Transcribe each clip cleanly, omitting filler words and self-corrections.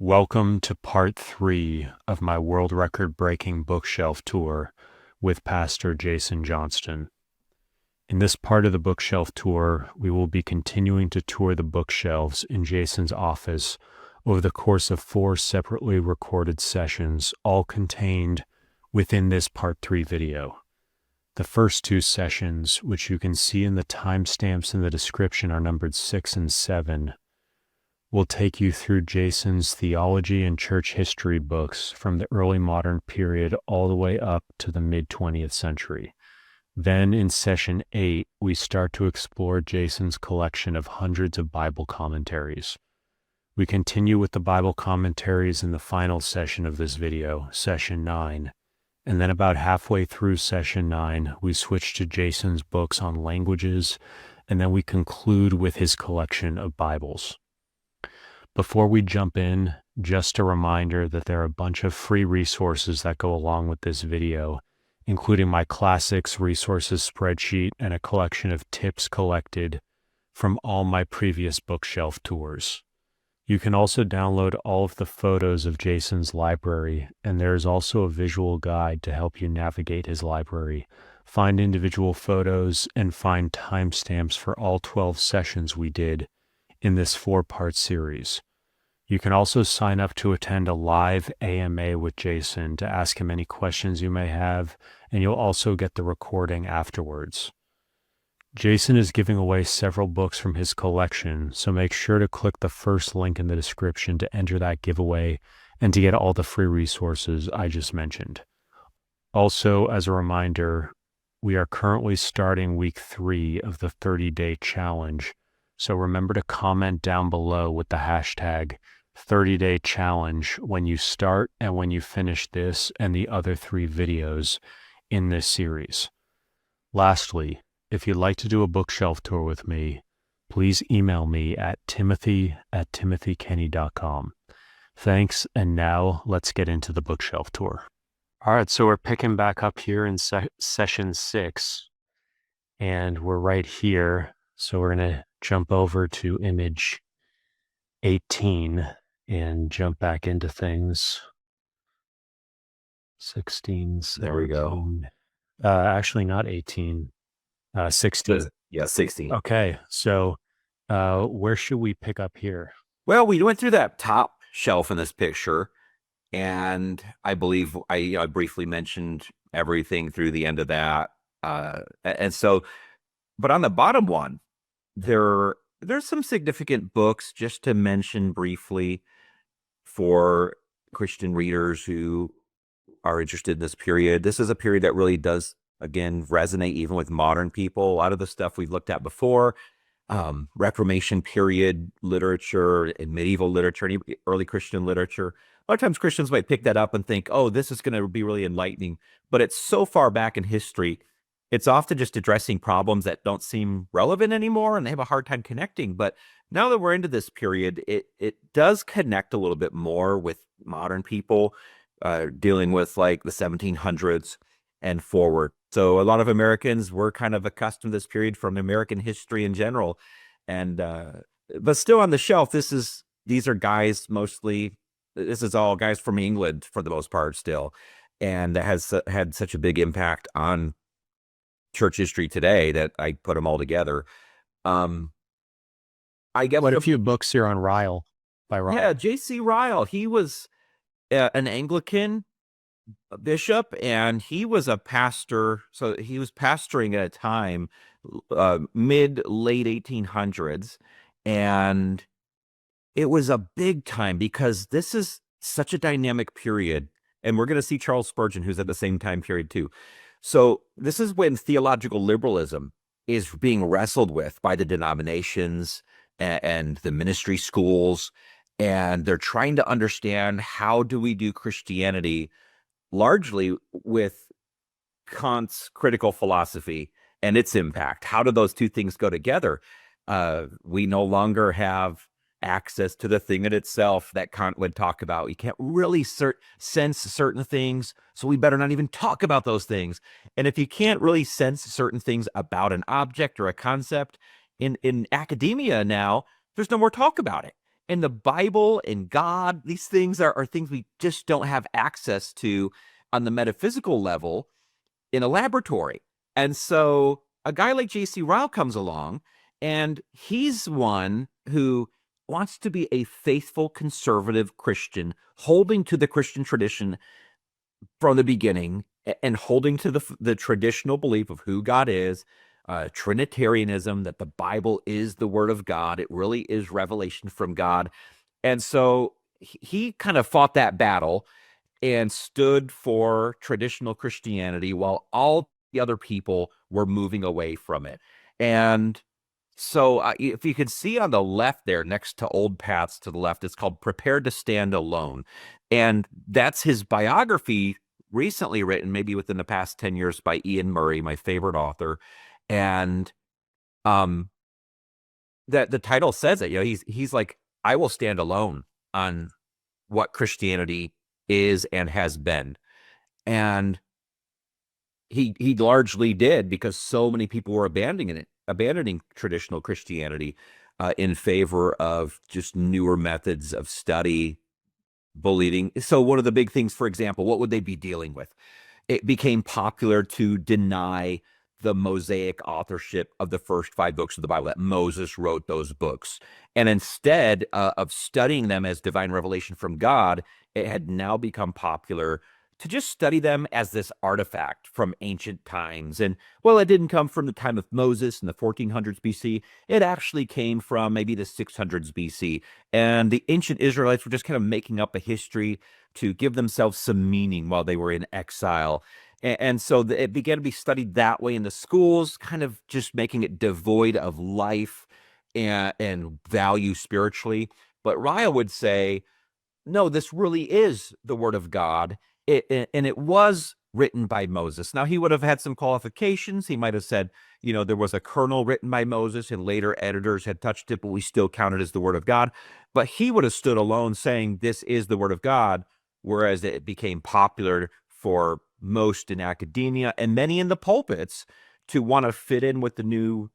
Welcome to part 3 of my world record breaking bookshelf tour with Pastor Jason Johnston. In this part of the bookshelf tour, we will be continuing to tour the bookshelves in Jason's office over the course of 4 separately recorded sessions, all contained within this part 3 video. The first 2 sessions, which you can see in the timestamps in the description, are numbered 6 and 7. We'll take you through Jason's theology and church history books from the early modern period all the way up to the mid-20th century. Then in session 8, we start to explore Jason's collection of hundreds of Bible commentaries. We continue with the Bible commentaries in the final session of this video, session 9. And then about halfway through session 9, we switch to Jason's books on languages, and then we conclude with his collection of Bibles. Before we jump in, just a reminder that there are a bunch of free resources that go along with this video, including my classics resources spreadsheet and a collection of tips collected from all my previous bookshelf tours. You can also download all of the photos of Jason's library, and there is also a visual guide to help you navigate his library, find individual photos, and find timestamps for all 12 sessions we did in this 4-part series. You can also sign up to attend a live AMA with Jason to ask him any questions you may have, and you'll also get the recording afterwards. Jason is giving away several books from his collection, so make sure to click the first link in the description to enter that giveaway and to get all the free resources I just mentioned. Also, as a reminder, we are currently starting week 3 of the 30-day challenge, so remember to comment down below with the hashtag 30-day challenge when you start and when you finish this and the other 3 videos in this series. Lastly, if you'd like to do a bookshelf tour with me, please email me at timothy@timothykenny.com. Thanks, and now let's get into the bookshelf tour. All right, so we're picking back up here in session 6, and we're right here. So we're going to jump over to image 18 and jump back into things. 16, 17. There we go. Actually, not 18. 16. Yeah, 16. Okay, so where should we pick up here? Well, we went through that top shelf in this picture, and I believe I briefly mentioned everything through the end of that. And so, but on the bottom one, there's some significant books just to mention briefly for Christian readers who are interested in this period. This is a period that really does, again, resonate even with modern people. A lot of the stuff we've looked at before, Reformation period literature and medieval literature and early Christian literature. A lot of times Christians might pick that up and think, oh, this is going to be really enlightening. But it's so far back in history, it's often just addressing problems that don't seem relevant anymore, and they have a hard time connecting. But now that we're into this period, it does connect a little bit more with modern people dealing with like the 1700s and forward. So a lot of Americans were kind of accustomed to this period from American history in general. And but still on the shelf, these are guys mostly, this is all guys from England for the most part still. And that has had such a big impact on church history today that I put them all together. I get a few books here on Ryle by Ryle. Yeah, J.C. Ryle. He was an Anglican bishop, and he was a pastor. So he was pastoring at a time, mid-late 1800s. And it was a big time because this is such a dynamic period. And we're going to see Charles Spurgeon, who's at the same time period too. So this is when theological liberalism is being wrestled with by the denominations and the ministry schools. And they're trying to understand, how do we do Christianity largely with Kant's critical philosophy and its impact? How do those two things go together? We no longer have access to the thing in itself that Kant would talk about. We can't really sense certain things, so we better not even talk about those things. And if you can't really sense certain things about an object or a concept in academia now, there's no more talk about it. And the Bible and God, these things are things we just don't have access to on the metaphysical level in a laboratory. And so a guy like J.C. Ryle comes along, and he's one who wants to be a faithful conservative Christian, holding to the Christian tradition from the beginning and holding to the traditional belief of who God is, Trinitarianism, that the Bible is the Word of God. It really is revelation from God. And so he kind of fought that battle and stood for traditional Christianity while all the other people were moving away from it. And so if you can see on the left there, next to Old Paths to the left, it's called Prepared to Stand Alone. And that's his biography, recently written, maybe within the past 10 years, by Iain Murray, my favorite author. And that the title says it, he's like, I will stand alone on what Christianity is and has been. And he largely did, because so many people were abandoning traditional Christianity in favor of just newer methods of study, believing. So one of the big things, for example, what would they be dealing with? It became popular to deny the Mosaic authorship of the first 5 books of the Bible, that Moses wrote those books. And instead of studying them as divine revelation from God, it had now become popular to just study them as this artifact from ancient times. And well, it didn't come from the time of Moses in the 1400s BC. It actually came from maybe the 600s BC. And the ancient Israelites were just kind of making up a history to give themselves some meaning while they were in exile. And so it began to be studied that way in the schools, kind of just making it devoid of life and value spiritually. But Ryle would say, no, this really is the Word of God. And it was written by Moses. Now, he would have had some qualifications. He might have said, there was a kernel written by Moses and later editors had touched it, but we still count it as the Word of God. But he would have stood alone saying this is the Word of God, whereas it became popular for most in academia and many in the pulpits to want to fit in with the new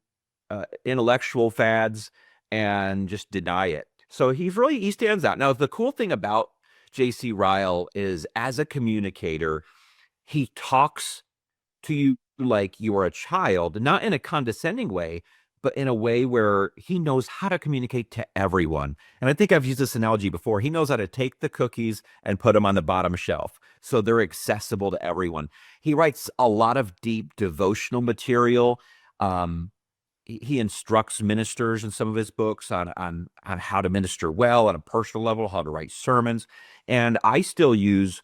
intellectual fads and just deny it. So he stands out. Now, the cool thing about J.C. Ryle is, as a communicator, he talks to you like you are a child, not in a condescending way, but in a way where he knows how to communicate to everyone. And I think I've used this analogy before. He knows how to take the cookies and put them on the bottom shelf so they're accessible to everyone. He writes a lot of deep devotional material. He instructs ministers in some of his books on how to minister well on a personal level, how to write sermons. And I still use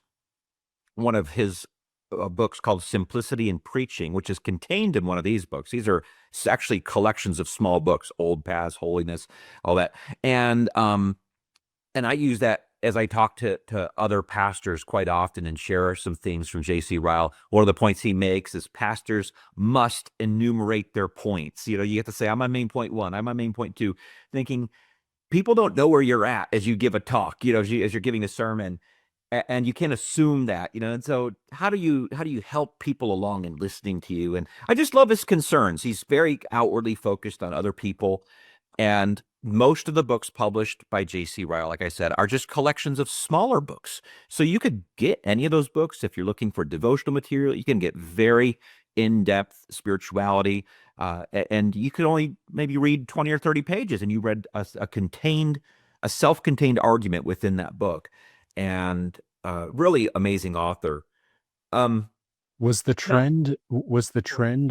one of his books called Simplicity in Preaching, which is contained in one of these books. These are actually collections of small books, Old Paths, Holiness, all that. And I use that as I talk to other pastors quite often and share some things from J.C. Ryle. One of the points he makes is pastors must enumerate their points. You have to say, I'm on main point 1, I'm on main point 2, thinking people don't know where you're at as you give a talk, as you're giving a sermon. And you can't assume that, and so how do you help people along in listening to you? And I just love his concerns. He's very outwardly focused on other people. And most of the books published by J.C. Ryle, like I said, are just collections of smaller books. So you could get any of those books if you're looking for devotional material. You can get very in-depth spirituality, and you could only maybe read 20 or 30 pages, and you read a self-contained argument within that book. And really amazing author. Was the trend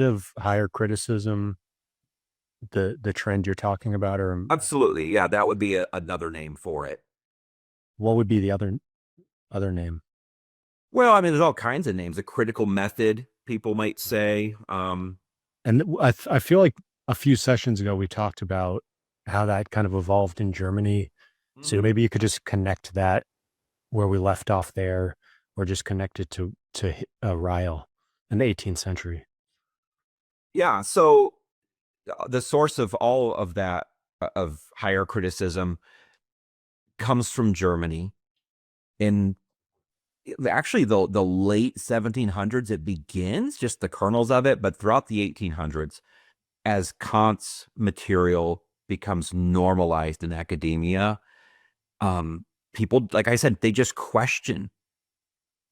of higher criticism the trend you're talking about, or Absolutely, yeah, that would be another name for it. what would be the other name? Well, I mean, there's all kinds of names. A critical method, people might say. And I feel like a few sessions ago we talked about how that kind of evolved in Germany. So maybe you could just connect that where we left off there, or just connect it to Ryle in the 18th century. Yeah, so the source of all of that, of higher criticism, comes from Germany. In actually the late 1700s, it begins, just the kernels of it, but throughout the 1800s, as Kant's material becomes normalized in academia, People, like I said, they just question.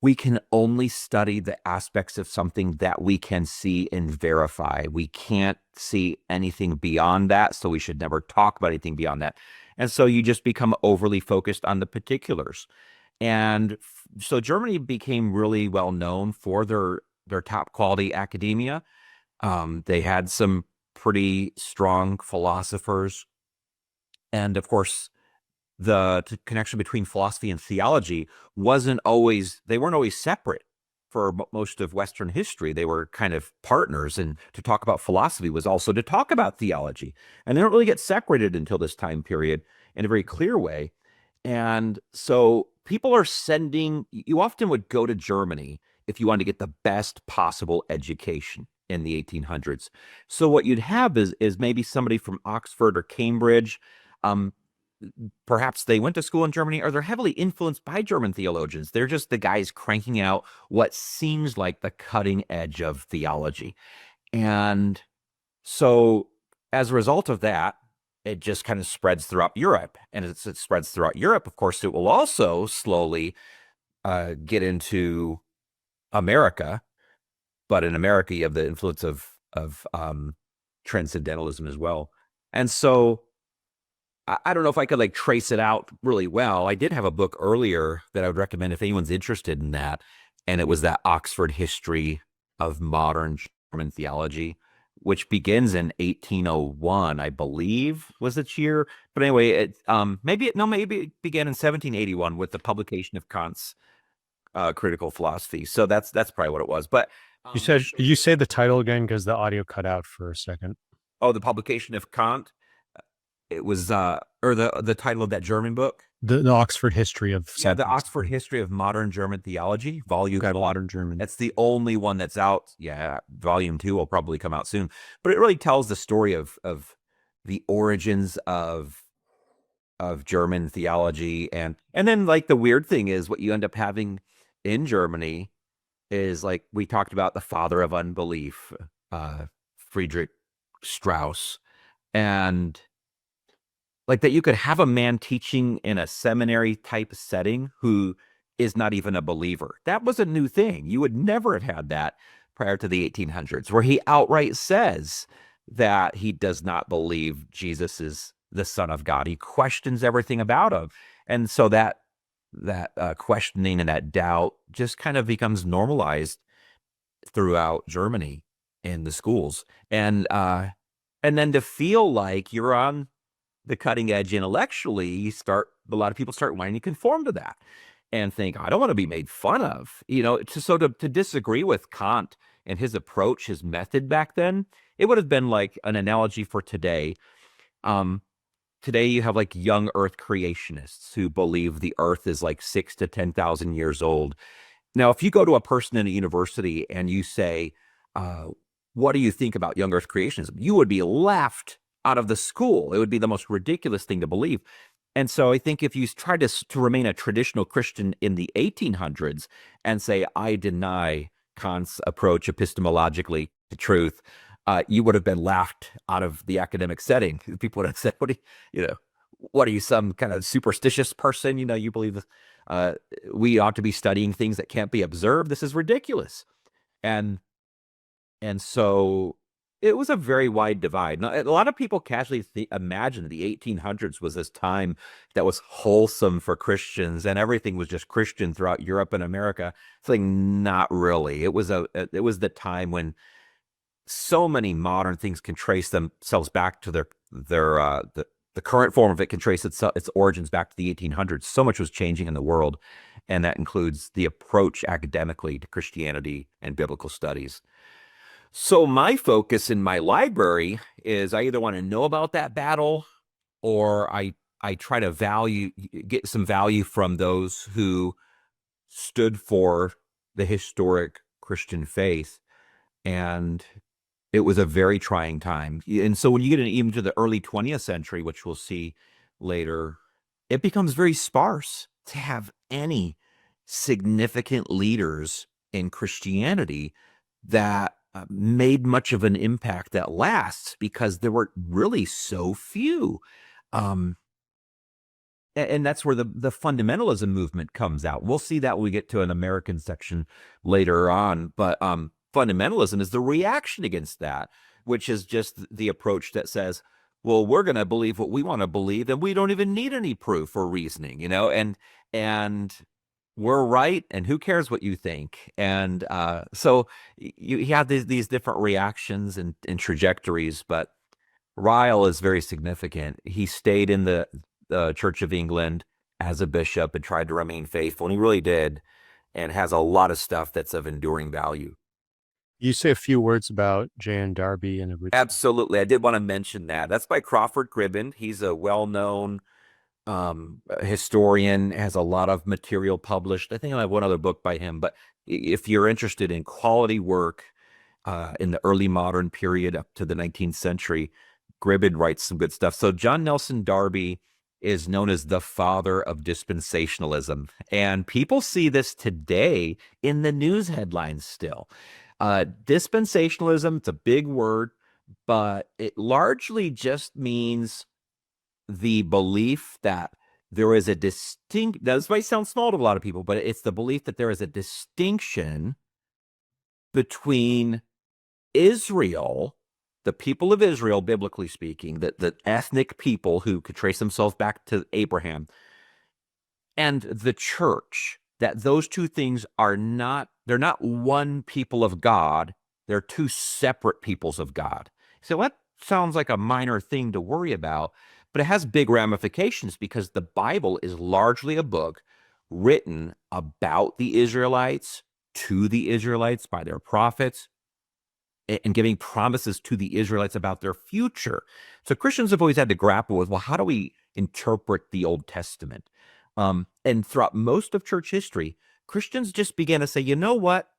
We can only study the aspects of something that we can see and verify. We can't see anything beyond that, so we should never talk about anything beyond that. And so you just become overly focused on the particulars. And so Germany became really well known for their top quality academia. They had some pretty strong philosophers. And of course, the connection between philosophy and theology they weren't always separate for most of Western history. They were kind of partners, and to talk about philosophy was also to talk about theology. And they don't really get separated until this time period in a very clear way. And so people are you often would go to Germany if you wanted to get the best possible education in the 1800s. So what you'd have is maybe somebody from Oxford or Cambridge. Perhaps they went to school in Germany, or they're heavily influenced by German theologians. They're just the guys cranking out what seems like the cutting edge of theology. And so as a result of that, it just kind of spreads throughout Europe. And as it spreads throughout Europe, of course, it will also slowly get into America. But in America, you have the influence of transcendentalism as well. And so I don't know if I could like trace it out really well. I did have a book earlier that I would recommend if anyone's interested in that. And it was that Oxford History of Modern German Theology, which begins in 1801, I believe was its year. But anyway, maybe it began in 1781 with the publication of Kant's critical philosophy. So that's probably what it was. But You say the title again because the audio cut out for a second. oh, the publication of Kant. It was or the title of that German book. The Oxford History of the Oxford History of Modern German Theology, volume Modern German. That's the only one that's out. Yeah, volume 2 will probably come out soon. But it really tells the story of the origins of German theology, and then like the weird thing is what you end up having in Germany is, like we talked about, the father of unbelief, Friedrich Strauss, and like that you could have a man teaching in a seminary type setting who is not even a believer. That was a new thing. You would never have had that prior to the 1800s, where he outright says that he does not believe Jesus is the Son of God. He questions everything about him. And so that questioning and that doubt just kind of becomes normalized throughout Germany in the schools. And then to feel like you're on the cutting edge intellectually, a lot of people start wanting to conform to that and think, I don't want to be made fun of, to disagree with Kant and his approach, his method back then. It would have been like an analogy for today. Today you have like young earth creationists who believe the earth is like 6,000 to 10,000 years old. Now, if you go to a person in a university and you say, what do you think about young earth creationism? You would be laughed out of the school. It would be the most ridiculous thing to believe. And so I think if you try to remain a traditional Christian in the 1800s and say, I deny Kant's approach epistemologically to truth, you would have been laughed out of the academic setting. People would have said, what are you, some kind of superstitious person? You believe we ought to be studying things that can't be observed. This is ridiculous. And so it was a very wide divide. Now, a lot of people casually imagine the 1800s was this time that was wholesome for Christians and everything was just Christian throughout Europe and America. It's like, not really. It was the time when so many modern things can trace themselves back to the current form of it can trace its origins back to the 1800s. So much was changing in the world, and that includes the approach academically to Christianity and biblical studies. So my focus in my library is I either want to know about that battle, or I try to get some value from those who stood for the historic Christian faith. And it was a very trying time. And so when you get even to the early 20th century, which we'll see later, it becomes very sparse to have any significant leaders in Christianity that made much of an impact that lasts, because there were really so few. and that's where the fundamentalism movement comes out. We'll see that when we get to an American section later on. But fundamentalism is the reaction against that, which is just the approach that says, well, we're going to believe what we want to believe, and we don't even need any proof or reasoning, and we're right, and who cares what you think? And so you have these different reactions and trajectories, but Ryle is very significant. He stayed in the Church of England as a bishop and tried to remain faithful, and he really did, and has a lot of stuff that's of enduring value. You say a few words about J.N. Darby and everything. Absolutely. I did want to mention that. That's by Crawford Cribben. He's a well-known historian, has a lot of material published. I think I have one other book by him, but if you're interested in quality work in the early modern period up to the 19th century, Cribben writes some good stuff. So John Nelson Darby is known as the father of dispensationalism, and people see this today in the news headlines still. Dispensationalism, it's a big word, but it largely just means the belief that there is a distinct, now this might sound small to a lot of people, but it's the belief that there is a distinction between Israel, the people of Israel, biblically speaking, the ethnic people who could trace themselves back to Abraham, and the church, that those two things they're not one people of God, they're two separate peoples of God. So that sounds like a minor thing to worry about, but it has big ramifications because the Bible is largely a book written about the Israelites, to the Israelites by their prophets, and giving promises to the Israelites about their future. So Christians have always had to grapple with, well, how do we interpret the Old Testament? And throughout most of church history, Christians just began to say, you know what?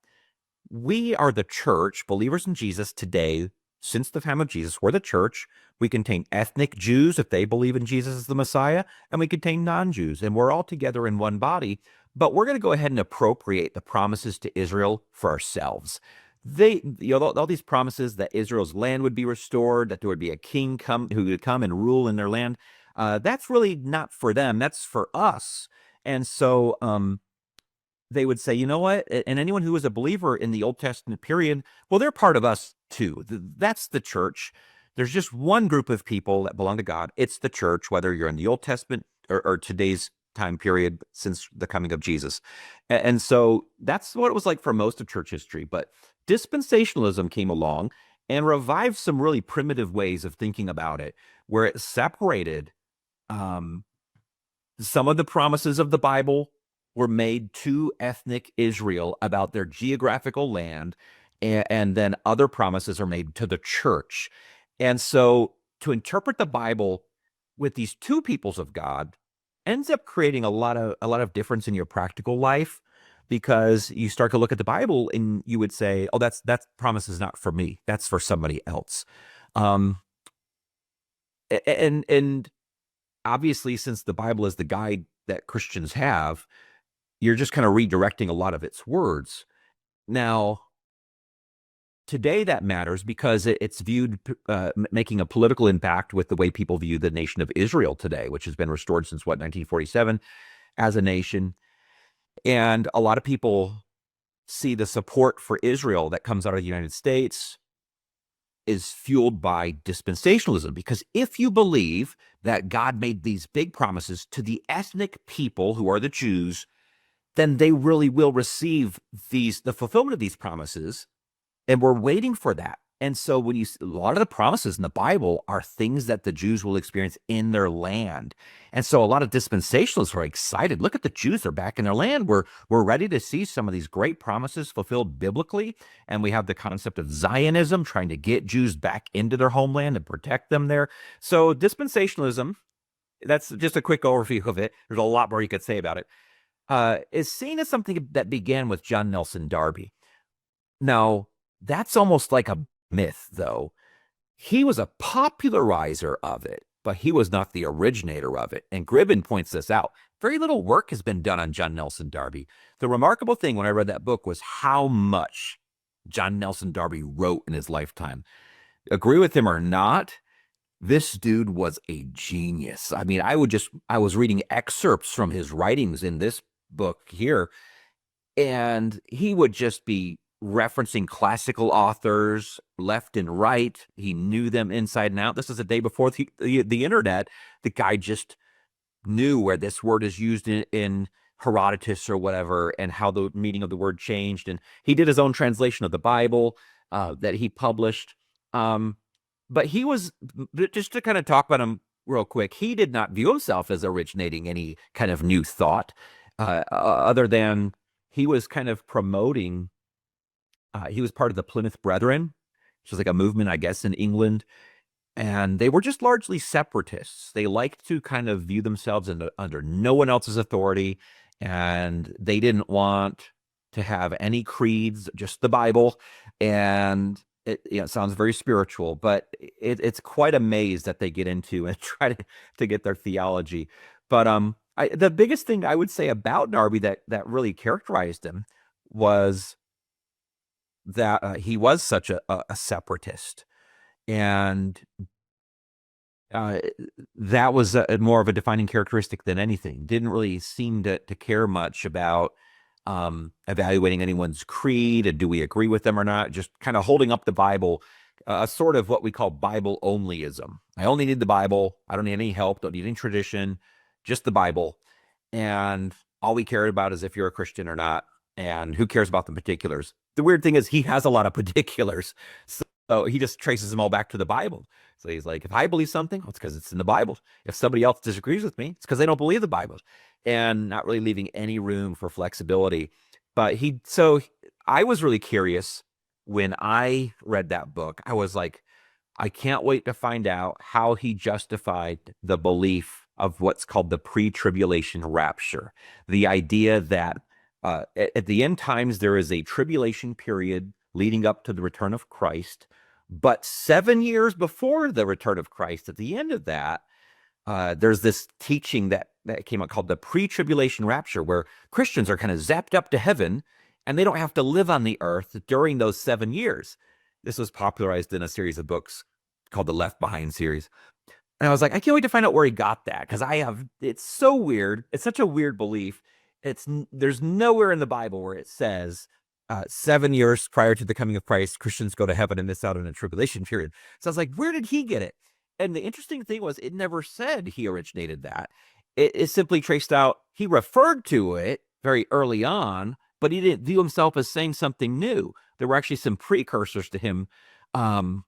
We are the church, believers in Jesus today, since the time of Jesus, we're the church. We contain ethnic Jews if they believe in Jesus as the Messiah, and we contain non-Jews, and we're all together in one body, but we're going to go ahead and appropriate the promises to Israel for ourselves. All these promises that Israel's land would be restored, that there would be a king who would come and rule in their land. That's really not for them. That's for us. And so they would say, you know what? And anyone who was a believer in the Old Testament period, well, they're part of us too. That's the church. There's just one group of people that belong to God. It's the church, whether you're in the Old Testament or today's time period since the coming of Jesus. And so that's what it was like for most of church history. But dispensationalism came along and revived some really primitive ways of thinking about it, where it separated some of the promises of the Bible were made to ethnic Israel about their geographical land, and then other promises are made to the church. And so to interpret the Bible with these two peoples of God ends up creating a lot of difference in your practical life, because you start to look at the Bible and you would say, oh, that promise is not for me. That's for somebody else. And obviously, since the Bible is the guide that Christians have, you're just kind of redirecting a lot of its words. Now, today that matters because it's viewed making a political impact with the way people view the nation of Israel today, which has been restored since 1947 as a nation. And a lot of people see the support for Israel that comes out of the United States is fueled by dispensationalism, because if you believe that God made these big promises to the ethnic people who are the Jews, then they really will receive the fulfillment of these promises, and we're waiting for that. And so a lot of the promises in the Bible are things that the Jews will experience in their land. And so a lot of dispensationalists are excited. Look at the Jews, they're back in their land. We're ready to see some of these great promises fulfilled biblically. And we have the concept of Zionism, trying to get Jews back into their homeland and protect them there. So dispensationalism, that's just a quick overview of it. There's a lot more you could say about it. Is seen as something that began with John Nelson Darby. Now, that's almost like a myth, though. He was a popularizer of it, but he was not the originator of it. And Cribben points this out. Very little work has been done on John Nelson Darby. The remarkable thing when I read that book was how much John Nelson Darby wrote in his lifetime. Agree with him or not, This dude was a genius. I mean, I was reading excerpts from his writings in this book here, and he would just be referencing classical authors left and right. He knew them inside and out. This is a day before the internet. The guy just knew where this word is used in Herodotus or whatever, and how the meaning of the word changed. And he did his own translation of the Bible that he published. But he was, just to kind of talk about him real quick, he did not view himself as originating any kind of new thought, other than he was kind of promoting, he was part of the Plymouth Brethren, which was like a movement, I guess, in England. And they were just largely separatists. They liked to kind of view themselves under no one else's authority. And they didn't want to have any creeds, just the Bible. And it sounds very spiritual, but it's quite a maze that they get into and try to get their theology. But the biggest thing I would say about Darby that really characterized him was that he was such a separatist. And that was more of a defining characteristic than anything. Didn't really seem to care much about evaluating anyone's creed and do we agree with them or not. Just kind of holding up the Bible, sort of what we call Bible onlyism. I only need the Bible. I don't need any help. Don't need any tradition. Just the Bible. And all we care about is if you're a Christian or not. And who cares about the particulars? The weird thing is he has a lot of particulars. So he just traces them all back to the Bible. So he's like, if I believe something, well, it's because it's in the Bible. If somebody else disagrees with me, it's because they don't believe the Bible, and not really leaving any room for flexibility. But so I was really curious when I read that book. I was like, I can't wait to find out how he justified the belief of what's called the pre-tribulation rapture. The idea that at the end times, there is a tribulation period leading up to the return of Christ. But 7 years before the return of Christ, at the end of that, there's this teaching that came out called the pre-tribulation rapture, where Christians are kind of zapped up to heaven and they don't have to live on the earth during those 7 years. This was popularized in a series of books called the Left Behind series. And I was like, I can't wait to find out where he got that, because it's so weird. It's such a weird belief. There's nowhere in the Bible where it says 7 years prior to the coming of Christ, Christians go to heaven and miss out on a tribulation period. So I was like, where did he get it? And the interesting thing was, it never said he originated that. It simply traced out, he referred to it very early on, but he didn't view himself as saying something new. There were actually some precursors to him, to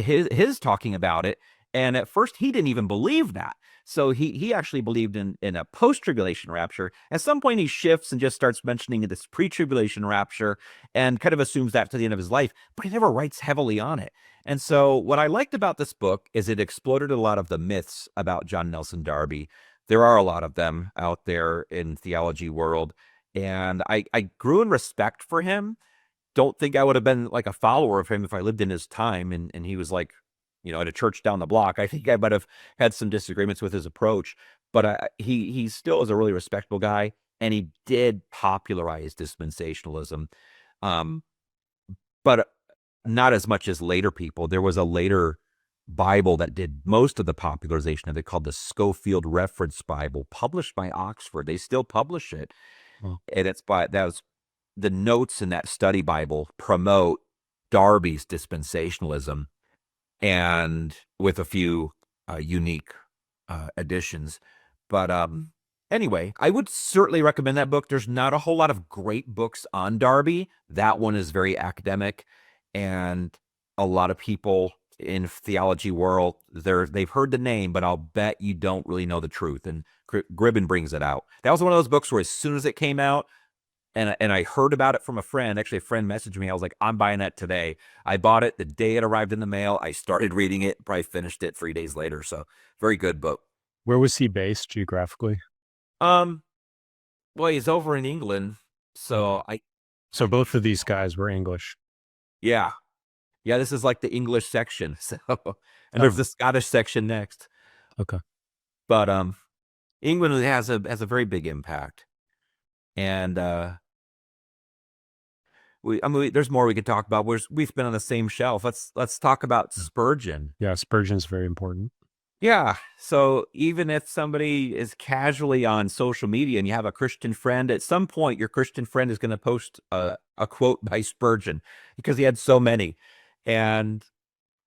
his talking about it. And at first, he didn't even believe that. So he actually believed in a post-tribulation rapture. At some point, he shifts and just starts mentioning this pre-tribulation rapture and kind of assumes that to the end of his life, but he never writes heavily on it. And so what I liked about this book is it exploded a lot of the myths about John Nelson Darby. There are a lot of them out there in theology world. And I grew in respect for him. Don't think I would have been like a follower of him if I lived in his time and he was like, at a church down the block. I think I might have had some disagreements with his approach, but he still is a really respectable guy, and he did popularize dispensationalism, but not as much as later people. There was a later Bible that did most of the popularization of it, called the Schofield Reference Bible, published by Oxford. They still publish it, and that was the notes in that study Bible promote Darby's dispensationalism, and with a few unique additions. But anyway, I would certainly recommend that book. There's not a whole lot of great books on Darby. That one is very academic, and a lot of people in theology world, they've heard the name, but I'll bet you don't really know the truth. And Gribben brings it out. That was one of those books where as soon as it came out, and I heard about it from a friend. Actually, a friend messaged me. I was like, I'm buying that today. I bought it the day it arrived in the mail. I started reading it, probably finished it 3 days later. So very good book. Where was he based geographically? Well, he's over in England. So So both of these guys were English. Yeah, this is like the English section. So, and there's the Scottish section next. Okay. But England has a very big impact. And there's more we could talk about. We've been on the same shelf. Let's talk about Spurgeon. Yeah, Spurgeon's very important. Yeah. So even if somebody is casually on social media and you have a Christian friend, at some point your Christian friend is going to post a quote by Spurgeon because he had so many. And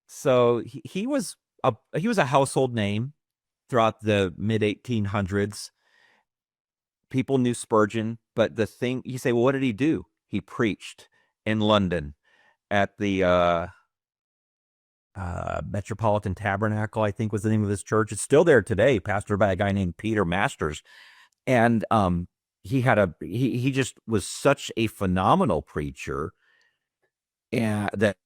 so he was a household name throughout the mid 1800s. People knew Spurgeon, but the thing you say, well, what did he do? He preached in London at the Metropolitan Tabernacle, I think was the name of this church. It's still there today, pastored by a guy named Peter Masters. And he just was such a phenomenal preacher, and that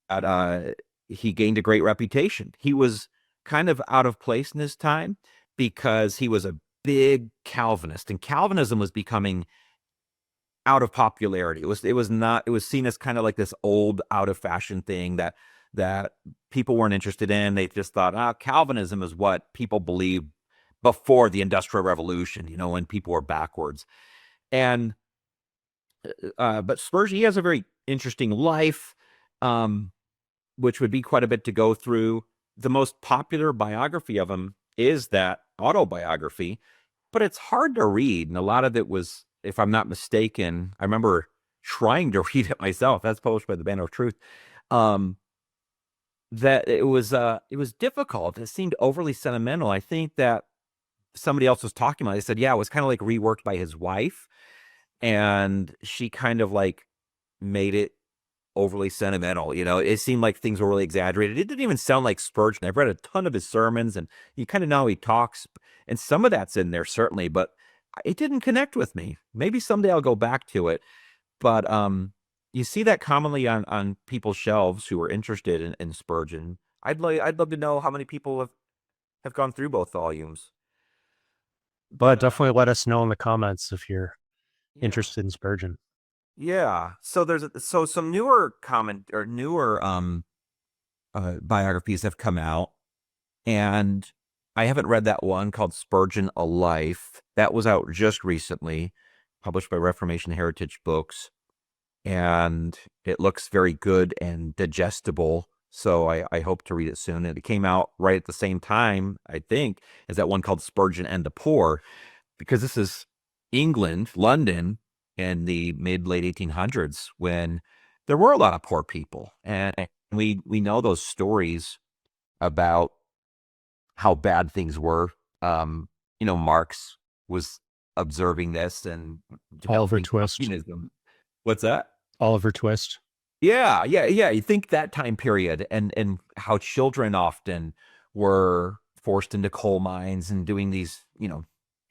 he gained a great reputation. He was kind of out of place in his time because he was a big Calvinist, and Calvinism was becoming out of popularity. It was seen as kind of like this old, out of fashion thing that people weren't interested in. They just thought, Calvinism is what people believed before the Industrial Revolution, when people were backwards. And but Spurgeon, he has a very interesting life, which would be quite a bit to go through. The most popular biography of him is that autobiography, but it's hard to read. And a lot of it was, if I'm not mistaken, I remember trying to read it myself. That's published by the Band of Truth. That it was difficult. It seemed overly sentimental. I think that somebody else was talking about it. They said, yeah, it was kind of like reworked by his wife, and she kind of like made it overly sentimental. It seemed like things were really exaggerated. It didn't even sound like Spurgeon. I've read a ton of his sermons, and you kind of know how he talks, and some of that's in there certainly, but it didn't connect with me. Maybe someday I'll go back to it, but you see that commonly on people's shelves who are interested in Spurgeon. I'd love to know how many people have gone through both volumes. But definitely let us know in the comments if you're interested in Spurgeon. Yeah. So there's some newer biographies have come out, and I haven't read that one called Spurgeon, A Life. That was out just recently, published by Reformation Heritage Books, and it looks very good and digestible. So I hope to read it soon. And it came out right at the same time, I think, as that one called Spurgeon and the Poor, because this is England, London, in the mid-late 1800s, when there were a lot of poor people. And we know those stories about how bad things were. Marx was observing this and Oliver Twist. Communism. What's that? Oliver Twist. Yeah. You think that time period and how children often were forced into coal mines and doing these,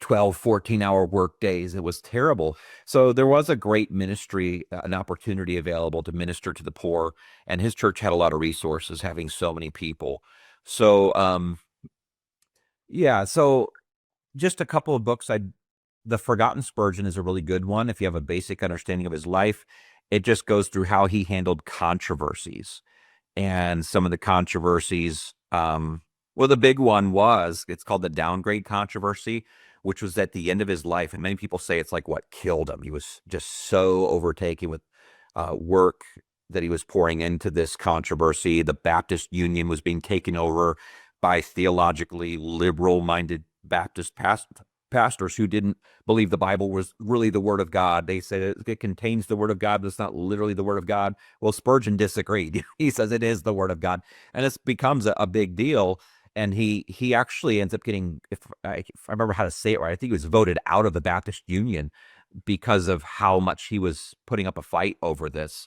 12, 14-hour work days. It was terrible. So there was a great ministry, an opportunity available to minister to the poor, and his church had a lot of resources, having so many people. So, so just a couple of books. The Forgotten Spurgeon is a really good one if you have a basic understanding of his life. It just goes through how he handled controversies, and some of the controversies. Well, the big one it's called the downgrade controversy, which was at the end of his life. And many people say it's like what killed him. He was just so overtaken with work that he was pouring into this controversy. The Baptist Union was being taken over by theologically liberal-minded Baptist pastors who didn't believe the Bible was really the Word of God. They said it contains the Word of God, but it's not literally the Word of God. Well, Spurgeon disagreed. He says it is the Word of God, and it becomes a big deal. And he actually ends up getting, if I remember how to say it right, I think he was voted out of the Baptist Union because of how much he was putting up a fight over this.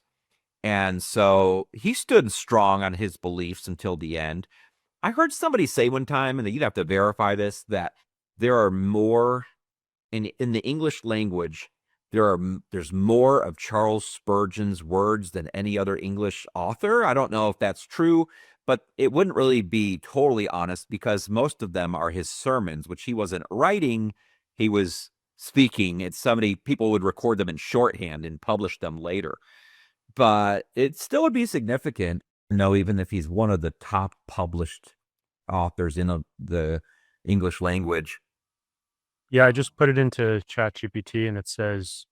And so he stood strong on his beliefs until the end. I heard somebody say one time, and you'd have to verify this, that there are more in the English language. There's more of Charles Spurgeon's words than any other English author. I don't know if that's true, but it wouldn't really be totally honest, because most of them are his sermons, which he wasn't writing, he was speaking. People would record them in shorthand and publish them later. But it still would be significant, even if he's one of the top published authors in the English language. Yeah, I just put it into ChatGPT, and it says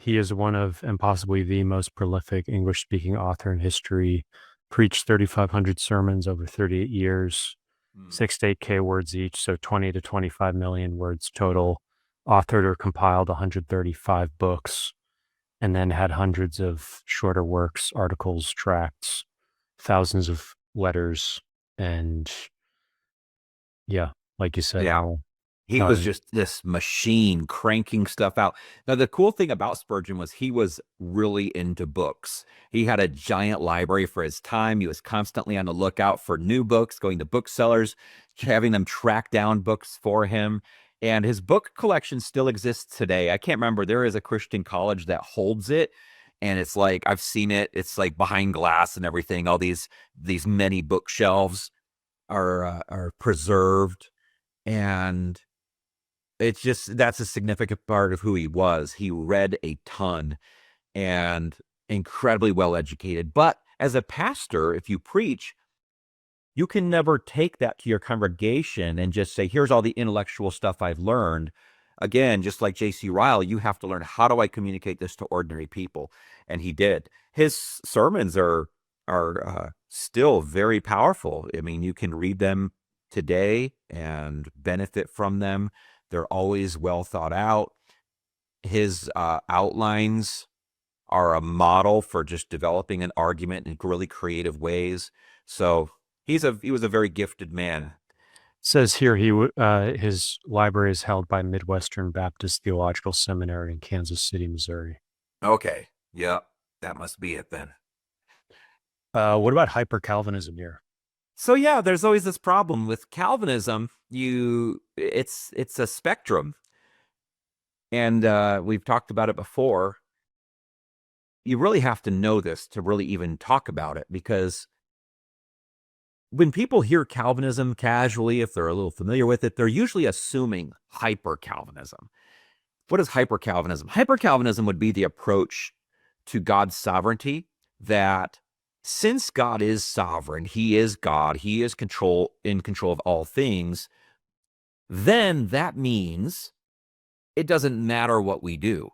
He is one of, and possibly the most prolific English-speaking author in history. Preached 3,500 sermons over 38 years, 6 to 8K words each, so 20 to 25 million words total. Authored or compiled 135 books, and then had hundreds of shorter works, articles, tracts, thousands of letters, and yeah, like you said, Yeah. He was just this machine cranking stuff out. Now, the cool thing about Spurgeon was he was really into books. He had a giant library for his time. He was constantly on the lookout for new books, going to booksellers, having them track down books for him. And his book collection still exists today. I can't remember. There is a Christian college that holds it. And it's like, I've seen it. It's like behind glass and everything. All these many bookshelves are preserved. And it's just, that's a significant part of who he was. He read a ton and incredibly well educated. But as a pastor, if you preach, you can never take that to your congregation and just say, here's all the intellectual stuff I've learned. Again, just like J.C. Ryle, you have to learn, how do I communicate this to ordinary people? And he did. His sermons are still very powerful. I mean, you can read them today and benefit from them. They're always well thought out. His outlines are a model for just developing an argument in really creative ways. So he was a very gifted man. Says here his library is held by Midwestern Baptist Theological Seminary in Kansas City, Missouri. Okay. Yep. That must be it then. What about hyper-Calvinism here? So yeah, there's always this problem with Calvinism. It's a spectrum. And we've talked about it before. You really have to know this to really even talk about it, because when people hear Calvinism casually, if they're a little familiar with it, they're usually assuming hyper-Calvinism. What is hyper-Calvinism? Hyper-Calvinism would be the approach to God's sovereignty, that since God is sovereign, he is God, he is in control of all things, then that means it doesn't matter what we do.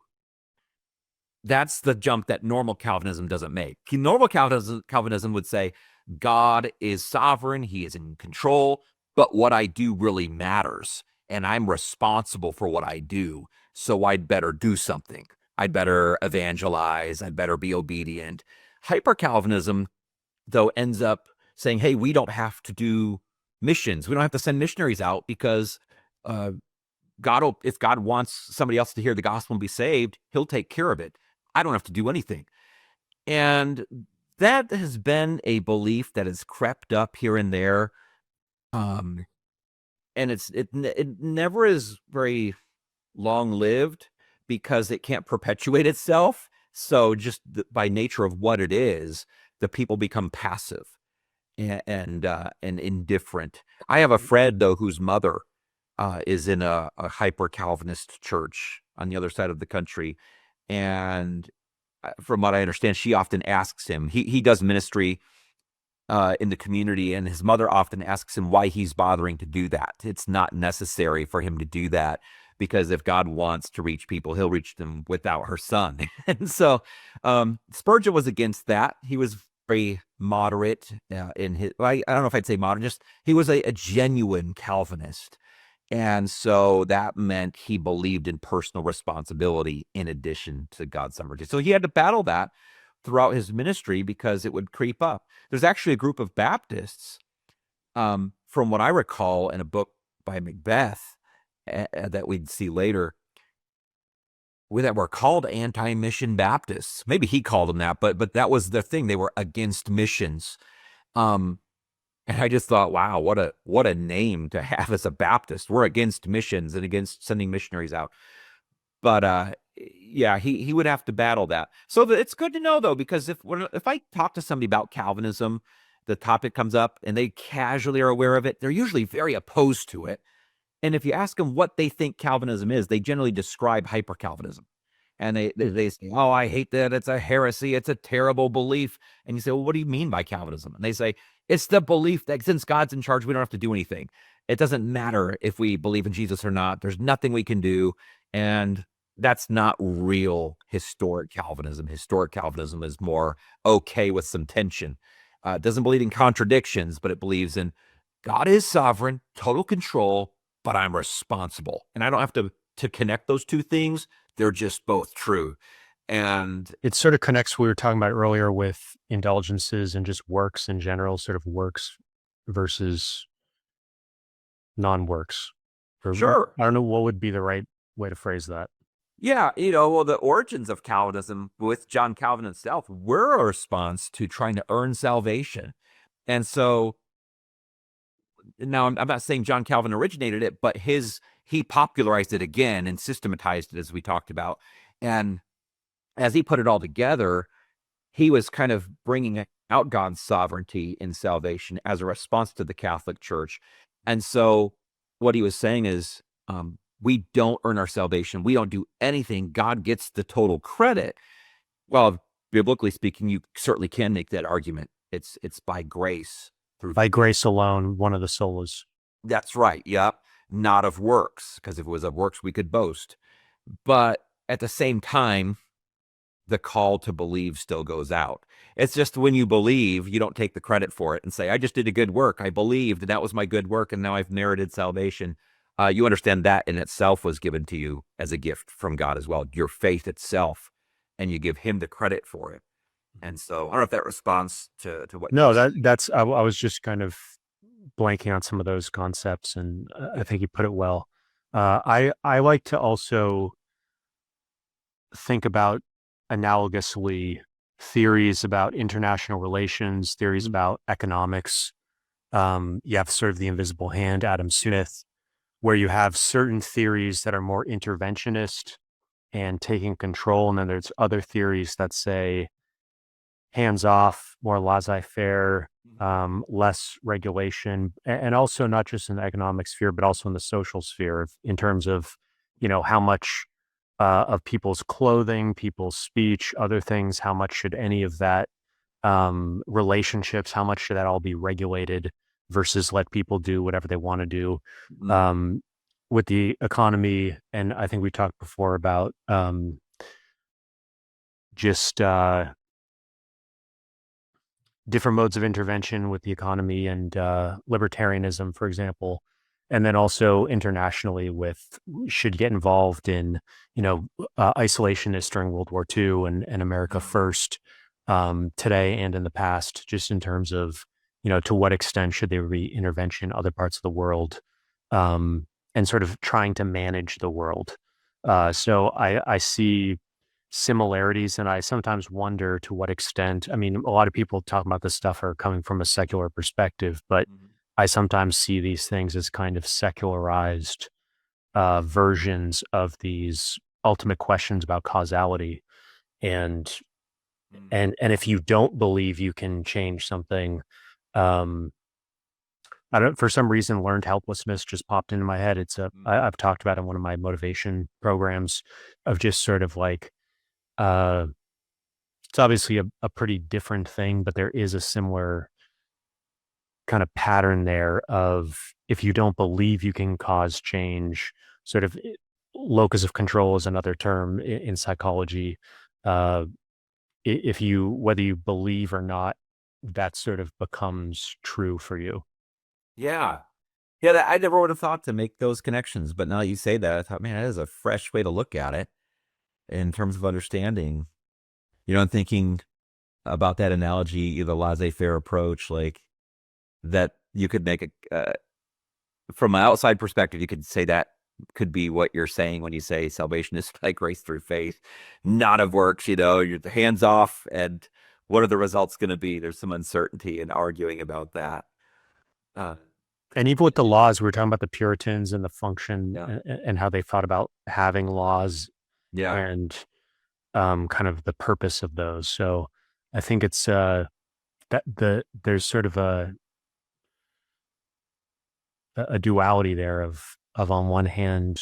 That's the jump that normal Calvinism doesn't make. Normal Calvinism would say, God is sovereign, he is in control, but what I do really matters, and I'm responsible for what I do, so I'd better do something. I'd better evangelize, I'd better be obedient. Hyper-Calvinism, though, ends up saying, hey, we don't have to do missions. We don't have to send missionaries out, because if God wants somebody else to hear the gospel and be saved, he'll take care of it. I don't have to do anything. And that has been a belief that has crept up here and there. And it never is very long-lived, because it can't perpetuate itself. So just by nature of what it is, the people become passive and indifferent. I have a friend, though, whose mother is in a hyper-Calvinist church on the other side of the country. And from what I understand, she often asks him, he does ministry in the community, and his mother often asks him why he's bothering to do that. It's not necessary for him to do that, because if God wants to reach people, he'll reach them without her son. And so Spurgeon was against that. He was very moderate in his, I don't know if I'd say moderate, just he was a genuine Calvinist. And so that meant he believed in personal responsibility in addition to God's sovereignty. So he had to battle that throughout his ministry, because it would creep up. There's actually a group of Baptists, from what I recall in a book by Macbeth that we'd see later, that were called anti-mission Baptists. Maybe he called them that, but that was the thing. They were against missions. And I just thought, wow, what a name to have as a Baptist. We're against missions and against sending missionaries out. But yeah, he would have to battle that. So it's good to know, though, because if I talk to somebody about Calvinism, the topic comes up and they casually are aware of it, they're usually very opposed to it. And if you ask them what they think Calvinism is, they generally describe hyper-Calvinism. And they say, oh, I hate that. It's a heresy. It's a terrible belief. And you say, well, what do you mean by Calvinism? And they say, it's the belief that since God's in charge, we don't have to do anything. It doesn't matter if we believe in Jesus or not. There's nothing we can do. And that's not real historic Calvinism. Historic Calvinism is more okay with some tension. It doesn't believe in contradictions, but it believes in God is sovereign, total control, but I'm responsible. And I don't have to connect those two things. They're just both true. And It sort of connects what we were talking about earlier with indulgences and just works in general, sort of works versus non-works. sure. I don't know what would be the right way to phrase that. Yeah, well, the origins of Calvinism with John Calvin himself were a response to trying to earn salvation. And so now I'm not saying John Calvin originated it, but he popularized it again and systematized it, as we talked about. And as he put it all together, he was kind of bringing out God's sovereignty in salvation as a response to the Catholic Church. And so what he was saying is, we don't earn our salvation. We don't do anything. God gets the total credit. Well, biblically speaking, you certainly can make that argument. It's by grace. By grace alone, one of the solas. That's right. Yep. Not of works, because if it was of works, we could boast. But at the same time, the call to believe still goes out. It's just when you believe, you don't take the credit for it and say, I just did a good work. I believed, and that was my good work, and now I've merited salvation. You understand that in itself was given to you as a gift from God as well, your faith itself, and you give him the credit for it. And so I don't know if that responds to what. No, that's I was just kind of blanking on some of those concepts, and I think you put it well. I like to also think about analogously theories about international relations, theories about economics. You have sort of the invisible hand, Adam Smith, where you have certain theories that are more interventionist and taking control, and then there's other theories that say hands off, more laissez-faire, less regulation, and also not just in the economic sphere, but also in the social sphere, in terms of, how much of people's clothing, people's speech, other things, how much should any of that relationships, how much should that all be regulated versus let people do whatever they want to do. With the economy, and I think we talked before about just different modes of intervention with the economy and libertarianism, for example, and then also internationally with should get involved in, isolationists during World War II and America First today and in the past, just in terms of, to what extent should there be intervention in other parts of the world, and sort of trying to manage the world. So I see similarities, and I sometimes wonder to what extent. I mean, a lot of people talking about this stuff are coming from a secular perspective, but I sometimes see these things as kind of secularized versions of these ultimate questions about causality. And if you don't believe you can change something, I don't, for some reason, learned helplessness just popped into my head. I've talked about it in one of my motivation programs of just sort of like, it's obviously a pretty different thing, but there is a similar kind of pattern there of if you don't believe you can cause change, sort of locus of control is another term in psychology. If you, whether you believe or not, that sort of becomes true for you. Yeah. Yeah, I never would have thought to make those connections, but now you say that, I thought, man, that is a fresh way to look at it in terms of understanding. I'm thinking about that analogy, the laissez-faire approach, like that you could make from an outside perspective, you could say that could be what you're saying when you say salvation is by grace through faith, not of works, you're hands off, and what are the results going to be? There's some uncertainty in arguing about that. And even with the laws, we were talking about the Puritans and the function Yeah. and how they thought about having laws and kind of the purpose of those. So I think it's there's sort of a duality there of on one hand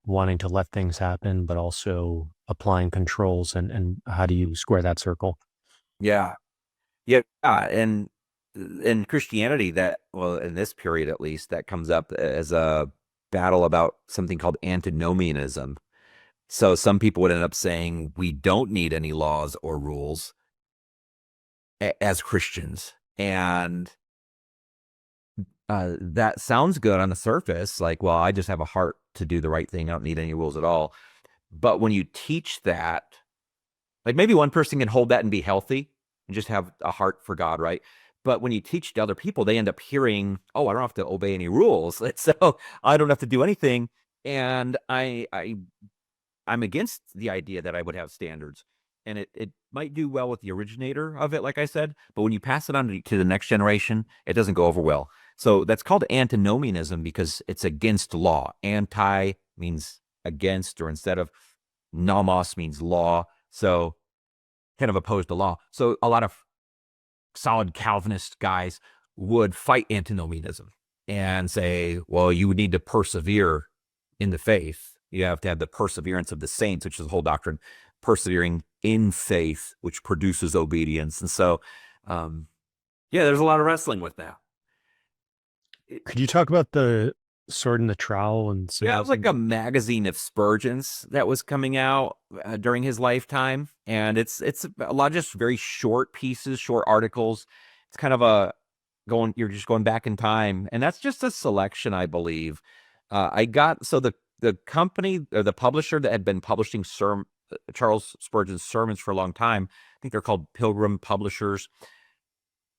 wanting to let things happen, but also applying controls, and how do you square that circle? Yeah. Yeah. And in Christianity, in this period at least, that comes up as a battle about something called antinomianism. So some people would end up saying we don't need any laws or rules as Christians. And that sounds good on the surface. Like, well, I just have a heart to do the right thing. I don't need any rules at all. But when you teach that, like maybe one person can hold that and be healthy and just have a heart for God, right? But when you teach to other people, they end up hearing, oh, I don't have to obey any rules. So I don't have to do anything. And I'm against the idea that I would have standards. And it might do well with the originator of it, like I said, but when you pass it on to the next generation, it doesn't go over well. So that's called antinomianism because it's against law. Anti means against, or instead of nomos means law. So kind of opposed to law. So a lot of solid Calvinist guys would fight antinomianism and say, well, you would need to persevere in the faith. You have to have the perseverance of the saints, which is the whole doctrine, persevering in faith, which produces obedience. And so, yeah, there's a lot of wrestling with that. Could you talk about the Sword and the Trowel? And Yeah, it was like a magazine of Spurgeon's that was coming out during his lifetime, and it's a lot of just very short pieces, short articles. It's kind of you're just going back in time, and that's just a selection, I believe. The company or the publisher that had been publishing Charles Spurgeon's sermons for a long time, I think they're called Pilgrim Publishers.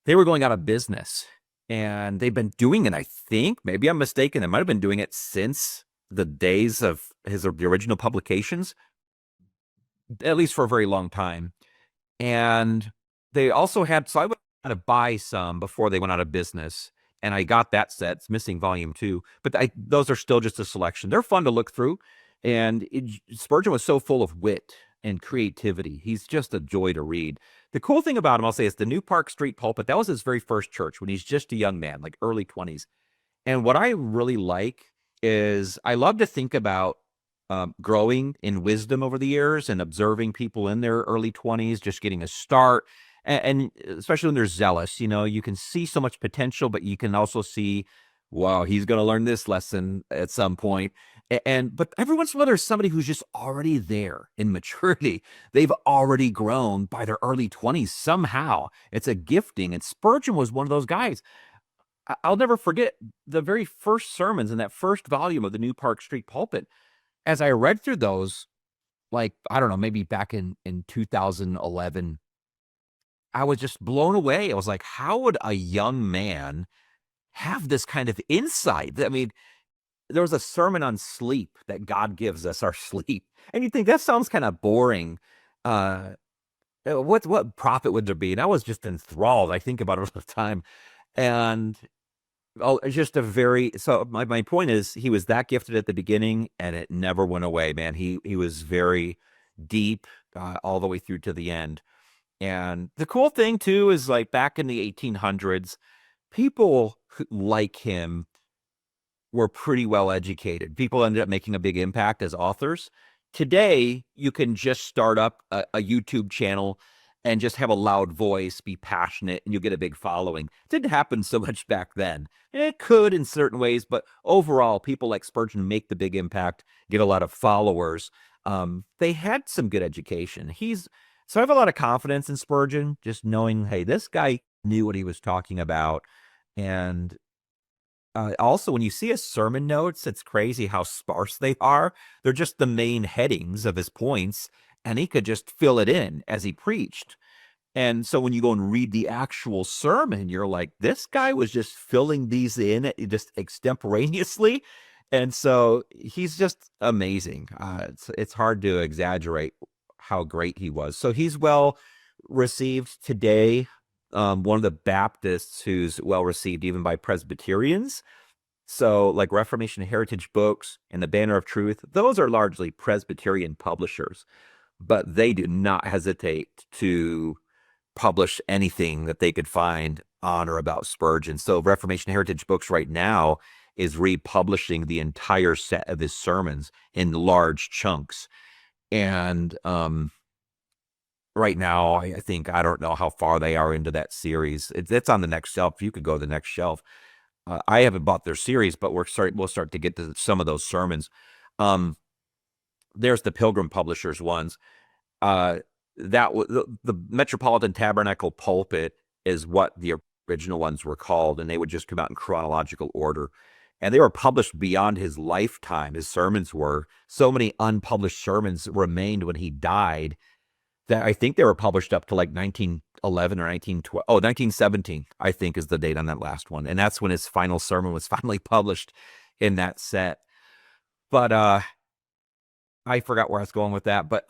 They were going out of business. And they've been doing it, I think, maybe I'm mistaken, they might have been doing it since the days of the original publications, at least for a very long time. And they also had, so I went to buy some before they went out of business. And I got that set. It's missing volume 2, but those are still just a selection. They're fun to look through. And Spurgeon was so full of wit and creativity. He's just a joy to read. The cool thing about him, I'll say, is the New Park Street Pulpit. That was his very first church when he's just a young man, like early 20s. And what I really like is I love to think about growing in wisdom over the years and observing people in their early 20s, just getting a start. And especially when they're zealous, you can see so much potential, but you can also see, wow, he's going to learn this lesson at some point. But every once in a while, there's somebody who's just already there in maturity. They've already grown by their early 20s somehow. It's a gifting. And Spurgeon was one of those guys. I'll never forget the very first sermons in that first volume of the New Park Street Pulpit. As I read through those, like, I don't know, maybe back in 2011, I was just blown away. I was like, how would a young man have this kind of insight? I mean, there was a sermon on sleep, that God gives us our sleep. And you think that sounds kind of boring. What profit would there be? And I was just enthralled. I think about it all the time. And it's just so my point is, he was that gifted at the beginning and it never went away, man. He was very deep all the way through to the end. And the cool thing too is, like, back in the 1800s, people like him were pretty well educated. People ended up making a big impact as authors. Today, you can just start up a YouTube channel and just have a loud voice, be passionate, and you'll get a big following. It didn't happen so much back then. It could in certain ways, but overall, people like Spurgeon make the big impact, get a lot of followers. They had some good education. So I have a lot of confidence in Spurgeon, just knowing, hey, this guy knew what he was talking about. And also, when you see his sermon notes, it's crazy how sparse they are. They're just the main headings of his points, and he could just fill it in as he preached. And so when you go and read the actual sermon, you're like, this guy was just filling these in just extemporaneously. And so he's just amazing. It's hard to exaggerate how great he was. So he's well received today. One of the Baptists who's well received even by Presbyterians. So like Reformation Heritage Books and the Banner of Truth, those are largely Presbyterian publishers, but they do not hesitate to publish anything that they could find on or about Spurgeon. So Reformation Heritage Books right now is republishing the entire set of his sermons in large chunks. And right now, I think, I don't know how far they are into that series. It's on the next shelf. You could go to the next shelf. I haven't bought their series, but we'll start to get to some of those sermons. there's the Pilgrim Publishers ones. The Metropolitan Tabernacle Pulpit is what the original ones were called, and they would just come out in chronological order. And they were published beyond his lifetime. His sermons were. So many unpublished sermons remained when he died that I think they were published up to like 1911 or 1912. Oh, 1917, I think, is the date on that last one. And that's when his final sermon was finally published in that set. But I forgot where I was going with that. But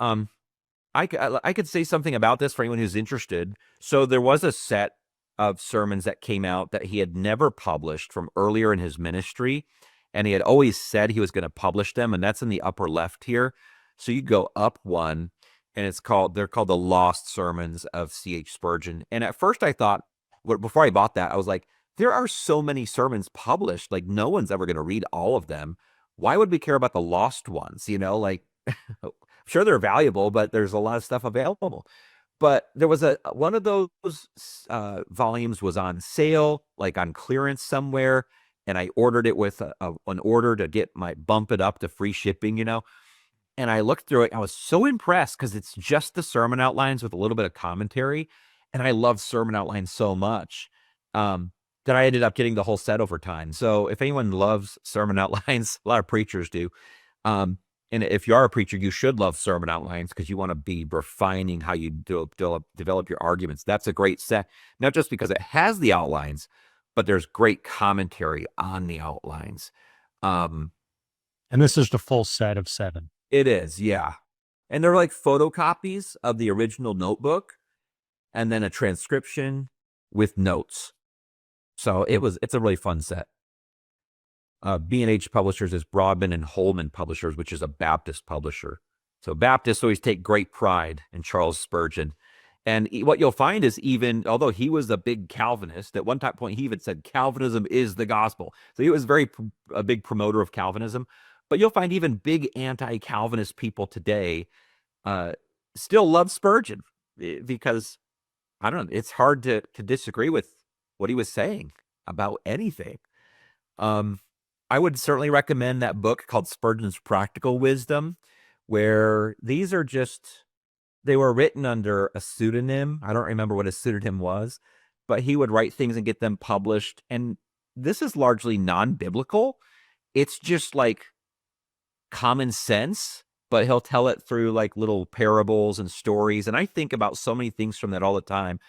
I could say something about this for anyone who's interested. So there was a set of sermons that came out that he had never published from earlier in his ministry, and he had always said he was going to publish them, and that's in the upper left here. So you go up one, and they're called the Lost Sermons of C.H. Spurgeon. And at first I thought, before I bought that, I was like, there are so many sermons published, like no one's ever going to read all of them. Why would we care about the lost ones? Like, sure, they're valuable, but there's a lot of stuff available. But there was one of those volumes was on sale, like on clearance somewhere, and I ordered it with an order to bump it up to free shipping, And I looked through it. I was so impressed because it's just the sermon outlines with a little bit of commentary, and I love sermon outlines so much that I ended up getting the whole set over time. So if anyone loves sermon outlines, a lot of preachers do. And if you are a preacher, you should love sermon outlines because you want to be refining how you develop your arguments. That's a great set, not just because it has the outlines, but there's great commentary on the outlines. And this is the full set of 7. It is, yeah. And they're like photocopies of the original notebook and then a transcription with notes. So it's a really fun set. B&H Publishers is Broadman and Holman Publishers, which is a Baptist publisher. So Baptists always take great pride in Charles Spurgeon. And what you'll find is, even although he was a big Calvinist, at one point he even said Calvinism is the gospel. So he was a big promoter of Calvinism. But you'll find even big anti-Calvinist people today still love Spurgeon because, I don't know, it's hard to disagree with what he was saying about anything. I would certainly recommend that book called Spurgeon's Practical Wisdom, where they were written under a pseudonym. I don't remember what his pseudonym was, but he would write things and get them published. And this is largely non-biblical. It's just like common sense, but he'll tell it through like little parables and stories. And I think about so many things from that all the time.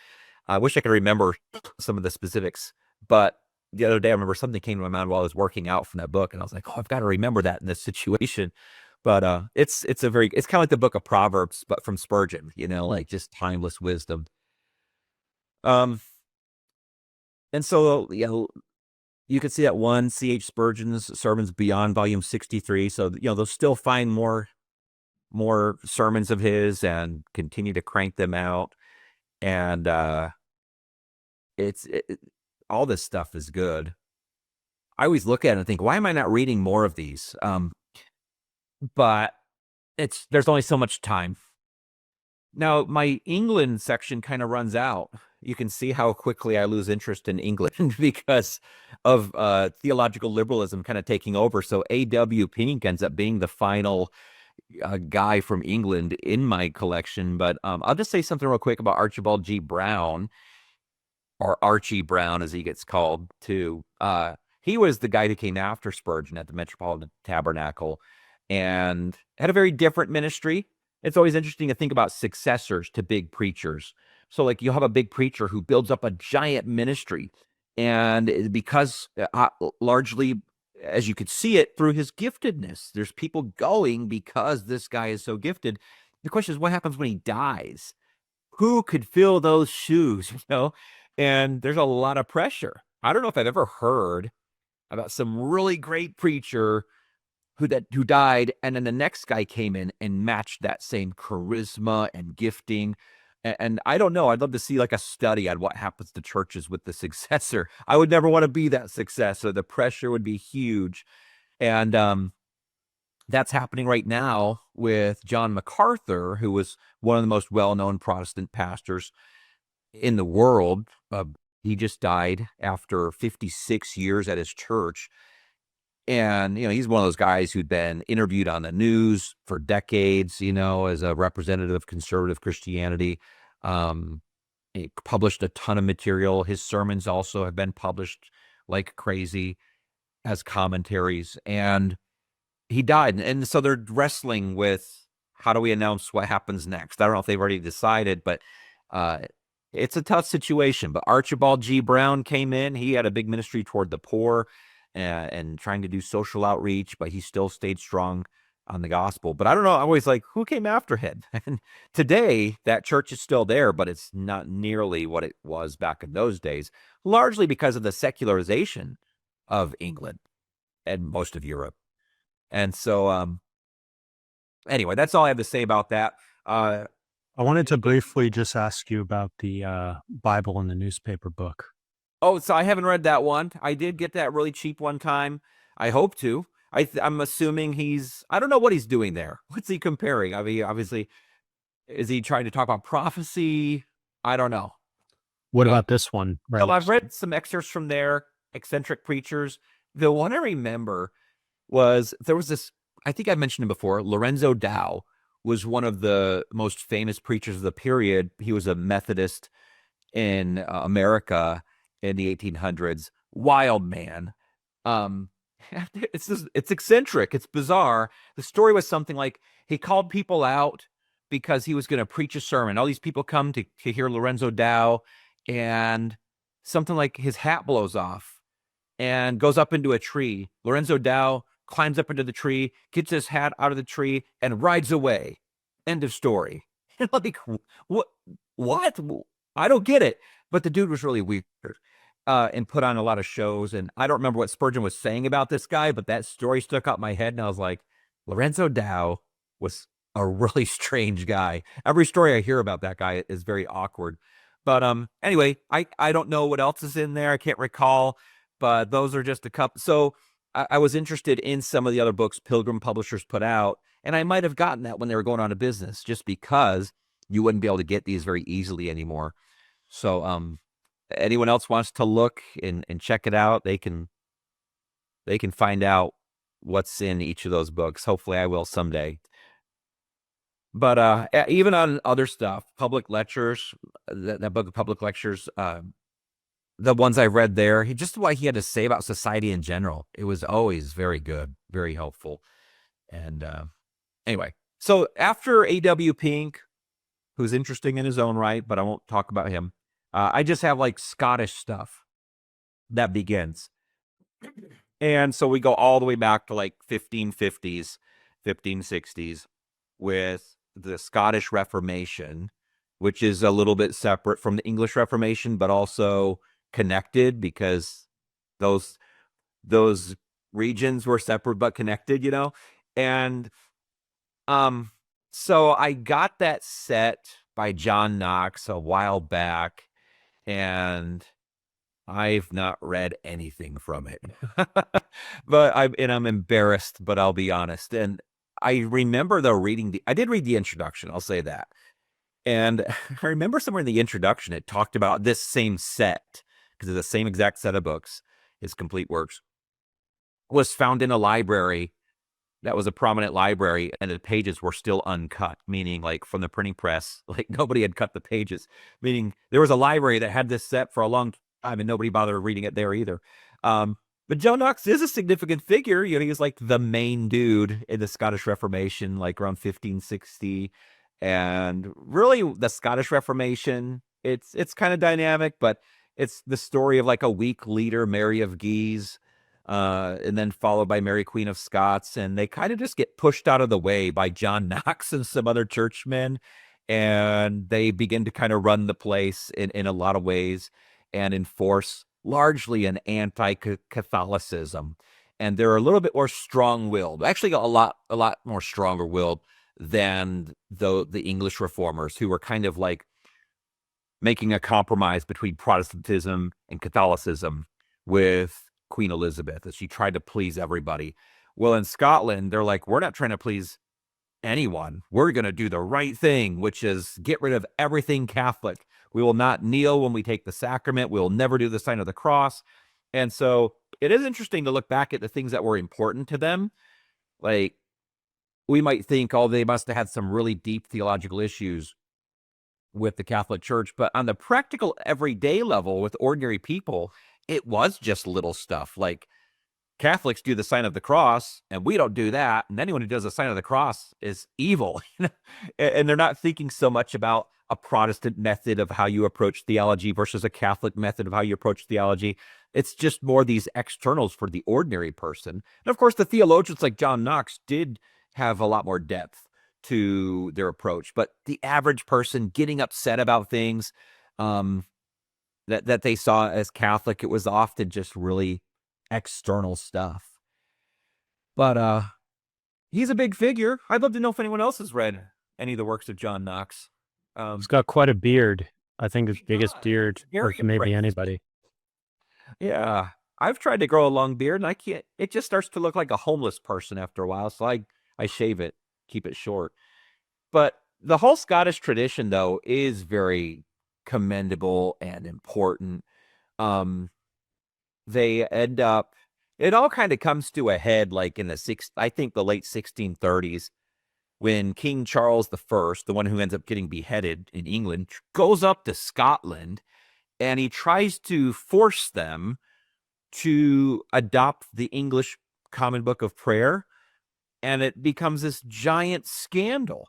I wish I could remember some of the specifics, but the other day I remember something came to my mind while I was working out from that book, and I was like, oh, I've got to remember that in this situation. But it's kind of like the book of Proverbs, but from Spurgeon, like just timeless wisdom. And so, you can see that one, C.H. Spurgeon's Sermons Beyond, volume 63. So, they'll still find more sermons of his and continue to crank them out. And all this stuff is good. I always look at it and think, why am I not reading more of these? But there's only so much time. Now, my England section kind of runs out. You can see how quickly I lose interest in England because of theological liberalism kind of taking over. So A.W. Pink ends up being the final guy from England in my collection. But I'll just say something real quick about Archibald G. Brown, or Archie Brown as he gets called too. He was the guy who came after Spurgeon at the Metropolitan Tabernacle and had a very different ministry. It's always interesting to think about successors to big preachers. So like you'll have a big preacher who builds up a giant ministry, and because largely, as you could see it, through his giftedness, there's people going because this guy is so gifted. The question is, what happens when he dies? Who could fill those shoes, And there's a lot of pressure. I don't know if I've ever heard about some really great preacher who died, and then the next guy came in and matched that same charisma and gifting. And I don't know. I'd love to see like a study on what happens to churches with the successor. I would never want to be that successor. The pressure would be huge. And that's happening right now with John MacArthur, who was one of the most well-known Protestant pastors in the world. He just died after 56 years at his church. And, he's one of those guys who'd been interviewed on the news for decades, as a representative of conservative Christianity. He published a ton of material. His sermons also have been published like crazy as commentaries. And he died. And so they're wrestling with, how do we announce what happens next? I don't know if they've already decided, but it's a tough situation. But Archibald G. Brown came in. He had a big ministry toward the poor and trying to do social outreach, but he still stayed strong on the gospel. But I don't know. I'm always like, who came after him? And today, that church is still there, but it's not nearly what it was back in those days, largely because of the secularization of England and most of Europe. And so, anyway, that's all I have to say about that. I wanted to briefly just ask you about the Bible in the newspaper book. Oh, so I haven't read that one. I did get that really cheap one time. I hope to. I'm assuming I don't know what he's doing there. What's he comparing? I mean, obviously, is he trying to talk about prophecy? I don't know. What about this one? Well, I've read some excerpts from there, Eccentric Preachers. The one I remember was, there was this, I think I mentioned him before, Lorenzo Dow was one of the most famous preachers of the period. He was a Methodist in America in the 1800s. Wild man. It's eccentric. It's bizarre. The story was something like, he called people out because he was going to preach a sermon. All these people come to hear Lorenzo Dow, and something like his hat blows off and goes up into a tree. Lorenzo Dow climbs up into the tree, gets his hat out of the tree, and rides away. End of story. Like, what? I don't get it. But the dude was really weird and put on a lot of shows. And I don't remember what Spurgeon was saying about this guy, but that story stuck out in my head. And I was like, Lorenzo Dow was a really strange guy. Every story I hear about that guy is very awkward. But anyway, I don't know what else is in there. I can't recall. But those are just a couple. So I was interested in some of the other books Pilgrim Publishers put out, and I might have gotten that when they were going out of business, just because you wouldn't be able to get these very easily anymore. So anyone else wants to look and check it out, they can find out what's in each of those books. Hopefully I will someday. But even on other stuff, public lectures, that book of public lectures, the ones I read there, just what he had to say about society in general, it was always very good, very helpful. And anyway, so after A.W. Pink, who's interesting in his own right, but I won't talk about him, I just have like Scottish stuff that begins. And so we go all the way back to like 1550s, 1560s with the Scottish Reformation, which is a little bit separate from the English Reformation, but also connected, because those regions were separate but connected, and so I got that set by John Knox a while back, and I've not read anything from it. But I'm embarrassed, but I'll be honest. And I remember though I did read the introduction, I'll say that. And I remember somewhere in the introduction it talked about this same set, because it's the same exact set of books, his complete works, was found in a library that was a prominent library, and the pages were still uncut, meaning like from the printing press, like nobody had cut the pages, meaning there was a library that had this set for a long time and nobody bothered reading it there either. But John Knox is a significant figure. He was like the main dude in the Scottish Reformation, like around 1560. And really the Scottish Reformation, it's kind of dynamic, but it's the story of like a weak leader, Mary of Guise, and then followed by Mary Queen of Scots. And they kind of just get pushed out of the way by John Knox and some other churchmen. And they begin to kind of run the place in a lot of ways and enforce largely an anti-Catholicism. And they're a little bit more strong-willed, actually a lot more stronger-willed than the English reformers, who were kind of like making a compromise between Protestantism and Catholicism with Queen Elizabeth, as she tried to please everybody. Well, in Scotland, they're like, we're not trying to please anyone. We're going to do the right thing, which is get rid of everything Catholic. We will not kneel when we take the sacrament. We will never do the sign of the cross. And so it is interesting to look back at the things that were important to them. Like, we might think, oh, they must have had some really deep theological issues with the Catholic Church, but on the practical everyday level with ordinary people, it was just little stuff. Like, Catholics do the sign of the cross, and we don't do that. And anyone who does the sign of the cross is evil. And they're not thinking so much about a Protestant method of how you approach theology versus a Catholic method of how you approach theology. It's just more these externals for the ordinary person. And of course, the theologians like John Knox did have a lot more depth to their approach. But the average person getting upset about things that they saw as Catholic, it was often just really external stuff. But he's a big figure. I'd love to know if anyone else has read any of the works of John Knox. He's got quite a beard. I think his biggest beard Very of maybe impressive. anybody. Yeah. I've tried to grow a long beard, and I can't. It just starts to look like a homeless person after a while, so I shave it, keep it short. But the whole Scottish tradition, though, is very commendable and important. They end up, it all kind of comes to a head like in I think the late 1630s, when King Charles I, the one who ends up getting beheaded in England, goes up to Scotland, and he tries to force them to adopt the English Common Book of Prayer, and it becomes this giant scandal.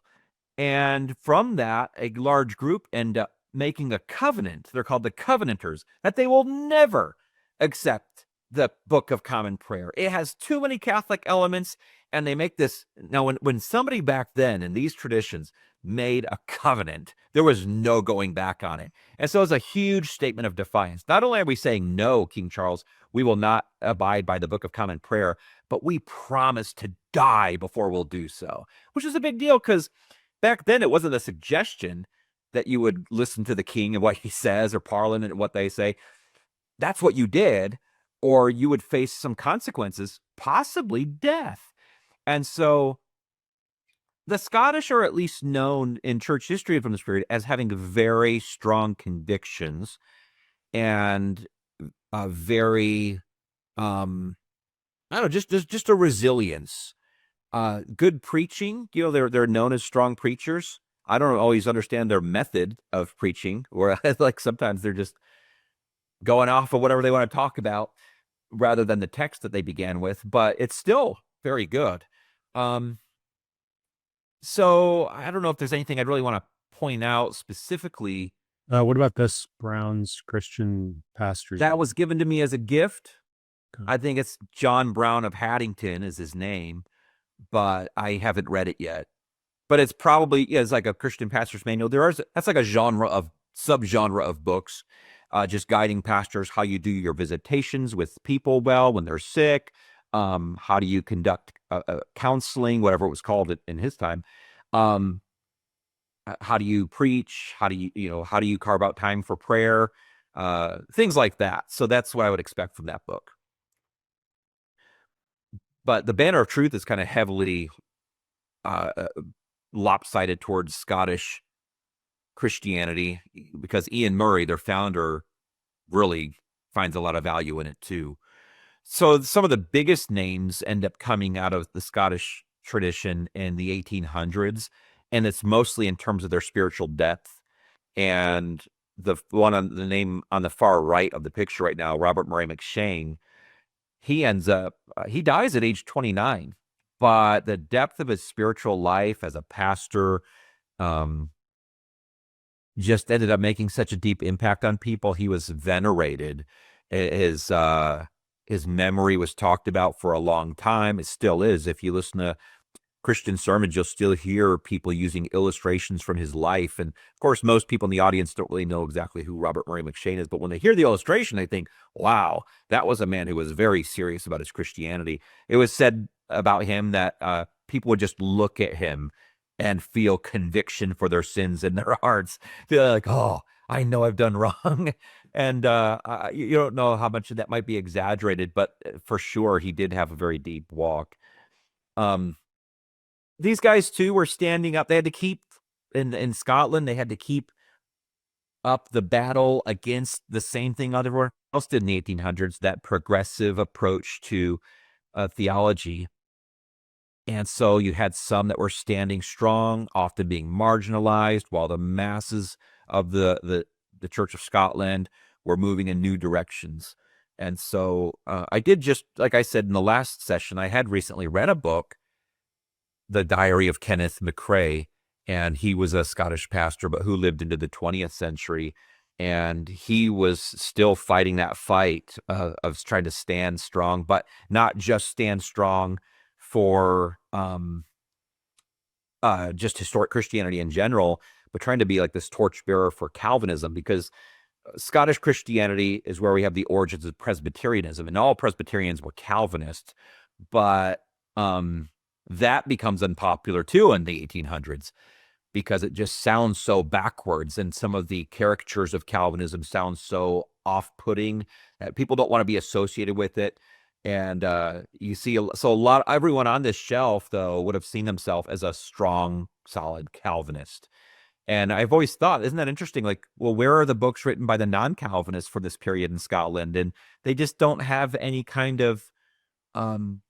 And from that, a large group end up making a covenant. They're called the Covenanters, that they will never accept the Book of Common Prayer. It has too many Catholic elements, and they make this. Now, when somebody back then in these traditions made a covenant, there was no going back on it. And so it's a huge statement of defiance. Not only are we saying, no, King Charles, we will not abide by the Book of Common Prayer, but we promise to die before we'll do so, which is a big deal, because back then it wasn't a suggestion that you would listen to the king and what he says, or Parliament and what they say. That's what you did, or you would face some consequences, possibly death. And so the Scottish are at least known in church history from this period as having very strong convictions and very, I don't know, just a resilience. Good preaching. They're known as strong preachers. I don't always understand their method of preaching, or like sometimes they're just going off of whatever they want to talk about rather than the text that they began with, but it's still very good. So I don't know if there's anything I'd really want to point out specifically. What about this Brown's Christian Pastors? That was given to me as a gift. Okay. I think it's John Brown of Haddington is his name, but I haven't read it yet. But it's probably, it's like a Christian pastor's manual. That's like a subgenre of books, just guiding pastors how you do your visitations with people well when they're sick, how do you conduct counseling, whatever it was called in his time, how do you preach, how do you carve out time for prayer, things like that. So that's what I would expect from that book. But the Banner of Truth is kind of heavily lopsided towards Scottish Christianity, because Iain Murray, their founder, really finds a lot of value in it too. So some of the biggest names end up coming out of the Scottish tradition in the 1800s, and it's mostly in terms of their spiritual depth. And the name on the far right of the picture right now, Robert Murray McCheyne, he dies at age 29. But the depth of his spiritual life as a pastor just ended up making such a deep impact on people. He was venerated. His memory was talked about for a long time. It still is. If you listen to Christian sermons, you'll still hear people using illustrations from his life. And of course, most people in the audience don't really know exactly who Robert Murray McCheyne is, but when they hear the illustration, they think, wow, that was a man who was very serious about his Christianity. It was said about him that people would just look at him and feel conviction for their sins in their hearts. They're like, oh, I know I've done wrong. And you don't know how much of that might be exaggerated, but for sure, he did have a very deep walk. These guys, too, were standing up. They had to keep, in Scotland, they had to keep up the battle against the same thing everywhere else did in the 1800s, that progressive approach to theology. And so you had some that were standing strong, often being marginalized, while the masses of the Church of Scotland were moving in new directions. And so I did, just like I said in the last session, I had recently read a book, The Diary of Kenneth McCrae, and he was a Scottish pastor, but who lived into the 20th century. And he was still fighting that fight of trying to stand strong, but not just stand strong for just historic Christianity in general, but trying to be like this torchbearer for Calvinism, because Scottish Christianity is where we have the origins of Presbyterianism, and all Presbyterians were Calvinists, but that becomes unpopular too in the 1800s because it just sounds so backwards, and some of the caricatures of Calvinism sound so off-putting that people don't want to be associated with it. And you see, everyone on this shelf, though, would have seen themselves as a strong, solid Calvinist. And I've always thought, isn't that interesting? Like, well, where are the books written by the non-Calvinists for this period in Scotland? And they just don't have any kind of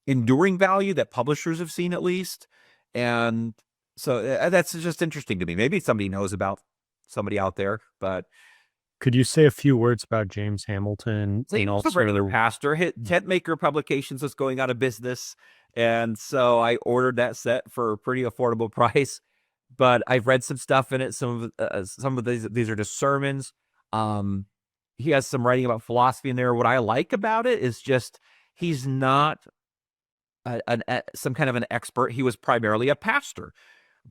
enduring value that publishers have seen, at least. And so that's just interesting to me. Maybe somebody knows about somebody out there, but Could you say a few words about James Hamilton? and also the pastor. Tent Maker Publications was going out of business, and so I ordered that set for a pretty affordable price. But I've read some stuff in it. Some of these are just sermons. He has some writing about philosophy in there. What I like about it is just he's not some kind of an expert. He was primarily a pastor,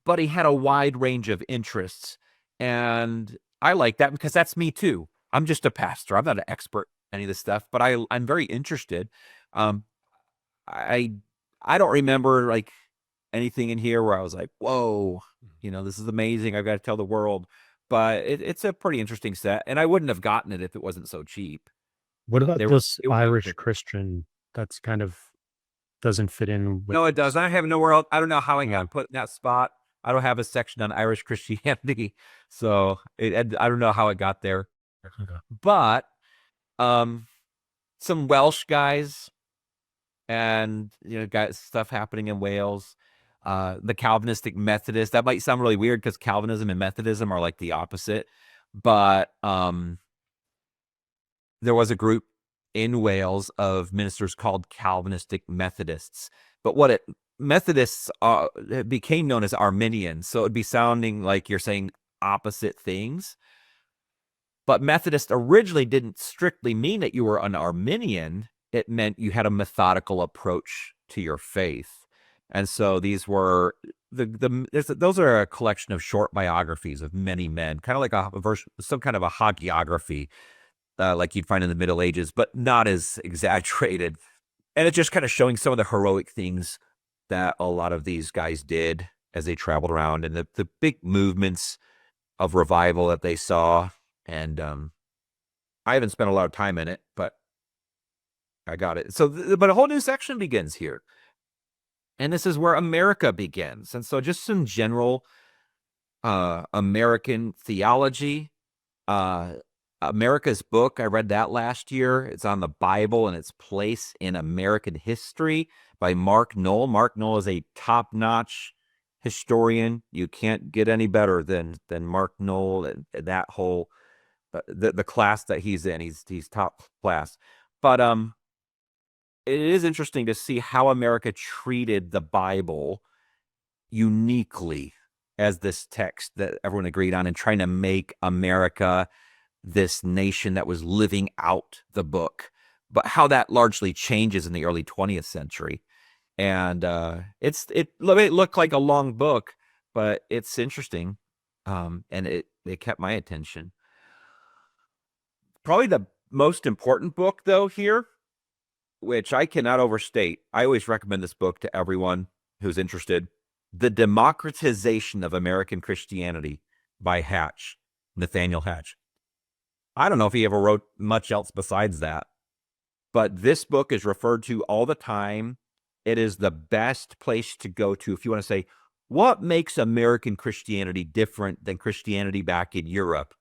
but he had a wide range of interests, and I like that because that's me too. I'm just a pastor. I'm not an expert in any of this stuff, but I'm very interested. I don't remember like anything in here where I was like, whoa, this is amazing. I've got to tell the world. But it's a pretty interesting set, and I wouldn't have gotten it if it wasn't so cheap. What about this Irish Christian that's kind of doesn't fit in with... No, it does. I have nowhere else. I don't know how I got put in that spot. I don't have a section on Irish Christianity, so I don't know how it got there. Okay. But some Welsh guys, and got stuff happening in Wales. The Calvinistic Methodist. That might sound really weird because Calvinism and Methodism are like the opposite. But there was a group in Wales of ministers called Calvinistic Methodists. But Methodists became known as Arminians. So it'd be sounding like you're saying opposite things. But Methodist originally didn't strictly mean that you were an Arminian. It meant you had a methodical approach to your faith. And so these were those are a collection of short biographies of many men, kind of like some kind of a hagiography, like you'd find in the Middle Ages, but not as exaggerated. And it's just kind of showing some of the heroic things that a lot of these guys did as they traveled around, and the big movements of revival that they saw. And I haven't spent a lot of time in it, but I got it. So, but a whole new section begins here. And this is where America begins. And so just some general American theology. America's Book, I read that last year. It's on the Bible and its place in American history by Mark Noll. Mark Noll is a top-notch historian. You can't get any better than Mark Noll and that whole the class that he's in. He's top class. But it is interesting to see how America treated the Bible uniquely as this text that everyone agreed on, and trying to make America this nation that was living out the book, but how that largely changes in the early 20th century. And it looked like a long book, but it's interesting, and it kept my attention. Probably the most important book, though, here, which I cannot overstate. I always recommend this book to everyone who's interested. The Democratization of American Christianity by Nathaniel Hatch. I don't know if he ever wrote much else besides that, but this book is referred to all the time. It is the best place to go to if you want to say, what makes American Christianity different than Christianity back in Europe?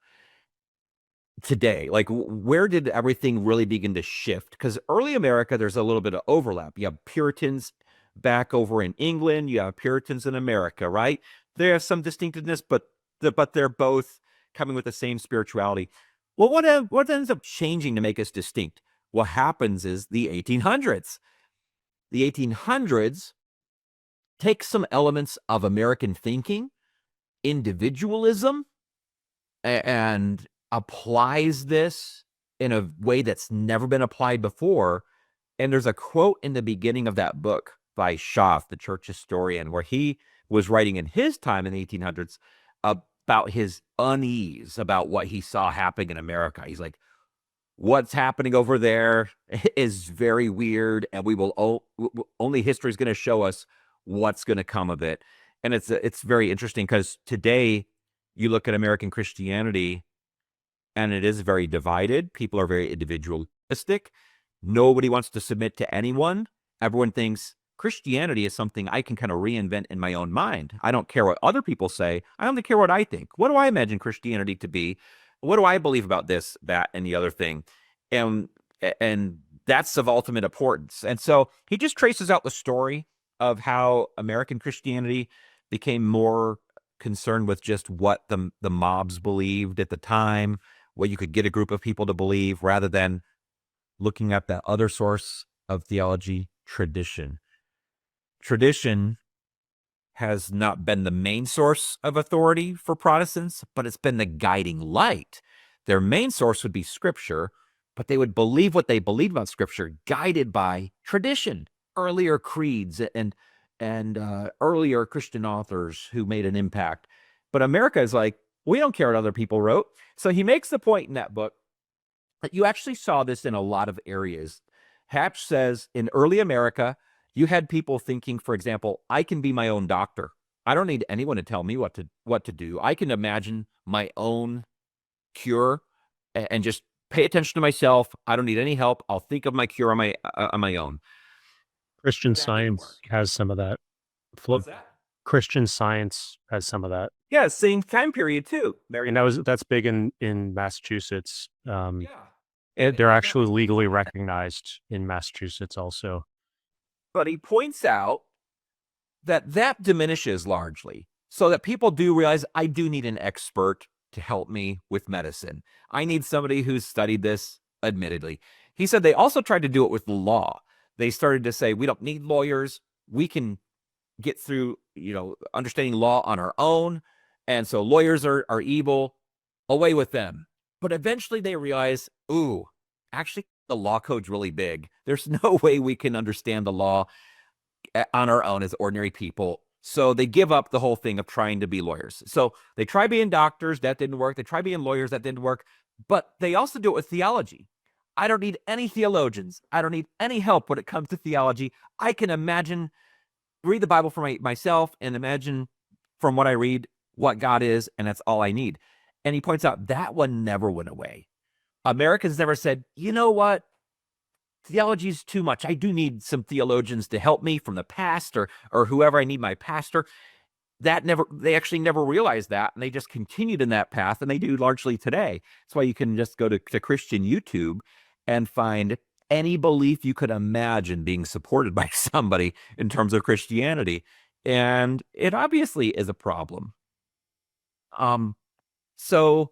today? Like, where did everything really begin to shift? Because early America, there's a little bit of overlap. You have Puritans back over in England, you have Puritans in America, right? They have some distinctiveness, but they're both coming with the same spirituality. Well, what ends up changing to make us distinct? What happens is the 1800s. The 1800s take some elements of American thinking, individualism, and applies this in a way that's never been applied before. And there's a quote in the beginning of that book by Schaff, the church historian, where he was writing in his time in the 1800s about his unease about what he saw happening in America. He's like, what's happening over there is very weird, and only history is going to show us what's going to come of it. And it's very interesting because today you look at American Christianity and it is very divided. People are very individualistic. Nobody wants to submit to anyone. Everyone thinks Christianity is something I can kind of reinvent in my own mind. I don't care what other people say. I only care what I think. What do I imagine Christianity to be? What do I believe about this, that, and the other thing? And that's of ultimate importance. And so he just traces out the story of how American Christianity became more concerned with just what the mobs believed at the time, what you could get a group of people to believe, rather than looking at that other source of theology, tradition. Tradition has not been the main source of authority for Protestants, but it's been the guiding light. Their main source would be Scripture, but they would believe what they believed about Scripture, guided by tradition, earlier creeds, and earlier Christian authors who made an impact. But America is like, we don't care what other people wrote. So he makes the point in that book that you actually saw this in a lot of areas. Hatch says in early America, you had people thinking, for example, I can be my own doctor. I don't need anyone to tell me what to do. I can imagine my own cure and just pay attention to myself. I don't need any help. I'll think of my cure on my own. Christian Science has some of that. What's that? Christian Science has some of that. Yeah, same time period too. And that's big in Massachusetts. Yeah. They're actually legally recognized in Massachusetts also. But he points out that diminishes largely, so that people do realize I do need an expert to help me with medicine. I need somebody who's studied this, admittedly. He said they also tried to do it with the law. They started to say, we don't need lawyers. We can get through, understanding law on our own. And so lawyers are evil, away with them. But eventually they realize, ooh, actually the law code's really big. There's no way we can understand the law on our own as ordinary people. So they give up the whole thing of trying to be lawyers. So they try being doctors, that didn't work. They try being lawyers, that didn't work. But they also do it with theology. I don't need any theologians. I don't need any help when it comes to theology. I can read the Bible for myself and imagine from what I read what God is, and that's all I need. And he points out that one never went away. Americans never said, you know what? Theology is too much. I do need some theologians to help me from the past or whoever I need my pastor. They actually never realized that, and they just continued in that path, and they do largely today. That's why you can just go to Christian YouTube and find any belief you could imagine being supported by somebody in terms of Christianity. And it obviously is a problem. So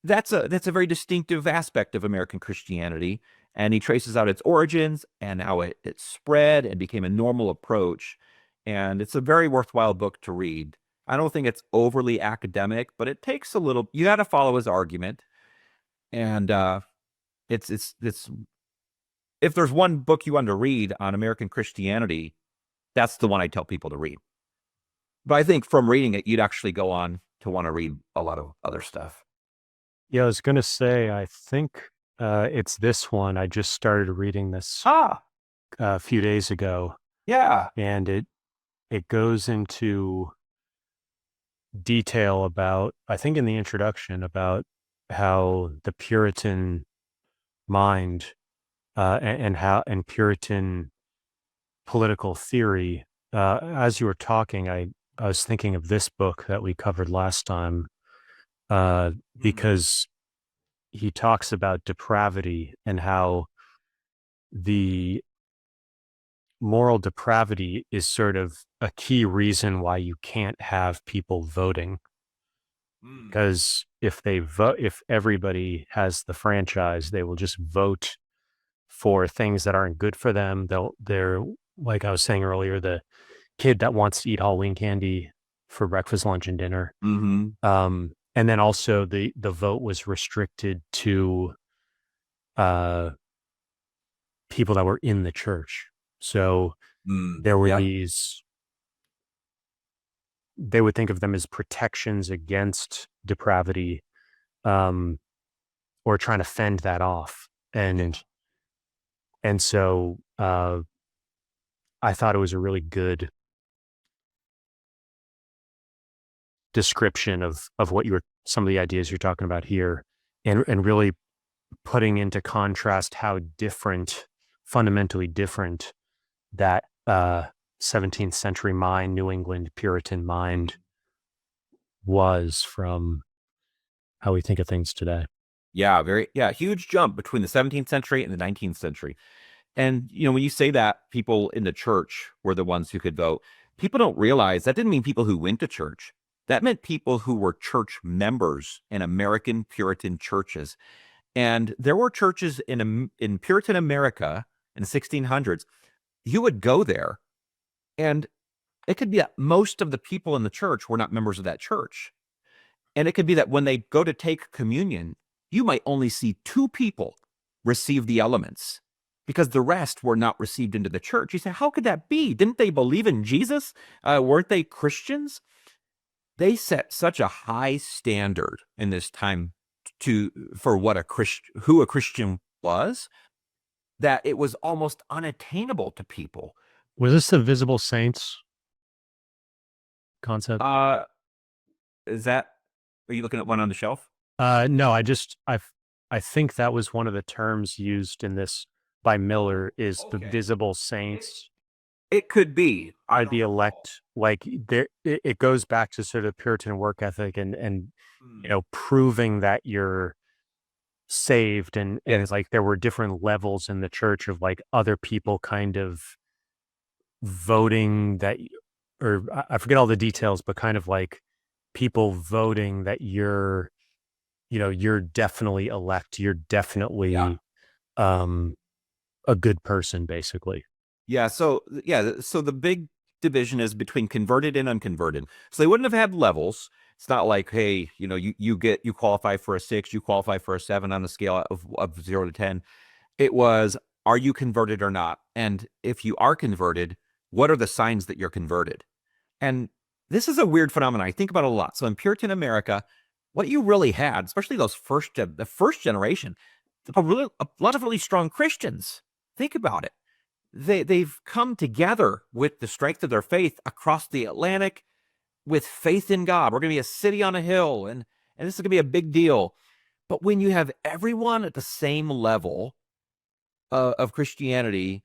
that's a very distinctive aspect of American Christianity. And he traces out its origins and how it spread and became a normal approach. And it's a very worthwhile book to read. I don't think it's overly academic, but it takes a little, you got to follow his argument. And it's if there's one book you want to read on American Christianity, that's the one I tell people to read. But I think from reading it, you'd actually go on to want to read a lot of other stuff. Yeah, I was going to say, I think it's this one. I just started reading this a few days ago. Yeah. And it goes into detail about, I think in the introduction, about how the Puritan mind and Puritan political theory. As you were talking, I was thinking of this book that we covered last time, because he talks about depravity and how the moral depravity is sort of a key reason why you can't have people voting. Because if they vote, if everybody has the franchise, they will just vote for things that aren't good for them. They're like I was saying earlier, the kid that wants to eat Halloween candy for breakfast, lunch, and dinner. Mm-hmm. And then also the vote was restricted to people that were in the church. So there were these, they would think of them as protections against depravity, or trying to fend that off. And so I thought it was a really good description of what some of the ideas you're talking about here, and really putting into contrast how fundamentally different that 17th century mind, New England Puritan mind was from how we think of things today. Yeah, huge jump between the 17th century and the 19th century. And, when you say that people in the church were the ones who could vote, people don't realize that didn't mean people who went to church. That meant people who were church members in American Puritan churches. And there were churches in Puritan America in the 1600s. You would go there, and it could be that most of the people in the church were not members of that church. And it could be that when they go to take communion, you might only see 2 people receive the elements because the rest were not received into the church. You say, how could that be? Didn't they believe in Jesus? Weren't they Christians? They set such a high standard in this time for what who a Christian was, that it was almost unattainable to people. Was this the visible saints concept? Are you looking at one on the shelf? No, I think that was one of the terms used in this by Miller, is the visible saints. It could be. Are the elect, like it goes back to sort of Puritan work ethic and proving that you're saved, and it's like there were different levels in the church of like other people kind of voting that, or I forget all the details, but kind of like people voting that you're definitely elect, you're definitely a good person, basically. So the big division is between converted and unconverted. So they wouldn't have had levels. It's not like, hey, you qualify for a 6, you qualify for a 7 on the scale of 0 to 10. It was, are you converted or not? And if you are converted, what are the signs that you're converted? And this is a weird phenomenon. I think about it a lot. So in Puritan America, what you really had, especially the first generation, a lot of really strong Christians. Think about it. They've come together with the strength of their faith across the Atlantic, with faith in God. We're going to be a city on a hill, and this is going to be a big deal. But when you have everyone at the same level of Christianity,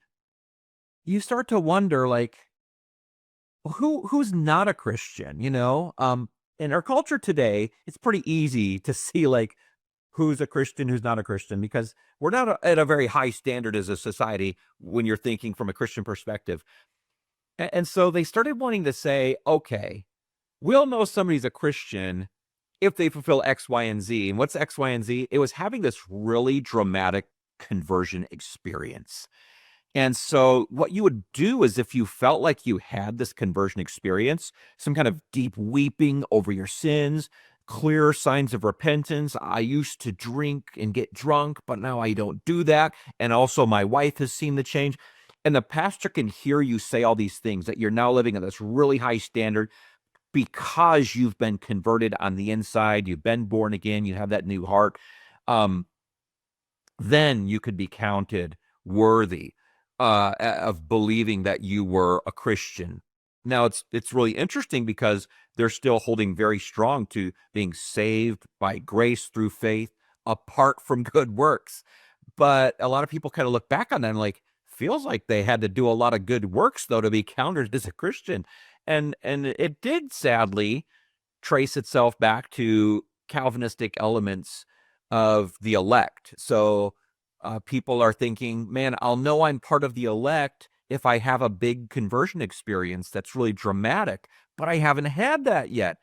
you start to wonder, like, who's not a Christian? In our culture today, it's pretty easy to see like who's a Christian, who's not a Christian, because we're not at a very high standard as a society when you're thinking from a Christian perspective. And so they started wanting to say, okay, we'll know somebody's a Christian if they fulfill X, Y, and Z. And what's X, Y, and Z? It was having this really dramatic conversion experience. And so what you would do is, if you felt like you had this conversion experience, some kind of deep weeping over your sins, clear signs of repentance. I used to drink and get drunk, but now I don't do that. And also my wife has seen the change. And the pastor can hear you say all these things, that you're now living at this really high standard because you've been converted on the inside. You've been born again. You have that new heart. Then you could be counted worthy of believing that you were a Christian. Now, it's really interesting because they're still holding very strong to being saved by grace through faith apart from good works. But a lot of people kind of look back on that and like, feels like they had to do a lot of good works, though, to be counted as a Christian. And it did sadly trace itself back to Calvinistic elements of the elect. So people are thinking, man, I'll know I'm part of the elect if I have a big conversion experience that's really dramatic, but I haven't had that yet.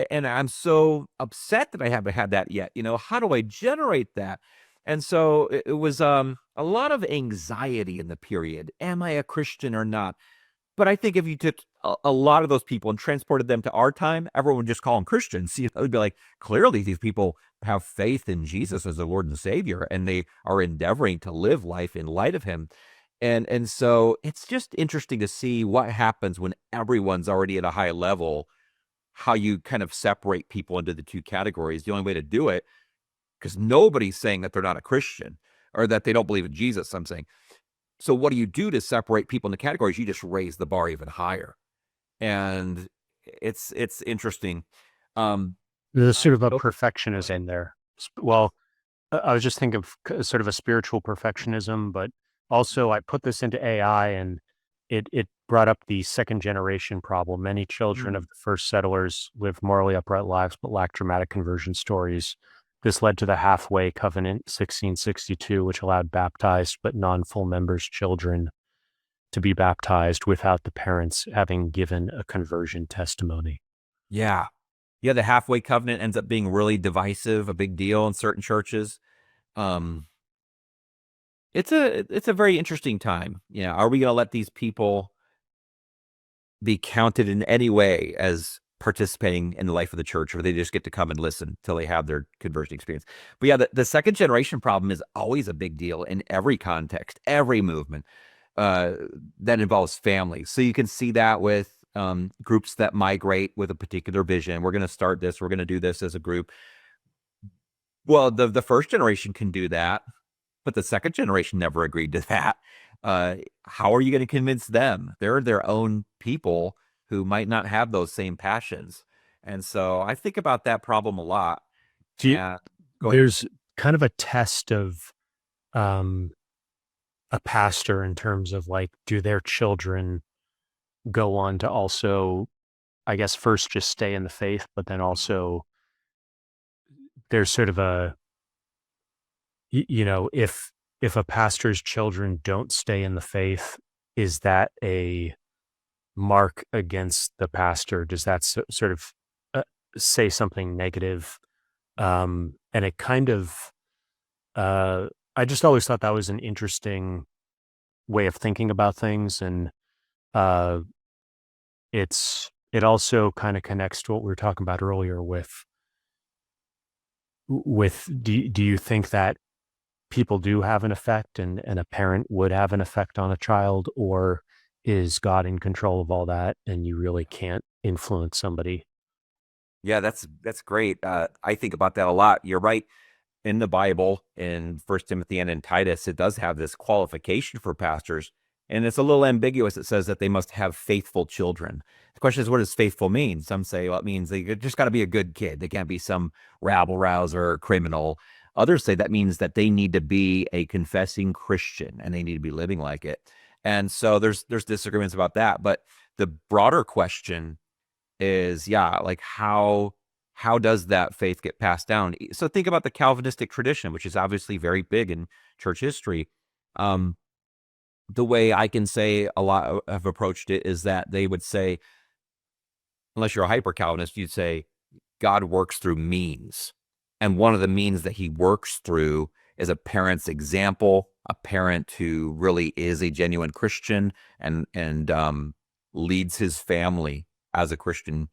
And I'm so upset that I haven't had that yet. How do I generate that? And so it was a lot of anxiety in the period. Am I a Christian or not? But I think if you took a lot of those people and transported them to our time, everyone would just call them Christians. It would be like, clearly these people have faith in Jesus as the Lord and Savior, and they are endeavoring to live life in light of him. And so it's just interesting to see what happens when everyone's already at a high level, how you kind of separate people into the two categories. The only way to do it, because nobody's saying that they're not a Christian or that they don't believe in Jesus, I'm saying. So what do you do to separate people into categories? You just raise the bar even higher. And it's interesting. There's sort of a perfectionism there. Well, I was just thinking of sort of a spiritual perfectionism, but also I put this into AI and it brought up the second generation problem. Many children of the first settlers lived morally upright lives but lacked dramatic conversion stories. This led to the Halfway Covenant, 1662, which allowed baptized but non-full members' children to be baptized without the parents having given a conversion testimony. Yeah. Yeah, the Halfway Covenant ends up being really divisive, a big deal in certain churches. It's a very interesting time. Are we going to let these people be counted in any way as participating in the life of the church, or they just get to come and listen till they have their conversion experience? But yeah, the second generation problem is always a big deal in every context, every movement that involves families. So you can see that with groups that migrate with a particular vision. We're going to start this. We're going to do this as a group. Well, the first generation can do that, but the second generation never agreed to that. How are you going to convince them? They're their own people who might not have those same passions. And so I think about that problem a lot. There's kind of a test of a pastor in terms of like, do their children go on to also, I guess, first just stay in the faith, but then also there's sort of a, if a pastor's children don't stay in the faith, is that a mark against the pastor? Does that sort of say something negative? And it kind of, I just always thought that was an interesting way of thinking about things. And it also kind of connects to what we were talking about earlier do you think that people do have an effect and a parent would have an effect on a child, or is God in control of all that and you really can't influence somebody? Yeah, that's great. I think about that a lot. You're right. In the Bible, in First Timothy and in Titus, it does have this qualification for pastors, and it's a little ambiguous. It says that they must have faithful children. The question is, what does faithful mean? Some say, well, it means they just got to be a good kid. They can't be some rabble rouser or criminal. Others say that means that they need to be a confessing Christian and they need to be living like it. And so there's disagreements about that. But the broader question is, yeah, like how does that faith get passed down? So think about the Calvinistic tradition, which is obviously very big in church history. The way I can say a lot have approached it is that they would say, unless you're a hyper Calvinist, you'd say God works through means. And one of the means that he works through is a parent's example, a parent who really is a genuine Christian and leads his family as a Christian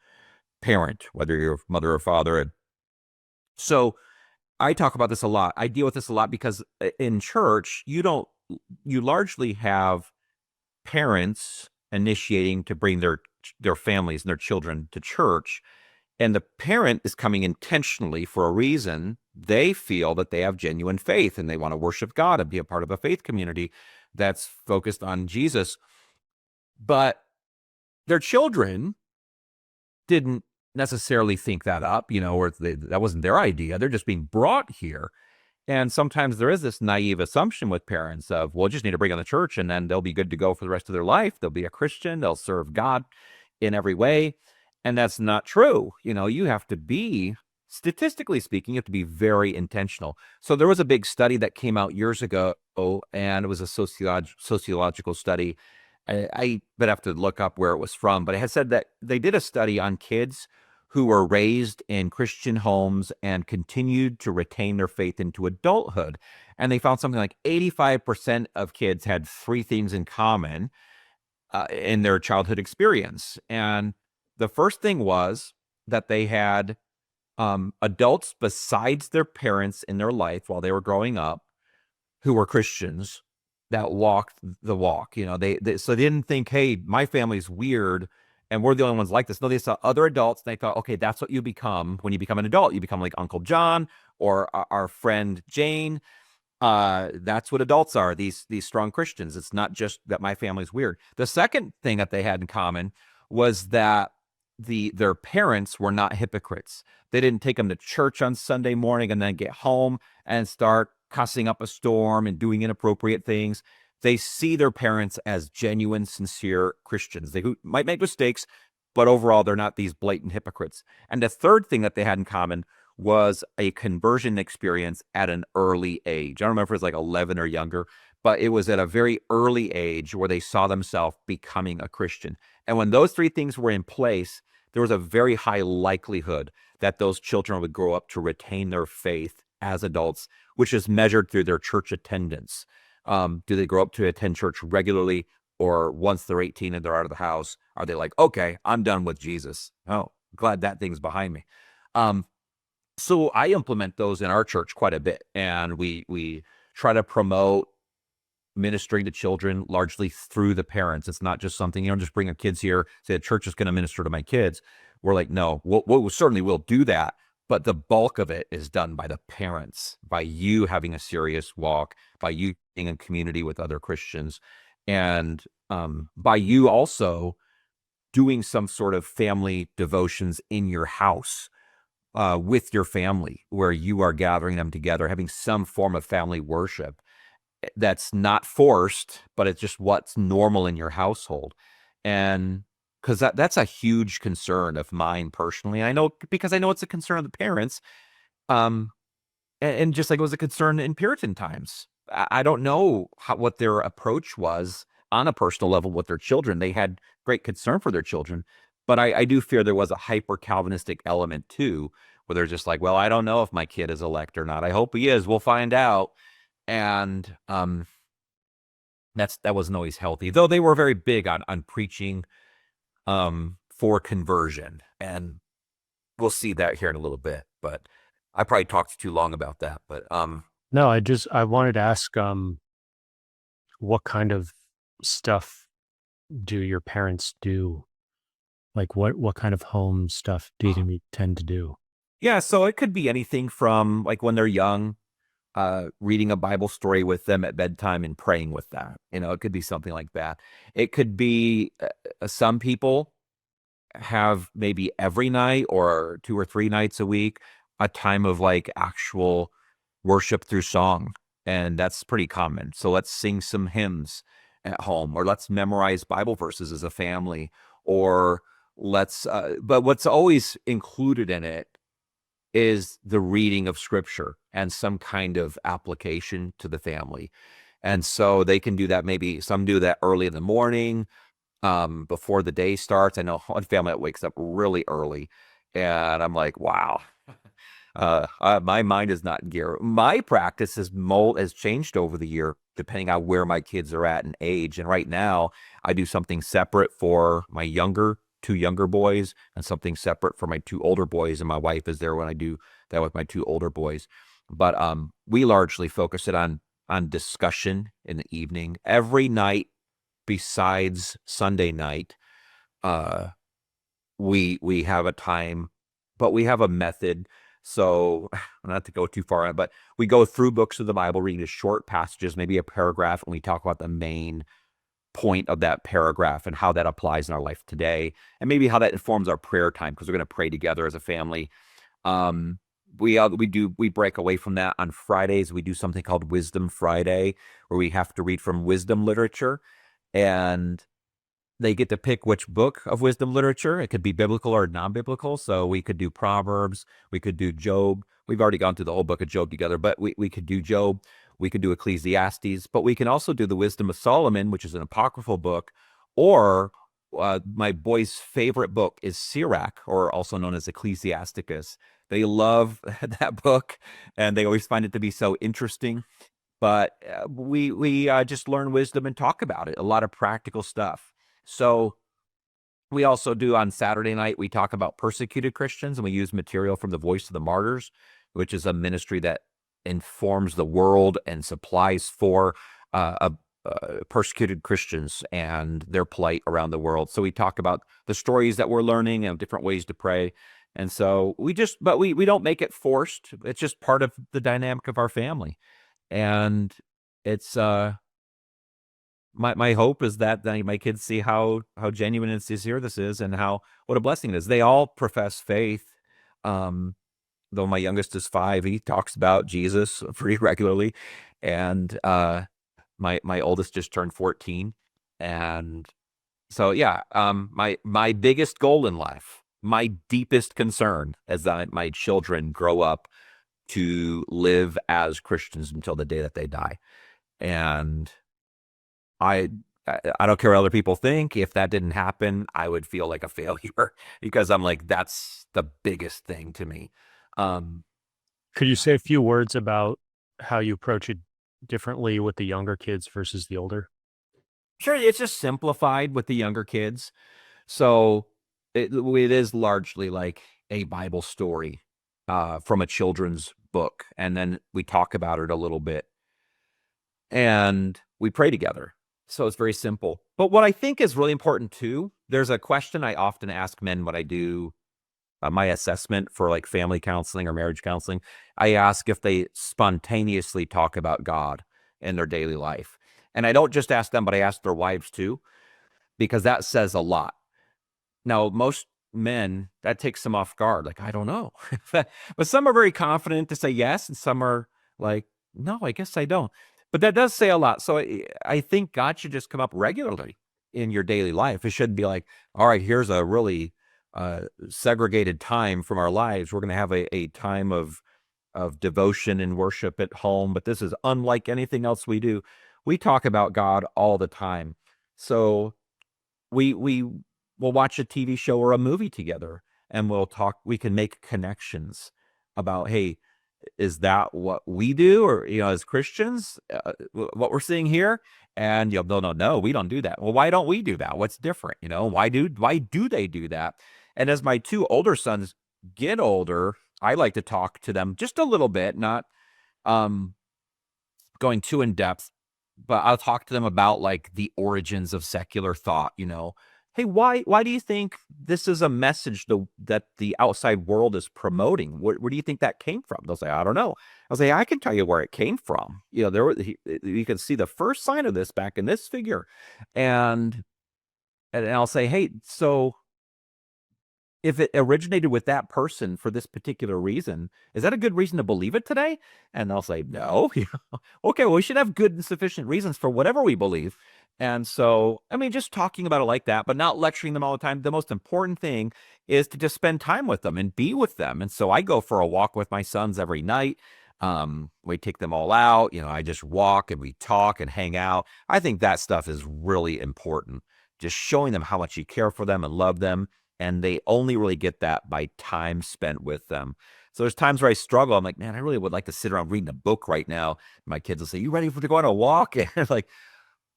parent, whether you're mother or father. And so I talk about this a lot. I deal with this a lot because in church, you largely have parents initiating to bring their families and their children to church. And the parent is coming intentionally for a reason. They feel that they have genuine faith and they want to worship God and be a part of a faith community that's focused on Jesus. But their children didn't necessarily think that up, or that wasn't their idea. They're just being brought here. And sometimes there is this naive assumption with parents of, well, just need to bring them to church and then they'll be good to go for the rest of their life. They'll be a Christian. They'll serve God in every way. And that's not true. You have to be statistically speaking, you have to be very intentional. So there was a big study that came out years ago, and it was a sociological study. I would have to look up where it was from, but it had said that they did a study on kids who were raised in Christian homes and continued to retain their faith into adulthood. And they found something like 85% of kids had three things in common in their childhood experience. And the first thing was that they had adults besides their parents in their life while they were growing up who were Christians that walked the walk. You know, so they didn't think, hey, my family's weird and we're the only ones like this. No, they saw other adults and they thought, okay, that's what you become when you become an adult. You become like Uncle John or our friend Jane. That's what adults are, these strong Christians. It's not just that my family's weird. The second thing that they had in common was that their parents were not hypocrites. They didn't take them to church on Sunday morning and then get home and start cussing up a storm and doing inappropriate things. They see their parents as genuine, sincere Christians. They might make mistakes, but overall, they're not these blatant hypocrites. And the third thing that they had in common was a conversion experience at an early age. I don't remember if it was like 11 or younger, but it was at a very early age where they saw themselves becoming a Christian. And when those three things were in place, there was a very high likelihood that those children would grow up to retain their faith as adults, which is measured through their church attendance. Do they grow up to attend church regularly, or once they're 18 and they're out of the house, are they like, okay, I'm done with Jesus? Oh, glad that thing's behind me. So I implement those in our church quite a bit, and we try to promote ministering to children largely through the parents. It's not just something, you don't just bring your kids here, say the church is going to minister to my kids. We're like, no, we'll certainly will do that, but the bulk of it is done by the parents, by you having a serious walk, by you being in community with other Christians, and by you also doing some sort of family devotions in your house with your family, where you are gathering them together, having some form of family worship that's not forced, but it's just what's normal in your household. And because that's a huge concern of mine personally. I know, because I know it's a concern of the parents. And just like it was a concern in Puritan times. I don't know what their approach was on a personal level with their children. They had great concern for their children, but I do fear there was a hyper Calvinistic element too, where they're just like, well, I don't know if my kid is elect or not. I hope he is. We'll find out. And that wasn't always healthy, though they were very big on preaching for conversion. And we'll see that here in a little bit, but I probably talked too long about that. But No, I wanted to ask, what kind of stuff do your parents do? Like what kind of home stuff do you tend to do? yeah, so it could be anything from like when they're young, reading a Bible story with them at bedtime and praying with that. You know, it could be something like that. It could be some people have maybe every night or 2 or 3 nights a week a time of like actual worship through song, and that's pretty common. So let's sing some hymns at home, or let's memorize Bible verses as a family, or let's but what's always included in it is the reading of scripture and some kind of application to the family. And so they can do that. Maybe some do that early in the morning, before the day starts. I know one family that wakes up really early, and I'm like, wow, my mind is not in gear. My practice has changed over the year, depending on where my kids are at in age. And right now, I do something separate for my two younger boys, and something separate for my 2 older boys. And my wife is there when I do that with my 2 older boys. But we largely focus it on discussion in the evening every night. Besides Sunday night, we have a time, but we have a method. So not to go too far on it, but we go through books of the Bible, reading the short passages, maybe a paragraph, and we talk about the main point of that paragraph and how that applies in our life today, and maybe how that informs our prayer time, because we're going to pray together as a family. We break away from that on Fridays. We do something called Wisdom Friday, where we have to read from wisdom literature. And they get to pick which book of wisdom literature. It could be biblical or non-biblical. So we could do Proverbs, we could do Job. We've already gone through the whole book of Job together, but we could do Job, we could do Ecclesiastes, but we can also do the Wisdom of Solomon, which is an apocryphal book, or my boy's favorite book is Sirach, or also known as Ecclesiasticus. They love that book, and they always find it to be so interesting. But we just learn wisdom and talk about it, a lot of practical stuff. So we also do on Saturday night, we talk about persecuted Christians, and we use material from the Voice of the Martyrs, which is a ministry that informs the world and supplies for persecuted Christians and their plight around the world. So we talk about the stories that we're learning and different ways to pray. And so we don't make it forced. It's just part of the dynamic of our family. And it's my hope is that my kids see how genuine and sincere this is, and what a blessing it is. They all profess faith. Though my youngest is 5, he talks about Jesus pretty regularly, and my oldest just turned 14, and so yeah. My biggest goal in life, my deepest concern, is that my children grow up to live as Christians until the day that they die. And I don't care what other people think. If that didn't happen, I would feel like a failure, because I'm like, that's the biggest thing to me. Could you say a few words about how you approach it differently with the younger kids versus the older? Sure, it's just simplified with the younger kids. So it is largely like a Bible story from a children's book, and then we talk about it a little bit, and we pray together. So it's very simple. But what I think is really important too, there's a question I often ask men when I do my assessment for like family counseling or marriage counseling. I ask if they spontaneously talk about God in their daily life. And I don't just ask them, but I ask their wives too, because that says a lot. Now, most men, that takes them off guard. Like, I don't know. But some are very confident to say yes, and some are like, no, I guess I don't. But that does say a lot. So I think God should just come up regularly in your daily life. It shouldn't be like, all right, here's a really segregated time from our lives. We're going to have a time of devotion and worship at home, but this is unlike anything else we do. We talk about God all the time. So we will watch a TV show or a movie together, and we can make connections about, hey, is that what we do, or as Christians, what we're seeing here? And no, we don't do that. Well, why don't we do that? What's different? Why do they do that? And as my 2 older sons get older, I like to talk to them just a little bit, not going too in depth, but I'll talk to them about like the origins of secular thought. Hey, why do you think this is a message that the outside world is promoting? Where do you think that came from? They'll say, I don't know. I'll say, I can tell you where it came from. You can see the first sign of this back in this figure. And I'll say, hey, so if it originated with that person for this particular reason, is that a good reason to believe it today? And they'll say, no. Okay, well, we should have good and sufficient reasons for whatever we believe. And so, just talking about it like that, but not lecturing them all the time. The most important thing is to just spend time with them and be with them. And so I go for a walk with my sons every night. We take them all out. I just walk and we talk and hang out. I think that stuff is really important. Just showing them how much you care for them and love them. And they only really get that by time spent with them. So there's times where I struggle. I'm like, man, I really would like to sit around reading a book right now. My kids will say, you ready to go on a walk? And I'm like,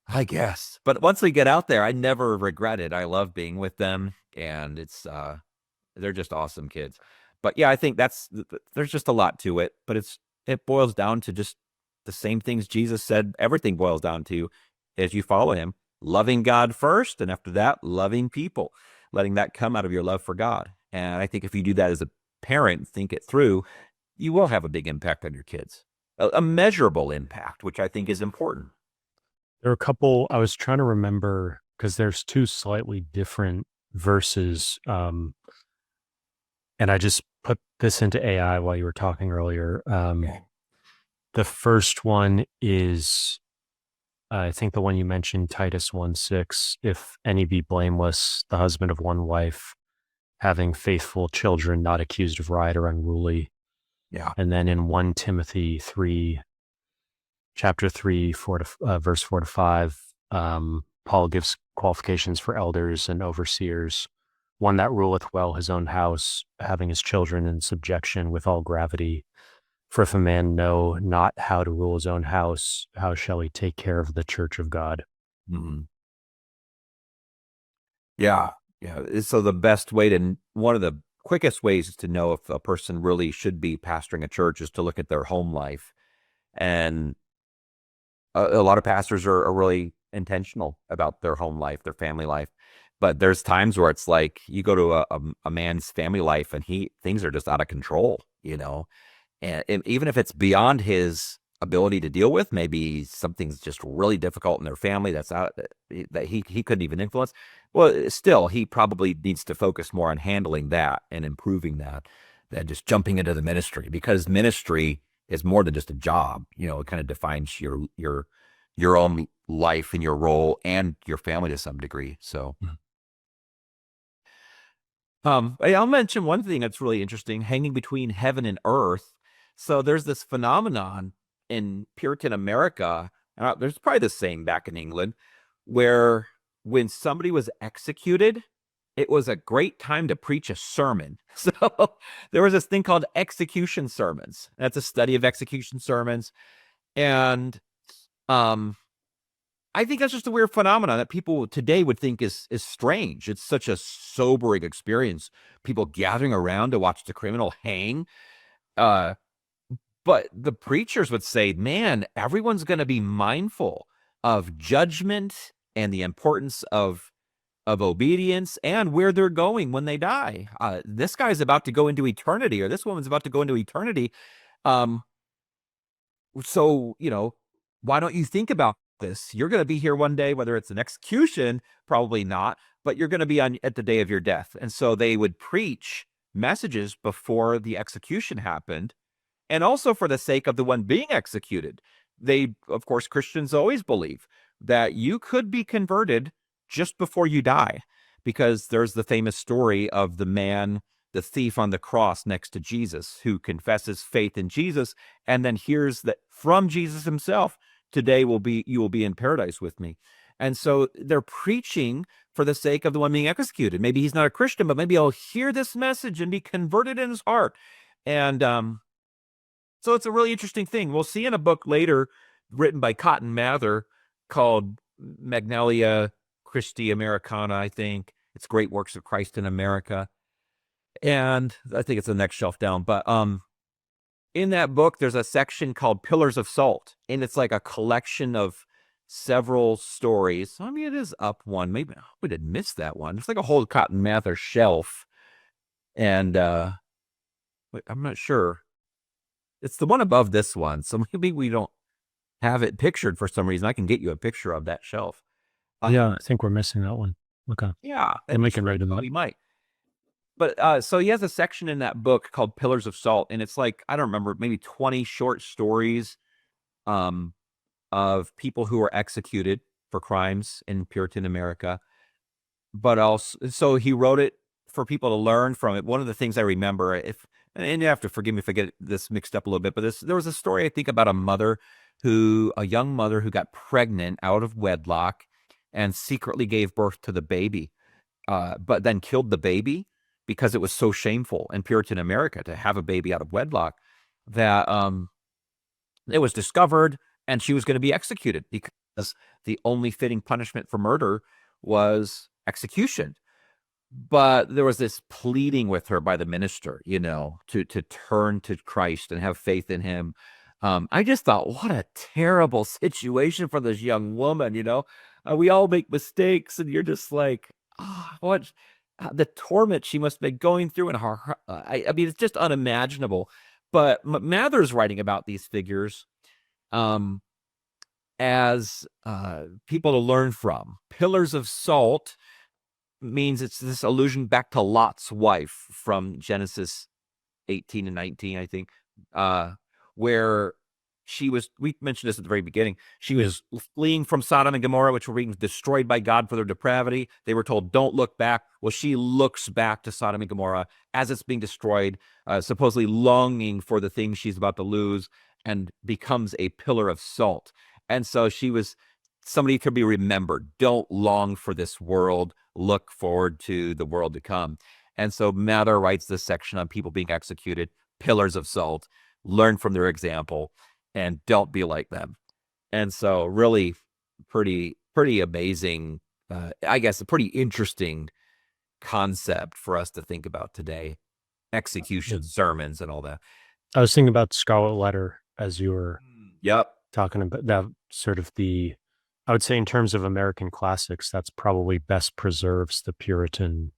I guess. But once we get out there, I never regret it. I love being with them, and they're just awesome kids. But yeah, I think there's just a lot to it, but it boils down to just the same things Jesus said everything boils down to as you follow him: loving God first, and after that, loving people, letting that come out of your love for God. And I think if you do that as a parent, think it through, you will have a big impact on your kids, a measurable impact, which I think is important. There are a couple, I was trying to remember, because there's 2 slightly different verses. And I just put this into AI while you were talking earlier. The first one is I think the one you mentioned, Titus 1:6, if any be blameless, the husband of one wife, having faithful children, not accused of riot or unruly. Yeah. And then in 1 Timothy 3, chapter 3, verse 4 to 5, Paul gives qualifications for elders and overseers. One that ruleth well his own house, having his children in subjection with all gravity. For if a man know not how to rule his own house, how shall he take care of the church of God? Mhm. Yeah. Yeah. So the best way one of the quickest ways to know if a person really should be pastoring a church is to look at their home life. And a lot of pastors are really intentional about their home life, their family life. But there's times where it's like you go to a man's family life and things are just out of control, and even if it's beyond his ability to deal with, maybe something's just really difficult in their family that he couldn't even influence. Well, still, he probably needs to focus more on handling that and improving that than just jumping into the ministry, because ministry is more than just a job. It kind of defines your own life and your role and your family to some degree. So. I'll mention one thing that's really interesting, hanging between heaven and earth. So there's this phenomenon in Puritan America, there's probably the same back in England, where when somebody was executed, it was a great time to preach a sermon. So there was this thing called execution sermons. That's a study of execution sermons. And I think that's just a weird phenomenon that people today would think is strange. It's such a sobering experience. People gathering around to watch the criminal hang. But the preachers would say, man, everyone's going to be mindful of judgment and the importance of obedience and where they're going when they die. This guy's about to go into eternity, or this woman's about to go into eternity. So, why don't you think about this? You're going to be here one day, whether it's an execution, probably not, but you're going to be at the day of your death. And so they would preach messages before the execution happened, and also for the sake of the one being executed. Of course, Christians always believe that you could be converted just before you die, because there's the famous story of the thief on the cross next to Jesus, who confesses faith in Jesus and then hears that from Jesus himself, today you will be in paradise with me. And so they're preaching for the sake of the one being executed. Maybe he's not a Christian, but maybe he'll hear this message and be converted in his heart. And so it's a really interesting thing. We'll see in a book later written by Cotton Mather called Magnalia Christi Americana, I think. It's Great Works of Christ in America. And I think it's the next shelf down. But in that book, there's a section called Pillars of Salt. And it's like a collection of several stories. I mean, it is up one. Maybe we did miss that one. It's like a whole Cotton Mather shelf. And I'm not sure. It's the one above this one. So maybe we don't have it pictured for some reason. I can get you a picture of that shelf. Yeah, I think we're missing that one. Okay. Yeah. And we can write it up. We might. But so he has a section in that book called Pillars of Salt, and it's like, I don't remember, maybe 20 short stories of people who were executed for crimes in Puritan America. But also, so he wrote it for people to learn from it. One of the things I remember, and you have to forgive me if I get this mixed up a little bit, but there was a story, I think, about a young mother who got pregnant out of wedlock and secretly gave birth to the baby, but then killed the baby because it was so shameful in Puritan America to have a baby out of wedlock that it was discovered and she was going to be executed, because the only fitting punishment for murder was execution. But there was this pleading with her by the minister, to turn to Christ and have faith in him. I just thought, what a terrible situation for this young woman. We all make mistakes, and you're just like, what the torment she must have been going through in her. I mean, it's just unimaginable. But Mather's writing about these figures as people to learn from. Pillars of Salt means it's this allusion back to Lot's wife from Genesis 18 and 19, I think, where we mentioned this at the very beginning, she was fleeing from Sodom and Gomorrah, which were being destroyed by God for their depravity. They were told, don't look back. Well, she looks back to Sodom and Gomorrah as it's being destroyed, supposedly longing for the things she's about to lose, and becomes a pillar of salt. And so she was somebody to be remembered. Don't long for this world. Look forward to the world to come. And so Mather writes this section on people being executed, pillars of salt, learn from their example, and don't be like them. And so really pretty amazing, I guess a pretty interesting concept for us to think about today. Execution sermons and all that. I was thinking about Scarlet Letter as you were Yep. talking about that sort of I would say in terms of American classics, that's probably best preserves the Puritan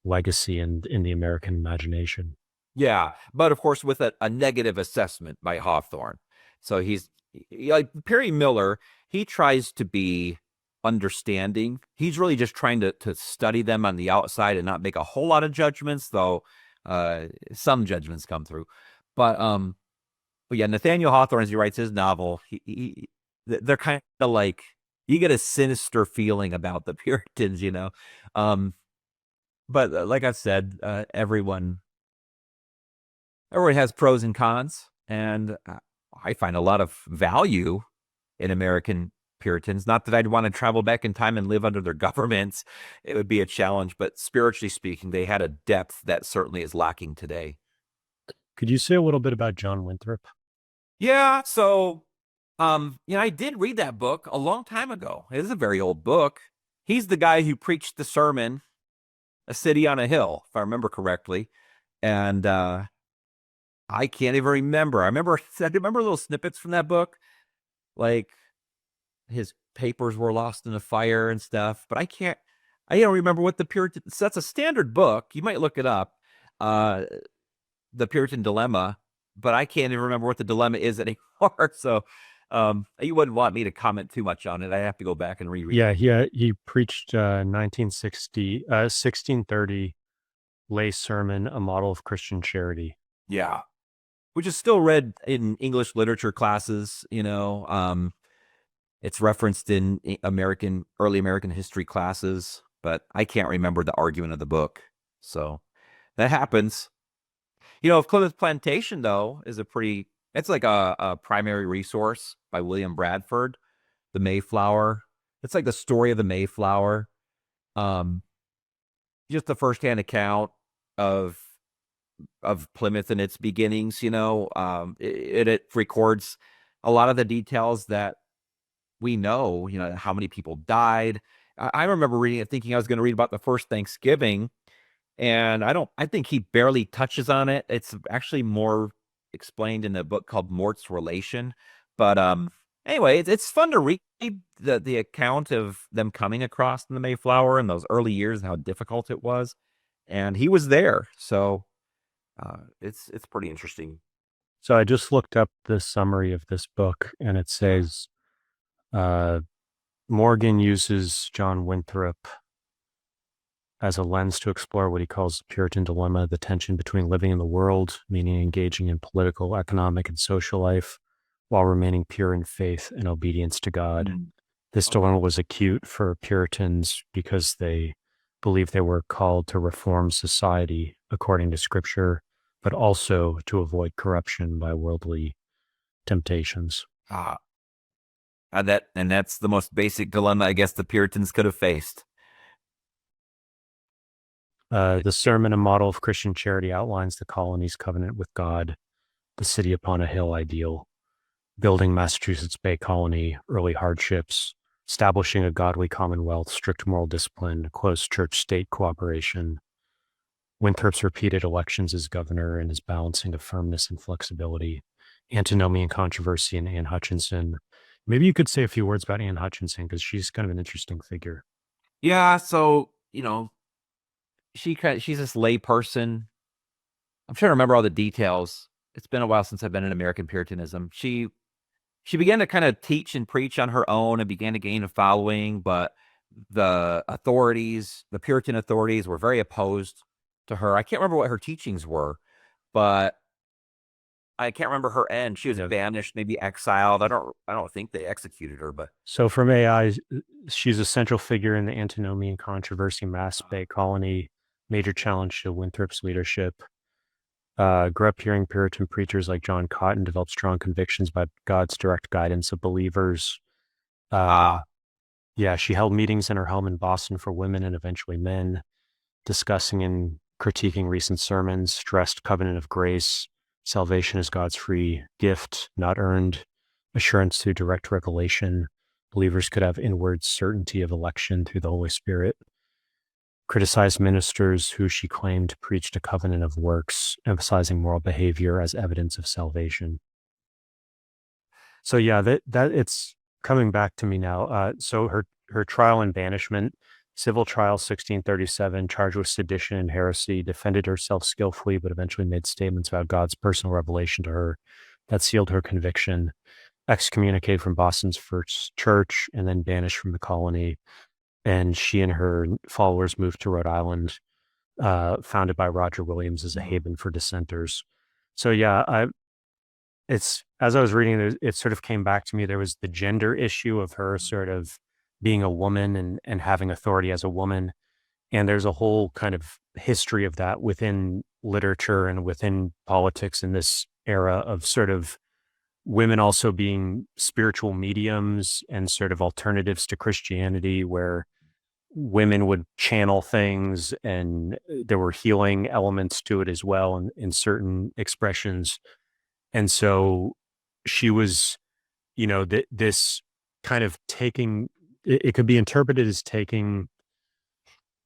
legacy in the American imagination. Yeah, but of course with a negative assessment by Hawthorne. So he's like Perry Miller, he tries to be understanding. He's really just trying to study them on the outside and not make a whole lot of judgments, though some judgments come through. But yeah, Nathaniel Hawthorne, as he writes his novel, they're kind of like, you get a sinister feeling about the Puritans, you know. But like I said, everyone has pros and cons, and I find a lot of value in American Puritans. Not that I'd want to travel back in time and live under their governments. It would be a challenge, but spiritually speaking, they had a depth that certainly is lacking today. Could you say a little bit about John Winthrop? Yeah, so I did read that book a long time ago. It is a very old book. He's the guy who preached the sermon, A City on a Hill, if I remember correctly. And I can't even remember. I remember little snippets from that book, like his papers were lost in a fire and stuff. But I don't remember what the Puritan. So that's a standard book. You might look it up, the Puritan Dilemma. But I can't even remember what the dilemma is anymore. So you wouldn't want me to comment too much on it. I have to go back and reread. Yeah, he preached 1630 lay sermon, A Model of Christian Charity. Yeah. Which is still read in English literature classes, you know. It's referenced in early American history classes, but I can't remember the argument of the book. So that happens. You know, Plymouth Plantation, though, is it's like a primary resource by William Bradford, the Mayflower. It's like the story of the Mayflower. Just a firsthand account of Plymouth and its beginnings, you know. It records a lot of the details that we know, you know, how many people died. I remember reading it thinking I was going to read about the first Thanksgiving, and I think he barely touches on it. It's actually more explained in a book called Mort's Relation. But anyway, it's fun to read the account of them coming across the Mayflower in those early years and how difficult it was. And he was there. So it's pretty interesting. So I just looked up the summary of this book, and it says Morgan uses John Winthrop as a lens to explore what he calls the Puritan dilemma, the tension between living in the world, meaning engaging in political, economic, and social life, while remaining pure in faith and obedience to God. Mm. This dilemma was acute for Puritans because they believed they were called to reform society according to Scripture, but also to avoid corruption by worldly temptations. And that's the most basic dilemma I guess the Puritans could have faced. The sermon, A Model of Christian Charity, outlines the colony's covenant with God, the city upon a hill ideal, building Massachusetts Bay Colony, early hardships, establishing a godly commonwealth, strict moral discipline, close church-state cooperation, Winthrop's repeated elections as governor and his balancing of firmness and flexibility, antinomian controversy, and Anne Hutchinson. Maybe you could say a few words about Anne Hutchinson, because she's kind of an interesting figure. Yeah, so, you know, she's this lay person. I'm trying to remember all the details. It's been a while since I've been in American Puritanism. She began to kind of teach and preach on her own and began to gain a following, but the Puritan authorities were very opposed to her. I can't remember what her teachings were, but I can't remember her end. She was banished, maybe exiled. I don't think they executed her, but So from AI, she's a central figure in the antinomian controversy, Mass Bay colony, major challenge to Winthrop's leadership. Grew up hearing Puritan preachers like John Cotton, developed strong convictions by God's direct guidance of believers. Yeah, she held meetings in her home in Boston for women and eventually men, discussing and critiquing recent sermons, stressed covenant of grace, salvation is God's free gift, not earned, assurance through direct revelation. Believers could have inward certainty of election through the Holy Spirit. Criticized ministers who she claimed preached a covenant of works, emphasizing moral behavior as evidence of salvation. So yeah, that it's coming back to me now. So her trial and banishment, civil trial 1637, charged with sedition and heresy, defended herself skillfully, but eventually made statements about God's personal revelation to her that sealed her conviction. Excommunicated from Boston's First Church and then banished from the colony. And she and her followers moved to Rhode Island, founded by Roger Williams as a haven for dissenters. So yeah, it's as I was reading, it sort of came back to me. There was the gender issue of her sort of being a woman and having authority as a woman. And there's a whole kind of history of that within literature and within politics in this era of sort of women also being spiritual mediums and sort of alternatives to Christianity, where women would channel things and there were healing elements to it as well in certain expressions. And so she was, this kind of taking, it could be interpreted as taking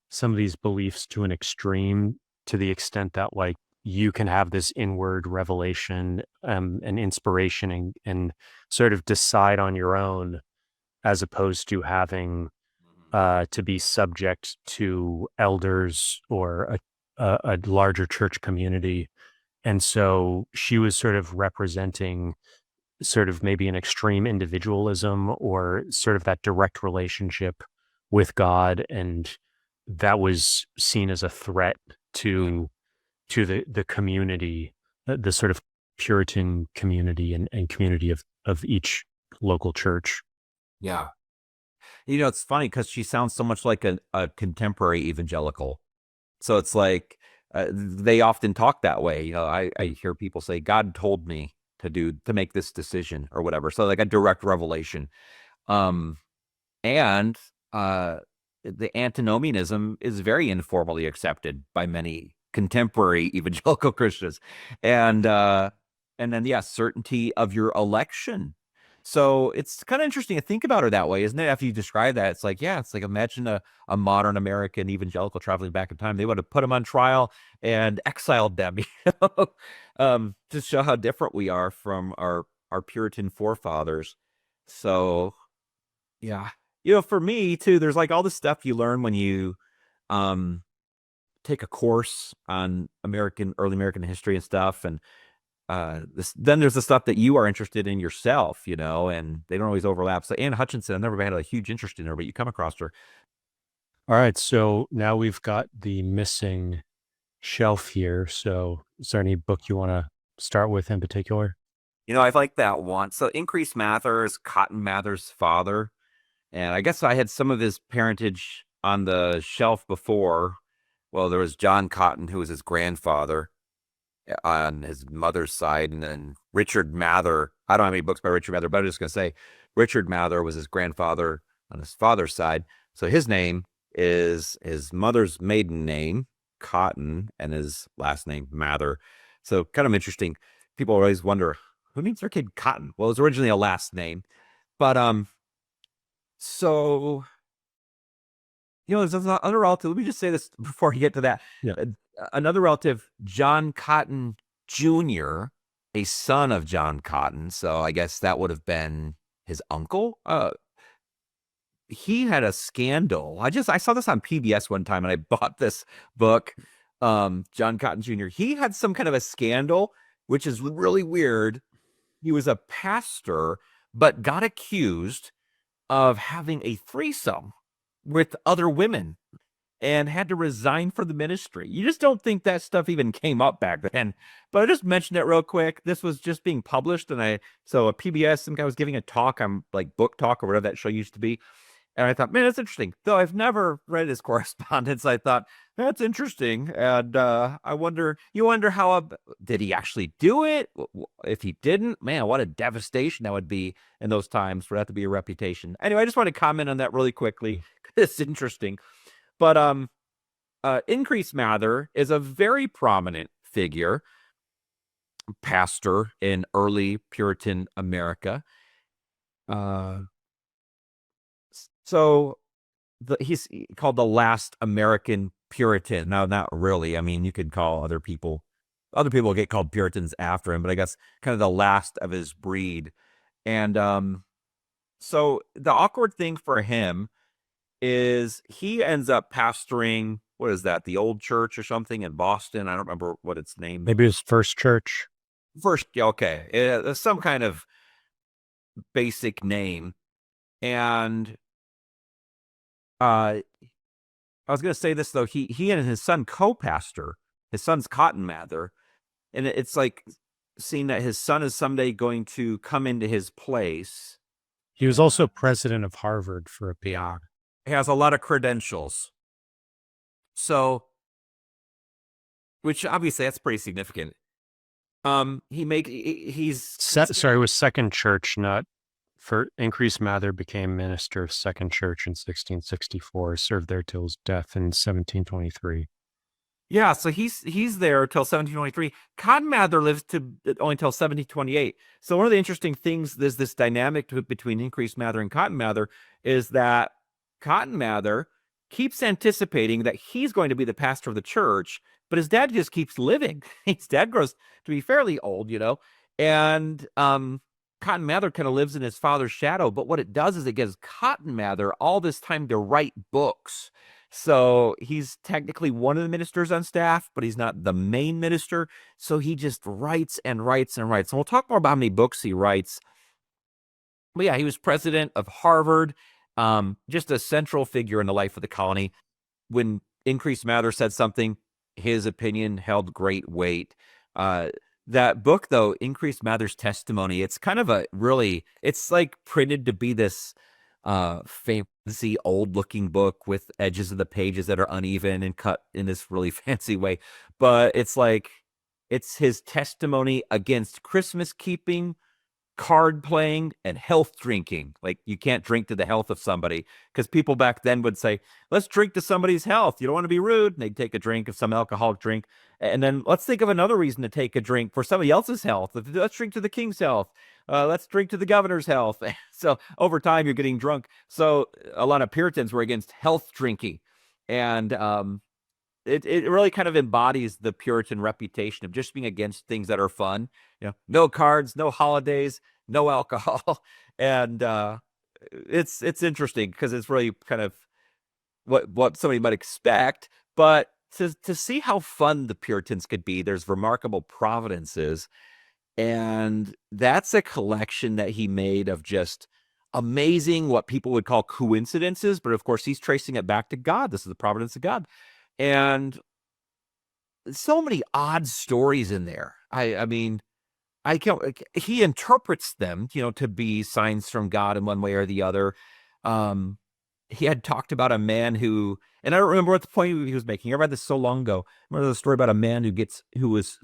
some of these beliefs to an extreme, to the extent that like you can have this inward revelation and inspiration and sort of decide on your own, as opposed to having to be subject to elders or a larger church community. And so she was sort of representing sort of maybe an extreme individualism or sort of that direct relationship with God. And that was seen as a threat to the community, the sort of Puritan community and community of each local church. yeah. It's funny because she sounds so much like a contemporary evangelical. So it's like they often talk that way. I hear people say, God told me to make this decision or whatever. So like a direct revelation. And the antinomianism is very informally accepted by many contemporary evangelical Christians. And then, yeah, certainty of your election. So it's kind of interesting to think about her that way, isn't it? After you describe that, it's like, yeah, it's like imagine a modern American evangelical traveling back in time. They would have put them on trial and exiled them, to show how different we are from our Puritan forefathers. So, yeah. For me too, there's like all this stuff you learn when you take a course on early American history and stuff. And then there's the stuff that you are interested in yourself, and they don't always overlap. So Anne Hutchinson, I've never had a huge interest in her, but you come across her. All right. So now we've got the missing shelf here. So is there any book you want to start with in particular? I like that one. So Increase Mather is Cotton Mather's father. And I guess I had some of his parentage on the shelf before. Well, there was John Cotton, who was his grandfather on his mother's side, and then Richard Mather. I don't have any books by Richard Mather, but I'm just going to say Richard Mather was his grandfather on his father's side. So his name is his mother's maiden name, Cotton, and his last name, Mather. So kind of interesting. People always wonder, who names their kid Cotton? Well, it was originally a last name. But so, there's another relative. Let me just say this before you get to that. Yeah. Another relative, John Cotton Jr., a son of John Cotton. So I guess that would have been his uncle. He had a scandal. I saw this on PBS one time and I bought this book, John Cotton Jr. He had some kind of a scandal, which is really weird. He was a pastor, but got accused of having a threesome with other women. and had to resign for the ministry. You just don't think that stuff even came up back then. But I just mentioned it real quick. This was just being published, and so a PBS, some guy was giving a talk on like book talk or whatever that show used to be. And I thought, man, that's interesting. Though I've never read his correspondence, I thought that's interesting. And you wonder how did he actually do it? If he didn't, man, what a devastation that would be in those times for that to be a reputation. Anyway, I just want to comment on that really quickly. It's interesting. But Increase Mather is a very prominent figure, pastor in early Puritan America. So he's called the last American Puritan. Now, not really. I mean, you could call other people get called Puritans after him, but I guess kind of the last of his breed. And so the awkward thing for him is he ends up pastoring, what is that, the Old Church or something in Boston? I don't remember what its name. Maybe his First Church. First, okay. Some kind of basic name. And I was going to say this, though. He and his son co-pastor. His son's Cotton Mather. And it's like seeing that his son is someday going to come into his place. He was also president of Harvard for a period. He has a lot of credentials. So, which obviously that's pretty significant. He's Sorry, it was Second Church, not for Increase Mather became minister of Second Church in 1664, served there till his death in 1723. Yeah, so he's there till 1723. Cotton Mather lives to only till 1728. So one of the interesting things is this dynamic between Increase Mather and Cotton Mather is that Cotton Mather keeps anticipating that he's going to be the pastor of the church, but his dad just keeps living. His dad grows to be fairly old, and Cotton Mather kind of lives in his father's shadow. But what it does is it gives Cotton Mather all this time to write books. So he's technically one of the ministers on staff, but he's not the main minister. So he just writes and writes and writes. And we'll talk more about how many books he writes. But yeah, he was president of Harvard, just a central figure in the life of the colony. When Increase Mather said something, his opinion held great weight. That book, though, Increase Mather's Testimony, it's kind of it's like printed to be this fancy old-looking book with edges of the pages that are uneven and cut in this really fancy way. But it's his testimony against Christmas keeping, card playing, and health drinking. Like, you can't drink to the health of somebody, because people back then would say, let's drink to somebody's health. You don't want to be rude. And they'd take a drink of some alcoholic drink. And then let's think of another reason to take a drink for somebody else's health. Let's drink to the king's health. Let's drink to the governor's health. So over time, you're getting drunk. So a lot of Puritans were against health drinking. And it really kind of embodies the Puritan reputation of just being against things that are fun. No cards, no holidays, no alcohol. And it's interesting because it's really kind of what somebody might expect. But to see how fun the Puritans could be, there's remarkable Providences. And that's a collection that he made of just amazing, what people would call coincidences. But of course, he's tracing it back to God. This is the providence of God. And so many odd stories in there. I mean, he interprets them, to be signs from God in one way or the other. He had talked about a man who, and I don't remember what the point he was making. I read this so long ago. I remember the story about a man who was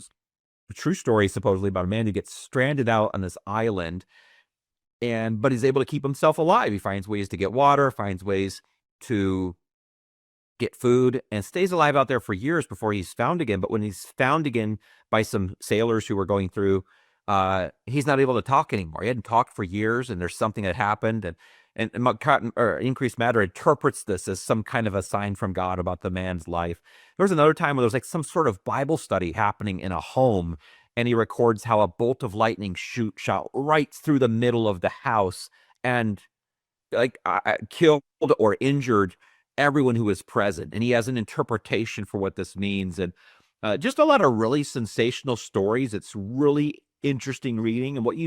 a true story, supposedly, about a man who gets stranded out on this island, but he's able to keep himself alive. He finds ways to get water, finds ways to get food, and stays alive out there for years before he's found again. But when he's found again by some sailors who were going through, he's not able to talk anymore. He hadn't talked for years, and there's something that happened, and Cotton or Increase Mather interprets this as some kind of a sign from God about the man's life. There was another time where there was like some sort of Bible study happening in a home, and he records how a bolt of lightning shot right through the middle of the house and killed or injured everyone who was present. And he has an interpretation for what this means, and just a lot of really sensational stories. It's really interesting reading. And what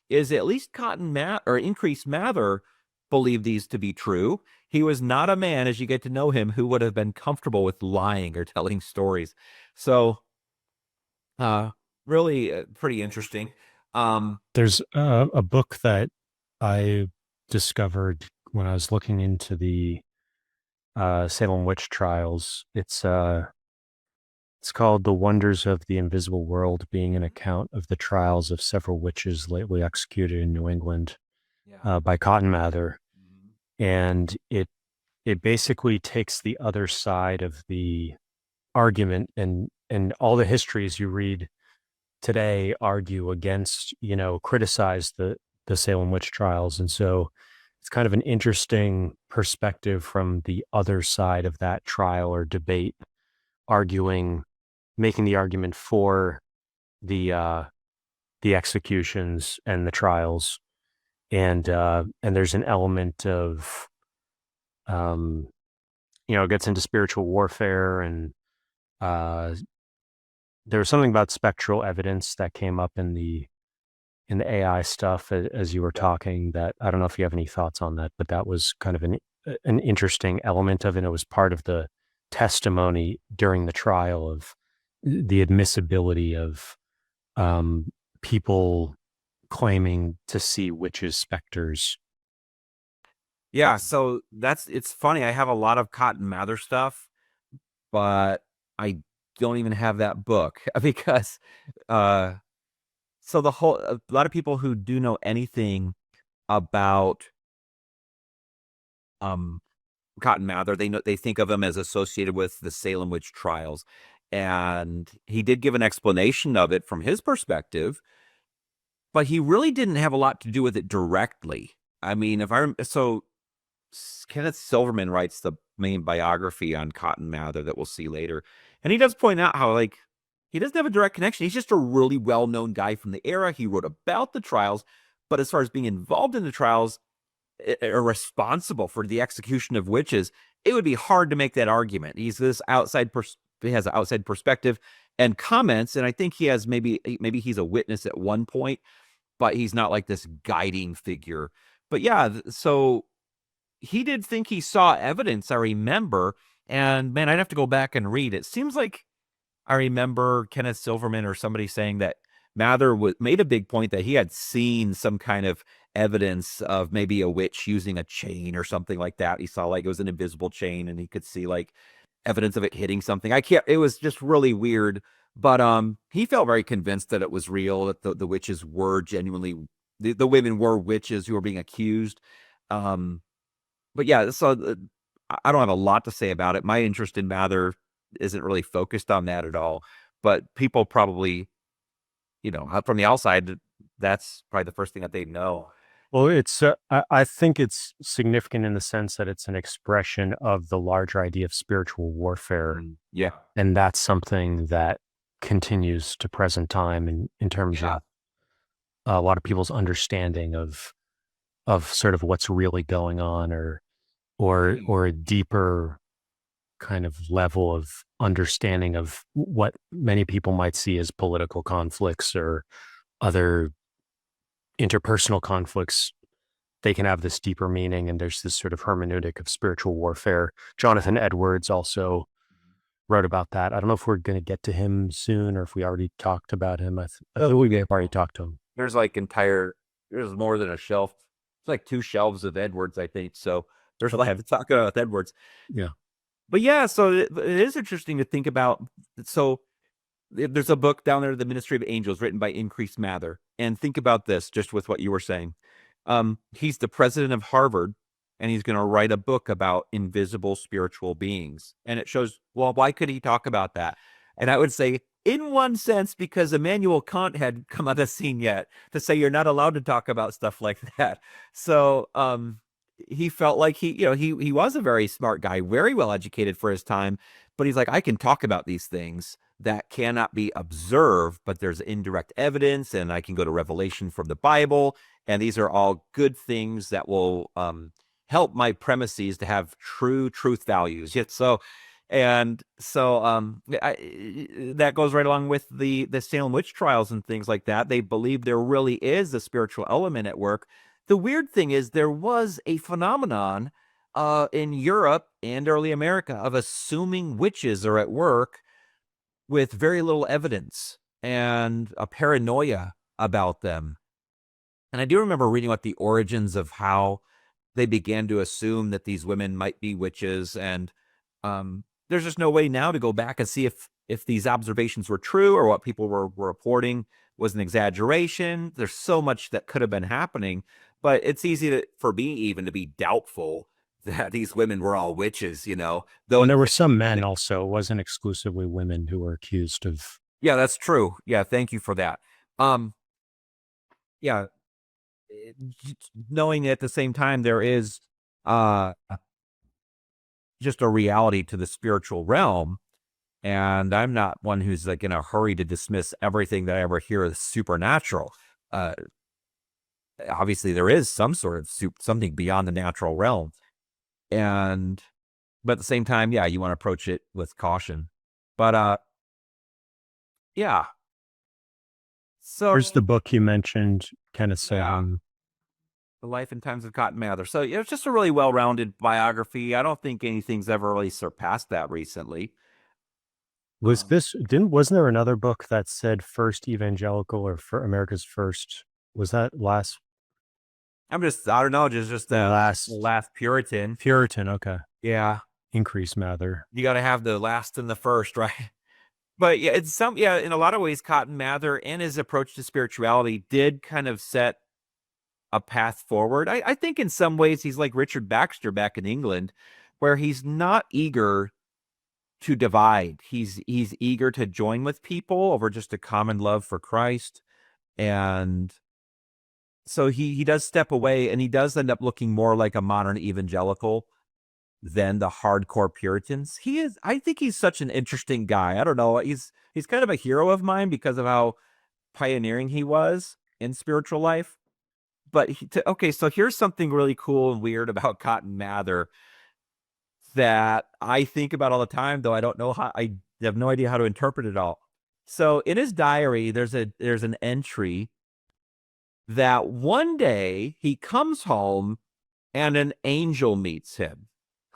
is at least Increase Mather believe these to be true. He was not a man, as you get to know him, who would have been comfortable with lying or telling stories. So, uh, really pretty interesting. There's a book that I discovered when I was looking into the Salem witch trials. It's called "The Wonders of the Invisible World," being an account of the trials of several witches lately executed in New England Yeah. by Cotton Mather, Mhm. and it basically takes the other side of the argument, and all the histories you read today argue against, criticize the Salem witch trials. And so it's kind of an interesting perspective from the other side of that trial or debate, arguing, making the argument for the the executions and the trials. And there's an element of, um it gets into spiritual warfare, and uh there was something about spectral evidence that came up in the AI stuff as you were talking, that I don't know if you have any thoughts on that, but that was kind of an interesting element of it. It was part of the testimony during the trial of the admissibility of um, people claiming to see witches, specters. Yeah, so it's funny. I have a lot of Cotton Mather stuff, but I don't even have that book because uh so a lot of people who do know anything about um Cotton Mather, they think of him as associated with the Salem witch trials. And he did give an explanation of it from his perspective, but he really didn't have a lot to do with it directly. I mean, Kenneth Silverman writes the main biography on Cotton Mather that we'll see later. And he does point out how, like, he doesn't have a direct connection. He's just a really well-known guy from the era. He wrote about the trials, but as far as being involved in the trials or responsible for the execution of witches, it would be hard to make that argument. He has an outside perspective and comments, and I think he has maybe he's a witness at one point, but he's not like this guiding figure. But yeah, so he did think he saw evidence, I remember. And man, I'd have to go back and read. It seems like I remember Kenneth Silverman or somebody saying that Mather made a big point that he had seen some kind of evidence of maybe a witch using a chain or something like that. He saw like it was an invisible chain and he could see like evidence of it hitting something. It was just really weird. But he felt very convinced that it was real, that the witches were genuinely the women were witches who were being accused. Um, but yeah, so I don't have a lot to say about it. My interest in Mather isn't really focused on that at all. But people probably, from the outside, that's probably the first thing that they know. Well, I think it's significant in the sense that it's an expression of the larger idea of spiritual warfare. Yeah. And that's something that continues to present time in terms Yeah. of a lot of people's understanding of sort of what's really going on, or a deeper kind of level of understanding of what many people might see as political conflicts or other interpersonal conflicts. They can have this deeper meaning, and there's this sort of hermeneutic of spiritual warfare. Jonathan Edwards also wrote about that. I don't know if we're going to get to him soon or if we already talked about him. I think we have already talked to him. There's more than a shelf. It's like 2 shelves of Edwards, I think. So there's a lot to talk about with Edwards. Yeah. But yeah, so it is interesting to think about. So there's a book down there, The Ministry of Angels, written by Increase Mather. And think about this, just with what you were saying. He's the president of Harvard, and he's going to write a book about invisible spiritual beings. And it shows, well, why could he talk about that? And I would say, in one sense, because Immanuel Kant had come on the scene yet to say you're not allowed to talk about stuff like that. So he felt like he was a very smart guy, very well educated for his time, but he's like, I can talk about these things that cannot be observed, but there's indirect evidence, and I can go to Revelation from the Bible, and these are all good things that will help my premises to have true truth values. Yet that goes right along with the Salem witch trials and things like that. They believe there really is a spiritual element at work. the weird thing is there was a phenomenon in Europe and early America of assuming witches are at work with very little evidence and a paranoia about them. And I do remember reading about the origins of how they began to assume that these women might be witches. And there's just no way now to go back and see if these observations were true or what people were reporting was an exaggeration. There's so much that could have been happening, but it's easy for me even to be doubtful that these women were all witches, though. And there were some men also. It wasn't exclusively women who were accused of. Yeah, that's true. Yeah, thank you for that. Yeah, knowing at the same time there is just a reality to the spiritual realm, and I'm not one who's like in a hurry to dismiss everything that I ever hear as supernatural. Obviously there is some sort of something beyond the natural realm, but at the same time, yeah, you want to approach it with caution. But yeah. So Here's the book you mentioned, Kenneth. The Life and Times of Cotton Mather. So it's just a really well-rounded biography. I don't think anything's ever really surpassed that recently. Wasn't there another book that said First Evangelical or for America's First? Was that last? I don't know, just the last Puritan. Puritan, okay. Yeah. Increase Mather. You got to have the last and the first, right? But yeah, in a lot of ways, Cotton Mather and his approach to spirituality did kind of set a path forward. I think in some ways he's like Richard Baxter back in England, where he's not eager to divide. He's eager to join with people over just a common love for Christ. And so he does step away, and he does end up looking more like a modern evangelical than the hardcore Puritans. I think he's such an interesting guy. I don't know. He's kind of a hero of mine because of how pioneering he was in spiritual life. But so here's something really cool and weird about Cotton Mather that I think about all the time, though I don't know how. I have no idea how to interpret it all. So in his diary, there's an entry that one day he comes home and an angel meets him.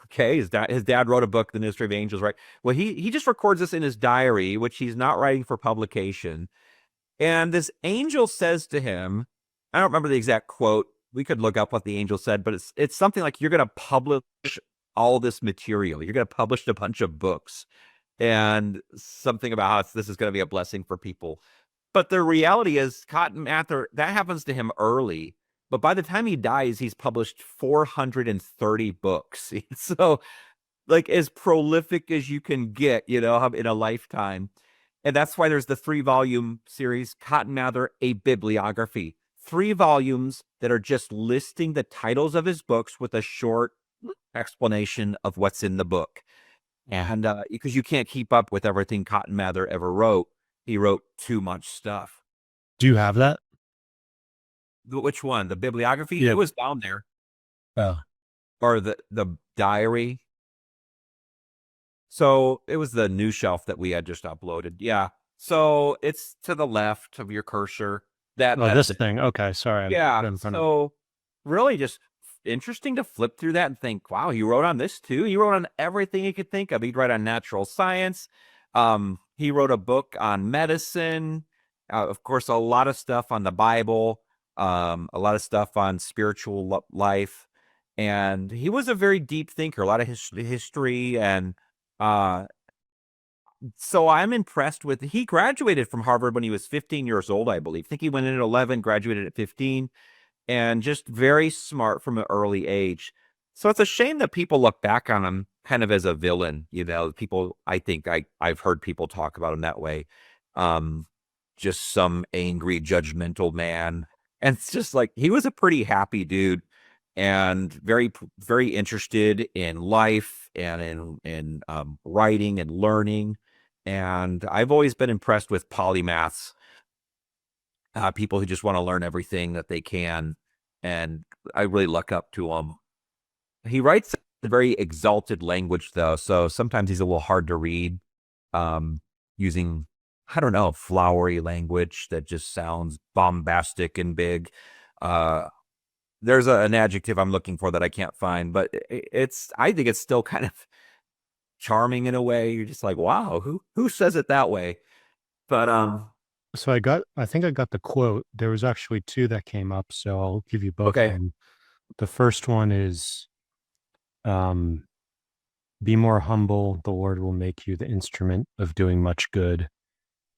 Okay, his dad wrote a book, The Ministry of Angels, right? Well, he just records this in his diary, which he's not writing for publication. And this angel says to him, I don't remember the exact quote. We could look up what the angel said, but it's something like, you're going to publish all this material. You're going to publish a bunch of books, and something about how this is going to be a blessing for people. But the reality is, Cotton Mather, that happens to him early. But by the time he dies, he's published 430 books. So, like, as prolific as you can get, in a lifetime. And that's why there's the 3-volume series, Cotton Mather, a Bibliography. 3 volumes that are just listing the titles of his books with a short explanation of what's in the book. And because you can't keep up with everything Cotton Mather ever wrote. He wrote too much stuff. Do you have that? Which one? The bibliography? Yeah. It was down there. Oh. Or the diary. So it was the new shelf that we had just uploaded. Yeah. So it's to the left of your cursor. This thing. Okay, sorry. Yeah. So really just interesting to flip through that and think, wow, he wrote on this too. He wrote on everything he could think of. He'd write on natural science. He wrote a book on medicine. Of course, a lot of stuff on the Bible. A lot of stuff on spiritual life. And he was a very deep thinker, a lot of history. And so I'm impressed with, he graduated from Harvard when he was 15 years old, I believe. I think he went in at 11, graduated at 15, and just very smart from an early age. So it's a shame that people look back on him kind of as a villain. People, I think I've heard people talk about him that way. Just some angry, judgmental man. And it's just like, he was a pretty happy dude and very, very interested in life and in writing and learning. And I've always been impressed with polymaths, people who just want to learn everything that they can. And I really look up to him. He writes a very exalted language, though. So sometimes he's a little hard to read, using, I don't know, flowery language that just sounds bombastic and big. there's an adjective I'm looking for that I can't find, but I think it's still kind of charming in a way. You're just like, wow, who says it that way? But So I think I got the quote. There was actually two that came up, so I'll give you both of okay. them. The first one is, um, be more humble. The Lord will make you the instrument of doing much good.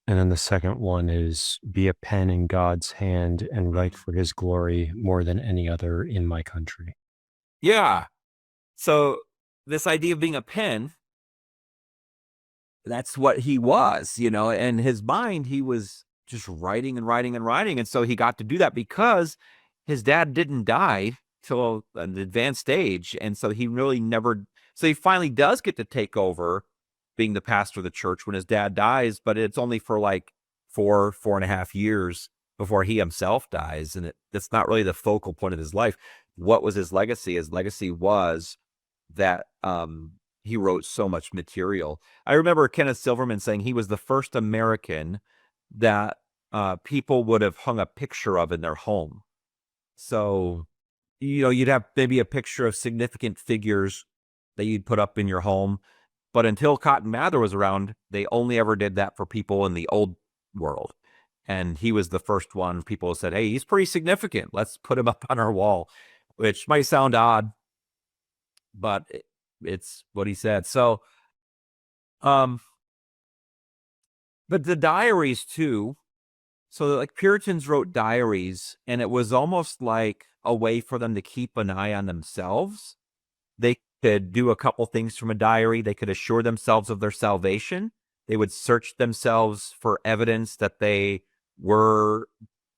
And then the second one is, be a pen in God's hand and write for his glory more than any other in my country. Yeah. So this idea of being a pen, that's what he was, in his mind, he was just writing and writing and writing. And so he got to do that because his dad didn't die till an advanced age. And so he really never, so he finally does get to take over being the pastor of the church when his dad dies, but it's only for like 4.5 years before he himself dies. And that's not really the focal point of his life. What was his legacy? His legacy was that he wrote so much material. I remember Kenneth Silverman saying he was the first American that people would have hung a picture of in their home. So, you'd have maybe a picture of significant figures that you'd put up in your home. But until Cotton Mather was around, they only ever did that for people in the old world. And he was the first one people said, hey, he's pretty significant. Let's put him up on our wall, which might sound odd, but it's what he said. So, but the diaries too. So like Puritans wrote diaries, and it was almost like a way for them to keep an eye on themselves. They could do a couple things from a diary. They could assure themselves of their salvation. They would search themselves for evidence that they were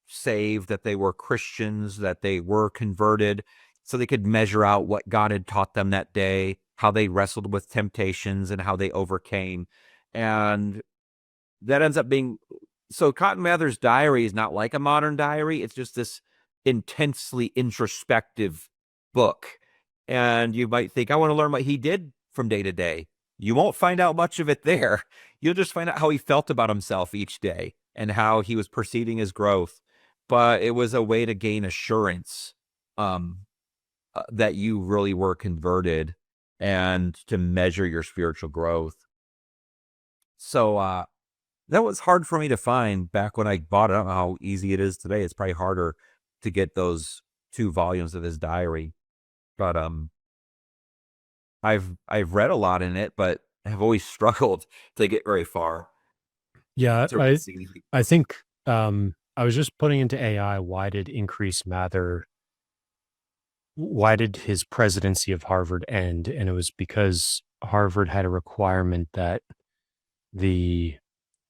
saved, that they were Christians, that they were converted, so they could measure out what God had taught them that day, how they wrestled with temptations, and how they overcame. And that ends up being, so Cotton Mather's diary is not like a modern diary. It's just this intensely introspective book. And you might think, I want to learn what he did from day to day. You won't find out much of it there. You'll just find out how he felt about himself each day and how he was perceiving his growth. But it was a way to gain assurance that you really were converted and to measure your spiritual growth. So that was hard for me to find back when I bought it. I don't know how easy it is today. It's probably harder to get those 2 volumes of his diary. But I've read a lot in it, but have always struggled to get very far. Yeah, To really see anything. I think I was just putting into AI, why did his presidency of Harvard end? And it was because Harvard had a requirement that the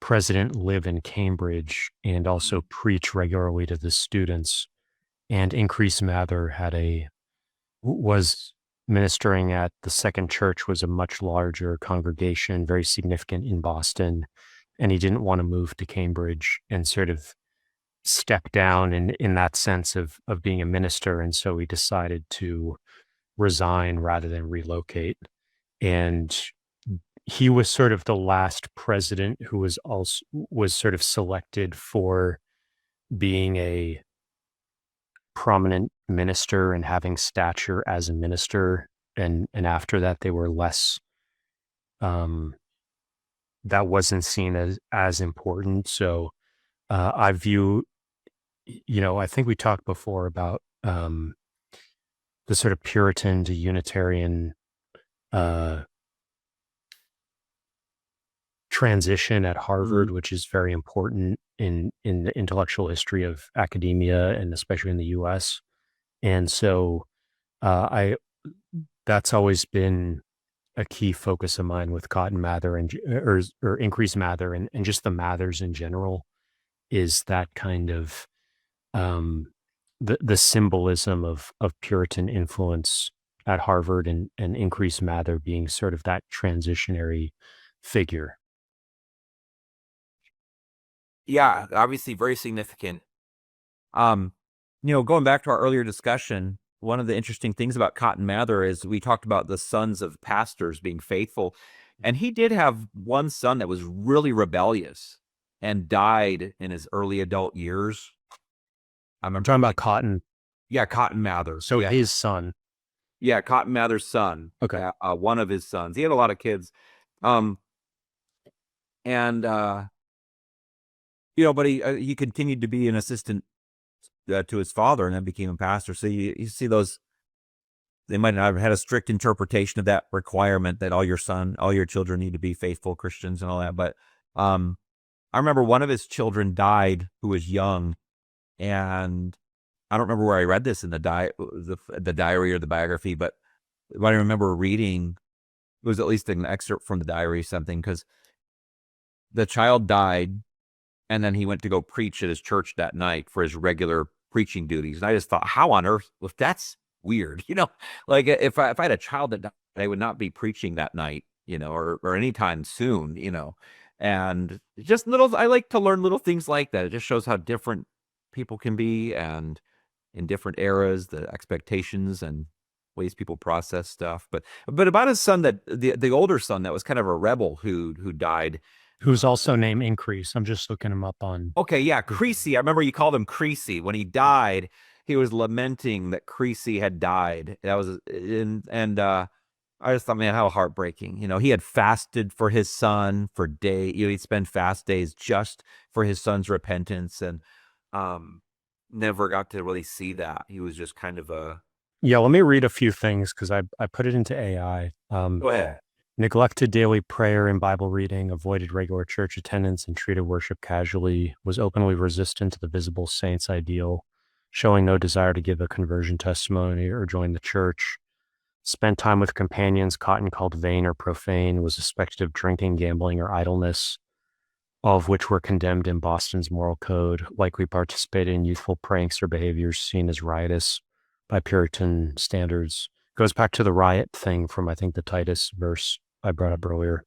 president live in Cambridge and also preach regularly to the students. And Increase Mather was ministering at the Second Church, was a much larger congregation, very significant in Boston. And he didn't want to move to Cambridge and sort of step down in that sense of being a minister. And so he decided to resign rather than relocate. And he was sort of the last president who was sort of selected for being a prominent minister and having stature as a minister. And after that, they were less, that wasn't seen as important. So I view, I think we talked before about the sort of Puritan to Unitarian transition at Harvard, which is very important in the intellectual history of academia and especially in the U.S. And so that's always been a key focus of mine with Cotton Mather or Increase Mather and just the Mathers in general, is that kind of the symbolism of Puritan influence at Harvard and Increase Mather being sort of that transitionary figure. Yeah, obviously very significant. Going back to our earlier discussion, one of the interesting things about Cotton Mather is we talked about the sons of pastors being faithful, and he did have one son that was really rebellious and died in his early adult years. I'm talking about Cotton. Yeah, Cotton Mather. So yeah, his son. yeah, Cotton Mather's son. Okay. One of his sons. He had a lot of kids. Um, and but he continued to be an assistant to his father, and then became a pastor. So you see those. They might not have had a strict interpretation of that requirement that all your children need to be faithful Christians and all that. But I remember one of his children died who was young, and I don't remember where I read this in the diary or the biography, but what I remember reading was at least an excerpt from the diary, something, because the child died, and then he went to go preach at his church that night for his regular preaching duties. And I just thought, how on earth? Well, that's weird, like if I had a child that died, I would not be preaching that night, or anytime soon, and just I like to learn little things like that. It just shows how different people can be, and in different eras, the expectations and ways people process stuff. But about his son, that the older son that was kind of a rebel who died. Who's also named Increase. I'm just looking him up on. Okay, yeah, Creasy. I remember you called him Creasy. When he died, he was lamenting that Creasy had died. That was I just thought, man, how heartbreaking. He had fasted for his son for days. He'd spend fast days just for his son's repentance, and never got to really see that. He was just kind of a. Yeah, let me read a few things because I put it into AI. Go ahead. Neglected daily prayer and Bible reading, avoided regular church attendance, and treated worship casually, was openly resistant to the visible saints ideal, showing no desire to give a conversion testimony or join the church, spent time with companions Cotton called vain or profane, was suspected of drinking, gambling, or idleness, all of which were condemned in Boston's moral code, likely participated in youthful pranks or behaviors seen as riotous by Puritan standards. Goes back to the riot thing from, I think, the Titus verse I brought up earlier.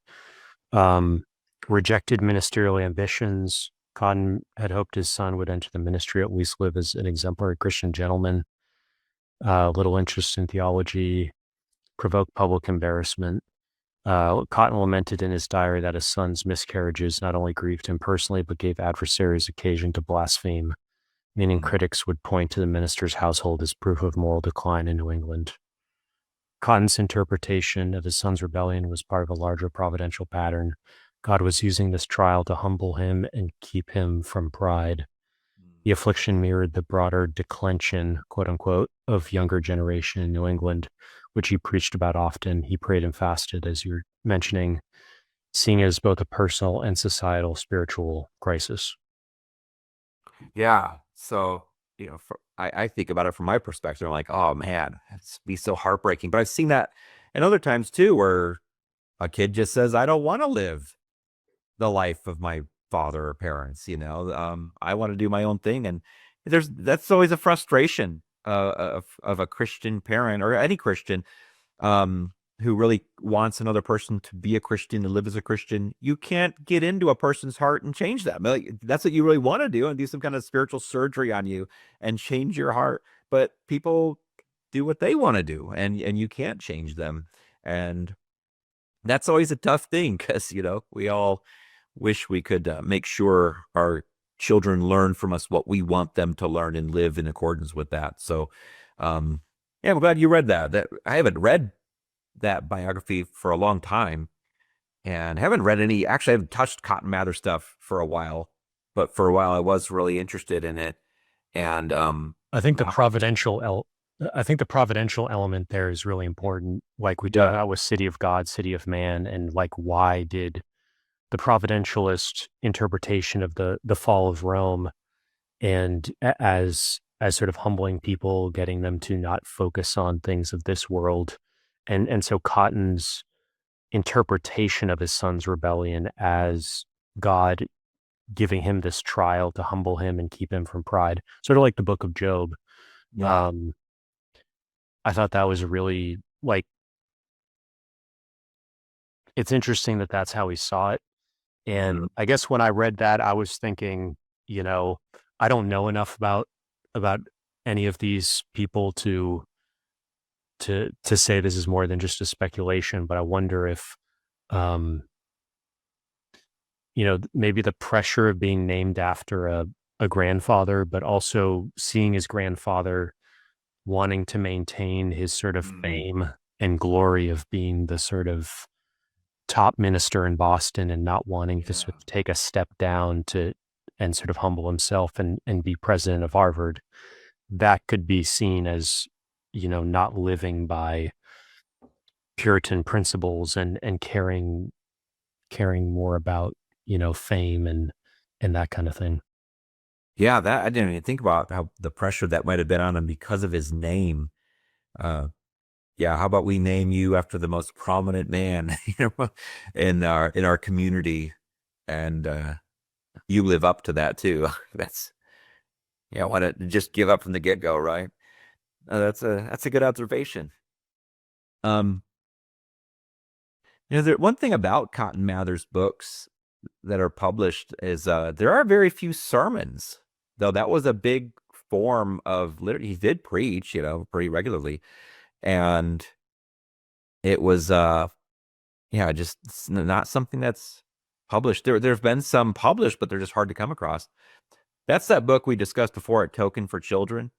Rejected ministerial ambitions. Cotton had hoped his son would enter the ministry, at least live as an exemplary Christian gentleman. Little interest in theology, provoked public embarrassment. Cotton lamented in his diary that his son's miscarriages not only grieved him personally, but gave adversaries occasion to blaspheme, meaning critics would point to the minister's household as proof of moral decline in New England. Cotton's interpretation of his son's rebellion was part of a larger providential pattern. God was using this trial to humble him and keep him from pride. The affliction mirrored the broader declension, quote unquote, of younger generation in New England, which he preached about often. He prayed and fasted, as you're mentioning, seeing it as both a personal and societal spiritual crisis. Yeah. So, I think about it from my perspective. I'm like, oh man, it's be so heartbreaking. But I've seen that in other times too, where a kid just says, I don't want to live the life of my father or parents. I want to do my own thing, and that's always a frustration of a Christian parent or any Christian who really wants another person to be a Christian, to live as a Christian. You can't get into a person's heart and change them. Like, that's what you really want to do, and do some kind of spiritual surgery on you and change your heart. But people do what they want to do, and you can't change them. And that's always a tough thing, because, we all wish we could make sure our children learn from us what we want them to learn and live in accordance with that. So, yeah, I'm glad you read that. I haven't read that biography for a long time, and haven't read any. Actually, I haven't touched Cotton Mather stuff for a while, but for a while I was really interested in it. And I think the providential element there is really important. Like we talked about with City of God, City of Man, and like why did the providentialist interpretation of the fall of Rome, and as sort of humbling people, getting them to not focus on things of this world. And so Cotton's interpretation of his son's rebellion as God giving him this trial to humble him and keep him from pride, sort of like the book of Job. Yeah. I thought that was really, like, it's interesting that that's how he saw it. And I guess when I read that, I was thinking, I don't know enough about any of these people to say this is more than just a speculation, but I wonder if, maybe the pressure of being named after a grandfather, but also seeing his grandfather wanting to maintain his sort of Mhm. fame and glory of being the sort of top minister in Boston and not wanting to sort Yeah. of take a step down to and sort of humble himself and be president of Harvard. That could be seen as, not living by Puritan principles and caring more about, fame and that kind of thing. Yeah, that I didn't even think about how the pressure that might have been on him because of his name. Uh, yeah, how about we name you after the most prominent man, in our community, and you live up to that too. That's yeah, why not just give up from the get go, right? That's a good observation. Um, one thing about Cotton Mather's books that are published is there are very few sermons, though that was a big form of literature. He did preach, pretty regularly, and it was yeah, just not something that's published. There've been some published, but they're just hard to come across. That's that book we discussed before, A Token for Children.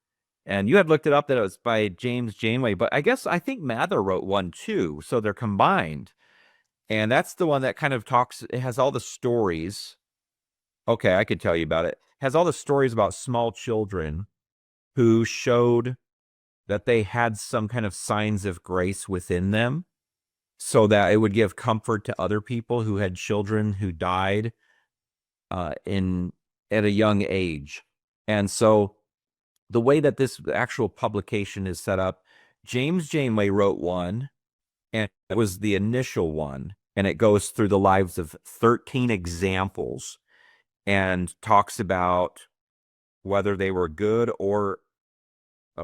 And you had looked it up that it was by James Janeway, but I think Mather wrote one too, so they're combined. And that's the one that kind of talks, it has all the stories. Okay, I could tell you about it. It has all the stories about small children who showed that they had some kind of signs of grace within them, so that it would give comfort to other people who had children who died in at a young age. And so the way that this actual publication is set up, James Janeway wrote one, and it was the initial one, and it goes through the lives of 13 examples and talks about whether they were good or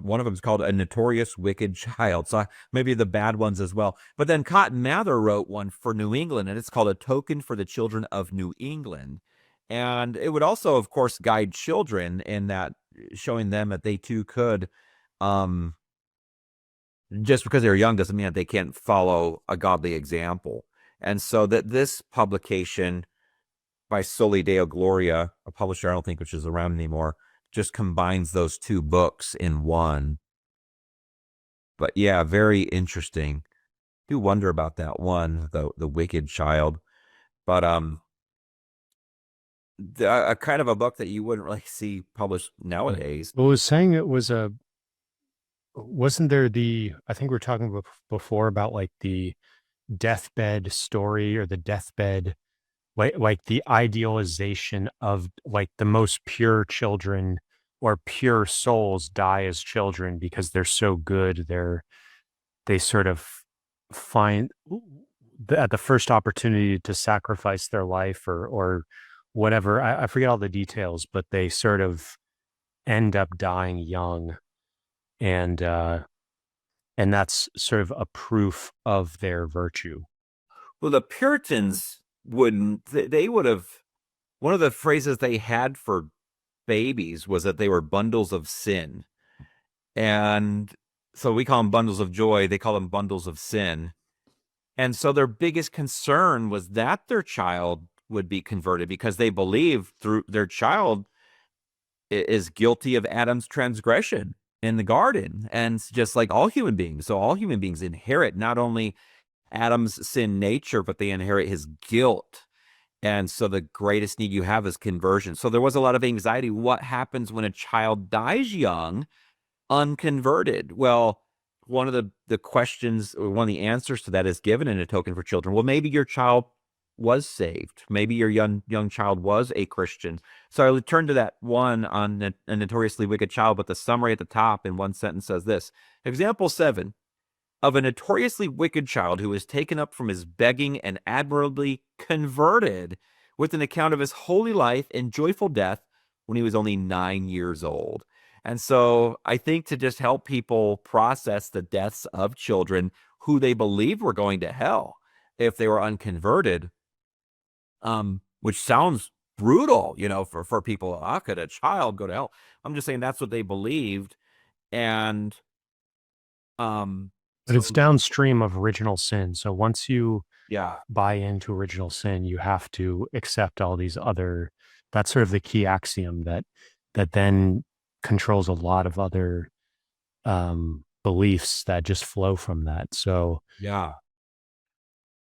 one of them is called A Notorious Wicked Child. So maybe the bad ones as well. But then Cotton Mather wrote one for New England, and it's called A Token for the Children of New England. And it would also, of course, guide children in that, showing them that they too could, um, just because they're young doesn't mean that they can't follow a godly example. And so that this publication by Soli Deo Gloria, a publisher I don't think which is around anymore, just combines those two books in one. But yeah, very interesting. Do wonder about that one, the Wicked Child. But a kind of a book that you wouldn't really see published nowadays. Well, I was saying it was wasn't there I think we were talking before about like the deathbed story or the deathbed, like the idealization of like the most pure children or pure souls die as children because they're so good. They sort of find at the first opportunity to sacrifice their life or whatever. I forget all the details, but they sort of end up dying young, and that's sort of a proof of their virtue. Well, the Puritans wouldn't, they would have, one of the phrases they had for babies was that they were bundles of sin. And so we call them bundles of joy. They call them bundles of sin. And so their biggest concern was that their child would be converted because they believed through their child is guilty of Adam's transgression in the garden. And just like all human beings. So all human beings inherit not only Adam's sin nature, but they inherit his guilt. And so the greatest need you have is conversion. So there was a lot of anxiety. What happens when a child dies young, unconverted? Well, one of the questions, or one of the answers to that is given in A Token for Children. Well, maybe your child was saved. Maybe your young child was a Christian. So I would turn to that one on a notoriously wicked child, but the summary at the top in one sentence says this: Example 7 of a notoriously wicked child who was taken up from his begging and admirably converted with an account of his holy life and joyful death when he was only 9 years old. And so I think to just help people process the deaths of children who they believed were going to hell if they were unconverted, which sounds brutal, for people. How could a child go to hell? I'm just saying that's what they believed. And But it's downstream of original sin. So once you yeah, buy into original sin, you have to accept all these other. That's sort of the key axiom that then controls a lot of other beliefs that just flow from that. So Yeah.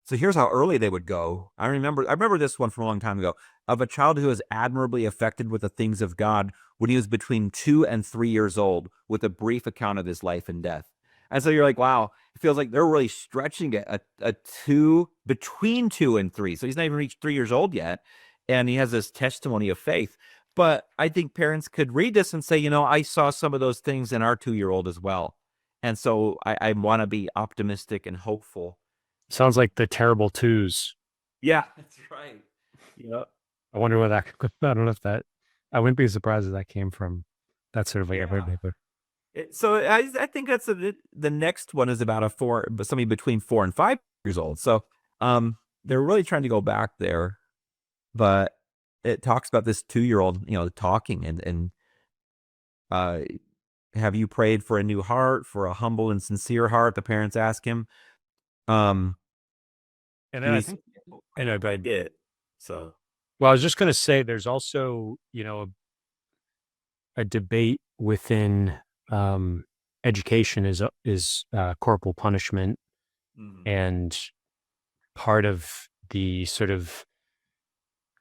So here's how early they would go. I remember this one from a long time ago, of a child who was admirably affected with the things of God when he was between 2 and 3 years old, with a brief account of his life and death. And so you're like, wow, it feels like they're really stretching it a two between 2 and 3. So he's not even reached 3 years old yet. And he has this testimony of faith. But I think parents could read this and say, I saw some of those things in our 2-year-old as well. And so I want to be optimistic and hopeful. sounds like the terrible twos. Yeah, that's right. Yeah. I wonder where that, I don't know if that, I wouldn't be surprised if that came from that sort of like every paper. So I think that's the next one is about somebody between 4 and 5 years old. So they're really trying to go back there, but it talks about this 2-year-old, talking and have you prayed for a new heart, for a humble and sincere heart? The parents ask him. And then I think, but I did. So, well, I was just going to say, there's also, a debate within education is corporal punishment, and part of the sort of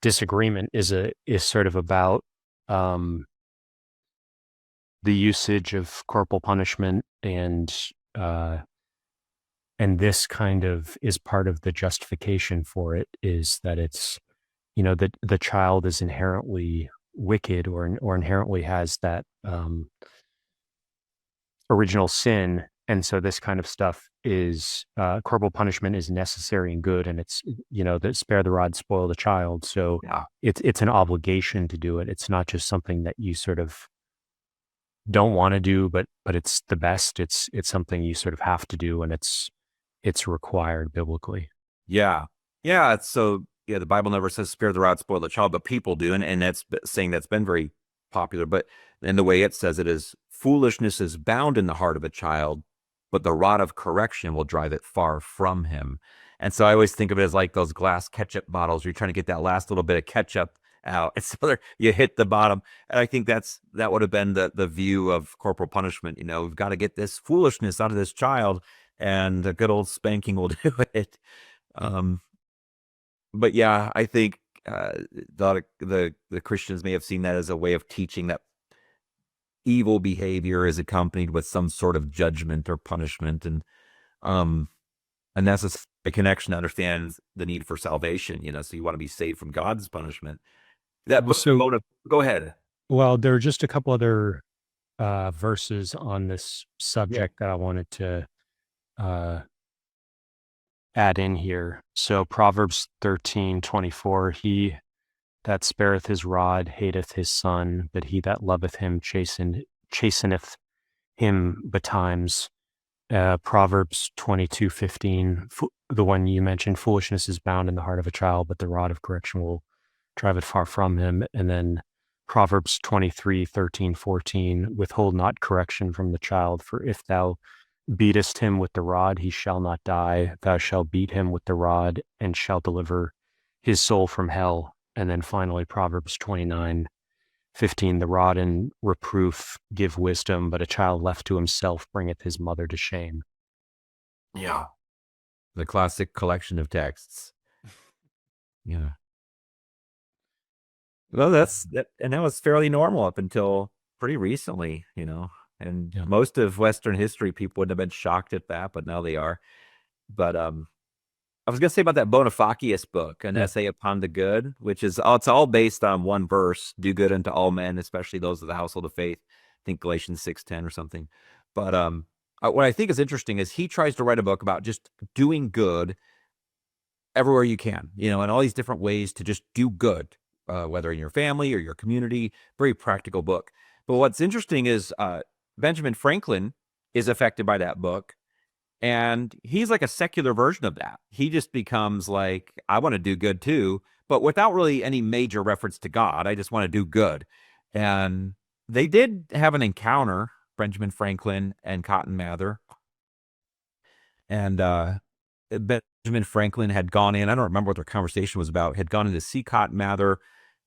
disagreement is sort of about the usage of corporal punishment, and this kind of is part of the justification for it, is that it's, that the child is inherently wicked, or inherently has that original sin. And so this kind of stuff is, corporal punishment is necessary and good. And it's, that spare the rod, spoil the child. So it's an obligation to do it. It's not just something that you sort of don't want to do, but it's the best. It's something you sort of have to do, and it's required biblically. Yeah. Yeah. So the Bible never says spare the rod, spoil the child, but people do. And that's saying that's been very popular. But in the way it says it is, foolishness is bound in the heart of a child, but the rod of correction will drive it far from him. And so I always think of it as like those glass ketchup bottles. You're trying to get that last little bit of ketchup out. And so you hit the bottom. And I think that would have been the view of corporal punishment. We've got to get this foolishness out of this child, and a good old spanking will do it. But yeah, I think the Christians may have seen that as a way of teaching that evil behavior is accompanied with some sort of judgment or punishment, and that's a connection to understand the need for salvation. So you want to be saved from God's punishment. Go ahead. Well, there are just a couple other verses on this subject that I wanted to add in here. So Proverbs 13:24, he that spareth his rod hateth his son, but he that loveth him chasteneth him betimes. Proverbs 22:15, the one you mentioned, foolishness is bound in the heart of a child, but the rod of correction will drive it far from him. And then Proverbs 23:13, 14, withhold not correction from the child, for if thou beatest him with the rod, he shall not die. Thou shalt beat him with the rod, and shalt deliver his soul from hell. And then finally, Proverbs 29:15, the rod and reproof give wisdom, but a child left to himself bringeth his mother to shame. Yeah. The classic collection of texts. Yeah. Well, and that was fairly normal up until pretty recently, and most of Western history, people wouldn't have been shocked at that, but now they are. But I was going to say about that Bonifacius book, an essay upon the good, which is, it's all based on one verse, do good unto all men, especially those of the household of faith. I think Galatians 6:10 or something. But what I think is interesting is he tries to write a book about just doing good everywhere you can, in all these different ways to just do good, whether in your family or your community. Very practical book. But what's interesting is Benjamin Franklin is affected by that book, and he's like a secular version of that. He just becomes like, I want to do good too, but without really any major reference to God. I just want to do good. And they did have an encounter, Benjamin Franklin and Cotton Mather. And Benjamin Franklin had gone in, I don't remember what their conversation was about, had gone in to see Cotton Mather.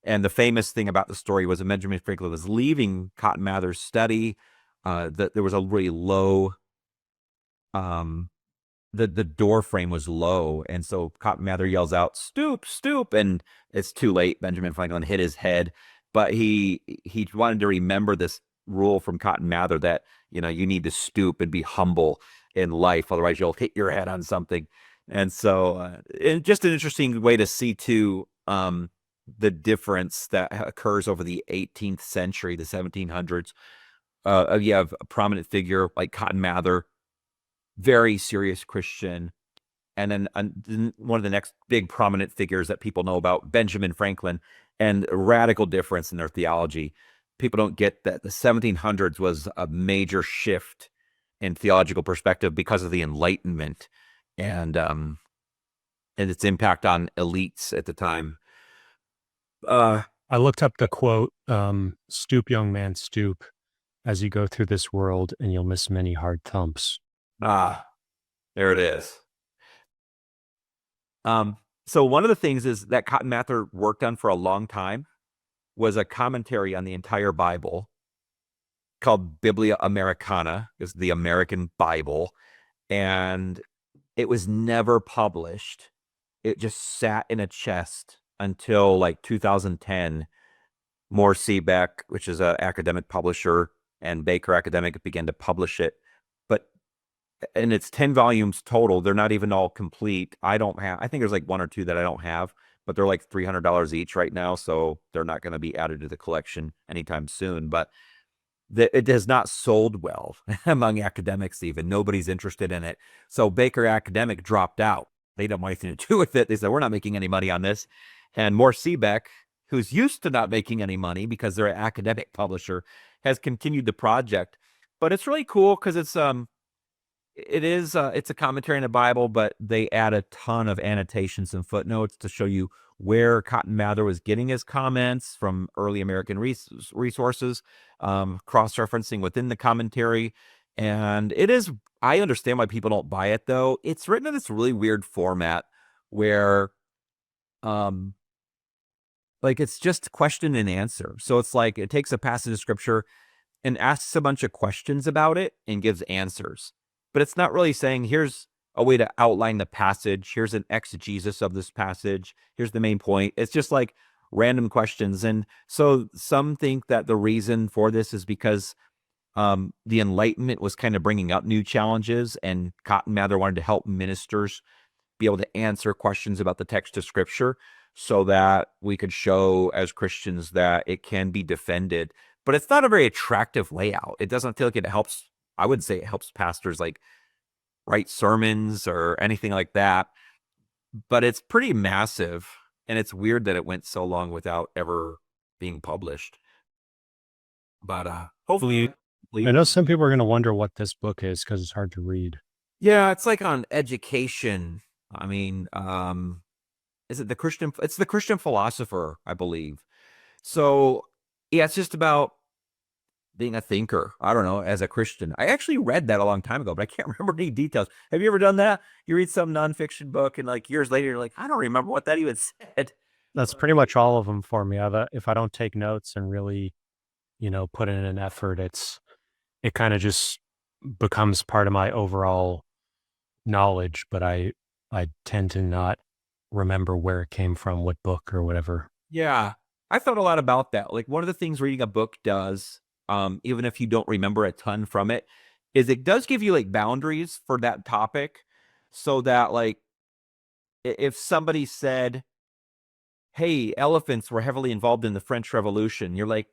And the famous thing about the story was that Benjamin Franklin was leaving Cotton Mather's study that there was a really low, the door frame was low, and so Cotton Mather yells out, "Stoop, stoop!" And it's too late. Benjamin Franklin hit his head, but he wanted to remember this rule from Cotton Mather that you need to stoop and be humble in life, otherwise you'll hit your head on something. And so, and just an interesting way to see too the difference that occurs over the 18th century, the 1700s. You have a prominent figure like Cotton Mather, very serious Christian. And then one of the next big prominent figures that people know about, Benjamin Franklin, and a radical difference in their theology. People don't get that the 1700s was a major shift in theological perspective because of the Enlightenment and its impact on elites at the time. I looked up the quote, stoop, young man, stoop, as you go through this world, and you'll miss many hard thumps. There it is. So one of the things is that Cotton Mather worked on for a long time was a commentary on the entire Bible called Biblia Americana, is the American Bible, and it was never published. It just sat in a chest until like 2010. Moore Seebeck, which is an academic publisher, and Baker Academic began to publish it. And it's 10 volumes total. They're not even all complete. I think there's like one or two that I don't have, but they're like $300 each right now. So they're not going to be added to the collection anytime soon. But it has not sold well among academics even. Nobody's interested in it. So Baker Academic dropped out. They don't want anything to do with it. They said, we're not making any money on this. And Moore Seebeck, who's used to not making any money because they're an academic publisher, has continued the project. But it's really cool because it's a commentary on the Bible, but they add a ton of annotations and footnotes to show you where Cotton Mather was getting his comments from early American resources, cross-referencing within the commentary. And I understand why people don't buy it though. It's written in this really weird format where, like it's just question and answer. So it's like, it takes a passage of scripture and asks a bunch of questions about it and gives answers. But it's not really saying, here's a way to outline the passage. Here's an exegesis of this passage. Here's the main point. It's just like random questions. And so some think that the reason for this is because the Enlightenment was kind of bringing up new challenges, and Cotton Mather wanted to help ministers be able to answer questions about the text of Scripture so that we could show as Christians that it can be defended. But it's not a very attractive layout. It doesn't feel like it helps. I would say it helps pastors like write sermons or anything like that, but it's pretty massive, and it's weird that it went so long without ever being published. But hopefully, I know some people are going to wonder what this book is because it's hard to read. Yeah, it's like on education. I mean, is it the Christian? It's the Christian philosopher, I believe. So yeah, it's just about being a thinker. I don't know, as a Christian. I actually read that a long time ago, but I can't remember any details. Have you ever done that? You read some nonfiction book and like years later, you're like, I don't remember what that even said. That's pretty much all of them for me. If I don't take notes and really, put in an effort, it kind of just becomes part of my overall knowledge, but I tend to not remember where it came from, what book or whatever. Yeah. I thought a lot about that. Like one of the things reading a book does, even if you don't remember a ton from it, is it does give you like boundaries for that topic, so that like if somebody said, hey, elephants were heavily involved in the French Revolution, you're like,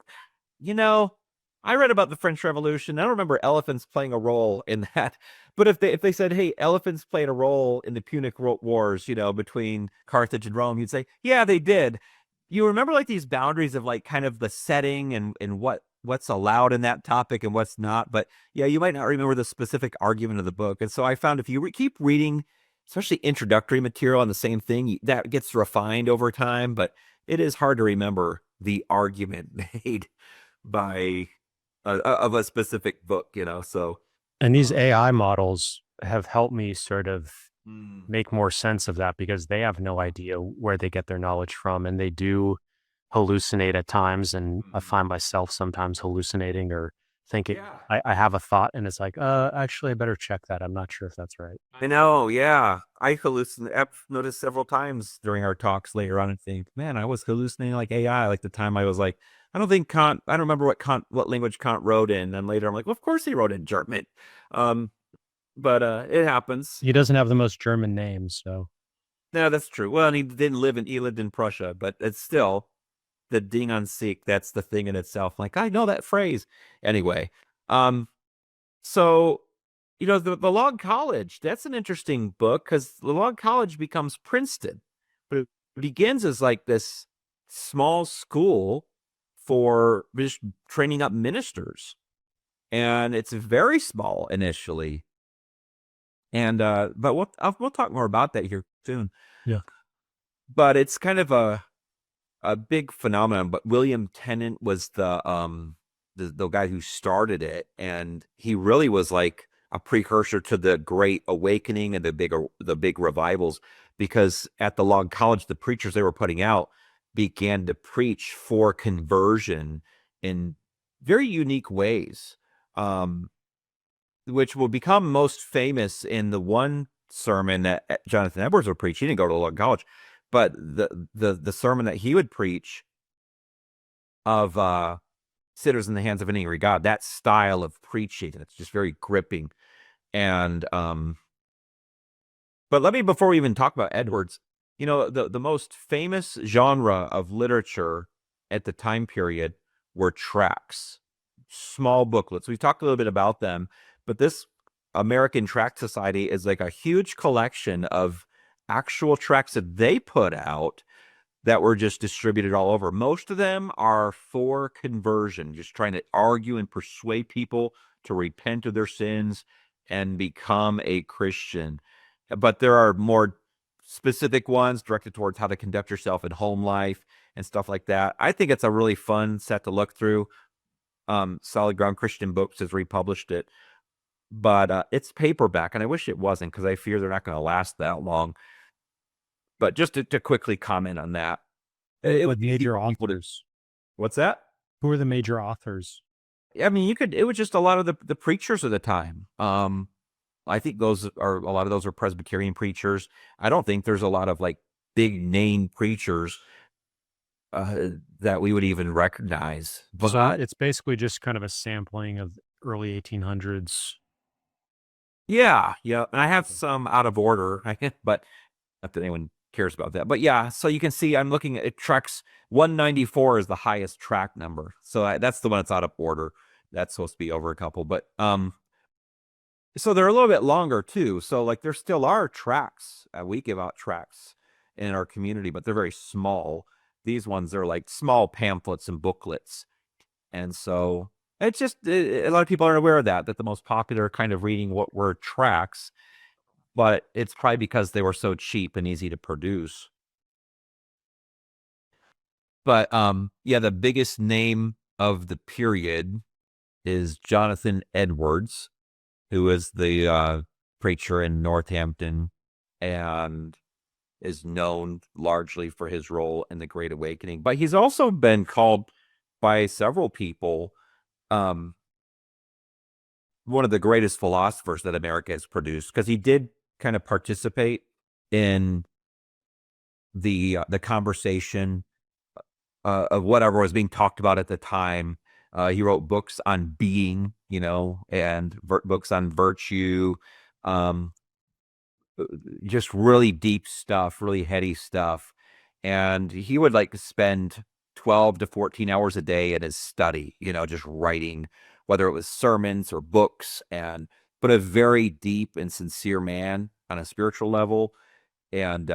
I read about the French Revolution. I don't remember elephants playing a role in that. But if they said, hey, elephants played a role in the Punic Wars, between Carthage and Rome, you'd say, yeah, they did. You remember like these boundaries of like kind of the setting and what's allowed in that topic and what's not. But yeah, you might not remember the specific argument of the book. And so I found if you keep reading, especially introductory material on the same thing, that gets refined over time. But it is hard to remember the argument made by of a specific book, so. And these AI models have helped me sort of make more sense of that, because they have no idea where they get their knowledge from, and they do hallucinate at times. And I find myself sometimes hallucinating or thinking Yeah. I have a thought and it's like, actually, I better check that. I'm not sure if that's right. I know, yeah. I hallucinate. I've noticed several times during our talks later on and think, man, I was hallucinating like AI. Like the time I was like, I don't think Kant, I don't remember what language Kant wrote in. And later I'm like, well, of course he wrote in German. Um, but it happens. He doesn't have the most German names, so No, that's true. Well, and he lived in Prussia, but it's still the ding on Sikh. That's the thing in itself. Like, I know that phrase. Anyway, um, so, the Log College, that's an interesting book because the Log College becomes Princeton, but it begins as like this small school for just training up ministers. And it's very small initially. And, but we'll talk more about that here soon. yeah. But it's kind of a big phenomenon. But William Tennant was the guy who started it, and he really was like a precursor to the Great Awakening and the big revivals, because at the Log College, the preachers they were putting out began to preach for conversion in very unique ways, which will become most famous in the one sermon that Jonathan Edwards would preach. He didn't go to the Log College, but the sermon that he would preach of sinners in the hands of an angry God, that style of preaching, it's just very gripping. And but before we even talk about Edwards, the most famous genre of literature at the time period were tracts, small booklets. We've talked a little bit about them, but this American Tract Society is like a huge collection of actual tracts that they put out that were just distributed all over. Most of them are for conversion, just trying to argue and persuade people to repent of their sins and become a Christian. But there are more specific ones directed towards how to conduct yourself in home life and stuff like that. I think it's a really fun set to look through. Solid Ground Christian Books has republished it, but it's paperback, and I wish it wasn't because I fear they're not going to last that long. But just to quickly comment on that, it With would major authors. What's that? Who are the major authors? I mean, it was just a lot of the preachers of the time. I think a lot of those are Presbyterian preachers. I don't think there's a lot of like big name preachers that we would even recognize. But So it's basically just kind of a sampling of early 1800s. yeah, and I have some out of order, but not that anyone cares about that. But yeah, so you can see I'm looking at tracks 194 is the highest track number. So that's the one that's out of order. That's supposed to be over a couple, but so they're a little bit longer too. So like there still are tracks. We give out tracks in our community, but they're very small. These ones are like small pamphlets and booklets. And so it's just a lot of people aren't aware of that the most popular kind of reading were tracks, but it's probably because they were so cheap and easy to produce. But yeah, the biggest name of the period is Jonathan Edwards, who is the preacher in Northampton and is known largely for his role in the Great Awakening. But he's also been called by several people one of the greatest philosophers that America has produced, because he did kind of participate in the conversation of whatever was being talked about at the time. He wrote books on being, and books on virtue, just really deep stuff, really heady stuff. And he would like spend 12 to 14 hours a day in his study, just writing, whether it was sermons or books, but a very deep and sincere man on a spiritual level, and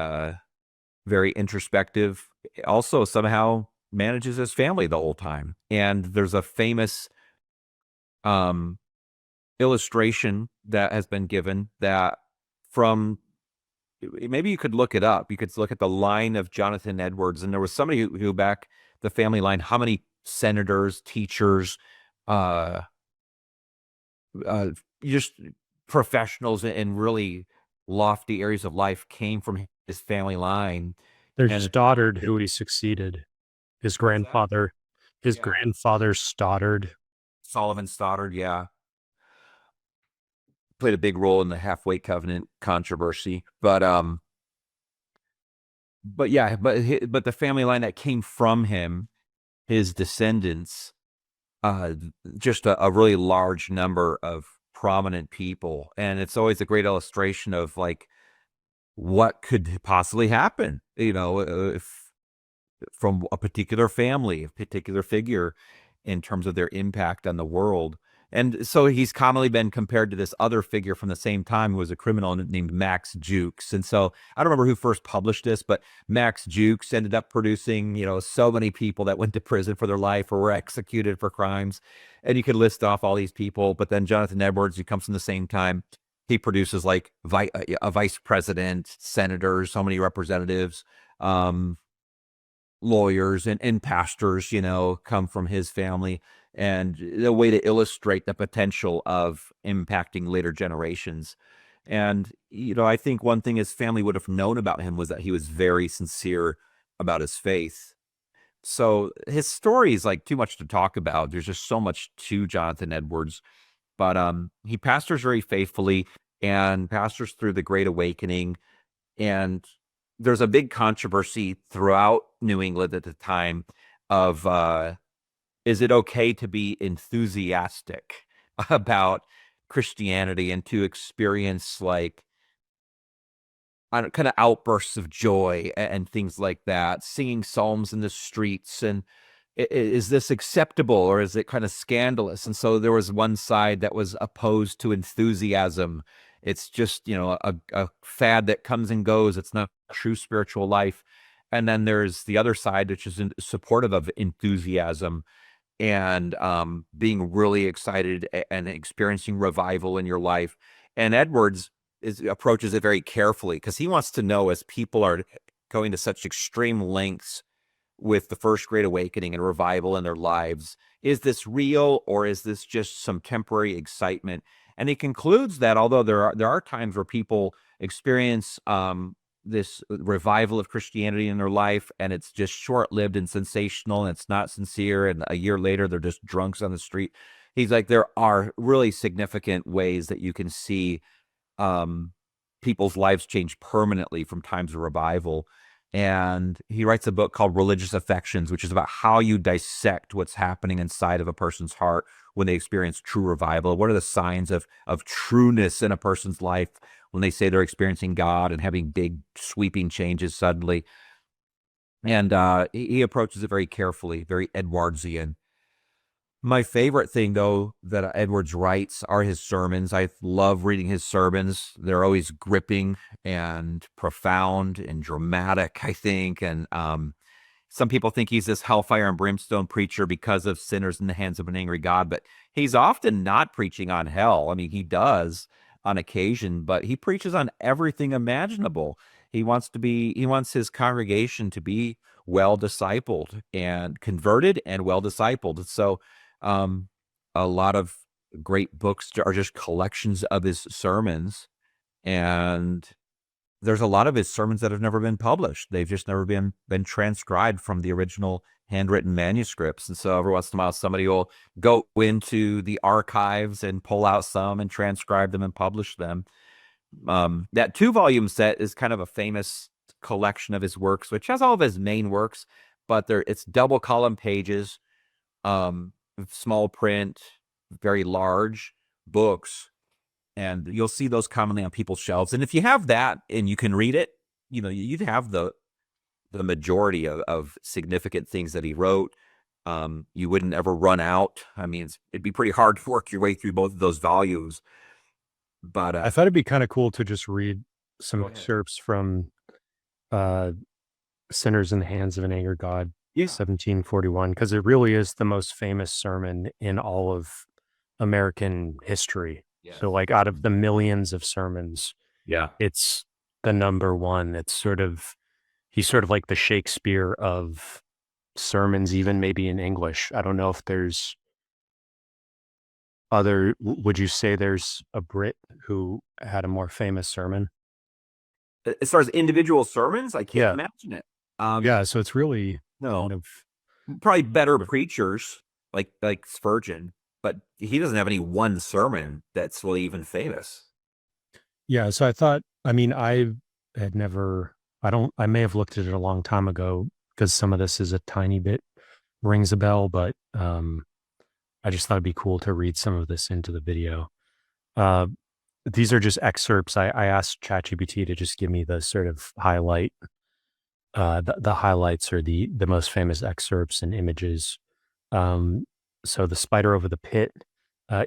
very introspective. Also, somehow manages his family the whole time. And there's a famous illustration that has been given that from, maybe you could look it up. You could look at the line of Jonathan Edwards, and there was somebody who back the family line, how many senators, teachers, just professionals in really lofty areas of life came from his family line. There's Stoddard, who he succeeded. His grandfather, Stoddard. Sullivan Stoddard, yeah, played a big role in the halfway covenant controversy. But yeah, but the family line that came from him, his descendants, uh, just a really large number of prominent people, and it's always a great illustration of like what could possibly happen, if from a particular family, a particular figure, in terms of their impact on the world. And so he's commonly been compared to this other figure from the same time who was a criminal named Max Jukes. And so I don't remember who first published this, but Max Jukes ended up producing, so many people that went to prison for their life or were executed for crimes. And you could list off all these people. But then Jonathan Edwards, who comes from the same time, he produces like a vice president, senators, so many representatives, lawyers and pastors, come from his family, and a way to illustrate the potential of impacting later generations. And, I think one thing his family would have known about him was that he was very sincere about his faith. So his story is like too much to talk about. There's just so much to Jonathan Edwards, but he pastors very faithfully and pastors through the Great Awakening. And there's a big controversy throughout New England at the time of is it okay to be enthusiastic about Christianity and to experience like kind of outbursts of joy and things like that, singing psalms in the streets, and is this acceptable or is it kind of scandalous? And so there was one side that was opposed to enthusiasm. It's just, a fad that comes and goes. It's not true spiritual life. And then there's the other side, which is supportive of enthusiasm and being really excited and experiencing revival in your life. And Edwards approaches it very carefully because he wants to know, as people are going to such extreme lengths with the First Great Awakening and revival in their lives, is this real or is this just some temporary excitement? And he concludes that although there are times where people experience this revival of Christianity in their life, and it's just short-lived and sensational, and it's not sincere, and a year later they're just drunks on the street. He's like, there are really significant ways that you can see people's lives change permanently from times of revival. And he writes a book called Religious Affections, which is about how you dissect what's happening inside of a person's heart when they experience true revival. What are the signs of trueness in a person's life when they say they're experiencing God and having big sweeping changes suddenly? And he approaches it very carefully, very Edwardsian. My favorite thing, though, that Edwards writes are his sermons. I love reading his sermons. They're always gripping and profound and dramatic, I think. And some people think he's this hellfire and brimstone preacher because of sinners in the hands of an angry God, but he's often not preaching on hell. I mean, he does on occasion, but he preaches on everything imaginable. He wants his congregation to be well discipled and converted and well discipled. So a lot of great books are just collections of his sermons, and there's a lot of his sermons that have never been published. They've just never been transcribed from the original handwritten manuscripts. And so every once in a while, somebody will go into the archives and pull out some and transcribe them and publish them. That 2-volume set is kind of a famous collection of his works, which has all of his main works, but it's double column pages, small print, very large books, and you'll see those commonly on people's shelves. And if you have that and you can read it, you'd have the majority of significant things that he wrote. You wouldn't ever run out. I mean, it'd be pretty hard to work your way through both of those volumes. But I thought it'd be kind of cool to just read some excerpts from Sinners in the Hands of an Angry God, 1741, because it really is the most famous sermon in all of American history. Yes. So like out of the millions of sermons, it's the number one. He's sort of like the Shakespeare of sermons, even maybe in English. I don't know if there's would you say there's a Brit who had a more famous sermon? As far as individual sermons, I can't imagine it. So it's really probably better preachers like Spurgeon. but he doesn't have any one sermon that's really even famous. Yeah, so I thought, I mean, I had never, I may have looked at it a long time ago because some of this is a tiny bit rings a bell, but I just thought it'd be cool to read some of this into the video. Uh, these are just excerpts. I asked ChatGPT to just give me the sort of highlight, the highlights or the most famous excerpts and images. So the spider over the pit.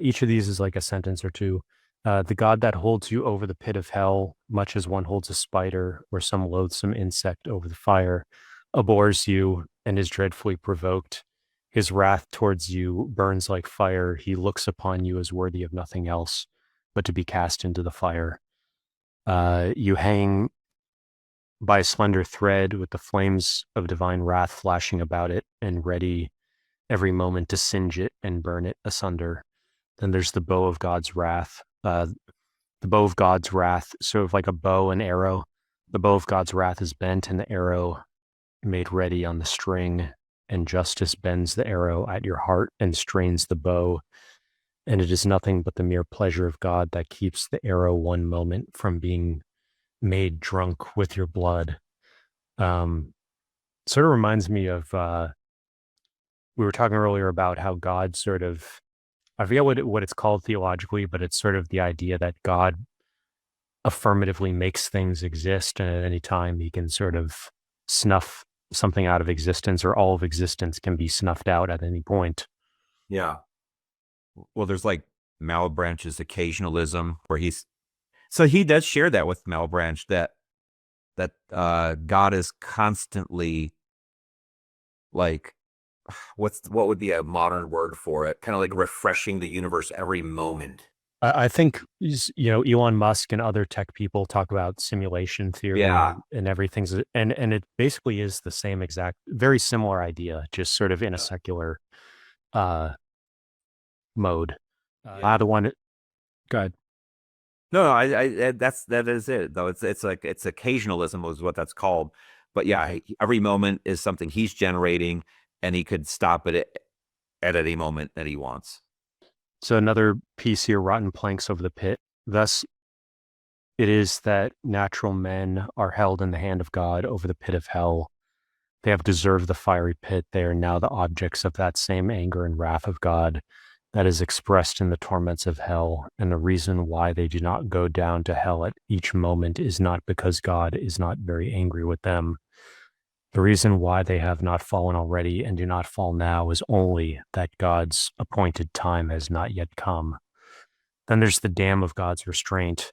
Each of these is like a sentence or two. The God that holds you over the pit of hell, much as one holds a spider or some loathsome insect over the fire, abhors you and is dreadfully provoked. His wrath towards you burns like fire. He looks upon you as worthy of nothing else but to be cast into the fire. You hang by a slender thread with the flames of divine wrath flashing about it and ready every moment to singe it and burn it asunder. Then there's the bow of God's wrath. The bow of God's wrath, sort of like a bow and arrow. The bow of God's wrath is bent and the arrow made ready on the string, and justice bends the arrow at your heart and strains the bow. And it is nothing but the mere pleasure of God that keeps the arrow one moment from being made drunk with your blood. Sort of reminds me of, we were talking earlier about how God sort of, I forget what it's called theologically, but it's sort of the idea that God affirmatively makes things exist, and at any time he can sort of snuff something out of existence, or all of existence can be snuffed out at any point. Yeah. Well, there's like Malebranche's occasionalism, where so he does share that with Malebranche, that God is constantly like, what would be a modern word for it? Kind of like refreshing the universe every moment. I think, Elon Musk and other tech people talk about simulation theory, Yeah. and everything's, and it basically is the same exact, very similar idea, just sort of in a secular mode. The one, go ahead. No, that is it though. It's like, it's occasionalism was what that's called. But yeah, every moment is something he's generating, and he could stop it at any moment that he wants. So another piece here, rotten planks over the pit. Thus it is that natural men are held in the hand of God over the pit of hell. They have deserved the fiery pit. They are now the objects of that same anger and wrath of God that is expressed in the torments of hell. And the reason why they do not go down to hell at each moment is not because God is not very angry with them. The reason why they have not fallen already and do not fall now is only that God's appointed time has not yet come. Then there's the dam of God's restraint.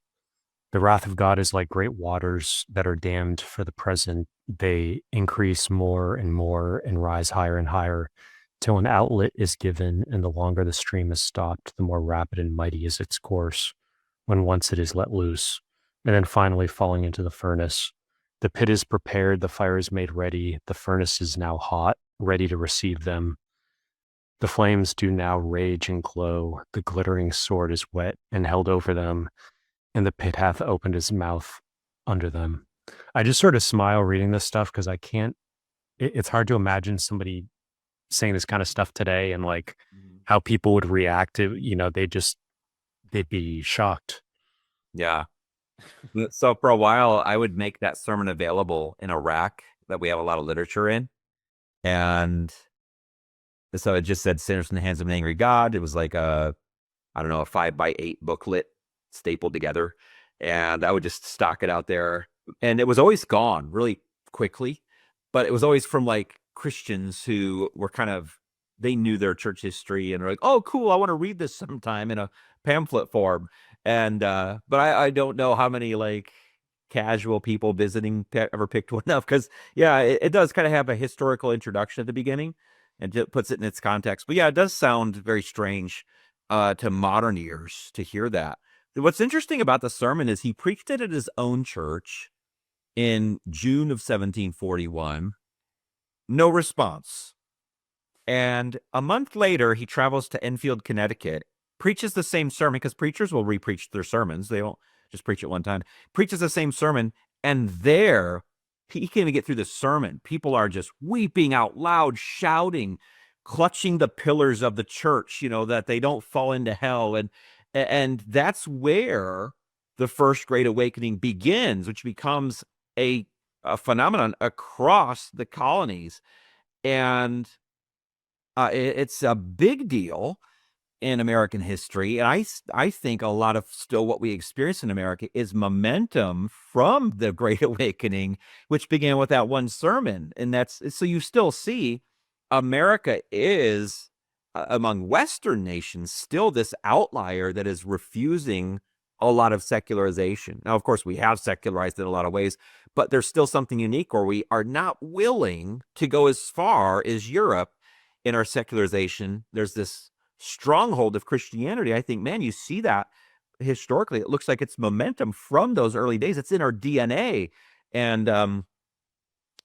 The wrath of God is like great waters that are dammed for the present. They increase more and more and rise higher and higher till an outlet is given, and the longer the stream is stopped, the more rapid and mighty is its course when once it is let loose, and then finally falling into the furnace. The pit is prepared, the fire is made ready, the furnace is now hot, ready to receive them. The flames do now rage and glow, the glittering sword is wet and held over them, and the pit hath opened his mouth under them. I just sort of smile reading this stuff because it's hard to imagine somebody saying this kind of stuff today, and like how people would react to, they'd be shocked. Yeah. So for a while, I would make that sermon available in a rack that we have a lot of literature in. And so it just said sinners in the hands of an angry God. It was like a 5x8 booklet stapled together. And I would just stock it out there. And it was always gone really quickly, but it was always from like Christians who were they knew their church history and were like, oh, cool, I want to read this sometime in a pamphlet form. And but I don't know how many like casual people visiting ever picked one up, because it does kind of have a historical introduction at the beginning and just puts it in its context. But yeah, it does sound very strange to modern ears to hear that. What's interesting about the sermon is he preached it at his own church in June of 1741. No response. And a month later, he travels to Enfield, Connecticut, preaches the same sermon, because preachers will repreach their sermons. They don't just preach it one time. Preaches the same sermon, and there, he can't even get through the sermon. People are just weeping out loud, shouting, clutching the pillars of the church, that they don't fall into hell. And that's where the First Great Awakening begins, which becomes a phenomenon across the colonies. And it's a big deal in American history. And I think a lot of still what we experience in America is momentum from the Great Awakening, which began with that one sermon. And so you still see America is among Western nations still this outlier that is refusing a lot of secularization. Now, of course, we have secularized in a lot of ways, but there's still something unique where we are not willing to go as far as Europe in our secularization. There's this stronghold of Christianity. I think, man, you see that historically. It looks like it's momentum from those early days. It's in our DNA. And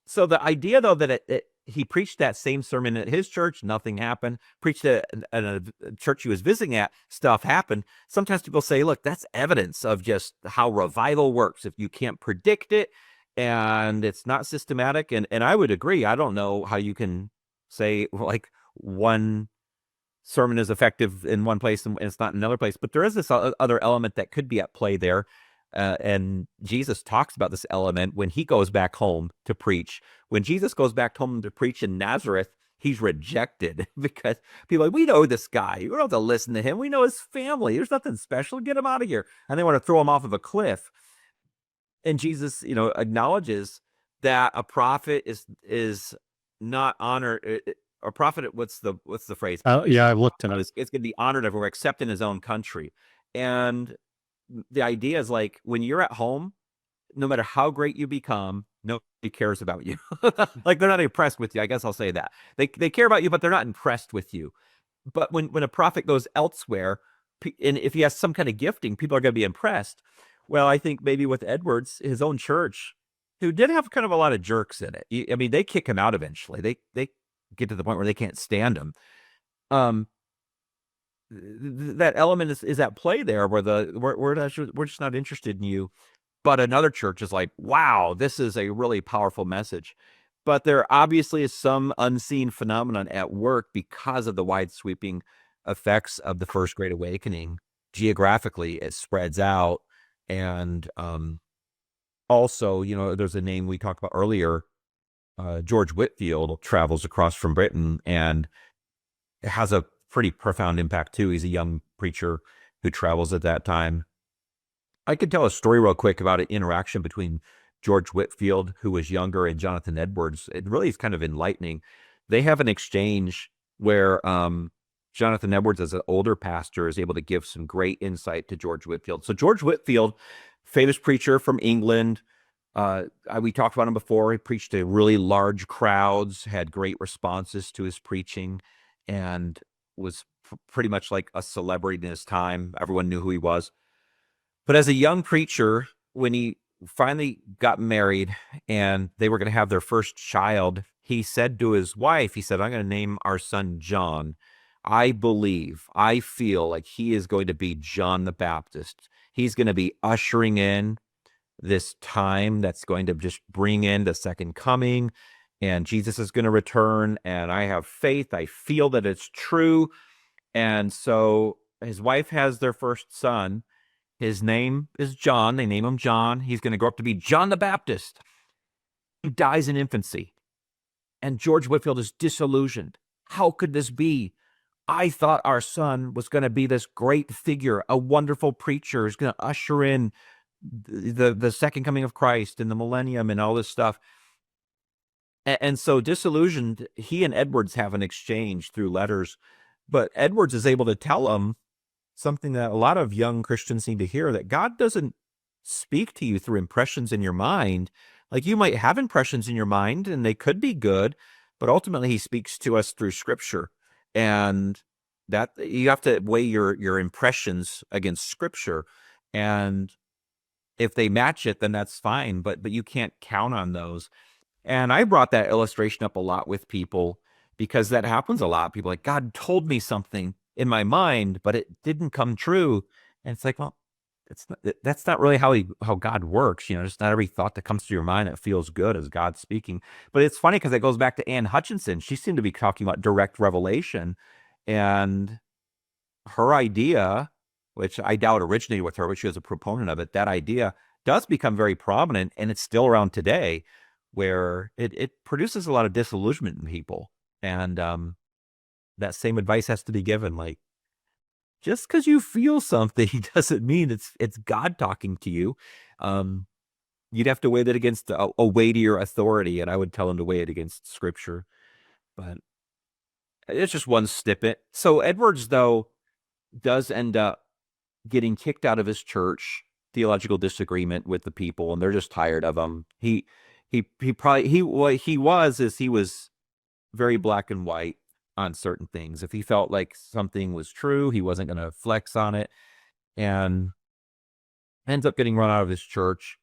so the idea, though, that he preached that same sermon at his church, nothing happened. Preached at a church he was visiting at, stuff happened. Sometimes people say, look, that's evidence of just how revival works. If you can't predict it and it's not systematic. And I would agree. I don't know how you can say like one sermon is effective in one place and it's not in another place, but there is this other element that could be at play there. And Jesus talks about this element when he goes back home to preach. When Jesus goes back home to preach in Nazareth, he's rejected because people are like, we know this guy. We don't have to listen to him. We know his family. There's nothing special. Get him out of here. And they want to throw him off of a cliff. And Jesus, acknowledges that a prophet is not honored. A prophet, what's the phrase? Yeah, I've looked at it. It's going to be honored everywhere except in his own country. And the idea is like when you're at home, no matter how great you become, nobody cares about you. Like they're not impressed with you. I guess I'll say that. They care about you, but they're not impressed with you. But when a prophet goes elsewhere, and if he has some kind of gifting, people are going to be impressed. Well, I think maybe with Edwards, his own church, who did have kind of a lot of jerks in it. I mean, they kick him out eventually. They get to the point where they can't stand him. That element is at play there, where we're just not interested in you. But another church is like, wow, this is a really powerful message. But there obviously is some unseen phenomenon at work because of the wide sweeping effects of the First Great Awakening. Geographically, it spreads out. And also, there's a name we talked about earlier, George Whitefield travels across from Britain and has a pretty profound impact too. He's a young preacher who travels at that time. I could tell a story real quick about an interaction between George Whitefield, who was younger, and Jonathan Edwards. It really is kind of enlightening. They have an exchange where Jonathan Edwards, as an older pastor, is able to give some great insight to George Whitefield. So George Whitefield, famous preacher from England. We talked about him before. He preached to really large crowds, had great responses to his preaching, and was pretty much like a celebrity in his time. Everyone knew who he was. But as a young preacher, when he finally got married and they were going to have their first child, he said to his wife, he said, I'm going to name our son John. I feel like he is going to be John the Baptist. He's going to be ushering in this time that's going to just bring in the second coming, and Jesus is going to return, and I have faith. I feel that it's true. And so his wife has their first son. His name is John. They name him John. He's going to grow up to be John the Baptist. He dies in infancy. And George Whitefield is disillusioned. How could this be? I thought our son was going to be this great figure, a wonderful preacher, who's going to usher in the second coming of Christ and the millennium and all this stuff. And so disillusioned, he and Edwards have an exchange through letters. But Edwards is able to tell him something that a lot of young Christians need to hear, that God doesn't speak to you through impressions in your mind. Like, you might have impressions in your mind and they could be good, but ultimately he speaks to us through Scripture. And that you have to weigh your impressions against Scripture. And if they match it, then that's fine, but you can't count on those. And I brought that illustration up a lot with people because that happens a lot. People are like, God told me something in my mind, but it didn't come true. And it's like, well, that's not really how God works. Just not every thought that comes to your mind that feels good is God speaking. But it's funny because it goes back to Anne Hutchinson. She seemed to be talking about direct revelation, and her idea, which I doubt originated with her, but she was a proponent of it, that idea does become very prominent, and it's still around today, where it produces a lot of disillusionment in people. And that same advice has to be given. Like, just because you feel something doesn't mean it's God talking to you. You'd have to weigh that against a weightier authority, and I would tell him to weigh it against Scripture. But it's just one snippet. So Edwards, though, does end up getting kicked out of his church, theological disagreement with the people, and they're just tired of him. What he was very black and white on certain things. If he felt like something was true, he wasn't going to flex on it, and ends up getting run out of his church.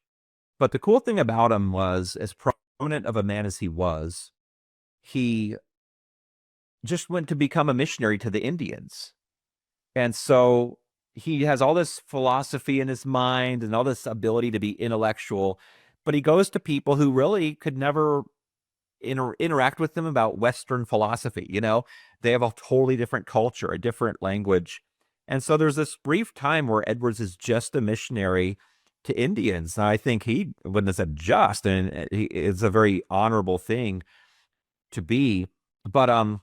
But the cool thing about him was, as prominent of a man as he was, he just went to become a missionary to the Indians. And so he has all this philosophy in his mind and all this ability to be intellectual, but he goes to people who really could never interact with them about Western philosophy. They have a totally different culture, a different language. And so there's this brief time where Edwards is just a missionary to Indians. And I think he wouldn't have said just, and it's a very honorable thing to be. But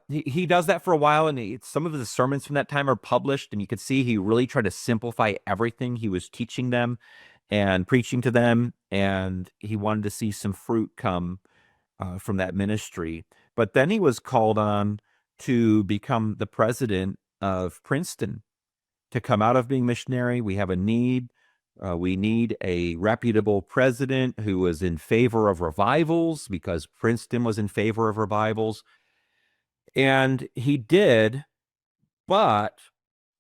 he does that for a while, and some of the sermons from that time are published, and you could see he really tried to simplify everything he was teaching them and preaching to them, and he wanted to see some fruit come from that ministry. But then he was called on to become the president of Princeton. To come out of being missionary, we have a need. We need a reputable president who was in favor of revivals, because Princeton was in favor of revivals. And he did, but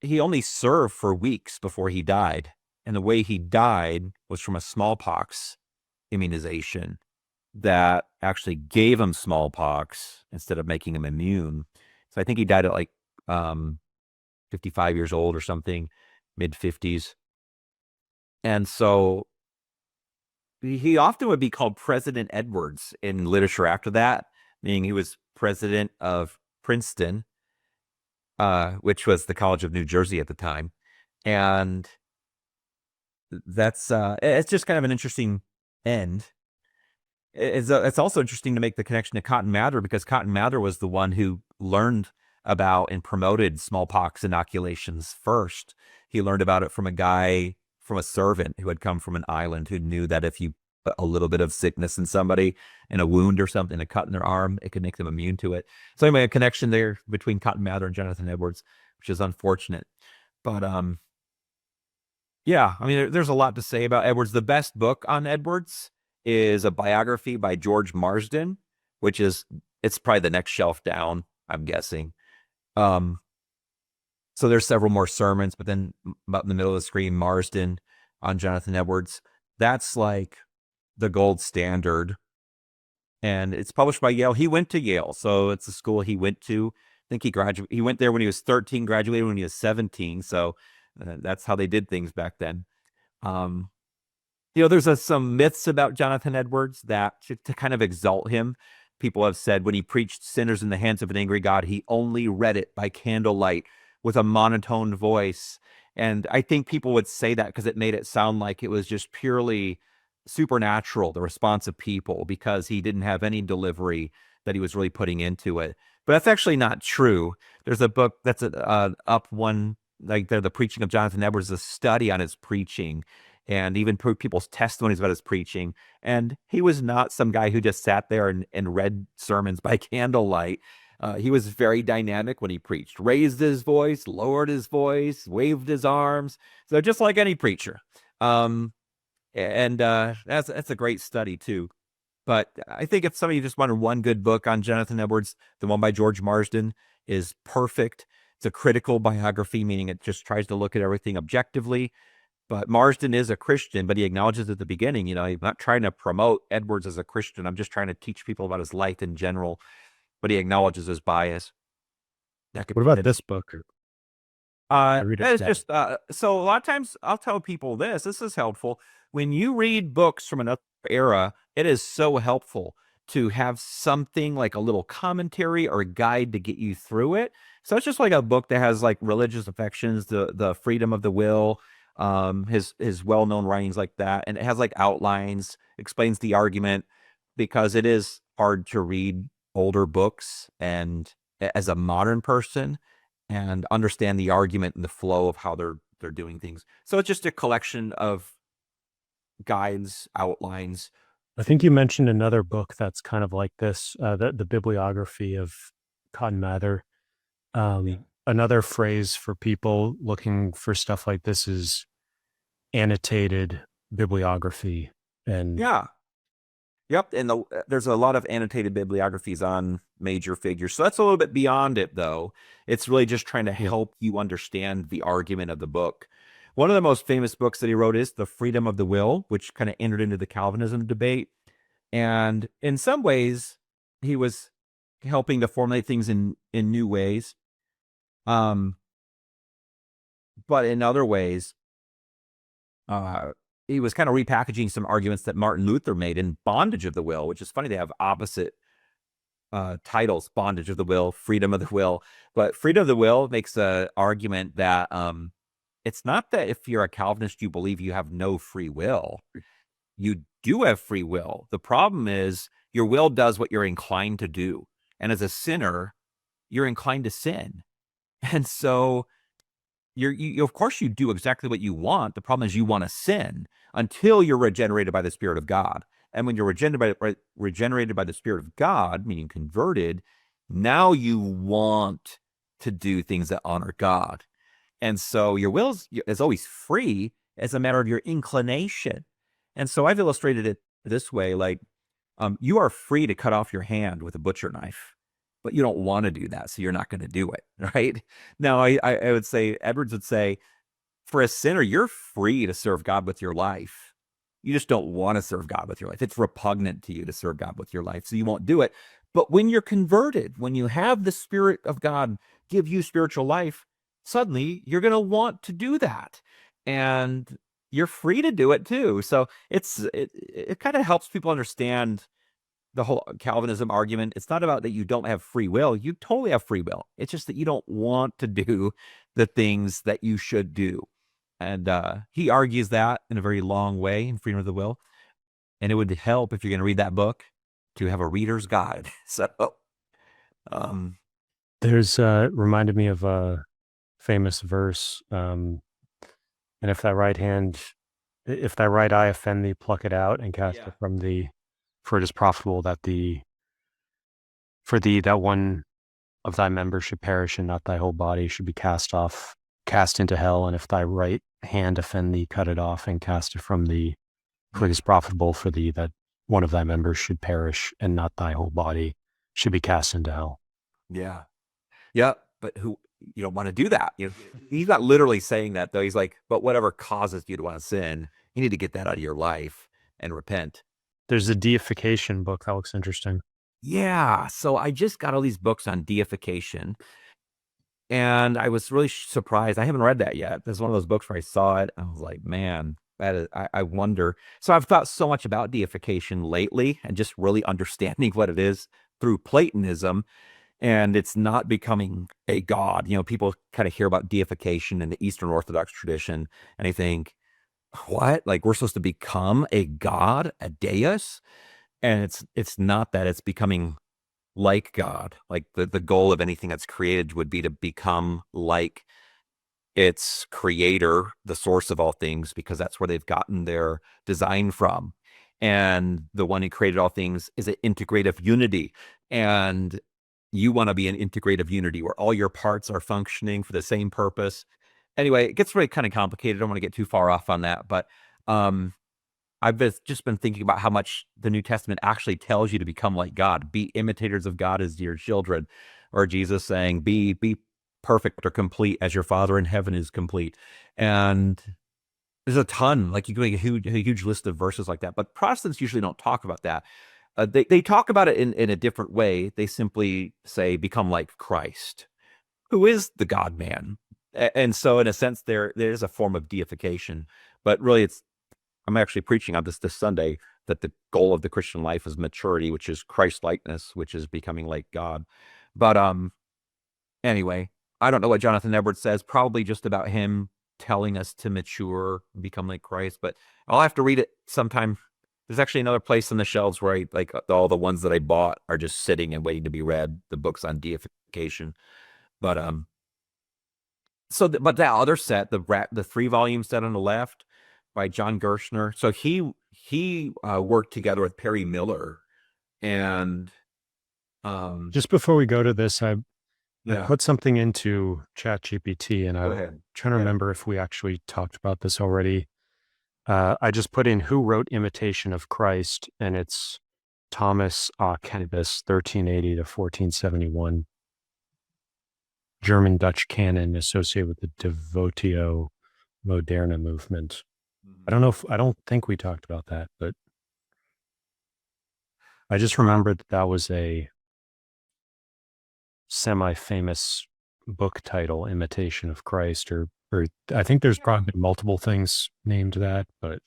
he only served for weeks before he died. And the way he died was from a smallpox immunization that actually gave him smallpox instead of making him immune. So I think he died at like 55 years old or something, mid-50s. And so he often would be called President Edwards in literature after that, meaning he was president of Princeton, which was the College of New Jersey at the time. And that's it's just kind of an interesting end. It's also interesting to make the connection to Cotton Mather, because Cotton Mather was the one who learned about and promoted smallpox inoculations first. He learned about it from a servant who had come from an island, who knew that if you put a little bit of sickness in somebody, in a wound or something, a cut in their arm, it could make them immune to it. So anyway, a connection there between Cotton Mather and Jonathan Edwards, which is unfortunate. But yeah, I mean, there's a lot to say about Edwards. The best book on Edwards is a biography by George Marsden, it's probably the next shelf down, I'm guessing. So there's several more sermons, but then about in the middle of the screen, Marsden on Jonathan Edwards. That's like the gold standard. And it's published by Yale. He went to Yale, so it's the school he went to. I think he went there when he was 13, graduated when he was 17. So that's how they did things back then. There's some myths about Jonathan Edwards that to kind of exalt him. People have said when he preached sinners in the hands of an angry God, he only read it by candlelight with a monotone voice. And I think people would say that because it made it sound like it was just purely supernatural, the response of people, because he didn't have any delivery that he was really putting into it. But that's actually not true. There's a book that's up one, like the preaching of Jonathan Edwards, a study on his preaching, and even people's testimonies about his preaching. And he was not some guy who just sat there and read sermons by candlelight. He was very dynamic when he preached, raised his voice, lowered his voice, waved his arms. So just like any preacher. That's a great study too. But I think if somebody just wanted one good book on Jonathan Edwards, the one by George Marsden is perfect. It's a critical biography, meaning it just tries to look at everything objectively. But Marsden is a Christian, but he acknowledges at the beginning, I'm not trying to promote Edwards as a Christian. I'm just trying to teach people about his life in general. But he acknowledges his bias. What about this book? I read it It's today. just so a lot of times I'll tell people this. This is helpful when you read books from another era. It is so helpful to have something like a little commentary or a guide to get you through it. So it's just like a book that has like religious affections, the freedom of the will, his well-known writings like that, and it has like outlines, explains the argument because it is hard to read older books and as a modern person and understand the argument and the flow of how they're doing things. So it's just a collection of guides, outlines. I think you mentioned another book that's kind of like this, the bibliography of Cotton Mather. Another phrase for people looking for stuff like this is annotated bibliography. And Yeah. Yep. And there's a lot of annotated bibliographies on major figures. So that's a little bit beyond it, though. It's really just trying to help you understand the argument of the book. One of the most famous books that he wrote is The Freedom of the Will, which kind of entered into the Calvinism debate. And in some ways, he was helping to formulate things in new ways. But in other ways, he was kind of repackaging some arguments that Martin Luther made in Bondage of the Will, which is funny. They have opposite titles, Bondage of the Will, Freedom of the Will. But Freedom of the Will makes an argument that it's not that if you're a Calvinist, you believe you have no free will. You do have free will. The problem is your will does what you're inclined to do. And as a sinner, you're inclined to sin. And so you of course you do exactly what you want. The problem is you want to sin until you're regenerated by the Spirit of God. And when you're regenerated by the Spirit of God, meaning converted, now you want to do things that honor God. And so your will is always free as a matter of your inclination. And so I've illustrated it this way, like you are free to cut off your hand with a butcher knife, but you don't want to do that, so you're not going to do it, right? Now, I would say, Edwards would say, for a sinner, you're free to serve God with your life. You just don't want to serve God with your life. It's repugnant to you to serve God with your life, so you won't do it. But when you're converted, when you have the Spirit of God give you spiritual life, suddenly you're going to want to do that. And you're free to do it too. So it kind of helps people understand the whole Calvinism argument. It's not about that you don't have free will. You totally have free will. It's just that you don't want to do the things that you should do. And he argues that in a very long way in Freedom of the Will. And it would help if you're going to read that book to have a reader's guide. So there's reminded me of a famous verse. And if thy right eye offend thee, pluck it out and cast it from thee. For it is profitable that for thee that one of thy members should perish, and not thy whole body should be cast into hell. And if thy right hand offend thee, cut it off and cast it from thee. For it is profitable for thee that one of thy members should perish, and not thy whole body should be cast into hell. Yeah. But you don't want to do that. He's not literally saying that, though. He's like, but whatever causes you to want to sin, you need to get that out of your life and repent. There's a deification book that looks interesting. Yeah. So I just got all these books on deification, and I was really surprised. I haven't read that yet. There's one of those books where I saw it. I was like, man, I wonder. So I've thought so much about deification lately and just really understanding what it is through Platonism. And it's not becoming a god. People kind of hear about deification in the Eastern Orthodox tradition, and they think, what? Like we're supposed to become a god, a deus? And it's not that. It's becoming like God. Like the goal of anything that's created would be to become like its creator, the source of all things, because that's where they've gotten their design from. And the one who created all things is an integrative unity. And you want to be an integrative unity where all your parts are functioning for the same purpose. Anyway, it gets really kind of complicated. I don't want to get too far off on that, but I've just been thinking about how much the New Testament actually tells you to become like God, be imitators of God as dear children, or Jesus saying, be perfect or complete as your Father in heaven is complete. And there's a ton, like you can make a huge list of verses like that, but Protestants usually don't talk about that. They talk about it in a different way. They simply say, become like Christ, who is the God-man. And so in a sense there is a form of deification, but really I'm actually preaching on this Sunday, that the goal of the Christian life is maturity, which is Christ likeness, which is becoming like God. But anyway, I don't know what Jonathan Edwards says, probably just about him telling us to mature, become like Christ, but I'll have to read it sometime. There's actually another place on the shelves where I like all the ones that I bought are just sitting and waiting to be read, the books on deification. But but that other set, the 3-volume set on the left by John Gershner. So he worked together with Perry Miller, and Just before we go to this, I yeah. put something into ChatGPT, and Go I'm ahead. trying to remember if we actually talked about this already. I just put in who wrote Imitation of Christ, and it's Thomas A. Kempis, 1380 to 1471. German Dutch canon associated with the Devotio Moderna movement. I don't think we talked about that, but I just remembered that was a semi-famous book title, Imitation of Christ, or I think there's probably multiple things named that, but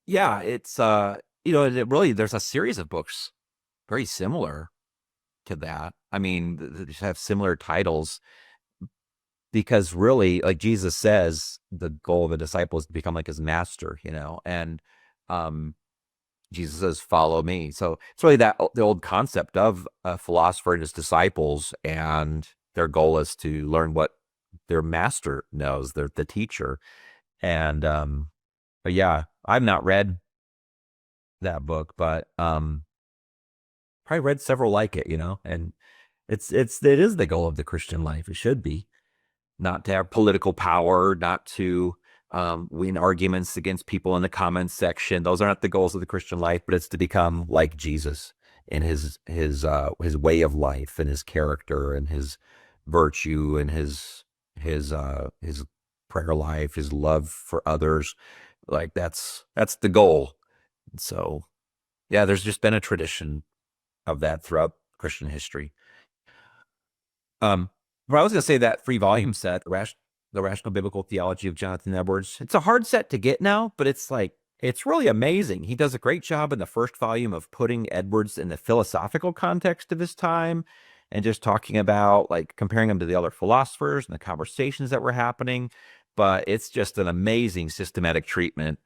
Yeah, it's there's a series of books very similar to that. I mean, they just have similar titles, because really, like Jesus says, the goal of a disciple is to become like his master, and um Jesus says, follow me. So it's really the old concept of a philosopher and his disciples, and their goal is to learn what their master knows, the teacher. And but yeah, I've not read that book, but probably read several like it, and it is the goal of the Christian life. It should be not to have political power, not to win arguments against people in the comments section. Those are not the goals of the Christian life, but it's to become like Jesus in his way of life and his character and his virtue and his prayer life, his love for others. Like that's the goal. So yeah, there's just been a tradition of that throughout Christian history. But I was going to say that 3-volume set, the Rational Biblical Theology of Jonathan Edwards. It's a hard set to get now, but it's really amazing. He does a great job in the first volume of putting Edwards in the philosophical context of his time, and just talking about, like, comparing him to the other philosophers and the conversations that were happening. But it's just an amazing systematic treatment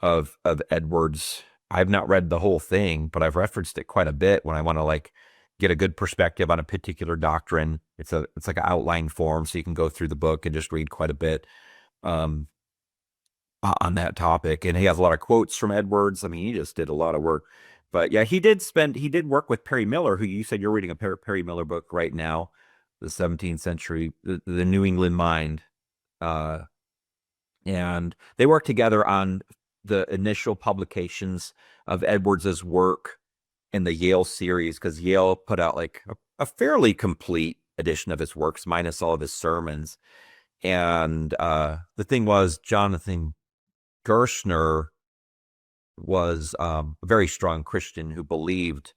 of Edwards. I've not read the whole thing, but I've referenced it quite a bit when I want to, like, get a good perspective on a particular doctrine. It's like an outline form, so you can go through the book and just read quite a bit on that topic. And he has a lot of quotes from Edwards. I mean, he just did a lot of work. But yeah, he did work with Perry Miller, who you said you're reading a Perry Miller book right now, the 17th century, the New England Mind. And they worked together on the initial publications of Edwards's work in the Yale series, because Yale put out like a fairly complete edition of his works minus all of his sermons. And the thing was, Jonathan Gershner was a very strong Christian who believed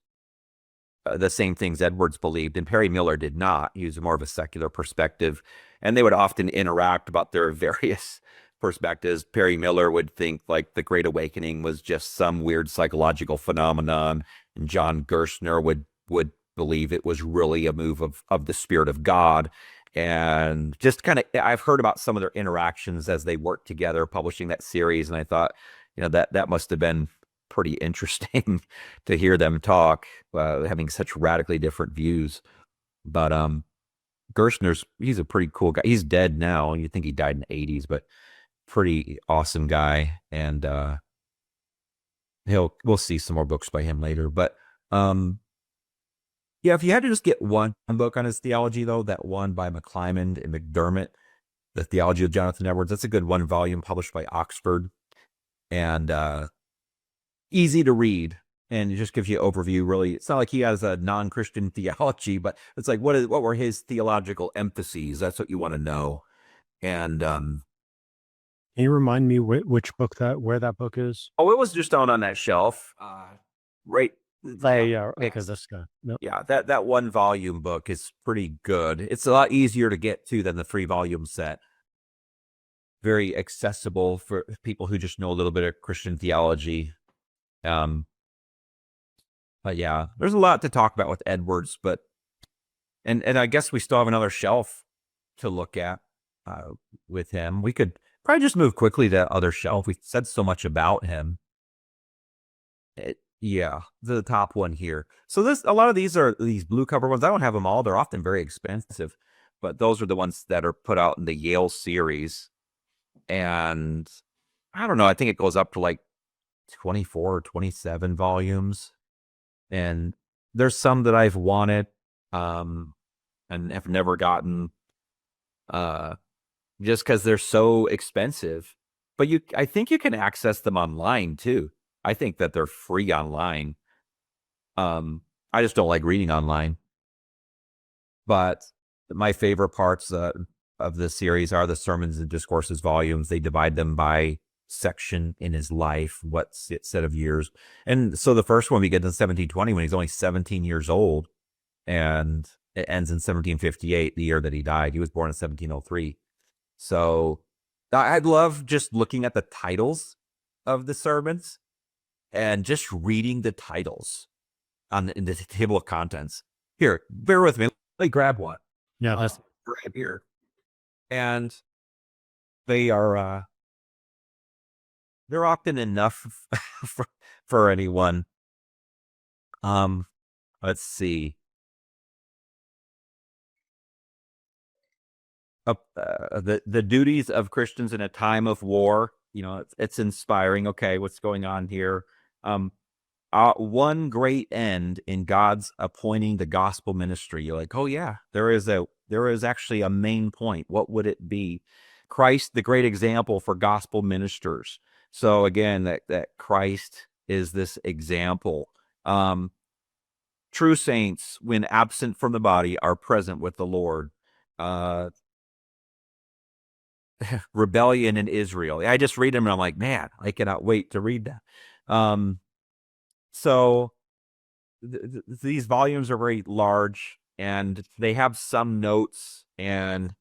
the same things Edwards believed, and Perry Miller did not. He was more of a secular perspective, and they would often interact about their various perspectives. Perry Miller would think like the Great Awakening was just some weird psychological phenomenon, and John Gershner would believe it was really a move of the Spirit of God. And just kind of, I've heard about some of their interactions as they worked together, publishing that series, and I thought, that must have been pretty interesting to hear them talk, having such radically different views. But he's a pretty cool guy. He's dead now. You think he died in the 80s, but pretty awesome guy. And we'll see some more books by him later. But yeah, if you had to just get one book on his theology, though, that one by McClymond and McDermott, The Theology of Jonathan Edwards, that's a good 1-volume published by Oxford, and easy to read, and it just gives you an overview. Really, it's not like he has a non-Christian theology, but it's like, what were his theological emphases? That's what you want to know. And can you remind me where that book is? it was just on that shelf, right because that's no. Yeah, that one volume book is pretty good. It's a lot easier to get to than the 3 volume set. Very accessible for people who just know a little bit of Christian theology. But yeah, there's a lot to talk about with Edwards, but and I guess we still have another shelf to look at with him. We could probably just move quickly to that other shelf. We said so much about him. Yeah, the top one here. So a lot of these are these blue cover ones. I don't have them all. They're often very expensive, but those are the ones that are put out in the Yale series. And I don't know, I think it goes up to like 24 or 27 volumes. And there's some that I've wanted and have never gotten just because they're so expensive. But I think you can access them online too. I think that they're free online. I just don't like reading online. But my favorite parts of the series are the Sermons and Discourses volumes. They divide them by section in his life, what set of years. And so the first one begins in 1720 when he's only 17 years old, and it ends in 1758, the year that he died. He was born in 1703. So I'd love just looking at the titles of the sermons and just reading the titles in the table of contents. Here, bear with me. Let me grab one. Yeah, that's right here. And they are they're often enough for anyone. Let's see. The duties of Christians in a time of war. You know, it's inspiring. Okay, what's going on here? One great end in God's appointing the gospel ministry. You're like, oh yeah, there is actually a main point. What would it be? Christ, the great example for gospel ministers. So again, that Christ is this example. True saints, when absent from the body, are present with the Lord. Rebellion in Israel. I just read them and I'm like, man, I cannot wait to read that. So these volumes are very large and they have some notes and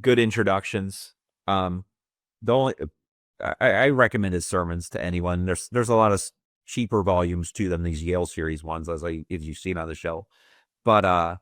good introductions. The only I recommend his sermons to anyone. There's a lot of cheaper volumes too than these Yale series ones, as you've seen on the show. But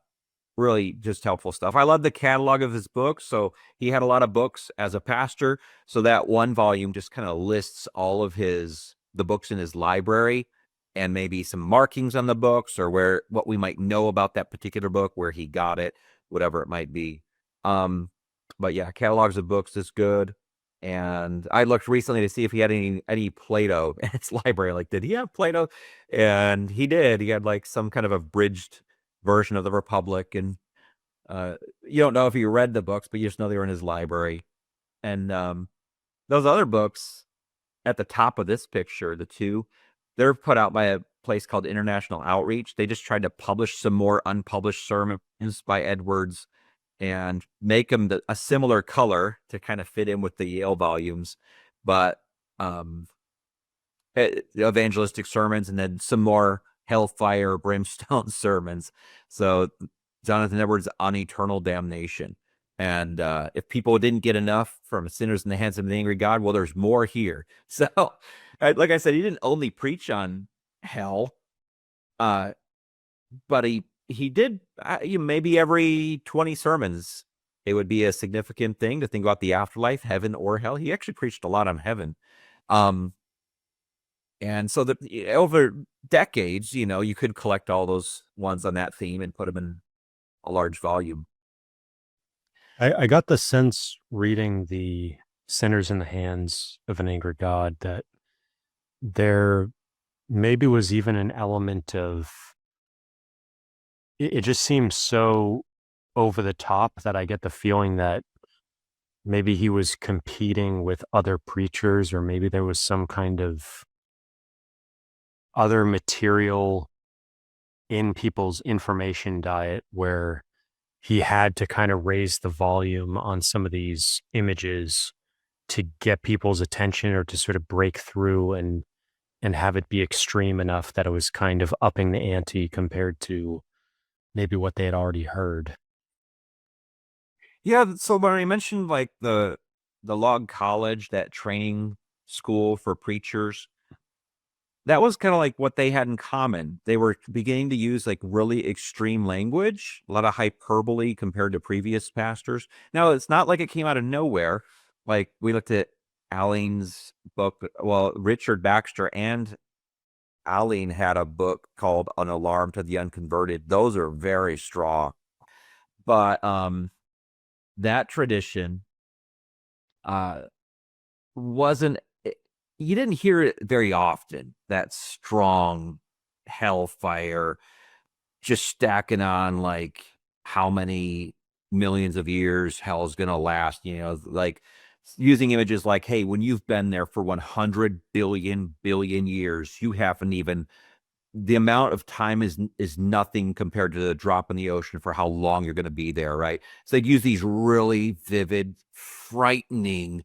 really just helpful stuff. I love the catalog of his books. So he had a lot of books as a pastor. So that one volume just kind of lists all of the books in his library and maybe some markings on the books or what we might know about that particular book, where he got it, whatever it might be. But yeah, catalogs of books is good. And I looked recently to see if he had any Plato in his library. Like, did he have Plato? And he did. He had like some kind of abridged version of the Republic, and you don't know if he read the books, but you just know they were in his library. And those other books at the top of this picture, the two, they're put out by a place called International Outreach. They just tried to publish some more unpublished sermons by Edwards and make them a similar color to kind of fit in with the Yale volumes, but evangelistic sermons, and then some more hellfire, brimstone sermons. So Jonathan Edwards on eternal damnation. And if people didn't get enough from Sinners in the Hands of an Angry God, well, there's more here. So, like I said, he didn't only preach on hell, but he did maybe every 20 sermons. It would be a significant thing to think about the afterlife, heaven or hell. He actually preached a lot on heaven. And so that over decades, you could collect all those ones on that theme and put them in a large volume. I got the sense reading the Sinners in the Hands of an Angry God that there maybe was even an element of, it just seems so over the top that I get the feeling that maybe he was competing with other preachers, or maybe there was some kind of other material in people's information diet where he had to kind of raise the volume on some of these images to get people's attention, or to sort of break through and and have it be extreme enough that it was kind of upping the ante compared to maybe what they had already heard. Yeah, so when I mentioned like the log college, that training school for preachers, that was kind of like what they had in common. They were beginning to use like really extreme language, a lot of hyperbole compared to previous pastors. Now, it's not like it came out of nowhere. Like we looked at Alleen's book. Well, Richard Baxter and Alleen had a book called An Alarm to the Unconverted. Those are very strong. But that tradition wasn't, you didn't hear it very often, that strong hellfire just stacking on like how many millions of years hell is going to last, like using images like, hey, when you've been there for 100 billion years, you haven't even, the amount of time is nothing compared to the drop in the ocean for how long you're going to be there, right? So they'd use these really vivid, frightening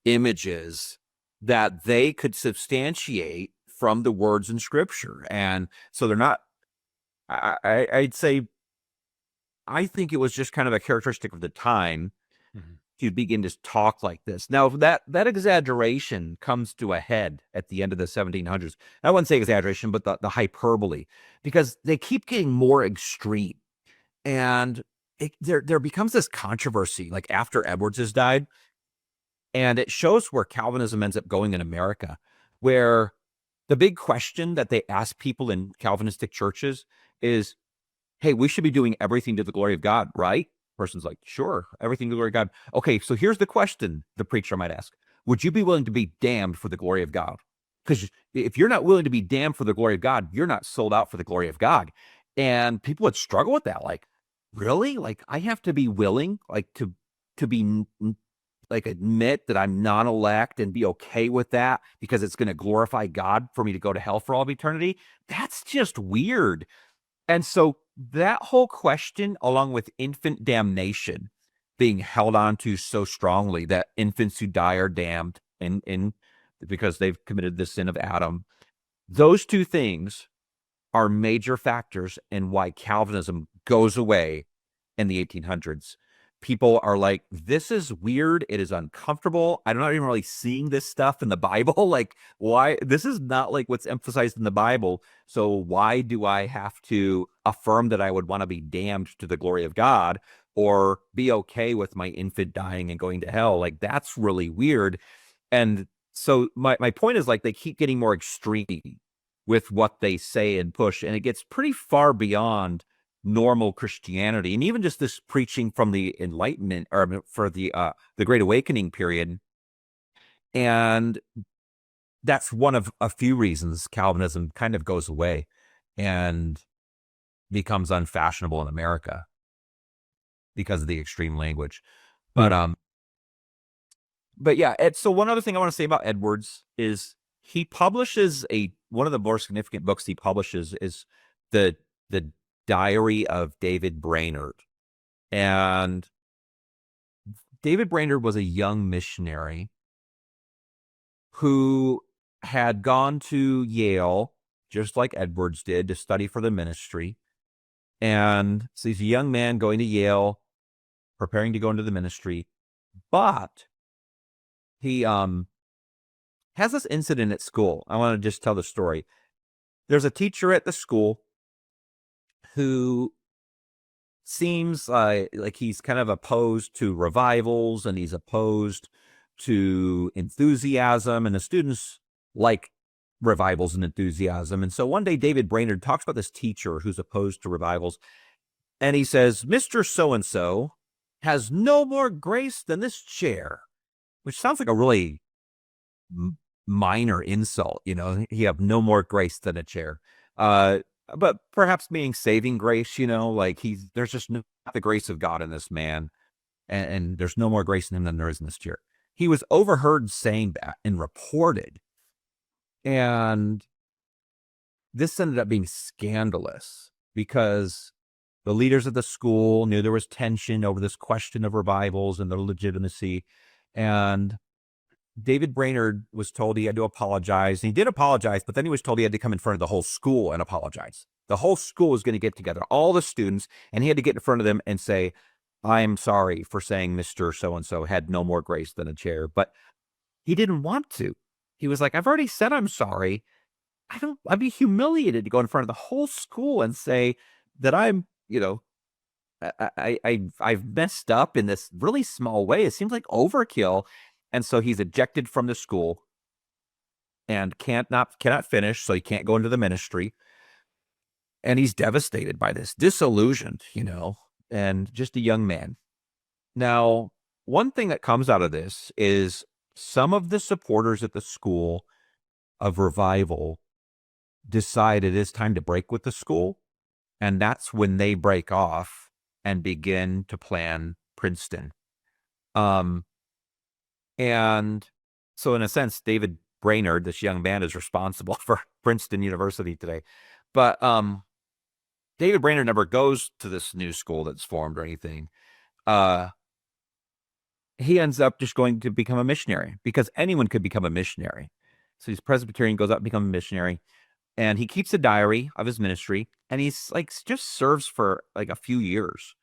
images that they could substantiate from the words in Scripture. And so they're not, I'd say, I think it was just kind of a characteristic of the time to begin to talk like this. Now, that exaggeration comes to a head at the end of the 1700s. I wouldn't say exaggeration, but the hyperbole, because they keep getting more extreme. And there becomes this controversy, like after Edwards has died, and it shows where Calvinism ends up going in America, where the big question that they ask people in Calvinistic churches is, hey, we should be doing everything to the glory of God, right? Person's like, sure, everything to the glory of God. Okay, so here's the question the preacher might ask. Would you be willing to be damned for the glory of God? Because if you're not willing to be damned for the glory of God, you're not sold out for the glory of God. And people would struggle with that. Like, really? Like, I have to be willing, like, to be like admit that I'm non-elect and be okay with that because it's going to glorify God for me to go to hell for all of eternity? That's just weird. And so that whole question, along with infant damnation being held on to so strongly, that infants who die are damned in because they've committed the sin of Adam, those two things are major factors in why Calvinism goes away in the 1800s. People are like, this is weird. It is uncomfortable. I'm not even really seeing this stuff in the Bible. Like, why? This is not like what's emphasized in the Bible. So why do I have to affirm that I would want to be damned to the glory of God or be okay with my infant dying and going to hell? Like, that's really weird. And so my point is, like, they keep getting more extreme with what they say and push, and it gets pretty far beyond normal Christianity. And even just this preaching from the Enlightenment, or for the Great Awakening period. And that's one of a few reasons Calvinism kind of goes away and becomes unfashionable in America, because of the extreme language. But yeah, so one other thing I want to say about Edwards is he publishes one of the more significant books he publishes is the Diary of David Brainerd. And David Brainerd was a young missionary who had gone to Yale, just like Edwards did, to study for the ministry. And so he's a young man going to Yale, preparing to go into the ministry. But he has this incident at school. I want to just tell the story. There's a teacher at the school who seems like he's kind of opposed to revivals, and he's opposed to enthusiasm, and the students like revivals and enthusiasm. And so one day David Brainerd talks about this teacher who's opposed to revivals, and he says, Mr. So-and-so has no more grace than this chair, which sounds like a really minor insult. You have no more grace than a chair. But perhaps meaning saving grace, like there's just not the grace of God in this man, and there's no more grace in him than there is in this chair. He was overheard saying that and reported. And this ended up being scandalous because the leaders of the school knew there was tension over this question of revivals and their legitimacy. And David Brainerd was told he had to apologize. And he did apologize, but then he was told he had to come in front of the whole school and apologize. The whole school was going to get together, all the students, and he had to get in front of them and say, I'm sorry for saying Mr. So-and-so had no more grace than a chair. But he didn't want to. He was like, I've already said I'm sorry. I'd be humiliated to go in front of the whole school and say that I'm, I've messed up in this really small way. It seems like overkill. And so he's ejected from the school and cannot finish. So he can't go into the ministry. And he's devastated by this, disillusioned, and just a young man. Now, one thing that comes out of this is some of the supporters at the school of revival decide it is time to break with the school. And that's when they break off and begin to plan Princeton. And so in a sense, David Brainerd, this young man, is responsible for Princeton University today. But David Brainerd never goes to this new school that's formed or anything. He ends up just going to become a missionary because anyone could become a missionary. So he's Presbyterian, goes out and becomes a missionary. And he keeps a diary of his ministry, and he's like just serves for like a few years.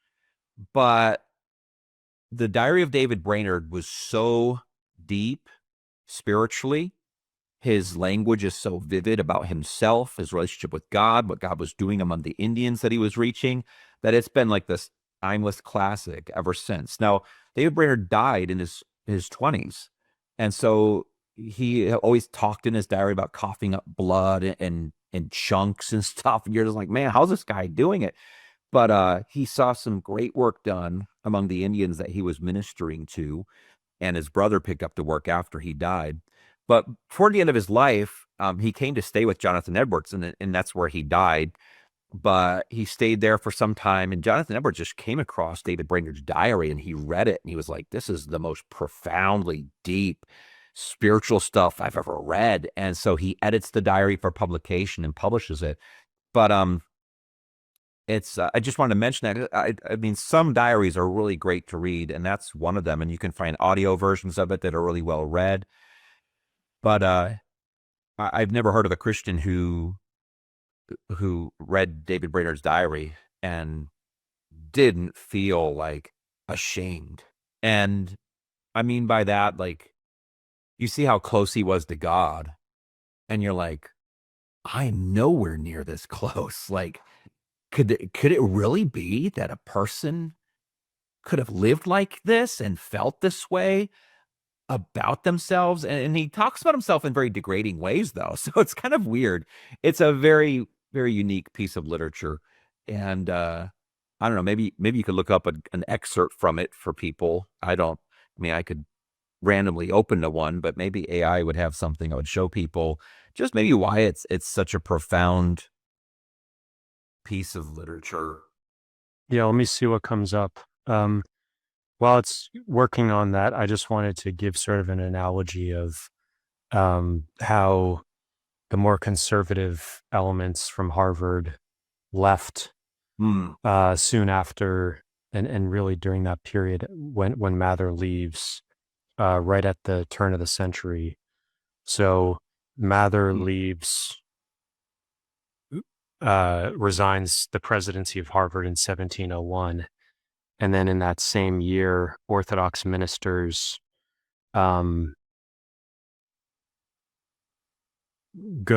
But the diary of David Brainerd was so deep spiritually. His language is so vivid about himself, his relationship with God, what God was doing among the Indians that he was reaching, that it's been like this timeless classic ever since. Now, David Brainerd died in his 20s. And so he always talked in his diary about coughing up blood and chunks and stuff. And you're just like, man, how's this guy doing it? But he saw some great work done among the Indians that he was ministering to, and his brother picked up the work after he died. But toward the end of his life, he came to stay with Jonathan Edwards, and that's where he died. But he stayed there for some time, and Jonathan Edwards just came across David Brainerd's diary, and he read it, and he was like, this is the most profoundly deep spiritual stuff I've ever read. And so he edits the diary for publication and publishes it. But it's I just wanted to mention that. I mean, some diaries are really great to read, and that's one of them. And you can find audio versions of it that are really well read. But I've never heard of a Christian who read David Brainerd's diary and didn't feel like ashamed. And I mean by that, like, you see how close he was to God, and you're like, I'm nowhere near this close. Like, could it really be that a person could have lived like this and felt this way about themselves? And he talks about himself in very degrading ways, though. So it's kind of weird. It's a very, very unique piece of literature. And I don't know, maybe you could look up an excerpt from it for people. I could randomly open to one, but maybe AI would have something I would show people, just maybe why it's such a profound piece of literature. Yeah, let me see what comes up. While it's working on that, I just wanted to give sort of an analogy of how the more conservative elements from Harvard left soon after, and really during that period when Mather leaves, right at the turn of the century. So Mather leaves, resigns the presidency of Harvard in 1701. And then in that same year, Orthodox ministers go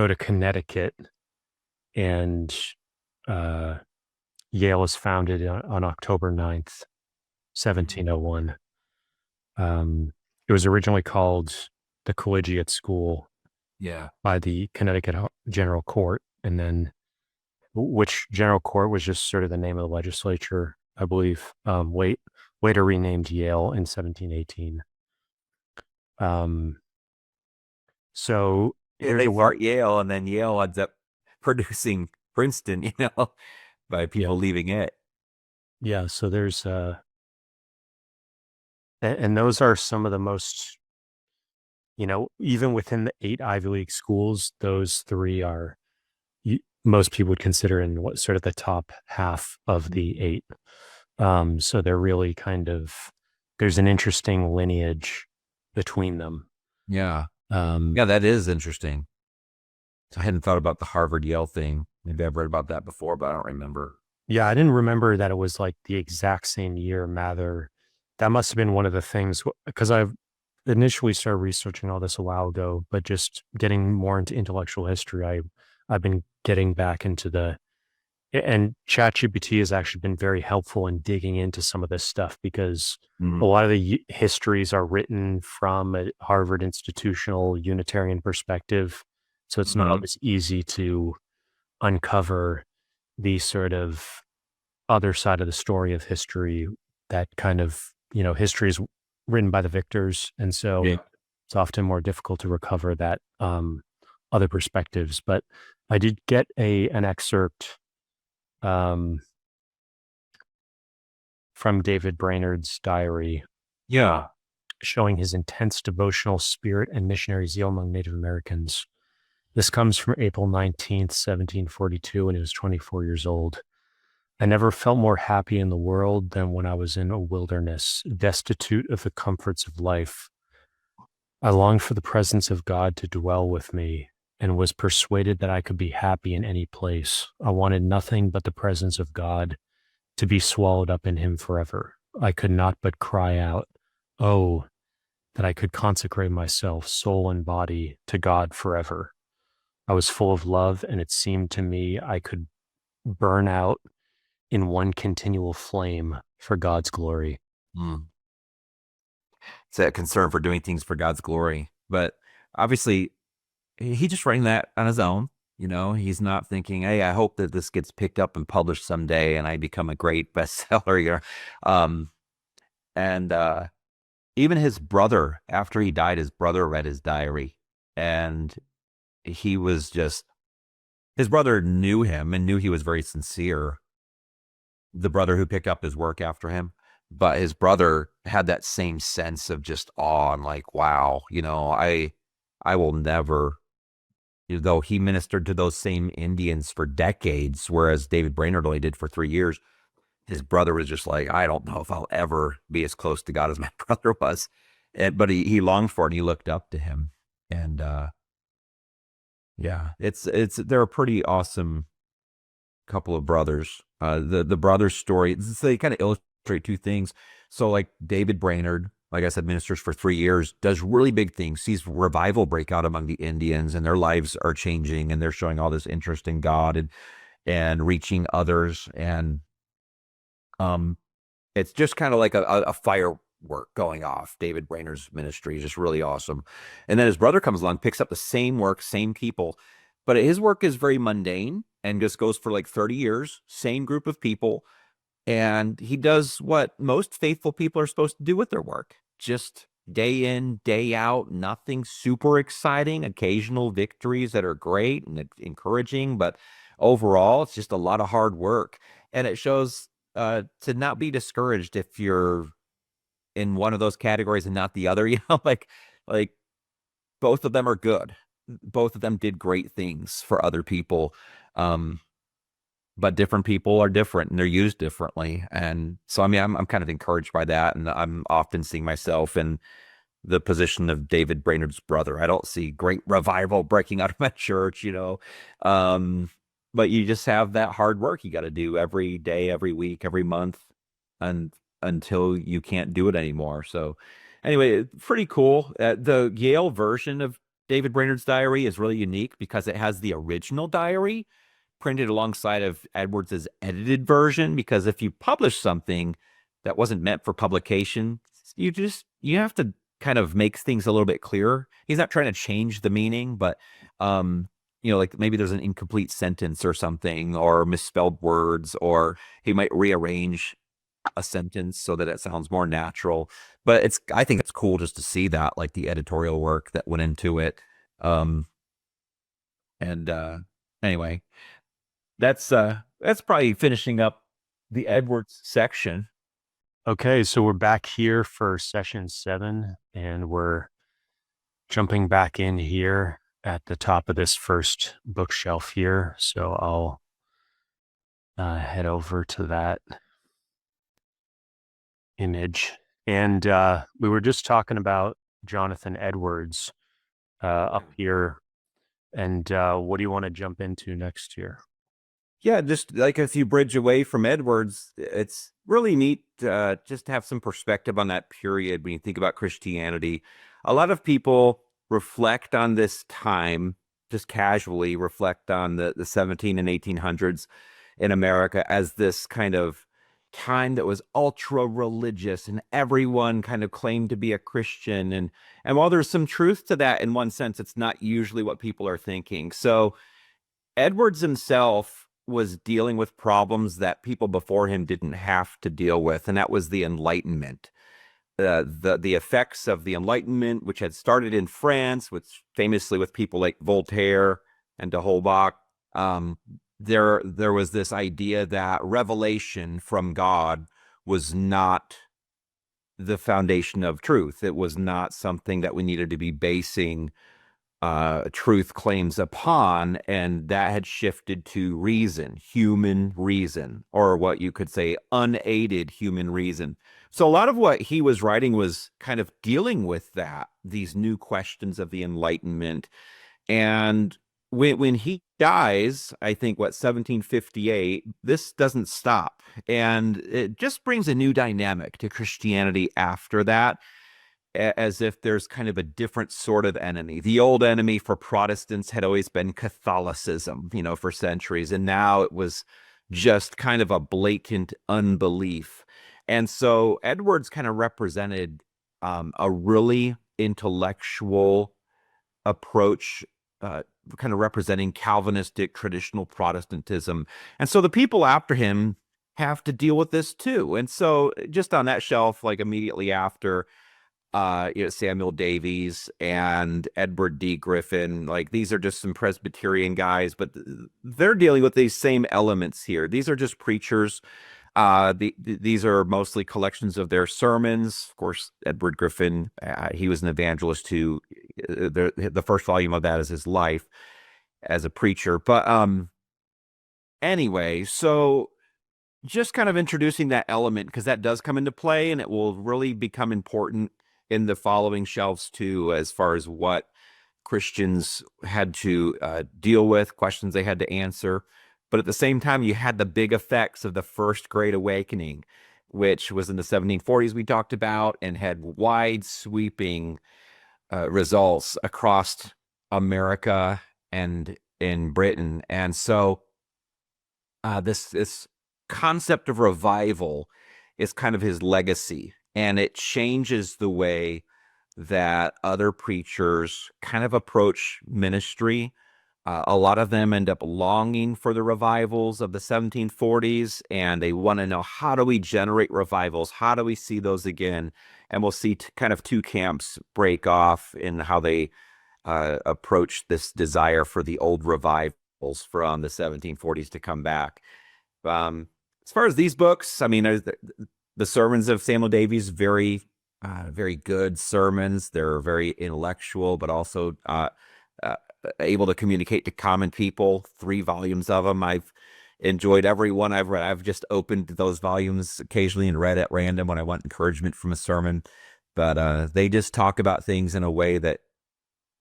to Connecticut, and Yale is founded on October 9th, 1701. It was originally called the Collegiate School by the Connecticut General Court, and then which General Court was just sort of the name of the legislature, I believe, later renamed Yale in 1718. So they start Yale, and then Yale ends up producing Princeton, by people leaving it. Yeah, so there's and those are some of the most, even within the 8 Ivy League schools, those 3 are most people would consider in what sort of the top half of the 8. So they're really kind of, there's an interesting lineage between them. Yeah. Um, Yeah, that is interesting. I hadn't thought about the Harvard Yale thing. Maybe I've read about that before, but I don't remember. yeah, I didn't remember that it was like the exact same year. Mather, that must have been one of the things because I've initially started researching all this a while ago, but just getting more into intellectual history, I've been getting back into and ChatGPT has actually been very helpful in digging into some of this stuff because a Mm. lot of the histories are written from a Harvard institutional Unitarian perspective. So it's not Mhm. always easy to uncover the sort of other side of the story of history that kind of, history is written by the victors. And so Yeah. it's often more difficult to recover that other perspectives. But I did get an excerpt um, from David Brainerd's diary Yeah. showing his intense devotional spirit and missionary zeal among Native Americans. This comes from April 19th, 1742, when he was 24 years old. I never felt more happy in the world than when I was in a wilderness, destitute of the comforts of life. I longed for the presence of God to dwell with me and was persuaded that I could be happy in any place. I wanted nothing but the presence of God to be swallowed up in him forever. I could not but cry out, "Oh, that I could consecrate myself, soul and body, to God forever." I was full of love, and it seemed to me I could burn out in one continual flame for God's glory. Mm. It's that concern for doing things for God's glory. But obviously, he just writing that on his own. He's not thinking, "Hey, I hope that this gets picked up and published someday, and I become a great bestseller." Um, and even his brother, after he died, his brother read his diary, and he was just his brother knew him and knew he was very sincere. The brother who picked up his work after him, but his brother had that same sense of just awe and like, wow, I will never, though he ministered to those same Indians for decades, whereas David Brainerd only did for 3 years. His brother was just like, I don't know if I'll ever be as close to God as my brother was. But he longed for it and he looked up to him. And yeah, they're a pretty awesome couple of brothers. The brothers' story, they kind of illustrate two things. So like David Brainerd, like I said, ministers for 3 years, does really big things, sees revival break out among the Indians, and their lives are changing, and they're showing all this interest in God and reaching others. And um, it's just kind of like a firework going off. David Brainerd's ministry is just really awesome. And then his brother comes along, picks up the same work, same people, but his work is very mundane and just goes for like 30 years, same group of people. And he does what most faithful people are supposed to do with their work, just day in, day out, nothing super exciting, occasional victories that are great and encouraging, but overall, it's just a lot of hard work. And it shows to not be discouraged if you're in one of those categories and not the other. Like both of them are good. Both of them did great things for other people. Um, but different people are different and they're used differently. And so, I mean, I'm kind of encouraged by that. And I'm often seeing myself in the position of David Brainerd's brother. I don't see great revival breaking out of my church. Um, but you just have that hard work you got to do every day, every week, every month, and until you can't do it anymore. So, anyway, pretty cool. The Yale version of David Brainerd's diary is really unique because it has the original diary printed alongside of Edwards's edited version. Because if you publish something that wasn't meant for publication, you have to kind of make things a little bit clearer. He's not trying to change the meaning, but like maybe there's an incomplete sentence or something, or misspelled words, or he might rearrange a sentence so that it sounds more natural. But I think it's cool just to see that, like the editorial work that went into it. Um, and anyway, that's probably finishing up the Edwards section. Okay, so we're back here for session 7, and we're jumping back in here at the top of this first bookshelf here. So I'll head over to that image. And we were just talking about Jonathan Edwards up here. And what do you want to jump into next year? Yeah, just like as you bridge away from Edwards, it's really neat just to have some perspective on that period when you think about Christianity. A lot of people reflect on this time, just casually reflect on the 17 and 1800s in America as this kind of time that was ultra religious and everyone kind of claimed to be a Christian. And while there's some truth to that in one sense, it's not usually what people are thinking. So Edwards himself was dealing with problems that people before him didn't have to deal with, and that was the Enlightenment. The effects of the Enlightenment, which had started in France, which famously with people like Voltaire and d'Holbach, there was this idea that revelation from God was not the foundation of truth. It was not something that we needed to be basing truth claims upon, and that had shifted to reason, human reason, or what you could say unaided human reason. So a lot of what he was writing was kind of dealing with that, these new questions of the Enlightenment. And when he dies, I think 1758, this doesn't stop, and it just brings a new dynamic to Christianity after that, as if there's kind of a different sort of enemy. The old enemy for Protestants had always been Catholicism, for centuries. And now it was just kind of a blatant unbelief. And so Edwards kind of represented a really intellectual approach, kind of representing Calvinistic traditional Protestantism. And so the people after him have to deal with this too. And so just on that shelf, like immediately after, Samuel Davies and Edward D. Griffin, like these are just some Presbyterian guys, but they're dealing with these same elements here. These are just preachers. These are mostly collections of their sermons. Of course, Edward Griffin, he was an evangelist too. The first volume of that is his life as a preacher. But anyway, so just kind of introducing that element, because that does come into play and it will really become important in the following shelves too, as far as what Christians had to deal with, questions they had to answer. But at the same time, you had the big effects of the First Great Awakening, which was in the 1740s we talked about, and had wide sweeping results across America and in Britain. And so this concept of revival is kind of his legacy, and it changes the way that other preachers kind of approach ministry. A lot of them end up longing for the revivals of the 1740s, and they want to know, how do we generate revivals? How do we see those again? And we'll see kind of two camps break off in how they approach this desire for the old revivals from the 1740s to come back. As far as these books, I mean, the sermons of Samuel Davies, very good sermons. They're very intellectual, but also able to communicate to common people. 3 volumes of them. I've enjoyed every one I've read. I've just opened those volumes occasionally and read at random when I want encouragement from a sermon. But they just talk about things in a way that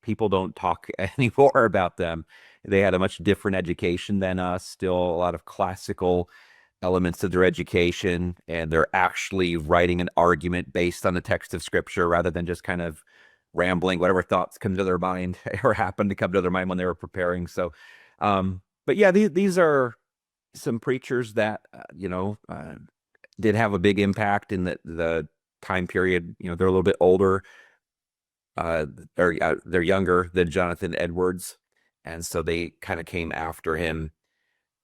people don't talk anymore about them. They had a much different education than us, still a lot of classical elements of their education, and they're actually writing an argument based on the text of Scripture rather than just kind of rambling whatever thoughts come to their mind or happen to come to their mind when they were preparing. So, but yeah, these are some preachers that, did have a big impact in the time period. They're a little bit older. They're younger than Jonathan Edwards, and so they kind of came after him.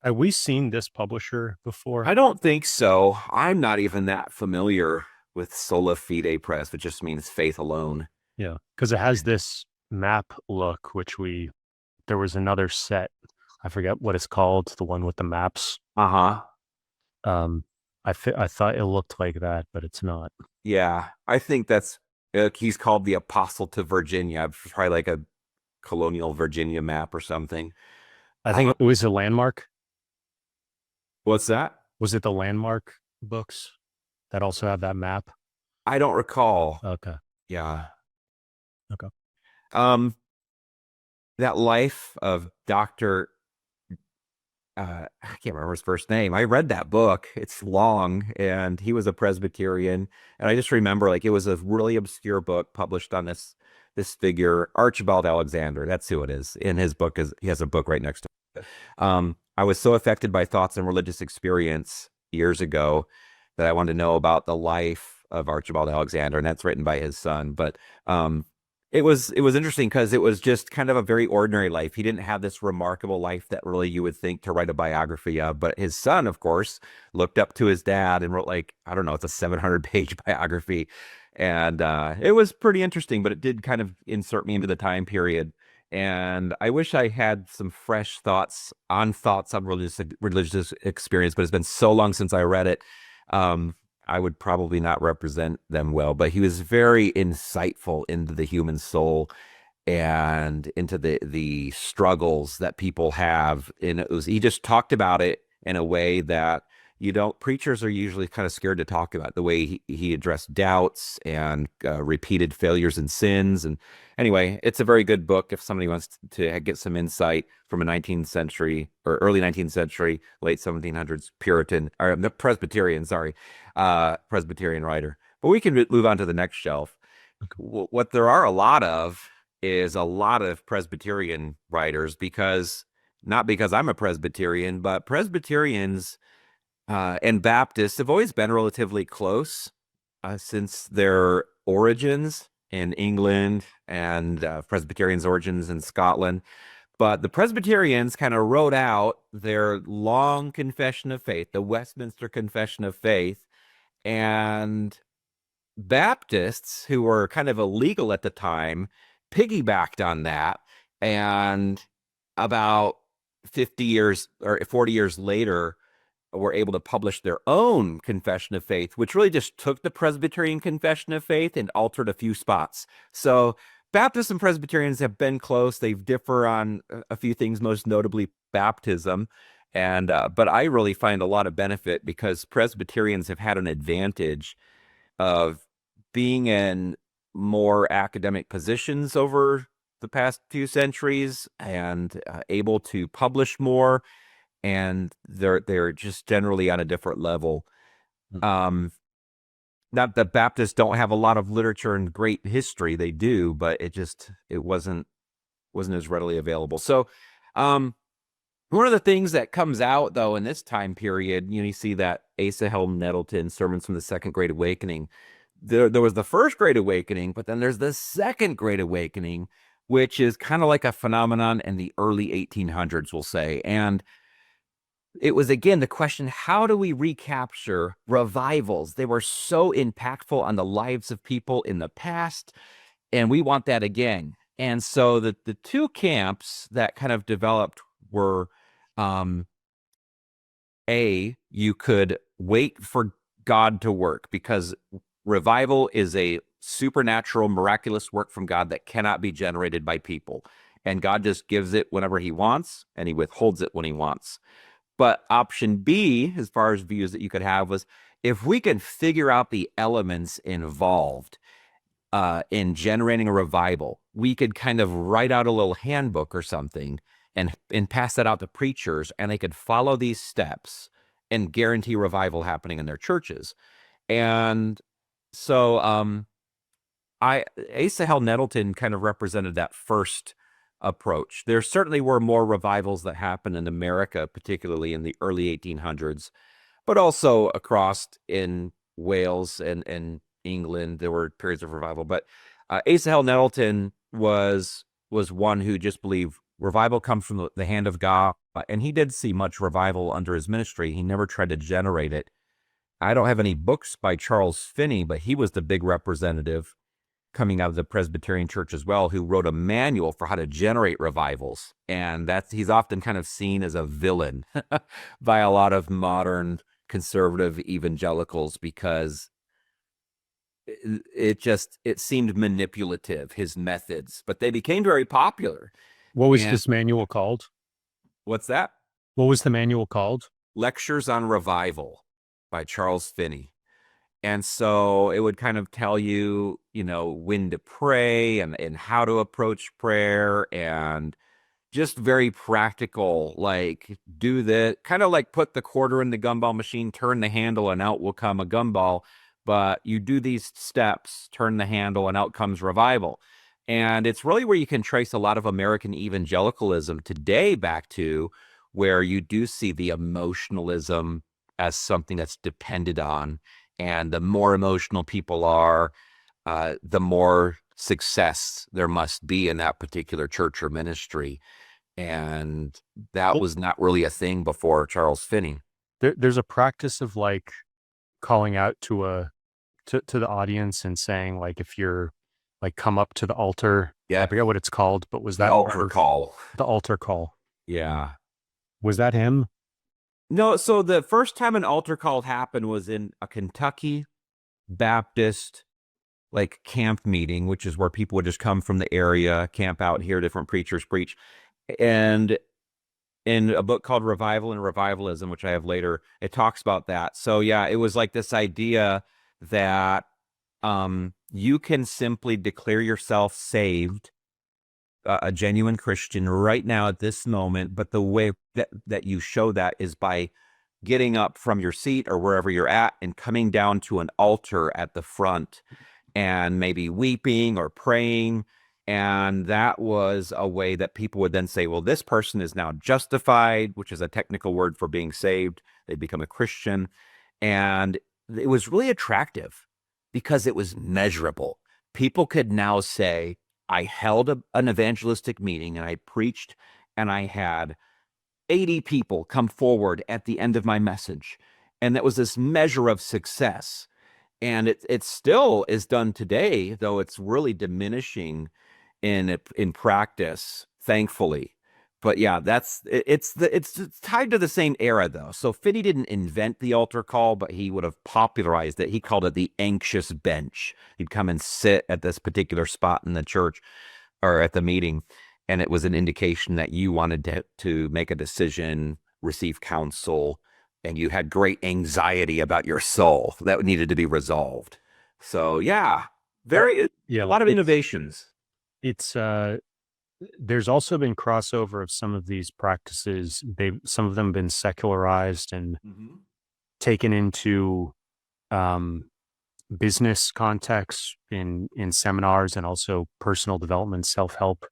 Have we seen this publisher before? I don't think so. I'm not even that familiar with Sola Fide Press, which just means faith alone. Yeah, because it has this map look, there was another set. I forget what it's called, the one with the maps. Uh-huh. I thought it looked like that, but it's not. Yeah, I think that's he's called the Apostle to Virginia. Probably like a colonial Virginia map or something. I think it was a Landmark. What's that? Was it the Landmark books that also have that map? I don't recall. Okay. Yeah. Okay. That life of Dr. I can't remember his first name. I read that book. It's long, and he was a Presbyterian. And I just remember, like, it was a really obscure book published on this figure, Archibald Alexander. That's who it is. In his book, he has a book right next to it. I was so affected by thoughts and religious experience years ago that I wanted to know about the life of Archibald Alexander, and that's written by his son. But it was interesting because it was just kind of a very ordinary life. He didn't have this remarkable life that really you would think to write a biography of. But his son, of course, looked up to his dad and wrote, like, I don't know, it's a 700-page biography. And it was pretty interesting, but it did kind of insert me into the time period. And I wish I had some fresh thoughts on religious experience, but it's been so long since I read it. I would probably not represent them well, but he was very insightful into the human soul and into the struggles that people have. And he just talked about it in a way that preachers are usually kind of scared to talk about, the way he addressed doubts and repeated failures and sins. And anyway, it's a very good book if somebody wants to get some insight from a 19th century or early 19th century, late 1700s Puritan or Presbyterian, Presbyterian writer. But we can move on to the next shelf. What there are a lot of is a lot of Presbyterian writers, not because I'm a Presbyterian, but Presbyterians and Baptists have always been relatively close since their origins in England and Presbyterians' origins in Scotland. But the Presbyterians kind of wrote out their long confession of faith, the Westminster Confession of Faith, and Baptists, who were kind of illegal at the time, piggybacked on that. And about 50 years or 40 years later, were able to publish their own confession of faith, which really just took the Presbyterian confession of faith and altered a few spots. So Baptists and Presbyterians have been close. They differ on a few things, most notably baptism. And but I really find a lot of benefit because Presbyterians have had an advantage of being in more academic positions over the past few centuries and able to publish more, and they're just generally on a different level. Not that Baptists don't have a lot of literature and great history, they do, but it wasn't as readily available. So one of the things that comes out though in this time period, you see that Asahel Nettleton sermons from the Second Great Awakening. There was the First Great Awakening, but then there's the Second Great Awakening, which is kind of like a phenomenon in the early 1800s, we'll say. And it was, again, the question, how do we recapture revivals? They were so impactful on the lives of people in the past, and we want that again. And so the two camps that kind of developed were, you could wait for God to work, because revival is a supernatural, miraculous work from God that cannot be generated by people. And God just gives it whenever he wants, and he withholds it when he wants. But option B, as far as views that you could have, was if we can figure out the elements involved in generating a revival, we could kind of write out a little handbook or something and pass that out to preachers, and they could follow these steps and guarantee revival happening in their churches. And so Asahel Nettleton kind of represented that first approach. There certainly were more revivals that happened in America, particularly in the early 1800s, but also across in Wales and England, there were periods of revival. But Asahel Nettleton was one who just believed revival comes from the hand of God, and he did see much revival under his ministry. He never tried to generate it. I don't have any books by Charles Finney, but he was the big representative coming out of the Presbyterian Church as well, who wrote a manual for how to generate revivals. And he's often kind of seen as a villain by a lot of modern conservative evangelicals, because it seemed manipulative, his methods, but they became very popular. What was this manual called? What's that? What was the manual called? Lectures on Revival by Charles Finney. And so it would kind of tell you, when to pray and how to approach prayer, and just very practical, like do the kind of like put the quarter in the gumball machine, turn the handle, and out will come a gumball. But you do these steps, turn the handle, and out comes revival. And it's really where you can trace a lot of American evangelicalism today back to, where you do see the emotionalism as something that's depended on. And the more emotional people are, the more success there must be in that particular church or ministry. And that was not really a thing before Charles Finney. There's a practice of like calling out to the audience and saying, like, if you're like, come up to the altar. Yeah. I forget what it's called, but was that the altar call? The altar call. Yeah. Was that him? No, so the first time an altar call happened was in a Kentucky Baptist like camp meeting, which is where people would just come from the area, camp out, hear different preachers preach. And in a book called Revival and Revivalism, which I have later, it talks about that. So yeah, it was like this idea that you can simply declare yourself saved, a genuine Christian right now at this moment, but the way that you show that is by getting up from your seat or wherever you're at and coming down to an altar at the front and maybe weeping or praying. And that was a way that people would then say, well, this person is now justified, which is a technical word for being saved. They become a Christian. And it was really attractive because it was measurable. People could now say, I held an evangelistic meeting and I preached, and I had 80 people come forward at the end of my message. And that was this measure of success. And it still is done today, though it's really diminishing in practice, thankfully. But yeah, it's tied to the same era, though. So Finney didn't invent the altar call, but he would have popularized it. He called it the anxious bench. He'd come and sit at this particular spot in the church or at the meeting, and it was an indication that you wanted to make a decision, receive counsel, and you had great anxiety about your soul that needed to be resolved. So yeah, a lot of innovations. It's there's also been crossover of some of these practices. Some of them have been secularized and taken into business contexts in seminars, and also personal development, self-help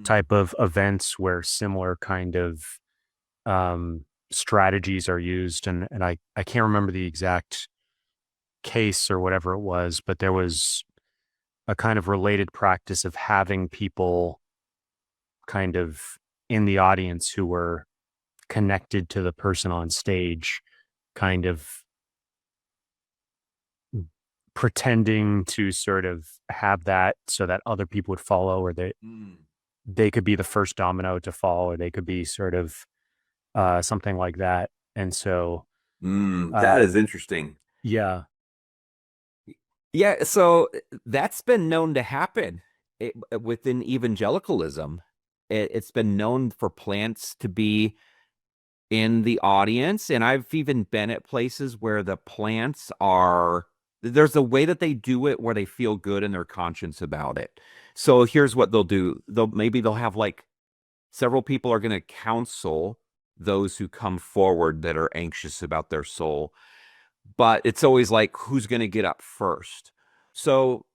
type of events where similar kind of strategies are used. And I can't remember the exact case or whatever it was, but there was a kind of related practice of having people kind of in the audience who were connected to the person on stage, kind of pretending to sort of have that so that other people would follow, or they could be the first domino to fall, or they could be sort of something like that. And so that is interesting. Yeah. Yeah, so that's been known to happen within evangelicalism. It's been known for plants to be in the audience, and I've even been at places where the plants there's a way that they do it where they feel good in their conscience about it. So here's what they'll do. They'll have like several people are going to counsel those who come forward that are anxious about their soul. But it's always like, who's going to get up first? So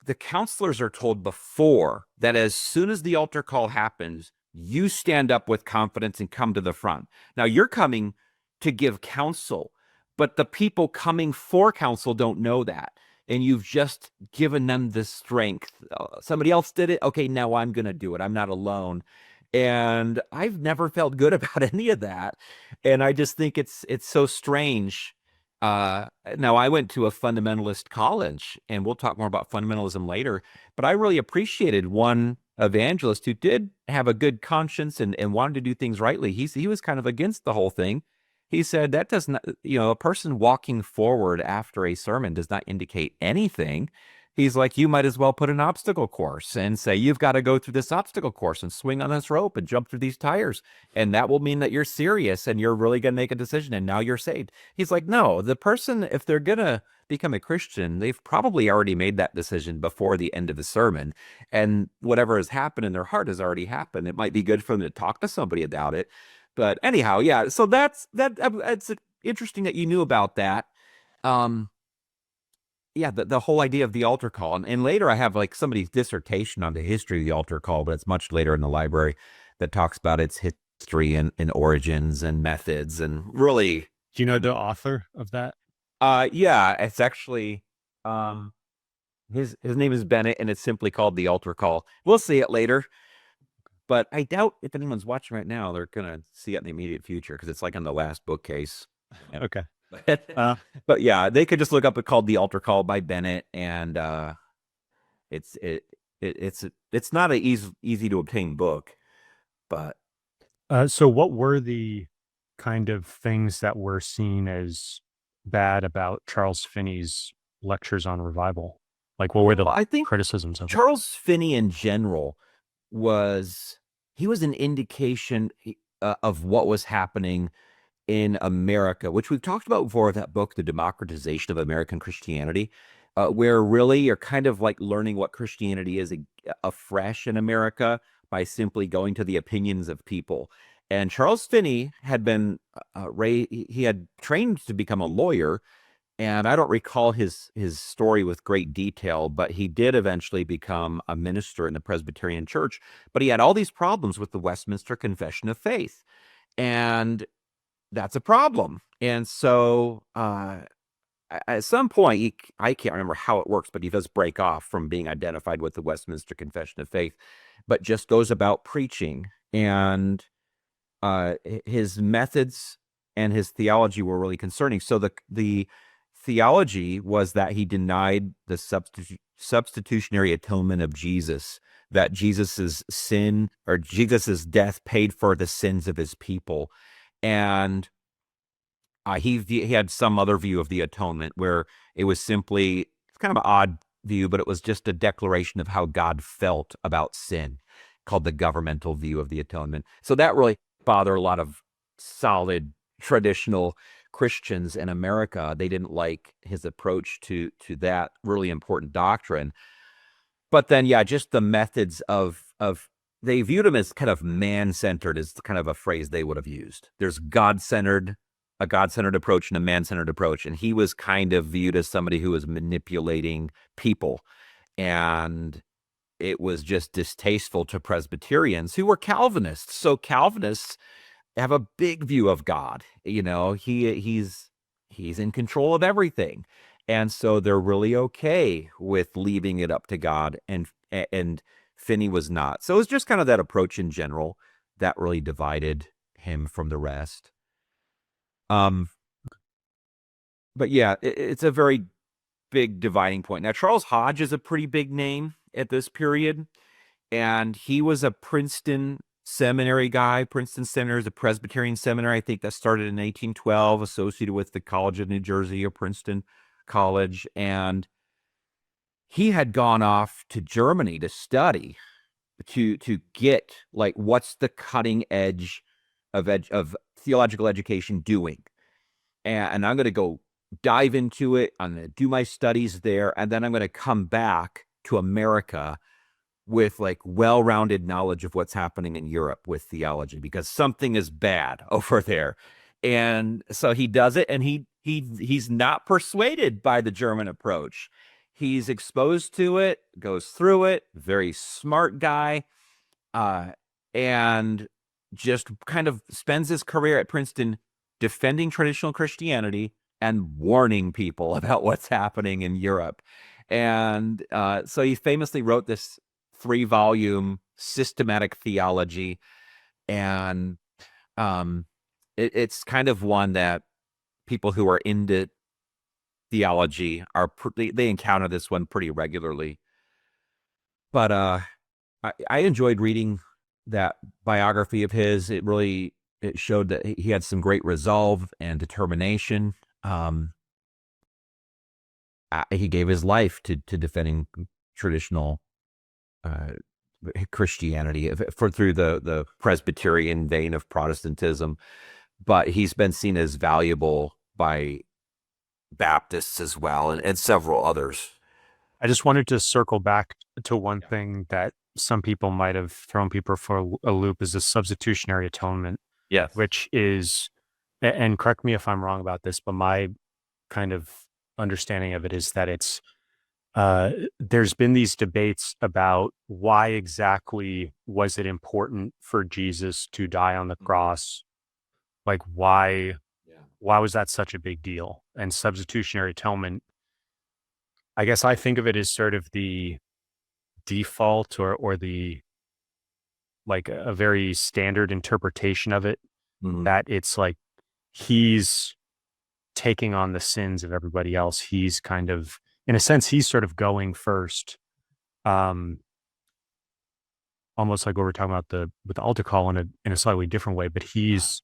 the counselors are told before that as soon as the altar call happens, you stand up with confidence and come to the front. Now you're coming to give counsel, but the people coming for counsel don't know that. And you've just given them the strength. Somebody else did it. Okay, now I'm going to do it. I'm not alone. And I've never felt good about any of that. And I just think it's so strange. Now, I went to a fundamentalist college, and we'll talk more about fundamentalism later, but I really appreciated one evangelist who did have a good conscience and wanted to do things rightly. He was kind of against the whole thing. He said that does not, a person walking forward after a sermon does not indicate anything. He's like, you might as well put an obstacle course and say, you've got to go through this obstacle course and swing on this rope and jump through these tires. And that will mean that you're serious and you're really going to make a decision. And now you're saved. He's like, no, the person, if they're going to become a Christian, they've probably already made that decision before the end of the sermon. And whatever has happened in their heart has already happened. It might be good for them to talk to somebody about it. But anyhow, yeah. So that's it's interesting that you knew about that. Yeah, the whole idea of the altar call. And later I have like somebody's dissertation on the history of the altar call, but it's much later in the library that talks about its history and origins and methods and really. Do you know the author of that? Yeah, it's actually his name is Bennett, and it's simply called The Altar Call. We'll see it later. But I doubt if anyone's watching right now, they're gonna see it in the immediate future because it's like on the last bookcase. Okay. But yeah, they could just look up it called The Altar Call by Bennett, and it's not an easy to obtain book, but So what were the kind of things that were seen as bad about Charles Finney's lectures on revival? Like, what were the I think criticisms of it? Charles Finney in general was an indication of what was happening in America, which we've talked about before with that book, The Democratization of American Christianity, where really you're kind of like learning what Christianity is afresh in America by simply going to the opinions of people. And Charles Finney had been he had trained to become a lawyer, and I don't recall his story with great detail, but he did eventually become a minister in the Presbyterian Church. But he had all these problems with the Westminster Confession of Faith, and that's a problem. And so at some point, I can't remember how it works, but he does break off from being identified with the Westminster Confession of Faith, but just goes about preaching. And his methods and his theology were really concerning. So the theology was that he denied the substitutionary atonement of Jesus, that Jesus's sin or Jesus's death paid for the sins of his people. And he had some other view of the atonement where it was simply, it's kind of an odd view, but it was just a declaration of how God felt about sin, called the governmental view of the atonement. So that really bothered a lot of solid traditional Christians in America. They didn't like his approach to that really important doctrine. But then, yeah, just the methods of they viewed him as kind of man-centered is kind of a phrase they would have used. There's a God-centered approach and a man-centered approach. And he was kind of viewed as somebody who was manipulating people. And it was just distasteful to Presbyterians who were Calvinists. So Calvinists have a big view of God. You know, he's in control of everything. And so they're really okay with leaving it up to God. And Finney was not. So it was just kind of that approach in general that really divided him from the rest. But yeah, it's a very big dividing point. Now, Charles Hodge is a pretty big name at this period, and he was a Princeton seminary guy. Princeton Seminary is a Presbyterian seminary. I think that started in 1812, associated with the College of New Jersey or Princeton College. And he had gone off to Germany to study, to get like what's the cutting edge of theological education doing. And I'm going to go dive into it. I'm going to do my studies there, and then I'm going to come back to America with like well-rounded knowledge of what's happening in Europe with theology, because something is bad over there. And so he does it, and he's not persuaded by the German approach. He's exposed to it, goes through it, very smart guy, and just kind of spends his career at Princeton defending traditional Christianity and warning people about what's happening in Europe. And so he famously wrote this 3-volume systematic theology. And it's kind of one that people who are into theology they encounter this one pretty regularly. But I enjoyed reading that biography of his. It showed that he had some great resolve and determination. he gave his life to defending traditional Christianity through the Presbyterian vein of Protestantism, but he's been seen as valuable by Baptists as well, and several others. I just wanted to circle back to one thing that some people might have thrown people for a loop is the substitutionary atonement, Yes. which is, and correct me if I'm wrong about this, but my kind of understanding of it is that it's, there's been these debates about why exactly was it important for Jesus to die on the cross? Like why was that such a big deal? And substitutionary atonement, I guess I think of it as sort of the default or the like a very standard interpretation of it, Mhm. that it's like he's taking on the sins of everybody else. He's kind of, in a sense, he's sort of going first. Um, Almost like what we're talking about with the altar call in a slightly different way, but he's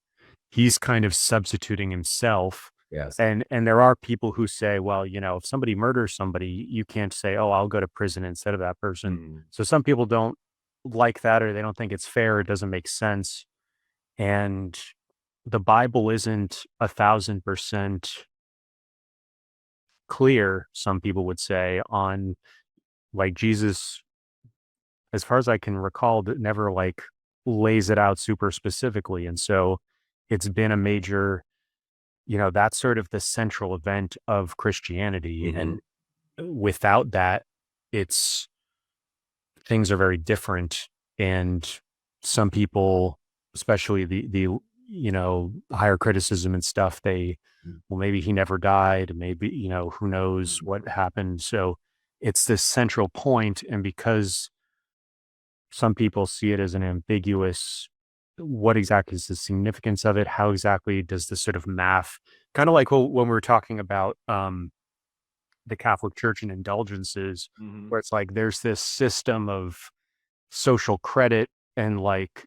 kind of substituting himself. Yes. And there are people who say, well, you know, if somebody murders somebody, you can't say, oh, I'll go to prison instead of that person. Mhm. So some people don't like that, or they don't think it's fair. It doesn't make sense. And the Bible isn't 1,000% clear, some people would say, on like Jesus, as far as I can recall, that never like lays it out super specifically. And so it's been a major, you know, that's sort of the central event of Christianity. Mhm. And without that, it's things are very different. And some people, especially the you know, higher criticism and stuff, they, well, maybe he never died, maybe, you know, who knows what happened. So it's this central point, and because some people see it as an ambiguous, what exactly is the significance of it? How exactly does this sort of math, kind of like when we were talking about the Catholic Church and indulgences, Mhm. where it's like there's this system of social credit, and like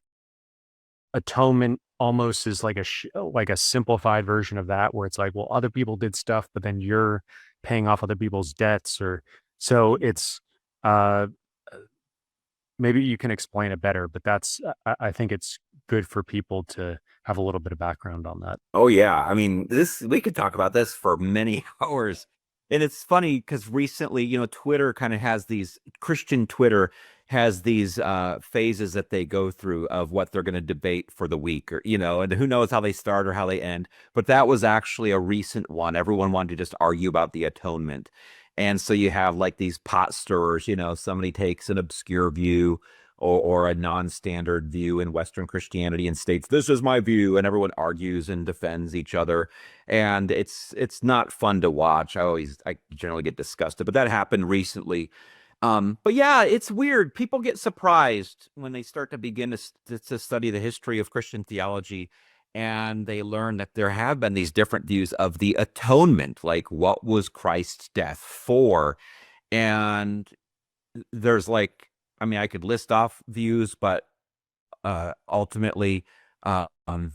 atonement almost is like like a simplified version of that, where it's like, well, other people did stuff, but then you're paying off other people's debts, or so it's uh maybe you can explain it better, but that's, I think it's good for people to have a little bit of background on that. Oh yeah, I mean, this we could talk about this for many hours. And it's funny because recently, Twitter kind of has these Christian Twitter has these phases that they go through of what they're going to debate for the week, or and who knows how they start or how they end. But that was actually a recent one. Everyone wanted to just argue about the atonement. And so you have like these pot stirrers, somebody takes an obscure view or a non-standard view in Western Christianity and states, this is my view, and everyone argues and defends each other. And it's not fun to watch. I generally get disgusted, but that happened recently. But yeah, it's weird. People get surprised when they start to begin to study the history of Christian theology, and they learn that there have been these different views of the atonement, like what was Christ's death for? And there's like, I mean, I could list off views, but ultimately, uh, um,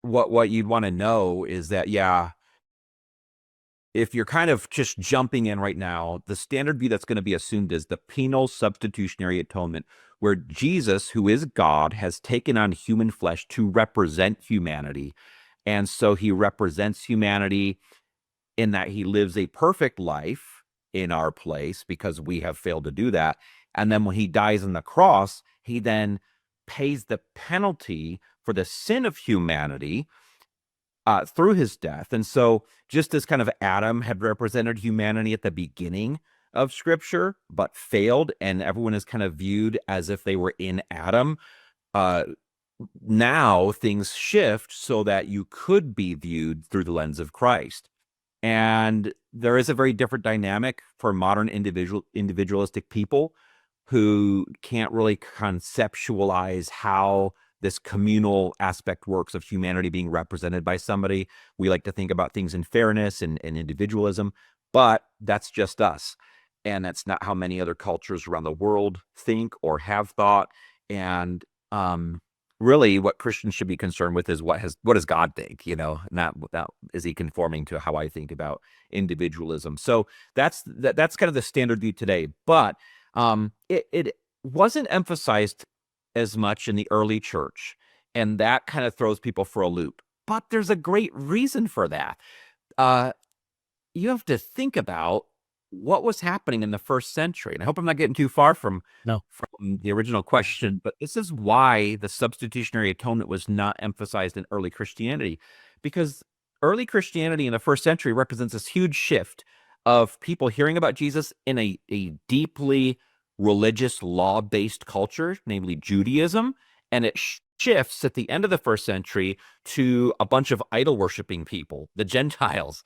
what you'd want to know is that, yeah, if you're kind of just jumping in right now, the standard view that's going to be assumed is the penal substitutionary atonement, where Jesus, who is God, has taken on human flesh to represent humanity. And so he represents humanity in that he lives a perfect life in our place because we have failed to do that. And then when he dies on the cross, he then pays the penalty for the sin of humanity through his death. And so, just as kind of Adam had represented humanity at the beginning of Scripture, but failed, and everyone is kind of viewed as if they were in Adam, uh, now things shift so that you could be viewed through the lens of Christ. And there is a very different dynamic for modern individualistic people who can't really conceptualize how this communal aspect works of humanity being represented by somebody. We like to think about things in fairness and individualism, but that's just us. And that's not how many other cultures around the world think or have thought. And really what Christians should be concerned with is what does God think, not is he conforming to how I think about individualism. So that's kind of the standard view today. But it wasn't emphasized as much in the early church, and that kind of throws people for a loop. But there's a great reason for that. You have to think about what was happening in the first century. And I hope I'm not getting too far from the original question, but this is why the substitutionary atonement was not emphasized in early Christianity, because early Christianity in the first century represents this huge shift of people hearing about Jesus in a deeply religious, law-based culture, namely Judaism, and it shifts at the end of the first century to a bunch of idol-worshiping people, the Gentiles.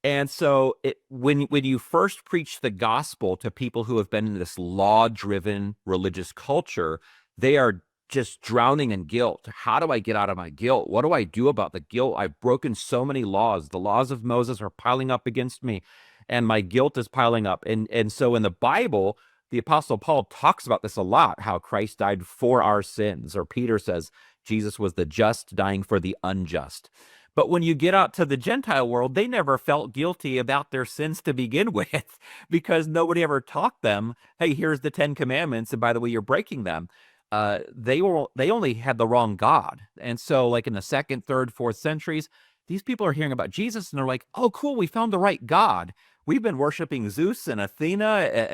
And so when you first preach the gospel to people who have been in this law-driven religious culture, they are just drowning in guilt. How do I get out of my guilt? What do I do about the guilt? I've broken so many laws. The laws of Moses are piling up against me, and my guilt is piling up. And so in the Bible, the Apostle Paul talks about this a lot, how Christ died for our sins, or Peter says Jesus was the just dying for the unjust. But when you get out to the Gentile world, they never felt guilty about their sins to begin with, because nobody ever taught them, hey, here's the 10 Commandments, and by the way, you're breaking them. They only had the wrong God. And so like in the second, third, fourth centuries, these people are hearing about Jesus and they're like, oh, cool, we found the right God. We've been worshiping Zeus and Athena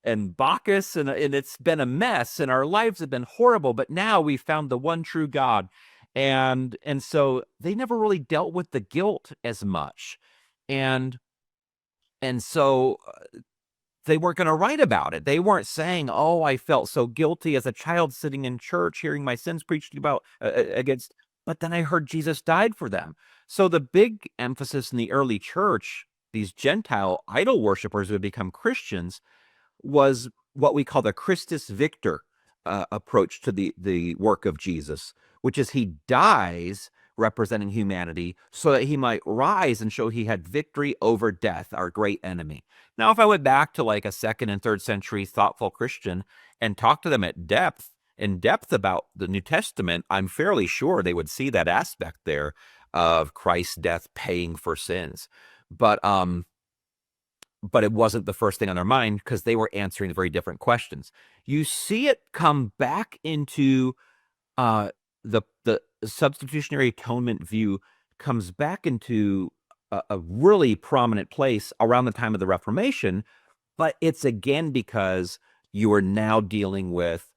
and Bacchus, and it's been a mess, and our lives have been horrible, but now we found the one true God. And so they never really dealt with the guilt as much. And so they weren't going to write about it. They weren't saying, oh, I felt so guilty as a child sitting in church, hearing my sins preached about against, but then I heard Jesus died for them. So the big emphasis in the early church, these Gentile idol worshipers who had become Christians, was what we call the Christus Victor approach to the work of Jesus, which is he dies representing humanity so that he might rise and show he had victory over death, our great enemy. Now, if I went back to like a second and third century thoughtful Christian and talked to them in depth about the New Testament, I'm fairly sure they would see that aspect there of Christ's death paying for sins. But it wasn't the first thing on their mind, because they were answering very different questions. You see it come back into the substitutionary atonement view comes back into a really prominent place around the time of the Reformation, but it's again because you are now dealing with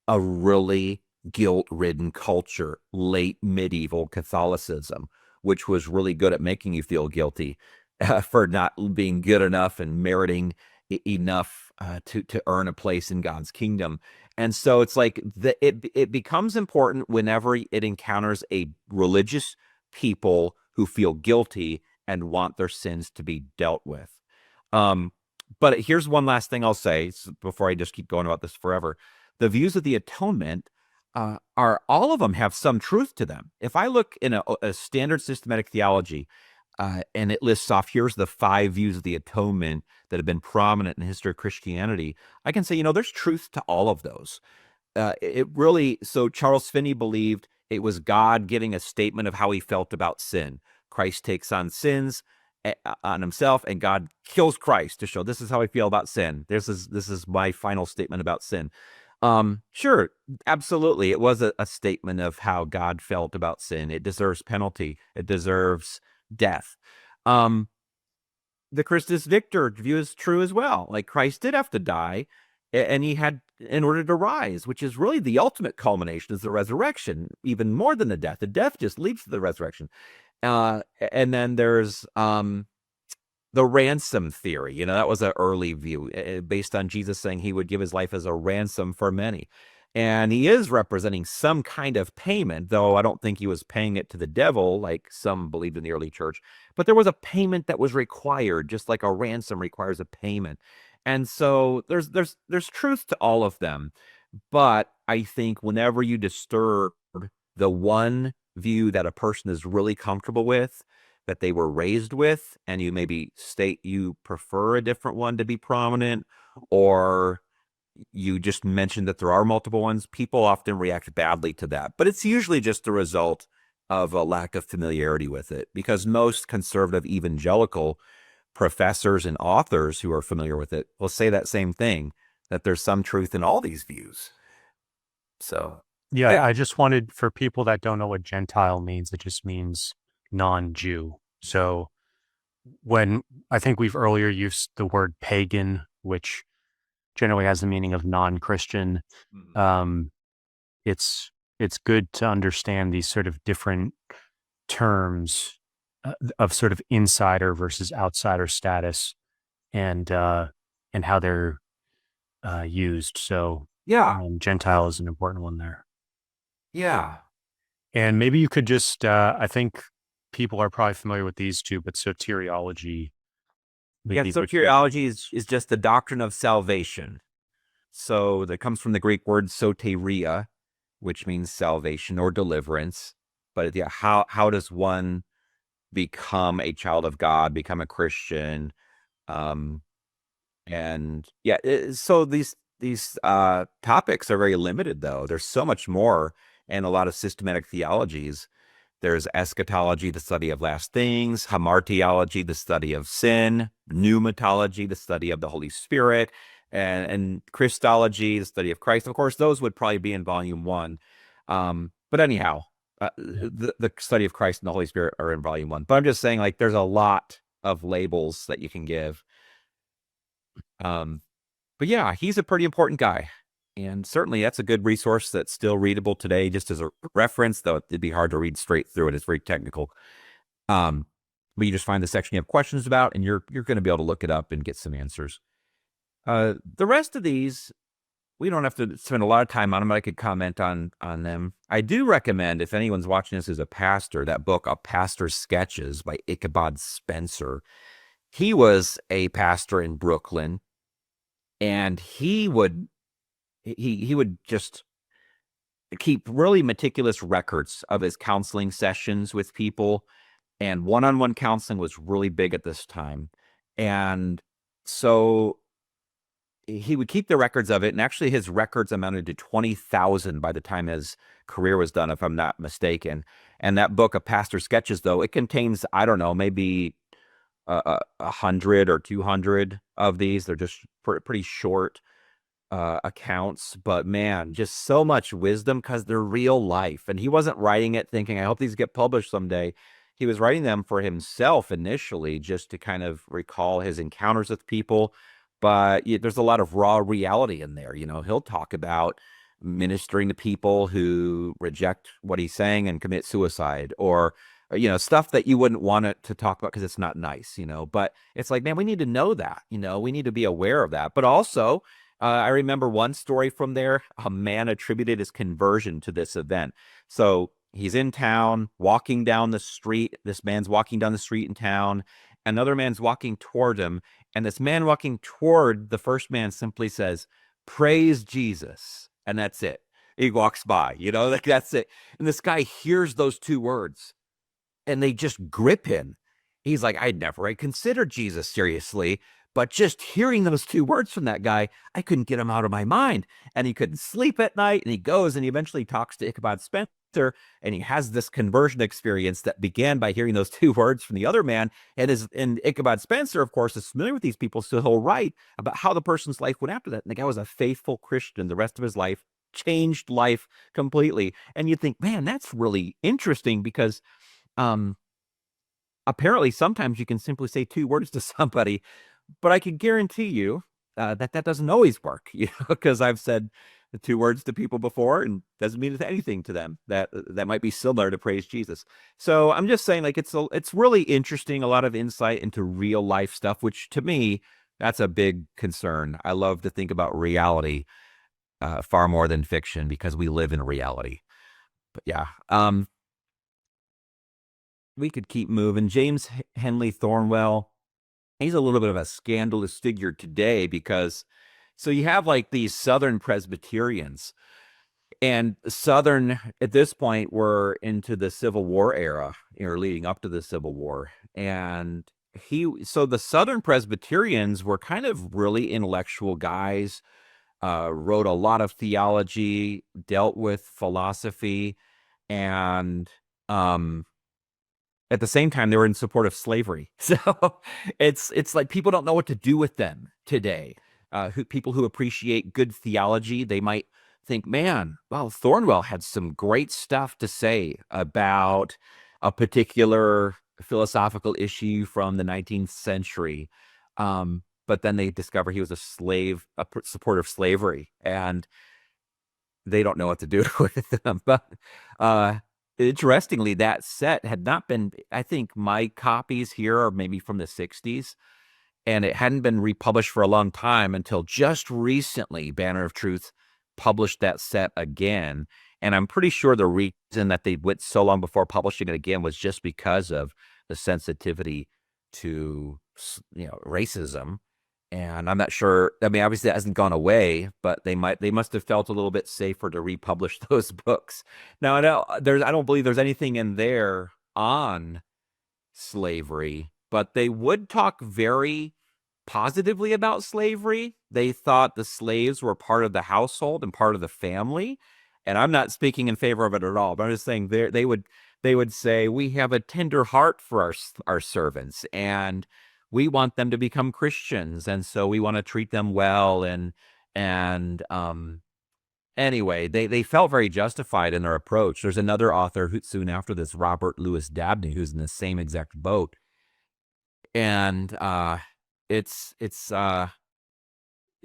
a really guilt-ridden culture, late medieval Catholicism, which was really good at making you feel guilty for not being good enough and meriting enough to earn a place in God's kingdom. And so it's like it becomes important whenever it encounters a religious people who feel guilty and want their sins to be dealt with. But here's one last thing I'll say before I just keep going about this forever. The views of the atonement are all of them have some truth to them. If I look in a standard systematic theology, and it lists off, here's the 5 views of the atonement that have been prominent in the history of Christianity, I can say, there's truth to all of those. So Charles Finney believed it was God giving a statement of how he felt about sin. Christ takes on sins on himself, and God kills Christ to show this is how I feel about sin. This is my final statement about sin. Sure, absolutely. It was a statement of how God felt about sin. It deserves penalty. It deserves death. The Christus Victor view is true as well. Like, Christ did have to die, and he had in order to rise, which is really the ultimate culmination, is the resurrection, even more than the death. The death just leads to the resurrection. And then there's the ransom theory. That was an early view based on Jesus saying he would give his life as a ransom for many. And he is representing some kind of payment, though I don't think he was paying it to the devil like some believed in the early church. But there was a payment that was required, just like a ransom requires a payment. And so there's truth to all of them. But I think whenever you disturb the one view that a person is really comfortable with, that they were raised with, and you maybe state you prefer a different one to be prominent, or you just mentioned that there are multiple ones. People often react badly to that, but it's usually just a result of a lack of familiarity with it, because most conservative evangelical professors and authors who are familiar with it will say that same thing, that there's some truth in all these views. So, Yeah, I just wanted, for people that don't know what Gentile means, it just means non-Jew. So when I think we've earlier used the word pagan, which generally has the meaning of non-Christian, um, it's good to understand these sort of different terms of sort of insider versus outsider status, and how they're used. So yeah, Gentile is an important one there. yeah. And maybe you could just, I think people are probably familiar with these two, but soteriology, Yeah, maybe. soteriology is just the doctrine of salvation. So that comes from the Greek word soteria, which means salvation or deliverance. But yeah, how does one become a child of God, become a Christian? Um, and yeah, so these topics are very limited, though. There's so much more, and a lot of systematic theologies. There's eschatology, the study of last things; hamartiology, the study of sin; pneumatology, the study of the Holy Spirit; and Christology, the study of Christ. Of course, those would probably be in volume 1. But anyhow, Yeah. the study of Christ and the Holy Spirit are in volume 1. But I'm just saying, like, there's a lot of labels that you can give. But yeah, he's a pretty important guy. And certainly that's a good resource that's still readable today, just as a reference, though it'd be hard to read straight through it. It's very technical. But you just find the section you have questions about, and you're going to be able to look it up and get some answers. The rest of these, we don't have to spend a lot of time on them, but I could comment on them. I do recommend, if anyone's watching this as a pastor, that book, A Pastor's Sketches by Ichabod Spencer. He was a pastor in Brooklyn, and he would just keep really meticulous records of his counseling sessions with people, and one-on-one counseling was really big at this time. And so he would keep the records of it, and actually his records amounted to 20,000 by the time his career was done, if I'm not mistaken. And that book, of Pastor Sketches, though, it contains, I don't know, maybe 100 or 200 of these. They're just pretty short accounts, but man, just so much wisdom, because they're real life. And he wasn't writing it thinking, I hope these get published someday. He was writing them for himself initially, just to kind of recall his encounters with people. But there's a lot of raw reality in there. He'll talk about ministering to people who reject what he's saying and commit suicide, or stuff that you wouldn't want it to talk about because it's not nice, but it's like, man, we need to know that, we need to be aware of that. But also, I remember one story from there. A man attributed his conversion to this event. So he's in town, walking down the street. This man's walking down the street in town. Another man's walking toward him. And this man walking toward the first man simply says, "Praise Jesus." And that's it. He walks by, like, that's it. And this guy hears those two words, and they just grip him. He's like, I'd never considered Jesus seriously, but just hearing those two words from that guy, I couldn't get him out of my mind. And he couldn't sleep at night. And he goes and he eventually talks to Ichabod Spencer, and he has this conversion experience that began by hearing those two words from the other man. And Ichabod Spencer, of course, is familiar with these people, so he'll write about how the person's life went after that. And the guy was a faithful Christian the rest of his life, changed life completely. And you think, man, that's really interesting, because apparently sometimes you can simply say two words to somebody, but I can guarantee you that doesn't always work, because I've said the two words to people before and doesn't mean anything to them that might be similar to praise Jesus. So I'm just saying, like, it's really interesting, a lot of insight into real life stuff, which to me, that's a big concern. I love to think about reality far more than fiction, because we live in reality. But yeah, we could keep moving. James Henley Thornwell, he's a little bit of a scandalous figure today, because so you have like these Southern Presbyterians, and Southern at this point were into the Civil War era, or leading up to the Civil War. And so the Southern Presbyterians were kind of really intellectual guys. wrote a lot of theology, dealt with philosophy, and at the same time, they were in support of slavery. So it's like people don't know what to do with them today. People who appreciate good theology, they might think, man, well, Thornwell had some great stuff to say about a particular philosophical issue from the 19th century. But then they discover he was a supporter of slavery, and they don't know what to do with them. But interestingly, that set had not been, I think my copies here are maybe from the 60s, and it hadn't been republished for a long time until just recently Banner of Truth published that set again. And I'm pretty sure the reason that they went so long before publishing it again was just because of the sensitivity to, racism. And I'm not sure. I mean, obviously that hasn't gone away, but they must have felt a little bit safer to republish those books. Now, I don't believe there's anything in there on slavery, but they would talk very positively about slavery. They thought the slaves were part of the household and part of the family. And I'm not speaking in favor of it at all, but I'm just saying they would say, we have a tender heart for our servants, and we want them to become Christians, and so we want to treat them well. And anyway, they felt very justified in their approach. There's another author who soon after this, Robert Louis Dabney, who's in the same exact boat. And it's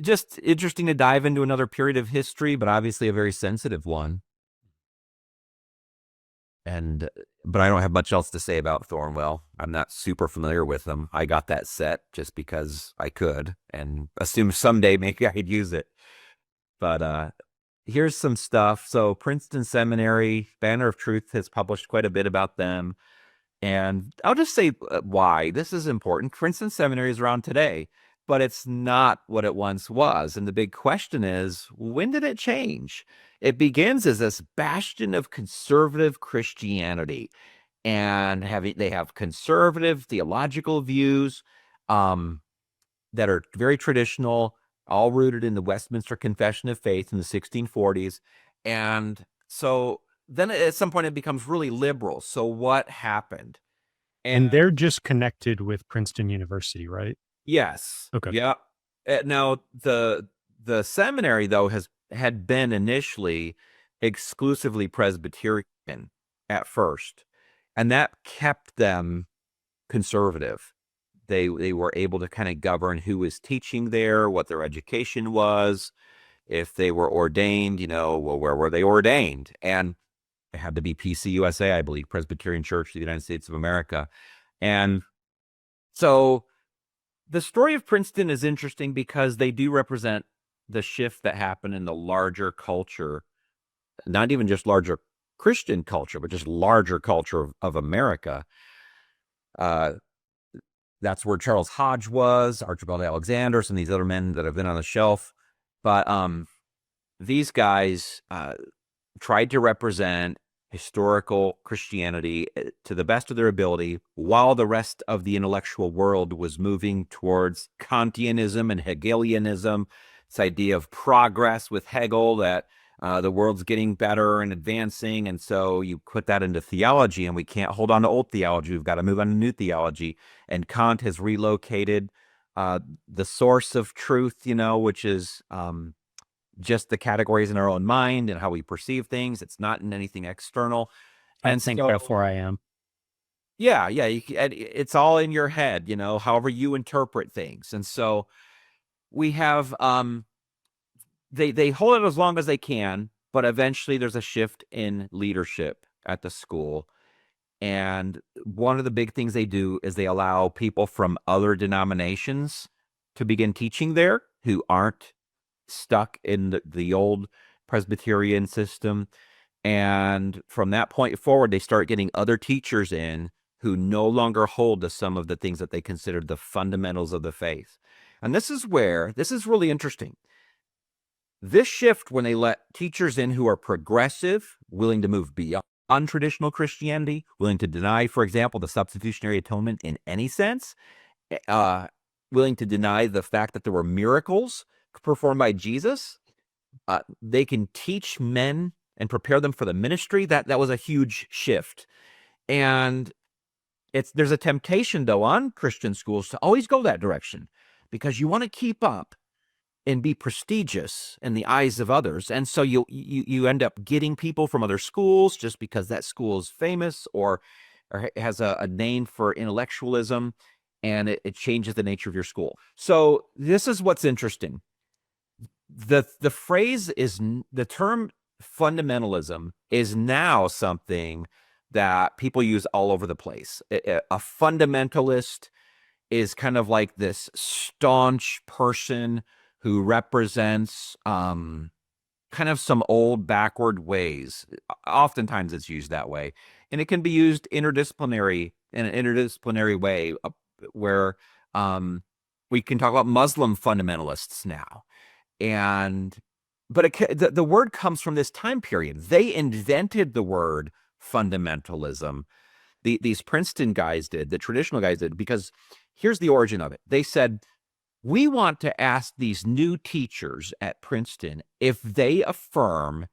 just interesting to dive into another period of history, but obviously a very sensitive one. But I don't have much else to say about Thornwell. I'm not super familiar with them. I got that set just because I could and assumed someday maybe I'd use it. But here's some stuff. So Princeton Seminary, Banner of Truth has published quite a bit about them. And I'll just say why. This is important. Princeton Seminary is around today, but it's not what it once was. And the big question is, when did it change? It begins as this bastion of conservative Christianity, and they have conservative theological views that are very traditional, all rooted in the Westminster Confession of Faith in the 1640s. And so then at some point it becomes really liberal. So what happened? And they're just connected with Princeton University, right? Yes. Okay. Yeah. Now the seminary though had been initially exclusively Presbyterian at first, and that kept them conservative. They were able to kind of govern who was teaching there, what their education was, if they were ordained, well, where were they ordained? And it had to be PCUSA, I believe, Presbyterian Church of the United States of America. And so the story of Princeton is interesting because they do represent the shift that happened in the larger culture, not even just larger Christian culture, but just larger culture of America. That's where Charles Hodge was, Archibald Alexander, some of these other men that have been on the shelf. But these guys tried to represent historical Christianity to the best of their ability, while the rest of the intellectual world was moving towards Kantianism and Hegelianism, this idea of progress with Hegel, that the world's getting better and advancing. And so you put that into theology, and we can't hold on to old theology. We've got to move on to new theology. And Kant has relocated the source of truth, which is just the categories in our own mind and how we perceive things. It's not in anything external. And think therefore I am. Yeah. It's all in your head, however you interpret things. And so we have, they hold it as long as they can, but eventually there's a shift in leadership at the school. And one of the big things they do is they allow people from other denominations to begin teaching there who aren't stuck in the old Presbyterian system. And from that point forward, they start getting other teachers in who no longer hold to some of the things that they considered the fundamentals of the faith. And this is really interesting. This shift, when they let teachers in who are progressive, willing to move beyond traditional Christianity, willing to deny, for example, the substitutionary atonement in any sense, willing to deny the fact that there were miracles performed by Jesus. they can teach men and prepare them for the ministry. That was a huge shift. And there's a temptation, though, on Christian schools to always go that direction because you want to keep up and be prestigious in the eyes of others. And so you end up getting people from other schools just because that school is famous or has a name for intellectualism, and it changes the nature of your school. So this is what's interesting. The term fundamentalism is now something that people use all over the place. A fundamentalist is kind of like this staunch person who represents kind of some old backward ways. Oftentimes it's used that way. And it can be used in an interdisciplinary way where we can talk about Muslim fundamentalists now. But the word comes from this time period. They invented the word fundamentalism. These Princeton guys did, the traditional guys did, because here's the origin of it. They said, we want to ask these new teachers at Princeton if they affirm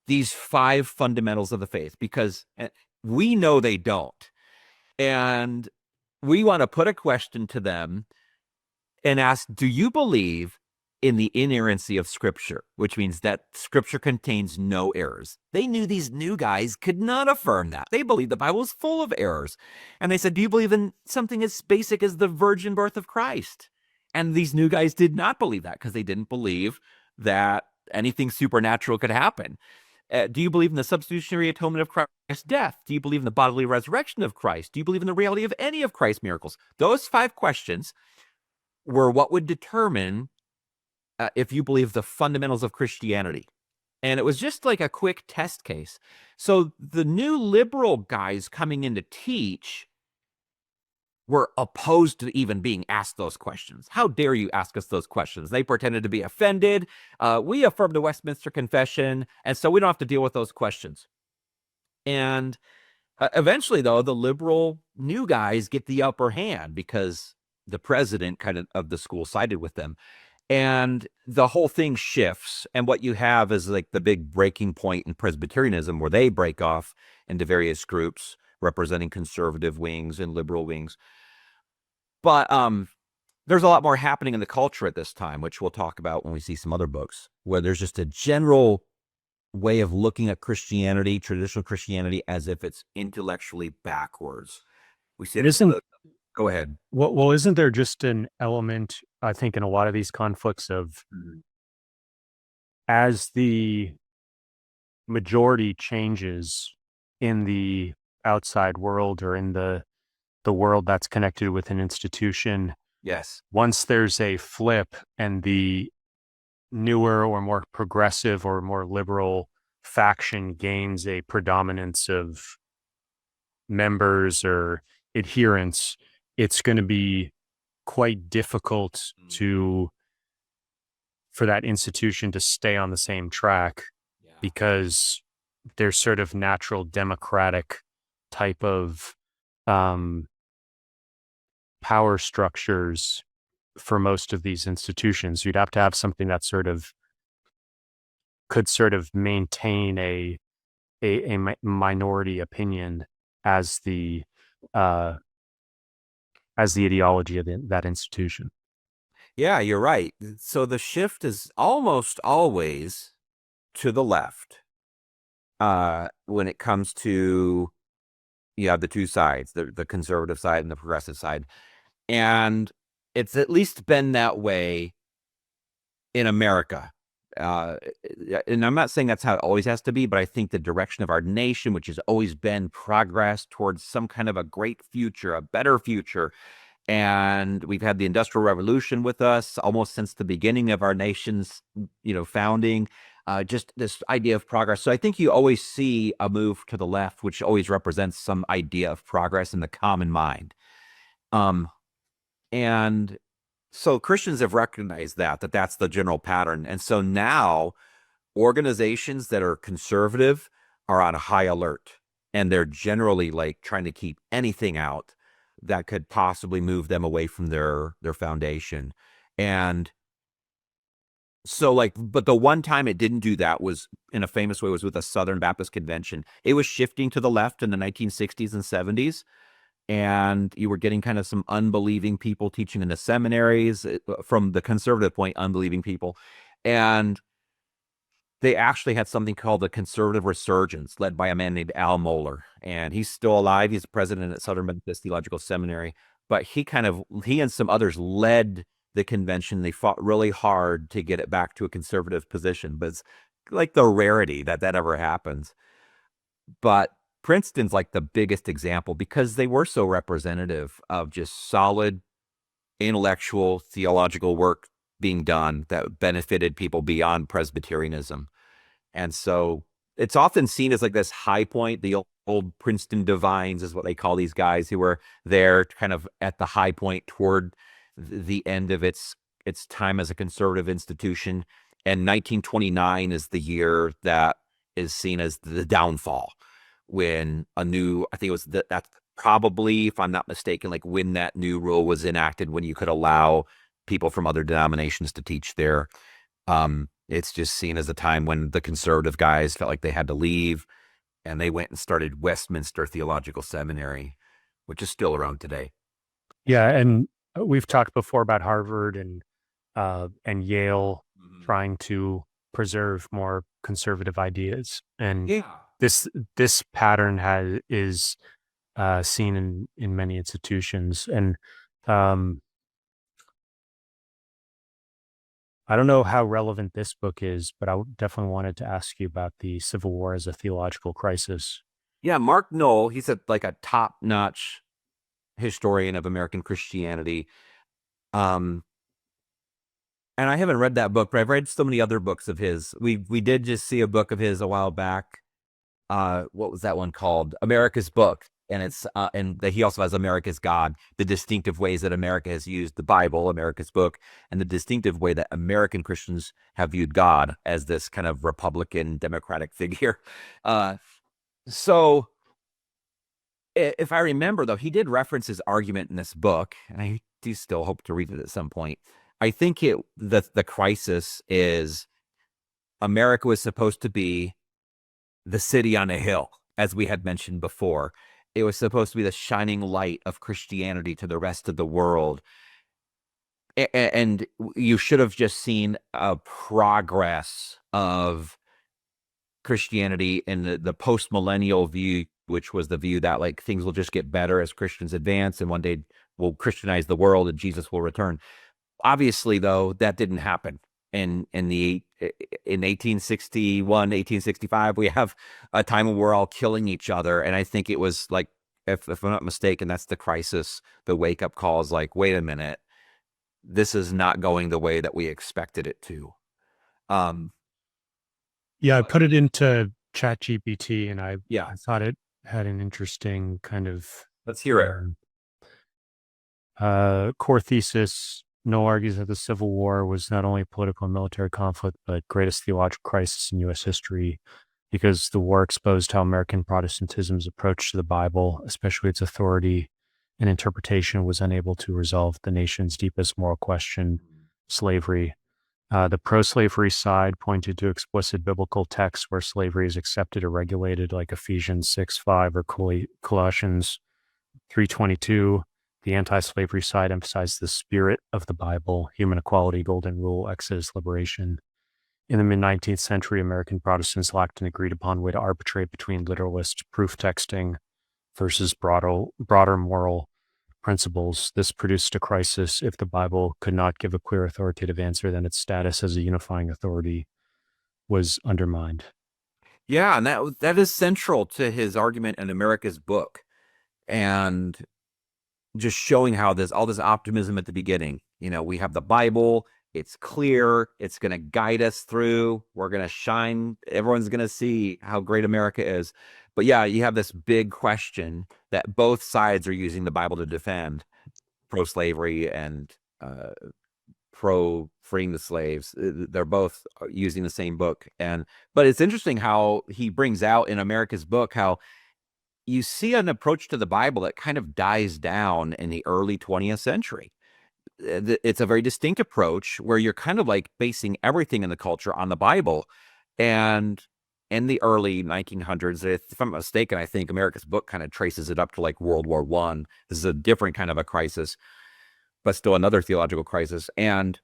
these 5 fundamentals of the faith, because we know they don't. And we want to put a question to them and ask, do you believe in the inerrancy of Scripture, which means that Scripture contains no errors? They knew these new guys could not affirm that. They believed the Bible was full of errors. And they said, do you believe in something as basic as the virgin birth of Christ? And these new guys did not believe that because they didn't believe that anything supernatural could happen. Do you believe in the substitutionary atonement of Christ's death? Do you believe in the bodily resurrection of Christ? Do you believe in the reality of any of Christ's miracles? Those 5 questions were what would determine if you believe the fundamentals of Christianity. And it was just like a quick test case. So the new liberal guys coming in to teach were opposed to even being asked those questions. How dare you ask us those questions? They pretended to be offended. We affirm the Westminster Confession, and so we don't have to deal with those questions. And eventually, though, the liberal new guys get the upper hand because the president of the school sided with them. And the whole thing shifts. And what you have is like the big breaking point in Presbyterianism, where they break off into various groups representing conservative wings and liberal wings. But there's a lot more happening in the culture at this time, which we'll talk about when we see some other books, where there's just a general way of looking at Christianity, traditional Christianity, as if it's intellectually backwards. We see it. Go ahead. Well, isn't there just an element, I think, in a lot of these conflicts of as the majority changes in the outside world or in the world that's connected with an institution. Yes. Once there's a flip and the newer or more progressive or more liberal faction gains a predominance of members or adherents, it's going to be quite difficult for that institution to stay on the same track because there's sort of natural democratic type of power structures for most of these institutions. You'd have to have something that could maintain a minority opinion as the ideology of that institution. Yeah, you're right. So the shift is almost always to the left when it comes to, you have the two sides, the conservative side and the progressive side. And it's at least been that way in America. And I'm not saying that's how it always has to be, but I think the direction of our nation, which has always been progress towards some kind of a great future, a better future. And we've had the Industrial Revolution with us almost since the beginning of our nation's, founding, just this idea of progress. So I think you always see a move to the left, which always represents some idea of progress in the common mind. And so Christians have recognized that's the general pattern. And so now organizations that are conservative are on high alert, and they're generally like trying to keep anything out that could possibly move them away from their foundation. And So like, but the one time it didn't do that was in a famous way was with the Southern Baptist Convention. It was shifting to the left in the 1960s and 70s. And you were getting kind of some unbelieving people teaching in the seminaries from the conservative point, unbelieving people. And they actually had something called the Conservative Resurgence, led by a man named Al Mohler. And he's still alive. He's president at Southern Methodist Theological Seminary. But he and some others led the convention. They fought really hard to get it back to a conservative position. But it's like the rarity that that ever happens. But Princeton's like the biggest example because they were so representative of just solid intellectual theological work being done that benefited people beyond Presbyterianism. And so it's often seen as like this high point. The old Princeton divines is what they call these guys who were there kind of at the high point toward the end of its time as a conservative institution. And 1929 is the year that is seen as the downfall, when a new, I think it was that's probably, if I'm not mistaken, like when that new rule was enacted, when you could allow people from other denominations to teach there. It's just seen as a time when the conservative guys felt like they had to leave, and they went and started Westminster Theological Seminary, which is still around today. Yeah, and we've talked before about Harvard and Yale trying to preserve more conservative ideas, and Yeah. this pattern is seen in many institutions. And I don't know how relevant this book is, but I definitely wanted to ask you about the Civil War as a theological crisis. Yeah, Mark Noll, he's like a top-notch historian of American Christianity. And I haven't read that book, but I've read so many other books of his. We did just see a book of his a while back. What was that one called? America's Book. And it's and he also has America's God, the distinctive ways that America has used the Bible, America's Book, and the distinctive way that American Christians have viewed God as this kind of Republican Democratic figure. So if I remember, though, he did reference his argument in this book, and I do still hope to read it at some point. I think the crisis is America was supposed to be the city on a hill, as we had mentioned before. It was supposed to be the shining light of Christianity to the rest of the world. And you should have just seen a progress of Christianity in the post-millennial view, which was the view that like things will just get better as Christians advance, and one day we'll Christianize the world and Jesus will return. Obviously, though, that didn't happen. In 1861, 1865, we have a time when we're all killing each other. And I think it was like, if I'm not mistaken, that's the crisis. The wake-up call is like, wait a minute, this is not going the way that we expected it to. Yeah, I put it into ChatGPT, and I Yeah. thought it had an interesting kind of Let's hear it. core thesis. Noll argues that the Civil War was not only a political and military conflict, but greatest theological crisis in U.S. history, because the war exposed how American Protestantism's approach to the Bible, especially its authority and interpretation, was unable to resolve the nation's deepest moral question, slavery. The pro-slavery side pointed to explicit biblical texts where slavery is accepted or regulated, like Ephesians 6:5 or Colossians 3:22. The anti-slavery side emphasized the spirit of the Bible, human equality, golden rule, Exodus, liberation. In the mid-19th century, American Protestants lacked an agreed-upon way to arbitrate between literalist proof texting versus broader moral principles. This produced a crisis. If the Bible could not give a clear authoritative answer, then its status as a unifying authority was undermined. Yeah, and that is central to his argument in America's Book. And just showing how all this optimism at the beginning, we have the Bible, it's clear, it's going to guide us through, we're going to shine, everyone's going to see how great America is. But yeah, you have this big question that both sides are using the Bible to defend, pro-slavery and pro-freeing the slaves. They're both using the same book. But it's interesting how he brings out in America's Book how you see an approach to the Bible that kind of dies down in the early 20th century. it's a very distinct approach where you're kind of like basing everything in the culture on the Bible. And in the early 1900s, if I'm not mistaken, I think America's Book kind of traces it up to like World War I. This is a different kind of a crisis, but still another theological crisis. And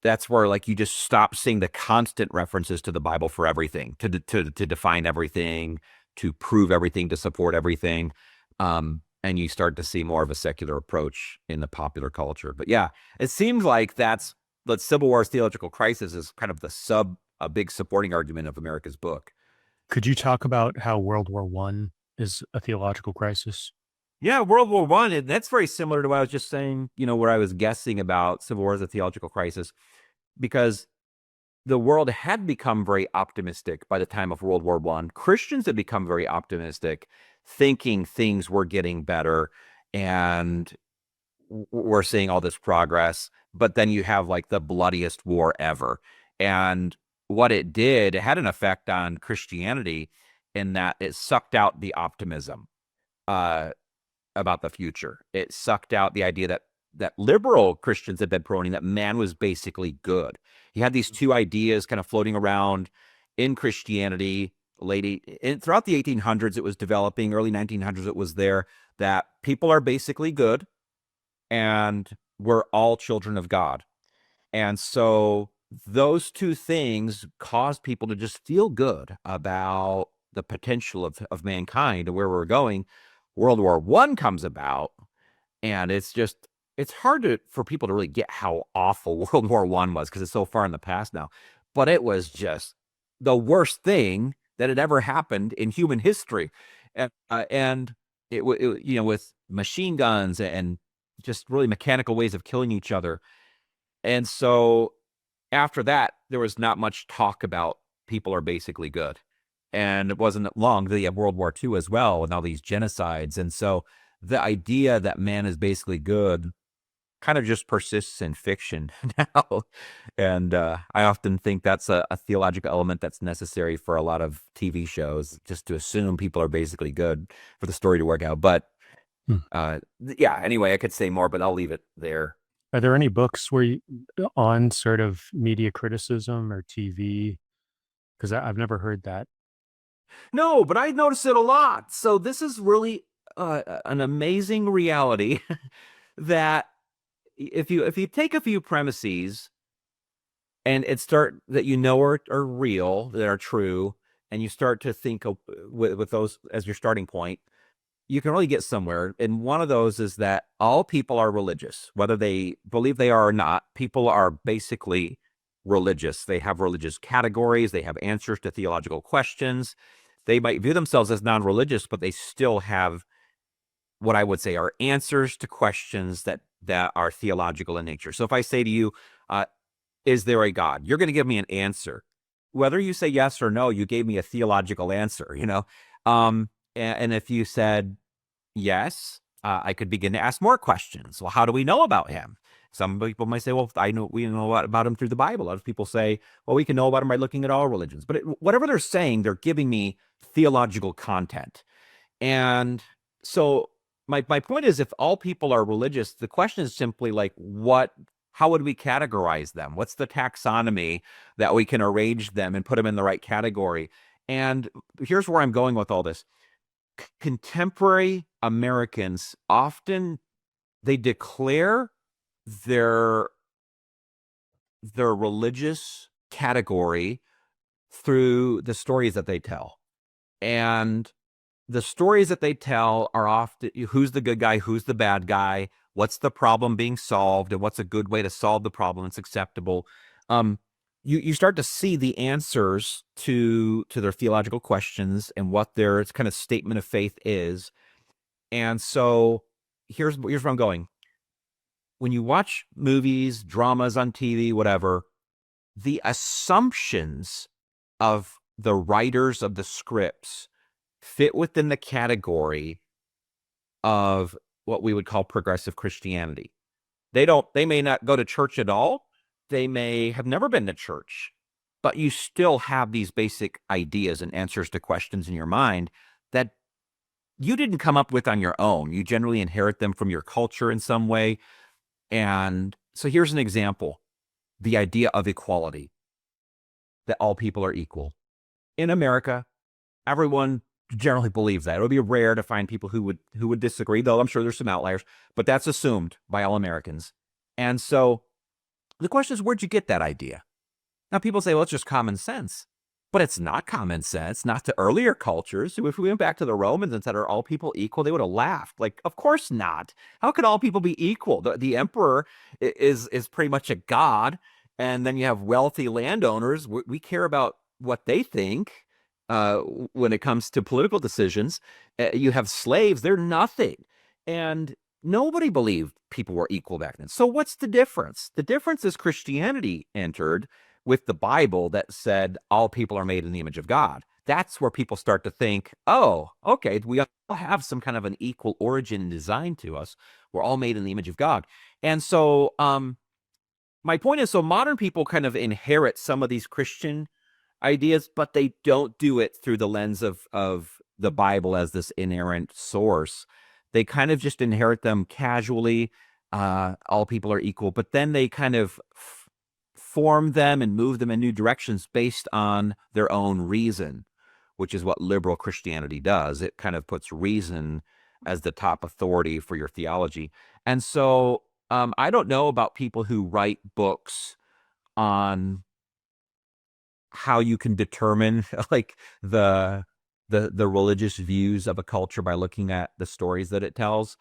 that's where like you just stop seeing the constant references to the Bible for everything, to define everything, to prove everything, to support everything. And you start to see more of a secular approach in the popular culture. But yeah, it seems like that's the Civil War's theological crisis is kind of a big supporting argument of America's Book. Could you talk about how World War One is a theological crisis? Yeah, World War I, and that's very similar to what I was just saying, where I was guessing about Civil War as a theological crisis, because the world had become very optimistic by the time of World War I. Christians had become very optimistic, thinking things were getting better, and we're seeing all this progress. But then you have like the bloodiest war ever. And what it did, it had an effect on Christianity in that it sucked out the optimism about the future. It sucked out the idea that liberal Christians had been promoting, that man was basically good. You had these two ideas kind of floating around in Christianity. Throughout the 1800s, it was developing. Early 1900s, it was there, that people are basically good, and we're all children of God. And so those two things caused people to just feel good about the potential of mankind and where we're going. World War I comes about, and it's hard for people to really get how awful World War I was because it's so far in the past now. But it was just the worst thing that had ever happened in human history, and it with machine guns and just really mechanical ways of killing each other. And so after that, there was not much talk about people are basically good. And it wasn't long that you have World War II as well, and all these genocides. And so the idea that man is basically good kind of just persists in fiction now. And I often think that's a theological element that's necessary for a lot of TV shows, just to assume people are basically good for the story to work out. But yeah, anyway, I could say more, but I'll leave it there. Are there any books on sort of media criticism or TV? Because I've never heard that. No, but I notice it a lot. So this is really an amazing reality that if you take a few premises and start that are real, that are true, and you start to think with those as your starting point, you can really get somewhere. And one of those is that all people are religious, whether they believe they are or not. People are basically religious. They have religious categories. They have answers to theological questions. They might view themselves as non-religious, but they still have what I would say are answers to questions that are theological in nature. So if I say to you, is there a God? You're going to give me an answer. Whether you say yes or no, you gave me a theological answer, and if you said yes, I could begin to ask more questions. Well, how do we know about him? Some people might say, well, we know about him through the Bible. Other people say, well, we can know about him by looking at all religions. But whatever they're saying, they're giving me theological content. And so my point is, if all people are religious, the question is simply like, how would we categorize them? What's the taxonomy that we can arrange them and put them in the right category? And here's where I'm going with all this. Contemporary Americans often, they declare their religious category through the stories that they tell. And the stories that they tell are often who's the good guy, who's the bad guy, what's the problem being solved, and what's a good way to solve the problem that's acceptable. You start to see the answers to their theological questions and what their kind of statement of faith is. And so here's where I'm going. When you watch movies, dramas on TV, whatever, the assumptions of the writers of the scripts fit within the category of what we would call progressive Christianity. They may not go to church at all. They may have never been to church, but you still have these basic ideas and answers to questions in your mind that you didn't come up with on your own. You generally inherit them from your culture in some way. And so here's an example: the idea of equality, that all people are equal. In America, everyone generally believes that. It would be rare to find people who would disagree, though I'm sure there's some outliers, but that's assumed by all Americans. And so the question is, where'd you get that idea? Now, people say, well, it's just common sense. But it's not common sense, not to earlier cultures. So if we went back to the Romans and said, are all people equal? They would have laughed. Like, of course not. How could all people be equal? The emperor is pretty much a god. And then you have wealthy landowners. We care about what they think when it comes to political decisions. You have slaves. They're nothing. And nobody believed people were equal back then. So what's the difference? The difference is Christianity entered with the Bible that said all people are made in the image of God. That's where people start to think, oh, okay, we all have some kind of an equal origin and design to us. We're all made in the image of God. And so my point is, so modern people kind of inherit some of these Christian ideas, but they don't do it through the lens of the Bible as this inerrant source. They kind of just inherit them casually. All people are equal, but then they kind of form them and move them in new directions based on their own reason, which is what liberal Christianity does. It kind of puts reason as the top authority for your theology. And so I don't know about people who write books on how you can determine like the religious views of a culture by looking at the stories that it tells.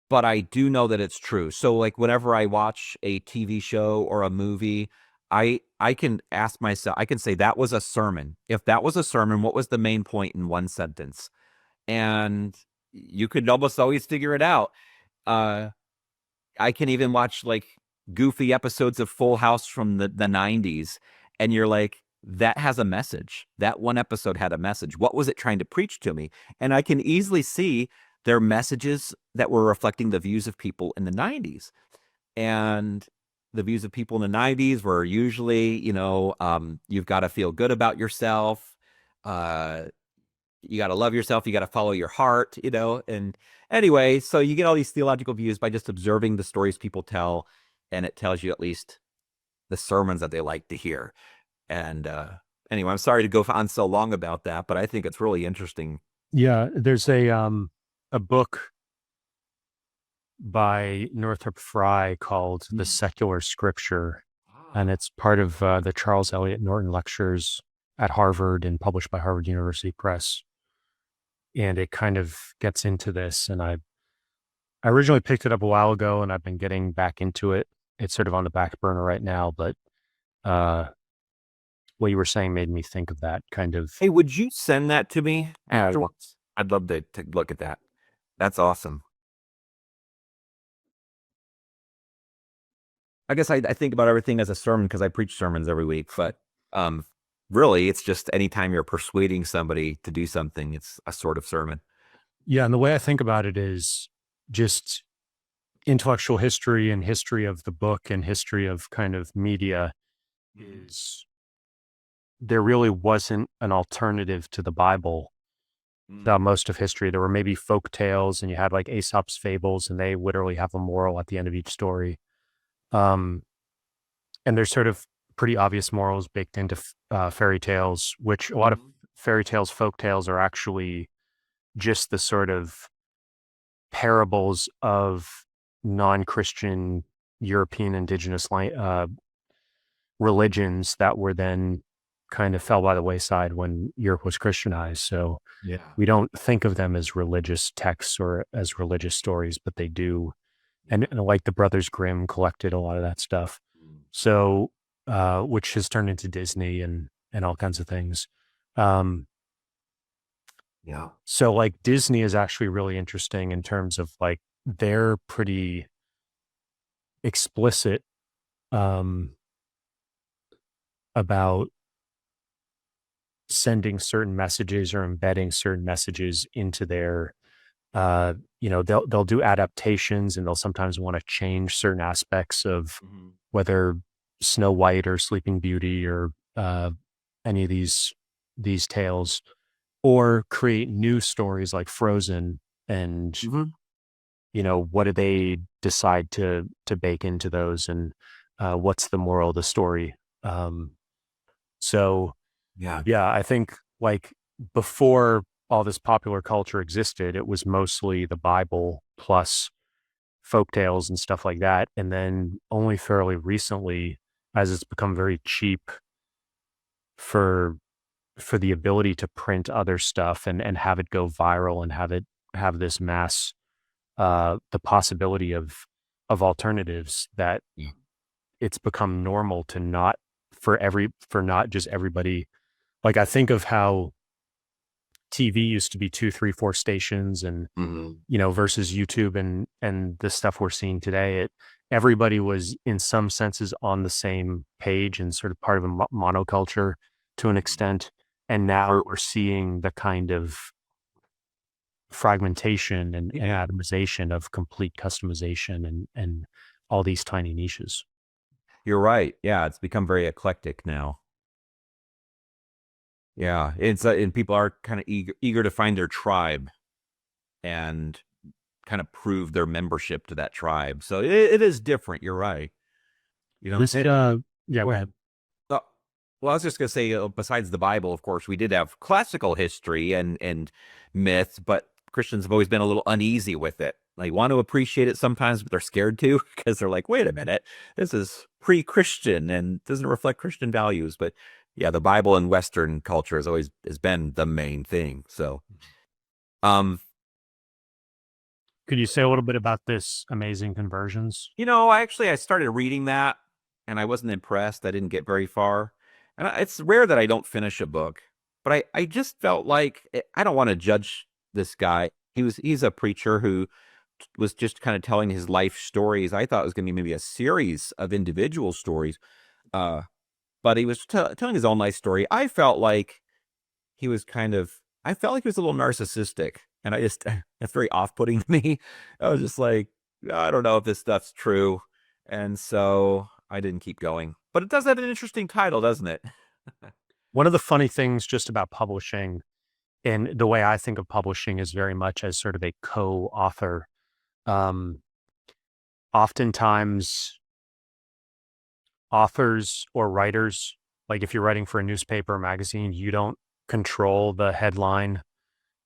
But I do know that it's true. So like whenever I watch a TV show or a movie, I can ask myself, I can say that was a sermon. If that was a sermon, what was the main point in one sentence? And you could almost always figure it out. I can even watch like goofy episodes of Full House from the 90s, and you're like, that has a message. That one episode had a message. What was it trying to preach to me? And I can easily see their messages that were reflecting the views of people in the 90s. And the views of people in the 90s were usually, you've got to feel good about yourself. You got to love yourself. You got to follow your heart, and anyway, so you get all these theological views by just observing the stories people tell, and it tells you at least the sermons that they like to hear. And anyway, I'm sorry to go on so long about that, but I think it's really interesting. Yeah, there's a book by Northrop Frye called The Secular Scripture, and it's part of the Charles Eliot Norton Lectures at Harvard and published by Harvard University Press. And it kind of gets into this, and I originally picked it up a while ago, and I've been getting back into it. It's sort of on the back burner right now, but what you were saying made me think of that kind of. Hey, would you send that to me afterwards? I'd love to look at that. That's awesome. I guess I think about everything as a sermon because I preach sermons every week, but really it's just anytime you're persuading somebody to do something, it's a sort of sermon. Yeah, and the way I think about it is just intellectual history and history of the book and history of kind of media is there really wasn't an alternative to the Bible. Most of history, there were maybe folk tales, and you had like Aesop's fables, and they literally have a moral at the end of each story. And there's sort of pretty obvious morals baked into fairy tales, which a lot of fairy tales, folk tales are actually just the sort of parables of non-Christian European indigenous religions that were then kind of fell by the wayside when Europe was Christianized. So we don't think of them as religious texts or as religious stories, but they do. And like the Brothers Grimm collected a lot of that stuff. So, which has turned into Disney and all kinds of things. So like Disney is actually really interesting in terms of like, they're pretty explicit, about sending certain messages or embedding certain messages into their, they'll do adaptations, and they'll sometimes want to change certain aspects of whether Snow White or Sleeping Beauty or any of these tales, or create new stories like Frozen and what do they decide to bake into those, and what's the moral of the story? So Yeah. yeah, I think like before all this popular culture existed, it was mostly the Bible plus folk tales and stuff like that. And then only fairly recently, as it's become very cheap for the ability to print other stuff and have it go viral and have this mass, the possibility of alternatives, that Yeah. it's become normal to not for not just everybody. Like I think of how TV used to be two, three, four stations, and Mhm. versus YouTube and the stuff we're seeing today. Everybody was in some senses on the same page and sort of part of a monoculture to an extent. And now we're seeing the kind of fragmentation and atomization of complete customization and all these tiny niches. You're right. Yeah, it's become very eclectic now. Yeah, it's and people are kind of eager to find their tribe and kind of prove their membership to that tribe. So it is different. You're right. You know, This, yeah, go ahead. uh, well, I was just gonna say, besides the Bible, of course, we did have classical history and myths, but Christians have always been a little uneasy with it. They want to appreciate it sometimes, but they're scared to because they're like, wait a minute, this is pre-Christian and doesn't reflect Christian values. But yeah, the Bible in Western culture has been the main thing. So, um, Could you say a little bit about this Amazing Conversions? I started reading that and I wasn't impressed. I didn't get very far. And it's rare that I don't finish a book, but I just felt like I don't want to judge this guy. He's a preacher who was just kind of telling his life stories. I thought it was going to be maybe a series of individual stories. Uh, but he was telling his own life story. I felt like he was a little narcissistic, and that's very off-putting to me. I was just like, I don't know if this stuff's true, and so I didn't keep going. But it does have an interesting title, doesn't it? One of the funny things just about publishing, and the way I think of publishing, is very much as sort of a co-author. Um, Oftentimes, authors or writers, like if you're writing for a newspaper or magazine, you don't control the headline,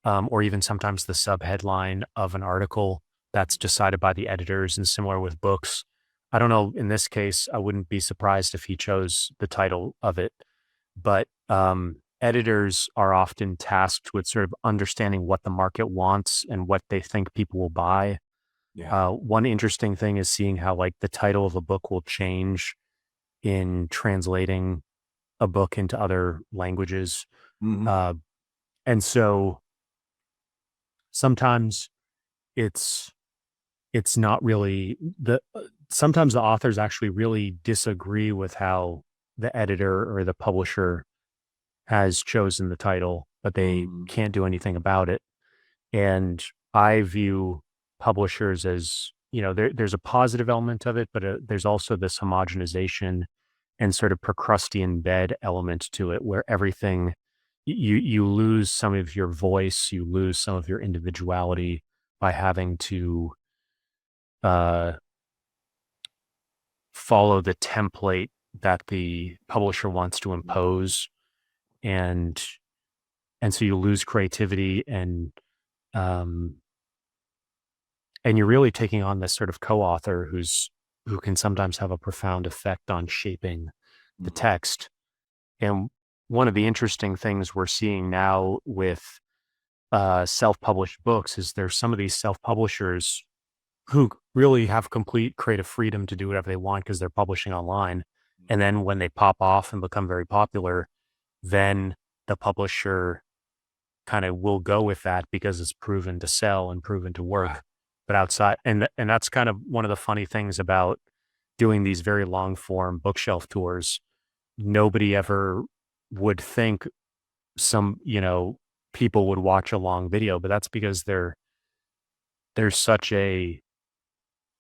or even sometimes the subheadline of an article. That's decided by the editors, and similar with books. I don't know, in this case, I wouldn't be surprised if he chose the title of it, but editors are often tasked with sort of understanding what the market wants and what they think people will buy. Yeah. One interesting thing is seeing how like the title of a book will change in translating a book into other languages. Hmm. Uh, and so sometimes it's not really sometimes the authors actually really disagree with how the editor or the publisher has chosen the title, but they can't do anything about it. And I view publishers as, there's a positive element of it, but there's also this homogenization and sort of Procrustean bed element to it, where everything, you lose some of your voice, you lose some of your individuality by having to uh, follow the template that the publisher wants to impose, and so you lose creativity, um, and you're really taking on this sort of co-author who can sometimes have a profound effect on shaping the text. And one of the interesting things we're seeing now with self-published books is there's some of these self-publishers who really have complete creative freedom to do whatever they want because they're publishing online. And then when they pop off and become very popular, then the publisher kind of will go with that because it's proven to sell and proven to work. But outside, and that's kind of one of the funny things about doing these very long form bookshelf tours. Nobody ever would think some, people would watch a long video, but that's because there's such a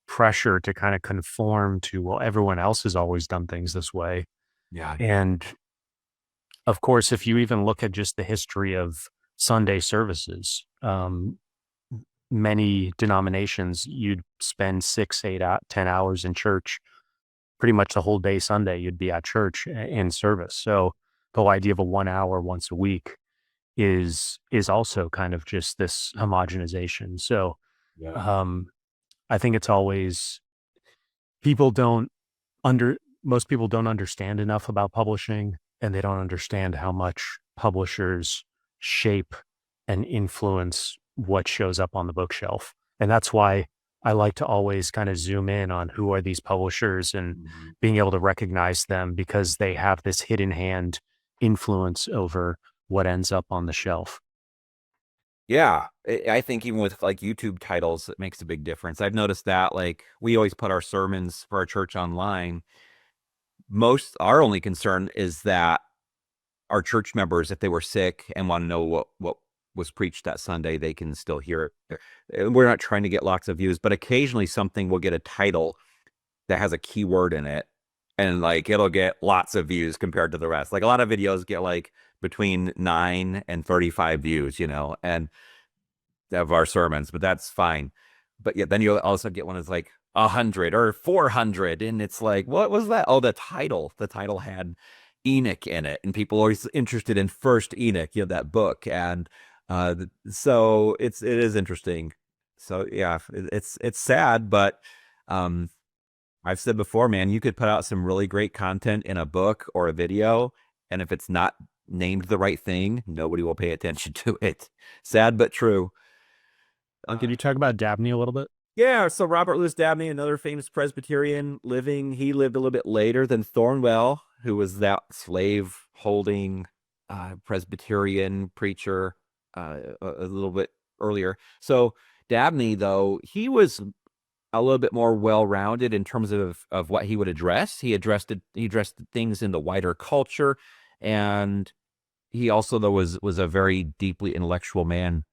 pressure to kind of conform to, well, everyone else has always done things this way. Yeah. And of course, if you even look at just the history of Sunday services, many denominations, you'd spend 6, 8, 10 hours in church, pretty much the whole day Sunday, you'd be at church in service. So the whole idea of a 1 hour once a week is also kind of just this homogenization. So um, I think it's always people don't under most people don't understand enough about publishing, and they don't understand how much publishers shape and influence what shows up on the bookshelf. And that's why I like to always kind of zoom in on who are these publishers and being able to recognize them, because they have this hidden hand influence over what ends up on the shelf. Yeah, I think even with like YouTube titles, it makes a big difference. I've noticed that, like, we always put our sermons for our church online. Our only concern is that our church members, if they were sick and want to know what was preached that Sunday, they can still hear it. We're not trying to get lots of views, but occasionally something will get a title that has a keyword in it, and like it'll get lots of views compared to the rest. Like a lot of videos get like between 9 and 35 views, and of our sermons, but that's fine. But yeah, then you'll also get one that's like 100 or 400, and it's like, what was that? Oh, the title. The title had Enoch in it, and people are always interested in First Enoch, that book, and so it is interesting. So yeah, it's sad, but I've said before, man, you could put out some really great content in a book or a video, and if it's not named the right thing, nobody will pay attention to it. Sad but true. Can you talk about Dabney a little bit? Yeah, so Robert Louis Dabney, another famous Presbyterian he lived a little bit later than Thornwell, who was that slave-holding Presbyterian preacher a little bit earlier. So Dabney, though, he was a little bit more well-rounded in terms of what he would address. He addressed things in the wider culture, and he also, though, was a very deeply intellectual man.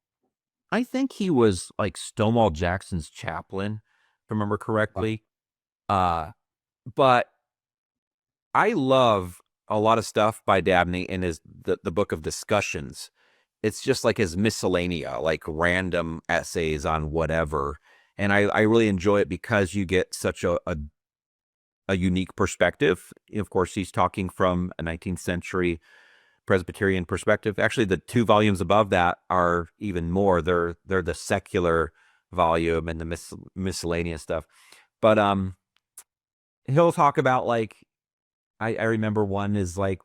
I think he was like Stonewall Jackson's chaplain, if I remember correctly. But I love a lot of stuff by Dabney in the book of Discussions. It's just like his miscellanea, like random essays on whatever. And I really enjoy it because you get such a unique perspective. Of course, he's talking from a 19th century Presbyterian perspective. Actually, the 2 volumes above that are even more. They're the secular volume and the miscellaneous stuff. But he'll talk about, like, I remember one is like,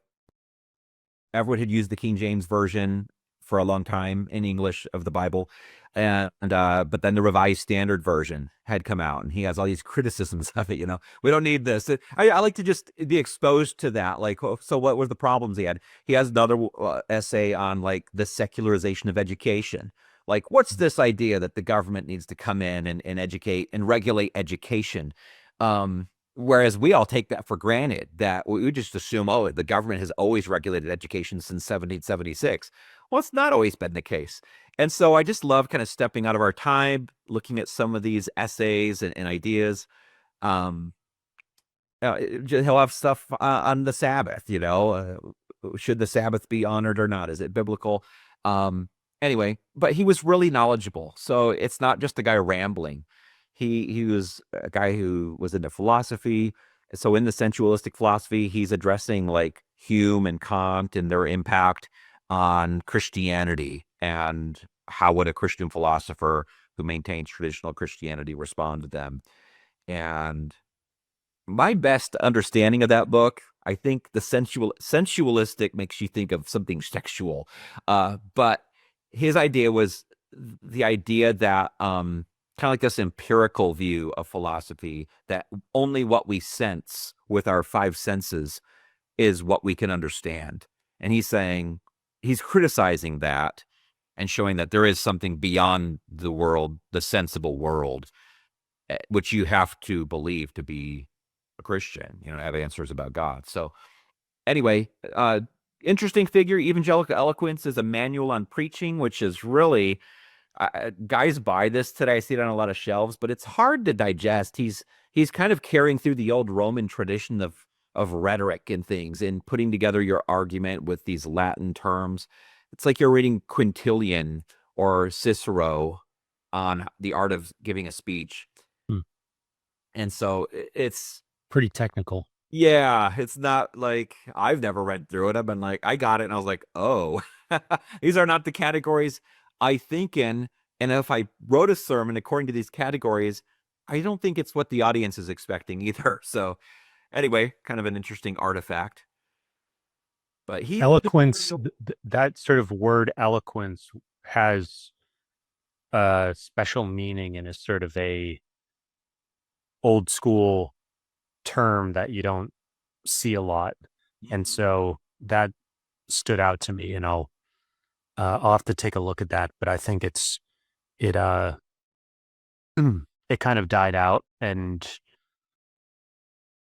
everyone had used the King James version for a long time in English of the Bible, and but then the Revised Standard Version had come out, and he has all these criticisms of it. We don't need this. I like to just be exposed to that. Like, so what were the problems he had? He has another essay on like the secularization of education. Like, what's this idea that the government needs to come in and educate and regulate education? Whereas we all take that for granted, that we just assume, oh, the government has always regulated education since 1776. Well, it's not always been the case. And so I just love kind of stepping out of our time, looking at some of these essays and ideas. He'll have stuff on the Sabbath, should the Sabbath be honored or not? Is it biblical? Anyway, but he was really knowledgeable. So it's not just a guy rambling. He was a guy who was into philosophy. So in the sensualistic philosophy, he's addressing like Hume and Kant and their impact on Christianity, and how would a Christian philosopher who maintains traditional Christianity respond to them. And my best understanding of that book, I think the sensualistic makes you think of something sexual. But his idea was the idea that kind of like this empirical view of philosophy, that only what we sense with our 5 senses is what we can understand. And he's criticizing that and showing that there is something beyond the world, the sensible world, which you have to believe to be a Christian, have answers about God. So anyway, interesting figure. Evangelical Eloquence is a manual on preaching, which is really, guys buy this today. I see it on a lot of shelves, but it's hard to digest. He's kind of carrying through the old Roman tradition of rhetoric and things, and putting together your argument with these Latin terms. It's like you're reading Quintilian or Cicero, on the art of giving a speech. Hmm. And so it's Pretty technical. yeah, it's not like I've never read through it. I've been like, I got it, and I was like, oh, these are not the categories I think in. And if I wrote a sermon according to these categories, I don't think it's what the audience is expecting either. So anyway, kind of an interesting artifact. But he Eloquence, that sort of word eloquence has a special meaning and is sort of a old school term that you don't see a lot. And so that stood out to me, and I'll have to take a look at that, but I think it it kind of died out, and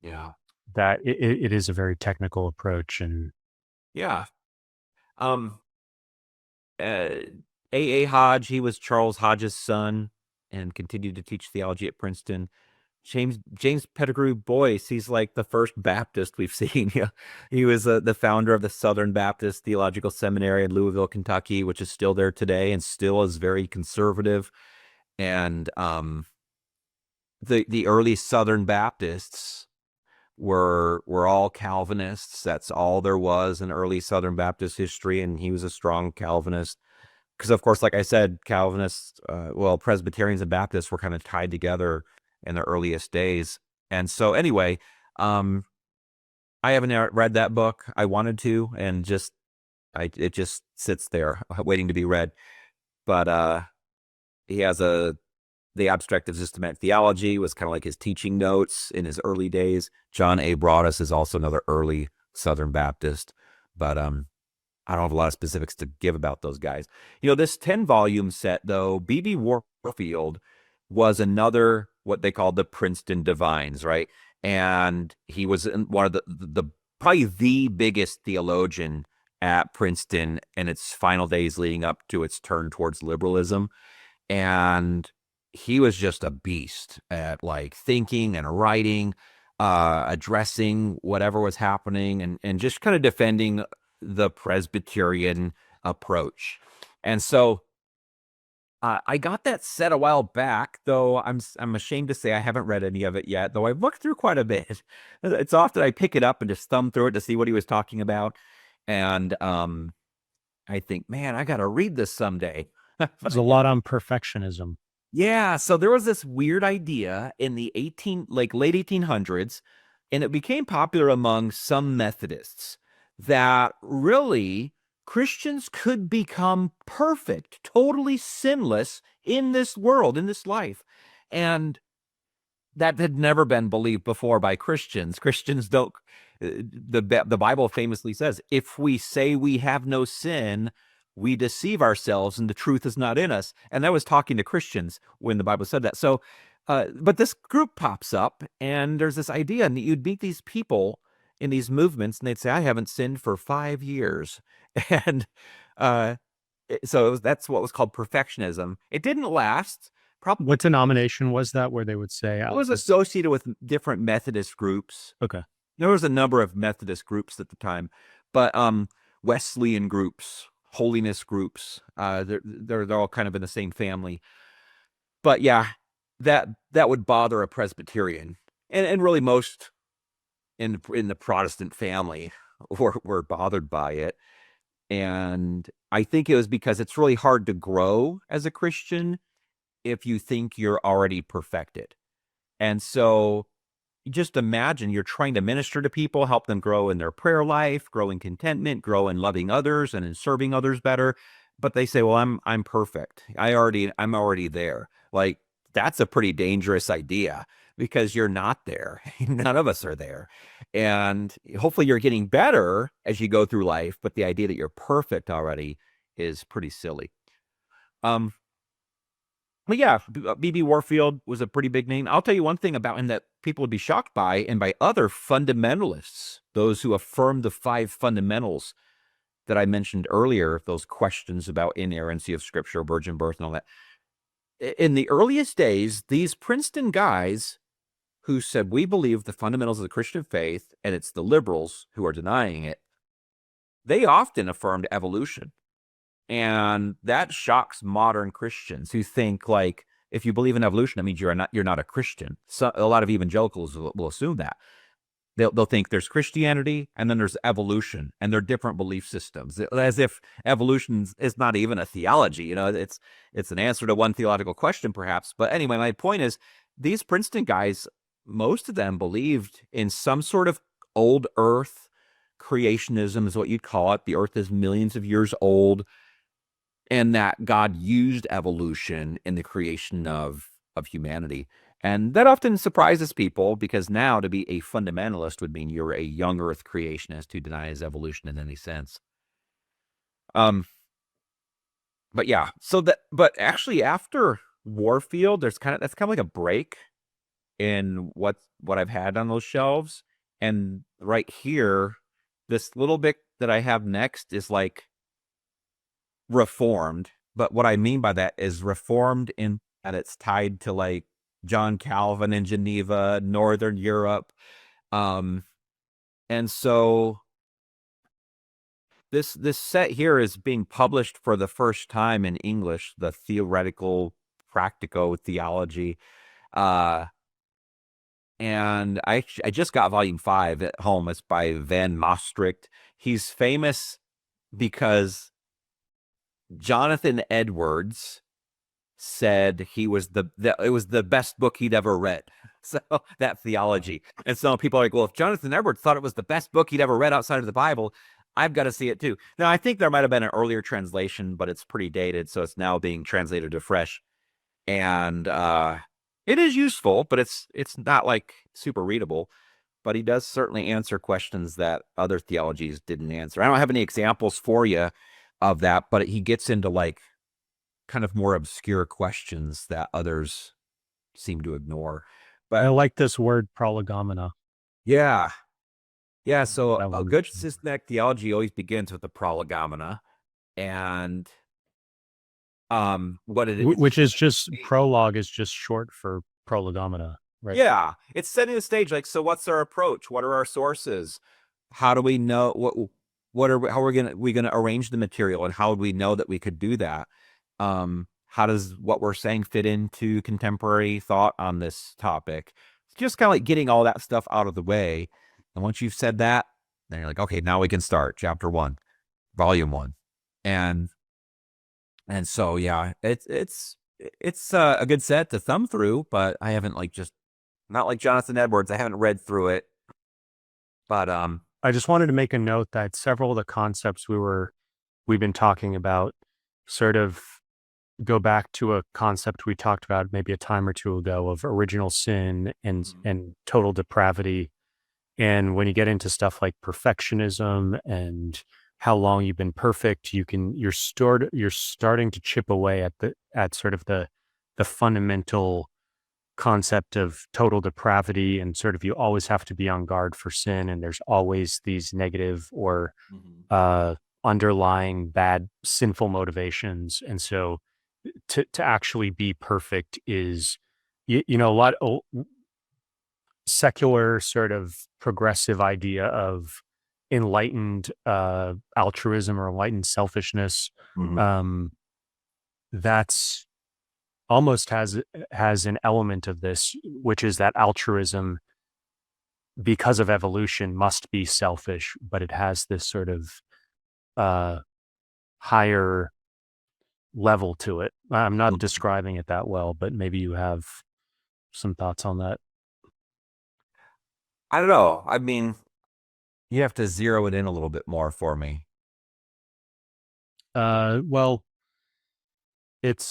yeah, that it is a very technical approach. And yeah. Um, A. Hodge, he was Charles Hodge's son and continued to teach theology at Princeton. James Pettigrew Boyce, he's like the first Baptist we've seen. Yeah, he was the founder of the Southern Baptist Theological Seminary in Louisville, Kentucky, which is still there today and still is very conservative. And the early Southern Baptists were all Calvinists. That's all there was in early Southern Baptist history, and he was a strong Calvinist. Because of course, like I said, Calvinists, Presbyterians and Baptists were kind of tied together in the earliest days. And so anyway, I haven't read that book. I wanted to, and it just sits there waiting to be read. But he has the Abstract of Systematic Theology was kind of like his teaching notes in his early days. John A. Broadus is also another early Southern Baptist, but I don't have a lot of specifics to give about those guys. This 10-volume set, though, B.B. Warfield was another, what they called the Princeton Divines, right? And he was one of the probably the biggest theologian at Princeton in its final days leading up to its turn towards liberalism. And he was just a beast at like thinking and writing, addressing whatever was happening, and just kind of defending the Presbyterian approach. And so I got that set a while back, though I'm ashamed to say I haven't read any of it yet, though I've looked through quite a bit. It's often I pick it up and just thumb through it to see what he was talking about. And I think, man, I got to read this someday. there's a lot on perfectionism. Yeah, so there was this weird idea in the late 1800s, and it became popular among some Methodists that really Christians could become perfect, totally sinless in this world, in this life. And that had never been believed before by Christians. Christians don't, the Bible famously says, if we say we have no sin, we deceive ourselves and the truth is not in us. And that was talking to Christians when the Bible said that. So, but this group pops up and there's this idea, and you'd meet these people in these movements and they'd say, I haven't sinned for 5 years. And so that's what was called perfectionism. It didn't last. Probably What denomination was that where they would say it was associated with different Methodist groups. Okay. There was a number of Methodist groups at the time, but Wesleyan groups, holiness groups, they're all kind of in the same family. But yeah, that would bother a Presbyterian, and really most in the Protestant family were bothered by it. And I think it was because it's really hard to grow as a Christian if you think you're already perfected. And so just imagine you're trying to minister to people, help them grow in their prayer life, grow in contentment, grow in loving others and in serving others better. But they say, well, I'm perfect. I'm already there. Like, that's a pretty dangerous idea because you're not there. None of us are there. And hopefully you're getting better as you go through life. But the idea that you're perfect already is pretty silly. But yeah, B.B. Warfield was a pretty big name. I'll tell you one thing about him that people would be shocked by, and by other fundamentalists, those who affirm the 5 fundamentals that I mentioned earlier, those questions about inerrancy of Scripture, virgin birth, and all that. In the earliest days, these Princeton guys who said, we believe the fundamentals of the Christian faith, and it's the liberals who are denying it, they often affirmed evolution. And that shocks modern Christians who think like, if you believe in evolution, that means you're not a Christian. So a lot of evangelicals will assume that. They'll think there's Christianity and then there's evolution, and they're different belief systems, as if evolution is not even a theology. You know, it's an answer to one theological question, perhaps. But anyway, my point is, these Princeton guys, most of them believed in some sort of old Earth creationism, is what you'd call it. The Earth is millions of years old, and that God used evolution in the creation of humanity. And that often surprises people, because now to be a fundamentalist would mean you're a young Earth creationist who denies evolution in any sense. But yeah, but actually after Warfield, that's kind of like a break in what I've had on those shelves. And right here, this little bit that I have next is like Reformed. But what I mean by that is Reformed in that it's tied to like John Calvin in Geneva, Northern Europe. And so this set here is being published for the first time in English, the Theoretical Practico Theology. And I just got volume 5 at home. It's by Van Maastricht. He's famous because Jonathan Edwards said it was the best book he'd ever read. So that theology. And so people are like, well, if Jonathan Edwards thought it was the best book he'd ever read outside of the Bible, I've got to see it too. Now, I think there might have been an earlier translation, but it's pretty dated, so it's now being translated afresh. And it is useful, but it's not like super readable. But he does certainly answer questions that other theologies didn't answer. I don't have any examples for you of that, but he gets into like kind of more obscure questions that others seem to ignore. But I like this word prolegomena. yeah. So a good systematic theology always begins with the prolegomena, and which is just prologue is just short for prolegomena, right? Yeah, it's setting the stage. Like, so what's our approach? What are our sources? How do we know how are we gonna arrange the material, and how would we know that we could do that? How does what we're saying fit into contemporary thought on this topic? It's just kind of like getting all that stuff out of the way. And once you've said that, then you're like, okay, now we can start chapter 1, volume 1. And so, yeah, it's a good set to thumb through, but I haven't not like Jonathan Edwards. I haven't read through it, but I just wanted to make a note that several of the concepts we've been talking about sort of go back to a concept we talked about maybe a time or two ago of original sin and total depravity. And when you get into stuff like perfectionism and how long you've been perfect, you're starting to chip away at sort of the fundamental concept of total depravity, and sort of you always have to be on guard for sin, and there's always these negative or underlying bad sinful motivations. And so to actually be perfect is a lot of secular sort of progressive idea of enlightened altruism or enlightened selfishness. That's almost has an element of this, which is that altruism, because of evolution, must be selfish, but it has this sort of higher level to it. I'm not describing it that well, but maybe you have some thoughts on that. I don't know. I mean, you have to zero it in a little bit more for me. Well, it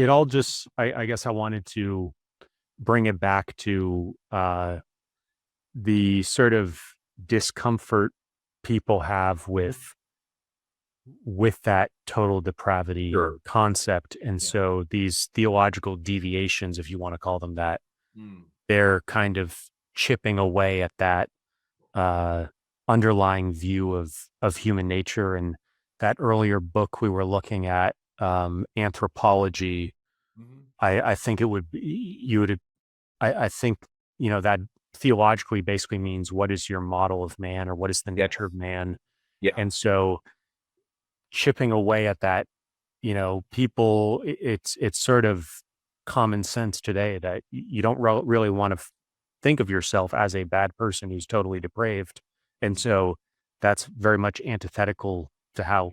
all just, I guess I wanted to bring it back to the sort of discomfort people have with that total depravity concept. And so these theological deviations, if you want to call them that, they're kind of chipping away at that underlying view of human nature. And that earlier book we were looking at, Anthropology, I think it would be, I think, that theologically basically means what is your model of man, or what is the nature of man? Yeah. And so chipping away at that, people, it's sort of common sense today that you don't really want to think of yourself as a bad person who's totally depraved. And so that's very much antithetical to how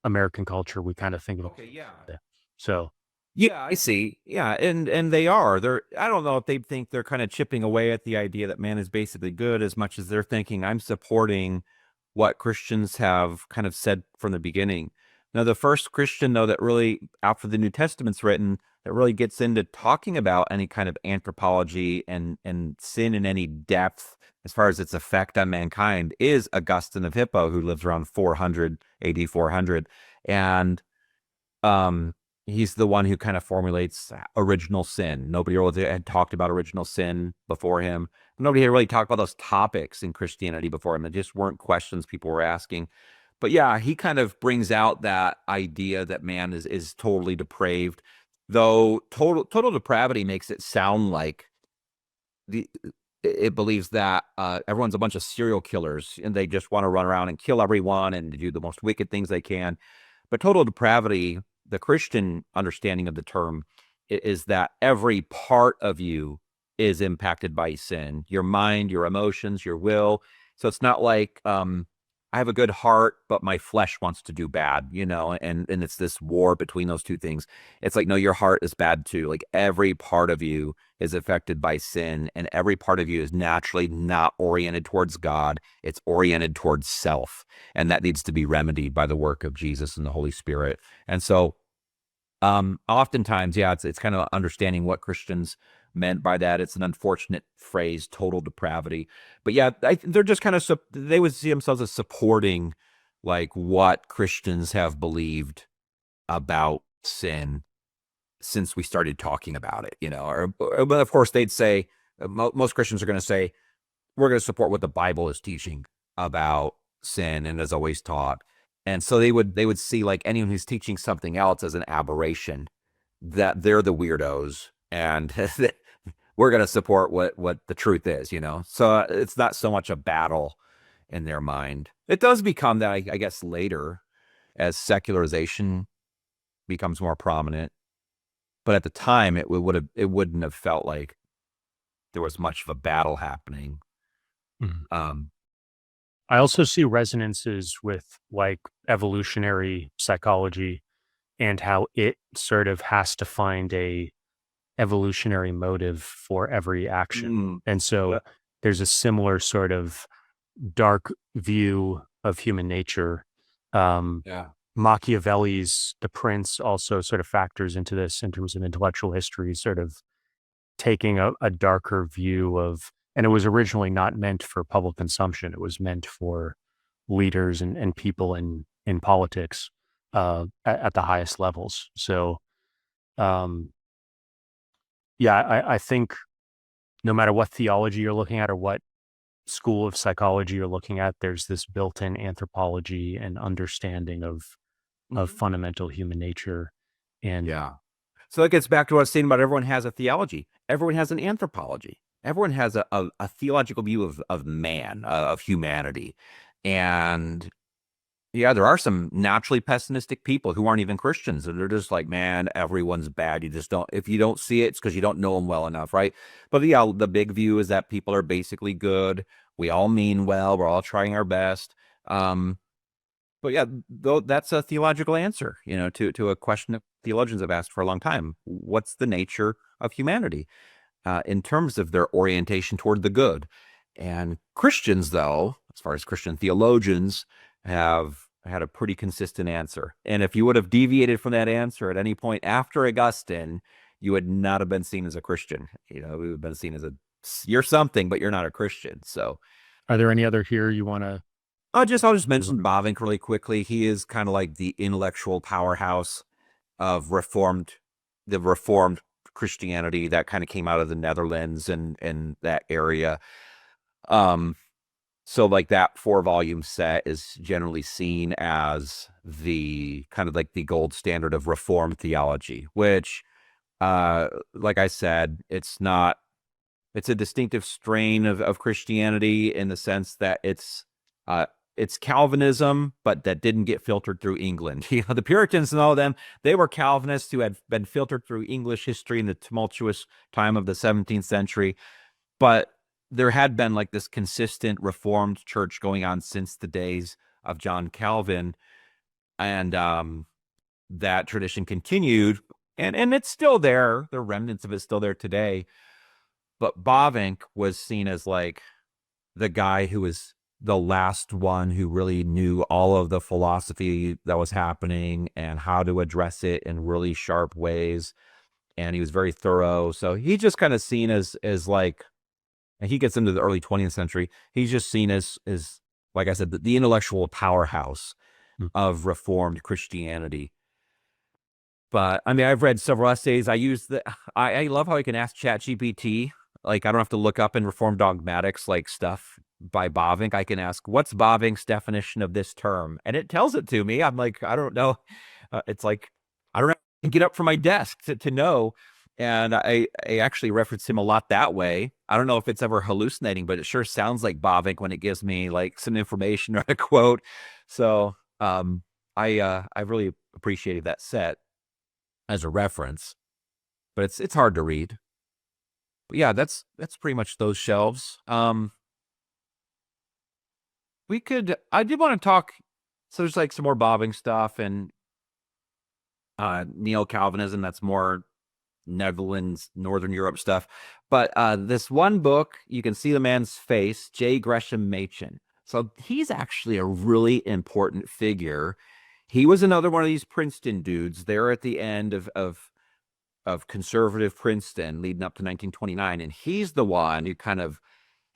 American culture we kind of think of Okay. Yeah. it. So Yeah, I see. Yeah, and they are. They're I don't know if they think they're kind of chipping away at the idea that man is basically good as much as they're thinking I'm supporting what Christians have kind of said from the beginning. Now, the first Christian though that really after the New Testament's written that really gets into talking about any kind of anthropology and sin in any depth as far as its effect on mankind is Augustine of Hippo, who lives around 400 AD 400. And um he's the one who kind of formulates original sin. Nobody really had talked about original sin before him. Nobody had really talked about those topics in Christianity before him. It just weren't questions people were asking. But yeah, he kind of brings out that idea that man is totally depraved, though total depravity makes it sound like the it believes that everyone's a bunch of serial killers and they just want to run around and kill everyone and do the most wicked things they can. But total depravity, the Christian understanding of the term, is that every part of you is impacted by sin, your mind, your emotions, your will. So it's not like I have a good heart, but my flesh wants to do bad, and it's this war between those two things. It's like, no, your heart is bad too. Like every part of you is affected by sin, and every part of you is naturally not oriented towards God. It's oriented towards self, and that needs to be remedied by the work of Jesus and the Holy Spirit. And so, oftentimes, yeah, it's kind of understanding what Christians meant by that. It's an unfortunate phrase, total depravity. But yeah, they're just kind of they would see themselves as supporting like what Christians have believed about sin since we started talking about it, but of course they'd say most Christians are going to say we're going to support what the Bible is teaching about sin and has always taught. And so they would see like anyone who's teaching something else as an aberration, that they're the weirdos, and we're going to support what the truth is, So it's not so much a battle in their mind. It does become that, I guess, later as secularization becomes more prominent. But at the time, it wouldn't have felt like there was much of a battle happening. mhm. Um, I also see resonances with like evolutionary psychology and how it sort of has to find a evolutionary motive for every action. mm, And so there's a similar sort of dark view of human nature. Um, yeah. Machiavelli's The Prince also sort of factors into this in terms of intellectual history, sort of taking a darker view of, and it was originally not meant for public consumption. It was meant for leaders and people in politics at the highest levels. So, um, yeah, I think no matter what theology you're looking at or what school of psychology you're looking at, there's this built-in anthropology and understanding of Mhm. fundamental human nature. And Yeah. So that gets back to what I was saying about everyone has a theology. Everyone has an anthropology. Everyone has a theological view of man, of humanity. And yeah, there are some naturally pessimistic people who aren't even Christians, and they're just like, man, everyone's bad. You just don't, if you don't see it, it's because you don't know them well enough, right? But yeah, the big view is that people are basically good. We all mean well. We're all trying our best. Um, but yeah, though that's a theological answer, to a question that theologians have asked for a long time. What's the nature of humanity in terms of their orientation toward the good? And Christians, though, as far as Christian theologians, have had a pretty consistent answer. And if you would have deviated from that answer at any point after Augustine, you would not have been seen as a Christian. We would have been seen as you're something, but you're not a Christian. So are there any other here you want to? I'll just mention Bavinck really quickly. He is kind of like the intellectual powerhouse of the reformed Christianity that kind of came out of the Netherlands and that area. Um, so like that 4-volume set is generally seen as the kind of like the gold standard of reformed theology, which, like I said, it's a distinctive strain of Christianity in the sense that it's it's Calvinism, but that didn't get filtered through England. The Puritans and all of them, they were Calvinists who had been filtered through English history in the tumultuous time of the 17th century. But there had been like this consistent Reformed church going on since the days of John Calvin. And that tradition continued, and it's still there. The remnants of it's still there today. But Bavinck was seen as like the guy who was the last one who really knew all of the philosophy that was happening and how to address it in really sharp ways. And he was very thorough. So he's just kind of seen as like, and he gets into the early 20th century, he's just seen as like I said, the intellectual powerhouse of Reformed Christianity. But I mean, I've read several essays. I love how I can ask ChatGPT. Like, I don't have to look up in Reformed dogmatics, like stuff by Bavinck. I can ask, what's Bavinck's definition of this term? And it tells it to me. I'm like, I don't know. It's like, I don't have to get up from my desk to know. And I actually reference him a lot that way. I don't know if it's ever hallucinating, but it sure sounds like Bavinck when it gives me like some information or a quote. So I really appreciated that set as a reference, but it's hard to read. But yeah, that's pretty much those shelves. I did want to talk, so there's like some more Bavinck stuff and neo-Calvinism, that's more Netherlands, Northern Europe stuff. But this one book, you can see the man's face, J. Gresham Machen. So he's actually a really important figure. He was another one of these Princeton dudes there at the end of conservative Princeton leading up to 1929. And he's the one who kind of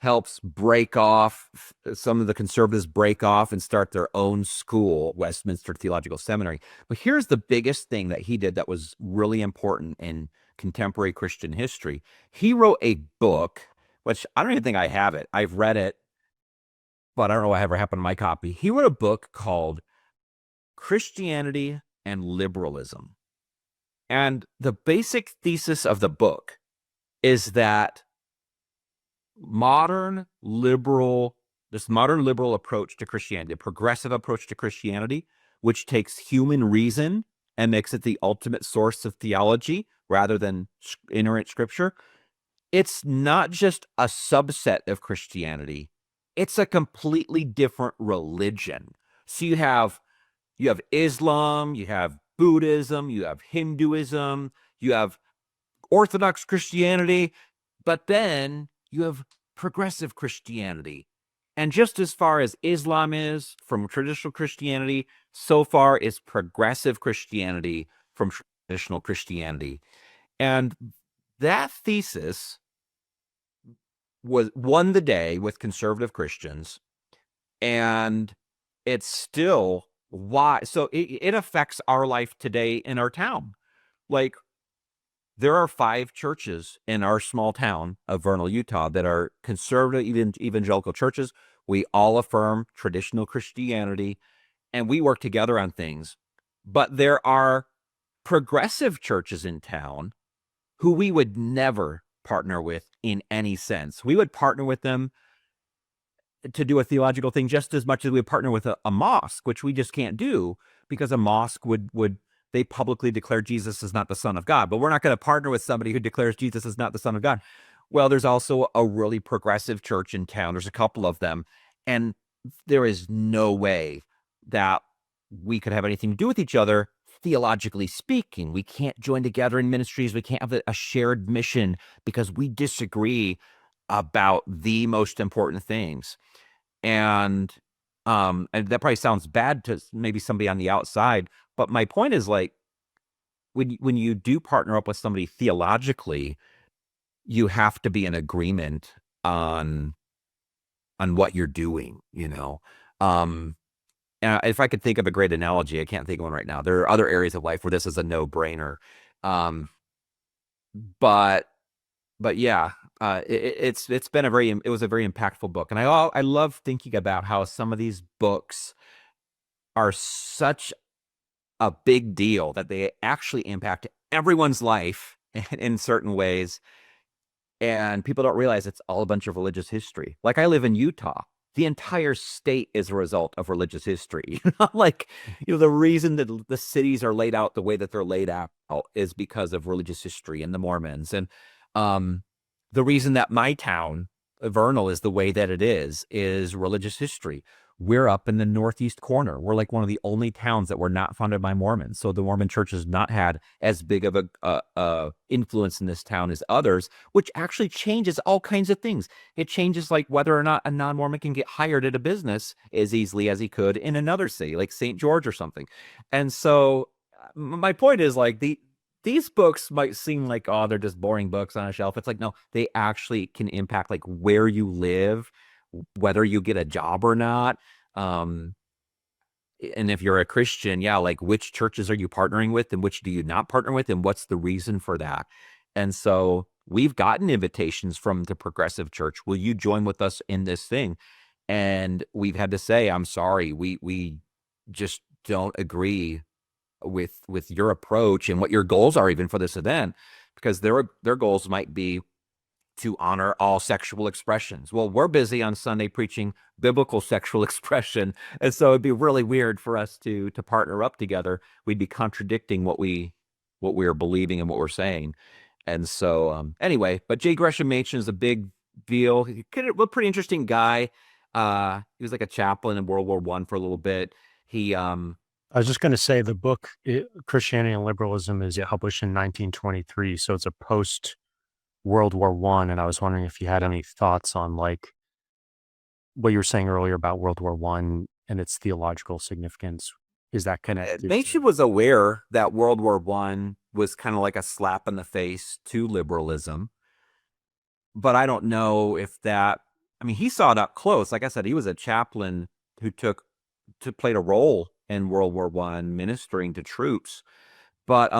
helps break off, some of the conservatives break off and start their own school, Westminster Theological Seminary. But here's the biggest thing that he did that was really important in contemporary Christian history. He wrote a book, which I don't even think I have it. I've read it, but I don't know what ever happened to my copy. He wrote a book called Christianity and Liberalism. And the basic thesis of the book is that this modern liberal approach to Christianity, a progressive approach to Christianity, which takes human reason and makes it the ultimate source of theology rather than inerrant scripture, it's not just a subset of Christianity. It's a completely different religion. So you have Islam, you have Buddhism, you have Hinduism, you have Orthodox Christianity, but then you have progressive Christianity. And just as far as Islam is from traditional Christianity, so far is progressive Christianity from traditional Christianity. And that thesis won the day with conservative Christians, and it's still why. So it affects our life today in our town. Like, there are 5 churches in our small town of Vernal, Utah that are conservative evangelical churches. We all affirm traditional Christianity, and we work together on things. But there are progressive churches in town who we would never partner with in any sense. We would partner with them to do a theological thing just as much as we would partner with a mosque, which we just can't do, because a mosque would they publicly declare Jesus is not the Son of God. But we're not going to partner with somebody who declares Jesus is not the Son of God. Well, there's also a really progressive church in town. There's a couple of them. And there is no way that we could have anything to do with each other, theologically speaking. We can't join together in ministries. We can't have a shared mission because we disagree about the most important things. And that probably sounds bad to maybe somebody on the outside, but my point is, like, when you do partner up with somebody theologically, you have to be in agreement on what you're doing, you know. And if I could think of a great analogy, I can't think of one right now. There are other areas of life where this is a no-brainer. But yeah, it was a very impactful book. And I love thinking about how some of these books are such a big deal that they actually impact everyone's life in certain ways. And people don't realize it's all a bunch of religious history. Like, I live in Utah. the entire state is a result of religious history. Like, the reason that the cities are laid out the way that they're laid out is because of religious history and the Mormons. And the reason that my town, Vernal, is the way that it is religious history. We're up in the northeast corner. We're like one of the only towns that were not founded by Mormons. So the Mormon church has not had as big of a influence in this town as others, which actually changes all kinds of things. It changes like whether or not a non-Mormon can get hired at a business as easily as he could in another city, like St. George or something. And so my point is like these books might seem like, oh, they're just boring books on a shelf. It's like, no, they actually can impact like where you live, whether you get a job or not. And if you're a Christian, yeah, like which churches are you partnering with and which do you not partner with, and what's the reason for that? And so we've gotten invitations from the Progressive Church. Will you join with us in this thing? And we've had to say, I'm sorry, we just don't agree with your approach and what your goals are even for this event, because their goals might be to honor all sexual expressions. Well, we're busy on Sunday preaching biblical sexual expression, and so it'd be really weird for us to partner up together. We'd be contradicting what we are believing and what we're saying. And so anyway, but J. Gresham Machen is a big deal. He's a pretty interesting guy. He was like a chaplain in World War I for a little bit. He I was just going to say the book Christianity and Liberalism is published in 1923, so it's a post World War I, and I was wondering if you had any thoughts on like what you were saying earlier about World War I and its theological significance. Is that connected? Machen was aware that World War I was kind of like a slap in the face to liberalism, but I don't know if that. I mean, he saw it up close. Like I said, he was a chaplain who played a role in World War I, ministering to troops. But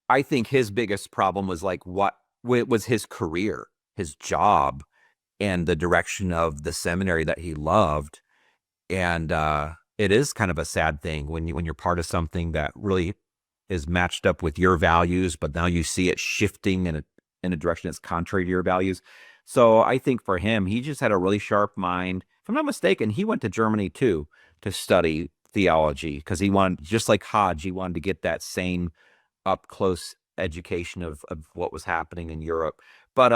I think his biggest problem was like what was his career, his job, and the direction of the seminary that he loved. And it is kind of a sad thing when you're part of something that really is matched up with your values, but now you see it shifting in a direction that's contrary to your values. So I think for him, he just had a really sharp mind. If I'm not mistaken, he went to Germany too to study theology because he wanted, just like Hodge, he wanted to get that same up close education of what was happening in Europe. But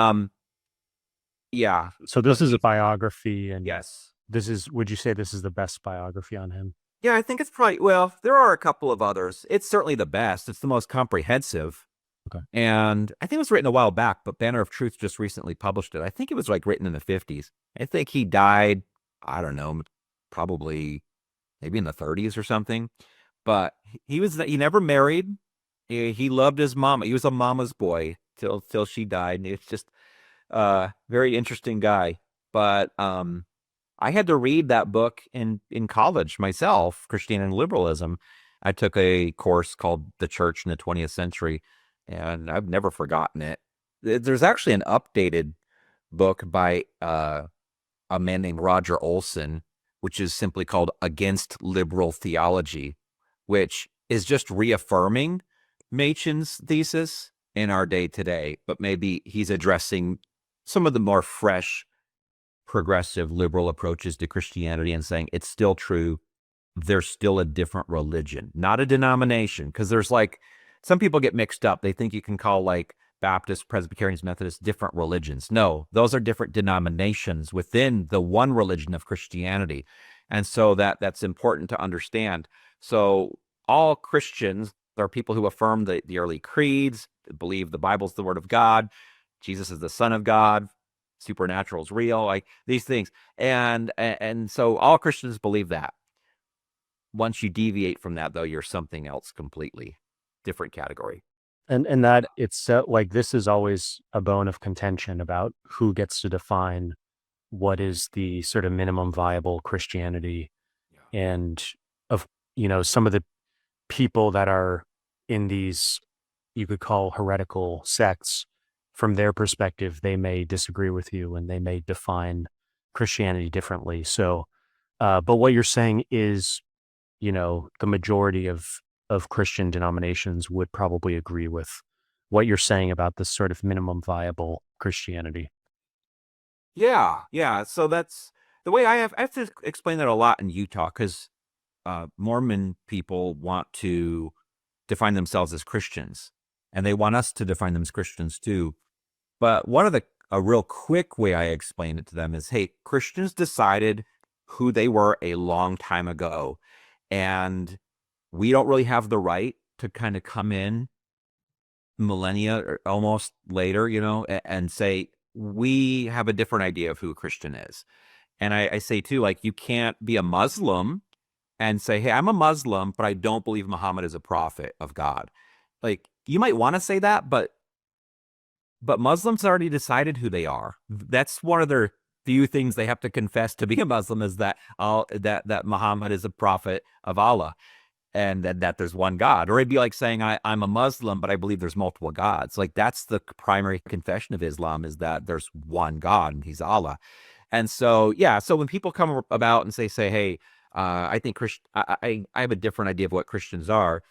yeah. So this is a biography, and yes, would you say this is the best biography on him? Yeah, I think it's probably, well, there are a couple of others. It's certainly the best. It's the most comprehensive. Okay. And I think it was written a while back, but Banner of Truth just recently published it. I think it was like written in the 50s. I think he died, I don't know, probably maybe in the 30s or something. But he never married. He loved his mama. He was a mama's boy till she died. It's just very interesting guy. But I had to read that book in college myself, Christianity and Liberalism. I took a course called The Church in the 20th Century, and I've never forgotten it. There's actually an updated book by a man named Roger Olson, which is simply called Against Liberal Theology, which is just reaffirming Machen's thesis in our day today, but maybe he's addressing some of the more fresh, progressive, liberal approaches to Christianity and saying it's still true. There's still a different religion, not a denomination. Because there's like, some people get mixed up. They think you can call like Baptists, Presbyterians, Methodists different religions. No, those are different denominations within the one religion of Christianity. And so that's important to understand. So all Christians are people who affirm the early creeds, believe the Bible's the word of God, Jesus is the Son of God, supernatural is real, like these things. And so all Christians believe that. Once you deviate from that, though, you're something else completely different category. And that it's like this is always a bone of contention about who gets to define what is the sort of minimum viable Christianity. Yeah. And of, some of the people that are in these, you could call heretical sects, from their perspective, they may disagree with you and they may define Christianity differently. So, but what you're saying is, the majority of Christian denominations would probably agree with what you're saying about this sort of minimum viable Christianity. Yeah. So that's the way I have to explain that a lot in Utah because Mormon people want to define themselves as Christians, and they want us to define them as Christians too. But a real quick way I explain it to them is, hey, Christians decided who they were a long time ago, and we don't really have the right to kind of come in millennia or almost later, and say we have a different idea of who a Christian is. And I say too, like, you can't be a Muslim and say, hey, I'm a Muslim, but I don't believe Muhammad is a prophet of God. Like, you might want to say that, but Muslims already decided who they are. That's one of their few things they have to confess to be a Muslim, is that that Muhammad is a prophet of Allah, and that there's one God. Or it'd be like saying I'm a Muslim, but I believe there's multiple gods. Like, that's the primary confession of Islam, is that there's one God and he's Allah. And so, yeah, so when people come about and say, hey, I think I have a different idea of what Christians are.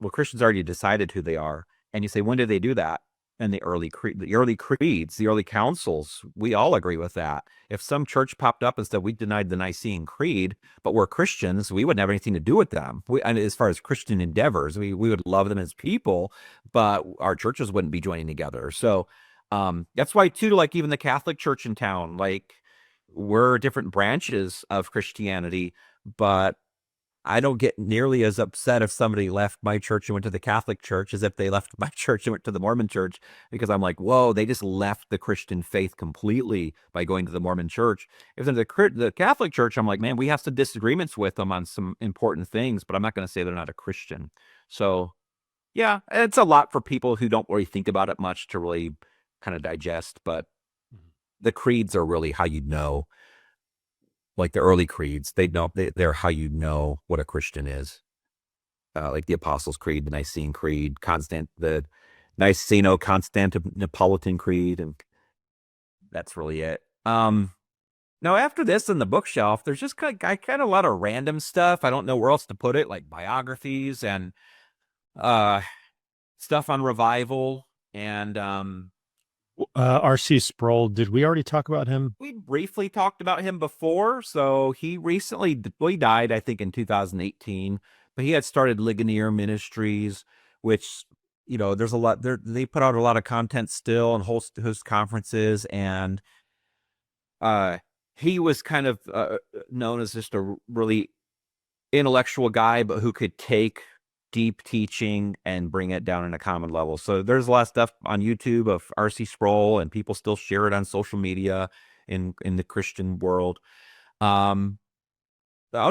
Well, Christians already decided who they are. And you say, when did they do that? And the early creeds, the early councils, we all agree with that. If some church popped up and said we denied the Nicene Creed, but we're Christians, we wouldn't have anything to do with them. And as far as Christian endeavors, we would love them as people, but our churches wouldn't be joining together. So that's why too, like even the Catholic Church in town, like, we're different branches of Christianity, but I don't get nearly as upset if somebody left my church and went to the Catholic Church as if they left my church and went to the Mormon Church, because I'm like, whoa, they just left the Christian faith completely by going to the Mormon Church. If they're the Catholic Church, I'm like, man, we have some disagreements with them on some important things, but I'm not going to say they're not a Christian. So, yeah, it's a lot for people who don't really think about it much to really kind of digest, but the creeds are really how you know. Like the early creeds, they're how you know what a Christian is. Like the Apostles' Creed, the Nicene Creed, the Niceno-Constantinopolitan Creed, and that's really it. Now after this in the bookshelf, there's just kind of a lot of random stuff. I don't know where else to put it, like biographies and stuff on revival and R.C. Sproul, did we already talk about him? we briefly talked about him before. So he recently, he died, I think, in 2018, but he had started Ligonier Ministries, which, there's a lot there. They put out a lot of content still and host conferences. And he was kind of known as just a really intellectual guy, but who could take deep teaching and bring it down in a common level. So there's a lot of stuff on YouTube of R.C. Sproul, and people still share it on social media in the Christian world. I'll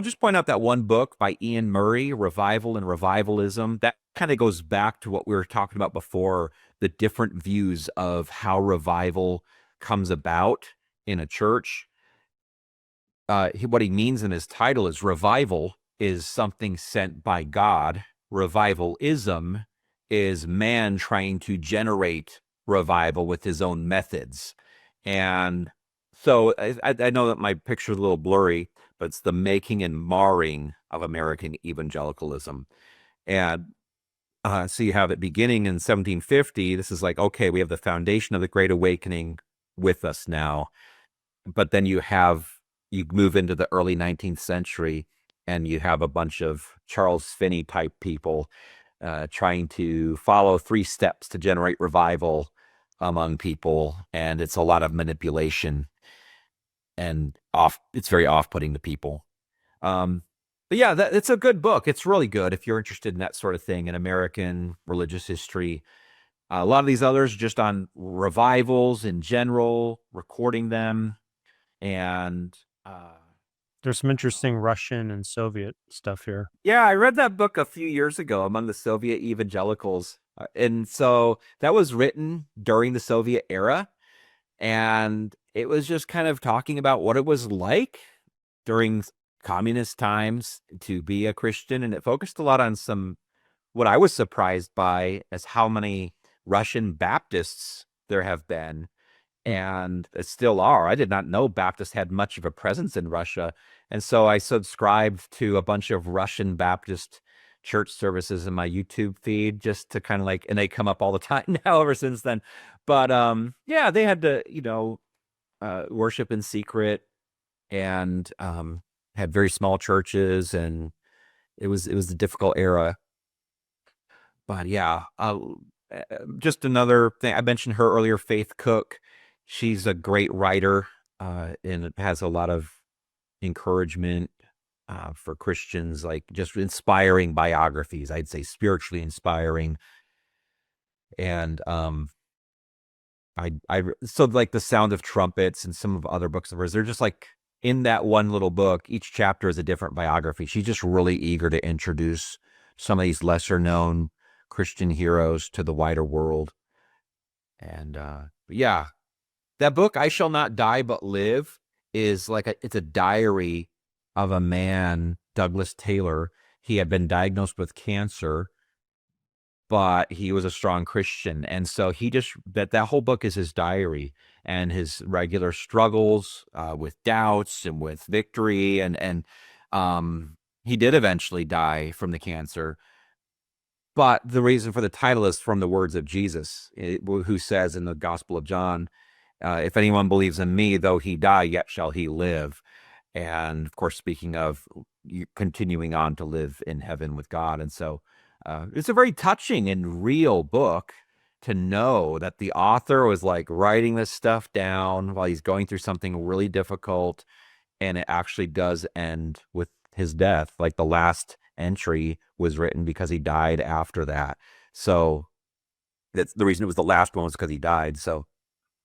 just point out that one book by Iain Murray, Revival and Revivalism, that kind of goes back to what we were talking about before, the different views of how revival comes about in a church. What he means in his title is revival is something sent by God. Revivalism is man trying to generate revival with his own methods. And so I know that my picture is a little blurry, but it's the making and marring of American evangelicalism. And so you have it beginning in 1750. This is like, okay, we have the foundation of the Great Awakening with us now. But then you move into the early 19th century, and you have a bunch of Charles Finney type people trying to follow 3 steps to generate revival among people. And it's a lot of manipulation, and it's very off-putting to people. But yeah, it's a good book. It's really good if you're interested in that sort of thing in American religious history. A lot of these others just on revivals in general, recording them, and there's some interesting Russian and Soviet stuff here. yeah, I read that book a few years ago, Among the Soviet Evangelicals. And so that was written during the Soviet era. And it was just kind of talking about what it was like during communist times to be a Christian. And it focused a lot on what I was surprised by is how many Russian Baptists there have been, and it still are. I did not know Baptists had much of a presence in Russia. And so I subscribed to a bunch of Russian Baptist church services in my YouTube feed just to kind of and they come up all the time now ever since then. But yeah, they had to, worship in secret, and had very small churches, and it was a difficult era. But yeah, just another thing I mentioned her earlier, Faith Cook. She's a great writer, and has a lot of encouragement for Christians, like just inspiring biographies. I'd say spiritually inspiring, and I so like The Sound of Trumpets and some of other books of hers, they're just like in that one little book, each chapter is a different biography. She's just really eager to introduce some of these lesser known Christian heroes to the wider world. And yeah, that book, I Shall Not Die But Live, is like it's a diary of a man, Douglas Taylor. He had been diagnosed with cancer, but he was a strong Christian. And so he just, that whole book is his diary and his regular struggles with doubts and with victory. And he did eventually die from the cancer. But the reason for the title is from the words of Jesus, who says in the Gospel of John, if anyone believes in me, though he die, yet shall he live. And of course, speaking of continuing on to live in heaven with God. And so it's a very touching and real book to know that the author was like writing this stuff down while he's going through something really difficult. And it actually does end with his death. Like the last entry was written because he died after that. So that's the reason it was the last one, was because he died. So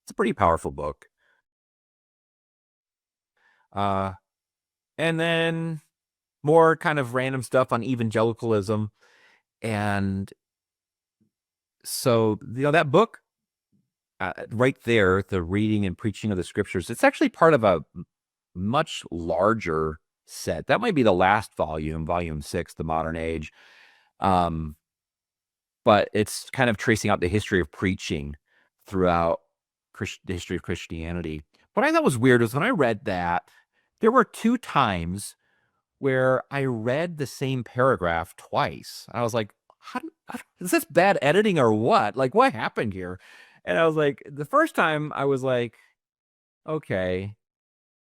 it's a pretty powerful book. And then more kind of random stuff on evangelicalism. And so, that book right there, the reading and preaching of the scriptures, it's actually part of a much larger set. That might be the last volume, volume 6, The Modern Age. But it's kind of tracing out the history of preaching throughout the history of Christianity. What I thought was weird was when I read that, there were 2 times where I read the same paragraph twice. I was like, is this bad editing or what? Like, what happened here? And I was like, the first time I was like, okay,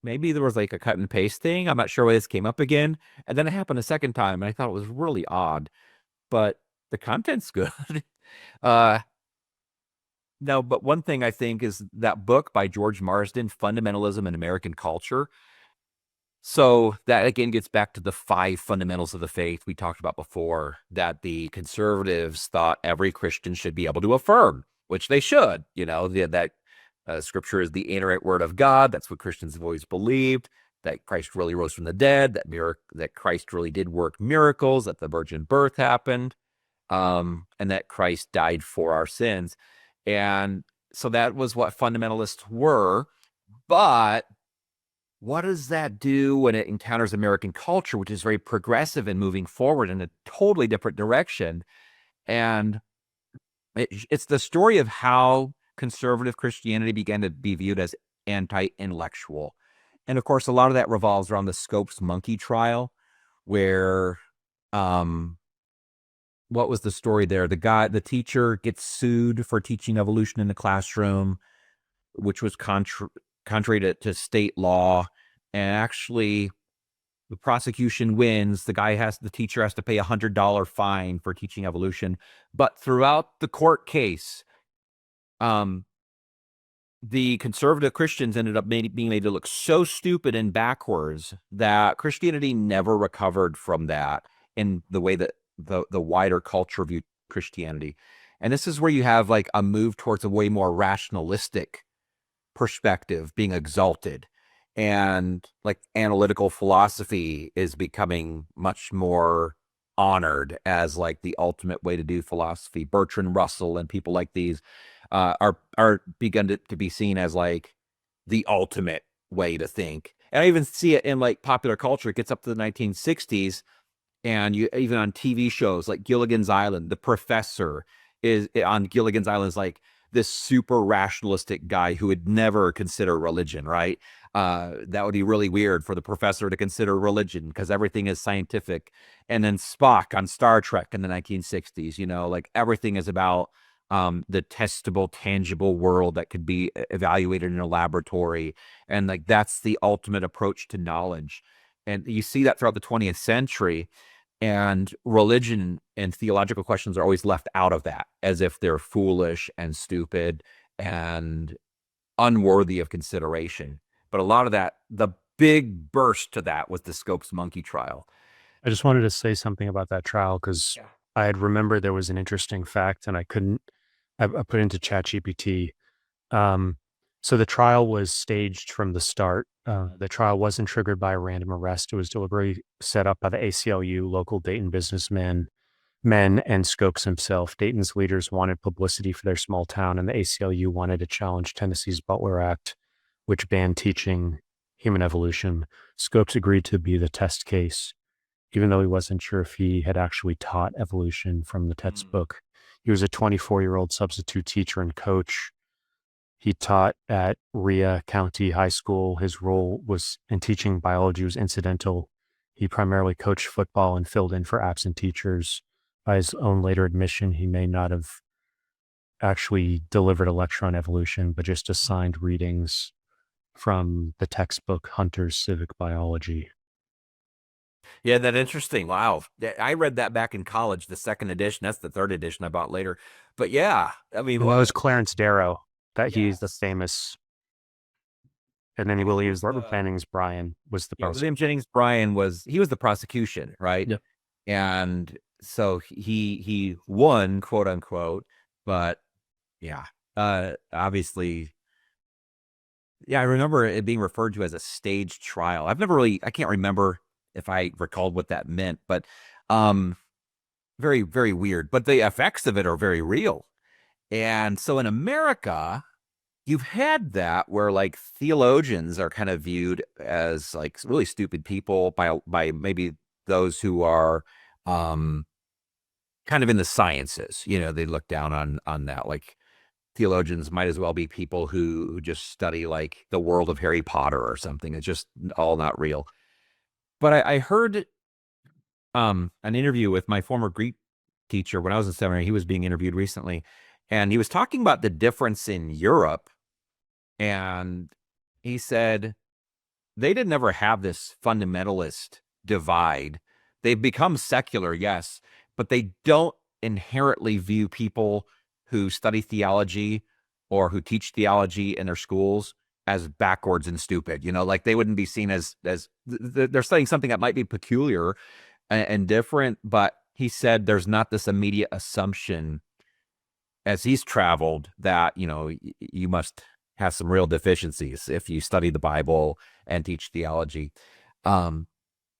maybe there was like a cut and paste thing. I'm not sure why this came up again. And then it happened a second time, and I thought it was really odd, but the content's good. No, but one thing I think is that book by George Marsden, Fundamentalism in American Culture. So that again gets back to the 5 fundamentals of the faith we talked about before, that the conservatives thought every Christian should be able to affirm, which they should. That scripture is the inerrant word of God. That's what Christians have always believed, that Christ really rose from the dead, that Christ really did work miracles, that the virgin birth happened, and that Christ died for our sins. And so that was what fundamentalists were. But what does that do when it encounters American culture, which is very progressive and moving forward in a totally different direction? And it's the story of how conservative Christianity began to be viewed as anti-intellectual. And of course, a lot of that revolves around the Scopes monkey trial, where what was the story there? The teacher gets sued for teaching evolution in the classroom, which was contrary to state law. And actually, the prosecution wins. The teacher has to pay $100 fine for teaching evolution. But throughout the court case, the conservative Christians ended up being made to look so stupid and backwards that Christianity never recovered from that in the way that the wider culture viewed Christianity. And this is where you have like a move towards a way more rationalistic perspective being exalted, and like analytical philosophy is becoming much more honored as like the ultimate way to do philosophy. Bertrand Russell and people like these are begun to be seen as like the ultimate way to think. And I even see it in like popular culture. It gets up to the 1960s, and you even on TV shows like Gilligan's Island, the professor is on Gilligan's Island is like this super rationalistic guy who would never consider religion, right? That would be really weird for the professor to consider religion because everything is scientific. And then Spock on Star Trek in the 1960s, like everything is about the testable, tangible world that could be evaluated in a laboratory. And like, that's the ultimate approach to knowledge. And you see that throughout the 20th century. And religion and theological questions are always left out of that, as if they're foolish and stupid and unworthy of consideration. But a lot of that, the big burst to that was the Scopes monkey trial. I just wanted to say something about that trial because I had remembered there was an interesting fact and I couldn't, I put it into ChatGPT. So the trial was staged from the start. The trial wasn't triggered by a random arrest. It was deliberately set up by the ACLU, local Dayton businessmen, and Scopes himself. Dayton's leaders wanted publicity for their small town, and the ACLU wanted to challenge Tennessee's Butler Act, which banned teaching human evolution. Scopes agreed to be the test case, even though he wasn't sure if he had actually taught evolution from the textbook. He was a 24-year-old substitute teacher and coach. He taught at Rhea County High School. His role was in teaching biology was incidental. He primarily coached football and filled in for absent teachers. By his own later admission, he may not have actually delivered a lecture on evolution, but just assigned readings from the textbook Hunter's Civic Biology. Yeah, that's interesting. Wow. I read that back in college, the second edition. That's the third edition I bought later. But yeah, I mean, Well, it was Clarence Darrow that he's the famous, and then he believes Robert Jennings Bryan was the prosecutor. William Jennings Bryan was the prosecution, right? Yep. And so he won, quote unquote, but yeah, obviously, yeah, I remember it being referred to as a staged trial. I can't remember if I recalled what that meant, but very, very weird. But the effects of it are very real. And so in America, you've had that where like theologians are kind of viewed as like really stupid people by maybe those who are kind of in the sciences. They look down on that. Like theologians might as well be people who just study like the world of Harry Potter or something. It's just all not real. But I heard an interview with my former Greek teacher when I was in seminary. He was being interviewed recently, and he was talking about the difference in Europe. And he said they didn't ever have this fundamentalist divide. They've become secular, yes, but they don't inherently view people who study theology or who teach theology in their schools as backwards and stupid. Like they wouldn't be seen as they're studying something that might be peculiar and different. But he said there's not this immediate assumption as he's traveled that, you must have some real deficiencies if you study the Bible and teach theology. I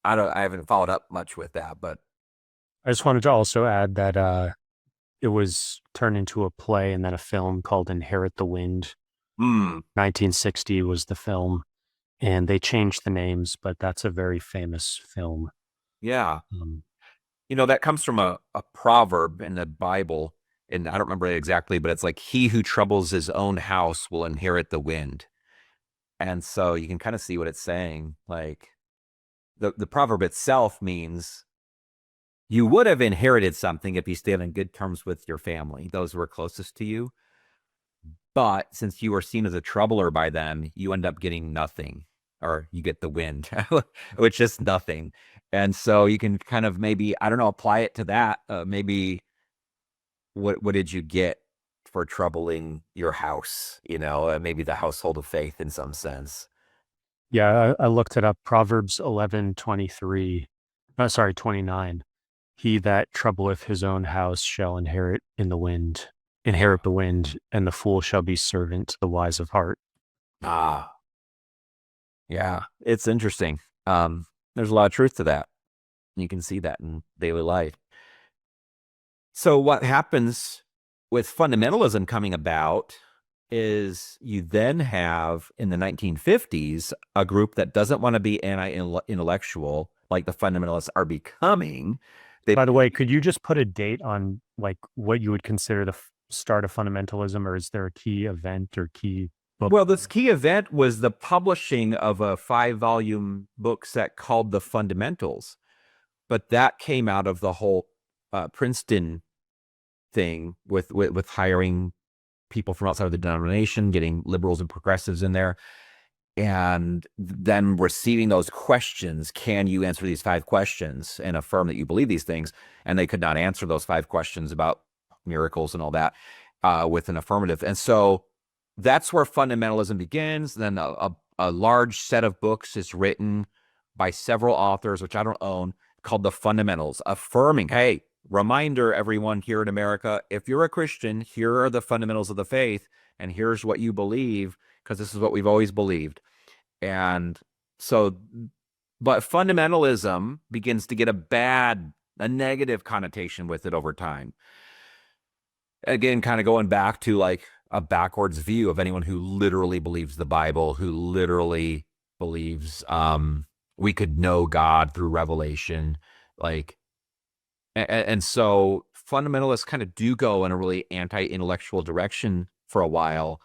haven't followed up much with that, but I just wanted to also add that it was turned into a play and then a film called Inherit the Wind. 1960 was the film, and they changed the names, but that's a very famous film. Yeah. That comes from a proverb in the Bible, and I don't remember it exactly, but it's like, he who troubles his own house will inherit the wind. And so you can kind of see what it's saying. Like the proverb itself means you would have inherited something if you stayed on good terms with your family, those who were closest to you. But since you were seen as a troubler by them, you end up getting nothing, or you get the wind, which is nothing. And so you can kind of maybe, I don't know, apply it to that. Maybe what did you get for troubling your house? Maybe the household of faith in some sense. Yeah, I looked it up. Proverbs 29. He that troubleth his own house shall inherit the wind, and the fool shall be servant to the wise of heart. Ah, yeah, it's interesting. There's a lot of truth to that. You can see that in daily life. So what happens with fundamentalism coming about is you then have in the 1950s a group that doesn't want to be anti-intellectual like the fundamentalists are becoming. By the way, could you just put a date on like what you would consider the start of fundamentalism, or is there a key event or key book? Well, this key event was the publishing of a 5-volume book set called The Fundamentals, but that came out of the whole Princeton thing with hiring people from outside of the denomination, getting liberals and progressives in there, and then receiving those questions. Can you answer these 5 questions and affirm that you believe these things? And they could not answer those 5 questions about miracles and all that with an affirmative. And so that's where fundamentalism begins. Then a large set of books is written by several authors, which I don't own, called The Fundamentals, affirming, hey, reminder, everyone here in America, if you're a Christian, here are the fundamentals of the faith, and here's what you believe, because this is what we've always believed. And so, but fundamentalism begins to get a negative connotation with it over time. Again, kind of going back to like a backwards view of anyone who literally believes the Bible, who literally believes we could know God through revelation. And so fundamentalists kind of do go in a really anti-intellectual direction for a while.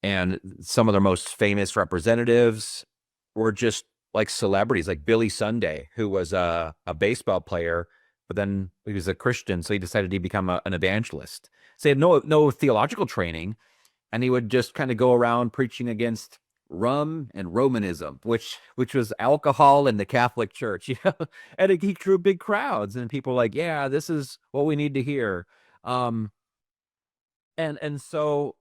And some of their most famous representatives were just like celebrities, like Billy Sunday, who was a baseball player, but then he was a Christian, so he decided to become an evangelist. So he had no theological training, and he would just kind of go around preaching against rum and Romanism, which was alcohol in the Catholic Church, and he drew big crowds, and people were like, yeah, this is what we need to hear. And so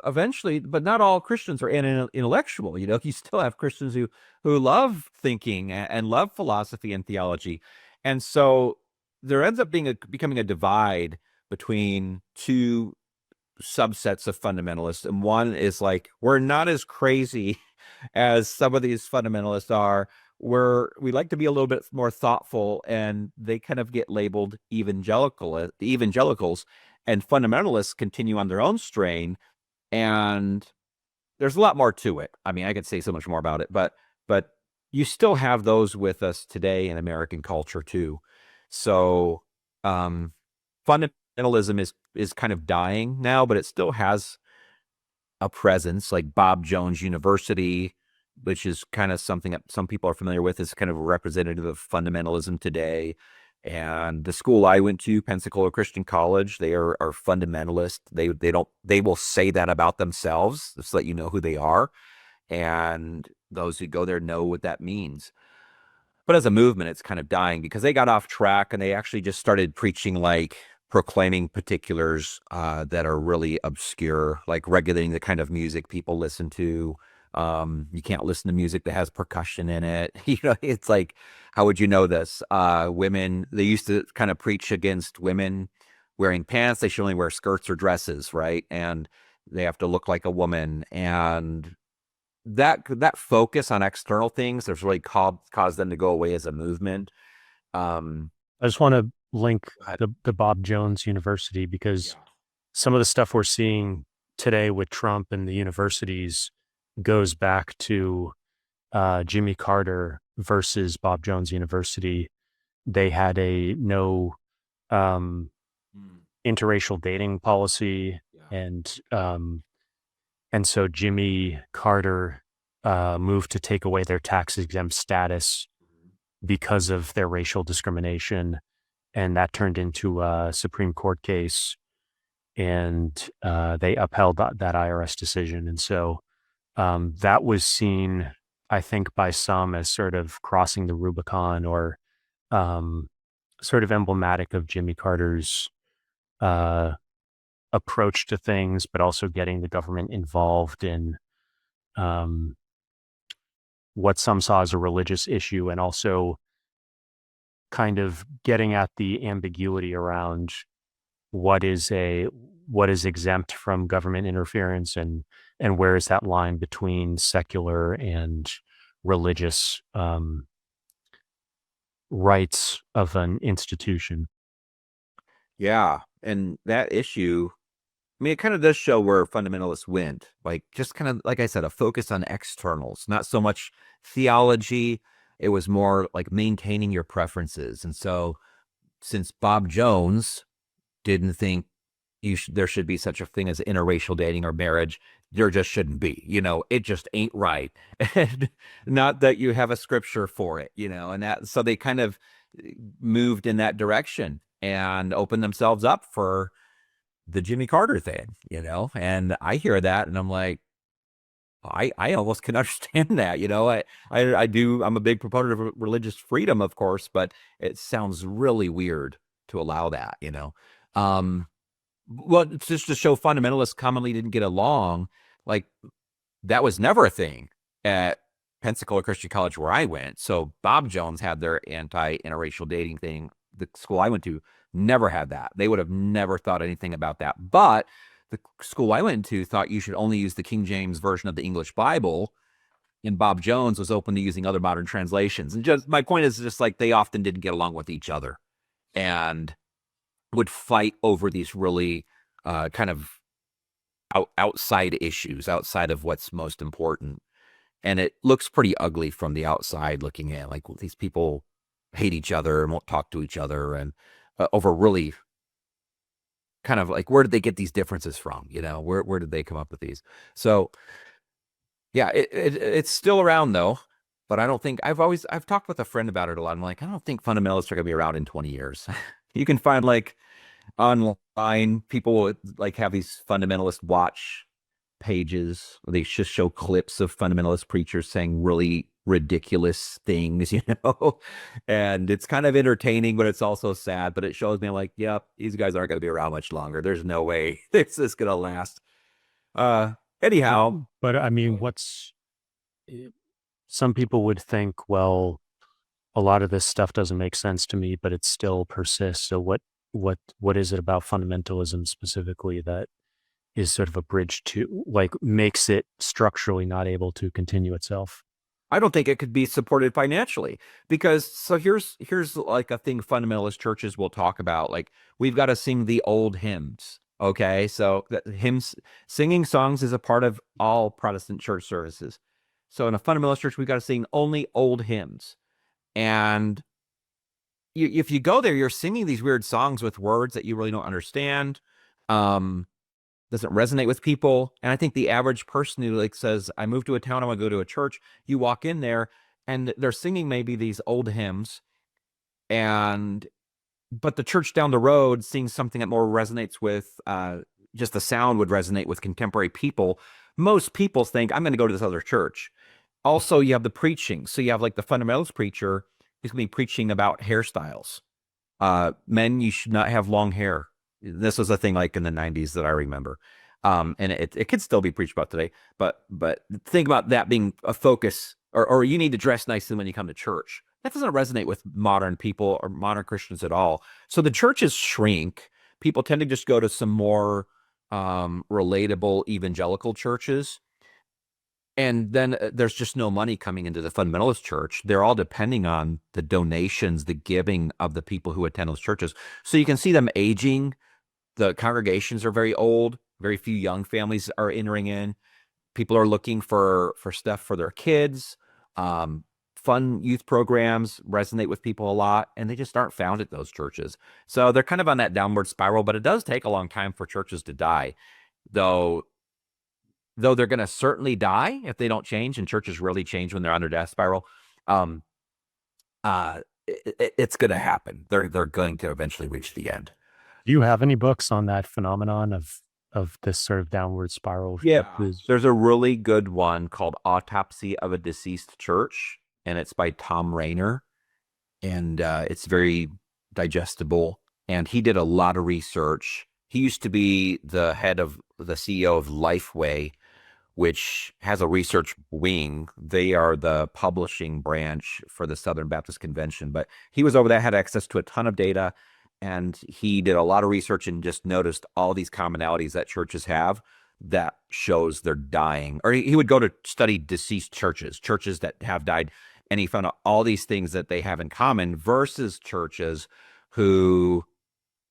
eventually, but not all Christians are intellectual. You still have Christians who love thinking and love philosophy and theology. And so there ends up becoming a divide between 2 subsets of fundamentalists. And one is like, we're not as crazy as some of these fundamentalists are. We like to be a little bit more thoughtful, and they kind of get labeled evangelicals, and fundamentalists continue on their own strain. And there's a lot more to it. I mean, I could say so much more about it, but you still have those with us today in American culture too. So fundamentalism is kind of dying now, but it still has a presence. Like Bob Jones University, which is kind of something that some people are familiar with, is kind of a representative of fundamentalism today. And the school I went to, Pensacola Christian College, they are fundamentalist. They will say that about themselves, just so that you know who they are. And those who go there know what that means. But as a movement, it's kind of dying because they got off track, and they actually just started preaching, like proclaiming particulars that are really obscure, like regulating the kind of music people listen to. You can't listen to music that has percussion in it. It's like, how would you know this? Women, they used to kind of preach against women wearing pants. They should only wear skirts or dresses, right? And they have to look like a woman. And that focus on external things has really caused them to go away as a movement. I just want to link the Bob Jones University, because some of the stuff we're seeing today with Trump and the universities goes back to Jimmy Carter versus Bob Jones University. They had a no interracial dating policy, and so Jimmy Carter moved to take away their tax exempt status because of their racial discrimination, and that turned into a Supreme Court case, and they upheld that IRS decision. And so that was seen, I think, by some as sort of crossing the Rubicon, or sort of emblematic of Jimmy Carter's approach to things, but also getting the government involved in what some saw as a religious issue, and also kind of getting at the ambiguity around what is exempt from government interference, and where is that line between secular and religious rights of an institution. Yeah. And that issue, I mean, it kind of does show where fundamentalists went. Like, just kind of, like I said, a focus on externals, not so much theology. It was more like maintaining your preferences. And so since Bob Jones didn't think there should be such a thing as interracial dating or marriage, there just shouldn't be, it just ain't right. And not that you have a scripture for it, and so they kind of moved in that direction. and open themselves up for the Jimmy Carter thing, and I hear that and I'm like, I almost can understand that, I do. I'm a big proponent of religious freedom, of course, but it sounds really weird to allow that, well, it's just to show fundamentalists commonly didn't get along. Like, that was never a thing at Pensacola Christian College where I went. So Bob Jones had their anti-interracial dating thing. The school I went to never had that. They would have never thought anything about that. But the school I went to thought you should only use the King James version of the English Bible, and Bob Jones was open to using other modern translations. And just my point is just like they often didn't get along with each other and would fight over these really kind of outside issues, outside of what's most important. And it looks pretty ugly from the outside looking in. Like, these people hate each other and won't talk to each other, and over really kind of like, where did they get these differences from? Where did they come up with these? So yeah, it's still around though, but I don't think I've talked with a friend about it a lot. I'm like, I don't think fundamentalists are gonna be around in 20 years. You can find like online people like have these fundamentalist watch pages where they just show clips of fundamentalist preachers saying really ridiculous things, and it's kind of entertaining, but it's also sad. But it shows me, like, yep, these guys aren't going to be around much longer. There's no way this is going to last. Anyhow, but I mean, some people would think, well, a lot of this stuff doesn't make sense to me, but it still persists. So what is it about fundamentalism specifically that is sort of a bridge to, like, makes it structurally not able to continue itself? I don't think it could be supported financially, because so here's like a thing fundamentalist churches will talk about. Like, we've got to sing the old hymns. Okay, so singing songs is a part of all Protestant church services. So in a fundamentalist church, we've got to sing only old hymns. And if you go there, you're singing these weird songs with words that you really don't understand. Doesn't resonate with people. And I think the average person who like says, I moved to a town, I want to go to a church, you walk in there and they're singing maybe these old hymns, but the church down the road sings something that more resonates with, just the sound would resonate with contemporary people. Most people think, I'm going to go to this other church. Also, you have the preaching. So you have like the fundamentalist preacher who's going to be preaching about hairstyles. Men, you should not have long hair. This was a thing like in the 90s that I remember. And it could still be preached about today, but think about that being a focus, or you need to dress nicely when you come to church. That doesn't resonate with modern people or modern Christians at all. So the churches shrink. People tend to just go to some more relatable evangelical churches. And then there's just no money coming into the fundamentalist church. They're all depending on the donations, the giving of the people who attend those churches. So you can see them aging. The congregations are very old. Very few young families are entering in. People are looking for stuff for their kids. Fun youth programs resonate with people a lot, and they just aren't found at those churches. So they're kind of on that downward spiral, but it does take a long time for churches to die. Though they're going to certainly die if they don't change, and churches really change when they're on their death spiral. It's going to happen. They're going to eventually reach the end. Do you have any books on that phenomenon of this sort of downward spiral? Yeah, there's a really good one called Autopsy of a Deceased Church, and it's by Tom Rainer, and it's very digestible. And he did a lot of research. He used to be the CEO of Lifeway, which has a research wing. They are the publishing branch for the Southern Baptist Convention, but he was over there, had access to a ton of data, and he did a lot of research and just noticed all these commonalities that churches have that shows they're dying. Or he would go to study deceased churches that have died, and he found out all these things that they have in common versus churches who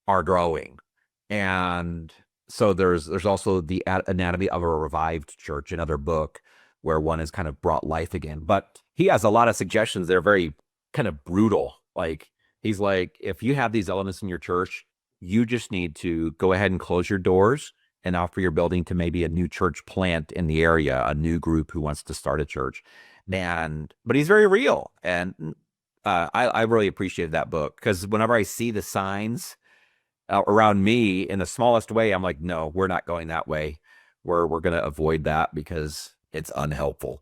are growing. And so there's also the Anatomy of a Revived Church, another book where one has kind of brought life again. But he has a lot of suggestions. They're very kind of brutal. Like, he's like, if you have these elements in your church, you just need to go ahead and close your doors and offer your building to maybe a new church plant in the area, a new group who wants to start a church. But he's very real. And I really appreciated that book because whenever I see the signs around me in the smallest way, I'm like, no, we're not going that way. We're going to avoid that because it's unhelpful.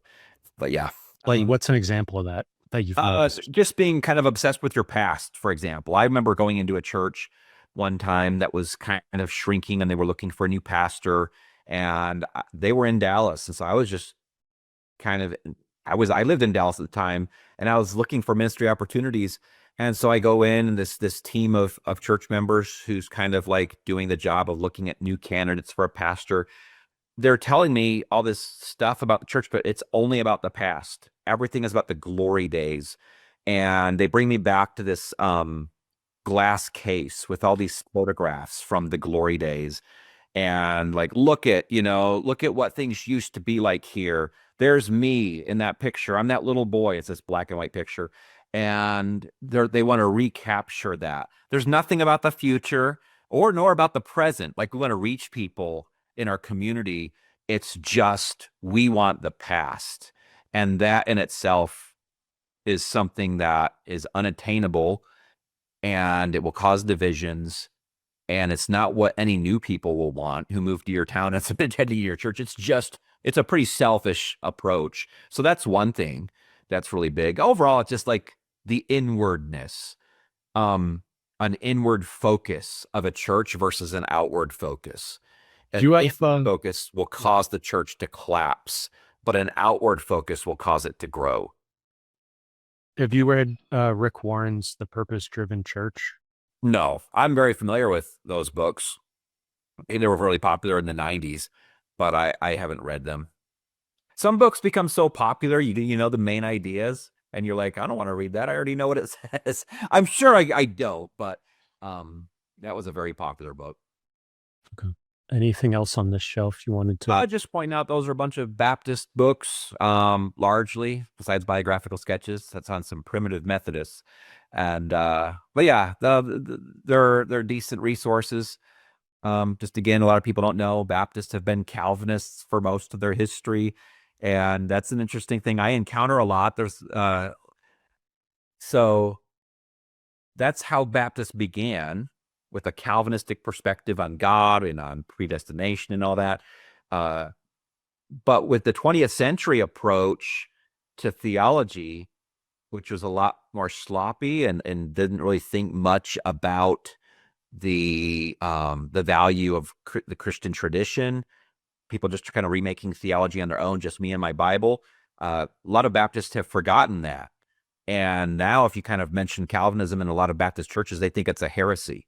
But yeah, Like, what's an example of that you've noticed? just being kind of obsessed with your past, for example. I remember going into a church one time that was kind of shrinking and they were looking for a new pastor and they were in Dallas. And so I was just kind of, I lived in Dallas at the time and I was looking for ministry opportunities. And so I go in and this team of church members who's kind of like doing the job of looking at new candidates for a pastor. They're telling me all this stuff about the church, but it's only about the past. Everything is about the glory days. And they bring me back to this glass case with all these photographs from the glory days. And like, look at what things used to be like here. There's me in that picture. I'm that little boy. It's this black and white picture. And they want to recapture that. There's nothing about the future or nor about the present. Like we want to reach people in our community. It's just we want the past. And that in itself is something that is unattainable and it will cause divisions. And it's not what any new people will want who move to your town and attend to your church. It's a pretty selfish approach. So that's one thing that's really big. Overall, it's just like the inwardness, an inward focus of a church versus an outward focus. An inward focus will cause the church to collapse, but an outward focus will cause it to grow. Have you read Rick Warren's The Purpose-Driven Church? No, I'm very familiar with those books. They were really popular in the 90s, but I haven't read them. Some books become so popular, you know the main ideas, and you're like, I don't want to read that. I already know what it says. I'm sure I don't, but that was a very popular book. Okay. Anything else on this shelf you wanted to? Just point out those are a bunch of Baptist books, largely, besides biographical sketches. That's on some primitive Methodists. And but yeah, they're decent resources. Just again, a lot of people don't know Baptists have been Calvinists for most of their history, and that's an interesting thing I encounter a lot. So that's how Baptists began, with a Calvinistic perspective on God and on predestination and all that. But with the 20th century approach to theology, which was a lot more sloppy and didn't really think much about the value of the Christian tradition, people just kind of remaking theology on their own, just me and my Bible. A lot of Baptists have forgotten that. And now if you kind of mention Calvinism in a lot of Baptist churches, they think it's a heresy.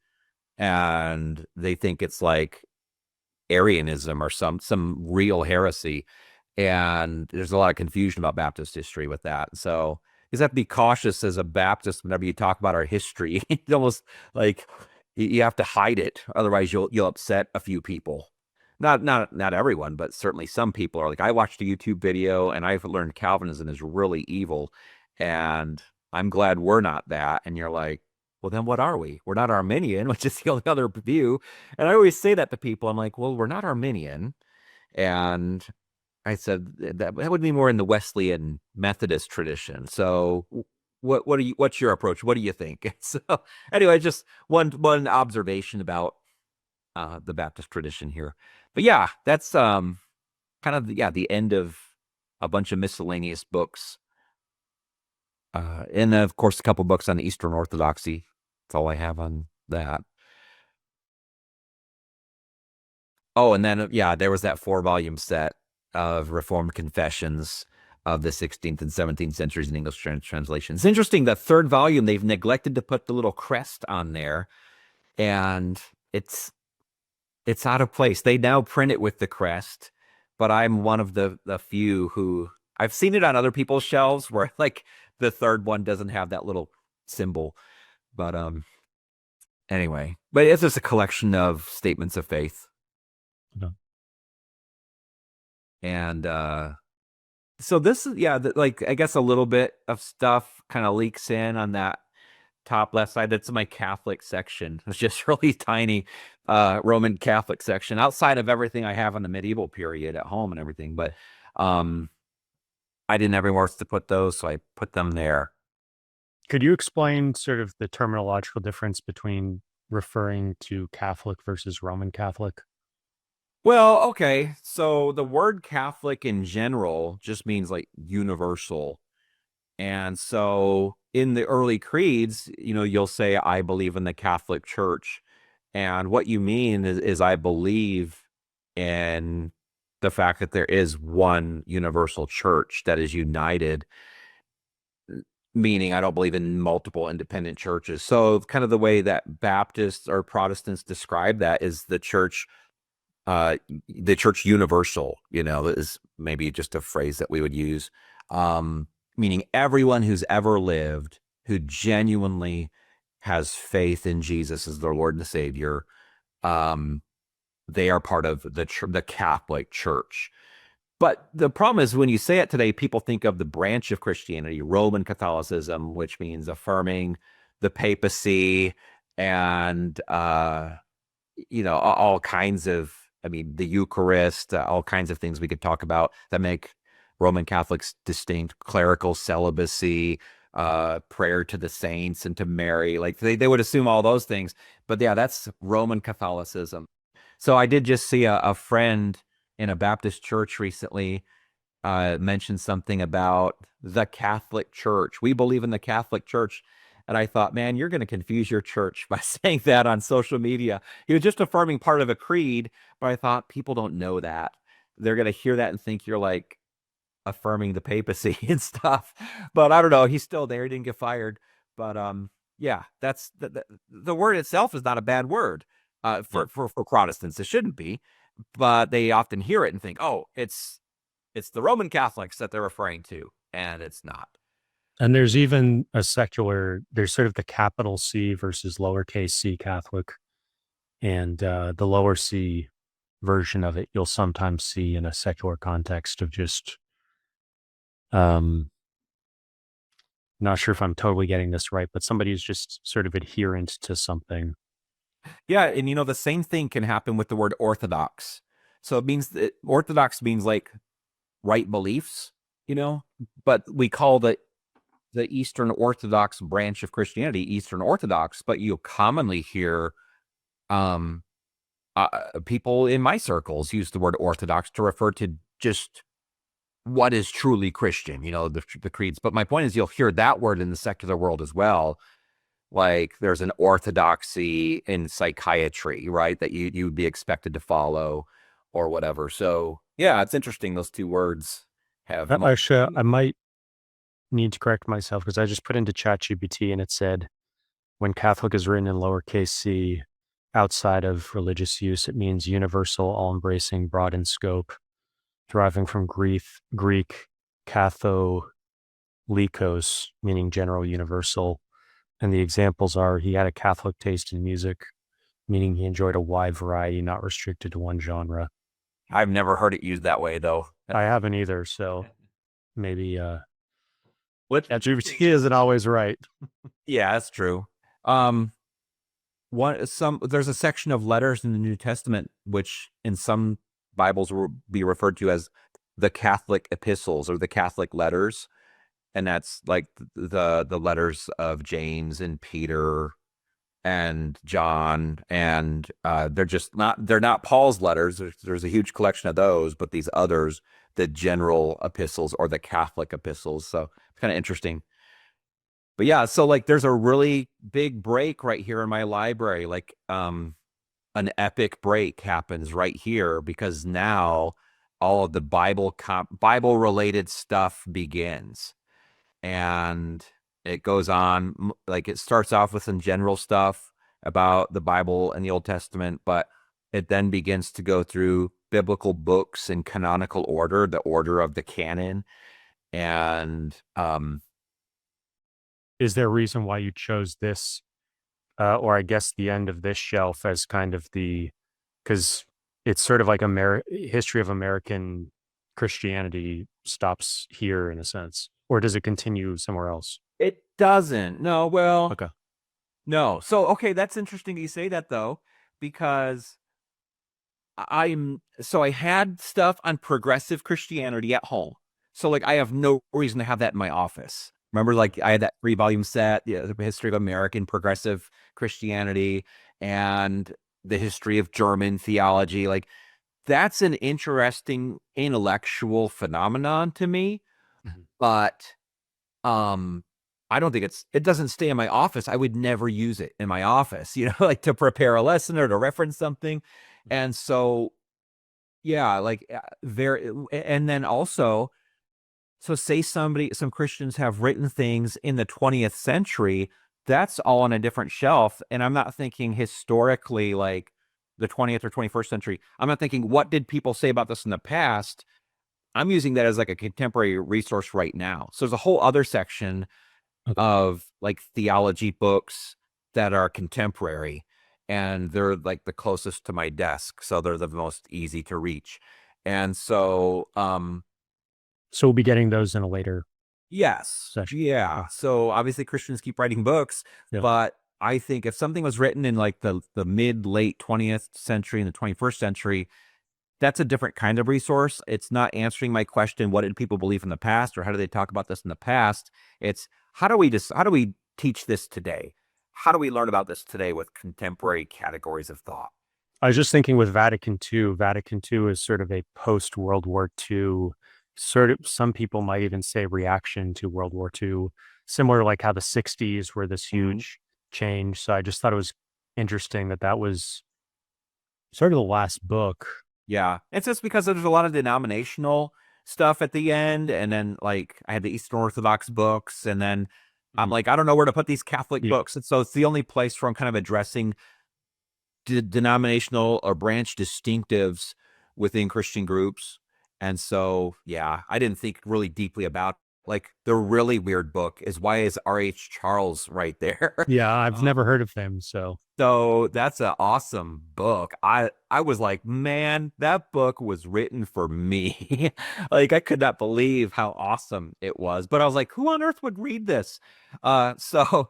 And they think it's like Arianism or some real heresy. And there's a lot of confusion about Baptist history with that. So you have to be cautious as a Baptist whenever you talk about our history. It's almost like you have to hide it. Otherwise you'll upset a few people. Not everyone, but certainly some people are like, I watched a YouTube video and I've learned Calvinism is really evil. And I'm glad we're not that. And you're like, well, then what are we? We're not Arminian, which is the only other view. And I always say that to people. I'm like, well, we're not Arminian. And I said that would be more in the Wesleyan Methodist tradition. So what's your approach? What do you think? So anyway, just one observation about the Baptist tradition here. But yeah, that's kind of the end of a bunch of miscellaneous books. And of course, a couple books on the Eastern Orthodoxy. That's all I have on that. Oh, and then, there was that 4-volume set of Reformed Confessions of the 16th and 17th centuries in English translation. It's interesting, the 3rd volume, they've neglected to put the little crest on there, and it's out of place. They now print it with the crest, but I'm one of the few who, I've seen it on other people's shelves where like the 3rd one doesn't have that little symbol. But anyway, but it's just a collection of statements of faith. No. And so this is, like, I guess a little bit of stuff kind of leaks in on that top left side. That's my Catholic section. It's just really tiny Roman Catholic section outside of everything I have on the medieval period at home and everything. But I didn't have anywhere else to put those, so I put them there. Could you explain sort of the terminological difference between referring to Catholic versus Roman Catholic? Well, okay. So the word Catholic in general just means like universal. And so in the early creeds, you'll say, I believe in the Catholic Church. And what you mean is I believe in the fact that there is one universal church that is united, meaning I don't believe in multiple independent churches. So kind of the way that Baptists or Protestants describe that is uh, the church universal, is maybe just a phrase that we would use, meaning everyone who's ever lived who genuinely has faith in Jesus as their Lord and Savior, they are part of the Catholic Church. But the problem is when you say it today, people think of the branch of Christianity, Roman Catholicism, which means affirming the papacy and all kinds of, I mean, the Eucharist, all kinds of things we could talk about that make Roman Catholics distinct, clerical celibacy, prayer to the saints and to Mary. Like they would assume all those things. But yeah, that's Roman Catholicism. So I did just see a friend in a Baptist church recently mentioned something about the Catholic Church. We believe in the Catholic Church. And I thought, man, you're going to confuse your church by saying that on social media. He was just affirming part of a creed, but I thought people don't know that. They're going to hear that and think you're like affirming the papacy and stuff. But I don't know. He's still there. He didn't get fired. But yeah, that's the word itself is not a bad word for Protestants. It shouldn't be, but they often hear it and think, oh, it's the Roman Catholics that they're referring to, and it's not. And there's even there's sort of the capital C versus lowercase c Catholic. And the lower C version of it, you'll sometimes see in a secular context of just, not sure if I'm totally getting this right, but somebody who's just sort of adherent to something. Yeah, and the same thing can happen with the word orthodox. So it means that orthodox means like right beliefs, but we call the Eastern Orthodox branch of Christianity Eastern Orthodox, but you commonly hear um people in my circles use the word Orthodox to refer to just what is truly Christian, the creeds. But my point is you'll hear that word in the secular world as well. Like there's an orthodoxy in psychiatry, right? That you would be expected to follow or whatever. So yeah, it's interesting. Those two words have Actually, I might need to correct myself because I just put into ChatGPT and it said when Catholic is written in lowercase c outside of religious use, it means universal, all embracing, broad in scope, deriving from Greek katholikos, meaning general, universal. And the examples are he had a Catholic taste in music, meaning he enjoyed a wide variety, not restricted to one genre. I've never heard it used that way though. I haven't either, so maybe What ChatGPT isn't always right. Yeah, that's true. Um there's a section of letters in the New Testament which in some Bibles will be referred to as the Catholic epistles or the Catholic letters, and that's like the letters of James and Peter and John, and they're not Paul's letters. There's a huge collection of those, but these others, the general epistles or the Catholic epistles. So it's kind of interesting. But yeah, so like there's a really big break right here in my library. Like an epic break happens right here because now all of the Bible related stuff begins. And it goes on, like it starts off with some general stuff about the Bible and the Old Testament, but it then begins to go through biblical books in canonical order, the order of the canon. And Is there a reason why you chose this, or I guess the end of this shelf as kind of because it's sort of like history of American Christianity stops here in a sense, or does it continue somewhere else? it doesn't. No, well, Okay. no. So, okay, that's interesting you say that though, because I had stuff on progressive Christianity at home. So like I have no reason to have that in my office. Remember, like I had that 3-volume set, the history of American progressive Christianity and the history of German theology. Like that's an interesting intellectual phenomenon to me, Mhm. but I don't think it doesn't stay in my office. I would never use it in my office, like to prepare a lesson or to reference something. And so, yeah, like and then also, so say some Christians have written things in the 20th century, that's all on a different shelf. And I'm not thinking historically like the 20th or 21st century. I'm not thinking, what did people say about this in the past? I'm using that as like a contemporary resource right now. So there's a whole other section Okay. of like theology books that are contemporary, and they're like the closest to my desk. So they're the most easy to reach. And so, So we'll be getting those in a later yes. session. Yeah. Okay. So obviously Christians keep writing books, Yeah. but I think if something was written in like the mid late 20th century and the 21st century, that's a different kind of resource. It's not answering my question, what did people believe in the past, or how do they talk about this in the past? It's how do we teach this today? How do we learn about this today with contemporary categories of thought? I was just thinking with Vatican II. Vatican II is sort of a post World War II, sort of, some people might even say, reaction to World War II, similar to like how the 60s were this huge change. So I just thought it was interesting that that was sort of the last book. Yeah. It's just because there's a lot of denominational stuff at the end. And then like I had the Eastern Orthodox books, and then I'm Mhm. like, I don't know where to put these Catholic Yeah. books. And so it's the only place where I'm kind of addressing denominational or branch distinctives within Christian groups. And so, yeah, I didn't think really deeply about like the really weird book is why is R.H. Charles right there? Yeah. I've never heard of them. So So that's an awesome book. I was like, man, that book was written for me. Like I could not believe how awesome it was. But I was like, who on earth would read this? So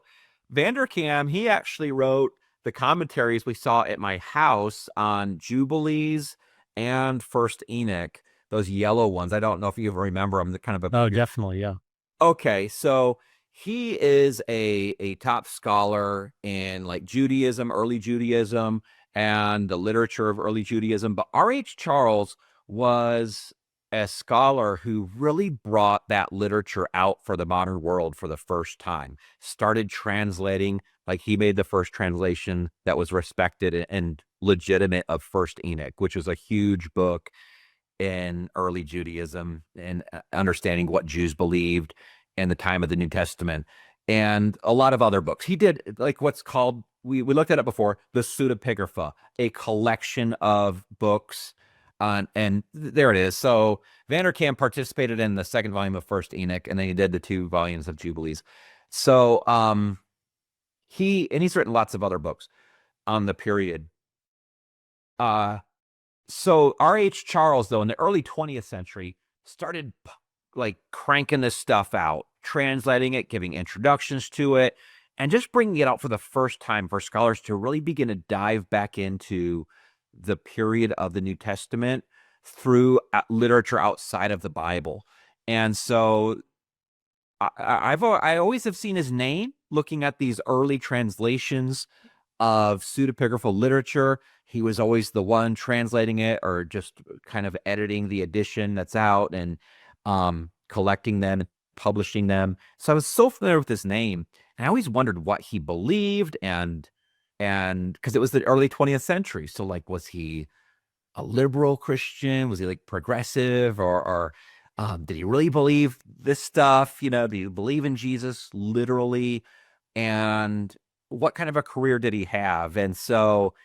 Vanderkam, he actually wrote the commentaries we saw at my house on Jubilees and First Enoch, those yellow ones. I don't know if you remember them. They're kind of oh, a definitely. Yeah. Okay, so he is a top scholar in like Judaism, early Judaism, and the literature of early Judaism. But R.H. Charles was a scholar who really brought that literature out for the modern world for the first time. Started translating, like he made the first translation that was respected and legitimate of First Enoch, which was a huge book in early Judaism and understanding what Jews believed in the time of the New Testament, and a lot of other books. He did like what's called, we looked at it before, the Pseudepigrapha, a collection of books. And there it is. So Vanderkam participated in the second volume of First Enoch, and then he did the 2 volumes of Jubilees. So he's written lots of other books on the period. So R.H. Charles, though, in the early 20th century, started like cranking this stuff out, translating it, giving introductions to it, and just bringing it out for the first time for scholars to really begin to dive back into the period of the New Testament through literature outside of the Bible. And so I always have seen his name looking at these early translations of pseudepigraphal literature. He was always the one translating it or just kind of editing the edition that's out and collecting them, publishing them. So I was so familiar with his name, and I always wondered what he believed, and because it was the early 20th century. So like, was he a liberal Christian? Was he like progressive, or did he really believe this stuff? Did he believe in Jesus literally? And what kind of a career did he have? And so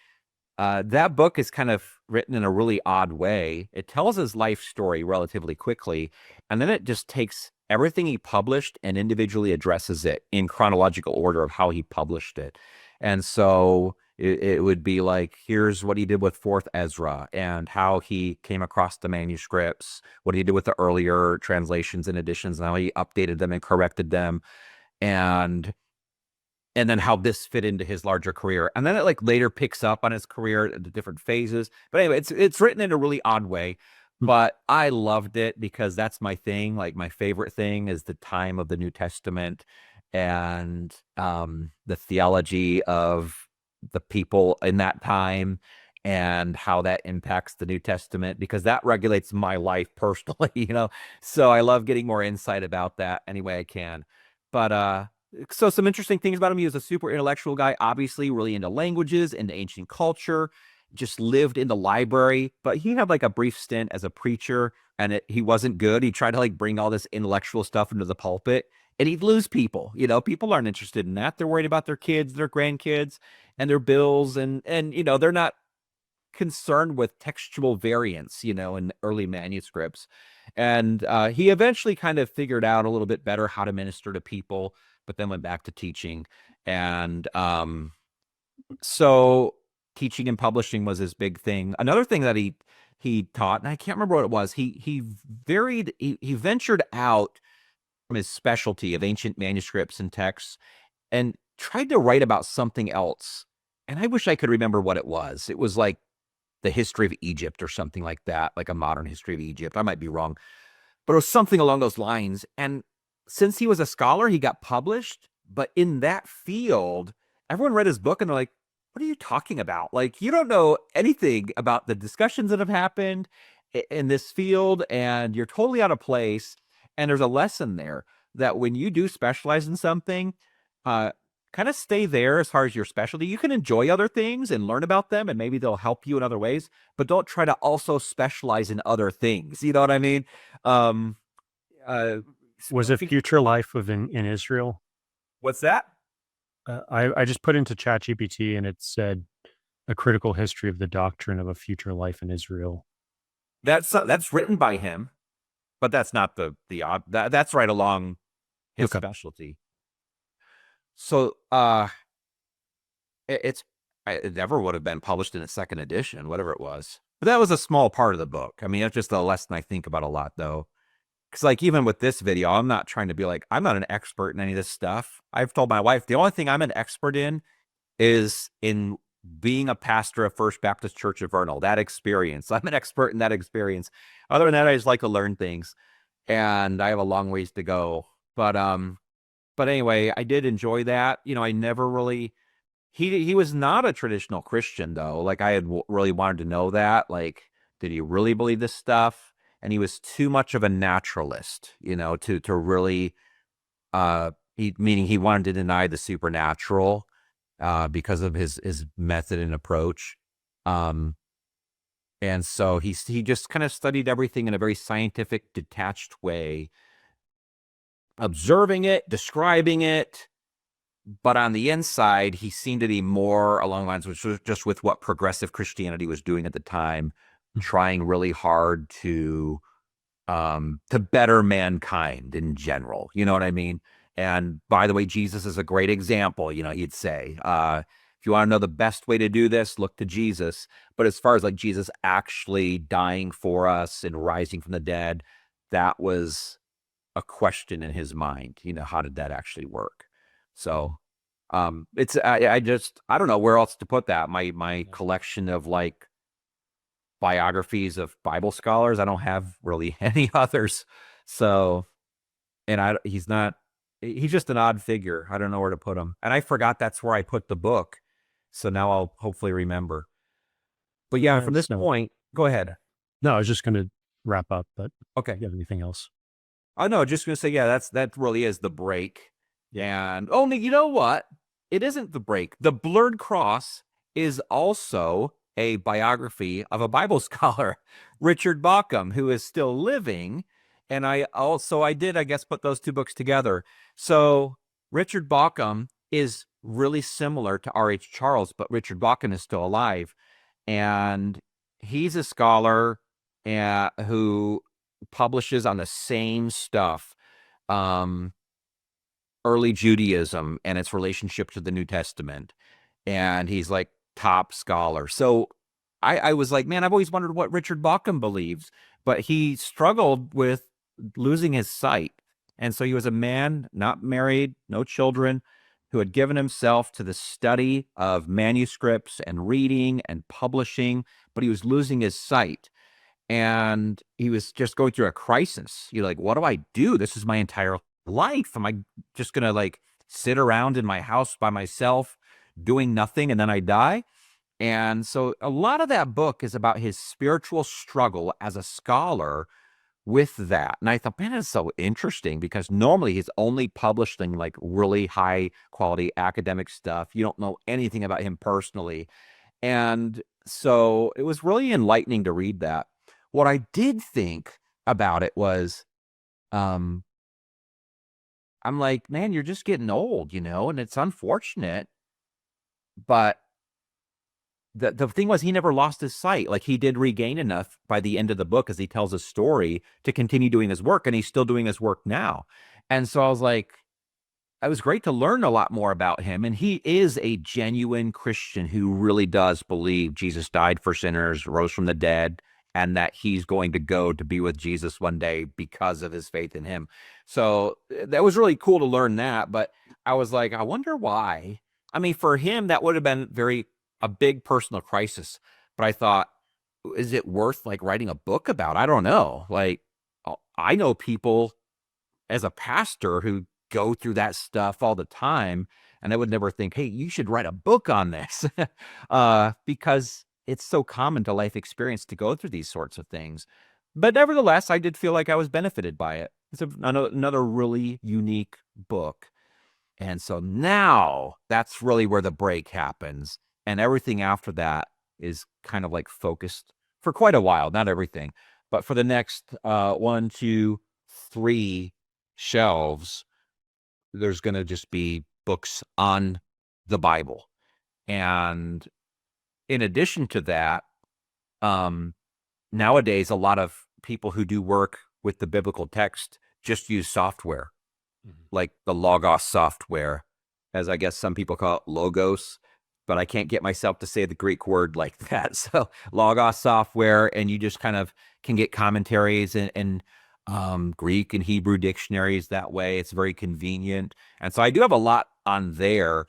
that book is kind of written in a really odd way. It tells his life story relatively quickly, and then it just takes everything he published and individually addresses it in chronological order of how he published it. And so it would be like, here's what he did with Fourth Ezra and how he came across the manuscripts, what he did with the earlier translations and editions, and how he updated them and corrected them, and then how this fit into his larger career. And then it like later picks up on his career at the different phases. But anyway, it's written in a really odd way. but I loved it because that's my thing. Like my favorite thing is the time of the New Testament and the theology of the people in that time and how that impacts the New Testament because that regulates my life personally, So I love getting more insight about that any way I can. But so some interesting things about him. He was a super intellectual guy, obviously really into languages, into ancient culture, just lived in the library, but he had like a brief stint as a preacher and he wasn't good. He tried to like bring all this intellectual stuff into the pulpit and he'd lose people. People aren't interested in that. They're worried about their kids, their grandkids, and their bills. And they're not concerned with textual variants, in early manuscripts. And he eventually kind of figured out a little bit better how to minister to people, but then went back to teaching. And so teaching and publishing was his big thing. Another thing that he taught, and I can't remember what it was, he ventured out from his specialty of ancient manuscripts and texts and tried to write about something else. And I wish I could remember what it was. It was like the history of Egypt or something like that, like a modern history of Egypt. I might be wrong, but it was something along those lines. And since he was a scholar, he got published. But in that field, everyone read his book and they're like, what are you talking about? Like, you don't know anything about the discussions that have happened in this field, and you're totally out of place. And there's a lesson there that when you do specialize in something, kind of stay there as far as your specialty. You can enjoy other things and learn about them, and maybe they'll help you in other ways, but don't try to also specialize in other things. You know what I mean? Was it Future Life in Israel? What's that? I just put into ChatGPT and it said a critical history of the doctrine of a future life in Israel. That's written by him, but that's not that's right along his specialty. So it never would have been published in a second edition, whatever it was. But that was a small part of the book. I mean, that's just a lesson I think about a lot, though. Because like even with this video, I'm not trying to be like, I'm not an expert in any of this stuff. I've told my wife, the only thing I'm an expert in is in being a pastor of First Baptist Church of Vernal, that experience. I'm an expert in that experience. Other than that, I just like to learn things. And I have a long ways to go. But anyway, I did enjoy that. I never really, he was not a traditional Christian though. Like I had really wanted to know that. Like, did he really believe this stuff? And he was too much of a naturalist, to really, meaning he wanted to deny the supernatural because of his method and approach. And so he just kind of studied everything in a very scientific, detached way, observing it, describing it. But on the inside, he seemed to be more along the lines with just with what progressive Christianity was doing at the time, trying really hard to better mankind in general. You know what I mean? And by the way, Jesus is a great example, he'd say. If you want to know the best way to do this, look to Jesus. But as far as like Jesus actually dying for us and rising from the dead, that was a question in his mind. How did that actually work? So it's I don't know where else to put that. My collection of like biographies of Bible scholars, I don't have really any others. So, and he's just an odd figure. I don't know where to put him. And I forgot that's where I put the book. So now I'll hopefully remember. But yeah, from this point, go ahead. No, I was just going to wrap up, but okay. Do you have anything else? Oh no, just going to say, yeah, that really is the break. And only, you know what? It isn't the break. The Blurred Cross is also a biography of a Bible scholar, Richard Bauckham, who is still living. And I did, I guess, put those two books together. So Richard Bauckham is really similar to R.H. Charles, but Richard Bauckham is still alive. And he's a scholar who publishes on the same stuff, early Judaism and its relationship to the New Testament. And he's like top scholar. So I was like, man, I've always wondered what Richard Bauckham believes, but he struggled with losing his sight. And so he was a man, not married, no children, who had given himself to the study of manuscripts and reading and publishing, but he was losing his sight. and he was just going through a crisis. You're like, what do I do? This is my entire life. Am I just gonna like sit around in my house by myself doing nothing and then I die? And so a lot of that book is about his spiritual struggle as a scholar with that. And I thought, man, that's so interesting, because normally he's only publishing like really high quality academic stuff. You don't know anything about him personally. And so it was really enlightening to read that. What I did think about it was, I'm like, man, you're just getting old, and it's unfortunate. But the thing was, he never lost his sight. Like, he did regain enough by the end of the book as he tells his story to continue doing his work, and he's still doing his work now. And so I was like, it was great to learn a lot more about him. And he is a genuine Christian who really does believe Jesus died for sinners, rose from the dead, and that he's going to go to be with Jesus one day because of his faith in him. So that was really cool to learn that. But I was like, I wonder why. I mean, for him, that would have been a big personal crisis. But I thought, is it worth like writing a book about? I don't know. Like, I know people as a pastor who go through that stuff all the time, and I would never think, hey, you should write a book on this, because it's so common to life experience to go through these sorts of things. But nevertheless, I did feel like I was benefited by it. It's another really unique book. And so now that's really where the break happens. And everything after that is kind of like focused for quite a while. Not everything, but for the next 1, 2, 3 shelves, there's going to just be books on the Bible. And in addition to that, nowadays, a lot of people who do work with the biblical text just use software, like the Logos software, as I guess some people call it Logos, but I can't get myself to say the Greek word like that. So Logos software, and you just kind of can get commentaries and Greek and Hebrew dictionaries that way. It's very convenient. And so I do have a lot on there,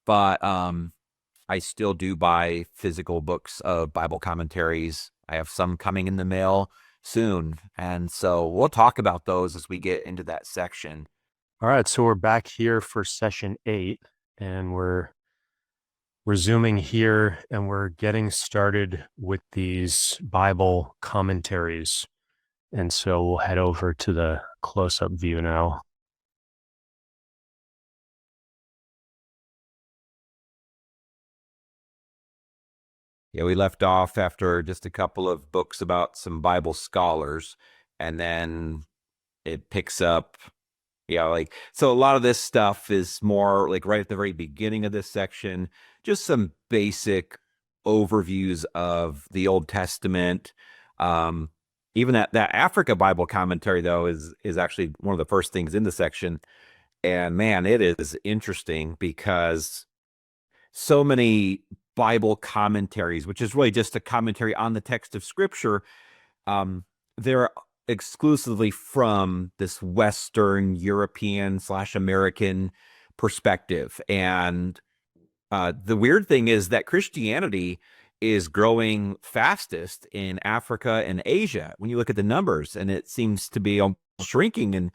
but I still do buy physical books of Bible commentaries. I have some coming in the mail soon. And so we'll talk about those as we get into that section. All right, so we're back here for session 8, and we're resuming here, and we're getting started with these Bible commentaries. And so we'll head over to the close-up view now. Yeah, we left off after just a couple of books about some Bible scholars, and then it picks up, so a lot of this stuff is more like right at the very beginning of this section, just some basic overviews of the Old Testament. Even that Africa Bible commentary, though, is actually one of the first things in the section. And man, it is interesting because so many Bible commentaries, which is really just a commentary on the text of Scripture, they're exclusively from this Western European / American perspective. And the weird thing is that Christianity is growing fastest in Africa and Asia when you look at the numbers, and it seems to be shrinking in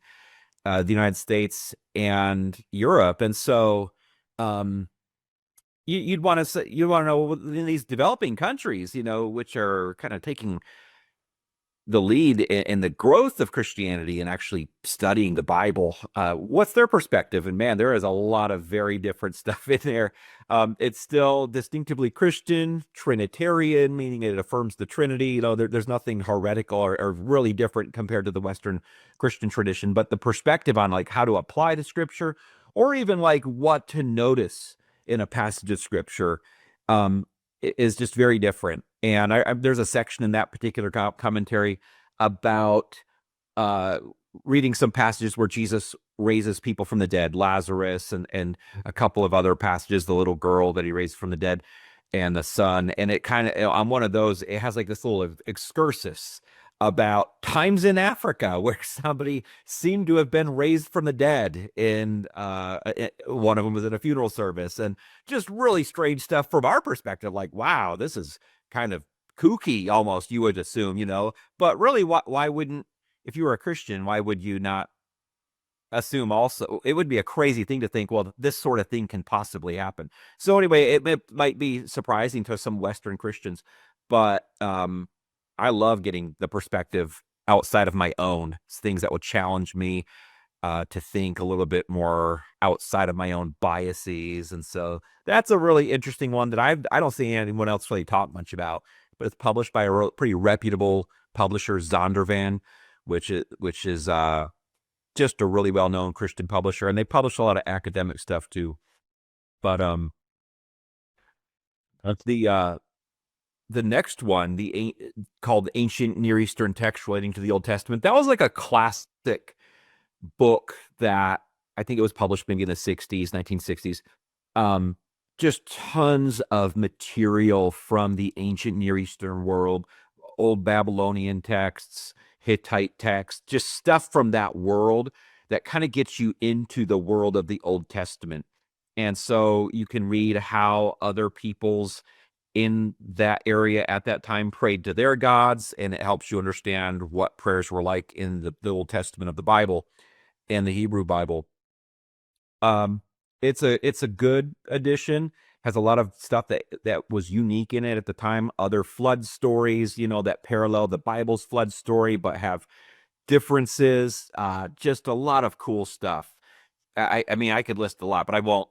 the United States and Europe. And so you'd want to know, in these developing countries, which are kind of taking the lead in the growth of Christianity and actually studying the Bible, what's their perspective? And man, there is a lot of very different stuff in there. It's still distinctively Christian, Trinitarian, meaning it affirms the Trinity. There's nothing heretical or really different compared to the Western Christian tradition, but the perspective on like how to apply the Scripture, or even like what to notice in a passage of Scripture, is just very different. And there's a section in that particular commentary about reading some passages where Jesus raises people from the dead, Lazarus, and a couple of other passages, the little girl that he raised from the dead, and the son. And it kind of, on one of those, it has like this little excursus about times in Africa where somebody seemed to have been raised from the dead. In one of them was in a funeral service, and just really strange stuff from our perspective. Like, wow, this is kind of kooky almost, you would assume, but really, why wouldn't, if you were a Christian, why would you not assume also? It would be a crazy thing to think, well, this sort of thing can possibly happen. So anyway, it might be surprising to some Western Christians, but I love getting the perspective outside of my own, things that will challenge me to think a little bit more outside of my own biases. And so that's a really interesting one that I don't see anyone else really talk much about, but it's published by a pretty reputable publisher, Zondervan, which is just a really well-known Christian publisher, and they publish a lot of academic stuff too. But the next one, called Ancient Near Eastern Texts Relating to the Old Testament, that was like a classic book that I think it was published maybe in the 1960s. Just tons of material from the ancient Near Eastern world, old Babylonian texts, Hittite texts, just stuff from that world that kind of gets you into the world of the Old Testament. And so you can read how other peoples in that area at that time prayed to their gods, and it helps you understand what prayers were like in the Old Testament of the Bible and the Hebrew Bible. It's a good edition. Has a lot of stuff that was unique in it at the time. Other flood stories, that parallel the Bible's flood story, but have differences. Just a lot of cool stuff. I mean, I could list a lot, but I won't.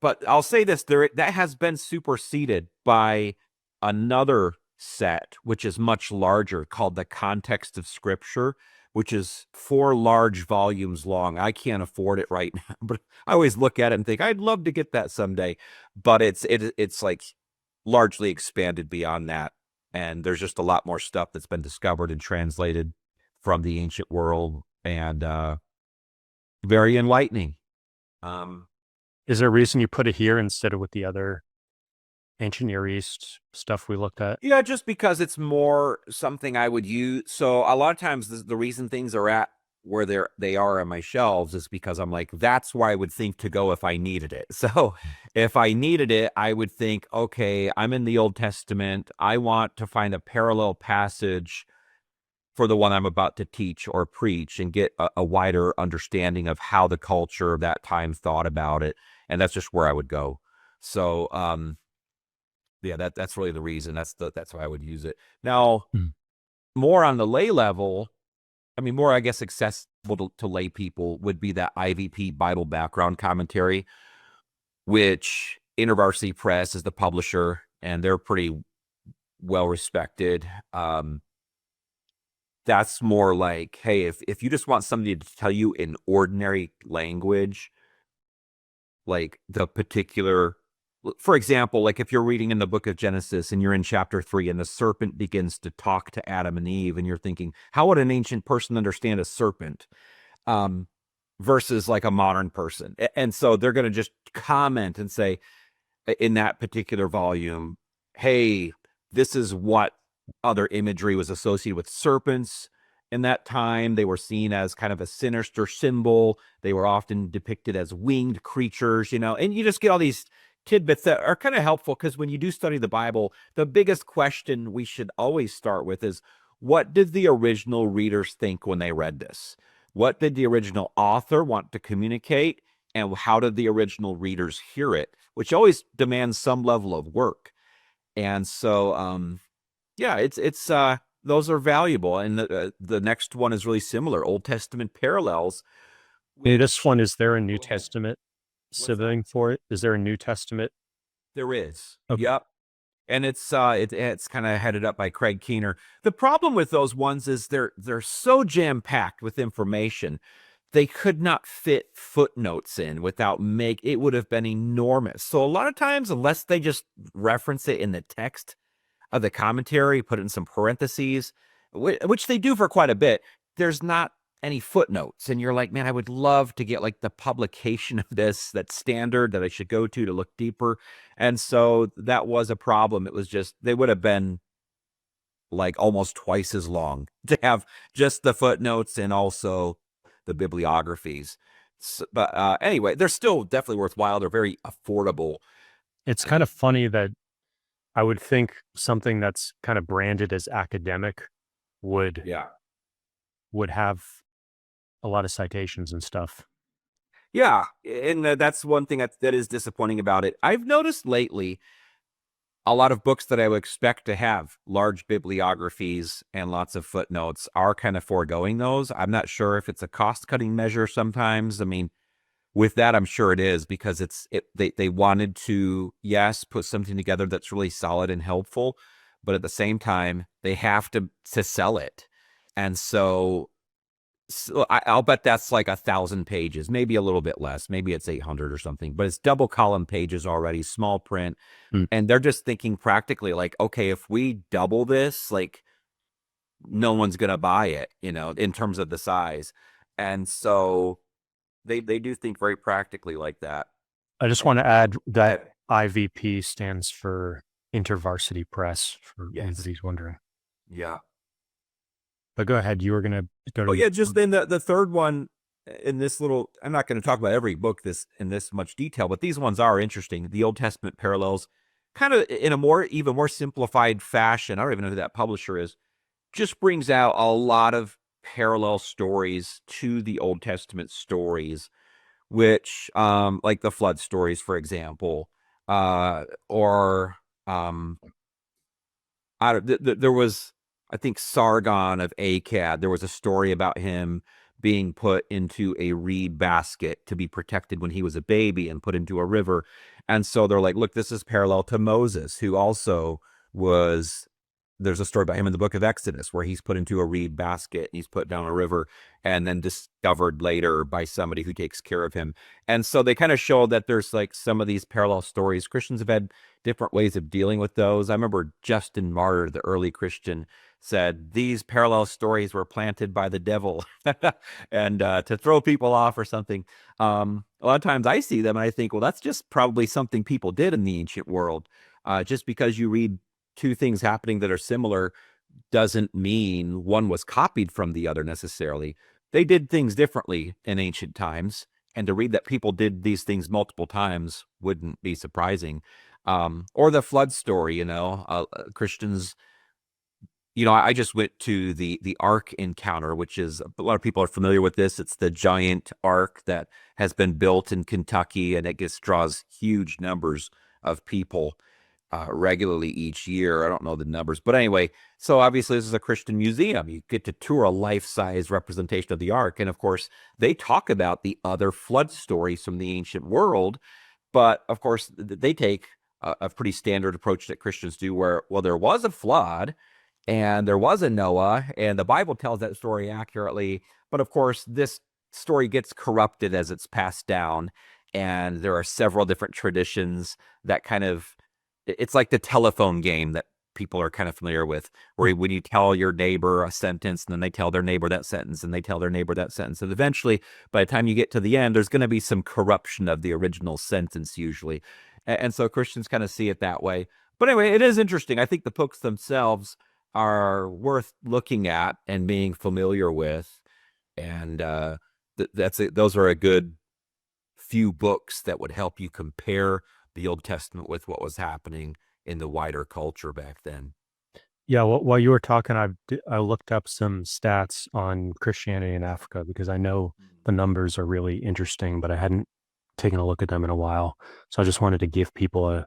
But I'll say this: that has been superseded by another set, which is much larger, called the Context of Scripture, which is 4 large volumes long. I can't afford it right now, but I always look at it and think I'd love to get that someday. But it's like largely expanded beyond that, and there's just a lot more stuff that's been discovered and translated from the ancient world, and very enlightening. Is there a reason you put it here instead of with the other ancient Near East stuff we looked at? Yeah, just because it's more something I would use. So a lot of times the reason things are at where they are on my shelves is because I'm like, that's where I would think to go if I needed it. So if I needed it, I would think, okay, I'm in the Old Testament. I want to find a parallel passage for the one I'm about to teach or preach and get a wider understanding of how the culture of that time thought about it. And that's just where I would go. So, yeah, that's really the reason. That's why I would use it. Now, more on the lay level, I mean, more, I guess, accessible to lay people would be that IVP Bible Background Commentary, which InterVarsity Press is the publisher, and they're pretty well respected. That's more like, hey, if you just want somebody to tell you in ordinary language, like the particular, for example, like if you're reading in the book of Genesis and you're in chapter 3 and the serpent begins to talk to Adam and Eve, and you're thinking, how would an ancient person understand a serpent versus like a modern person? And so they're going to just comment and say in that particular volume, hey, this is what other imagery was associated with serpents. In that time, they were seen as kind of a sinister symbol. They were often depicted as winged creatures, and you just get all these tidbits that are kind of helpful, because when you do study the Bible, the biggest question we should always start with is, what did the original readers think when they read this? What did the original author want to communicate? And how did the original readers hear it? Which always demands some level of work. And so, yeah, it's those are valuable. And the next one is really similar, Old Testament parallels. This one, is there a New Testament sibling for it? Is there a New Testament? There is. Okay. Yep. And it's kind of headed up by Craig Keener. The problem with those ones is they're so jam-packed with information. They could not fit footnotes in without it would have been enormous. So a lot of times, unless they just reference it in the text of the commentary, put it in some parentheses, which they do for quite a bit, there's not any footnotes. And you're like, man, I would love to get like the publication of this, that's standard, that I should go to look deeper. And so that was a problem. It was just, they would have been like almost twice as long to have just the footnotes and also the bibliographies. So, but anyway, they're still definitely worthwhile. They're very affordable. It's kind of funny that I would think something that's kind of branded as academic would Yeah. would have a lot of citations and stuff. Yeah. And that's one thing that is disappointing about it. I've noticed lately a lot of books that I would expect to have large bibliographies and lots of footnotes are kind of foregoing those. I'm not sure if it's a cost-cutting measure sometimes. I mean, with that, I'm sure it is, because they wanted to, yes, put something together that's really solid and helpful, but at the same time, they have to sell it. And so I'll bet that's like 1,000 pages, maybe a little bit less. Maybe it's 800 or something, but it's double column pages already, small print. Hmm. And they're just thinking practically like, okay, if we double this, like no one's going to buy it, in terms of the size. And so they do think very practically like that. I just want to add that IVP stands for InterVarsity Press, for Yes. anybody's wondering. Yeah. But go ahead. You were going to go to. Oh yeah, just then the third one in this little, I'm not going to talk about every book in this much detail, but these ones are interesting. The Old Testament parallels, kind of in a even more simplified fashion. I don't even know who that publisher is. Just brings out a lot of parallel stories to the Old Testament stories, which like the flood stories, for example, or there was, I think, Sargon of Akkad. There was a story about him being put into a reed basket to be protected when he was a baby and put into a river. And so they're like, look, this is parallel to Moses, who also was, there's a story about him in the book of Exodus where he's put into a reed basket and he's put down a river and then discovered later by somebody who takes care of him. And so they kind of show that there's like some of these parallel stories. Christians have had different ways of dealing with those. I remember Justin Martyr, the early Christian, said these parallel stories were planted by the devil and to throw people off or something. A lot of times I see them and I think, well, that's just probably something people did in the ancient world. Just because you read two things happening that are similar doesn't mean one was copied from the other necessarily. They did things differently in ancient times, and to read that people did these things multiple times wouldn't be surprising. Or the flood story, Christians, I just went to the Ark encounter, which is, a lot of people are familiar with this. It's the giant ark that has been built in Kentucky, and it draws huge numbers of people regularly each year. I don't know the numbers, but anyway, so obviously this is a Christian museum. You get to tour a life-size representation of the Ark. And of course, they talk about the other flood stories from the ancient world. But of course, they take a pretty standard approach that Christians do where, well, there was a flood and there was a Noah, and the Bible tells that story accurately. But of course, this story gets corrupted as it's passed down. And there are several different traditions that kind of, it's like the telephone game that people are kind of familiar with, where when you tell your neighbor a sentence and then they tell their neighbor that sentence and they tell their neighbor that sentence. And eventually, by the time you get to the end, there's going to be some corruption of the original sentence usually. And so Christians kind of see it that way. But anyway, it is interesting. I think the books themselves are worth looking at and being familiar with. And those are a good few books that would help you compare the Old Testament with what was happening in the wider culture back then. Yeah, while you were talking, I looked up some stats on Christianity in Africa because I know the numbers are really interesting, but I hadn't taken a look at them in a while. So I just wanted to give people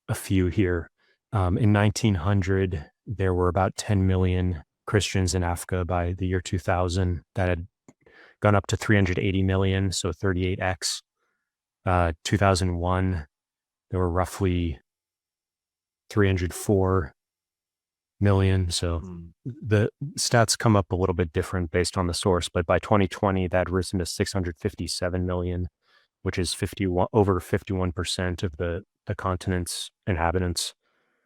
a few here. In 1900, there were about 10 million Christians in Africa. By the year 2000, that had gone up to 380 million, so 38x. 2001, there were roughly 304 million. So the stats come up a little bit different based on the source, but by 2020, that had risen to 657 million, which is over 51% of the continent's inhabitants.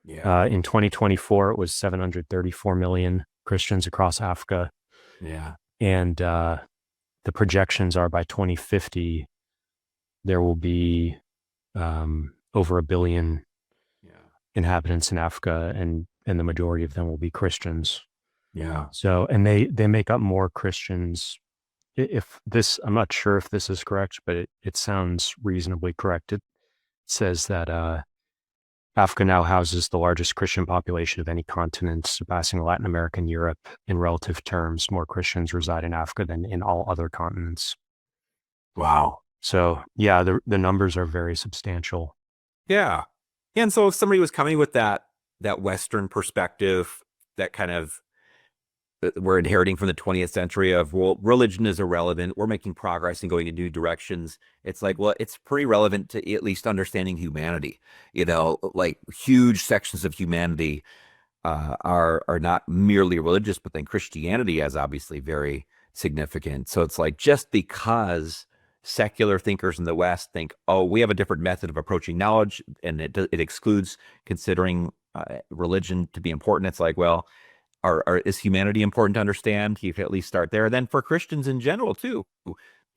Yeah. In 2024, it was 734 million Christians across Africa. Yeah. And the projections are by 2050, there will be over a billion inhabitants in Africa, and the majority of them will be Christians. Yeah. So, and they make up more Christians. If this, I'm not sure if this is correct, but it sounds reasonably correct. It says that Africa now houses the largest Christian population of any continent, surpassing Latin America and Europe. In relative terms, more Christians reside in Africa than in all other continents. Wow. So, yeah, the numbers are very substantial. Yeah. And so if somebody was coming with that Western perspective, that kind of we're inheriting from the 20th century of, well, religion is irrelevant, we're making progress and going in new directions. It's like, well, it's pretty relevant to at least understanding humanity. Like huge sections of humanity are not merely religious, but then Christianity is obviously very significant. So it's like, just because secular thinkers in the West think, oh, we have a different method of approaching knowledge, and it excludes considering religion to be important. It's like, well, is humanity important to understand? You can at least start there. Then for Christians in general too,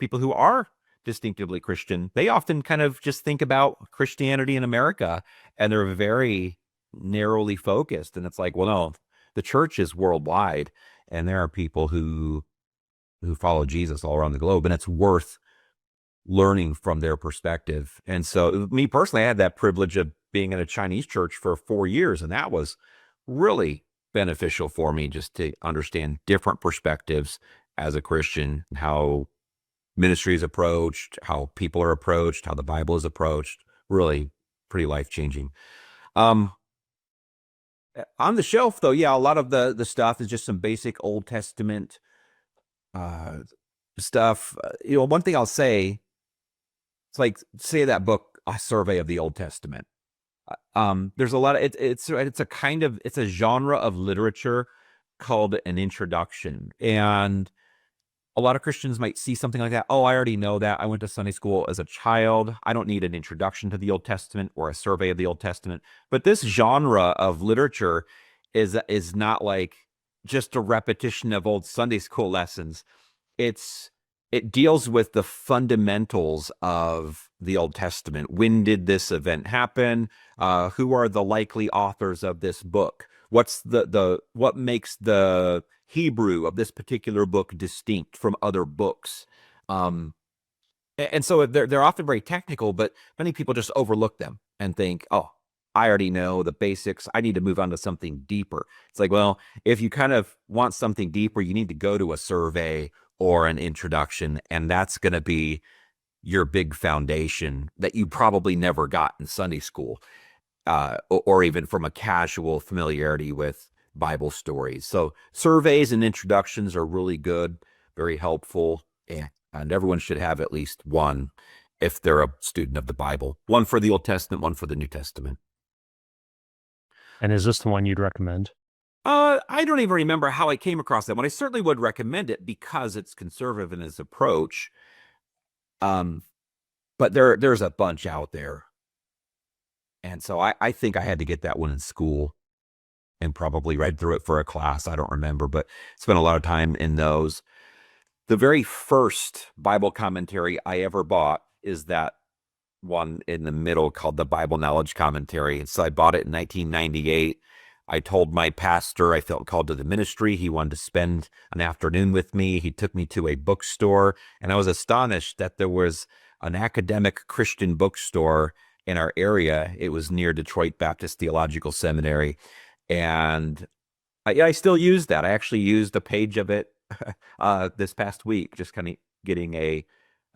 people who are distinctively Christian, they often kind of just think about Christianity in America, and they're very narrowly focused. And it's like, well, no, the church is worldwide, and there are people who follow Jesus all around the globe, and it's worth learning from their perspective. And so me personally, I had that privilege of being in a Chinese church for 4 years, and that was really beneficial for me, just to understand different perspectives as a Christian, how ministry is approached, how people are approached, how the Bible is approached. Really pretty life-changing. On the shelf though, yeah, a lot of the stuff is just some basic Old Testament stuff. One thing I'll say, it's like, say that book, A Survey of the Old Testament. There's a lot of it's a genre of literature called an introduction, and a lot of Christians might see something like that. Oh, I already know that. I went to Sunday school as a child. I don't need an introduction to the Old Testament or a survey of the Old Testament. But this genre of literature is not like just a repetition of old Sunday school lessons. It deals with the fundamentals of the Old Testament. When did this event happen? Who are the likely authors of this book? What's what makes the Hebrew of this particular book distinct from other books? And so they're often very technical, but many people just overlook them and think, oh, I already know the basics. I need to move on to something deeper. It's like, well, if you kind of want something deeper, you need to go to a survey or an introduction, and that's going to be your big foundation that you probably never got in Sunday school, or even from a casual familiarity with Bible stories. So surveys and introductions are really good, very helpful, and everyone should have at least one if they're a student of the Bible. One for the Old Testament, one for the New Testament. And is this the one you'd recommend? I don't even remember how I came across that one. I certainly would recommend it because it's conservative in its approach. But there's a bunch out there. And so I think I had to get that one in school and probably read through it for a class. I don't remember, but spent a lot of time in those. The very first Bible commentary I ever bought is that one in the middle called the Bible Knowledge Commentary. And so I bought it in 1998. I told my pastor I felt called to the ministry. He wanted to spend an afternoon with me. He took me to a bookstore, and I was astonished that there was an academic Christian bookstore in our area. It was near Detroit Baptist Theological Seminary, and I still use that. I actually used a page of it this past week, just kind of getting an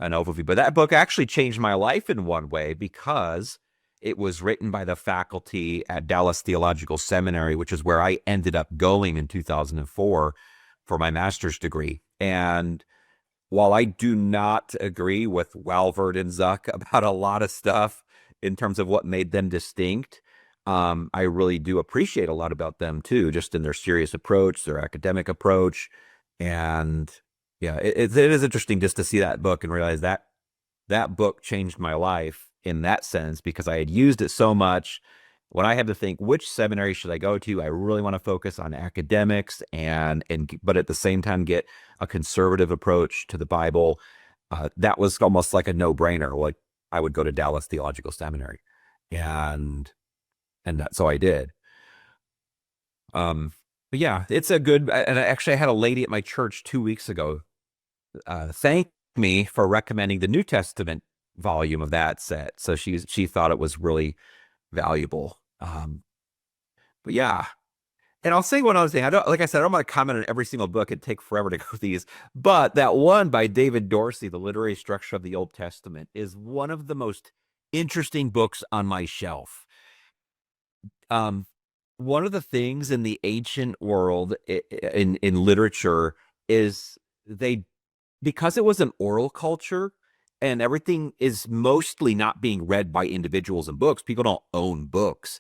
overview. But that book actually changed my life in one way, because it was written by the faculty at Dallas Theological Seminary, which is where I ended up going in 2004 for my master's degree. And while I do not agree with Walvoord and Zuck about a lot of stuff in terms of what made them distinct, I really do appreciate a lot about them too, just in their serious approach, their academic approach. And yeah, it is interesting just to see that book and realize that that book changed my life in that sense, because I had used it so much. When I had to think, which seminary should I go to, I really want to focus on academics but at the same time get a conservative approach to the Bible. That was almost like a no-brainer. Like, I would go to Dallas Theological Seminary, and so I did. But yeah, it's a good. And actually, I had a lady at my church 2 weeks ago thank me for recommending the New Testament volume of that set. So she thought it was really valuable. But yeah. And I'll say one other thing. I don't, like I said, I don't want to comment on every single book. It'd take forever to go through these. But that one by David Dorsey, The Literary Structure of the Old Testament, is one of the most interesting books on my shelf. One of the things in the ancient world in literature is because it was an oral culture and everything is mostly not being read by individuals in books. People don't own books.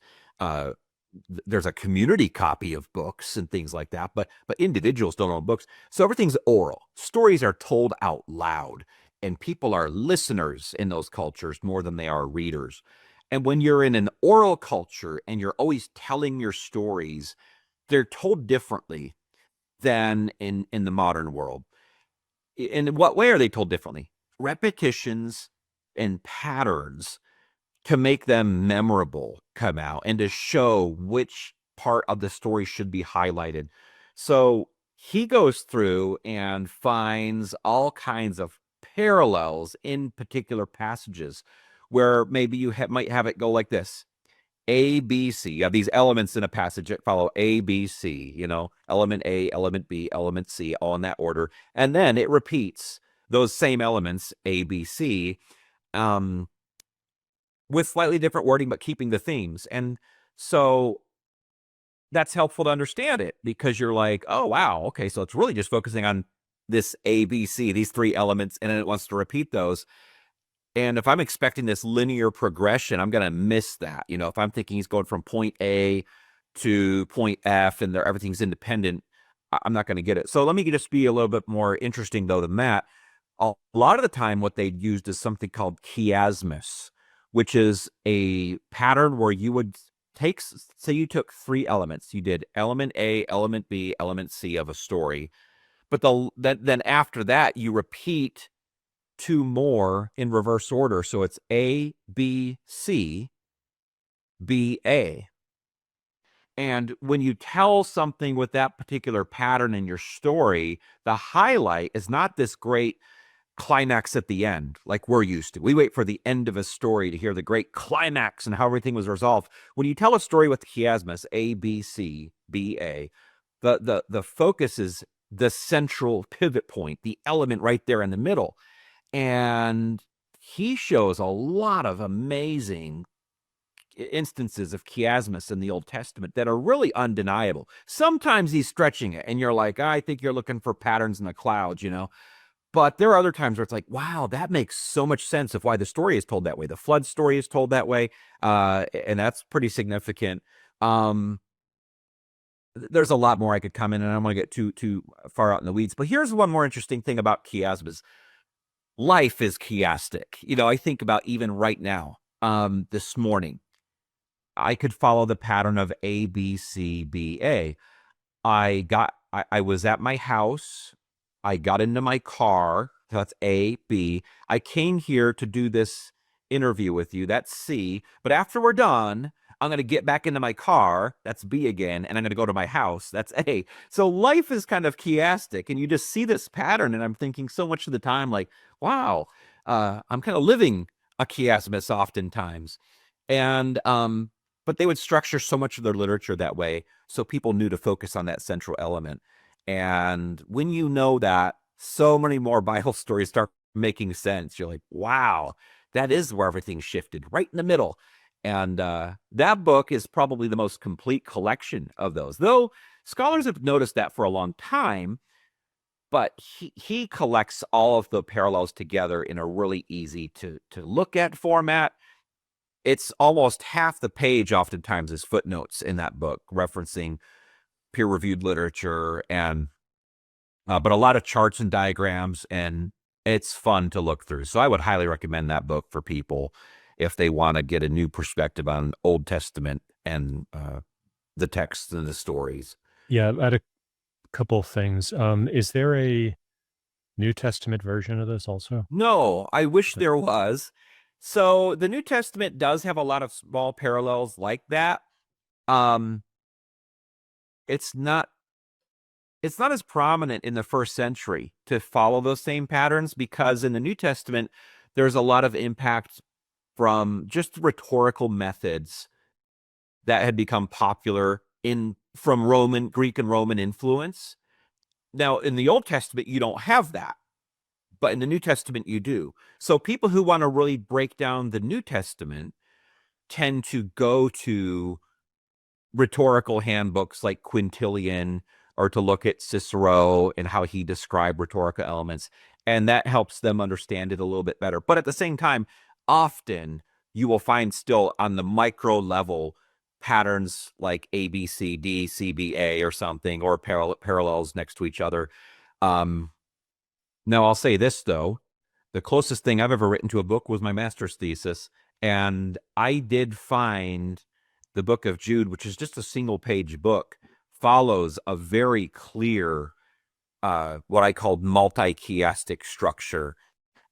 There's a community copy of books and things like that, but individuals don't own books. So everything's oral. Stories are told out loud, and people are listeners in those cultures more than they are readers. And when you're in an oral culture and you're always telling your stories, they're told differently than in the modern world. In what way are they told differently? Repetitions and patterns to make them memorable come out and to show which part of the story should be highlighted. So he goes through and finds all kinds of parallels in particular passages where maybe you might have it go like this. A, B, C. You have these elements in a passage that follow A, B, C, element A, element B, element C, all in that order. And then it repeats those same elements, A, B, C, with slightly different wording, but keeping the themes. And so that's helpful to understand it because you're like, oh, wow, okay, so it's really just focusing on this A, B, C, these three elements, and then it wants to repeat those. And if I'm expecting this linear progression, I'm going to miss that. If I'm thinking he's going from point A to point F and everything's independent, I'm not going to get it. So let me just be a little bit more interesting, though, than that. A lot of the time, what they'd used is something called chiasmus, which is a pattern where you would say you took three elements. You did element A, element B, element C of a story. But then after that, you repeat two more in reverse order. So it's A, B, C, B, A. And when you tell something with that particular pattern in your story, the highlight is not this great climax at the end like we're used to. We wait for the end of a story to hear the great climax and how everything was resolved. When you tell a story with chiasmus, A, B, C, B, A, the focus is the central pivot point, the element right there in the middle. And he shows a lot of amazing instances of chiasmus in the Old Testament that are really undeniable. Sometimes he's stretching it and you're like, I think you're looking for patterns in the clouds, But there are other times where it's like, wow, that makes so much sense of why the story is told that way. The flood story is told that way, and that's pretty significant. There's a lot more I could comment, and I don't want to get too far out in the weeds. But here's one more interesting thing about chiasmus. Life is chiastic. I think about even right now, this morning, I could follow the pattern of A, B, C, B, A. I was at my house. I got into my car. That's A, B. I came here to do this interview with you. That's C. But after we're done, I'm going to get back into my car. That's B again. And I'm going to go to my house. That's A. So life is kind of chiastic. And you just see this pattern. And I'm thinking so much of the time, like, wow, I'm kind of living a chiasmus oftentimes. And, but they would structure so much of their literature that way so people knew to focus on that central element. And when you know that, so many more Bible stories start making sense. You're like, wow, that is where everything shifted, right in the middle. And that book is probably the most complete collection of those, though scholars have noticed that for a long time. But he collects all of the parallels together in a really easy to look at format. It's almost half the page oftentimes is footnotes in that book referencing peer-reviewed literature and but a lot of charts and diagrams, and it's fun to look through. So I would highly recommend that book for people if they want to get a new perspective on Old Testament and the texts and the stories. Yeah, I had a couple things. Is there a New Testament version of this also? No, I wish there was. So the New Testament does have a lot of small parallels like that. It's not as prominent in the first century to follow those same patterns because in the New Testament, there's a lot of impact from just rhetorical methods that had become popular from Greek and Roman influence. Now, in the Old Testament, you don't have that, but in the New Testament, you do. So people who want to really break down the New Testament tend to go to rhetorical handbooks like Quintilian, or to look at Cicero and how he described rhetorical elements. And that helps them understand it a little bit better. But at the same time, often you will find still on the micro level patterns like A, B, C, D, C, B, A or something, or parallels next to each other. Now, I'll say this, though. The closest thing I've ever written to a book was my master's thesis. And I did find the book of Jude, which is just a single-page book, follows a very clear, what I called multi-chiastic structure.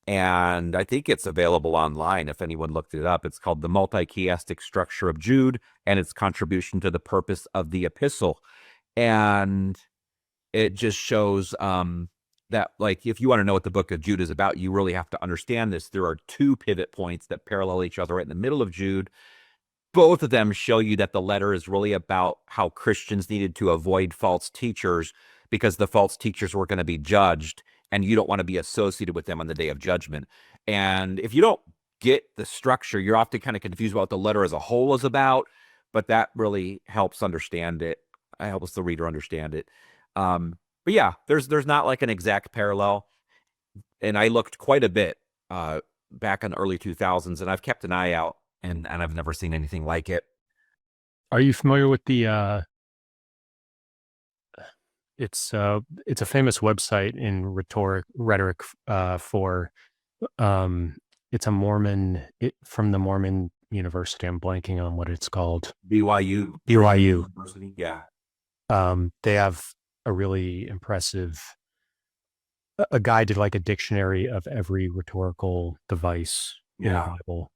And I think it's available online if anyone looked it up. It's called The Multi-Chiastic Structure of Jude and Its Contribution to the Purpose of the Epistle. And it just shows that, like, if you want to know what the book of Jude is about, you really have to understand this. There are two pivot points that parallel each other right in the middle of Jude. Both of them show you that the letter is really about how Christians needed to avoid false teachers because the false teachers were going to be judged, and you don't want to be associated with them on the day of judgment. And if you don't get the structure, you're often kind of confused about what the letter as a whole is about, but that really helps understand it. It helps the reader understand it. But yeah, there's not like an exact parallel. And I looked quite a bit back in the early 2000s, and I've kept an eye out, and I've never seen anything like it. Are you familiar with the it's a famous website in rhetoric for it's a Mormon from the Mormon University. I'm blanking on what it's called. BYU University. Yeah. They have a really impressive a guide to like a dictionary of every rhetorical device in the Bible.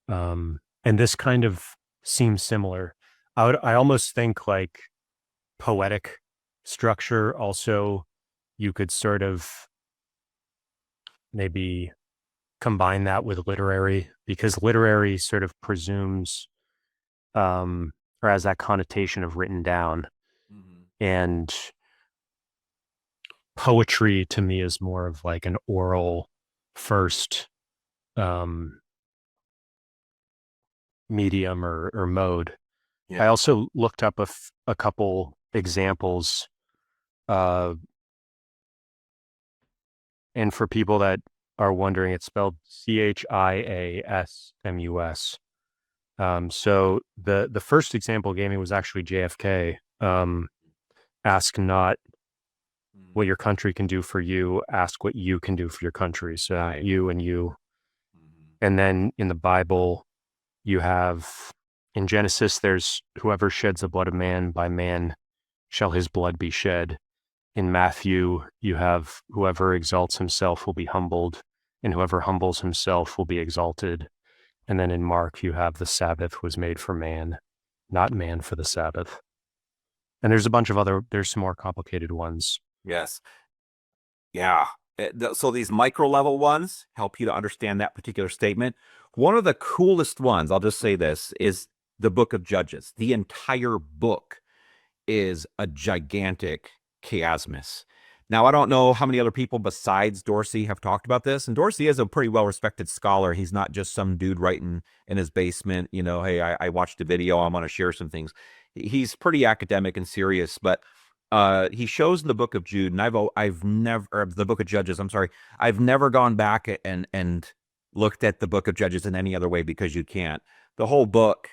And this kind of seems similar. I almost think like poetic structure also, you could sort of maybe combine that with literary, because literary sort of presumes or has that connotation of written down. And poetry to me is more of like an oral first medium or mode. I also looked up a couple examples, and for people that are wondering, it's spelled CHIASMUS. So the first example gave me was actually JFK. Ask not what your country can do for you, ask what you can do for your country. So you and you. And then in the Bible, you have, in Genesis, there's whoever sheds the blood of man, by man shall his blood be shed. In Matthew, you have whoever exalts himself will be humbled, and whoever humbles himself will be exalted. And then in Mark, you have the Sabbath was made for man, not man for the Sabbath. And there's a bunch of there's some more complicated ones. Yes. Yeah. So these micro level ones help you to understand that particular statement. One of the coolest ones, I'll just say this, is the book of Judges. The entire book is a gigantic chiasmus. Now, I don't know how many other people besides Dorsey have talked about this, and Dorsey is a pretty well-respected scholar. He's not just some dude writing in his basement, hey, I watched a video, I'm going to share some things. He's pretty academic and serious, but he shows in the book of Jude, and I've never, or the book of Judges, I'm sorry, I've never gone back and looked at the book of Judges in any other way, because you can't. The whole book,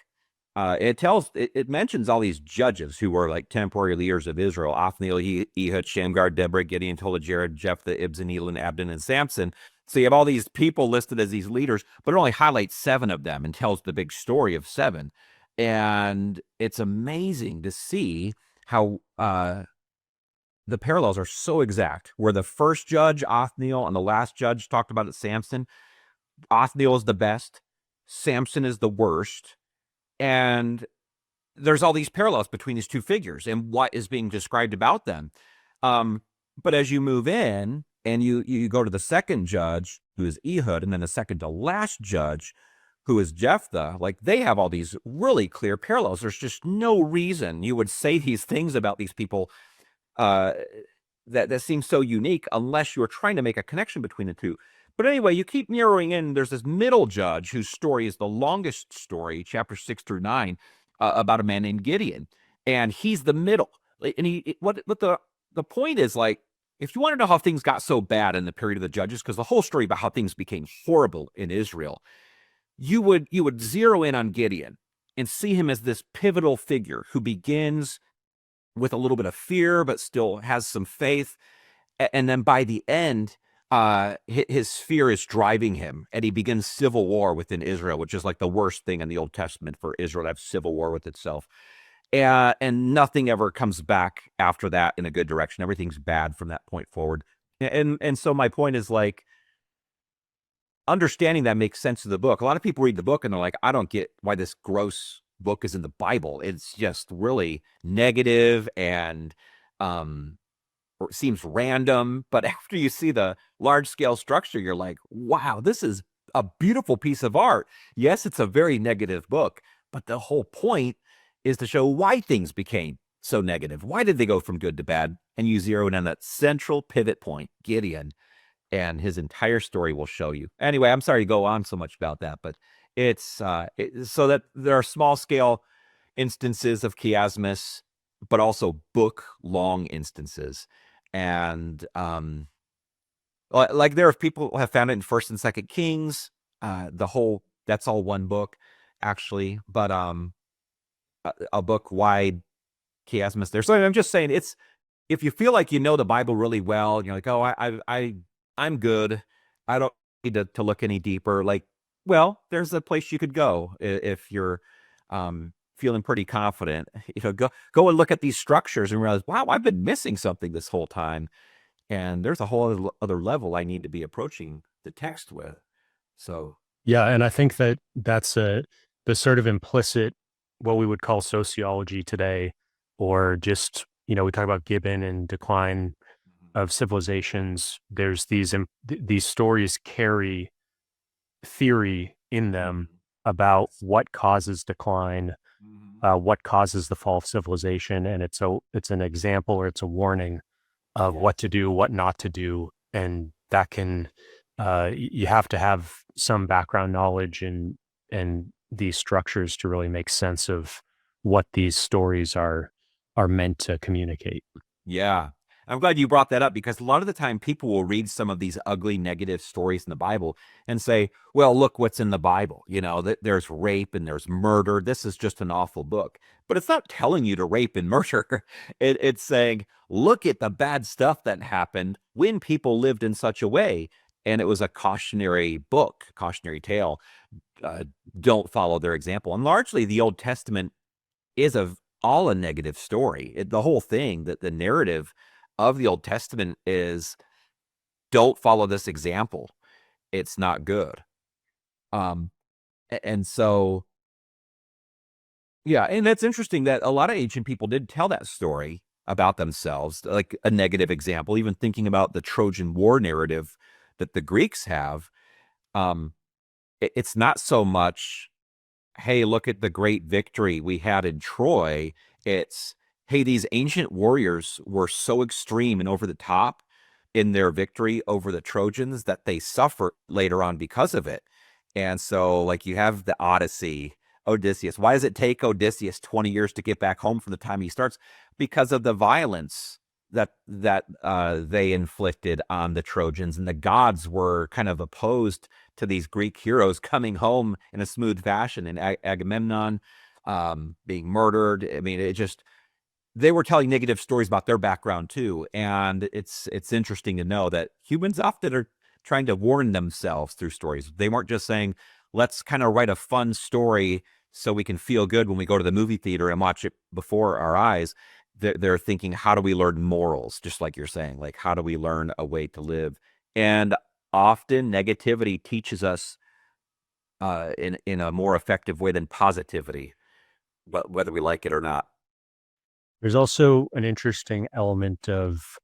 it mentions all these judges who were like temporary leaders of Israel: Othniel, Ehud, Shamgar, Deborah, Gideon, Tola, Jared, Jephthah, Ibzan, Elon, Abdon, and Samson. So you have all these people listed as these leaders, but it only highlights 7 of them and tells the big story of 7. And it's amazing to see how the parallels are so exact, where the first judge, Othniel, and the last judge talked about it, Samson. Othniel is the best, Samson is the worst. And there's all these parallels between these two figures and what is being described about them. But as you move in and you go to the second judge, who is Ehud, and then the second to last judge, who is Jephthah, like they have all these really clear parallels. There's just no reason you would say these things about these people that seem so unique unless you're trying to make a connection between the two. But anyway, you keep narrowing in. There's this middle judge whose story is the longest story, chapter 6 through 9, about a man named Gideon, and he's the middle. And what the point is, like, if you want to know how things got so bad in the period of the judges, because the whole story about how things became horrible in Israel, you would zero in on Gideon and see him as this pivotal figure who begins with a little bit of fear, but still has some faith. And then by the end, his fear is driving him, and he begins civil war within Israel, which is like the worst thing in the Old Testament for Israel to have civil war with itself. And nothing ever comes back after that in a good direction. Everything's bad from that point forward. And so my point is, like, understanding that makes sense of the book. A lot of people read the book and they're like, I don't get why this gross book is in the Bible. It's just really negative and or it seems random. But after you see the large scale structure, you're like, wow, this is a beautiful piece of art. Yes, it's a very negative book, but the whole point is to show why things became so negative. Why did they go from good to bad? And you zero in on that central pivot point, Gideon, and his entire story will show you. Anyway, I'm sorry to go on so much about that, but it's so that there are small scale instances of chiasmus, but also book long instances. And like there are people who have found it in First and Second Kings, that's all one book actually, but a book wide chiasmus there. So I'm just saying, it's, if you feel like you know the Bible really well, you're like, oh, I'm good, I don't need to look any deeper. Like, well, there's a place you could go if you're feeling pretty confident. Go and look at these structures and realize, wow, I've been missing something this whole time, and there's a whole other level I need to be approaching the text with. So Yeah, and I think that's the sort of implicit, what we would call sociology today, or just, we talk about Gibbon and decline of civilizations. There's these stories carry theory in them about what causes decline, what causes the fall of civilization, and it's an example, or it's a warning of what to do, what not to do, and that can you have to have some background knowledge and these structures to really make sense of what these stories are meant to communicate. yeah. I'm glad you brought that up, because a lot of the time people will read some of these ugly negative stories in the Bible and say, well, look what's in the Bible. There's rape and there's murder. This is just an awful book. But it's not telling you to rape and murder. It's saying, look at the bad stuff that happened when people lived in such a way. And it was a cautionary book, cautionary tale. Don't follow their example. And largely the Old Testament is all a negative story. The whole thing, that the narrative of the Old Testament is, don't follow this example. It's not good. And so, yeah, and that's interesting that a lot of ancient people did tell that story about themselves, like a negative example, even thinking about the Trojan War narrative that the Greeks have. It's not so much, hey, look at the great victory we had in Troy. It's, hey, these ancient warriors were so extreme and over the top in their victory over the Trojans that they suffered later on because of it. And so, like, you have the Odyssey, Odysseus. Why does it take Odysseus 20 years to get back home from the time he starts? Because of the violence that they inflicted on the Trojans, and the gods were kind of opposed to these Greek heroes coming home in a smooth fashion, and Agamemnon being murdered. I mean, they were telling negative stories about their background too. And it's interesting to know that humans often are trying to warn themselves through stories. They weren't just saying, let's kind of write a fun story so we can feel good when we go to the movie theater and watch it before our eyes. They're thinking, how do we learn morals? Just like you're saying, like, how do we learn a way to live? And often negativity teaches us in a more effective way than positivity, whether we like it or not. There's also an interesting element of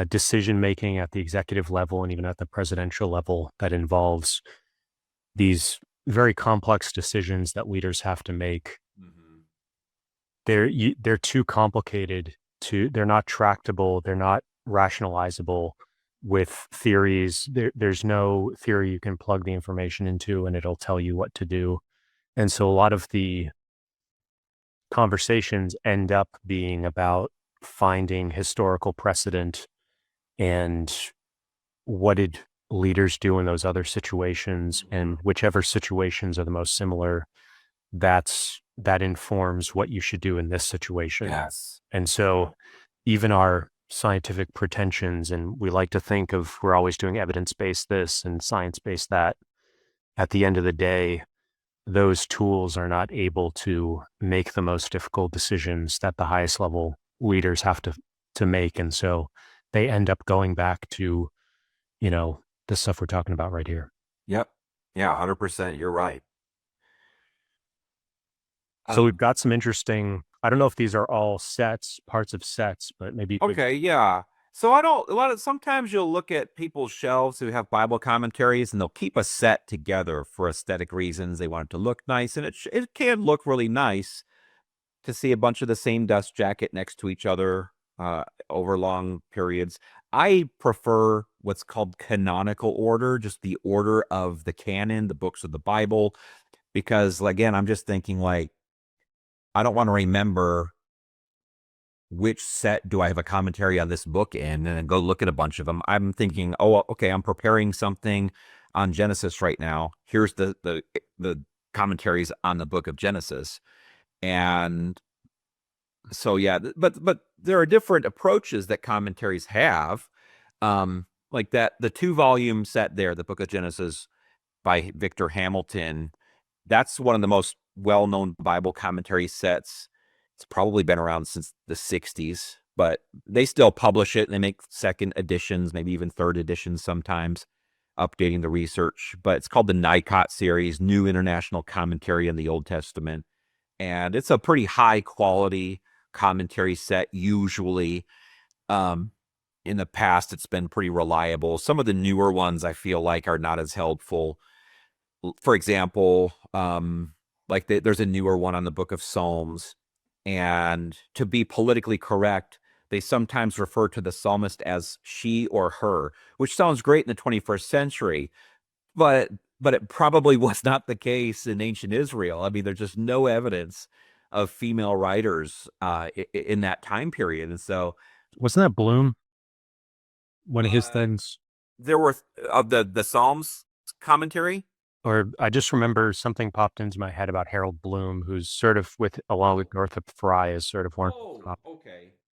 decision making at the executive level and even at the presidential level that involves these very complex decisions that leaders have to make. Mm-hmm. They're too complicated they're not tractable, they're not rationalizable with theories. There's no theory you can plug the information into and it'll tell you what to do. And so a lot of the conversations end up being about finding historical precedent and what did leaders do in those other situations, and whichever situations are the most similar, that informs what you should do in this situation. Yes. And so even our scientific pretensions, and we like to think of we're always doing evidence-based this and science-based that, at the end of the day, those tools are not able to make the most difficult decisions that the highest level leaders have to make. And so they end up going back to, the stuff we're talking about right here. Yep. Yeah, 100%. You're right. So we've got some interesting, I don't know if these are all parts of sets, but maybe you could. Okay, yeah. So sometimes you'll look at people's shelves who have Bible commentaries and they'll keep a set together for aesthetic reasons. They want it to look nice, and it can look really nice to see a bunch of the same dust jacket next to each other over long periods. I prefer what's called canonical order, just the order of the canon, the books of the Bible, because again, I'm just thinking like, I don't want to remember which set do I have a commentary on this book in and then go look at a bunch of them. I'm thinking, oh, okay, I'm preparing something on Genesis right now. Here's the commentaries on the book of Genesis. And so, yeah, but there are different approaches that commentaries have. Like the 2-volume set there, the book of Genesis by Victor Hamilton. That's one of the most well-known Bible commentary sets. It's probably been around since the 60s, but they still publish it and they make second editions, maybe even third editions sometimes, updating the research. But it's called the Nicot series, New International Commentary in the Old Testament. And it's a pretty high quality commentary set usually. In the past, it's been pretty reliable. Some of the newer ones I feel like are not as helpful. For example, there's a newer one on the book of Psalms, and to be politically correct, they sometimes refer to the psalmist as she or her, which sounds great in the 21st century, but it probably was not the case in ancient Israel. I mean, there's just no evidence of female writers in that time period. And so Wasn't that Bloom? One of his things? There were of the Psalms commentary. Or I just remember something popped into my head about Harold Bloom, who's sort of along with Northrop Frye, is sort of one of the top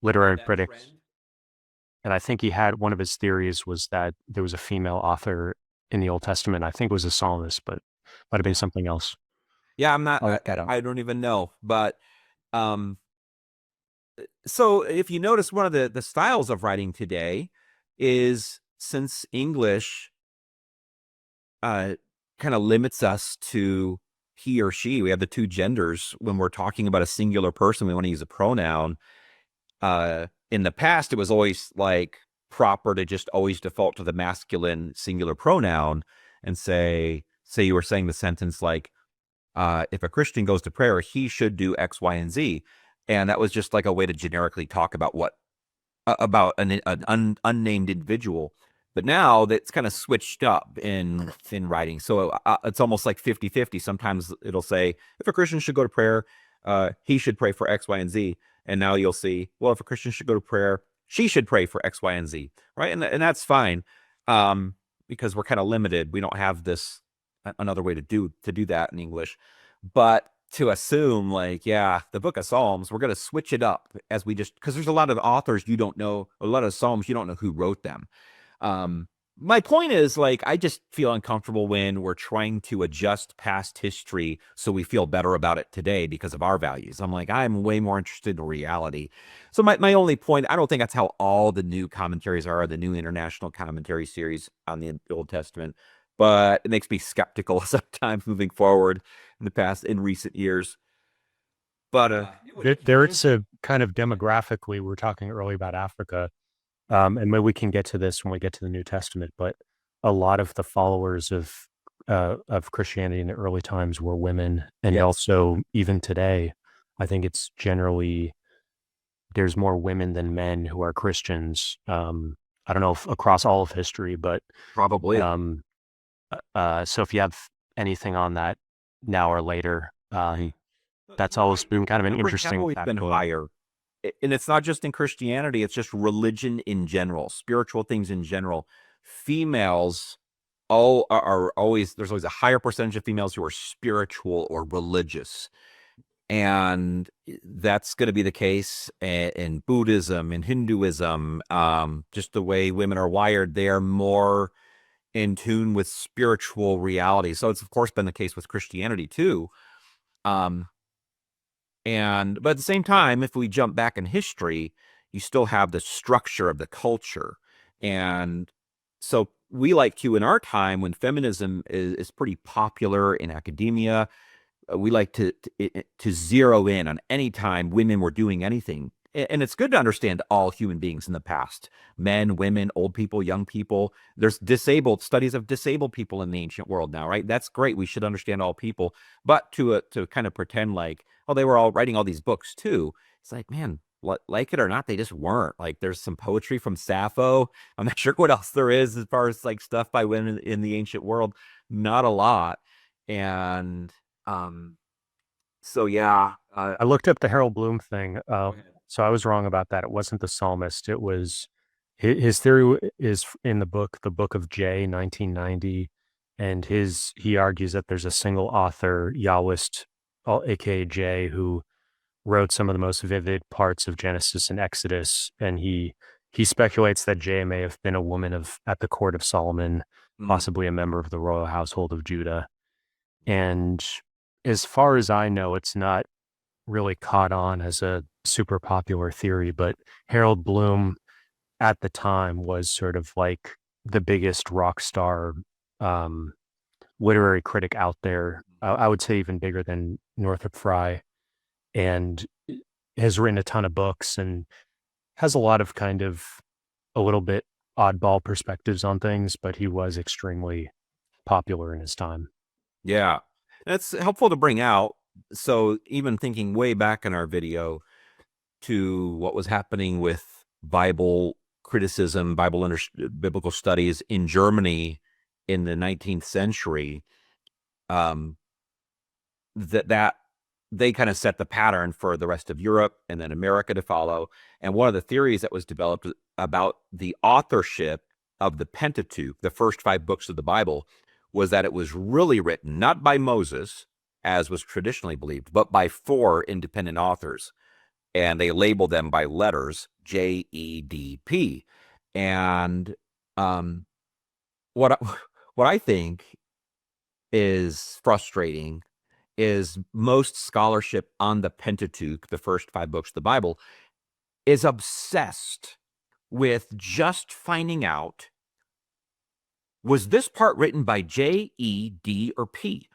literary critics. And I think he had, one of his theories was that there was a female author in the Old Testament. I think it was a psalmist, but might have been something else. Yeah, I'm not, I don't even know. But so if you notice, one of the styles of writing today is, since English kind of limits us to he or she, we have the 2 genders. When we're talking about a singular person, we want to use a pronoun. In the past, it was always like proper to just always default to the masculine singular pronoun and say you were saying the sentence like, if a Christian goes to prayer, he should do X, Y, and Z. And that was just like a way to generically talk about an unnamed individual. But now that's kind of switched up in writing. So it's almost like 50-50. Sometimes it'll say, if a Christian should go to prayer, he should pray for X, Y, and Z. And now you'll see, well, if a Christian should go to prayer, she should pray for X, Y, and Z. Right. And that's fine. Because we're kind of limited. We don't have another way to do that in English. But to assume like, yeah, the book of Psalms, we're going to switch it up because there's a lot of authors you don't know, a lot of Psalms, you don't know who wrote them. My point is, like, I just feel uncomfortable when we're trying to adjust past history so we feel better about it today because of our values. I'm like, I'm way more interested in reality. So my only point, I don't think that's how all the new commentaries are, the new international commentary series on the Old Testament, but it makes me skeptical sometimes moving forward in recent years. But there's a kind of demographically, we were talking earlier about Africa. And maybe we can get to this when we get to the New Testament, but a lot of the followers of of Christianity in the early times were women, and Yes. also even today, I think it's generally there's more women than men who are Christians. I don't know if across all of history, but Probably. so if you have anything on that now or later, that's You're always right. been kind of an Numbers have interesting always been factoid. higher. And it's not just in Christianity, it's just religion in general, spiritual things in general. Females are always, there's always a higher percentage of females who are spiritual or religious. And that's going to be the case in Buddhism, in Hinduism, just the way women are wired. They are more in tune with spiritual reality. So it's of course been the case with Christianity too. But at the same time, if we jump back in history, you still have the structure of the culture. And so we like to, in our time when feminism is pretty popular in academia, we like to zero in on any time women were doing anything. And it's good to understand all human beings in the past, men, women, old people, young people. There's studies of disabled people in the ancient world now, right? That's great. We should understand all people. But to kind of pretend like, oh, they were all writing all these books too. It's like, man, like it or not, they just weren't. Like there's some poetry from Sappho. I'm not sure what else there is as far as like stuff by women in the ancient world. Not a lot. And so yeah, I looked up the Harold Bloom thing. go ahead. So I was wrong about that. It wasn't the psalmist. It was his theory is in the book of J, 1990, and he argues that there's a single author, Yahwist, aka J, who wrote some of the most vivid parts of Genesis and Exodus, and he speculates that J may have been a woman at the court of Solomon, possibly a member of the royal household of Judah. And as far as I know, it's not really caught on as a super popular theory, but Harold Bloom at the time was sort of like the biggest rock star um, literary critic out there. I would say even bigger than Northrop Frye, and has written a ton of books and has a lot of kind of a little bit oddball perspectives on things, but he was extremely popular in his time. Yeah, that's helpful to bring out. So even thinking way back in our video to what was happening with Bible criticism, biblical studies in Germany in the 19th century, that they kind of set the pattern for the rest of Europe and then America to follow. And one of the theories that was developed about the authorship of the Pentateuch, the first 5 books of the Bible, was that it was really written not by Moses, as was traditionally believed, but by 4 independent authors. And they labeled them by letters, JEDP. And what I think is frustrating is most scholarship on the Pentateuch, the first 5 books of the Bible, is obsessed with just finding out, was this part written by J, E, D, or P?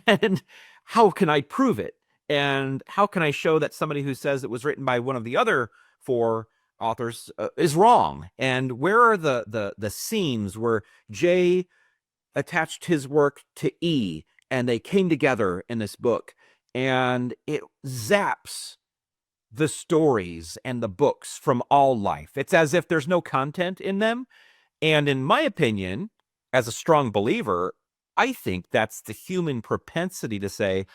And how can I prove it? And how can I show that somebody who says it was written by one of the other 4 authors is wrong? And where are the seams where J attached his work to E and they came together in this book? And it zaps the stories and the books from all life. It's as if there's no content in them. And in my opinion, as a strong believer, I think that's the human propensity to say,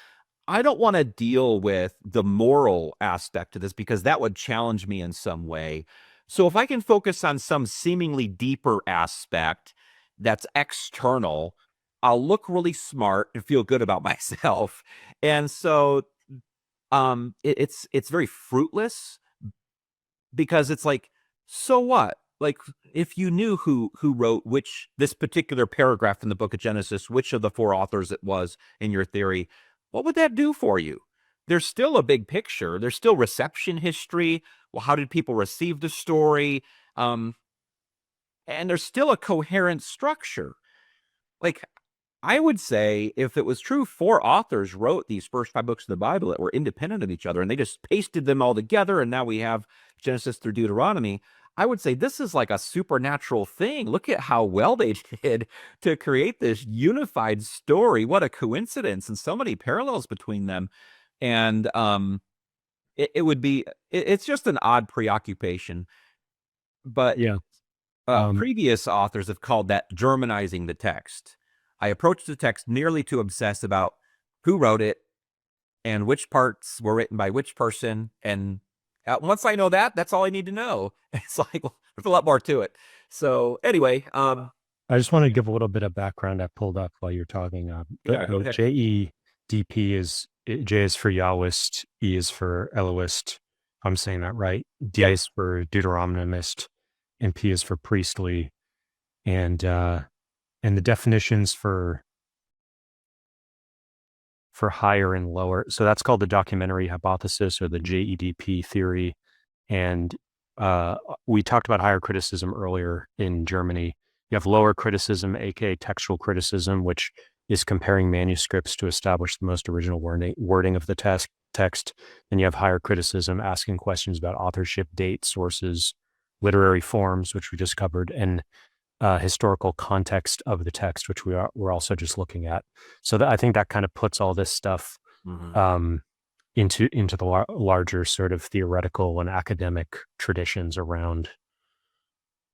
I don't want to deal with the moral aspect of this because that would challenge me in some way. So if I can focus on some seemingly deeper aspect that's external, I'll look really smart and feel good about myself. And so it's very fruitless because it's like, so what? Like if you knew who wrote this particular paragraph in the book of Genesis, which of the 4 authors it was in your theory, what would that do for you? There's still a big picture. There's still reception history. Well, how did people receive the story? And there's still a coherent structure. Like I would say if it was true 4 authors wrote these first 5 books of the Bible that were independent of each other and they just pasted them all together and now we have Genesis through Deuteronomy, I would say this is like a supernatural thing. Look at how well they did to create this unified story. What a coincidence, and so many parallels between them. And it would be, it's just an odd preoccupation. But Yeah. previous authors have called that Germanizing the text. I approached the text nearly to obsess about who wrote it and which parts were written by which person. And once I know that, that's all I need to know. It's like, well, there's a lot more to it. So anyway, I just want to give a little bit of background I pulled up while you're talking. The JEDP is, J is for Yahwist, E is for Elohist. I'm saying that right. D is for Deuteronomist, and P is for priestly. And the definitions for higher and lower. So that's called the documentary hypothesis, or the JEDP theory. And we talked about higher criticism earlier in Germany. You have lower criticism, aka textual criticism, which is comparing manuscripts to establish the most original wording of the text. Then you have higher criticism, asking questions about authorship, date, sources, literary forms, which we just covered, and historical context of the text, which we're also just looking at. So I think that kind of puts all this stuff into the larger sort of theoretical and academic traditions around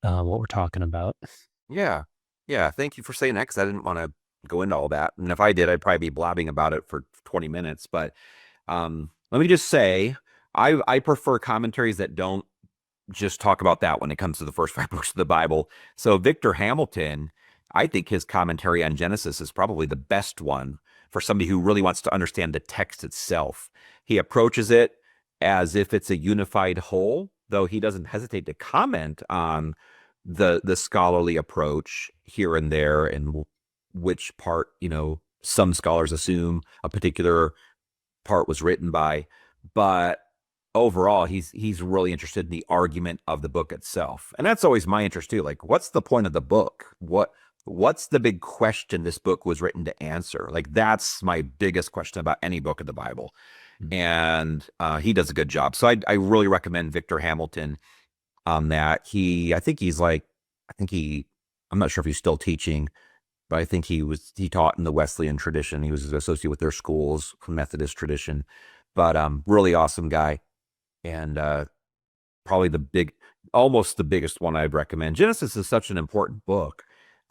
what we're talking about. Yeah. Thank you for saying that, because I didn't want to go into all that. And if I did, I'd probably be blabbing about it for 20 minutes. But let me just say, I prefer commentaries that don't just talk about that when it comes to the first 5 books of the Bible. So Victor Hamilton, I think his commentary on Genesis is probably the best one for somebody who really wants to understand the text itself. He approaches it as if it's a unified whole, though he doesn't hesitate to comment on the scholarly approach here and there, and which part, some scholars assume a particular part was written by. But overall, he's really interested in the argument of the book itself. And that's always my interest too. Like, what's the point of the book? What's the big question this book was written to answer? Like, that's my biggest question about any book of the Bible. And he does a good job. So I really recommend Victor Hamilton on that. I'm not sure if he's still teaching, but I think he taught in the Wesleyan tradition. He was associated with their schools, Methodist tradition, but really awesome guy. And probably almost the biggest one I'd recommend. Genesis is such an important book.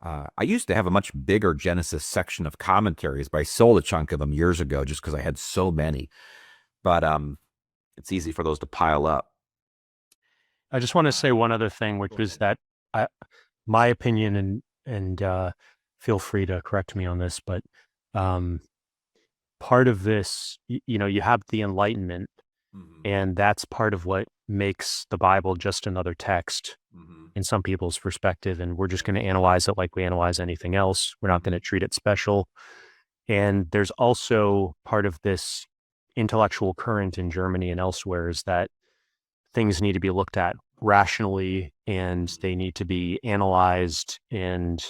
I used to have a much bigger Genesis section of commentaries, but I sold a chunk of them years ago just because I had so many. But it's easy for those to pile up. I just want to say one other thing, which is that my opinion, and feel free to correct me on this, but part of this, you have the Enlightenment, and that's part of what makes the Bible just another text in some people's perspective. And we're just going to analyze it like we analyze anything else. We're not going to treat it special. And there's also part of this intellectual current in Germany and elsewhere is that things need to be looked at rationally, and they need to be analyzed, and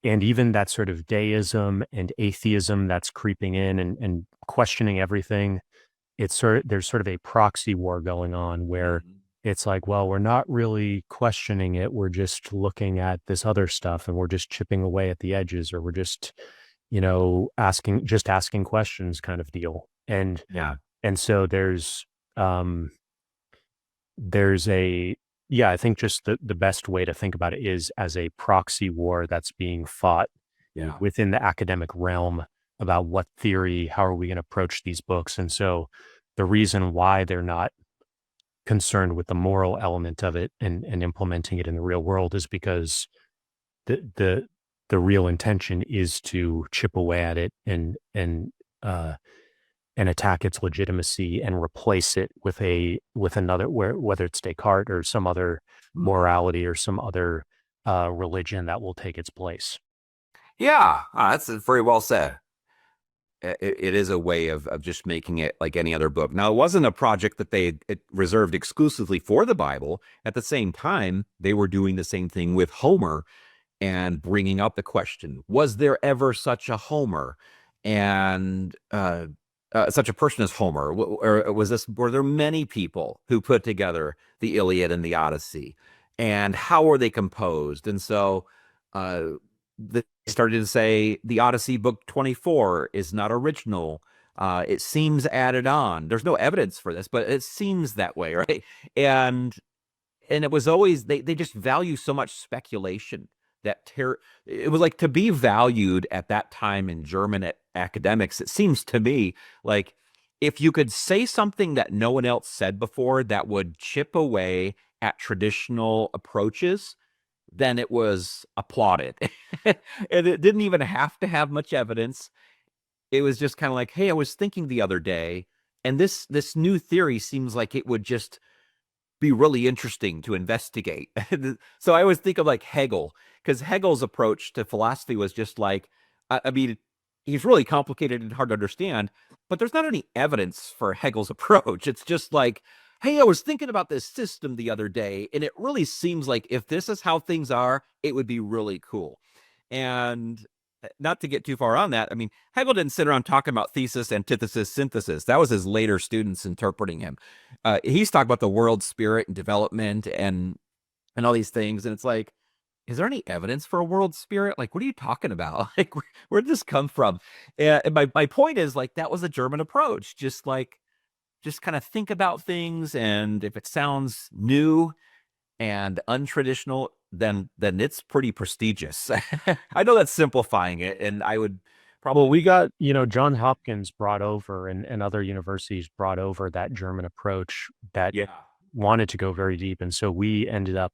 even that sort of deism and atheism that's creeping in and questioning everything. There's sort of a proxy war going on where it's like, well, we're not really questioning it. We're just looking at this other stuff, and we're just chipping away at the edges, or we're just, asking questions kind of deal. And so I think just the best way to think about it is as a proxy war that's being fought within the academic realm about what theory, how are we going to approach these books. And so the reason why they're not concerned with the moral element of it and implementing it in the real world is because the real intention is to chip away at it and attack its legitimacy and replace it with another, whether it's Descartes or some other morality or some other religion that will take its place. Yeah, that's very well said. It is a way of just making it like any other book. Now, it wasn't a project that they reserved exclusively for the Bible. At the same time, they were doing the same thing with Homer and bringing up the question, was there ever such a Homer? And such a person as Homer? Or were there many people who put together the Iliad and the Odyssey? And how were they composed? And so uh, they started to say the Odyssey book 24 is not original. It seems added on. There's no evidence for this, but it seems that way, right? And it was always they just value so much speculation that it was like to be valued at that time in German academics. It seems to me like if you could say something that no one else said before that would chip away at traditional approaches, then it was applauded. And it didn't even have to have much evidence. It was just kind of like, hey, I was thinking the other day, and this new theory seems like it would just be really interesting to investigate. So I always think of like Hegel, because Hegel's approach to philosophy was just like, I mean, he's really complicated and hard to understand, but there's not any evidence for Hegel's approach. It's just like, hey, I was thinking about this system the other day, and it really seems like if this is how things are, it would be really cool. And not to get too far on that, I mean, Hegel didn't sit around talking about thesis, antithesis, synthesis. That was his later students interpreting him. He's talking about the world spirit and development and all these things. And it's like, is there any evidence for a world spirit? Like, what are you talking about? Like, where did this come from? And my point is, like, that was a German approach. Just kind of think about things. And if it sounds new and untraditional, then it's pretty prestigious. I know that's simplifying it, and I would probably. Well, we got, John Hopkins brought over and other universities brought over that German approach that Yeah. wanted to go very deep. And so we ended up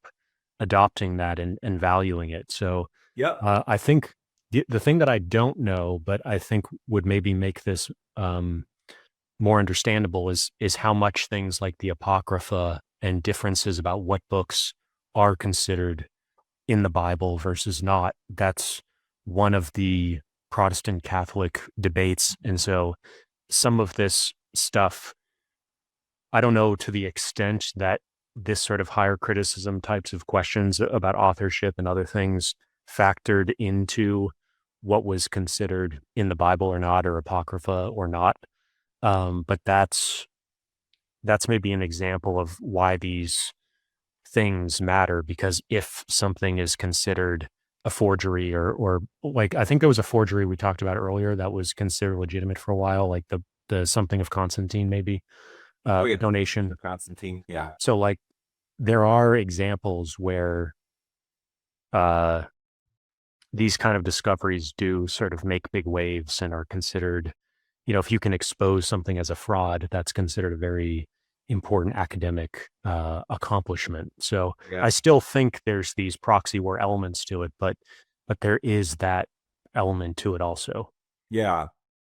adopting that and valuing it. So Yeah. I think the thing that I don't know, but I think would maybe make this more understandable is how much things like the Apocrypha and differences about what books are considered in the Bible versus not. That's one of the Protestant Catholic debates. And so some of this stuff, I don't know to the extent that this sort of higher criticism types of questions about authorship and other things factored into what was considered in the Bible or not, or Apocrypha or not. But that's maybe an example of why these things matter, because if something is considered a forgery or like, I think there was a forgery we talked about earlier that was considered legitimate for a while, like the something of Constantine, maybe donation. Constantine. Yeah. So like there are examples where these kind of discoveries do sort of make big waves and are considered, if you can expose something as a fraud, that's considered a very important academic accomplishment. So Yeah. I still think there's these proxy war elements to it, but there is that element to it also. Yeah.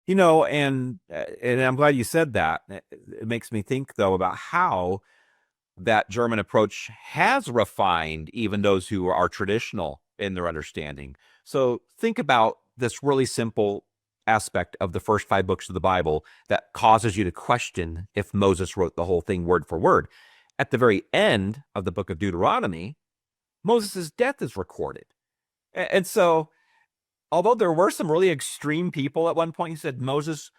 And I'm glad you said that. It makes me think, though, about how that German approach has refined even those who are traditional in their understanding. So think about this really simple aspect of the first 5 books of the Bible that causes you to question if Moses wrote the whole thing word for word. At the very end of the book of Deuteronomy, Moses' death is recorded. And so, although there were some really extreme people at one point who said Moses,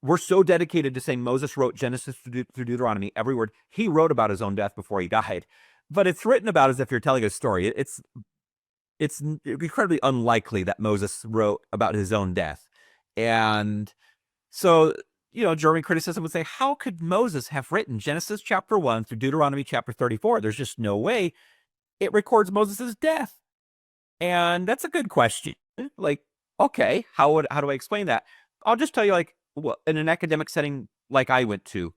we're so dedicated to saying Moses wrote Genesis through Deuteronomy, every word, he wrote about his own death before he died. But it's written about as if you're telling a story. It's incredibly unlikely that Moses wrote about his own death. And so, German criticism would say, how could Moses have written Genesis chapter 1 through Deuteronomy chapter 34? There's just no way it records Moses' death. And that's a good question. Like, okay, how do I explain that? I'll just tell you, like, well, in an academic setting like I went to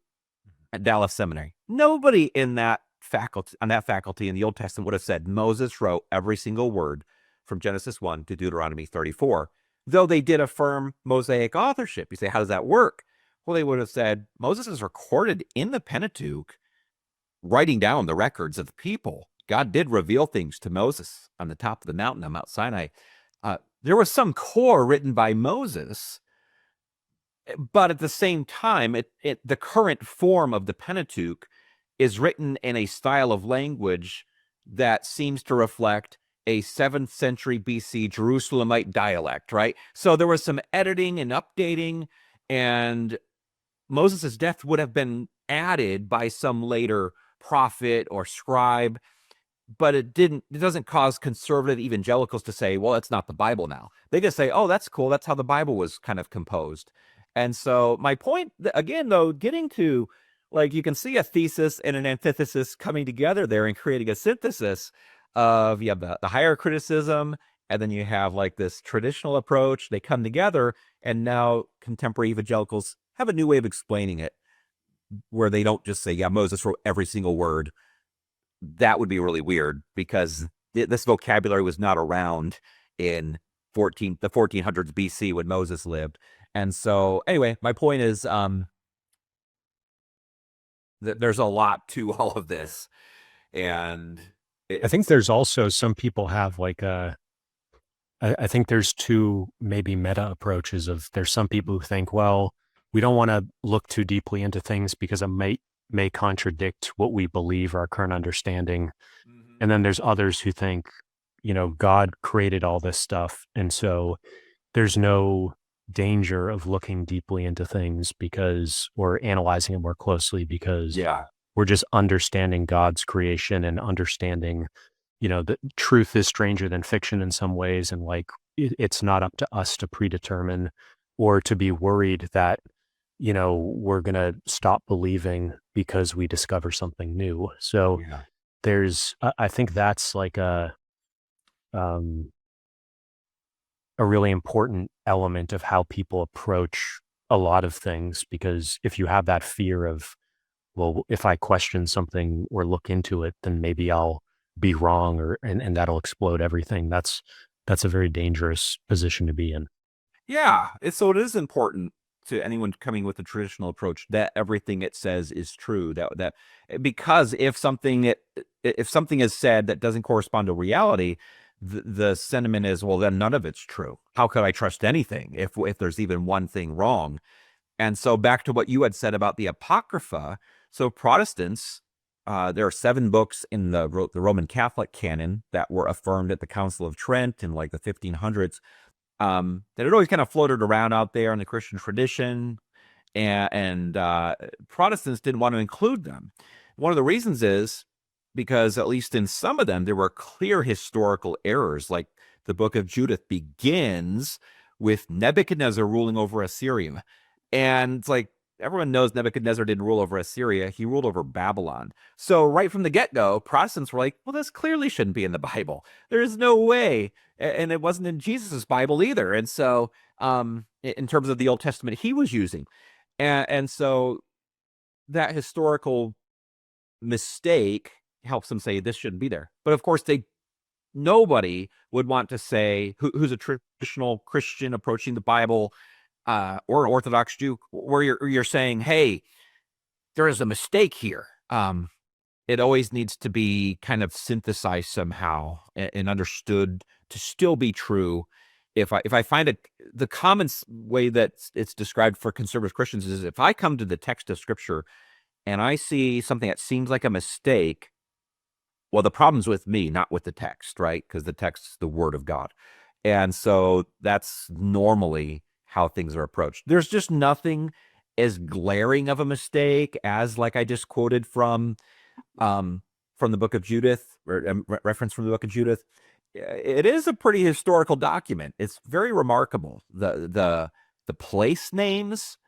at Dallas Seminary, nobody in that faculty in the Old Testament would have said Moses wrote every single word from Genesis 1 to Deuteronomy 34, though they did affirm Mosaic authorship. You say, how does that work? Well, they would have said Moses is recorded in the Pentateuch, writing down the records of the people. God did reveal things to Moses on the top of the mountain on Mount Sinai. There was some core written by Moses, but at the same time, the current form of the Pentateuch is written in a style of language that seems to reflect a 7th century BC Jerusalemite dialect, right? So there was some editing and updating, And Moses' death would have been added by some later prophet or scribe, but it doesn't cause conservative evangelicals to say, well, it's not the Bible now. They just say, oh, that's cool. That's how the Bible was kind of composed. And so my point, again, though, getting to, like, you can see a thesis and an antithesis coming together there and creating a synthesis of, you have the higher criticism, and then you have like this traditional approach. They come together, and now contemporary evangelicals have a new way of explaining it, where they don't just say, yeah, Moses wrote every single word. That would be really weird, because this vocabulary was not around in the 1400s BC when Moses lived. And so anyway, my point is that there's a lot to all of this. And I think there's also some people have like I think there's two maybe meta approaches of there's some people who think, well, we don't want to look too deeply into things because it may contradict what we believe, our current understanding. And then there's others who think, God created all this stuff. And so there's no danger of looking deeply into things or analyzing it more closely because we're just understanding God's creation and understanding, the truth is stranger than fiction in some ways. And like, it's not up to us to predetermine or to be worried that, we're going to stop believing because we discover something new. So I think that's like a really important element of how people approach a lot of things, because if you have that fear of, well, if I question something or look into it, then maybe I'll be wrong and that'll explode everything. That's a very dangerous position to be in. Yeah. So it is important to anyone coming with a traditional approach that everything it says is true. That because if something is said that doesn't correspond to reality, the sentiment is, well, then none of it's true. How could I trust anything if there's even one thing wrong? And so back to what you had said about the Apocrypha. So Protestants, there are 7 books in the Roman Catholic canon that were affirmed at the Council of Trent in like the 1500s. That had always kind of floated around out there in the Christian tradition, and Protestants didn't want to include them. One of the reasons is because, at least in some of them, there were clear historical errors. Like the book of Judith begins with Nebuchadnezzar ruling over Assyria. And it's like, everyone knows Nebuchadnezzar didn't rule over Assyria. He ruled over Babylon. So right from the get-go, Protestants were like, well, this clearly shouldn't be in the Bible. There is no way. And it wasn't in Jesus's Bible either. And so in terms of the Old Testament he was using. And so that historical mistake helps them say this shouldn't be there. But of course, nobody would want to say, who's a traditional Christian approaching the Bible, or an Orthodox Jew, where you're saying, hey, there is a mistake here. It always needs to be kind of synthesized somehow and understood to still be true. If I find the common way that it's described for conservative Christians is, if I come to the text of Scripture and I see something that seems like a mistake, well, the problem's with me, not with the text, right? Because the text is the Word of God. And so that's normally how things are approached. There's just nothing as glaring of a mistake as, like I just quoted from the book of Judith, or reference from the book of Judith. It is a pretty historical document. It's very remarkable. The place names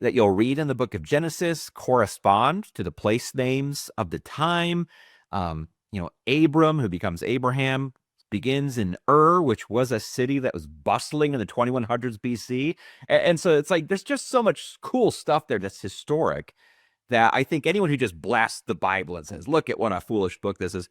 that you'll read in the book of Genesis correspond to the place names of the time. Abram, who becomes Abraham, begins in Ur, which was a city that was bustling in the 2100s BC. And so it's like, there's just so much cool stuff there that's historic, that I think anyone who just blasts the Bible and says, look at what a foolish book this is,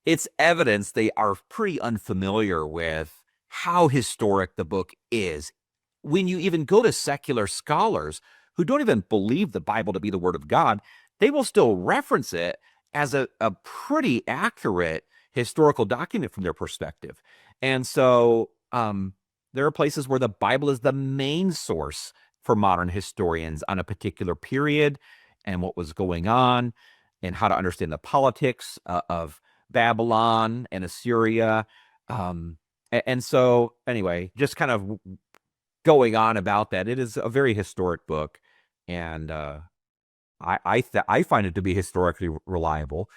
it's evidence they are pretty unfamiliar with how historic the book is. When you even go to secular scholars who don't even believe the Bible to be the Word of God, they will still reference it as a pretty accurate historical document from their perspective. And so there are places where the Bible is the main source for modern historians on a particular period and what was going on and how to understand the politics of Babylon and Assyria. And so anyway, just kind of going on about that. It is a very historic book, and I find it to be historically reliable,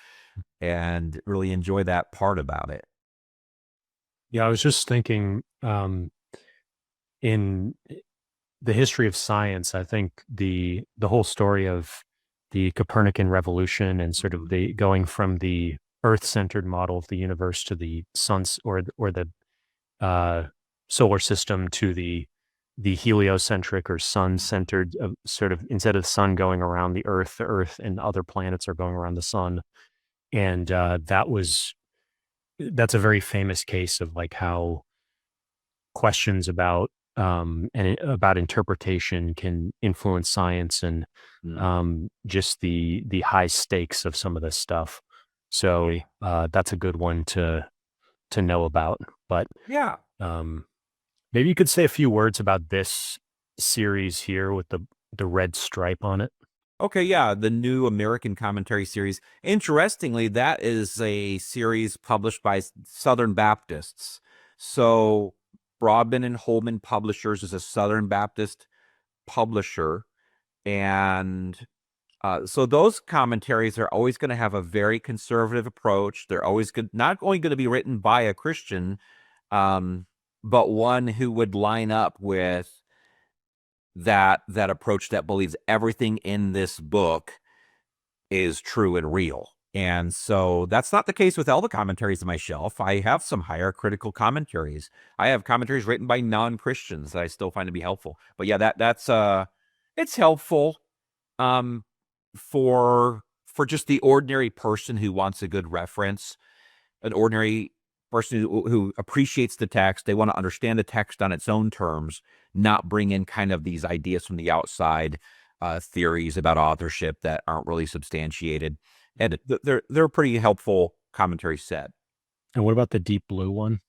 and really enjoy that part about it. Yeah, I was just thinking, in the history of science, I think the whole story of the Copernican revolution and sort of the going from the Earth-centered model of the universe to the sun's or the uh, solar system to the heliocentric or sun-centered, sort of, instead of the sun going around the Earth and other planets are going around the sun, and that's a very famous case of like how questions about about interpretation can influence science, and Mm. just the high stakes of some of this stuff. So that's a good one to know about. But Yeah. um, maybe you could say a few words about this series here with the red stripe on it. Okay, yeah, the New American Commentary series. Interestingly, that is a series published by Southern Baptists. So Broadman and Holman Publishers is a Southern Baptist publisher, and so those commentaries are always going to have a very conservative approach. They're always not only going to be written by a Christian, but one who would line up with that approach that believes everything in this book is true and real. And so that's not the case with all the commentaries on my shelf. I have some higher critical commentaries. I have commentaries written by non-Christians that I still find to be helpful. But yeah, that's it's helpful um for just the ordinary person who wants a good reference, an ordinary person who appreciates the text. They want to understand the text on its own terms, not bring in kind of these ideas from the outside, theories about authorship that aren't really substantiated. And they're a pretty helpful commentary set. And what about the deep blue one?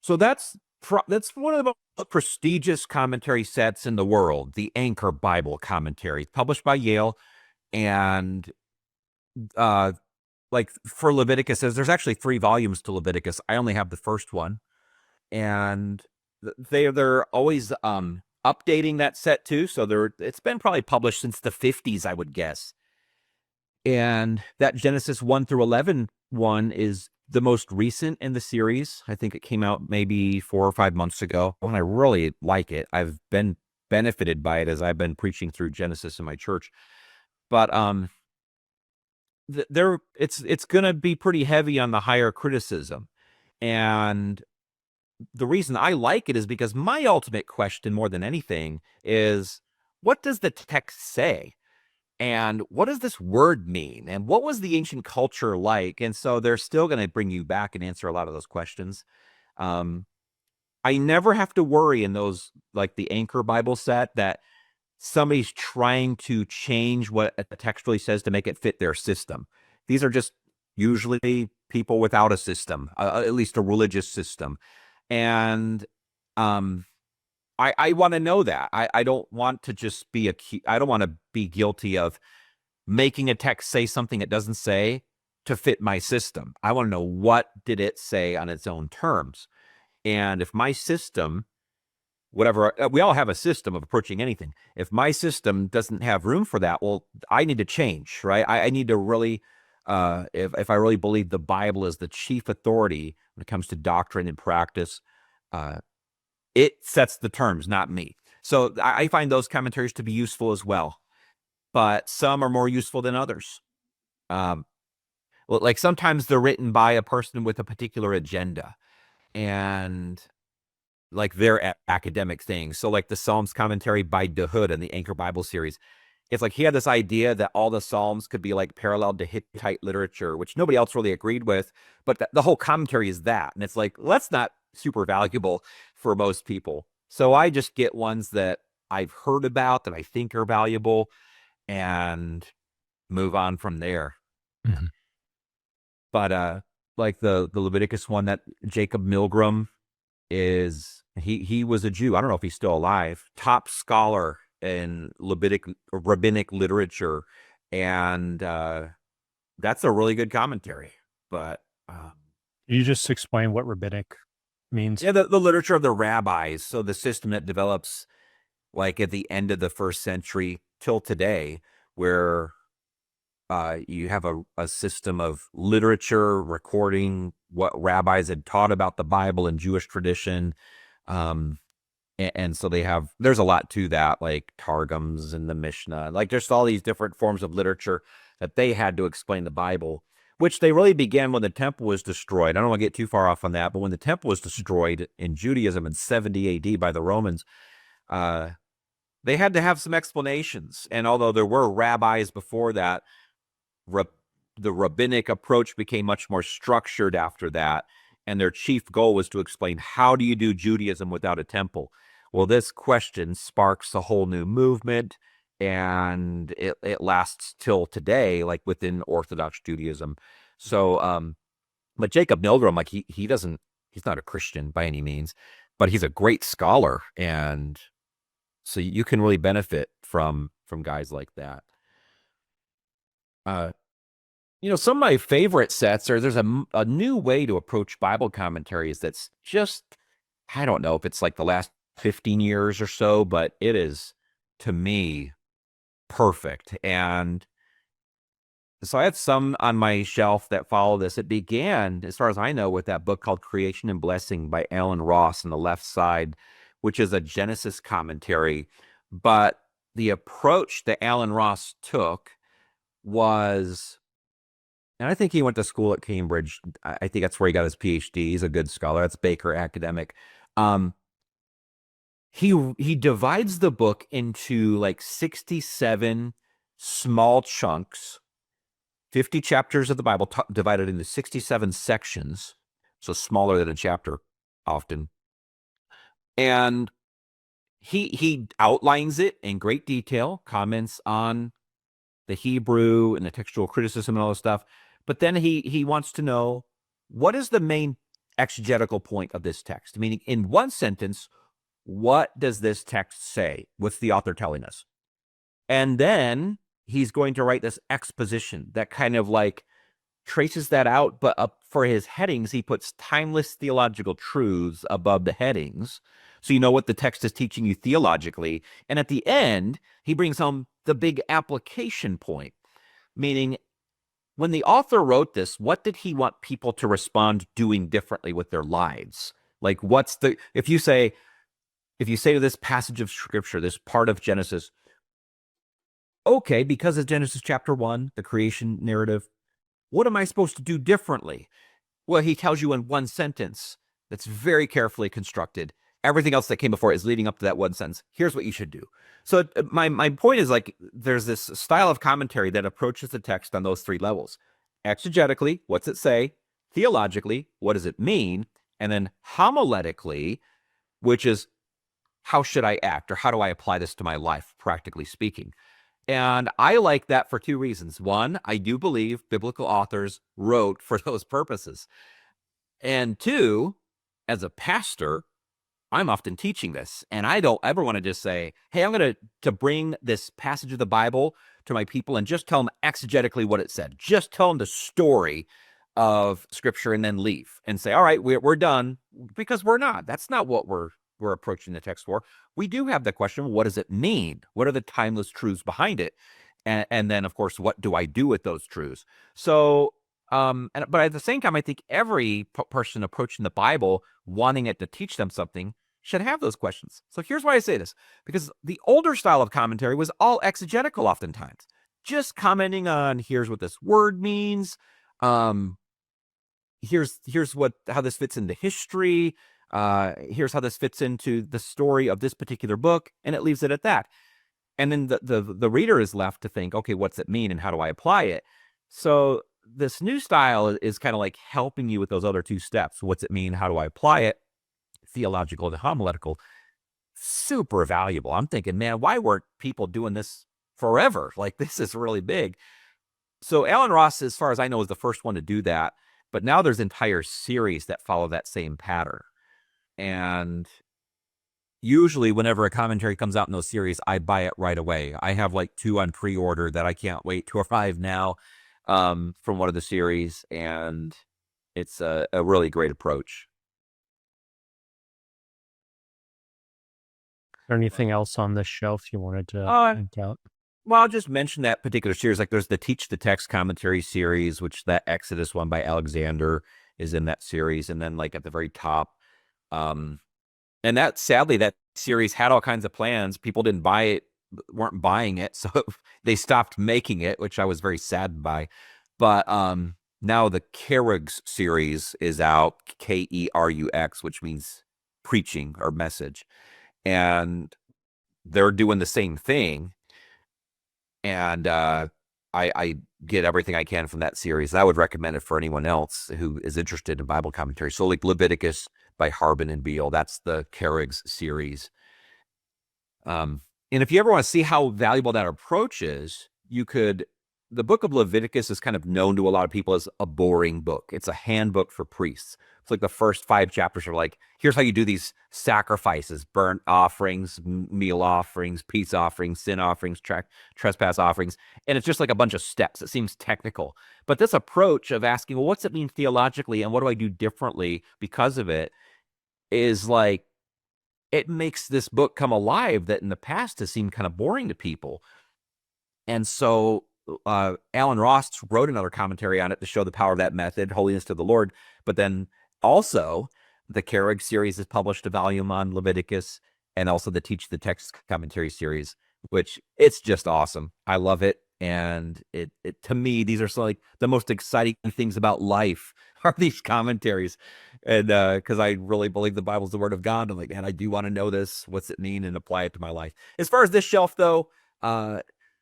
So that's one of the most prestigious commentary sets in the world, the Anchor Bible Commentary, published by Yale. And like for Leviticus, there's actually 3 volumes to Leviticus. I only have the first one, and they're always updating that set too. So it's been probably published since the 50s, I would guess. And that Genesis 1 through 11 one is the most recent in the series. I think it came out maybe 4 or 5 months ago, and I really like it. I've been benefited by it as I've been preaching through Genesis in my church. But it's going to be pretty heavy on the higher criticism. And the reason I like it is because my ultimate question, more than anything, is what does the text say? And what does this word mean? And what was the ancient culture like? And so they're still going to bring you back and answer a lot of those questions. I never have to worry in those, like the Anchor Bible set, that somebody's trying to change what a text really says to make it fit their system. These are just usually people without a system, at least a religious system. And I want to know that. I don't want to just be I don't want to be guilty of making a text say something it doesn't say to fit my system. I want to know, what did it say on its own terms? And if my system, whatever, we all have a system of approaching anything. If my system doesn't have room for that, well, I need to change, right? I need to really, if I really believe the Bible is the chief authority when it comes to doctrine and practice, it sets the terms, not me. So I find those commentaries to be useful as well, but some are more useful than others. Well, like sometimes they're written by a person with a particular agenda, and like their academic things. So like the Psalms commentary by DeHood in the Anchor Bible series, it's like he had this idea that all the Psalms could be like paralleled to Hittite literature, which nobody else really agreed with, but the whole commentary is that. And it's like, well, that's not super valuable for most people. So I just get ones that I've heard about that I think are valuable and move on from there. Mm-hmm. But like the Leviticus one, that Jacob Milgram is, he was a Jew. I don't know if he's still alive. Top scholar in rabbinic literature, and that's a really good commentary. But You just explain what rabbinic means. yeah, the literature of the rabbis. So the system that develops like at the end of the first century till today, where you have a system of literature recording what rabbis had taught about the Bible and Jewish tradition. And so there's a lot to that, like Targums and the Mishnah, like just all these different forms of literature that they had to explain the Bible, which they really began when the temple was destroyed. I don't want to get too far off on that, but when the temple was destroyed in Judaism in 70 AD by the Romans, they had to have some explanations. And although there were rabbis before that, the rabbinic approach became much more structured after that. And their chief goal was to explain, how do you do Judaism without a temple? Well, this question sparks a whole new movement, and it lasts till today, like within Orthodox Judaism. So, but Jacob Milgrom, like he's not a Christian by any means, but he's a great scholar. And so you can really benefit from guys like that. Some of my favorite sets there's a new way to approach Bible commentaries that's just, I don't know if it's like the last 15 years or so, but it is, to me, perfect. And so I have some on my shelf that follow this. It began, as far as I know, with that book called Creation and Blessing by Alan Ross on the left side, which is a Genesis commentary. But the approach that Alan Ross took was, and I think he went to school at Cambridge. I think that's where he got his PhD. He's a good scholar. That's Baker Academic. He divides the book into like 67 small chunks, 50 chapters of the Bible divided into 67 sections, so smaller than a chapter often. And he outlines it in great detail, comments on the Hebrew and the textual criticism and all this stuff. But then he wants to know, what is the main exegetical point of this text? Meaning, in one sentence, what does this text say? What's the author telling us? And then he's going to write this exposition that kind of like traces that out, but up for his headings, he puts timeless theological truths above the headings, so you know what the text is teaching you theologically. And at the end, he brings home the big application point, meaning, when the author wrote this, what did he want people to respond doing differently with their lives? Like, if you say to this passage of Scripture, this part of Genesis, okay, because of Genesis chapter 1, the creation narrative, what am I supposed to do differently? Well, he tells you in one sentence that's very carefully constructed. Everything else that came before is leading up to that one sentence. Here's what you should do. So my point is, like, there's this style of commentary that approaches the text on those three levels. Exegetically, what's it say? Theologically, what does it mean? And then homiletically, which is, how should I act, or how do I apply this to my life, practically speaking? And I like that for two reasons. One, I do believe biblical authors wrote for those purposes. And two, as a pastor, I'm often teaching this, and I don't ever want to just say, hey, I'm going to bring this passage of the Bible to my people and just tell them exegetically what it said. Just tell them the story of Scripture and then leave and say, all right, we're done, because we're not. That's not what we're approaching the text for. We do have the question, what does it mean? What are the timeless truths behind it? And then, of course, what do I do with those truths? So, but at the same time, I think every person approaching the Bible, wanting it to teach them something, should have those questions. So here's why I say this, because the older style of commentary was all exegetical oftentimes, just commenting on, here's what this word means. Here's how this fits into history. Here's how this fits into the story of this particular book, and it leaves it at that. And then the reader is left to think, okay, what's it mean and how do I apply it? So this new style is kind of like helping you with those other two steps. What's it mean? How do I apply it? Theological and homiletical. Super valuable. I'm thinking, man, why weren't people doing this forever? Like, this is really big. So Alan Ross, as far as I know, is the first one to do that. But now there's entire series that follow that same pattern. And usually whenever a commentary comes out in those series, I buy it right away. I have like 2 on pre-order that I can't wait to arrive now, from one of the series. And it's a really great approach. there anything else on this shelf you wanted to point out? Well, I'll just mention that particular series. Like there's the Teach the Text Commentary series, which that Exodus one by Alexander is in that series. And then like at the very top, and that sadly, that series had all kinds of plans. People didn't buy it, weren't buying it. So they stopped making it, which I was very saddened by. But now the Kerux series is out, Kerux, which means preaching or message. And they're doing the same thing. And I get everything I can from that series. I would recommend it for anyone else who is interested in Bible commentary. So like Leviticus by Harbin and Beale, that's the Kerux series. And if you ever want to see how valuable that approach is, the book of Leviticus is kind of known to a lot of people as a boring book. It's a handbook for priests. It's like the first 5 chapters are like, here's how you do these sacrifices, burnt offerings, meal offerings, peace offerings, sin offerings, trespass offerings. And it's just like a bunch of steps. It seems technical. But this approach of asking, well, what's it mean theologically and what do I do differently because of it is like, it makes this book come alive that in the past has seemed kind of boring to people. And so Alan Ross wrote another commentary on it to show the power of that method, Holiness to the Lord. But then also the Kerux series has published a volume on Leviticus, and also the Teach the Text Commentary series, which it's just awesome. I love it. And it to me, these are so like the most exciting things about life are these commentaries. And because I really believe the Bible's the word of God. I'm like, man, I do want to know this. What's it mean? And apply it to my life. As far as this shelf, though,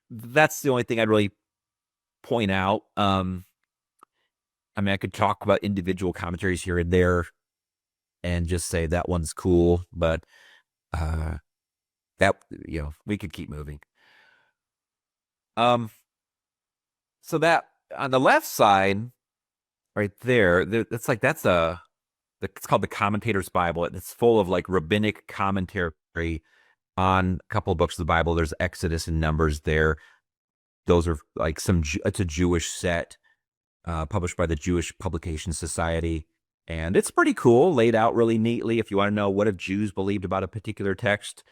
that's the only thing I'd really point out. I mean, I could talk about individual commentaries here and there and just say that one's cool, but that, we could keep moving. So that on the left side, right there, it's like it's called the Commentator's Bible. It's full of like rabbinic commentary on a couple of books of the Bible. There's Exodus and Numbers there. Those are like it's a Jewish set, published by the Jewish Publication Society. And it's pretty cool, laid out really neatly. If you want to know what if Jews believed about a particular text,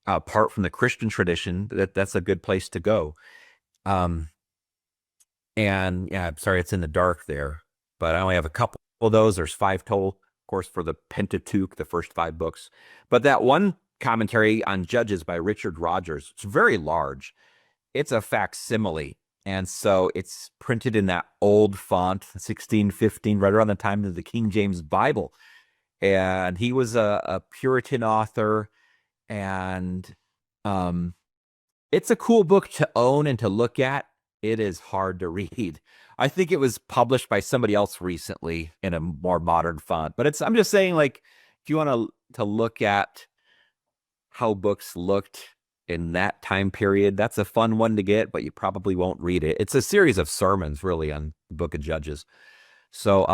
apart from the Christian tradition, that's a good place to go. And yeah, I'm sorry, it's in the dark there, but I only have a couple of those. There's 5 total, of course, for the Pentateuch, the first 5 books. But that one commentary on Judges by Richard Rogers, it's very large. It's a facsimile. And so it's printed in that old font, 1615, right around the time of the King James Bible. And he was a Puritan author. And it's a cool book to own and to look at. It is hard to read. I think it was published by somebody else recently in a more modern font. But I'm just saying, like, if you want to look at how books looked in that time period, that's a fun one to get, but you probably won't read it. It's a series of sermons, really, on the book of Judges. So,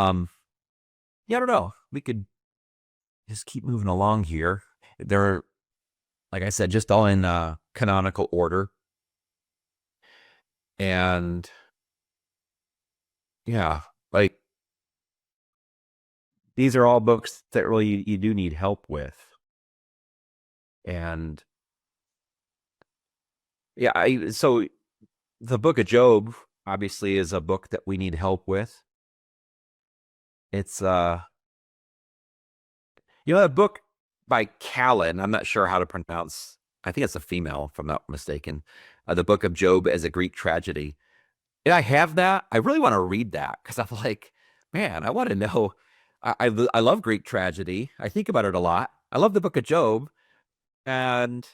yeah, I don't know. We could just keep moving along here. They're, like I said, just all in canonical order. And yeah, like these are all books that really you do need help with. And yeah, so the book of Job obviously is a book that we need help with. It's a book by Callan. I'm not sure how to pronounce. I think it's a female, if I'm not mistaken. The book of Job as a Greek tragedy. And I have that. I really want to read that because I'm like, man, I want to know. I love Greek tragedy. I think about it a lot. I love the book of Job. And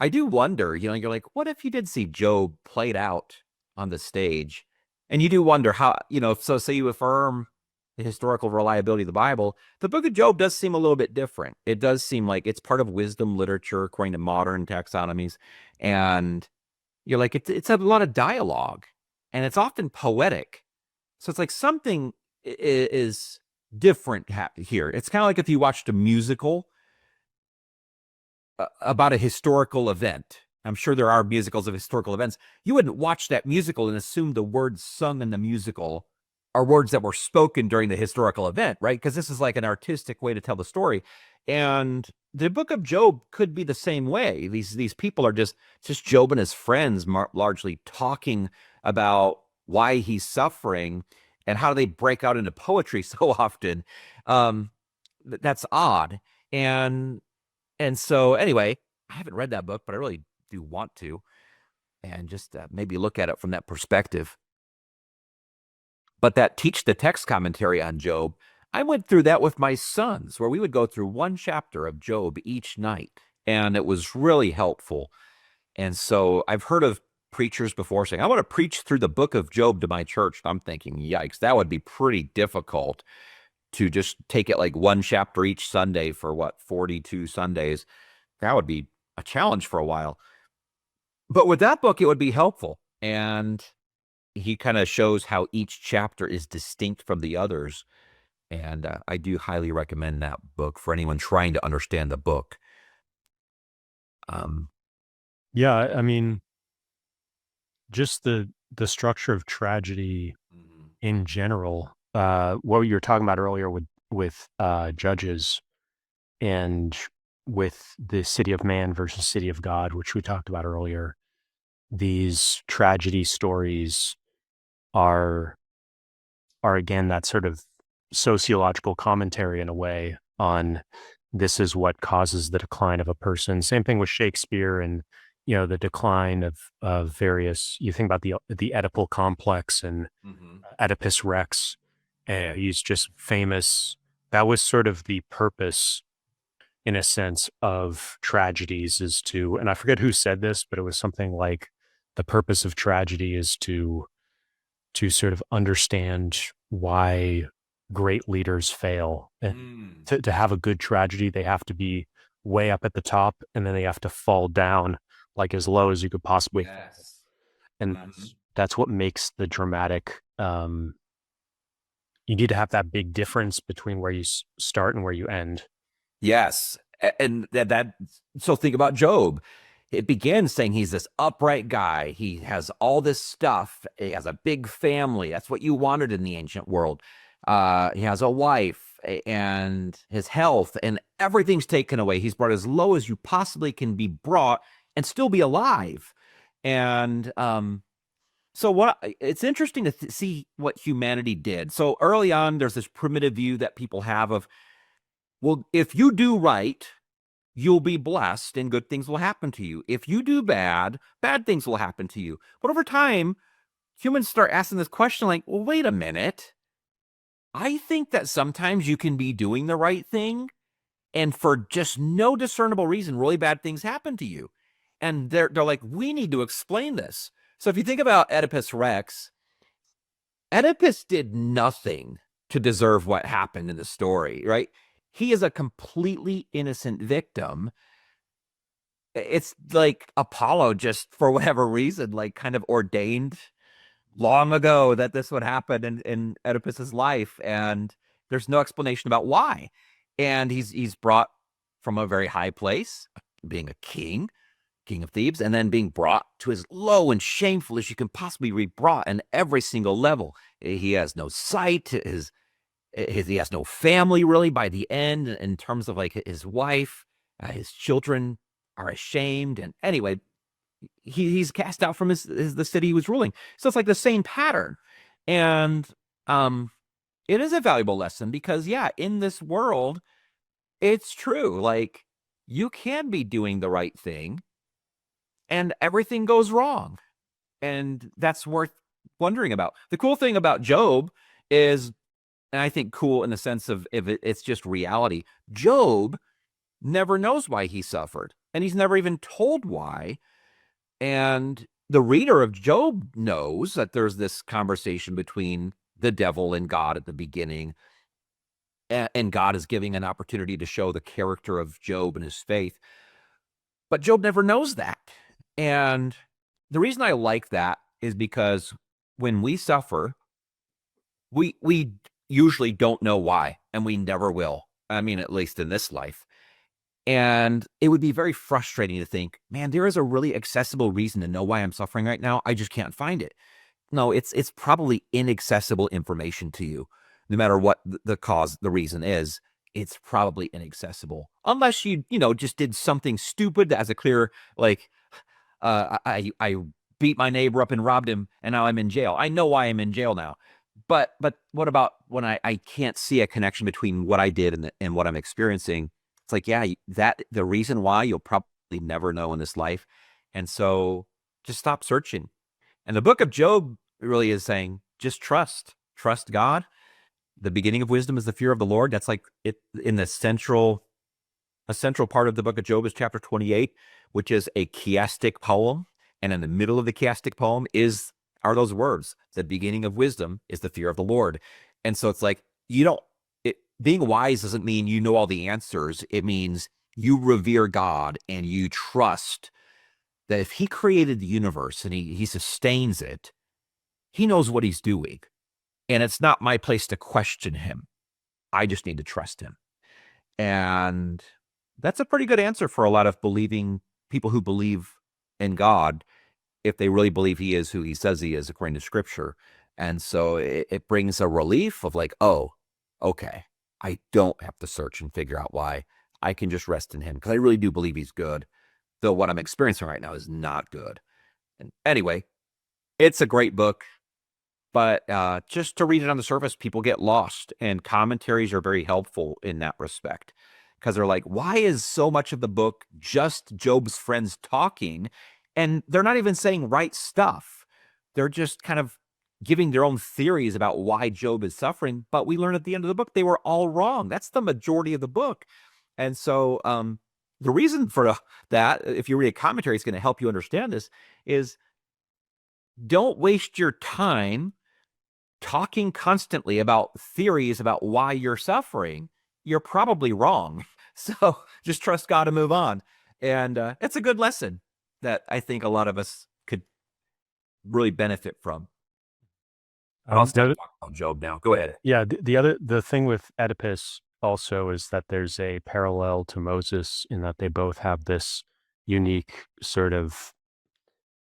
I do wonder, you're like, what if you did see Job played out on the stage? And you do wonder how, so say you affirm the historical reliability of the Bible, the book of Job does seem a little bit different. It does seem like it's part of wisdom literature according to modern taxonomies. And you're like, it's a lot of dialogue and it's often poetic. So it's like something is different here. It's kind of like if you watched a musical about a historical event. I'm sure there are musicals of historical events. You wouldn't watch that musical and assume the words sung in the musical are words that were spoken during the historical event, right? Because this is like an artistic way to tell the story. And the book of Job could be the same way. These people are just Job and his friends largely talking about why he's suffering and how do they break out into poetry so often. That's odd. And so anyway, I haven't read that book, but I really do want to, and just maybe look at it from that perspective. But that Teach the Text commentary on Job, I went through that with my sons, where we would go through one chapter of Job each night, and it was really helpful. And so I've heard of preachers before saying, I want to preach through the book of Job to my church. I'm thinking, yikes, that would be pretty difficult to just take it like one chapter each Sunday for 42 Sundays. That would be a challenge for a while. But with that book, it would be helpful. And he kind of shows how each chapter is distinct from the others. And I do highly recommend that book for anyone trying to understand the book. Yeah, I mean, just the structure of tragedy in general, what you were talking about earlier with Judges and with the city of man versus city of God, which we talked about earlier, these tragedy stories are again that sort of sociological commentary in a way on this is what causes the decline of a person. Same thing with Shakespeare and the decline of various. You think about the Oedipal complex and Oedipus Rex. He's just famous. That was sort of the purpose, in a sense, of tragedies is to, and I forget who said this, but it was something like the purpose of tragedy is to sort of understand why great leaders fail. And to have a good tragedy, they have to be way up at the top, and then they have to fall down like as low as you could possibly. Yes. And that's what makes the dramatic. You need to have that big difference between where you start and where you end. Yes. And so think about Job. It begins saying he's this upright guy. He has all this stuff. He has a big family. That's what you wanted in the ancient world. He has a wife and his health, and everything's taken away. He's brought as low as you possibly can be brought and still be alive. And so it's interesting to see what humanity did. So early on, there's this primitive view that people have of, well, if you do right, you'll be blessed and good things will happen to you. If you do bad, bad things will happen to you. But over time, humans start asking this question like, well, wait a minute. I think that sometimes you can be doing the right thing, and for just no discernible reason, really bad things happen to you. And they're like, we need to explain this. So if you think about Oedipus Rex, Oedipus did nothing to deserve what happened in the story, right? He is a completely innocent victim. It's like Apollo, just for whatever reason, like kind of ordained long ago that this would happen in Oedipus's life, and there's no explanation about why. And he's brought from a very high place, being a king of Thebes, and then being brought to as low and shameful as you can possibly be brought in every single level. He has no sight. He has no family really by the end in terms of like his wife, his children are ashamed. And anyway, he's cast out from the city he was ruling. So it's like the same pattern. And it is a valuable lesson because, yeah, in this world, it's true. Like, you can be doing the right thing and everything goes wrong. And that's worth wondering about. The cool thing about Job is, and I think cool in the sense of if it's just reality, Job never knows why he suffered, and he's never even told why. And the reader of Job knows that there's this conversation between the devil and God at the beginning, and God is giving an opportunity to show the character of Job and his faith. But Job never knows that. And the reason I like that is because when we suffer, we usually don't know why, and we never will. I mean, at least in this life. And it would be very frustrating to think, man, there is a really accessible reason to know why I'm suffering right now. I just can't find it. No, it's probably inaccessible information to you, no matter what the cause, the reason is. it's probably inaccessible unless you just did something stupid that has a clear, like, I beat my neighbor up and robbed him, and now I'm in jail. I know why I'm in jail now. But what about when I can't see a connection between what I did and what I'm experiencing? It's like, yeah, that the reason why you'll probably never know in this life. And so just stop searching. And the book of Job really is saying, just trust God. The beginning of wisdom is the fear of the Lord. That's like it in the a central part of the book of Job is chapter 28, which is a chiastic poem. And in the middle of the chiastic poem are those words. The beginning of wisdom is the fear of the Lord. And so it's like, being wise doesn't mean you know all the answers. It means you revere God and you trust that if he created the universe and he sustains it, he knows what he's doing. And it's not my place to question him. I just need to trust him. And that's a pretty good answer for a lot of people who believe in God, if they really believe he is who he says he is according to scripture. And so it brings a relief of like, oh, okay, I don't have to search and figure out why. I can just rest in him because I really do believe he's good, though what I'm experiencing right now is not good. And anyway, it's a great book, but just to read it on the surface, people get lost, and commentaries are very helpful in that respect because they're like, why is so much of the book just Job's friends talking? And they're not even saying right stuff. They're just kind of giving their own theories about why Job is suffering. But we learn at the end of the book, they were all wrong. That's the majority of the book. And so the reason for that, if you read a commentary, it's going to help you understand this, is don't waste your time talking constantly about theories about why you're suffering. You're probably wrong. So just trust God and move on. And it's a good lesson that I think a lot of us could really benefit from. I'll stop talking about Job now. Go ahead. Yeah, the thing with Oedipus also is that there's a parallel to Moses in that they both have this unique sort of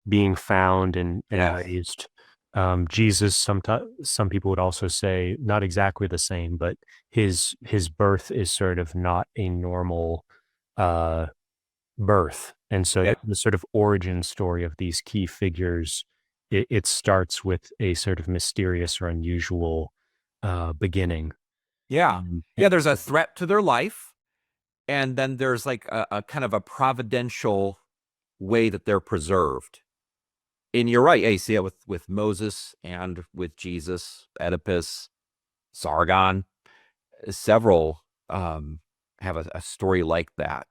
being found and raised. Jesus, some people would also say not exactly the same, but his birth is sort of not a normal birth. And so the sort of origin story of these key figures, it starts with a sort of mysterious or unusual beginning. Yeah. There's a threat to their life. And then there's like a kind of a providential way that they're preserved. And you're right, you see it with Moses and with Jesus, Oedipus, Sargon. Several have a story like that.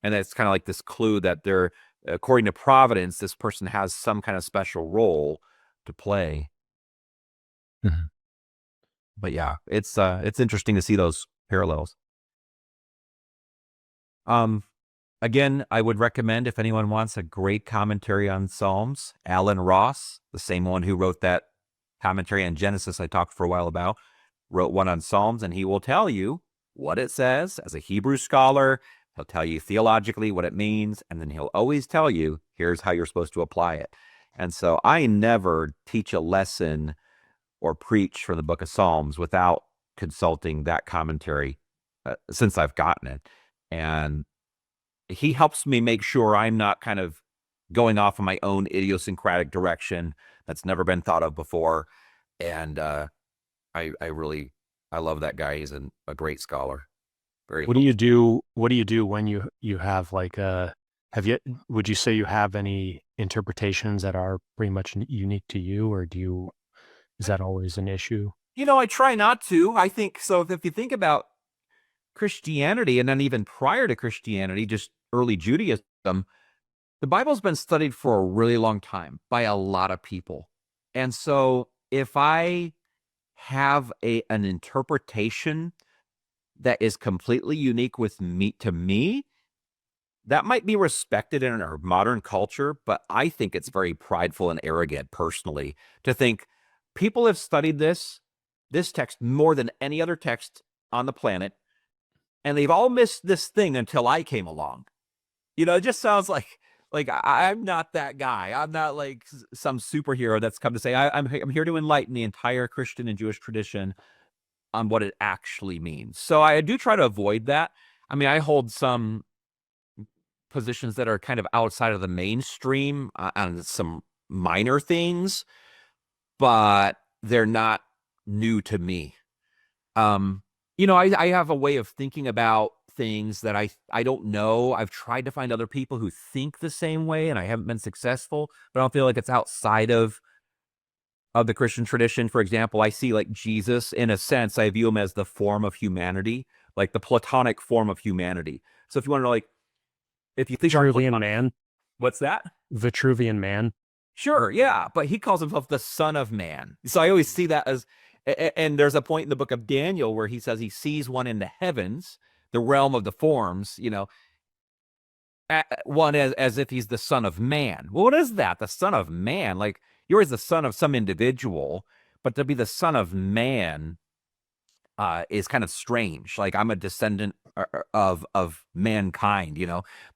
And it's kind of like this clue that they're, according to Providence, this person has some kind of special role to play. Mm-hmm. But yeah, it's interesting to see those parallels. Again, I would recommend, if anyone wants a great commentary on Psalms, Alan Ross, the same one who wrote that commentary on Genesis I talked for a while about, wrote one on Psalms, and he will tell you what it says as a Hebrew scholar. He'll tell you theologically what it means, and then he'll always tell you, here's how you're supposed to apply it. And so I never teach a lesson or preach from the book of Psalms without consulting that commentary since I've gotten it. And he helps me make sure I'm not kind of going off in my own idiosyncratic direction that's never been thought of before. And I love that guy. He's a great scholar. Very. What do you do? What do you do when you have like would you say you have any interpretations that are pretty much unique to you, or is that always an issue? I try not to. I think so. If you think about Christianity, and then even prior to Christianity, just early Judaism, the Bible's been studied for a really long time by a lot of people. And so if I have an interpretation that is completely unique to me, that might be respected in our modern culture, but I think it's very prideful and arrogant personally to think people have studied this text more than any other text on the planet, and they've all missed this thing until I came along. It just sounds like I'm not that guy. I'm not like some superhero that's come to say, I'm here to enlighten the entire Christian and Jewish tradition. on what it actually means. So I do try to avoid that. I mean, I hold some positions that are kind of outside of the mainstream on some minor things, but they're not new to me. I have a way of thinking about things that I don't know. I've tried to find other people who think the same way, and I haven't been successful, but I don't feel like it's outside of the Christian tradition. For example, I see like Jesus, in a sense, I view him as the form of humanity, like the Platonic form of humanity. So if you want to know, like, if you think Vitruvian man. what's that? Vitruvian man. Sure, yeah, but he calls himself the Son of Man. So I always see that as, and there's a point in the book of Daniel where he says he sees one in the heavens, the realm of the forms, one as if he's the Son of Man. Well, what is that? The Son of Man? Like, you're always the son of some individual, but to be the Son of Man is kind of strange. Like, I'm a descendant of mankind.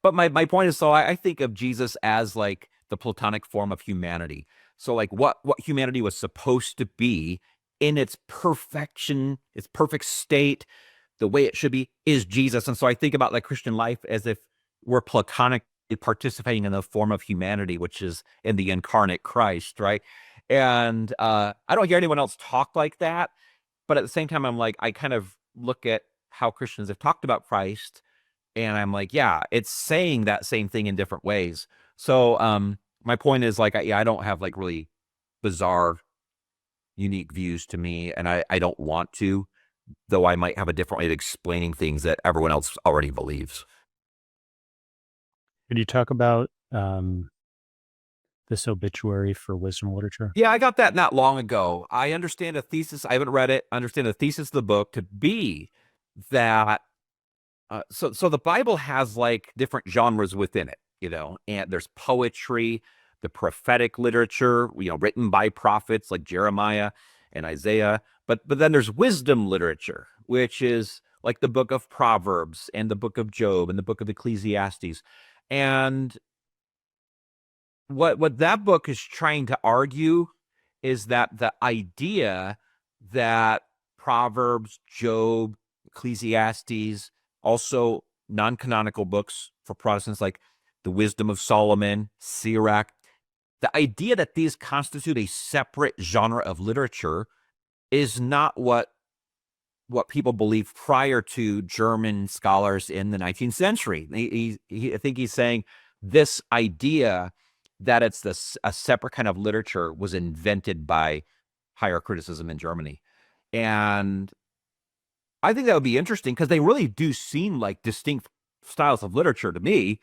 But my point is, so I think of Jesus as like the Platonic form of humanity. So like what humanity was supposed to be in its perfection, its perfect state, the way it should be, is Jesus. And so I think about like Christian life as if we're Platonic participating in the form of humanity, which is in the incarnate Christ, right? And I don't hear anyone else talk like that. But at the same time, I'm like, I kind of look at how Christians have talked about Christ, and I'm like, yeah, it's saying that same thing in different ways. So my point is like, I don't have like really bizarre, unique views to me, and I don't want to, though I might have a different way of explaining things that everyone else already believes. Could you talk about this obituary for wisdom literature? Yeah, I got that not long ago. I understand a thesis. I haven't read it. I understand the thesis of the book to be that so the Bible has like different genres within it, and there's poetry, the prophetic literature, written by prophets like Jeremiah and Isaiah, but then there's wisdom literature, which is like the book of Proverbs and the book of Job and the book of Ecclesiastes. And what that book is trying to argue is that the idea that Proverbs, Job, Ecclesiastes, also non-canonical books for Protestants like the Wisdom of Solomon, Sirach, the idea that these constitute a separate genre of literature is not what people believed prior to German scholars in the 19th century. I think he's saying this idea that it's a separate kind of literature was invented by higher criticism in Germany. And I think that would be interesting because they really do seem like distinct styles of literature to me.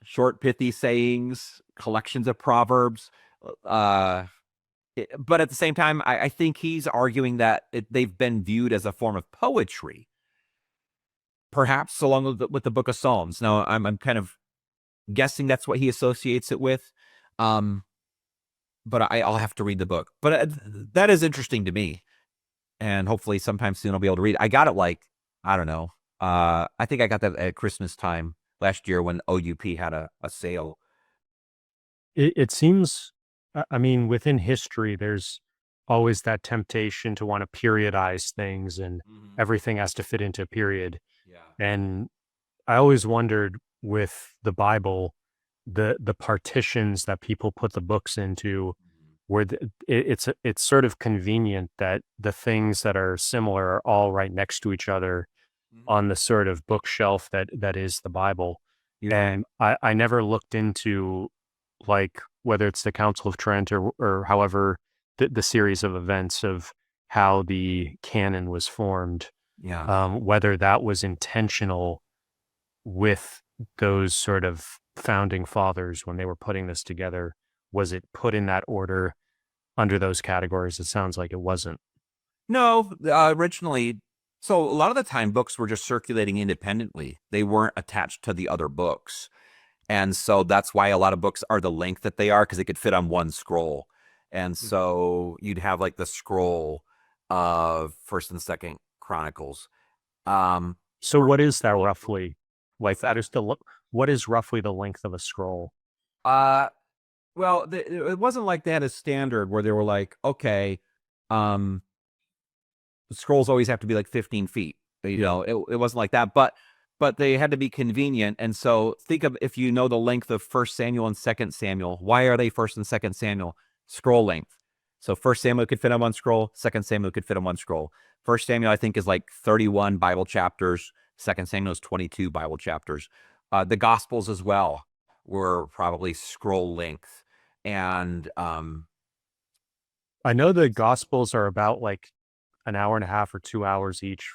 Short, pithy sayings, collections of proverbs. But at the same time, I think he's arguing that they've been viewed as a form of poetry, perhaps along with the Book of Psalms. Now, I'm kind of guessing that's what he associates it with. But I'll have to read the book. But that is interesting to me. And hopefully sometime soon I'll be able to read it. I got it like, I don't know. I think I got that at Christmas time last year when OUP had a sale. It seems, I mean, within history, there's always that temptation to want to periodize things, and everything has to fit into a period. Yeah. And I always wondered with the Bible, the partitions that people put the books into, where it's sort of convenient that the things that are similar are all right next to each other on the sort of bookshelf that is the Bible. And I never looked into like whether it's the Council of Trent or however the series of events of how the canon was formed, whether that was intentional with those sort of founding fathers when they were putting this together. Was it put in that order under those categories? It sounds like it wasn't. No, originally. So a lot of the time books were just circulating independently. They weren't attached to the other books. And so that's why a lot of books are the length that they are, because they could fit on one scroll. And so you'd have like the scroll of First and Second Chronicles. So what is that roughly? Like what is roughly the length of a scroll? Well, it wasn't like they had a standard where they were like, okay, scrolls always have to be like 15 feet. You know, it wasn't like that, but they had to be convenient. And so think of, if you know the length of First Samuel and Second Samuel, why are they First and Second Samuel? Scroll length. So First Samuel could fit on one scroll. Second Samuel could fit on one scroll. First Samuel, I think, is like 31 Bible chapters. Second Samuel is 22 Bible chapters. The Gospels as well were probably scroll length. And I know the Gospels are about like an hour and a half or 2 hours each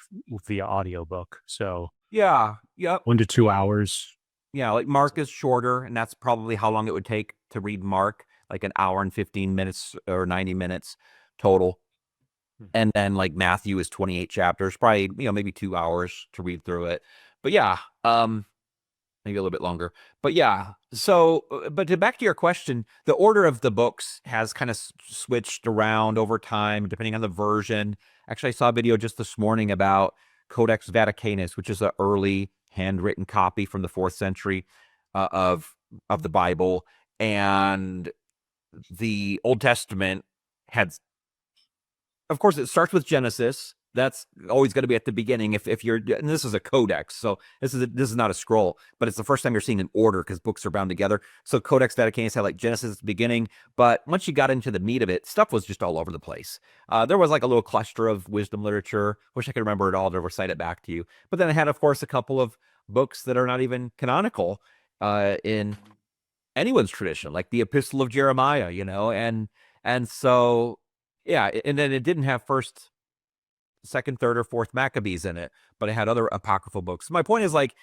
via audiobook. So yeah, yep. 1 to 2 hours. Yeah, like Mark is shorter, and that's probably how long it would take to read Mark, like an hour and 15 minutes or 90 minutes total. And then like Matthew is 28 chapters, probably, maybe 2 hours to read through it. But yeah, maybe a little bit longer. But yeah, so, but back to your question, the order of the books has kind of switched around over time, depending on the version. Actually, I saw a video just this morning about Codex Vaticanus, which is an early handwritten copy from the 4th century of the Bible. And the Old Testament had, of course, it starts with Genesis. That's always going to be at the beginning. If you're, and this is a codex, so this is not a scroll, but it's the first time you're seeing an order because books are bound together. So Codex Vaticanus had like Genesis at the beginning, but once you got into the meat of it, stuff was just all over the place. There was like a little cluster of wisdom literature. Wish I could remember it all to recite it back to you. But then it had, of course, a couple of books that are not even canonical in anyone's tradition, like the Epistle of Jeremiah, and so yeah, and then it didn't have first, second, third, or fourth Maccabees in it, but it had other apocryphal books. My point is like,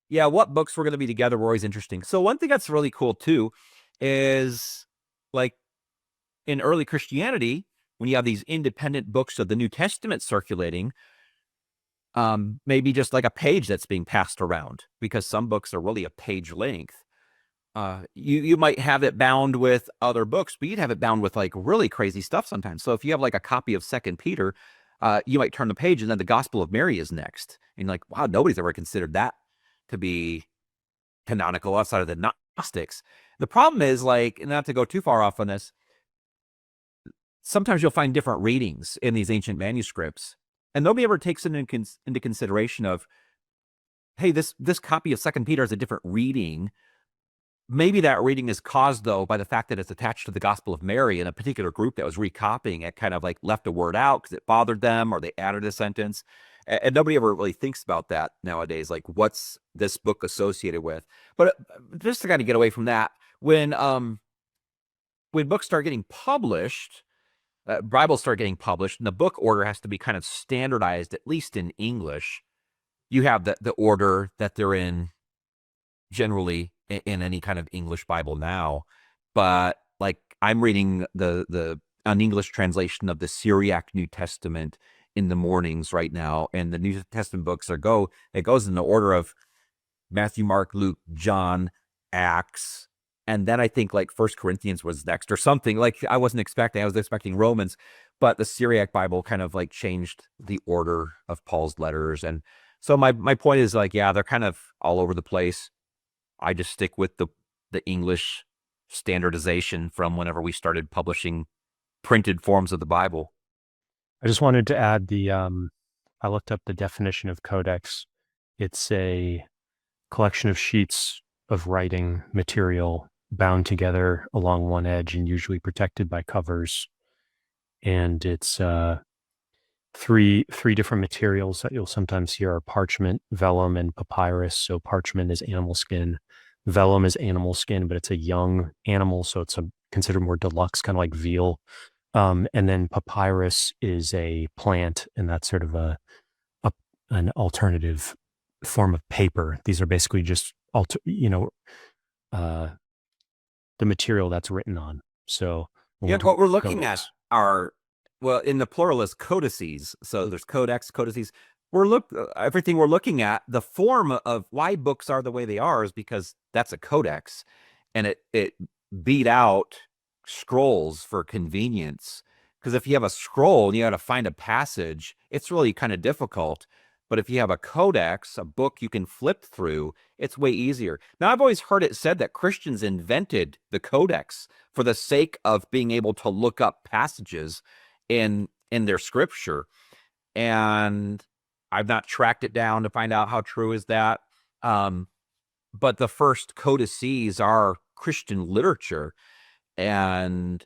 yeah, what books were going to be together were always interesting. So one thing that's really cool too is like in early Christianity, when you have these independent books of the New Testament circulating, maybe just like a page that's being passed around, because some books are really a page length. You might have it bound with other books, but you'd have it bound with like really crazy stuff sometimes. So if you have like a copy of Second Peter, you might turn the page and then the Gospel of Mary is next. And you're like, wow, nobody's ever considered that to be canonical outside of the Gnostics. The problem is, like, not to go too far off on this, sometimes you'll find different readings in these ancient manuscripts, and nobody ever takes it into consideration of, hey, this copy of Second Peter is a different reading. Maybe that reading is caused, though, by the fact that it's attached to the Gospel of Mary, and a particular group that was recopying it kind of like left a word out because it bothered them, or they added a sentence. And nobody ever really thinks about that nowadays. Like, what's this book associated with? But just to kind of get away from that, when books start getting published, Bibles start getting published, and the book order has to be kind of standardized, at least in English. You have the order that they're in generally in any kind of English Bible now, but like I'm reading an English translation of the Syriac New Testament in the mornings right now, and the New Testament books it goes in the order of Matthew, Mark, Luke, John, Acts, and then I think like First Corinthians was next or something. Like I was expecting Romans, but the Syriac Bible kind of like changed the order of Paul's letters. And so my point is like, yeah, they're kind of all over the place. I just stick with the English standardization from whenever we started publishing printed forms of the Bible. I just wanted to add I looked up the definition of codex. It's a collection of sheets of writing material bound together along one edge and usually protected by covers. And it's three different materials that you'll sometimes hear are parchment, vellum, and papyrus. So parchment is animal skin. Vellum is animal skin, but it's a young animal, so it's considered more deluxe, kind of like veal. And then papyrus is a plant, and that's sort of an alternative form of paper. These are basically just the material that's written on. So What we're looking at are, well, in the plural is codices. So there's codex, codices. Everything we're looking at, the form of why books are the way they are is because that's a codex, and it beat out scrolls for convenience. Because if you have a scroll and you got to find a passage, it's really kind of difficult. But if you have a codex, a book you can flip through, it's way easier. Now, I've always heard it said that Christians invented the codex for the sake of being able to look up passages in their scripture. and I've not tracked it down to find out how true is that. But the first codices are Christian literature, and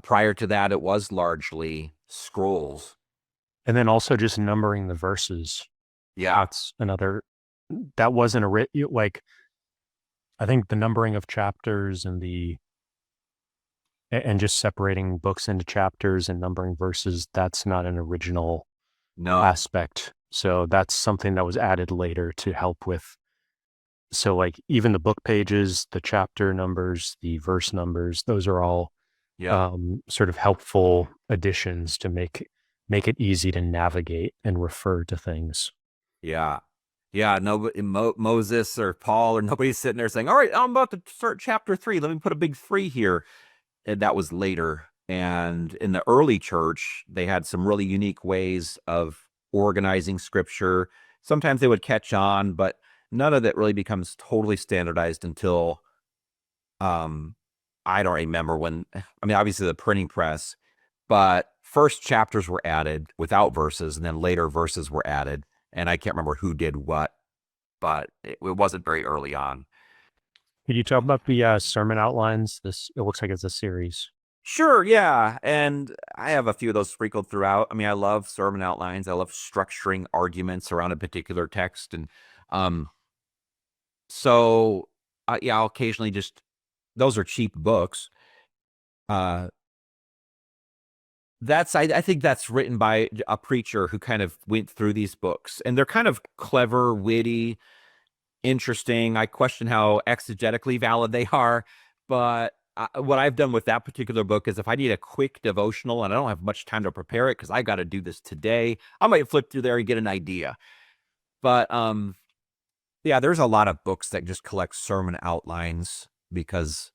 prior to that, it was largely scrolls. And then also just numbering the verses. Yeah, That's another, that wasn't like, I think the numbering of chapters and just separating books into chapters and numbering verses, that's not an original no, aspect. So that's something that was added later to help with. So like even the book pages, the chapter numbers, the verse numbers, those are all yeah, sort of helpful additions to make it easy to navigate and refer to things. yeah. Yeah, nobody, Moses or Paul or nobody's sitting there saying, "All right, I'm about to start chapter 3. Let me put a big 3 here." And that was later. And in the early church, they had some really unique ways of organizing scripture. Sometimes they would catch on, but none of it really becomes totally standardized until I don't remember when. I mean, obviously the printing press, but first chapters were added without verses, and then later verses were added. And I can't remember who did what, but it wasn't very early on. Could you talk about the sermon outlines? It looks like it's a series. Sure, yeah. And I have a few of those sprinkled throughout. I mean, I love sermon outlines. I love structuring arguments around a particular text. And um, so, yeah, I'll occasionally just, those are cheap books. I think that's written by a preacher who kind of went through these books. And they're kind of clever, witty, interesting. I question how exegetically valid they are, but what I've done with that particular book is if I need a quick devotional and I don't have much time to prepare it because I got to do this today, I might flip through there and get an idea. But yeah, there's a lot of books that just collect sermon outlines because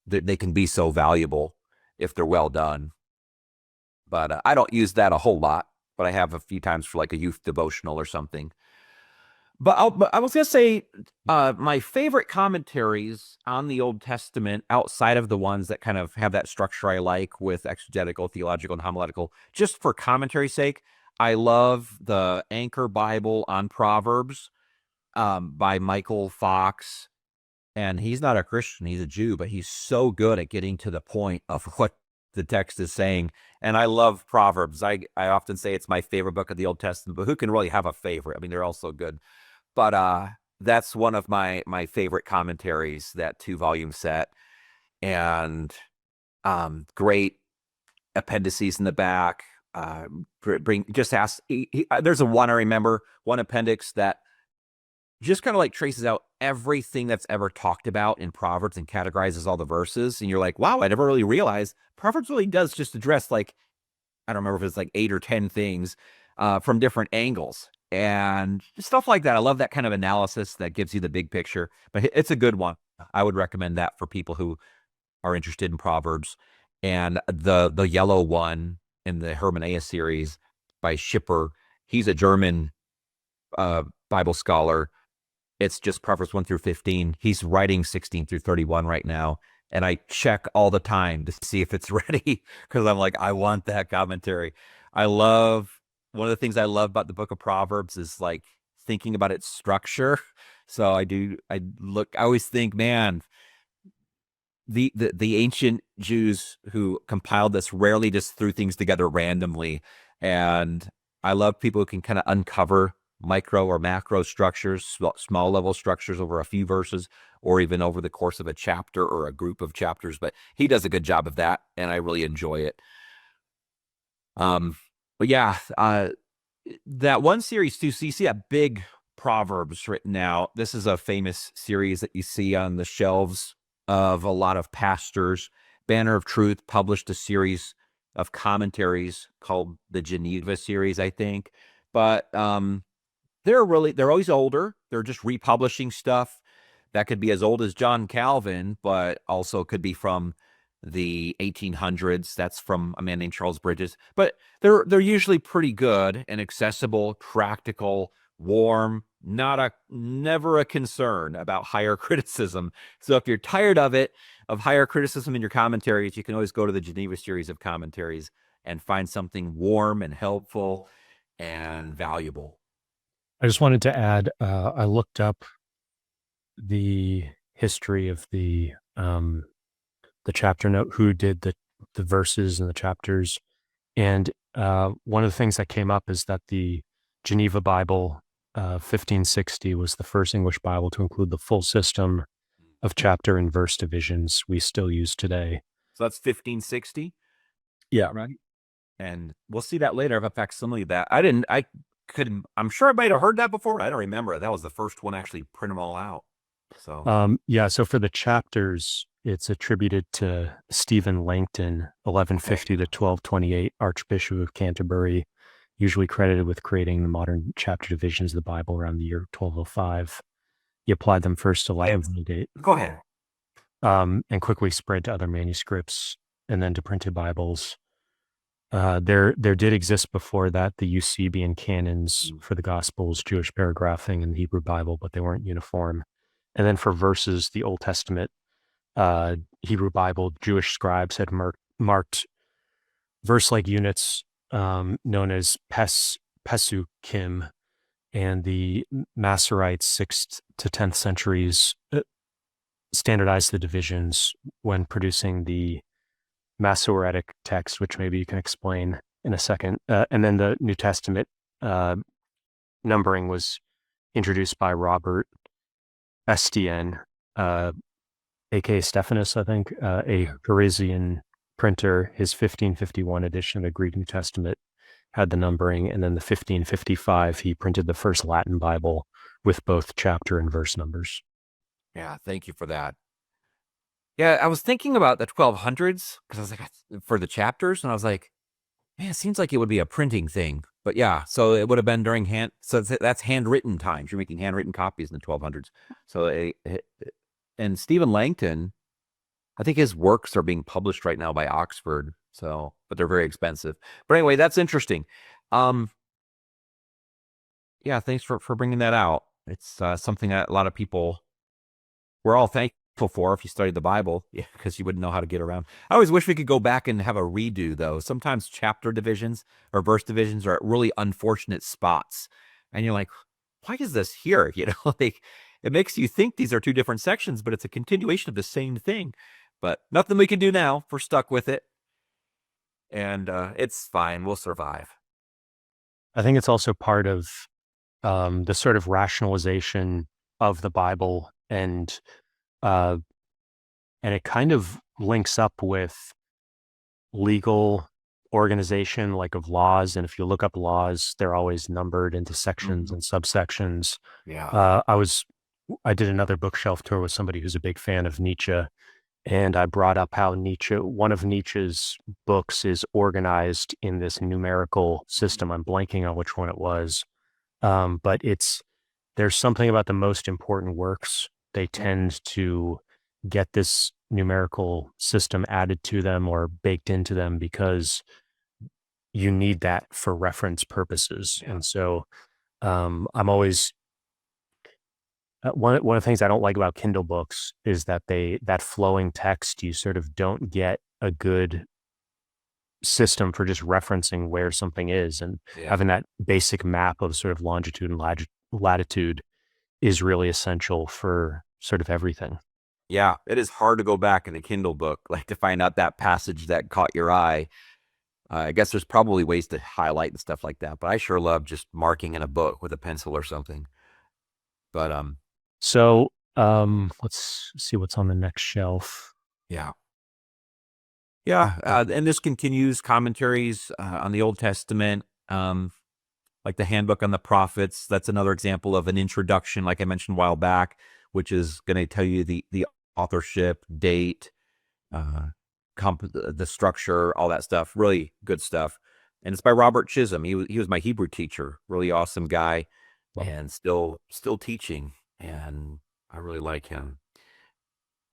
they can be so valuable if they're well done. But I don't use that a whole lot, but I have a few times for like a youth devotional or something. But I was going to say my favorite commentaries on the Old Testament, outside of the ones that kind of have that structure I like with exegetical, theological, and homiletical, just for commentary's sake, I love the Anchor Bible on Proverbs by Michael Fox. And he's not a Christian, he's a Jew, but he's so good at getting to the point of what the text is saying. And I love Proverbs. I often say it's my favorite book of the Old Testament, but who can really have a favorite? I mean, they're all so good. But that's one of my favorite commentaries, that 2-volume set, and great appendices in the back. There's one I remember, one appendix that just kind of like traces out everything that's ever talked about in Proverbs and categorizes all the verses. And you're like, wow, I never really realized Proverbs really does just address, like, I don't remember if it's like 8 or 10 things from different angles and stuff like that. I love that kind of analysis that gives you the big picture, but it's a good one. I would recommend that for people who are interested in Proverbs. And the yellow one in the Hermeneia series by Schipper, he's a German Bible scholar. It's just Proverbs 1 through 15. He's writing 16 through 31 right now. And I check all the time to see if it's ready because I'm like, I want that commentary. One of the things I love about the book of Proverbs is like thinking about its structure. So I always think, man, the ancient Jews who compiled this rarely just threw things together randomly. And I love people who can kind of uncover micro or macro structures, small level structures over a few verses, or even over the course of a chapter or a group of chapters. But he does a good job of that, and I really enjoy it. But yeah, that one series too. So you see that big Proverbs written out. This is a famous series that you see on the shelves of a lot of pastors. Banner of Truth published a series of commentaries called the Geneva series, I think. But they're always older. They're just republishing stuff that could be as old as John Calvin, but also could be from the 1800s. That's from a man named Charles Bridges. But they're usually pretty good and accessible, practical, warm, never a concern about higher criticism. So if you're tired of higher criticism in your commentaries, you can always go to the Geneva series of commentaries and find something warm and helpful and valuable. I just wanted to add, I looked up the history of the chapter note, who did the verses and the chapters. And one of the things that came up is that the Geneva Bible, 1560, was the first English Bible to include the full system of chapter and verse divisions we still use today. So that's 1560? Yeah. Right. And we'll see that later. I have a facsimile of that. I'm sure I might have heard that before. I don't remember. That was the first one to actually print them all out. So so for the chapters, it's attributed to Stephen Langton, 1150 to 1228, Archbishop of Canterbury, usually credited with creating the modern chapter divisions of the Bible around the year 1205. He applied them first to Latin Vulgate. Go ahead. And quickly spread to other manuscripts and then to printed Bibles. There did exist before that the Eusebian canons for the Gospels, Jewish paragraphing, and the Hebrew Bible, but they weren't uniform. And then for verses, the Old Testament Hebrew Bible, Jewish scribes had marked verse-like units known as pesukim, and the Masoretes, 6th to 10th centuries, standardized the divisions when producing the Masoretic text, which maybe you can explain in a second. And then the New Testament numbering was introduced by Robert Estienne, aka Stephanus, I think, a Parisian printer. His 1551 edition of the Greek New Testament had the numbering, and then the 1555, he printed the first Latin Bible with both chapter and verse numbers. Yeah, thank you for that. Yeah, I was thinking about the 1200s because I was like, for the chapters, and I was like, man, it seems like it would be a printing thing. But yeah, so it would have been during so that's handwritten times. You're making handwritten copies in the 1200s. So, and Stephen Langton, I think his works are being published right now by Oxford. So, but they're very expensive. But anyway, that's interesting. Yeah, thanks for bringing that out. It's something that a lot of people, we're all thankful for if you studied the Bible, because you wouldn't know how to get around. I always wish we could go back and have a redo, though. Sometimes chapter divisions or verse divisions are at really unfortunate spots. And you're like, why is this here? Like, it makes you think these are two different sections, but it's a continuation of the same thing. But nothing we can do now. We're stuck with it. And it's fine. We'll survive. I think it's also part of the sort of rationalization of the Bible, and it kind of links up with legal organization, like of laws. And if you look up laws, they're always numbered into sections and subsections. Yeah. I did another bookshelf tour with somebody who's a big fan of Nietzsche, and I brought up how one of Nietzsche's books is organized in this numerical system. I'm blanking on which one it was. But there's something about the most important works. They tend to get this numerical system added to them or baked into them because you need that for reference purposes. Yeah. And so I'm always, one of the things I don't like about Kindle books is that that flowing text, you sort of don't get a good system for just referencing where something is, and having that basic map of sort of longitude and latitude is really essential for sort of everything. Yeah, it is hard to go back in a Kindle book, like to find out that passage that caught your eye. I guess there's probably ways to highlight and stuff like that, but I sure love just marking in a book with a pencil or something. But so let's see what's on the next shelf. Yeah. And this continues commentaries on the Old Testament, like the Handbook on the Prophets. That's another example of an introduction, like I mentioned a while back, which is going to tell you the authorship, date, the structure, all that stuff. Really good stuff. And it's by Robert Chisholm. He was my Hebrew teacher. Really awesome guy, and still teaching. And I really like him.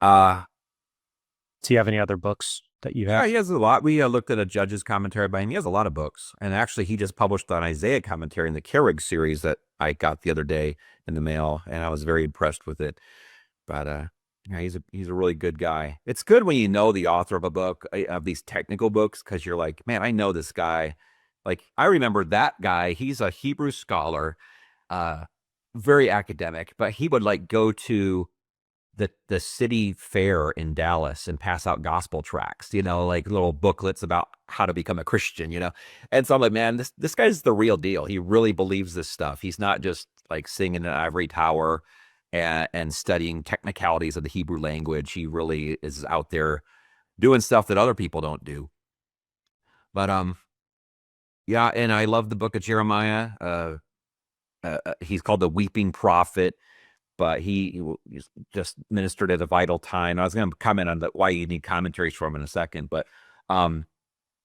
Do you have any other books that you have? Yeah, he has a lot. We looked at a Judge's commentary by him. He has a lot of books. And actually, he just published an Isaiah commentary in the Kerux series that I got the other day in the mail, and I was very impressed with it. But Yeah, he's a really good guy. It's good when you know the author of a book, of these technical books, because you're like, man, I know this guy. Like I remember that guy. He's a Hebrew scholar, uh, very academic, but he would like go to the city fair in Dallas and pass out gospel tracts, like little booklets about how to become a Christian. And so I'm like, man, this guy's the real deal. He really believes this stuff. He's not just like singing in an ivory tower and studying technicalities of the Hebrew language. He really is out there doing stuff that other people don't do. But yeah, and I love the book of Jeremiah. He's called the Weeping Prophet, but he just ministered at a vital time. I was going to comment on why you need commentaries from in a second, but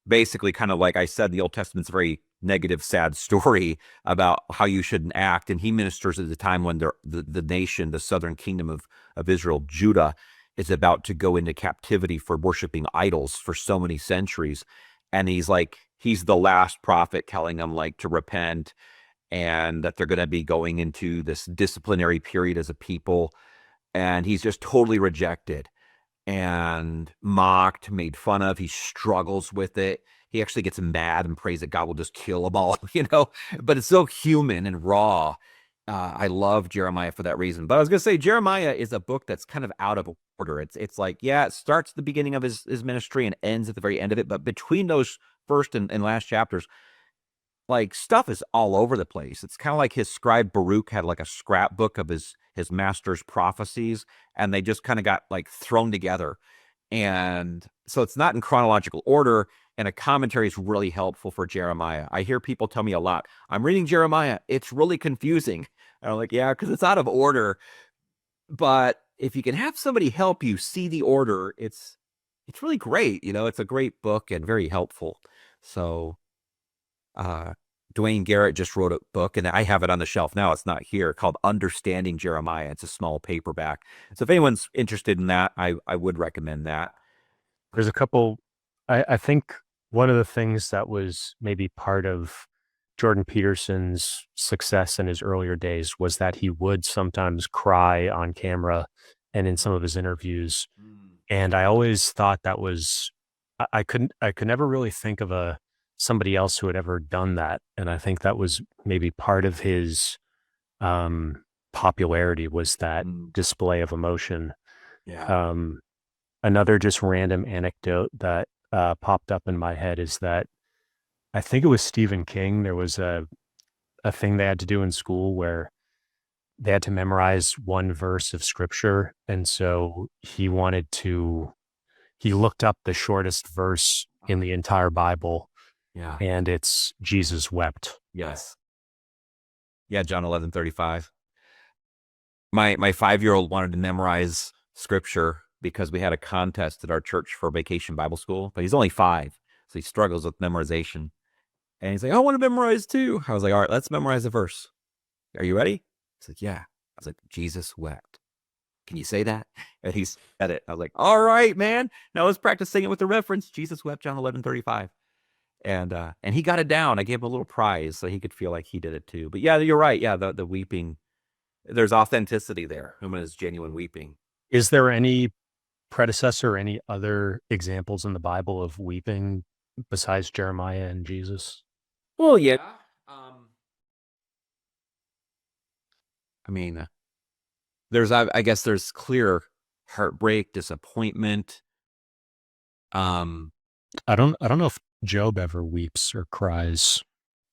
basically, kind of like I said, the Old Testament's a very negative, sad story about how you shouldn't act, and he ministers at the time when the nation, the southern kingdom of Israel, Judah, is about to go into captivity for worshiping idols for so many centuries, and he's the last prophet telling them like to repent, and that they're going to be going into this disciplinary period as a people. And he's just totally rejected and mocked, made fun of. He struggles with it. He actually gets mad and prays that God will just kill them all, but it's so human and raw. I love Jeremiah for that reason. But I was going to say, Jeremiah is a book that's kind of out of order. It's like, yeah, it starts at the beginning of his ministry and ends at the very end of it. But between those first and last chapters, like stuff is all over the place. It's kind of like his scribe Baruch had like a scrapbook of his master's prophecies, and they just kind of got like thrown together. And so it's not in chronological order, and a commentary is really helpful for Jeremiah. I hear people tell me a lot, I'm reading Jeremiah, it's really confusing. And I'm like, yeah, because it's out of order. But if you can have somebody help you see the order, it's really great. It's a great book and very helpful. So Dwayne Garrett just wrote a book, and I have it on the shelf now. It's not here, called Understanding Jeremiah. It's a small paperback. So if anyone's interested in that, I would recommend that. There's a couple, I think one of the things that was maybe part of Jordan Peterson's success in his earlier days was that he would sometimes cry on camera and in some of his interviews. And I always thought that was, I could never really think of somebody else who had ever done that. And I think that was maybe part of his popularity, was that display of emotion. Yeah. Another just random anecdote that popped up in my head is that I think it was Stephen King. There was a thing they had to do in school where they had to memorize one verse of scripture. And so he looked up the shortest verse in the entire Bible. Yeah. And it's Jesus wept. Yes. Yeah, John 11:35. My 5-year-old wanted to memorize scripture because we had a contest at our church for vacation Bible school, but he's only 5, so he struggles with memorization. And he's like, I want to memorize too. I was like, all right, let's memorize a verse. Are you ready? He's like, yeah. I was like, Jesus wept. Can you say that? And he said it. I was like, all right, man. Now let's practice saying it with the reference. Jesus wept, John 11:35. And he got it down. I gave him a little prize so he could feel like he did it too. But yeah, you're right. Yeah, the weeping, there's authenticity there. Human is genuine weeping. Is there any predecessor, any other examples in the Bible of weeping besides Jeremiah and Jesus? Well, yeah. I mean, I guess there's clear heartbreak, disappointment. I don't know if Job ever weeps or cries.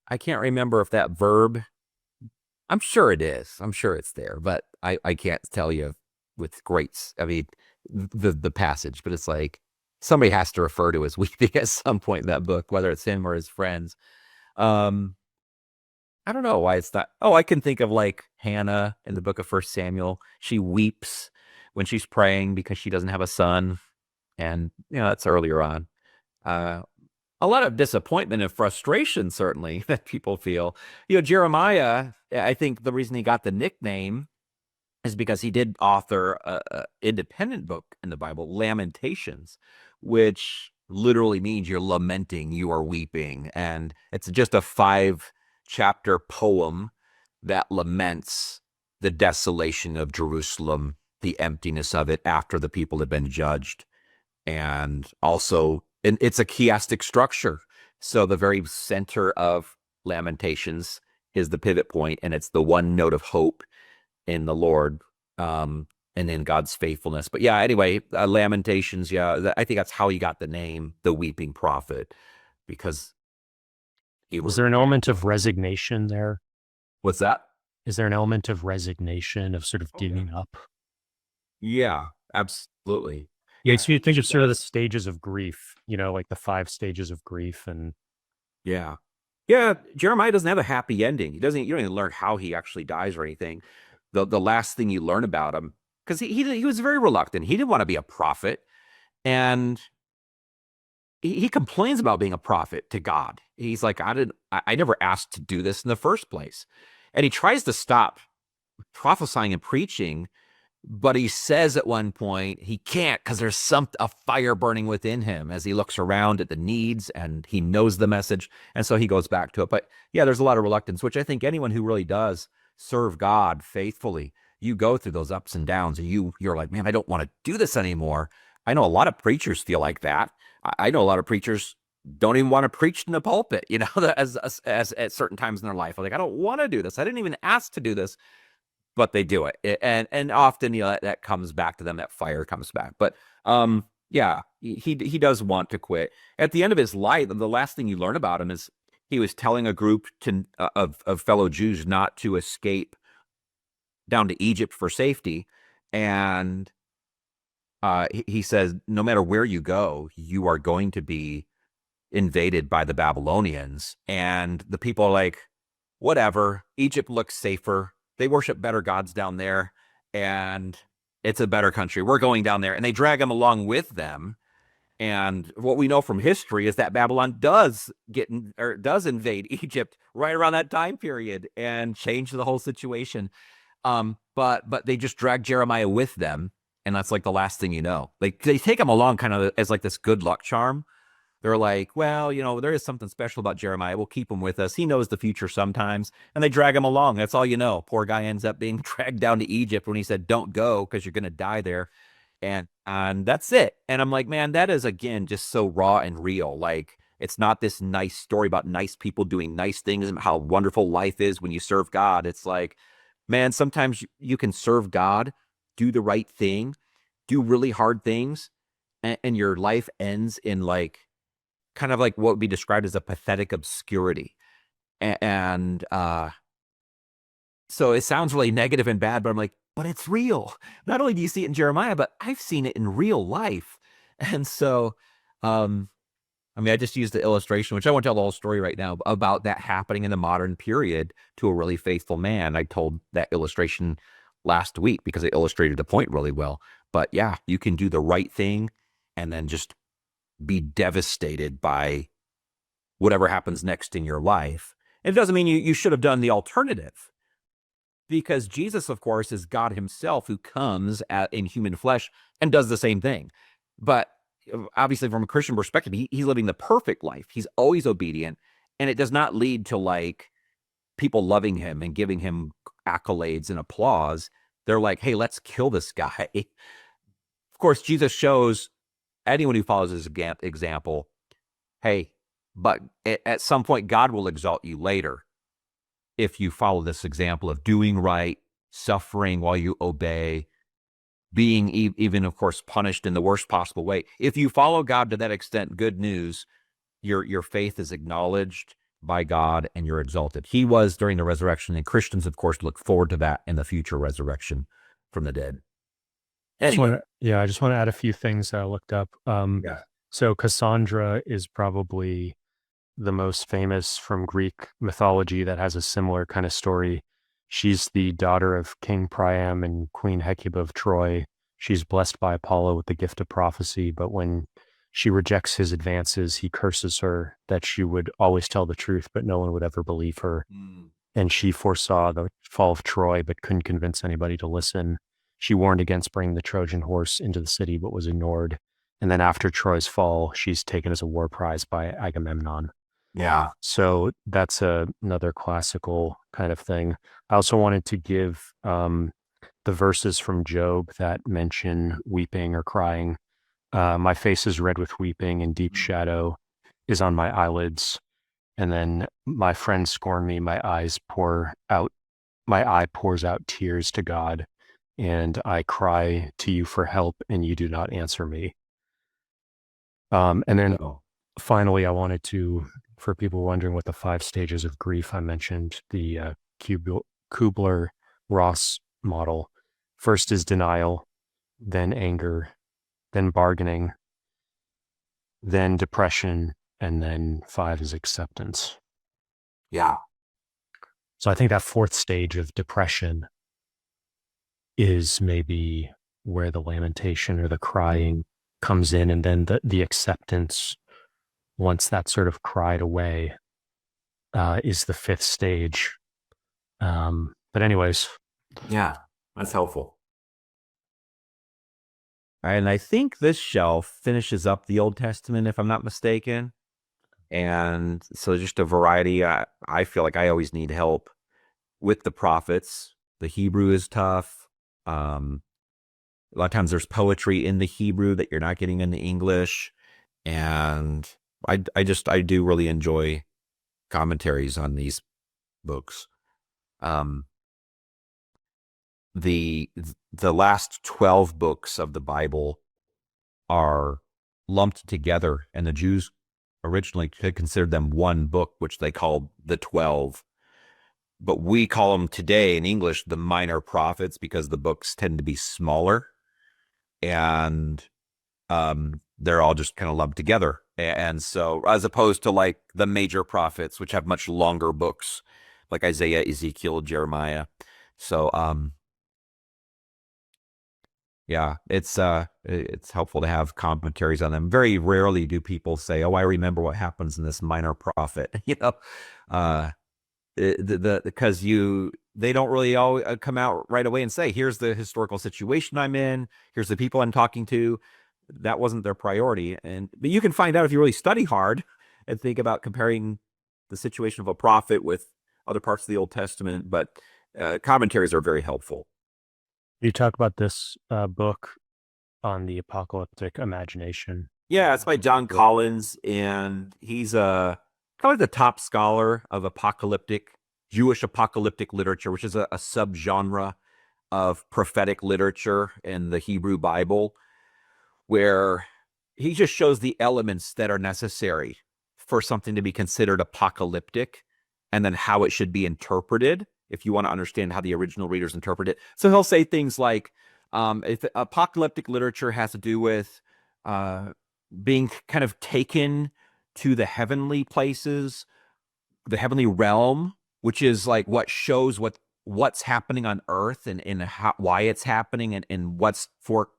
I can't remember if that verb, I'm sure it is. I'm sure it's there, but I can't tell you with the passage, but it's like somebody has to refer to as weeping at some point in that book, whether it's him or his friends. I don't know why it's not. Oh, I can think of like Hannah in the book of 1 Samuel. She weeps when she's praying because she doesn't have a son. And, that's earlier on. A lot of disappointment and frustration, certainly, that people feel. Jeremiah, I think the reason he got the nickname is because he did author an independent book in the Bible, Lamentations, which literally means you're lamenting, you are weeping. And it's just a 5-chapter poem that laments the desolation of Jerusalem the emptiness of it after the people had been judged. And also, and it's a chiastic structure. So the very center of Lamentations is the pivot point, and it's the one note of hope in the Lord, and in God's faithfulness. But yeah, anyway, Lamentations, yeah, I think that's how he got the name, the weeping prophet, because he Was was. there an element of resignation there? What's that? Is there an element of resignation, of sort of giving up? Yeah, absolutely. Yeah, so you think of sort of the stages of grief, like the 5 stages of grief, and Yeah. Yeah, Jeremiah doesn't have a happy ending. You don't even learn how he actually dies or anything. The last thing you learn about him, because he was very reluctant. He didn't want to be a prophet, and he complains about being a prophet to God. He's like, I never asked to do this in the first place. And he tries to stop prophesying and preaching, but he says at one point he can't, because there's a fire burning within him as he looks around at the needs, and he knows the message. And so he goes back to it. But yeah, there's a lot of reluctance, which I think anyone who really does serve God faithfully, you go through those ups and downs, and you're like, man, I don't want to do this anymore. I know a lot of preachers feel like that. I know a lot of preachers don't even want to preach in the pulpit, as at certain times in their life. I'm like, I don't want to do this. I didn't even ask to do this, but they do it. And often, that comes back to them, that fire comes back. But yeah, he does want to quit. At the end of his life, the last thing you learn about him is he was telling a group of fellow Jews not to escape down to Egypt for safety. And he says, no matter where you go, you are going to be invaded by the Babylonians. And the people are like, whatever, Egypt looks safer. They worship better gods down there, and it's a better country. We're going down there. And they drag him along with them. And what we know from history is that Babylon does invade Egypt right around that time period and change the whole situation. But they just drag Jeremiah with them, and that's like the last thing you know. Like, they take him along kind of as like this good luck charm. They're like, well, there is something special about Jeremiah. We'll keep him with us. He knows the future sometimes. And they drag him along. That's all you know. Poor guy ends up being dragged down to Egypt when he said, don't go because you're going to die there. And that's it. And I'm like, man, that is, again, just so raw and real. Like, it's not this nice story about nice people doing nice things and how wonderful life is when you serve God. It's like, man, sometimes you can serve God, do the right thing, do really hard things, and your life ends in like, kind of like what would be described as a pathetic obscurity. And so it sounds really negative and bad, but I'm like, but it's real. Not only do you see it in Jeremiah, but I've seen it in real life. And so, I just used the illustration, which I won't tell the whole story right now, about that happening in the modern period to a really faithful man. I told that illustration last week because it illustrated the point really well. But yeah, you can do the right thing and then just be devastated by whatever happens next in your life. And it doesn't mean you should have done the alternative, because Jesus, of course, is God himself who comes in human flesh and does the same thing. But obviously, from a Christian perspective, he's living the perfect life. He's always obedient, and it does not lead to like people loving him and giving him accolades and applause. They're like, hey, let's kill this guy. Of course, Jesus shows anyone who follows his example, hey, but at some point, God will exalt you later if you follow this example of doing right, suffering while you obey, being even, of course, punished in the worst possible way. If you follow God to that extent, good news, your faith is acknowledged by God and you're exalted. He was during the resurrection, and Christians, of course, look forward to that in the future resurrection from the dead. Anyway. I just want to add a few things that I looked up. So Cassandra is probably the most famous from Greek mythology that has a similar kind of story. She's the daughter of King Priam and Queen Hecuba of Troy. She's blessed by Apollo with the gift of prophecy, but when she rejects his advances, he curses her that she would always tell the truth, but no one would ever believe her. And she foresaw the fall of Troy, but couldn't convince anybody to listen. She warned against bringing the Trojan horse into the city, but was ignored. And then after Troy's fall, she's taken as a war prize by Agamemnon. Yeah. So that's another classical kind of thing. I also wanted to give the verses from Job that mention weeping or crying. My face is red with weeping, and deep shadow is on my eyelids. And then my friends scorn me. My eye pours out tears to God, and I cry to you for help, and you do not answer me. And then finally, I wanted to, for people wondering what the 5 stages of grief, I mentioned the Kubler-Ross model. First is denial, then anger, then bargaining, then depression, and then 5 is acceptance. Yeah. So I think that 4th stage of depression is maybe where the lamentation or the crying comes in, and then the acceptance, once that's sort of cried away, is the 5th stage. But anyways. Yeah, that's helpful. All right, and I think this shelf finishes up the Old Testament, if I'm not mistaken. And so just a variety. I feel like I always need help with the prophets. The Hebrew is tough. A lot of times there's poetry in the Hebrew that you're not getting in the English. And I do really enjoy commentaries on these books. The last 12 books of the Bible are lumped together, and the Jews originally considered them one book, which they called the 12. But we call them today in English the minor prophets because the books tend to be smaller, and they're all just kind of lumped together. And so, as opposed to like the major prophets, which have much longer books, like Isaiah, Ezekiel, Jeremiah. So, yeah, it's helpful to have commentaries on them. Very rarely do people say, "Oh, I remember what happens in this minor prophet," because they don't really all come out right away and say, "Here's the historical situation I'm in. Here's the people I'm talking to." That wasn't their priority, but you can find out if you really study hard and think about comparing the situation of a prophet with other parts of the Old Testament. But commentaries are very helpful. You talk about this book on the apocalyptic imagination. Yeah, it's by John Collins, and he's probably the top scholar of Jewish apocalyptic literature, which is a subgenre of prophetic literature in the Hebrew Bible, where he just shows the elements that are necessary for something to be considered apocalyptic, and then how it should be interpreted if you want to understand how the original readers interpret it. So he'll say things like, if apocalyptic literature has to do with being kind of taken to the heavenly places, the heavenly realm, which is like what shows what's happening on earth and why it's happening and what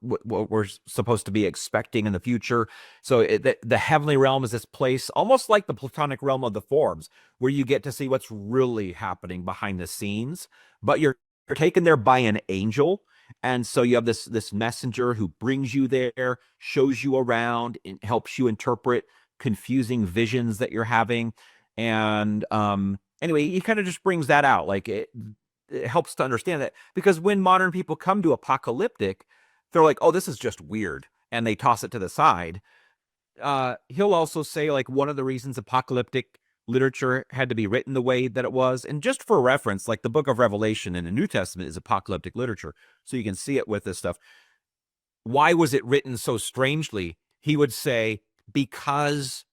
we're supposed to be expecting in the future. So the heavenly realm is this place almost like the Platonic realm of the forms, where you get to see what's really happening behind the scenes, but you're taken there by an angel. And so you have this messenger who brings you there, shows you around, and helps you interpret confusing visions that you're having. And anyway, he kind of just brings that out. Like it helps to understand that, because when modern people come to apocalyptic, they're like, "Oh, this is just weird," and they toss it to the side. He'll also say, like, one of the reasons apocalyptic literature had to be written the way that it was, and just for reference, like the book of Revelation in the New Testament is apocalyptic literature, so you can see it with this stuff. Why was it written so strangely? He would say, because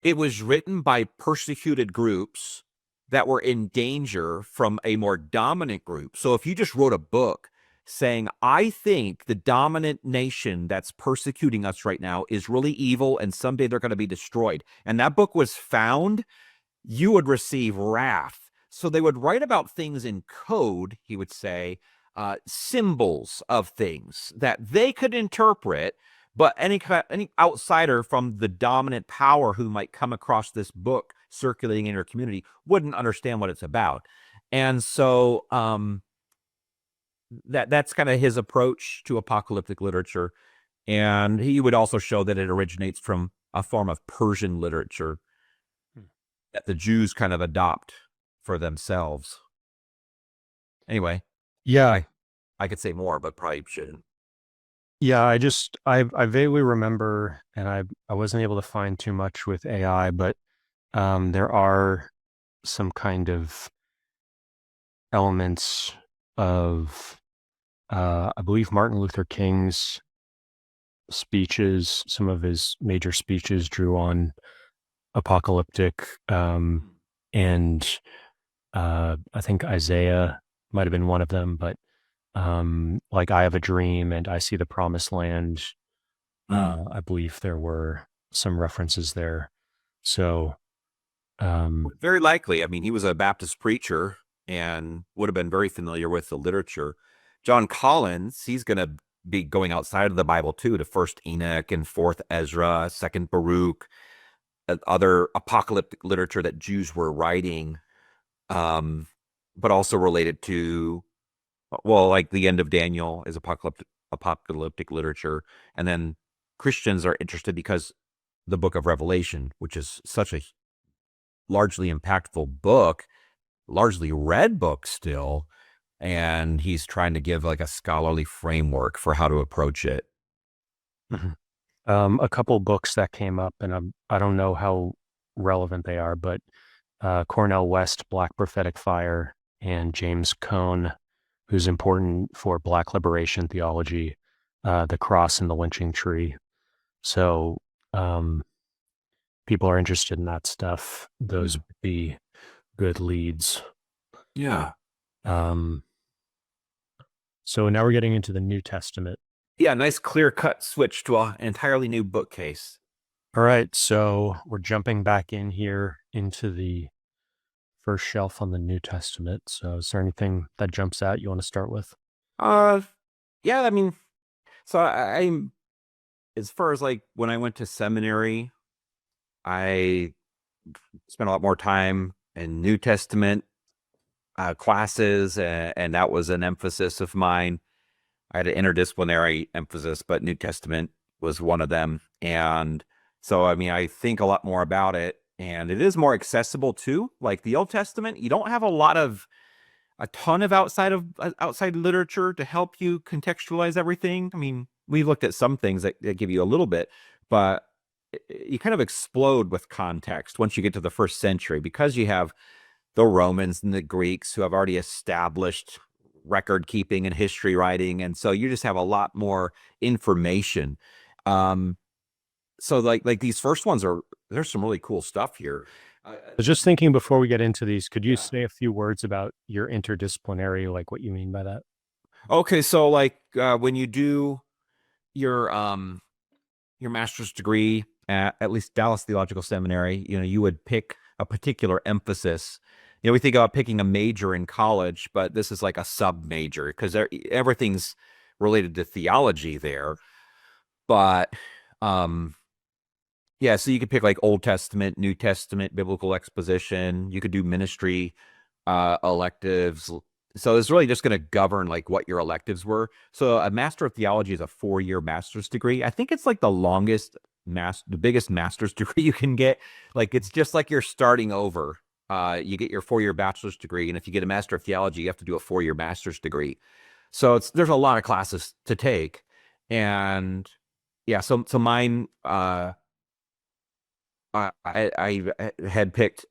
it was written by persecuted groups that were in danger from a more dominant group. So if you just wrote a book saying, "I think the dominant nation that's persecuting us right now is really evil and someday they're going to be destroyed," and that book was found, you would receive wrath. So they would write about things in code, he would say, symbols of things that they could interpret, but any outsider from the dominant power who might come across this book circulating in your community wouldn't understand what it's about. And so that's kind of his approach to apocalyptic literature. And he would also show that it originates from a form of Persian literature that the Jews kind of adopt for themselves. Anyway. Yeah. I could say more, but probably shouldn't. Yeah, I vaguely remember, and I wasn't able to find too much with AI, but there are some kind of elements of I believe Martin Luther King's speeches, some of his major speeches drew on apocalyptic, and I think Isaiah might have been one of them, but like I Have a Dream and I See the Promised Land, I believe there were some references there. So, Very likely. I mean, he was a Baptist preacher and would have been very familiar with the literature. John Collins, he's going to be going outside of the Bible too, to First Enoch and Fourth Ezra, Second Baruch, other apocalyptic literature that Jews were writing, but also related to, well, like the end of Daniel is apocalyptic literature, and then Christians are interested because the book of Revelation, which is such a largely impactful book, largely read book still, and he's trying to give like a scholarly framework for how to approach it. mhm. A couple books that came up, and I don't know how relevant they are, but Cornell West, Black Prophetic Fire, and James Cone, who's important for Black liberation theology, The Cross and the Lynching Tree. So, people are interested in that stuff. Those would be good leads. Yeah. Um, so now we're getting into the New Testament. Yeah, nice clear cut switch to an entirely new bookcase. All right, so we're jumping back in here into the first shelf on the New Testament. So is there anything that jumps out you want to start with? Yeah, I mean, so I'm as far as like when I went to seminary, I spent a lot more time in New Testament classes, and that was an emphasis of mine. I had an interdisciplinary emphasis, but New Testament was one of them. And so, I mean, I think a lot more about it, and it is more accessible too. Like the Old Testament, you don't have a ton of outside literature to help you contextualize everything. I mean, we've looked at some things that give you a little bit, but you kind of explode with context once you get to the first century, because you have the Romans and the Greeks who have already established record keeping and history writing, and so you just have a lot more information. So like these first ones there's some really cool stuff here. I was just thinking before we get into these, could you Yeah. say a few words about your interdisciplinary, like what you mean by that? Okay, so like when you do your master's degree at least Dallas Theological Seminary, you would pick a particular emphasis. We think about picking a major in college, but this is like a sub major because everything's related to theology there. But yeah, so you could pick like Old Testament, New Testament, biblical exposition. You could do ministry electives. So it's really just going to govern like what your electives were. So a Master of Theology is a 4-year master's degree. I think it's like the biggest master's degree you can get. Like it's just like you're starting over. You get your 4-year bachelor's degree, and if you get a Master of Theology, you have to do a 4-year master's degree. So there's a lot of classes to take, and yeah, so mine. I had picked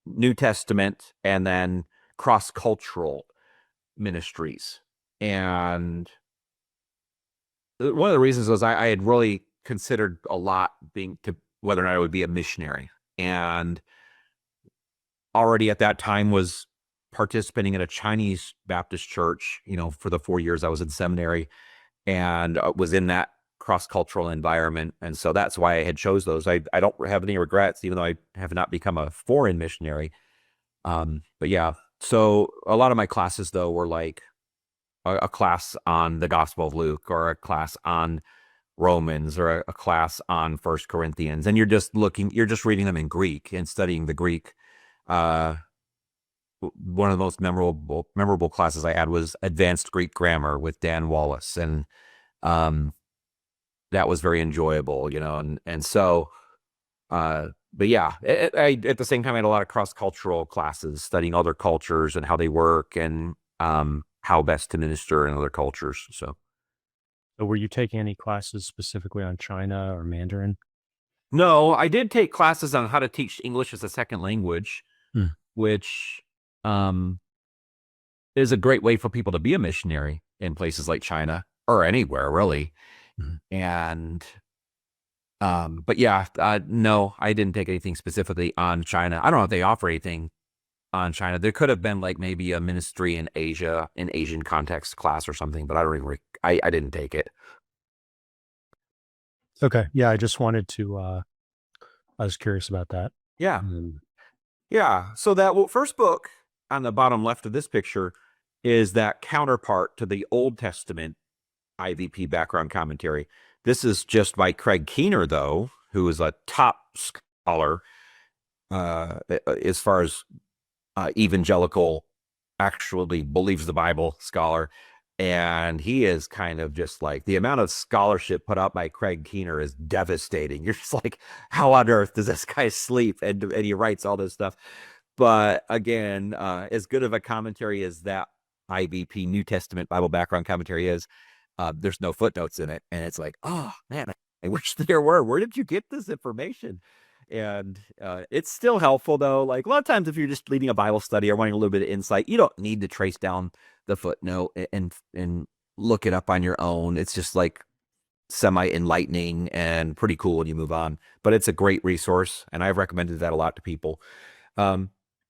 New Testament and then cross-cultural ministries. And one of the reasons was I had really considered a lot whether or not I would be a missionary. And already at that time was participating in a Chinese Baptist church, for the 4 years I was in seminary, and was in that cross-cultural environment. And so that's why I had chose those. I don't have any regrets, even though I have not become a foreign missionary. But yeah, so a lot of my classes though were like a class on the Gospel of Luke, or a class on Romans, or a class on First Corinthians. And you're just reading them in Greek and studying the Greek. One of the most memorable classes I had was Advanced Greek Grammar with Dan Wallace. And that was very enjoyable, and so, but yeah, I at the same time I had a lot of cross-cultural classes studying other cultures and how they work, and how best to minister in other cultures. So were you taking any classes specifically on China or Mandarin? no, I did take classes on how to teach English as a second language, Hmm. which is a great way for people to be a missionary in places like China or anywhere really. Hmm. And but yeah, no, I didn't take anything specifically on China. I don't know if they offer anything on China. There could have been like maybe a ministry in Asia, in Asian context class or something, but I don't even, I didn't take it. Okay. Yeah, I just wanted to, I was curious about that. Yeah. Um, Yeah. So that first book on the bottom left of this picture is that counterpart to the Old Testament IVP background commentary. This is just by Craig Keener, though, who is a top scholar as far as evangelical, actually believes the Bible scholar. And he is kind of just like, the amount of scholarship put out by Craig Keener is devastating. You're just like, how on earth does this guy sleep? And he writes all this stuff. But again, as good of a commentary as that IBP New Testament Bible background commentary is, there's no footnotes in it. And it's like, oh man, I wish there were. Where did you get this information? And it's still helpful though. Like a lot of times if you're just leading a Bible study or wanting a little bit of insight, you don't need to trace down the footnote and look it up on your own. It's just like semi-enlightening and pretty cool when you move on. But it's a great resource, and I've recommended that a lot to people. And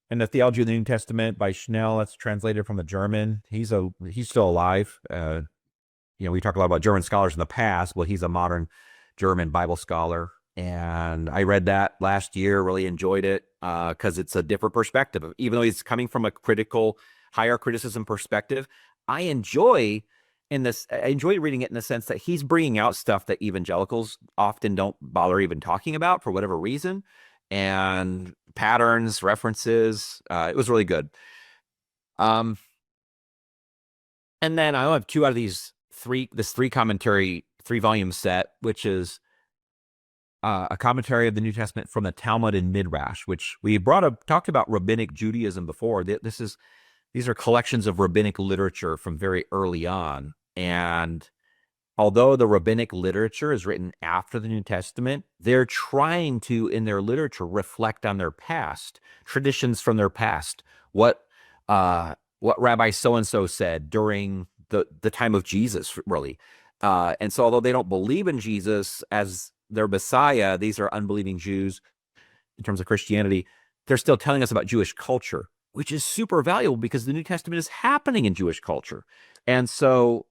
the Theology of the New Testament by Schnell, that's translated from the German. He's still alive. We talk a lot about German scholars in the past. Well, he's a modern German Bible scholar. And I read that last year, really enjoyed it because it's a different perspective. Even though he's coming from a higher criticism perspective, I enjoy reading it in the sense that he's bringing out stuff that evangelicals often don't bother even talking about for whatever reason, and patterns, references. It was really good. And then I have two out of this three commentary, 3-volume set, which is a commentary of the New Testament from the Talmud and Midrash, which we talked about rabbinic Judaism before. These are collections of rabbinic literature from very early on. And although the rabbinic literature is written after the New Testament, they're trying to, in their literature, reflect on their past, traditions from their past, what Rabbi so-and-so said during the time of Jesus, really. And so although they don't believe in Jesus as their Messiah, these are unbelieving Jews in terms of Christianity, they're still telling us about Jewish culture, which is super valuable because the New Testament is happening in Jewish culture. And so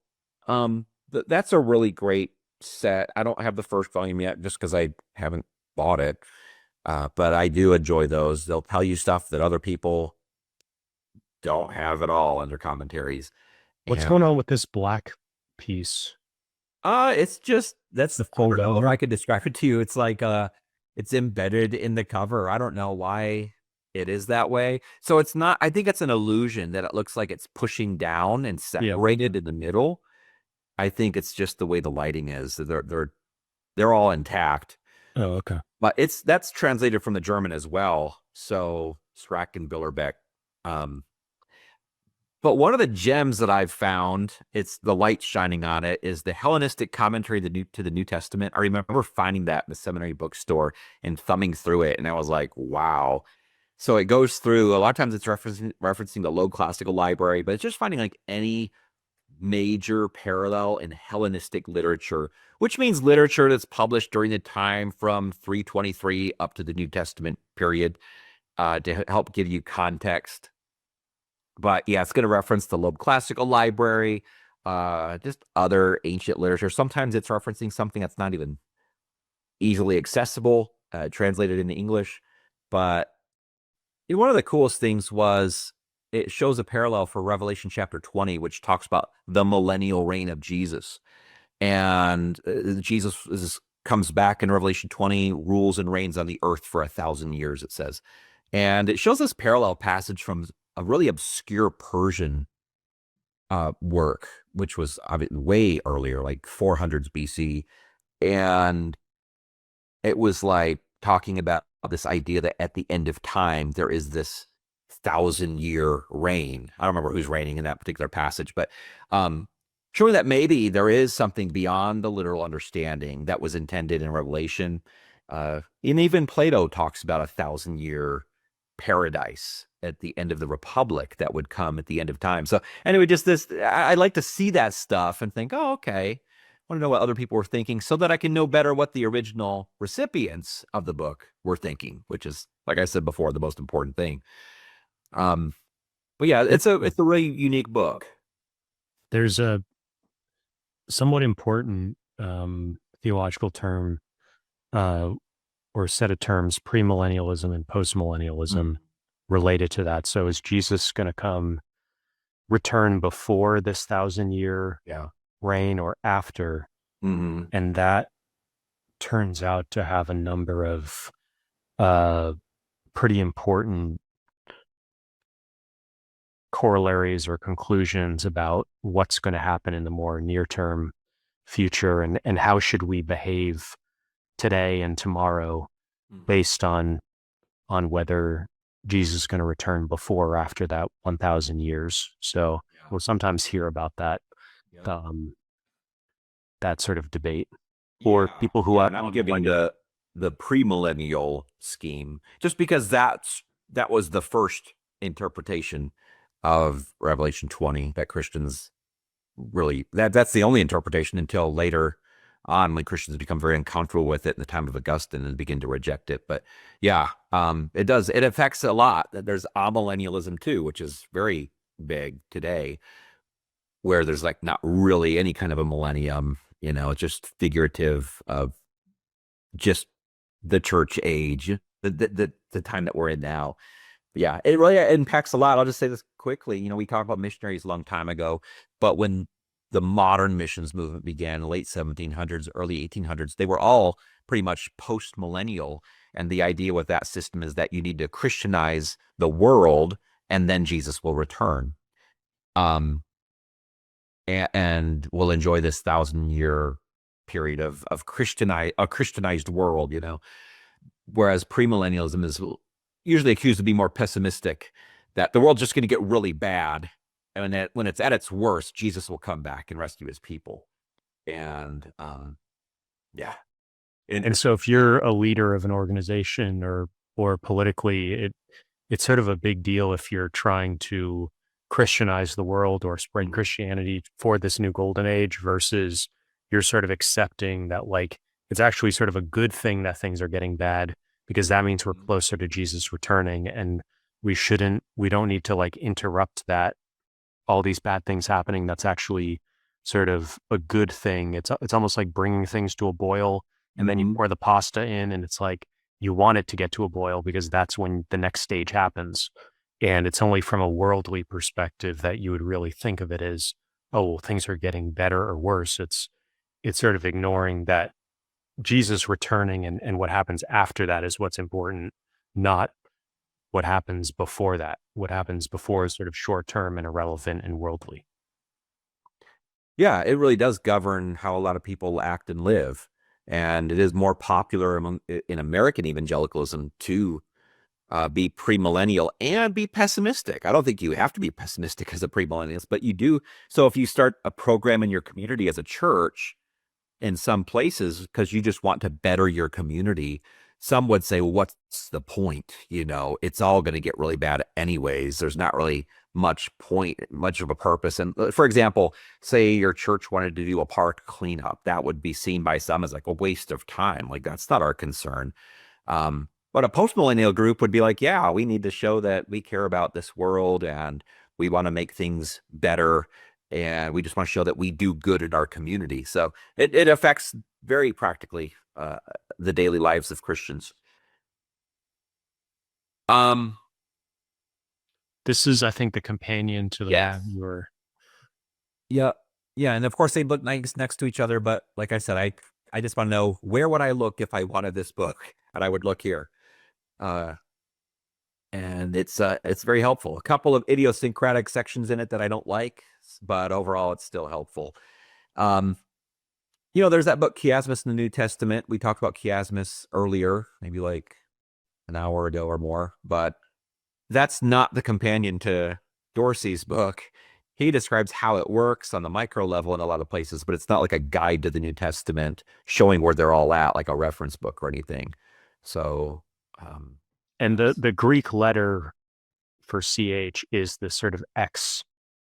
that's a really great set. I don't have the first volume yet just because I haven't bought it. But I do enjoy those. They'll tell you stuff that other people don't have at all in their commentaries. What's going on with this black piece? It's just, that's the photo, or I could describe it to you. It's like it's embedded in the cover. I don't know why it is that way. So it's not, I think it's an illusion that it looks like it's pushing down and separated in the middle. I think it's just the way the lighting is. They're all intact. Oh, okay. But that's translated from the German as well. So Strack and Billerbeck. But one of the gems that I've found, it's the light shining on it, is the Hellenistic commentary to the New Testament. I remember finding that in the seminary bookstore and thumbing through it, and I was like, wow. So it goes through, a lot of times it's referencing the Low Classical Library, but it's just finding like any major parallel in Hellenistic literature, which means literature that's published during the time from 323 up to the New Testament period, to help give you context. But yeah, it's going to reference the Low Classical Library, just other ancient literature. Sometimes it's referencing something that's not even easily accessible, translated into English. But one of the coolest things was it shows a parallel for Revelation chapter 20, which talks about the millennial reign of Jesus. And Jesus comes back in Revelation 20, rules and reigns on the earth for 1,000 years, it says. And it shows this parallel passage from a really obscure Persian work, which was way earlier, like 400s BC. And it was like talking about this idea that at the end of time, there is this 1,000-year reign. I don't remember who's reigning in that particular passage, but showing that maybe there is something beyond the literal understanding that was intended in Revelation. And even Plato talks about 1,000-year paradise at the end of the Republic that would come at the end of time. So anyway, just this, I like to see that stuff and think, oh, okay. I want to know what other people were thinking so that I can know better what the original recipients of the book were thinking, which is, like I said before, the most important thing. But yeah, it's a really unique book. There's a somewhat important theological term or set of terms, premillennialism and postmillennialism, related to that. So is Jesus going to return before this 1,000-year reign or after? And that turns out to have a number of pretty important corollaries or conclusions about what's going to happen in the more near-term future, and how should we behave today and tomorrow based on whether Jesus is going to return before or after that 1,000 years. So we'll sometimes hear about that that sort of debate, or people who are not giving the premillennial scheme, just because that was the first interpretation of Revelation 20 that Christians really, that's the only interpretation until later on, when Christians become very uncomfortable with it in the time of Augustine and begin to reject it. But yeah, it affects a lot. There's amillennialism too, which is very big today, where there's like not really any kind of a millennium, it's just figurative of just the church age, the time that we're in now. But yeah, it really impacts a lot. I'll just say this quickly. We talked about missionaries a long time ago, but when the modern missions movement began, late 1700s, early 1800s, they were all pretty much post-millennial. And the idea with that system is that you need to Christianize the world, and then Jesus will return. And we'll enjoy this 1,000-year period of a Christianized world, Whereas premillennialism is usually accused of being more pessimistic, that the world's just going to get really bad. And when it's at its worst, Jesus will come back and rescue his people. And yeah. And so if you're a leader of an organization or politically, it's sort of a big deal if you're trying to Christianize the world or spread Christianity for this new golden age, versus you're sort of accepting that like it's actually sort of a good thing that things are getting bad, because that means we're closer to Jesus returning, and we don't need to like interrupt that, all these bad things happening. That's actually sort of a good thing. It's almost like bringing things to a boil, and then you pour the pasta in, and it's like you want it to get to a boil because that's when the next stage happens. And it's only from a worldly perspective that you would really think of it as, oh, well, things are getting better or worse. It's sort of ignoring that Jesus returning and what happens after that is what's important, not what happens before that. What happens before is sort of short term and irrelevant and worldly. Yeah, it really does govern how a lot of people act and live. And it is more popular in American evangelicalism to be premillennial and be pessimistic. I don't think you have to be pessimistic as a premillennialist, but you do. So if you start a program in your community as a church, in some places, because you just want to better your community, some would say, well, what's the point? It's all going to get really bad anyways. There's not really much of a purpose. And for example, say your church wanted to do a park cleanup, that would be seen by some as like a waste of time. Like, that's not our concern. But a postmillennial group would be like, yeah, we need to show that we care about this world and we want to make things better. And we just want to show that we do good in our community. So it affects very practically the daily lives of Christians. This is, I think, the companion to the one you were. Yeah. And of course they look nice next to each other. But like I said, I just want to know, where would I look if I wanted this book? And I would look here. And it's very helpful. A couple of idiosyncratic sections in it that I don't like, but overall it's still helpful. There's that book Chiasmus in the New Testament. We talked about Chiasmus earlier, maybe like an hour ago or more, but that's not the companion to Dorsey's book. He describes how it works on the micro level in a lot of places, but it's not like a guide to the New Testament showing where they're all at, like a reference book or anything. So, And the Greek letter for CH is this sort of X,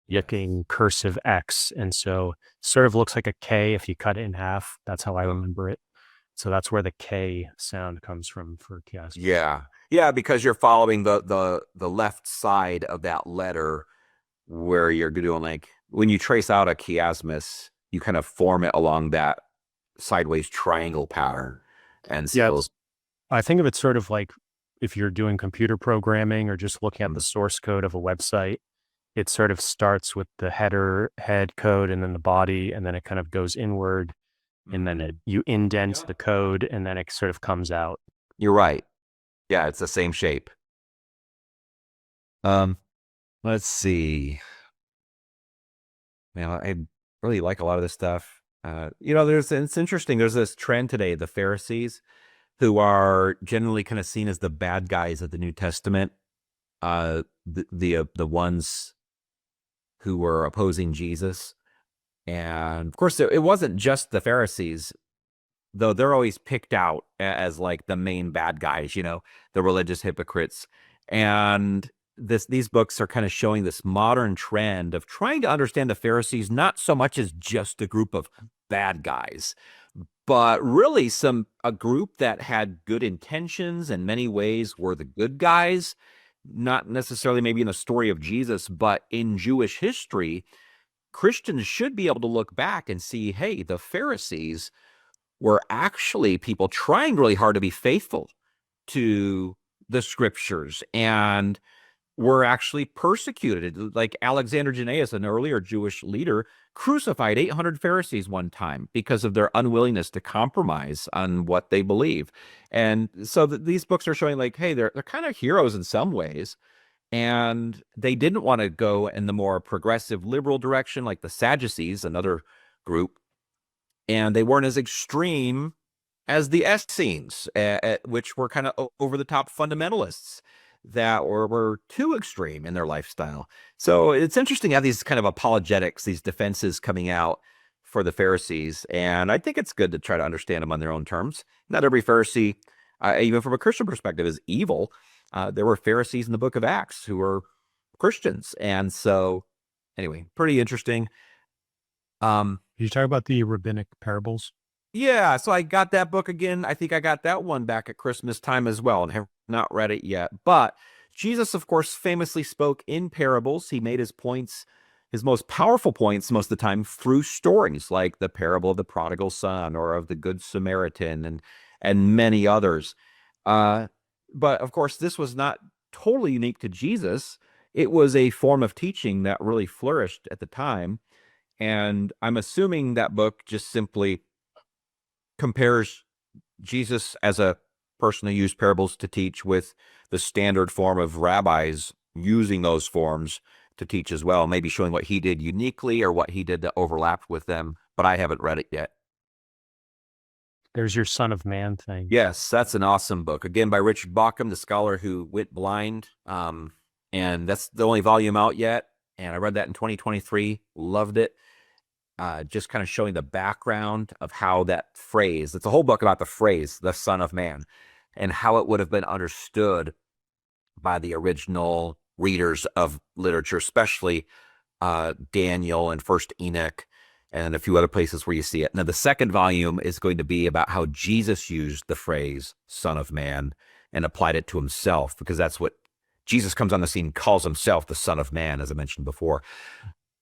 looking cursive X. And so sort of looks like a K if you cut it in half. That's how I remember it. So that's where the K sound comes from for chiasmus. yeah, because you're following the left side of that letter, where you're doing, like, when you trace out a chiasmus, you kind of form it along that sideways triangle pattern. And so, I think of it sort of like if you're doing computer programming or just looking at the source code of a website, it sort of starts with the head code and then the body, and then it kind of goes inward, and then you indent the code, and then it sort of comes out. You're right. Yeah, it's the same shape. Let's see. Man, I really like a lot of this stuff. It's interesting. There's this trend today, the Pharisees, who are generally kind of seen as the bad guys of the New Testament, the ones who were opposing Jesus. And of course, it wasn't just the Pharisees, though they're always picked out as like the main bad guys, the religious hypocrites. And these books are kind of showing this modern trend of trying to understand the Pharisees, not so much as just a group of bad guys, but really a group that had good intentions, in many ways were the good guys, not necessarily maybe in the story of Jesus, but in Jewish history. Christians should be able to look back and see, hey, the Pharisees were actually people trying really hard to be faithful to the scriptures, and were actually persecuted. Like Alexander Jannaeus, an earlier Jewish leader, crucified 800 Pharisees one time because of their unwillingness to compromise on what they believe. And so these books are showing, like, hey, they're kind of heroes in some ways. And they didn't want to go in the more progressive liberal direction, like the Sadducees, another group. And they weren't as extreme as the Essenes, which were kind of over the top fundamentalists that were too extreme in their lifestyle. So it's interesting to have these kind of apologetics, these defenses coming out for the Pharisees. And I think it's good to try to understand them on their own terms. Not every Pharisee, even from a Christian perspective, is evil. There were Pharisees in the book of Acts who were Christians. And so anyway, pretty interesting. Did you talk about the rabbinic parables? Yeah, so I got that book again. I think I got that one back at Christmas time as well, and have not read it yet. But Jesus, of course, famously spoke in parables. He made his points, his most powerful points most of the time, through stories like the parable of the prodigal son or of the Good Samaritan, and many others. But of course, this was not totally unique to Jesus. It was a form of teaching that really flourished at the time. And I'm assuming that book just simply compares Jesus as a person who used parables to teach with the standard form of rabbis using those forms to teach as well, maybe showing what he did uniquely or what he did that overlapped with them, but I haven't read it yet. There's your Son of Man thing. Yes, that's an awesome book. Again, by Richard Bauckham, the scholar who went blind. And that's the only volume out yet. And I read that in 2023, loved it. Just kind of showing the background of how that phrase, it's a whole book about the phrase, the Son of Man, and how it would have been understood by the original readers of literature, especially Daniel and First Enoch and a few other places where you see it. Now, the second volume is going to be about how Jesus used the phrase Son of Man and applied it to himself, because that's what Jesus comes on the scene, calls himself the Son of Man, as I mentioned before.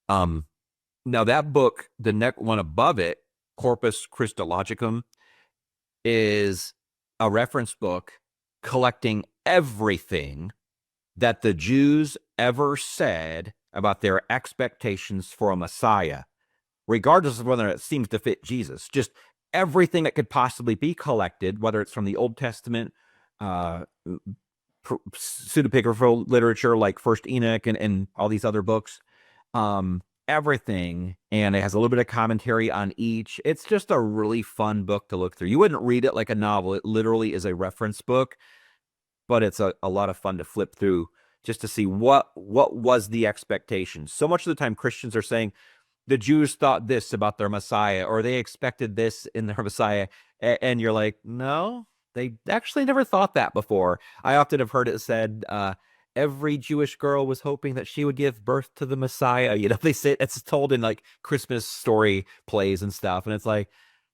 Now, that book, the next one above it, Corpus Christologicum, is a reference book collecting everything that the Jews ever said about their expectations for a Messiah, regardless of whether it seems to fit Jesus. Just everything that could possibly be collected, whether it's from the Old Testament, pseudepigraphal literature like First Enoch and all these other books, everything. And it has a little bit of commentary on each. It's just a really fun book to look through. You wouldn't read it like a novel. It literally is a reference book, but it's a lot of fun to flip through just to see what was the expectation. So much of the time Christians are saying the Jews thought this about their Messiah, or they expected this in their Messiah. And you're like, no, they actually never thought that before. I often have heard it said, every Jewish girl was hoping that she would give birth to the Messiah. They say it's told in like Christmas story plays and stuff. And it's like,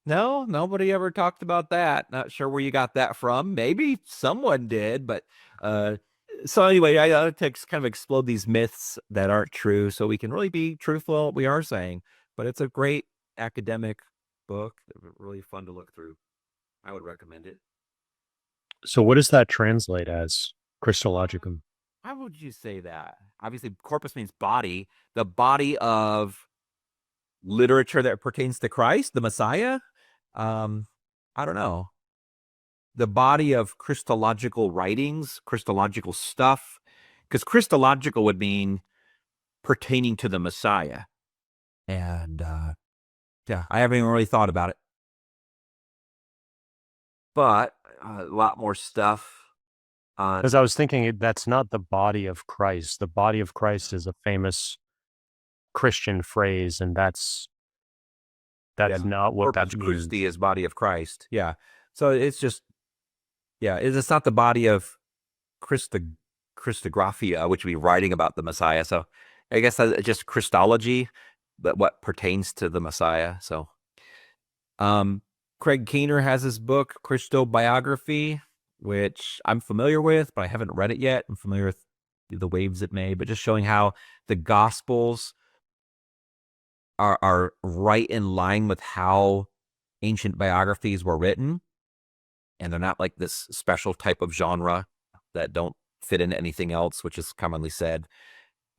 no, nobody ever talked about that. Not sure where you got that from. Maybe someone did, but so anyway, I like to kind of explode these myths that aren't true so we can really be truthful in what we are saying. But it's a great academic book, really fun to look through. I would recommend it. So what does that translate as, Christologicum? How would you say that? Obviously, corpus means body, the body of literature that pertains to Christ, the Messiah. I don't know. The body of Christological writings, Christological stuff, because Christological would mean pertaining to the Messiah. And yeah, I haven't even really thought about it. But a lot more stuff. Because I was thinking that's not the body of Christ. The body of Christ is a famous Christian phrase, and that's not what that means. Christi is body of Christ. Yeah. So it's just, yeah, it's not the body of Christographia, which would be writing about the Messiah. So I guess that's just Christology, but what pertains to the Messiah. So Craig Keener has his book, Biography, which I'm familiar with, but I haven't read it yet. I'm familiar with the waves it made, but just showing how the Gospels are right in line with how ancient biographies were written. And they're not like this special type of genre that don't fit into anything else, which is commonly said.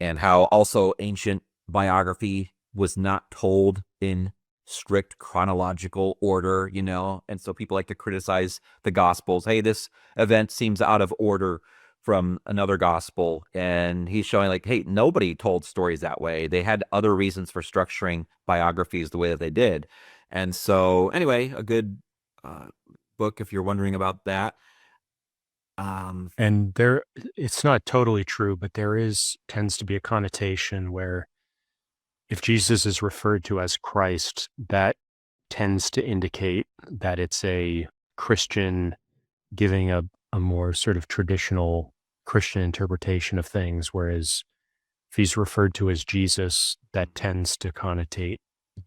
And how also ancient biography was not told in strict chronological order, and so people like to criticize the Gospels. Hey, this event seems out of order from another gospel, and he's showing like, hey, nobody told stories that way. They had other reasons for structuring biographies the way that they did. And so anyway, a good book if you're wondering about that. And it's not totally true, but tends to be a connotation where if Jesus is referred to as Christ, that tends to indicate that it's a Christian giving a more sort of traditional Christian interpretation of things, whereas if he's referred to as Jesus, that tends to connotate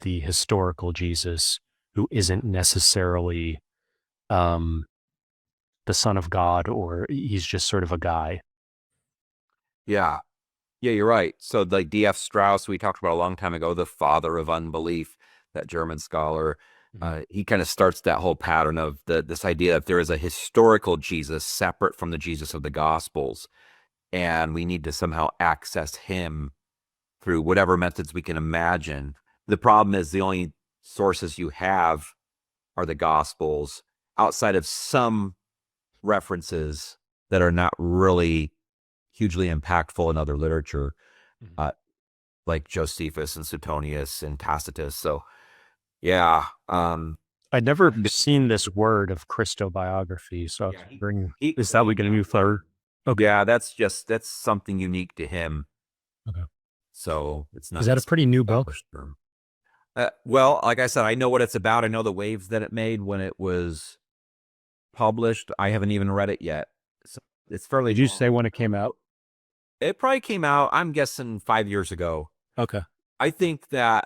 the historical Jesus who isn't necessarily the Son of God, or he's just sort of a guy. Yeah, you're right. So like D.F. Strauss, we talked about a long time ago, the father of unbelief, that German scholar, he kind of starts that whole pattern of this idea that there is a historical Jesus separate from the Jesus of the Gospels, and we need to somehow access him through whatever methods we can imagine. The problem is the only sources you have are the Gospels, outside of some references that are not really hugely impactful in other literature, like Josephus and Suetonius and Tacitus. So yeah, I'd never seen this word of Christobiography, so is that we going to move forward? Okay. Yeah, that's something unique to him. Okay. So it's not. Is that a pretty new book? Well, like I said, I know what it's about. I know the waves that it made when it was published. I haven't even read it yet. So it's fairly. Did you say when it came out? It probably came out, I'm guessing 5 years ago. Okay. I think that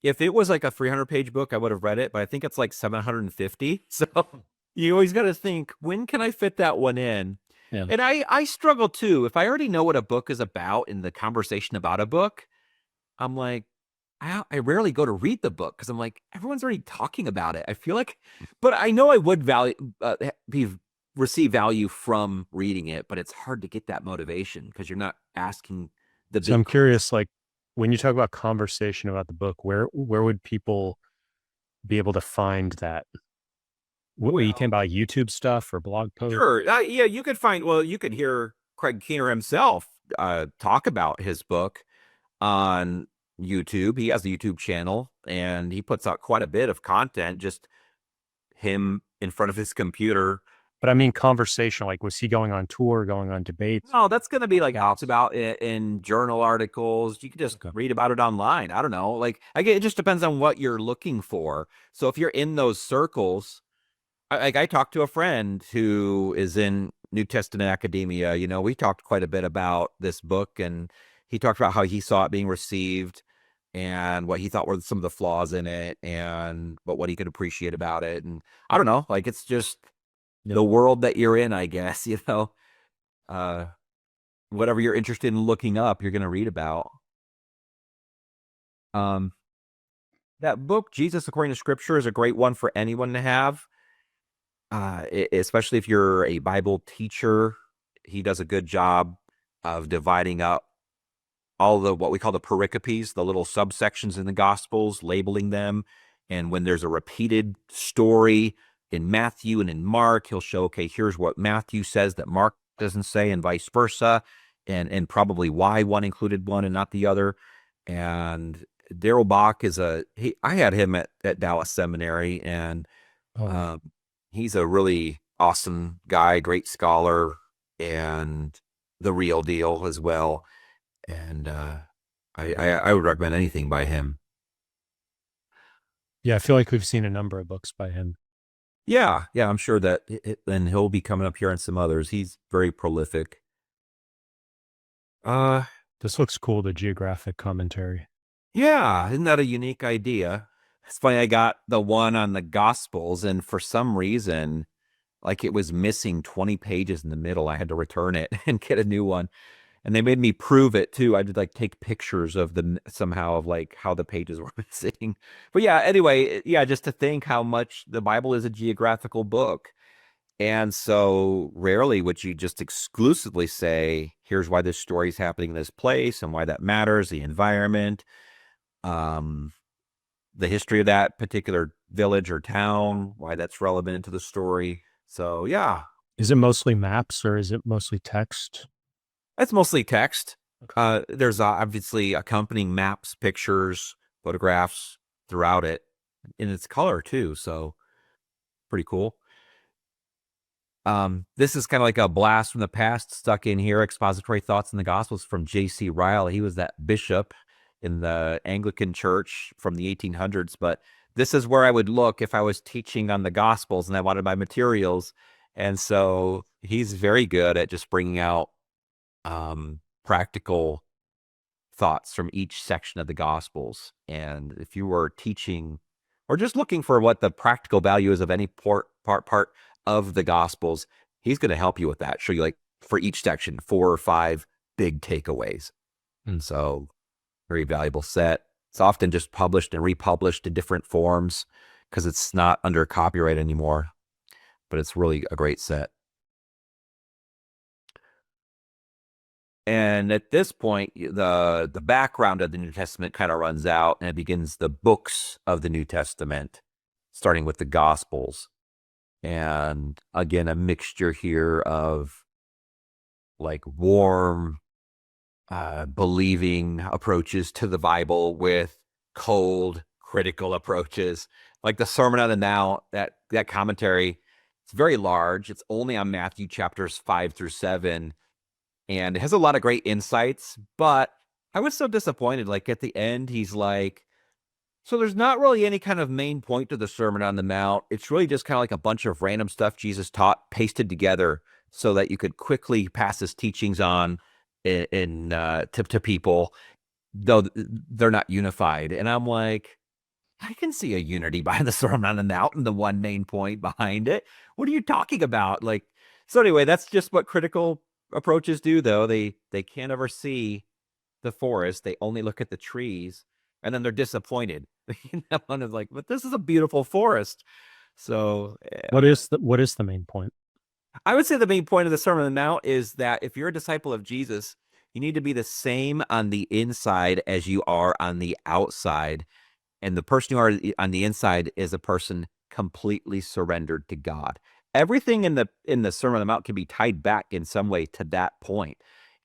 if it was like a 300-page book, I would have read it, but I think it's like 750. So you always got to think, when can I fit that one in? Yeah. And I struggle too. If I already know what a book is about in the conversation about a book, I'm like, I rarely go to read the book because I'm like, everyone's already talking about it. I feel like, but I know I would receive value from reading it, but it's hard to get that motivation because you're not asking the. So I'm curious, like when you talk about conversation about the book, where would people be able to find that? What you came about YouTube stuff or blog posts? Sure. Yeah, you could hear Craig Keener himself talk about his book on YouTube. He has a YouTube channel and he puts out quite a bit of content, just him in front of his computer But I mean, conversation. Like, was he going on tour, going on debates? No, that's going to be like talked about in journal articles. You can just Okay. read about it online. I don't know. Like, I get it just depends on what you're looking for. So if you're in those circles, I talked to a friend who is in New Testament academia. You know, we talked quite a bit about this book, and he talked about how he saw it being received and what he thought were some of the flaws in it, and but what he could appreciate about it. And I don't know, like it's just the world that you're in, I guess. You know, uh, whatever you're interested in looking up, you're going to read about. Um, that book, Jesus According to Scripture, is a great one for anyone to have. Especially if you're a Bible teacher, he does a good job of dividing up all the what we call the pericopes, the little subsections in the Gospels, labeling them. And when there's a repeated story in Matthew and in Mark, he'll show, okay, here's what Matthew says that Mark doesn't say, and vice versa, and probably why one included one and not the other. And Darrell Bach is I had him at Dallas Seminary, and um, he's a really awesome guy, great scholar, and the real deal as well. And I would recommend anything by him. Yeah, I feel like we've seen a number of books by him. Yeah, I'm sure that, and he'll be coming up here on some others. He's very prolific. Uh, This looks cool, the geographic commentary. yeah, isn't that a unique idea? It's funny, I got the one on the Gospels, and for some reason, like it was missing 20 pages in the middle. I had to return it and get a new one. And they made me prove it too. I did like take pictures of them somehow of like how the pages were missing. But yeah, anyway, yeah, just to think how much the Bible is a geographical book. And so rarely would you just exclusively say, here's why this story is happening in this place and why that matters, the environment, um, the history of that particular village or town, why that's relevant to the story. So yeah, Is it mostly maps or is it mostly text? it's mostly text. Okay. There's obviously accompanying maps, pictures, photographs throughout it, in its color too. So pretty cool. This is kind of like a blast from the past stuck in here. Expository Thoughts in the Gospels from J.C. Ryle. He was that bishop in the Anglican Church from the 1800s. But this is where I would look if I was teaching on the Gospels and I wanted my materials. And so he's very good at just bringing out practical thoughts from each section of the Gospels. And if you were teaching or just looking for what the practical value is of any part of the Gospels, he's going to help you with that. Show you like for each section 4 or 5 big takeaways. And so very valuable set. It's often just published and republished in different forms because it's not under copyright anymore, but it's really a great set. And at this point, the background of the New Testament kind of runs out, and it begins the books of the New Testament, starting with the Gospels. And again, a mixture here of like warm, believing approaches to the Bible with cold, critical approaches. Like the Sermon on the Mount, that commentary, it's very large. It's only on Matthew chapters 5 through 7. And it has a lot of great insights, but I was so disappointed. Like at the end, he's like, so there's not really any kind of main point to the Sermon on the Mount. It's really just kind of like a bunch of random stuff Jesus taught pasted together so that you could quickly pass his teachings on to people, though they're not unified. And I'm like, I can see a unity behind the Sermon on the Mount and the one main point behind it. What are you talking about? Like, so anyway, that's just what critical approaches do, though. They can't ever see the forest. They only look at the trees, and then they're disappointed. One is like, but this is a beautiful forest. So What is the main point? I would say the main point of the Sermon on the Mount is that if you're a disciple of Jesus, you need to be the same on the inside as you are on the outside. And the person you are on the inside is a person completely surrendered to God. Everything in the Sermon on the Mount can be tied back in some way to that point.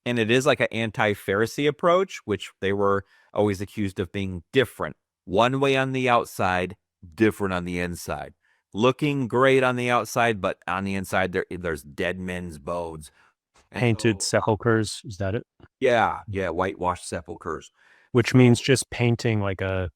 And it is like an anti-Pharisee approach, which they were always accused of being different. One way on the outside, different on the inside. looking great on the outside, but on the inside there's dead men's bones. And Painted so, sepulchers, is that it? yeah, whitewashed sepulchers. Which means just painting like a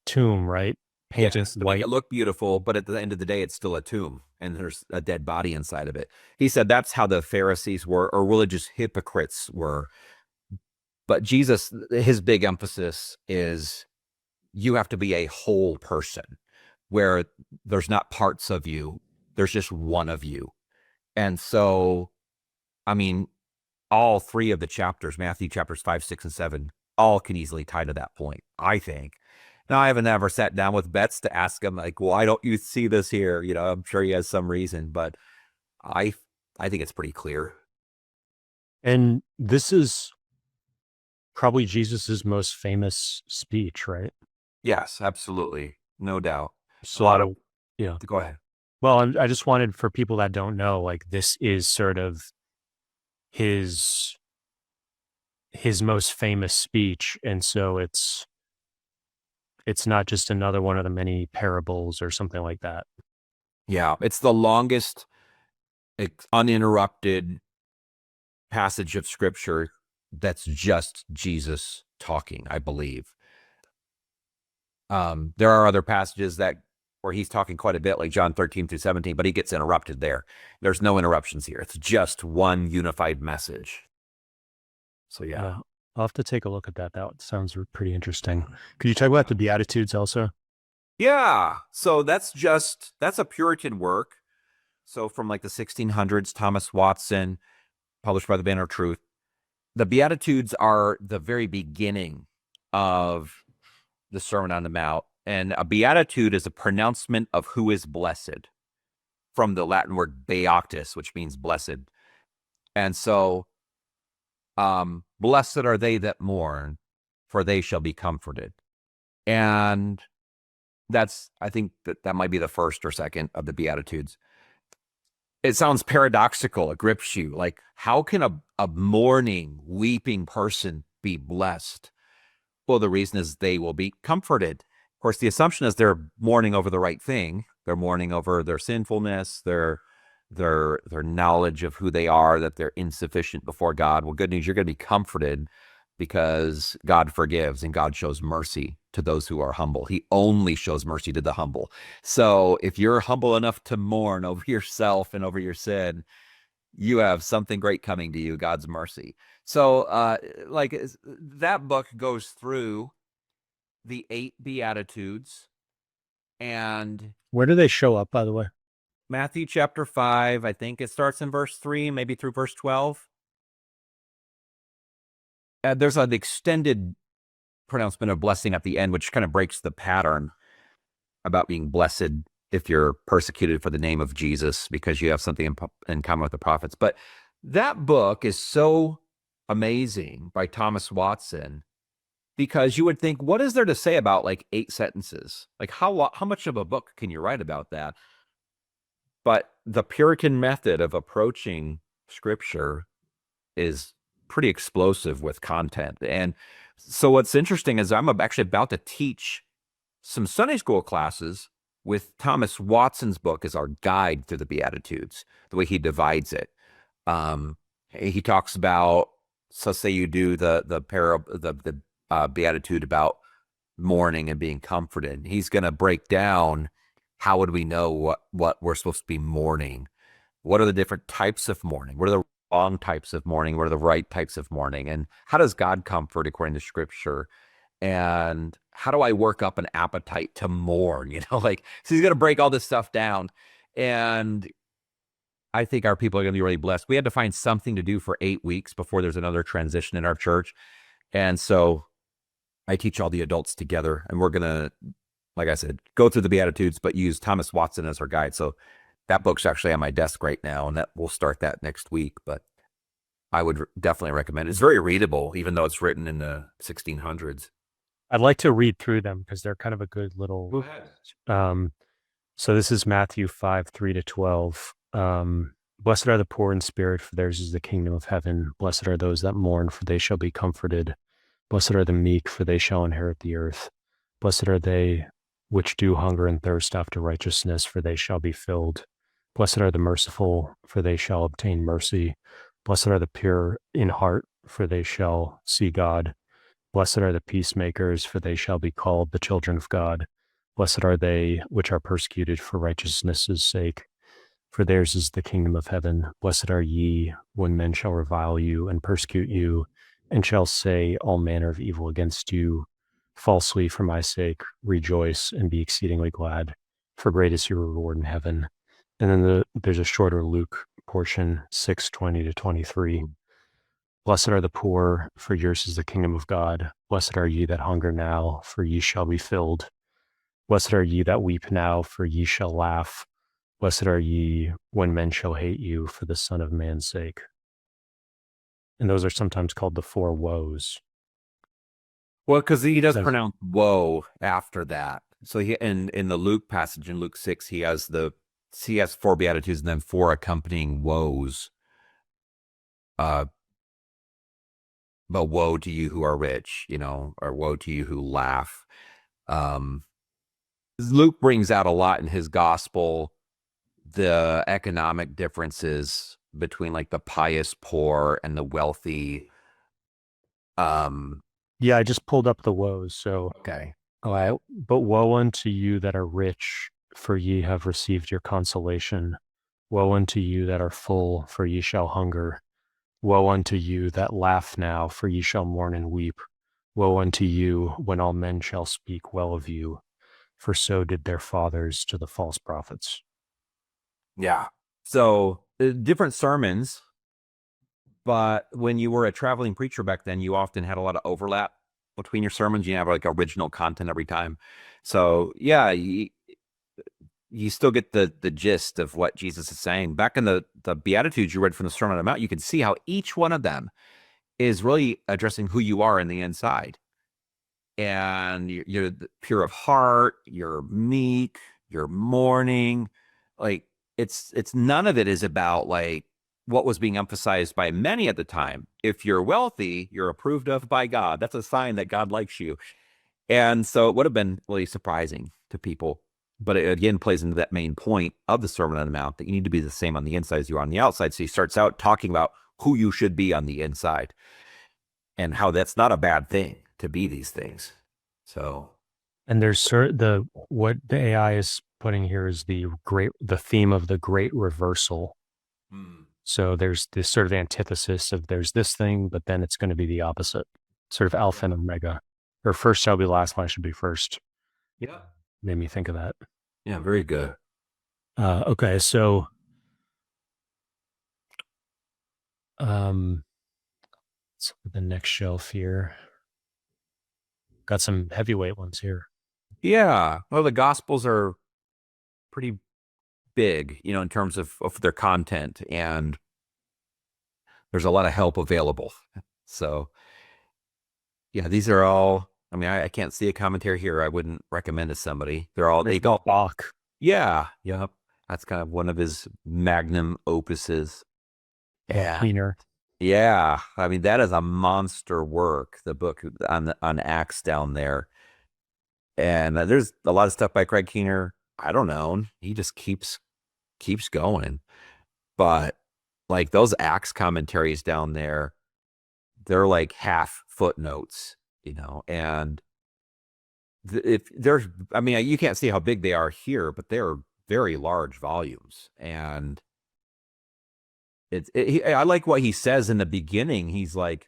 tomb, right? Painting Yes, to make white. it look beautiful, but at the end of the day, it's still a tomb and there's a dead body inside of it. He said that's how the Pharisees were, or religious hypocrites were. But Jesus, his big emphasis is you have to be a whole person where there's not parts of you, there's just one of you. And so, I mean, all three of the chapters, Matthew chapters 5, 6, and 7, all can easily tie to that point, I think. Now, I haven't ever sat down with Betts to ask him, like, why don't you see this here? You know, I'm sure he has some reason, but I think it's pretty clear. And this is probably Jesus's most famous speech, right? Yes, absolutely. No doubt. So a lot of, yeah. Go ahead. Well, I just wanted, for people that don't know, like, this is sort of his most famous speech, and so it's not just another one of the many parables or something like that. Yeah, it's the longest uninterrupted passage of scripture that's just Jesus talking, I believe. There are other passages where he's talking quite a bit, like John 13 through 17, but he gets interrupted there. There's no interruptions here. It's just one unified message. So, yeah. I'll have to take a look at that. That sounds pretty interesting. Could you talk about the Beatitudes also? Yeah. So that's a Puritan work. So from like the 1600s, Thomas Watson, published by the Banner of Truth. The Beatitudes are the very beginning of the Sermon on the Mount. And a beatitude is a pronouncement of who is blessed, from the Latin word beatus, which means blessed. And so, blessed are they that mourn, for they shall be comforted. And I think that might be the first or second of the Beatitudes. It sounds paradoxical. It grips you. Like, how can a mourning, weeping person be blessed? Well, the reason is they will be comforted. Of course, the assumption is they're mourning over the right thing. They're mourning over their sinfulness, their knowledge of who they are, that they're insufficient before God. Well, good news, you're going to be comforted because God forgives and God shows mercy to those who are humble. He only shows mercy to the humble. So if you're humble enough to mourn over yourself and over your sin, you have something great coming to you, God's mercy. So that book goes through the 8 Beatitudes. And where do they show up, by the way? Matthew chapter 5, I think it starts in verse 3, maybe through verse 12. There's an extended pronouncement of blessing at the end, which kind of breaks the pattern about being blessed if you're persecuted for the name of Jesus because you have something in common with the prophets. But that book is so amazing, by Thomas Watson, because you would think, what is there to say about like 8 sentences? Like how much of a book can you write about that? But the Puritan method of approaching scripture is pretty explosive with content. And so what's interesting is I'm actually about to teach some Sunday school classes with Thomas Watson's book as our guide through the Beatitudes, the way he divides it. He talks about, so say you do the Beatitude about mourning and being comforted. He's going to break down, how would we know what we're supposed to be mourning? What are the different types of mourning? What are the wrong types of mourning? What are the right types of mourning? And how does God comfort according to scripture? And how do I work up an appetite to mourn? So he's going to break all this stuff down. And I think our people are going to be really blessed. We had to find something to do for 8 weeks before there's another transition in our church. And so I teach all the adults together, and we're going to, like I said, go through the Beatitudes, but use Thomas Watson as our guide. So that book's actually on my desk right now, and we'll start that next week. But I would definitely recommend it. It's very readable, even though it's written in the 1600s. I'd like to read through them because they're kind of a good little. Go ahead. So this is Matthew 5, 3-12. Blessed are the poor in spirit, for theirs is the kingdom of heaven. Blessed are those that mourn, for they shall be comforted. Blessed are the meek, for they shall inherit the earth. Blessed are they which do hunger and thirst after righteousness, for they shall be filled. Blessed are the merciful, for they shall obtain mercy. Blessed are the pure in heart, for they shall see God. Blessed are the peacemakers, for they shall be called the children of God. Blessed are they which are persecuted for righteousness' sake, for theirs is the kingdom of heaven. Blessed are ye when men shall revile you and persecute you, and shall say all manner of evil against you falsely for my sake. Rejoice and be exceedingly glad, for great is your reward in heaven. And then there's a shorter Luke portion, 6:20 to 23. Blessed are the poor, for yours is the kingdom of God. Blessed are ye that hunger now, for ye shall be filled. Blessed are ye that weep now, for ye shall laugh. Blessed are ye when men shall hate you for the Son of Man's sake. And those are sometimes called the four woes. Well, because he does pronounce woe after that. So he in the Luke passage in Luke 6, he has four beatitudes and then four accompanying woes. But woe to you who are rich, or woe to you who laugh. Luke brings out a lot in his gospel, the economic differences between like the pious poor and the wealthy. Yeah, I just pulled up the woes. So, okay. But woe unto you that are rich, for ye have received your consolation. Woe unto you that are full, for ye shall hunger. Woe unto you that laugh now, for ye shall mourn and weep. Woe unto you when all men shall speak well of you, for so did their fathers to the false prophets. Yeah. So different sermons, but when you were a traveling preacher back then, you often had a lot of overlap between your sermons. You have like original content every time. So yeah, you still get the gist of what Jesus is saying. Back in the Beatitudes you read from the Sermon on the Mount, you can see how each one of them is really addressing who you are in the inside. And you're pure of heart, you're meek, you're mourning. Like it's none of it is about like what was being emphasized by many at the time. If you're wealthy, you're approved of by God. That's a sign that God likes you. And so it would have been really surprising to people. But it again plays into that main point of the Sermon on the Mount, that you need to be the same on the inside as you are on the outside. So he starts out talking about who you should be on the inside and how that's not a bad thing to be these things. So, and there's what the AI is putting here is the theme of the great reversal. So there's this sort of antithesis of there's this thing, but then it's going to be the opposite, sort of alpha and omega, or first shall be last, last should be first. Yeah, made me think of that. Yeah, very good. Okay, so the next shelf here. Got some heavyweight ones here. Yeah. Well, the Gospels are pretty big, in terms of their content, and there's a lot of help available. So, yeah, these are all, I mean, I can't see a commentary here I wouldn't recommend to somebody. They all Bach. Yeah. Yep. That's kind of one of his magnum opuses. Yeah. Cleaner. Yeah. I mean, that is a monster work, the book on Acts down there. And there's a lot of stuff by Craig Keener. I don't know. He just keeps going. But like those Acts commentaries down there, they're like half footnotes, and if there's, I mean, you can't see how big they are here, but they're very large volumes. And I like what he says in the beginning. He's like,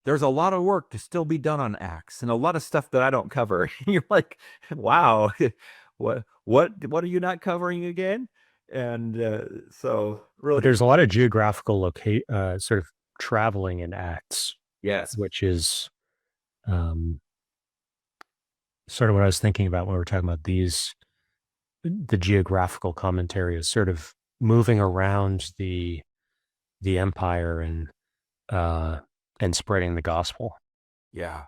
there's a lot of work to still be done on Acts and a lot of stuff that I don't cover. You're like, wow, what are you not covering again? And so really, but there's a lot of geographical sort of traveling in Acts. Yes, which is sort of what I was thinking about when we were talking about the geographical commentary is sort of moving around the empire and spreading the gospel. Yeah.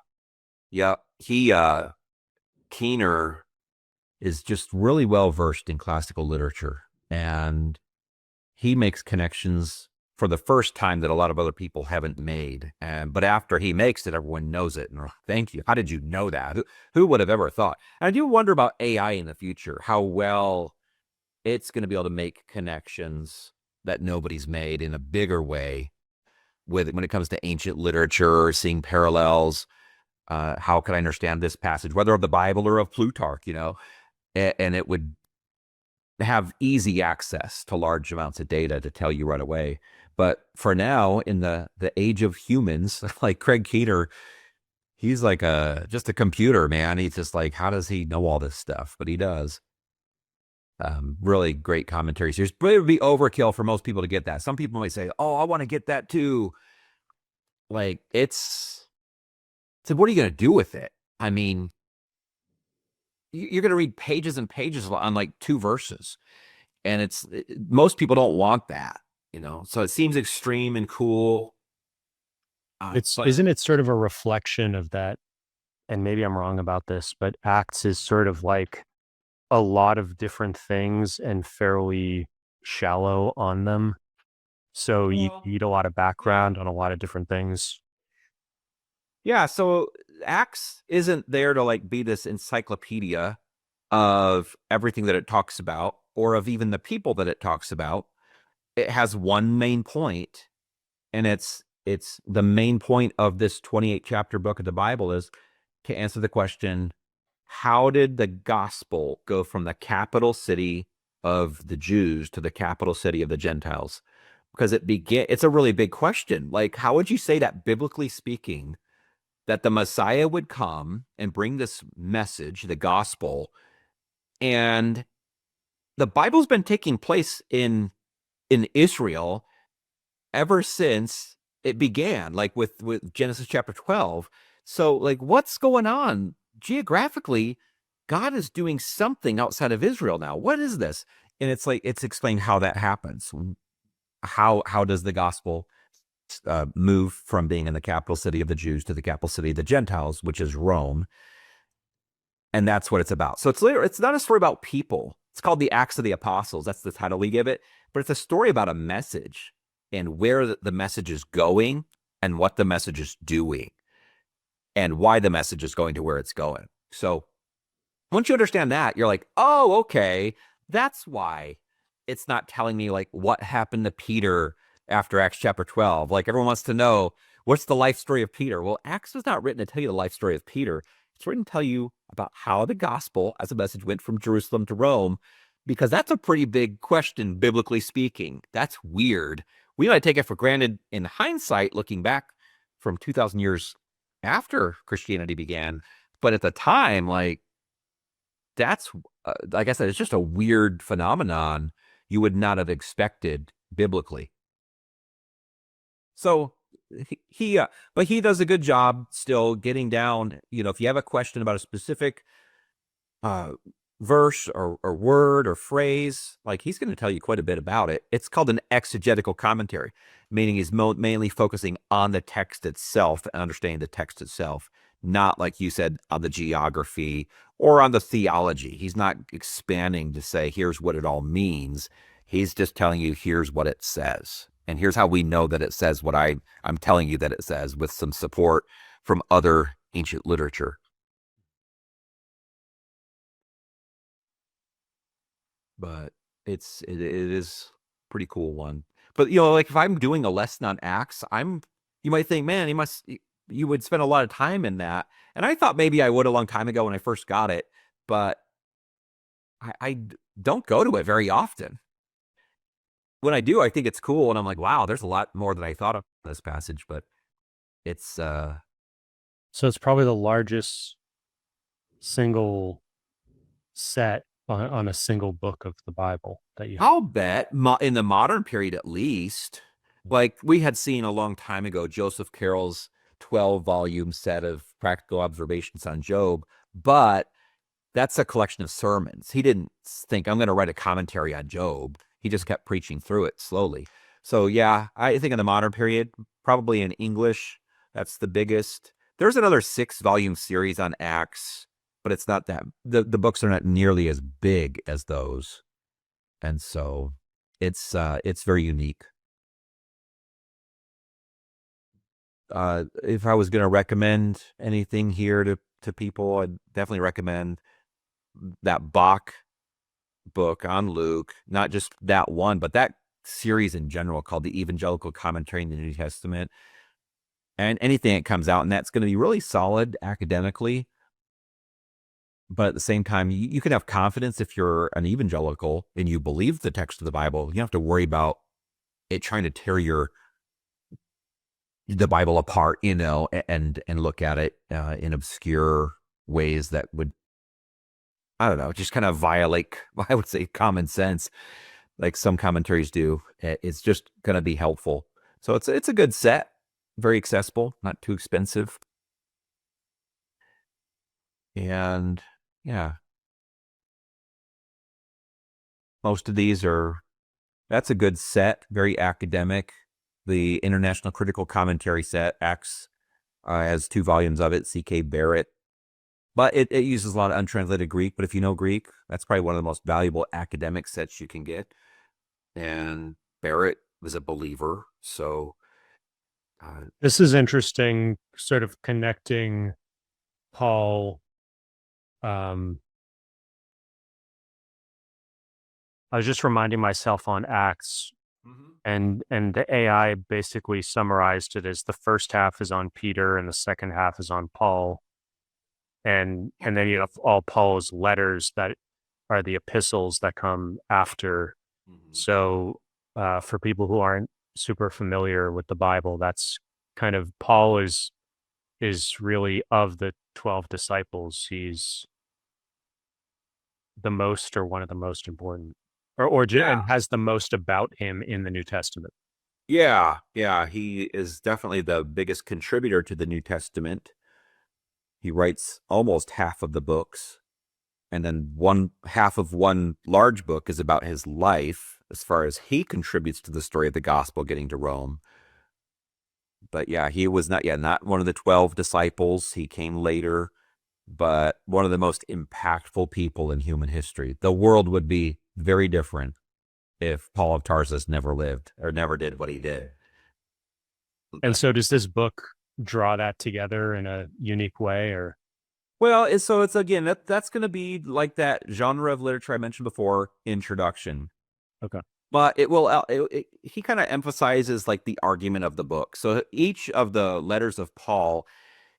Keener is just really well versed in classical literature, and he makes connections for the first time that a lot of other people haven't made. But after he makes it, everyone knows it. And we're like, thank you. How did you know that? Who would have ever thought? And I do wonder about AI in the future, how well it's going to be able to make connections that nobody's made in a bigger way when it comes to ancient literature or seeing parallels. How can I understand this passage, whether of the Bible or of Plutarch, and it would have easy access to large amounts of data to tell you right away. But for now, in the age of humans, like Craig Keener, he's like just a computer, man. He's just like, how does he know all this stuff? But he does. Really great commentary series. But it would be overkill for most people to get that. Some people might say, oh, I want to get that too. Like, so what are you going to do with it? I mean, you're going to read pages and pages on like 2 verses. And most people don't want that, so it seems extreme and cool. Isn't it sort of a reflection of that? And maybe I'm wrong about this, but Acts is sort of like a lot of different things and fairly shallow on them. So you need a lot of background on a lot of different things. Yeah. So Acts isn't there to like be this encyclopedia of everything that it talks about or of even the people that it talks about. It has one main point, and it's the main point of this 28 chapter book of the Bible is to answer the question, how did the gospel go from the capital city of the Jews to the capital city of the Gentiles? Because it's a really big question. Like, how would you say that, biblically speaking, that the Messiah would come and bring this message, the gospel, and the Bible's been taking place in Israel ever since it began, like with Genesis chapter 12. So, like, what's going on geographically? God is doing something outside of Israel now. What is this? And it's like, it's explained how that happens. How does the gospel move from being in the capital city of the Jews to the capital city of the Gentiles, which is Rome? And that's what it's about. So it's not a story about people. It's called the Acts of the Apostles. That's the title we give it. But it's a story about a message and where the message is going and what the message is doing and why the message is going to where it's going. So once you understand that, you're like, oh, okay, that's why it's not telling me like what happened to Peter after Acts chapter 12. Like, everyone wants to know, what's the life story of Peter? Well, Acts was not written to tell you the life story of Peter. It's written to tell you about how the gospel as a message went from Jerusalem to Rome, because that's a pretty big question, biblically speaking. That's weird. We might take it for granted in hindsight, looking back from 2,000 years after Christianity began. But at the time, like, that's, like I said, it's just a weird phenomenon you would not have expected biblically. So but he does a good job still getting down, if you have a question about a specific verse or word or phrase, like, he's going to tell you quite a bit about it. It's called an exegetical commentary, meaning he's mainly focusing on the text itself and understanding the text itself, not, like you said, on the geography or on the theology. He's not expanding to say, here's what it all means. He's just telling you, here's what it says. And here's how we know that it says what I'm telling you that it says, with some support from other ancient literature. But it is pretty cool one. But, like, if I'm doing a lesson on Acts, you might think, man, you would spend a lot of time in that. And I thought maybe I would a long time ago when I first got it, but I don't go to it very often. When I do, I think it's cool, and I'm like, wow, there's a lot more than I thought of this passage. But it's so it's probably the largest single set on a single book of the Bible that you have. I'll bet in the modern period, at least. Like, we had seen a long time ago Joseph Carroll's 12-volume set of practical observations on Job, but that's a collection of sermons. He didn't think, I'm going to write a commentary on Job. He just kept preaching through it slowly. So yeah, I think in the modern period, probably in English, that's the biggest. There's another 6-volume series on Acts, but it's not that, the books are not nearly as big as those. And so it's very unique. if I was going to recommend anything here to people, I'd definitely recommend that Bach book on Luke, not just that one, but that series in general called the Evangelical Commentary in the New Testament, and anything that comes out, and that's going to be really solid academically. But at the same time, you can have confidence if you're an evangelical and you believe the text of the Bible. You don't have to worry about it trying to tear the Bible apart, and look at it in obscure ways that would, I don't know, just kind of violate, I would say, common sense, like some commentaries do. It's just going to be helpful. So it's a good set, very accessible, not too expensive. And yeah, most of these that's a good set, very academic. The International Critical Commentary set, Acts, has 2 volumes of it, C.K. Barrett. But it uses a lot of untranslated Greek. But if you know Greek, that's probably one of the most valuable academic sets you can get. And Barrett was a believer. So This is interesting, sort of connecting Paul. I was just reminding myself on Acts, and the AI basically summarized it as the first half is on Peter and the second half is on Paul, and then you have all Paul's letters that are the epistles that come after. So for people who aren't super familiar with the Bible, that's kind of Paul is really, of the 12 disciples, he's the most, or one of the most important, and has the most about him in the New Testament. Yeah, he is definitely the biggest contributor to the New Testament. He writes almost half of the books, and then one half of one large book is about his life, as far as he contributes to the story of the gospel getting to Rome. But yeah, he was not one of the 12 disciples. He came later, but one of the most impactful people in human history. The world would be very different if Paul of Tarsus never lived or never did what he did. And so does this book draw that together in a unique way, or? Well, so it's again, that's going to be like that genre of literature I mentioned before, introduction. Okay. But he kind of emphasizes like the argument of the book. So each of the letters of Paul,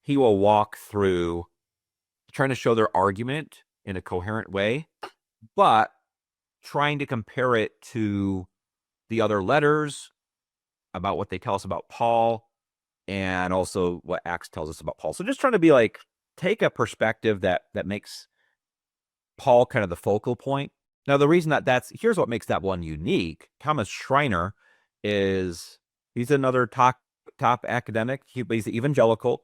he will walk through trying to show their argument in a coherent way, but trying to compare it to the other letters about what they tell us about Paul, and also what Acts tells us about Paul. So just trying to be like, take a perspective that makes Paul kind of the focal point. Now, the reason here's what makes that one unique. Thomas Schreiner he's another top academic. He's evangelical.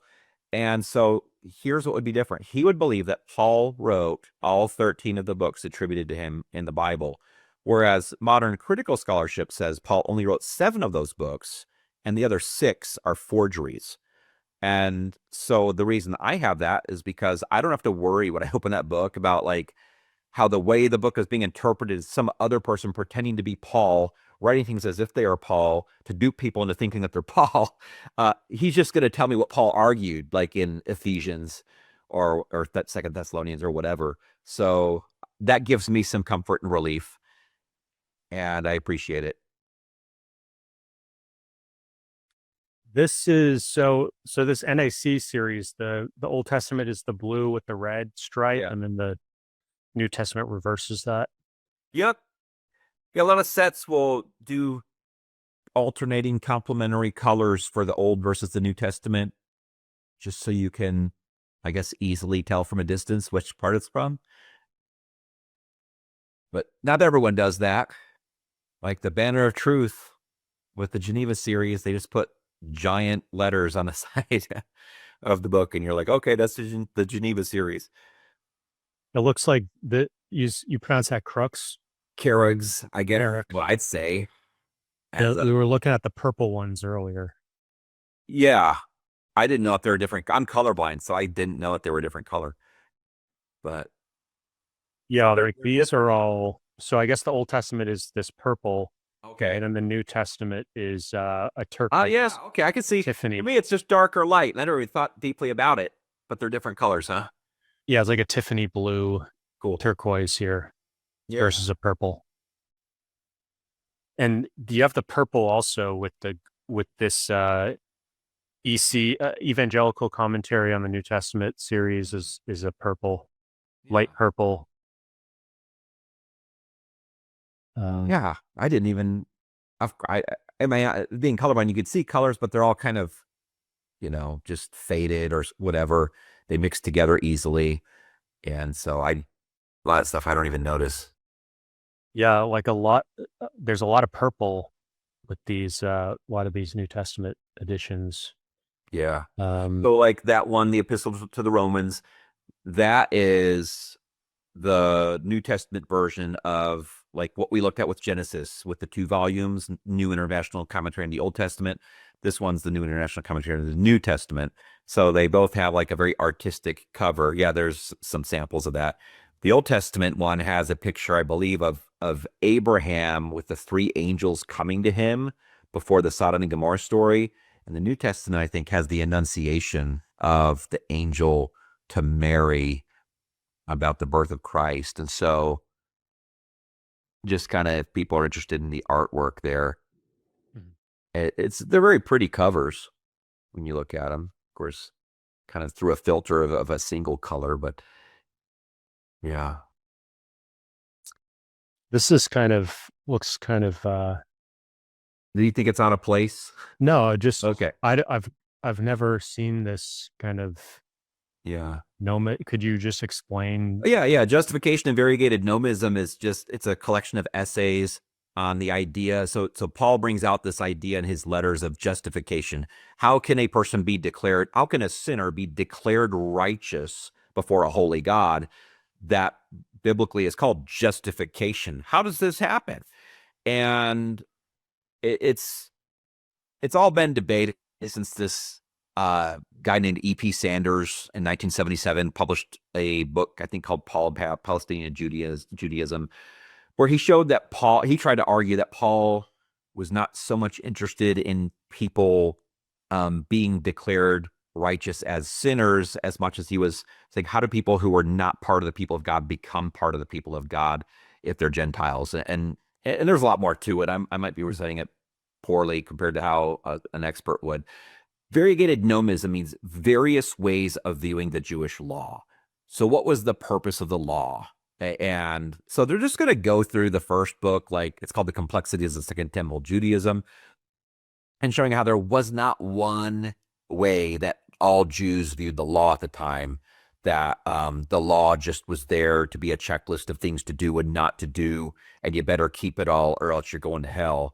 And so here's what would be different. He would believe that Paul wrote all 13 of the books attributed to him in the Bible, whereas modern critical scholarship says Paul only wrote 7 of those books, and the other 6 are forgeries. And so the reason I have that is because I don't have to worry when I open that book about like how the way the book is being interpreted is some other person pretending to be Paul, writing things as if they are Paul to dupe people into thinking that they're Paul. He's just going to tell me what Paul argued, like in Ephesians or that Second Thessalonians or whatever. So that gives me some comfort and relief, and I appreciate it. This is so this NAC series, the Old Testament is the blue with the red stripe, and then the New Testament reverses that. Yep. Yeah, a lot of sets will do alternating complementary colors for the Old versus the New Testament, just so you can, I guess, easily tell from a distance which part it's from. But not everyone does that. Like the Banner of Truth with the Geneva series, they just put giant letters on the side of the book, and you're like, okay, that's the Geneva series. It looks like you pronounce that Kerux? Kerux, I guess. Kerux. Well, I'd say. We were looking at the purple ones earlier. Yeah, I didn't know if they were different. I'm colorblind, so I didn't know if they were a different color. But yeah, these are all. So I guess the Old Testament is this purple, Okay. And then the New Testament is a turquoise. Yes. Okay, I can see. Tiffany. To me, it's just dark or light. I never really thought deeply about it, but they're different colors, huh? Yeah, it's like a Tiffany blue Cool. turquoise here Yeah. versus a purple. And you have the purple also with this evangelical commentary on the New Testament series is a purple, light purple. Yeah, I didn't even. Being colorblind, you could see colors, but they're all kind of, just faded or whatever. They mix together easily, and so a lot of stuff I don't even notice. Yeah, like there's a lot of purple with a lot of these New Testament editions. Yeah. So like that one, the Epistle to the Romans, that is the New Testament version of like what we looked at with Genesis, with the 2 volumes, New International Commentary on the Old Testament. This one's the New International Commentary on the New Testament. So they both have like a very artistic cover. Yeah, there's some samples of that. The Old Testament one has a picture, I believe, of Abraham with the 3 angels coming to him before the Sodom and Gomorrah story. And the New Testament, I think, has the Annunciation of the angel to Mary about the birth of Christ. And so just kind of, if people are interested in the artwork there, they're very pretty covers when you look at them. Of course, kind of through a filter of a single color, but yeah. This looks kind of Do you think it's on a place? no, just Okay. I've never seen this kind of Yeah. Could you just explain? Yeah. Justification and variegated nomism is it's a collection of essays on the idea. So Paul brings out this idea in his letters of justification. How can a sinner be declared righteous before a holy God? That biblically is called justification. How does this happen? And it's all been debated since this guy named E.P. Sanders in 1977 published a book, I think, called Palestinian Judaism, where he showed that he tried to argue that Paul was not so much interested in people being declared righteous as sinners as much as he was saying, how do people who are not part of the people of God become part of the people of God if they're Gentiles? And there's a lot more to it. I might be reciting it poorly compared to how an expert would. Variegated nomism means various ways of viewing the Jewish law. So what was the purpose of the law? And so they're just going to go through the first book, like it's called The Complexities of Second Temple Judaism, and showing how there was not one way that all Jews viewed the law at the time, that the law just was there to be a checklist of things to do and not to do, and you better keep it all or else you're going to hell.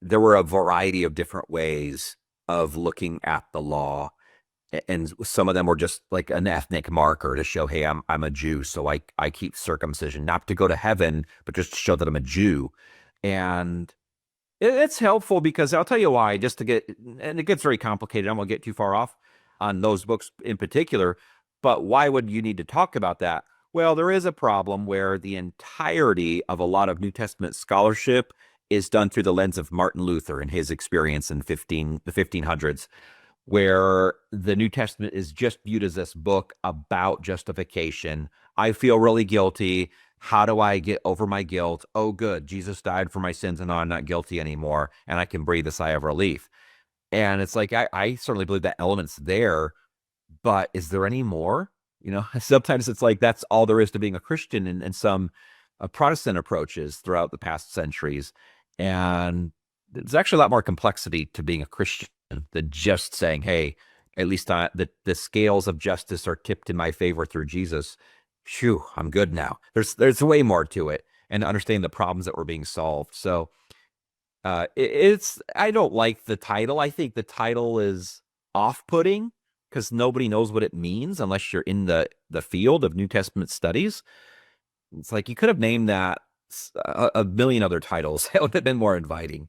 There were a variety of different ways of looking at the law, and some of them were just like an ethnic marker to show, hey, I'm a Jew, so I keep circumcision, not to go to heaven, but just to show that I'm a Jew. And it's helpful because I'll tell you why, and it gets very complicated. I won't get too far off on those books in particular, but why would you need to talk about that? Well, there is a problem where the entirety of a lot of New Testament scholarship is done through the lens of Martin Luther and his experience in the 1500s, where the New Testament is just viewed as this book about justification. I feel really guilty. How do I get over my guilt? Oh, good. Jesus died for my sins and now I'm not guilty anymore. And I can breathe a sigh of relief. And it's like, I certainly believe that element's there, but is there any more? Sometimes it's like, that's all there is to being a Christian in some Protestant approaches throughout the past centuries. And there's actually a lot more complexity to being a Christian than just saying, hey, at least the scales of justice are tipped in my favor through Jesus. Phew, I'm good now. There's way more to it, and understanding the problems that were being solved. So I don't like the title. I think the title is off-putting because nobody knows what it means unless you're in the field of New Testament studies. It's like you could have named that a million other titles. That would have been more inviting.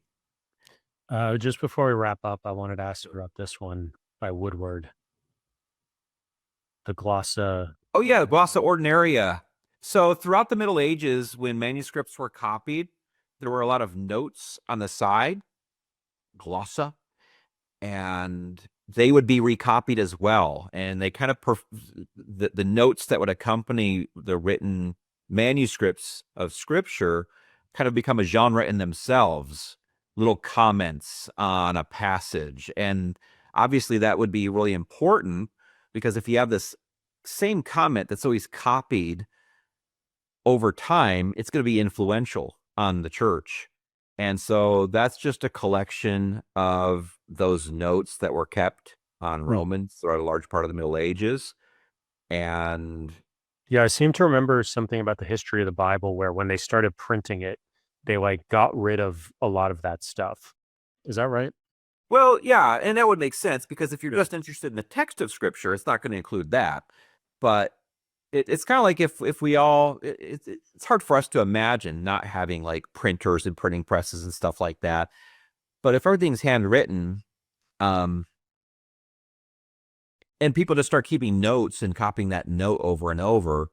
Just before we wrap up, I wanted to ask about this one by Woodward. The glossa. Oh yeah, glossa ordinaria. So throughout the Middle Ages, when manuscripts were copied, there were a lot of notes on the side, glossa, and they would be recopied as well. And they kind of the notes that would accompany the written manuscripts of Scripture kind of become a genre in themselves, little comments on a passage. And obviously that would be really important, because if you have this same comment that's always copied over time, it's going to be influential on the church. And so that's just a collection of those notes that were kept on Romans throughout a large part of the Middle Ages. And yeah, I seem to remember something about the history of the Bible where when they started printing it, they like got rid of a lot of that stuff. Is that right? well, yeah, and that would make sense, because if you're just interested in the text of Scripture, it's not going to include that. But it's kind of like if we all, it's hard for us to imagine not having like printers and printing presses and stuff like that. But if everything's handwritten, and people just start keeping notes and copying that note over and over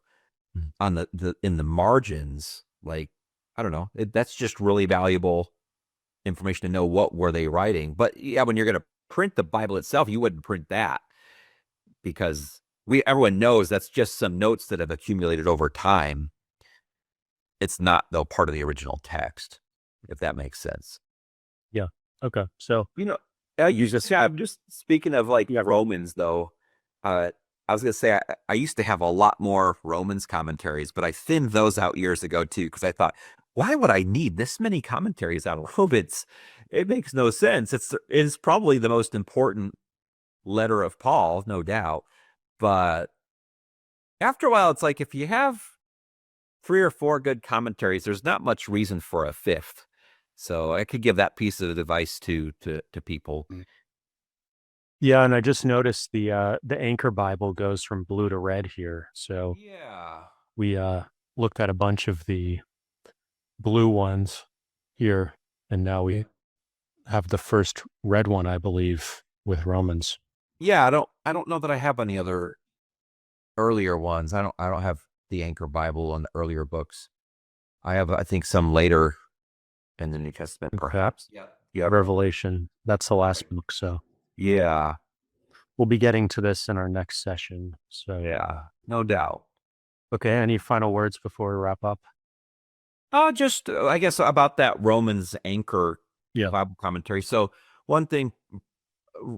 on the in the margins, like, I don't know, that's just really valuable information to know what were they writing. But yeah, when you're going to print the Bible itself, you wouldn't print that, because everyone knows that's just some notes that have accumulated over time. It's not, though, part of the original text, if that makes sense. Yeah. Okay. So, I'm just speaking of like Romans, though. I was going to say, I used to have a lot more Romans commentaries, but I thinned those out years ago too, because I thought, why would I need this many commentaries on Romans? It makes no sense. It's probably the most important letter of Paul, no doubt. But after a while, it's like, if you have 3 or 4 good commentaries, there's not much reason for a fifth. So I could give that piece of advice to people. yeah, and I just noticed the Anchor Bible goes from blue to red here. So Yeah. we looked at a bunch of the blue ones here, and now we have the first red one, I believe, with Romans. Yeah, I don't know that I have any other earlier ones. I don't have the Anchor Bible on the earlier books. I have, I think, some later in the New Testament, perhaps. Yeah, Revelation. That's the last book, so Yeah. we'll be getting to this in our next session. So Yeah, no doubt. Okay, any final words before we wrap up? Just I guess about that Romans Anchor Yeah. Bible commentary. So one thing,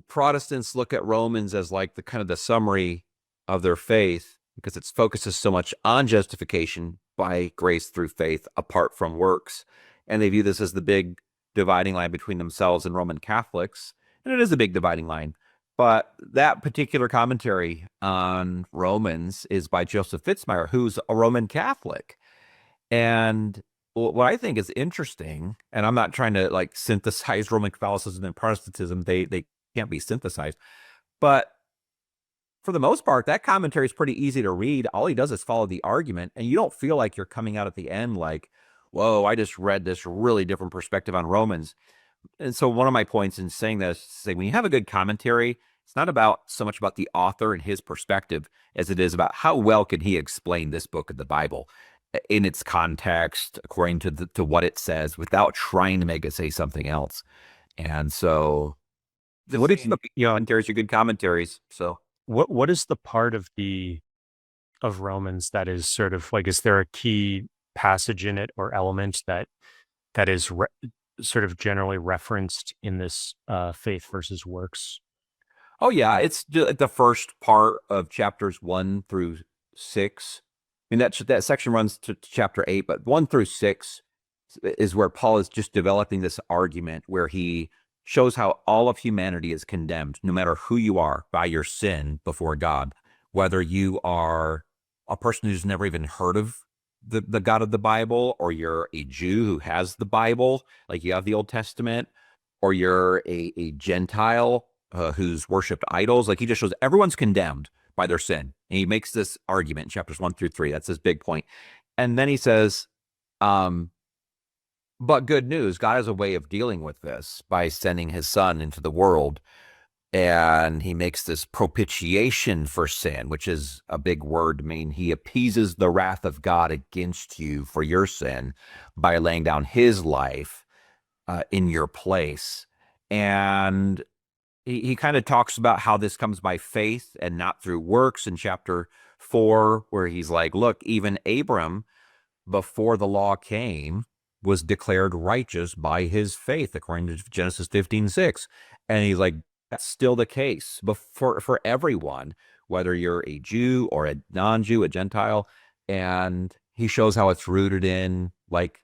Protestants look at Romans as like the kind of the summary of their faith, because it focuses so much on justification by grace through faith apart from works. And they view this as the big dividing line between themselves and Roman Catholics. And it is a big dividing line. But that particular commentary on Romans is by Joseph Fitzmyer, who's a Roman Catholic. And what I think is interesting, and I'm not trying to like synthesize Roman Catholicism and Protestantism, they can't be synthesized, but for the most part, that commentary is pretty easy to read. All he does is follow the argument, and you don't feel like you're coming out at the end like, whoa, I just read this really different perspective on Romans. And so one of my points in saying this is say, when you have a good commentary, it's not about so much about the author and his perspective as it is about how well can he explain this book of the Bible in its context, according to what it says, without trying to make it say something else. And so what is the commentaries are good commentaries. So what is the part of Romans that is sort of like, is there a key passage in it or element that is sort of generally referenced in this faith versus works? Oh yeah, it's the first part of chapters 1 through 6. I mean, that section runs to chapter 8, but 1 through 6 is where Paul is just developing this argument where he shows how all of humanity is condemned, no matter who you are, by your sin before God. Whether you are a person who's never even heard of the God of the Bible, or you're a Jew who has the Bible, like you have the Old Testament, or you're a Gentile who's worshipped idols. Like, he just shows everyone's condemned by their sin. And he makes this argument in chapters 1 through 3. That's his big point. And then he says, but good news, God has a way of dealing with this by sending his son into the world. and he makes this propitiation for sin, which is a big word. I mean, he appeases the wrath of God against you for your sin by laying down his life in your place. And he kind of talks about how this comes by faith and not through works in chapter 4, where he's like, look, even Abram, before the law came, was declared righteous by his faith, according to Genesis 15:6. And he's like, that's still the case for everyone, whether you're a Jew or a non-Jew, a Gentile. And he shows how it's rooted in, like,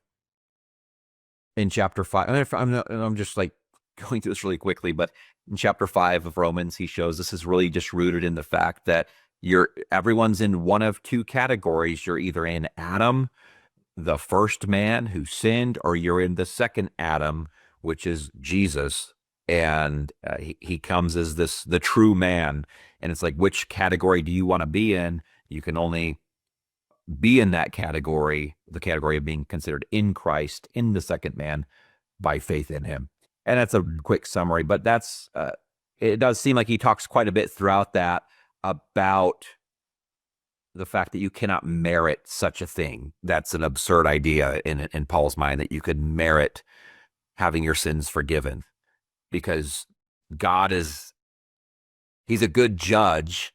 in chapter 5. I'm just like going through this really quickly, but in chapter 5 of Romans, he shows this is really just rooted in the fact that everyone's in one of two categories. You're either in Adam, the first man who sinned, or you're in the second Adam, which is Jesus. And he comes as the true man. And it's like, which category do you want to be in? You can only be in that category, the category of being considered in Christ, in the second man, by faith in him. And that's a quick summary, but it does seem like he talks quite a bit throughout that about the fact that you cannot merit such a thing. That's an absurd idea in Paul's mind, that you could merit having your sins forgiven, because God he's a good judge,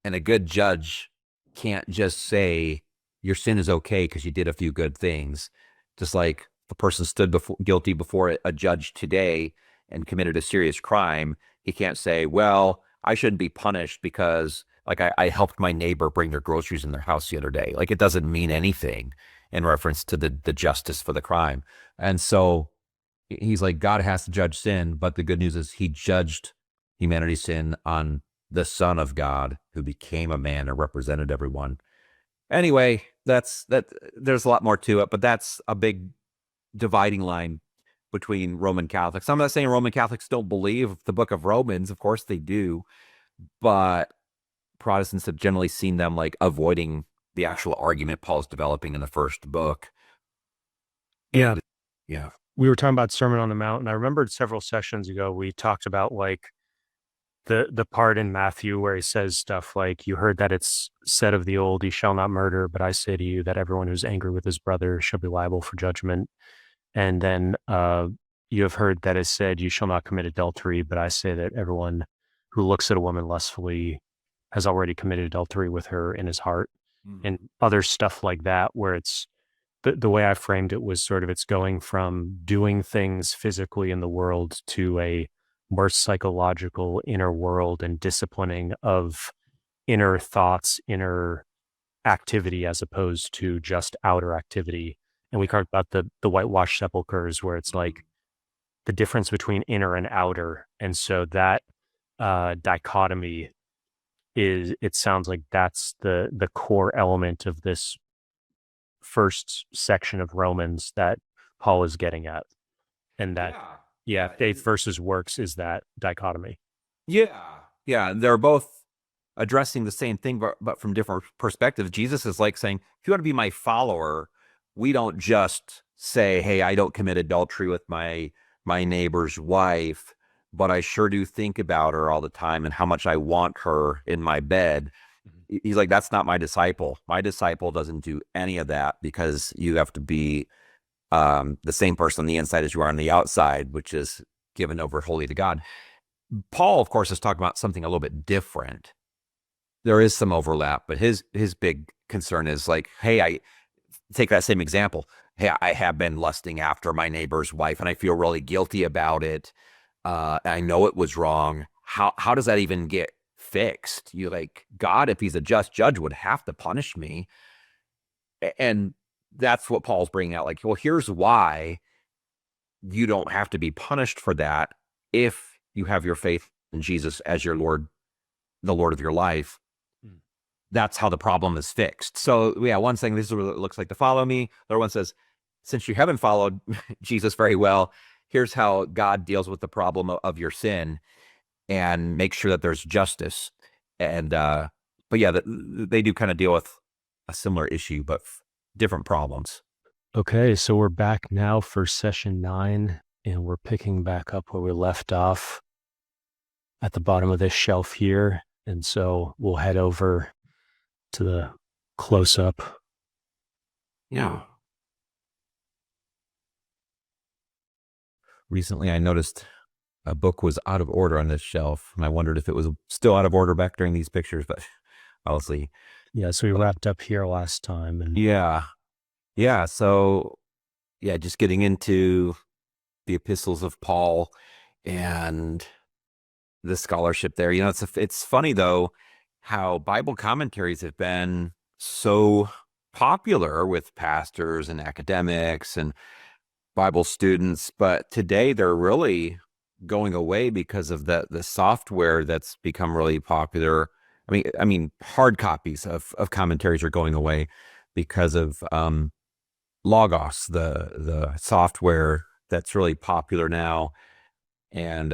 and a good judge can't just say your sin is okay because you did a few good things. Just like a person stood guilty before a judge today and committed a serious crime, he can't say, well, I shouldn't be punished because, like, I helped my neighbor bring their groceries in their house the other day. Like, it doesn't mean anything in reference to the justice for the crime. And so he's like, God has to judge sin, but the good news is he judged humanity's sin on the Son of God, who became a man and represented everyone. Anyway, there's a lot more to it, but that's a big dividing line between Roman Catholics. I'm not saying Roman Catholics don't believe the book of Romans. Of course they do. But Protestants have generally seen them like avoiding the actual argument Paul's developing in the first book. Yeah. Yeah. We were talking about Sermon on the Mount, and I remembered several sessions ago we talked about like the part in Matthew where he says stuff like, you heard that it's said of the old, you shall not murder, but I say to you that everyone who's angry with his brother shall be liable for judgment. And then you have heard that it said, you shall not commit adultery, but I say that everyone who looks at a woman lustfully has already committed adultery with her in his heart. And other stuff like that, where it's the way I framed it was sort of, it's going from doing things physically in the world to a more psychological inner world and disciplining of inner thoughts, inner activity, as opposed to just outer activity. And we talked about the whitewashed sepulchres, where it's like the difference between inner and outer. And so that dichotomy it sounds like that's the core element of this first section of Romans that Paul is getting at. And that, faith versus works is that dichotomy. Yeah. They're both addressing the same thing, but from different perspectives. Jesus is like saying, if you want to be my follower, we don't just say, hey, I don't commit adultery with my neighbor's wife, but I sure do think about her all the time and how much I want her in my bed. He's like, that's not my disciple. My disciple doesn't do any of that, because you have to be the same person on the inside as you are on the outside, which is given over wholly to God. Paul, of course, is talking about something a little bit different. There is some overlap, but his big concern is like, hey, I take that same example. Hey, I have been lusting after my neighbor's wife, and I feel really guilty about it. I know it was wrong. How does that even get fixed? You like, God, if he's a just judge, would have to punish me. And that's what Paul's bringing out. Like, well, here's why you don't have to be punished for that if you have your faith in Jesus as your Lord, the Lord of your life. That's how the problem is fixed. So yeah, one saying, this is what it looks like to follow me. The other one says, since you haven't followed Jesus very well, here's how God deals with the problem of your sin and make sure that there's justice. And but yeah, they do kind of deal with a similar issue, but different problems. Okay, so we're back now for session 9, and we're picking back up where we left off. at the bottom of this shelf here. And so we'll head over to the close-up. Yeah. Recently, I noticed a book was out of order on this shelf, and I wondered if it was still out of order back during these pictures, but I'll see. Yeah, so we wrapped up here last time. And Yeah. So, yeah, just getting into the epistles of Paul and the scholarship there. It's funny, though, how Bible commentaries have been so popular with pastors and academics and Bible students, but today they're really going away because of the software that's become really popular. I mean, hard copies of commentaries are going away because of Logos, the software that's really popular now, and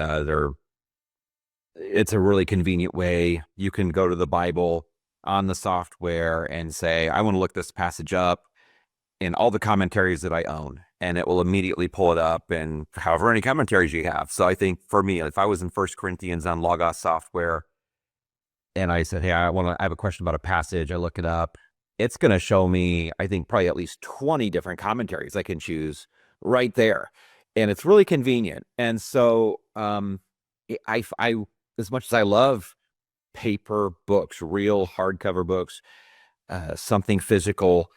it's a really convenient way. You can go to the Bible on the software and say, I want to look this passage up in all the commentaries that I own, and it will immediately pull it up and however many commentaries you have. So I think for me, if I was in First Corinthians on Logos software and I said, hey, I have a question about a passage, I look it up, it's going to show me, I think, probably at least 20 different commentaries I can choose right there. And it's really convenient. And so I as much as I love paper books, real hardcover books, something physical,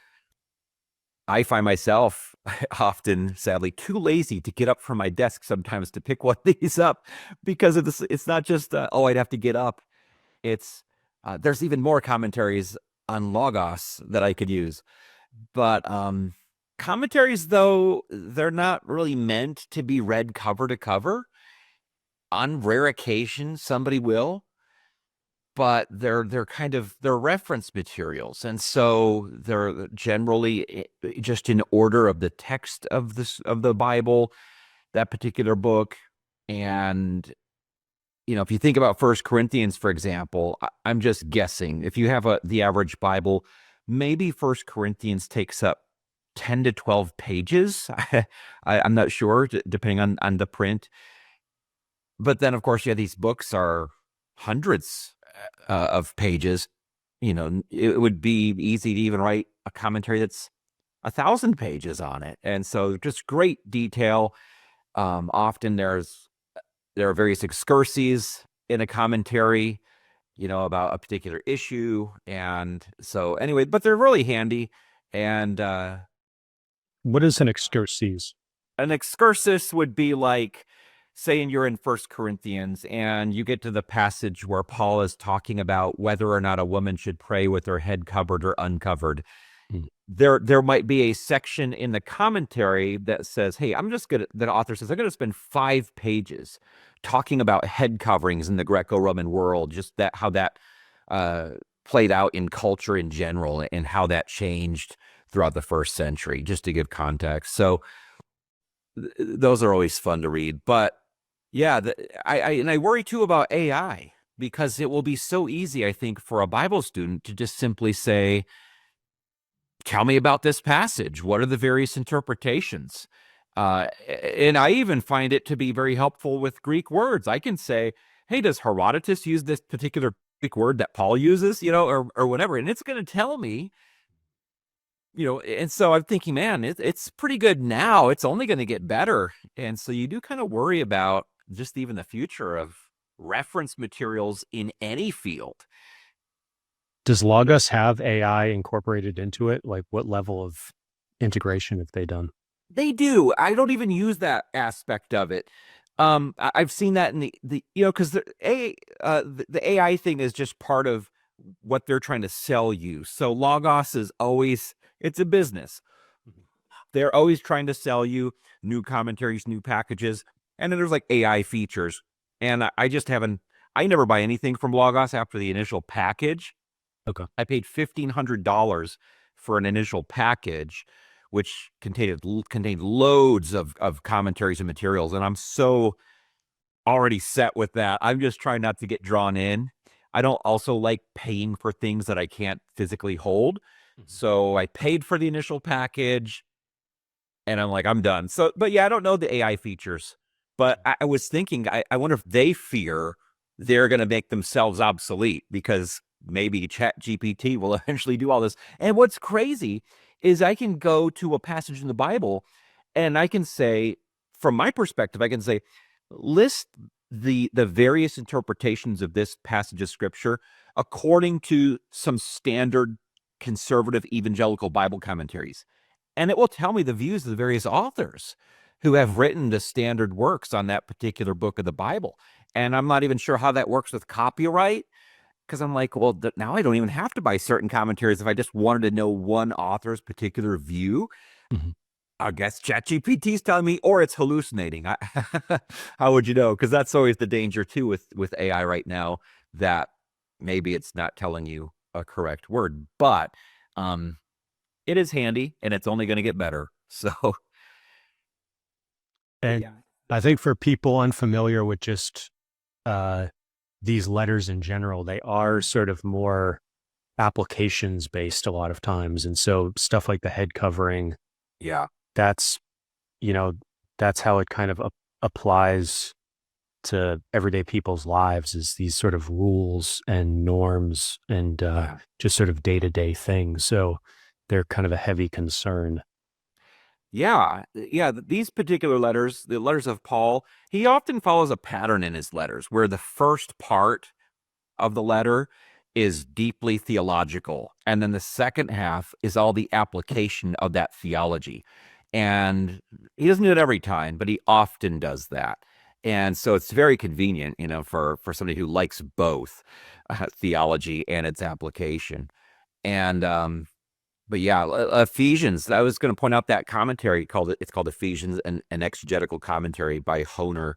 I find myself often, sadly, too lazy to get up from my desk sometimes to pick one of these up because of this. It's not just, I'd have to get up. It's, there's even more commentaries on Logos that I could use. But commentaries, though, they're not really meant to be read cover to cover. On rare occasion, somebody will. But they're reference materials, and so they're generally just in order of the text of the Bible, that particular book. And if you think about First Corinthians, for example, I'm just guessing. If you have the average Bible, maybe First Corinthians takes up 10 to 12 pages. I'm not sure, depending on the print. But then, of course, these books are hundreds of pages. It would be easy to even write a commentary that's 1,000 pages on it. And so just great detail. Often there are various excurses in a commentary, about a particular issue. And so anyway, but they're really handy. And what is an excursus? an excursus would be like saying you're in First Corinthians and you get to the passage where Paul is talking about whether or not a woman should pray with her head covered or uncovered. There might be a section in the commentary that says, hey, the author says, I'm going to spend 5 pages talking about head coverings in the Greco-Roman world, just how that played out in culture in general and how that changed throughout the first century, just to give context. So those are always fun to read. But yeah, I worry too about AI, because it will be so easy, I think, for a Bible student to just simply say, tell me about this passage. What are the various interpretations? And I even find it to be very helpful with Greek words. I can say, hey, does Herodotus use this particular Greek word that Paul uses, or whatever? And it's going to tell me, and so I'm thinking, man, it's pretty good now. It's only going to get better. And so you do kind of worry about just even the future of reference materials in any field. Does Logos have AI incorporated into it? Like, what level of integration have they done? They do. I don't even use that aspect of it. I've seen that in the because the AI thing is just part of what they're trying to sell you. So Logos is always, it's a business. They're always trying to sell you new commentaries, new packages, and then there's like AI features. And I never buy anything from Logos after the initial package. Okay. I paid $1,500 for an initial package, which contained loads of commentaries and materials. And I'm so already set with that. I'm just trying not to get drawn in. I don't also like paying for things that I can't physically hold. So I paid for the initial package and I'm like, I'm done. So, but yeah, I don't know the AI features, but I was thinking, I wonder if they fear they're going to make themselves obsolete because maybe Chat GPT will eventually do all this. And what's crazy is I can go to a passage in the Bible and I can say, from my perspective, I can say, list the various interpretations of this passage of scripture according to some standard conservative evangelical Bible commentaries. And it will tell me the views of the various authors who have written the standard works on that particular book of the Bible. And I'm not even sure how that works with copyright, because I'm like, well, now I don't even have to buy certain commentaries if I just wanted to know one author's particular view. Mm-hmm. I guess ChatGPT is telling me, or it's hallucinating. How would you know? Because that's always the danger too with AI right now, that maybe it's not telling you a correct word, but it is handy and it's only going to get better. So, And yeah. I think for people unfamiliar with just these letters in general, they are sort of more applications based a lot of times. And so stuff like the head covering, Yeah. that's, that's how it kind of applies to everyday people's lives, is these sort of rules and norms and just sort of day-to-day things. So they're kind of a heavy concern. Yeah. These particular letters, the letters of Paul, he often follows a pattern in his letters where the first part of the letter is deeply theological. And then the second half is all the application of that theology. And he doesn't do it every time, but he often does that. And so it's very convenient, for somebody who likes both theology and its application. And but yeah, Ephesians. I was going to point out that commentary it's called Ephesians, an exegetical commentary by Honer.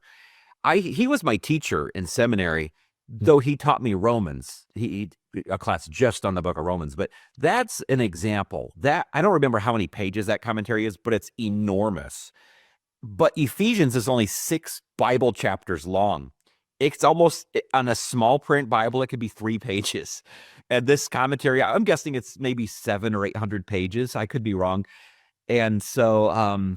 He was my teacher in seminary, though he taught me Romans. He a class just on the book of Romans. But that's an example. That I don't remember how many pages that commentary is, but it's enormous. But Ephesians is only 6 Bible chapters long. It's almost, on a small print Bible, it could be 3 pages. And this commentary, I'm guessing it's maybe 700 or 800 pages. I could be wrong. And so,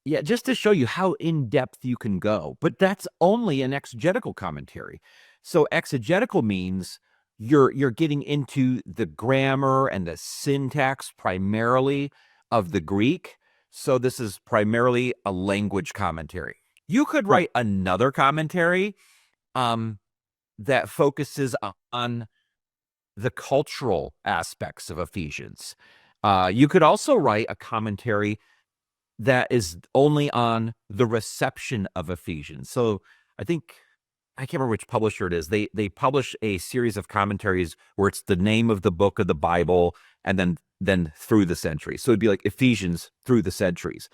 yeah, just to show you how in depth you can go. But that's only an exegetical commentary. So exegetical means you're getting into the grammar and the syntax primarily of the Greek. So this is primarily a language commentary. You could Right. write another commentary that focuses on the cultural aspects of Ephesians. You could also write a commentary that is only on the reception of Ephesians. So I can't remember which publisher it is. They publish a series of commentaries where it's the name of the book of the Bible and then through the centuries. So it'd be like Ephesians through the centuries.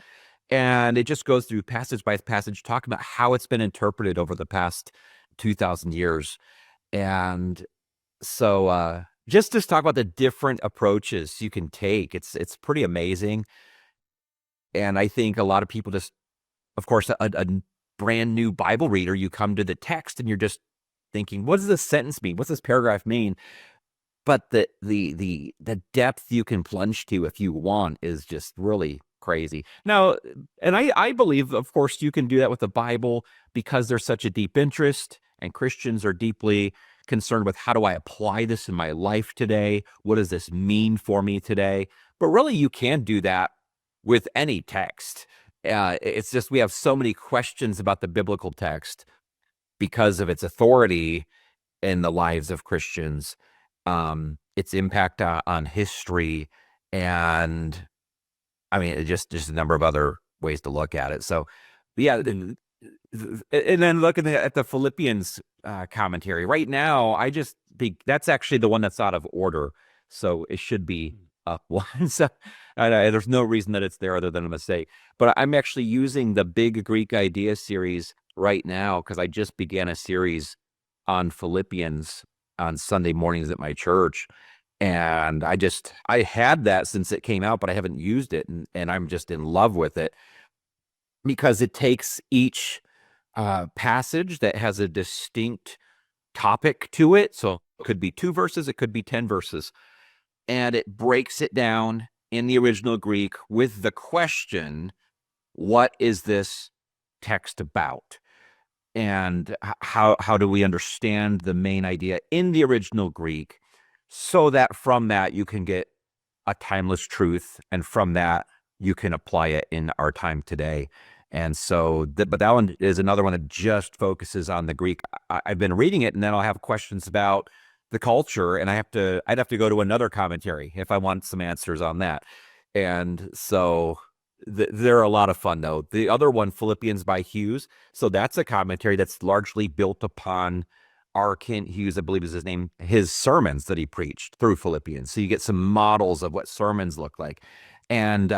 And it just goes through passage by passage, talking about how it's been interpreted over the past 2,000 years. And so just to talk about the different approaches you can take, it's pretty amazing. And I think a lot of people just, of course, a brand new Bible reader, you come to the text and you're just thinking, what does this sentence mean? What's this paragraph mean? But the depth you can plunge to if you want is just really crazy. Now, and I believe, of course, you can do that with the Bible because there's such a deep interest, and Christians are deeply concerned with, how do I apply this in my life today? What does this mean for me today? But really, you can do that with any text. It's just we have so many questions about the biblical text because of its authority in the lives of Christians, its impact on history, and I mean, just a number of other ways to look at it. So, yeah, and then looking at the Philippians commentary right now, that's actually the one that's out of order, so it should be up one. So there's no reason that it's there other than a mistake. But I'm actually using the Big Greek Idea series right now because I just began a series on Philippians on Sunday mornings at my church. And I had that since it came out, but I haven't used it. And I'm just in love with it because it takes each passage that has a distinct topic to it. So it could be 2 verses, it could be 10 verses. And it breaks it down in the original Greek with the question, what is this text about? and how do we understand the main idea in the original Greek, so that from that you can get a timeless truth, and from that you can apply it in our time today. And so, but that one is another one that just focuses on the Greek. I've been reading it, and then I'll have questions about the culture, and I'd have to go to another commentary if I want some answers on that. And so they're a lot of fun, though. The other one, Philippians by Hughes, so that's a commentary that's largely built upon R. Kent Hughes, I believe is his name, his sermons that he preached through Philippians. So you get some models of what sermons look like. And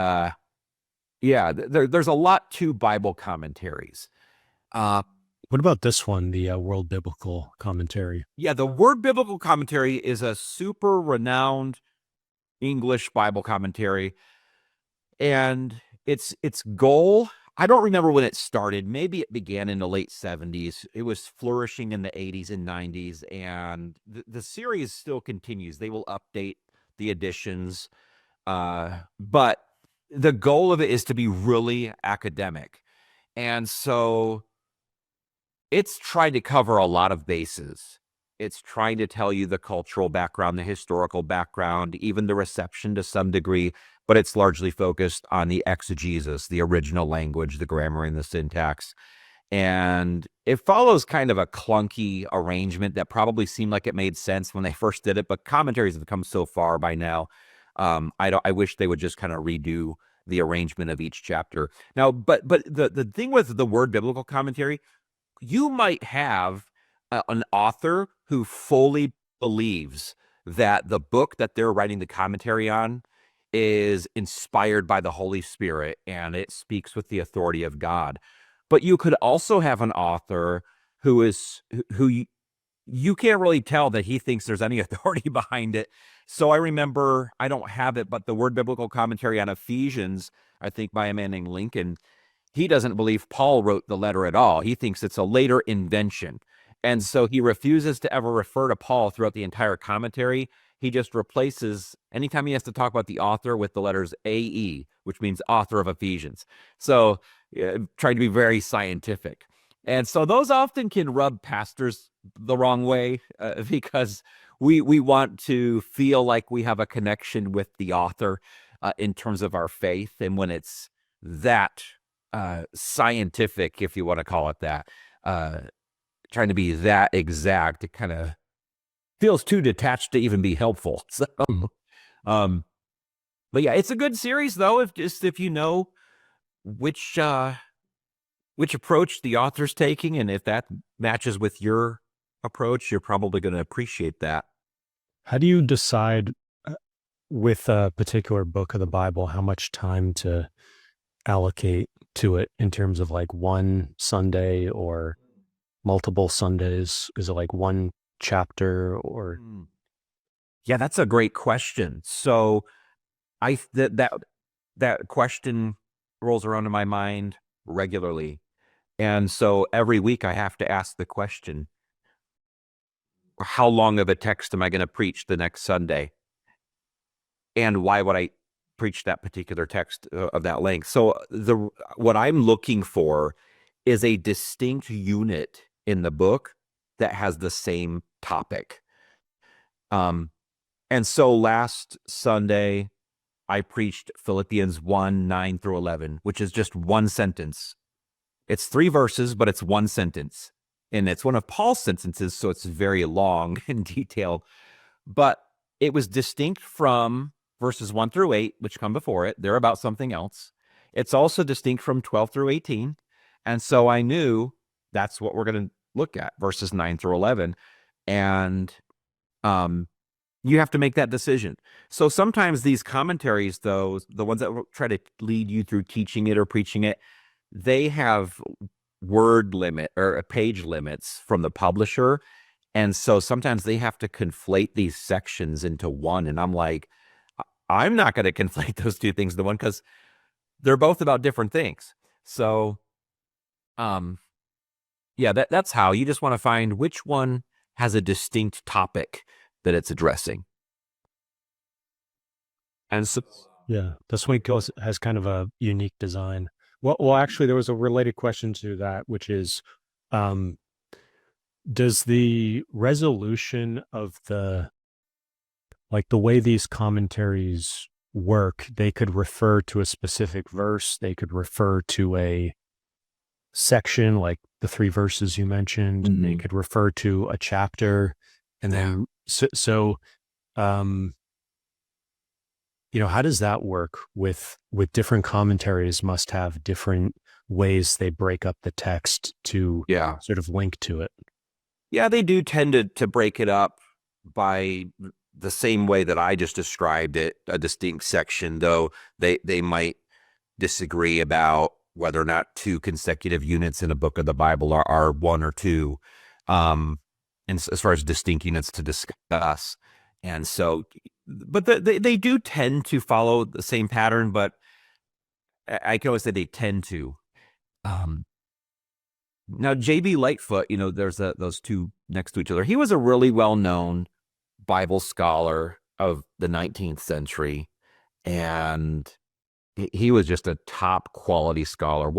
yeah, there's a lot to Bible commentaries. What about this one, the World Biblical Commentary? Yeah, the Word Biblical Commentary is a super renowned English Bible commentary. And its goal, I don't remember when it started. Maybe it began in the late 70s. It was flourishing in the 80s and 90s. And the series still continues. They will update the editions. But the goal of it is to be really academic. And so it's trying to cover a lot of bases. It's trying to tell you the cultural background, the historical background, even the reception to some degree, but it's largely focused on the exegesis, the original language, the grammar and the syntax. And it follows kind of a clunky arrangement that probably seemed like it made sense when they first did it, but commentaries have come so far by now. I wish they would just kind of redo the arrangement of each chapter. Now, but the thing with the Word Biblical Commentary, you might have an author who fully believes that the book that they're writing the commentary on is inspired by the Holy Spirit and it speaks with the authority of God. But you could also have an author who you can't really tell that he thinks there's any authority behind it. So I remember, I don't have it, but the Word Biblical Commentary on Ephesians, I think by a man named Lincoln, he doesn't believe Paul wrote the letter at all. He thinks it's a later invention. And so he refuses to ever refer to Paul throughout the entire commentary. He just replaces, anytime he has to talk about the author, with the letters AE, which means author of Ephesians. So trying to be very scientific. And so those often can rub pastors the wrong way because we want to feel like we have a connection with the author in terms of our faith. And when it's that scientific, if you want to call it that, trying to be that exact, it kind of feels too detached to even be helpful. So, but yeah, it's a good series though, if you know which approach the author's taking, and if that matches with your approach, you're probably going to appreciate that. How do you decide with a particular book of the Bible how much time to allocate to it in terms of like one Sunday or multiple Sundays? Is it like one chapter or? Yeah, that's a great question. So that question rolls around in my mind regularly. And so every week I have to ask the question, how long of a text am I going to preach the next Sunday? And why would I preach that particular text of that length? So what I'm looking for is a distinct unit in the book that has the same topic. And so last Sunday, I preached Philippians 1, 9 through 11, which is just one sentence. It's 3 verses, but it's one sentence. And it's one of Paul's sentences, so it's very long and detailed. But it was distinct from verses 1 through 8, which come before it. They're about something else. It's also distinct from 12 through 18. And so I knew that's what we're going to look at, verses 9 through 11. And you have to make that decision. So sometimes these commentaries, though, the ones that try to lead you through teaching it or preaching it, they have word limit or page limits from the publisher. And so sometimes they have to conflate these sections into one. And I'm like, I'm not going to conflate those two things into one because they're both about different things. So, yeah, that's how you just want to find which one has a distinct topic that it's addressing. And so, Yeah, this one has kind of a unique design. Well, actually, there was a related question to that, which is Um, does the resolution of the way these commentaries work, they could refer to a specific verse, they could refer to a section like the three verses you mentioned, they could refer to a chapter, and then um how does that work with different commentaries must have different ways they break up the text to Yeah. sort of link to it. Yeah, they do tend to break it up by the same way that I just described it, a distinct section, though they might disagree about whether or not two consecutive units in a book of the Bible are one or two, and as far as distinct units to discuss. And so, but they do tend to follow the same pattern, but I can always say they tend to. Now, J.B. Lightfoot, there's those two next to each other. He was a really well-known Bible scholar of the 19th century, and he was just a top quality scholar.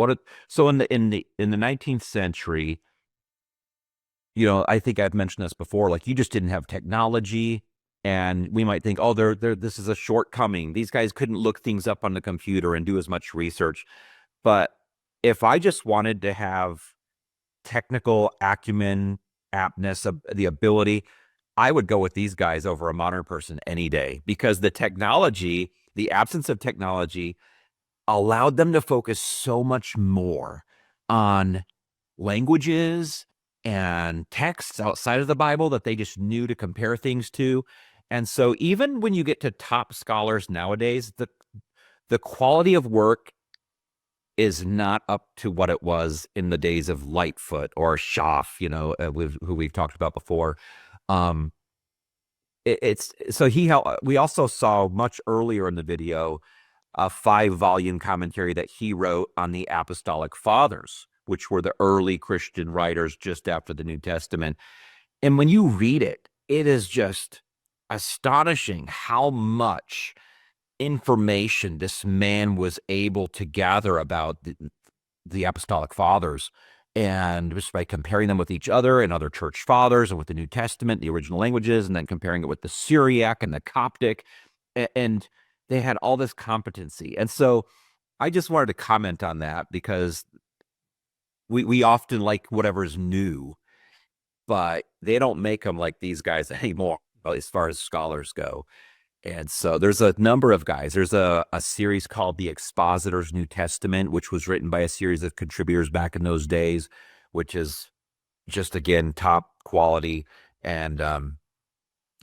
So in the 19th century, I think I've mentioned this before, like you just didn't have technology, and we might think, oh, this is a shortcoming. These guys couldn't look things up on the computer and do as much research. But if I just wanted to have technical acumen, aptness, the ability, I would go with these guys over a modern person any day, because the absence of technology allowed them to focus so much more on languages and texts outside of the Bible that they just knew to compare things to. And so even when you get to top scholars nowadays, the quality of work is not up to what it was in the days of Lightfoot or Schaff, who we've talked about before. We also saw much earlier in the video a 5-volume commentary that he wrote on the Apostolic Fathers, which were the early Christian writers just after the New Testament. And when you read it, it is just astonishing how much information this man was able to gather about the Apostolic Fathers, and just by comparing them with each other and other church fathers and with the New Testament, the original languages, and then comparing it with the Syriac and the Coptic, and they had all this competency. And so I just wanted to comment on that, because we often like whatever's new, but they don't make them like these guys anymore as far as scholars go. And so there's a number of guys. There's a series called The Expositor's New Testament, which was written by a series of contributors back in those days, which is just, again, top quality. And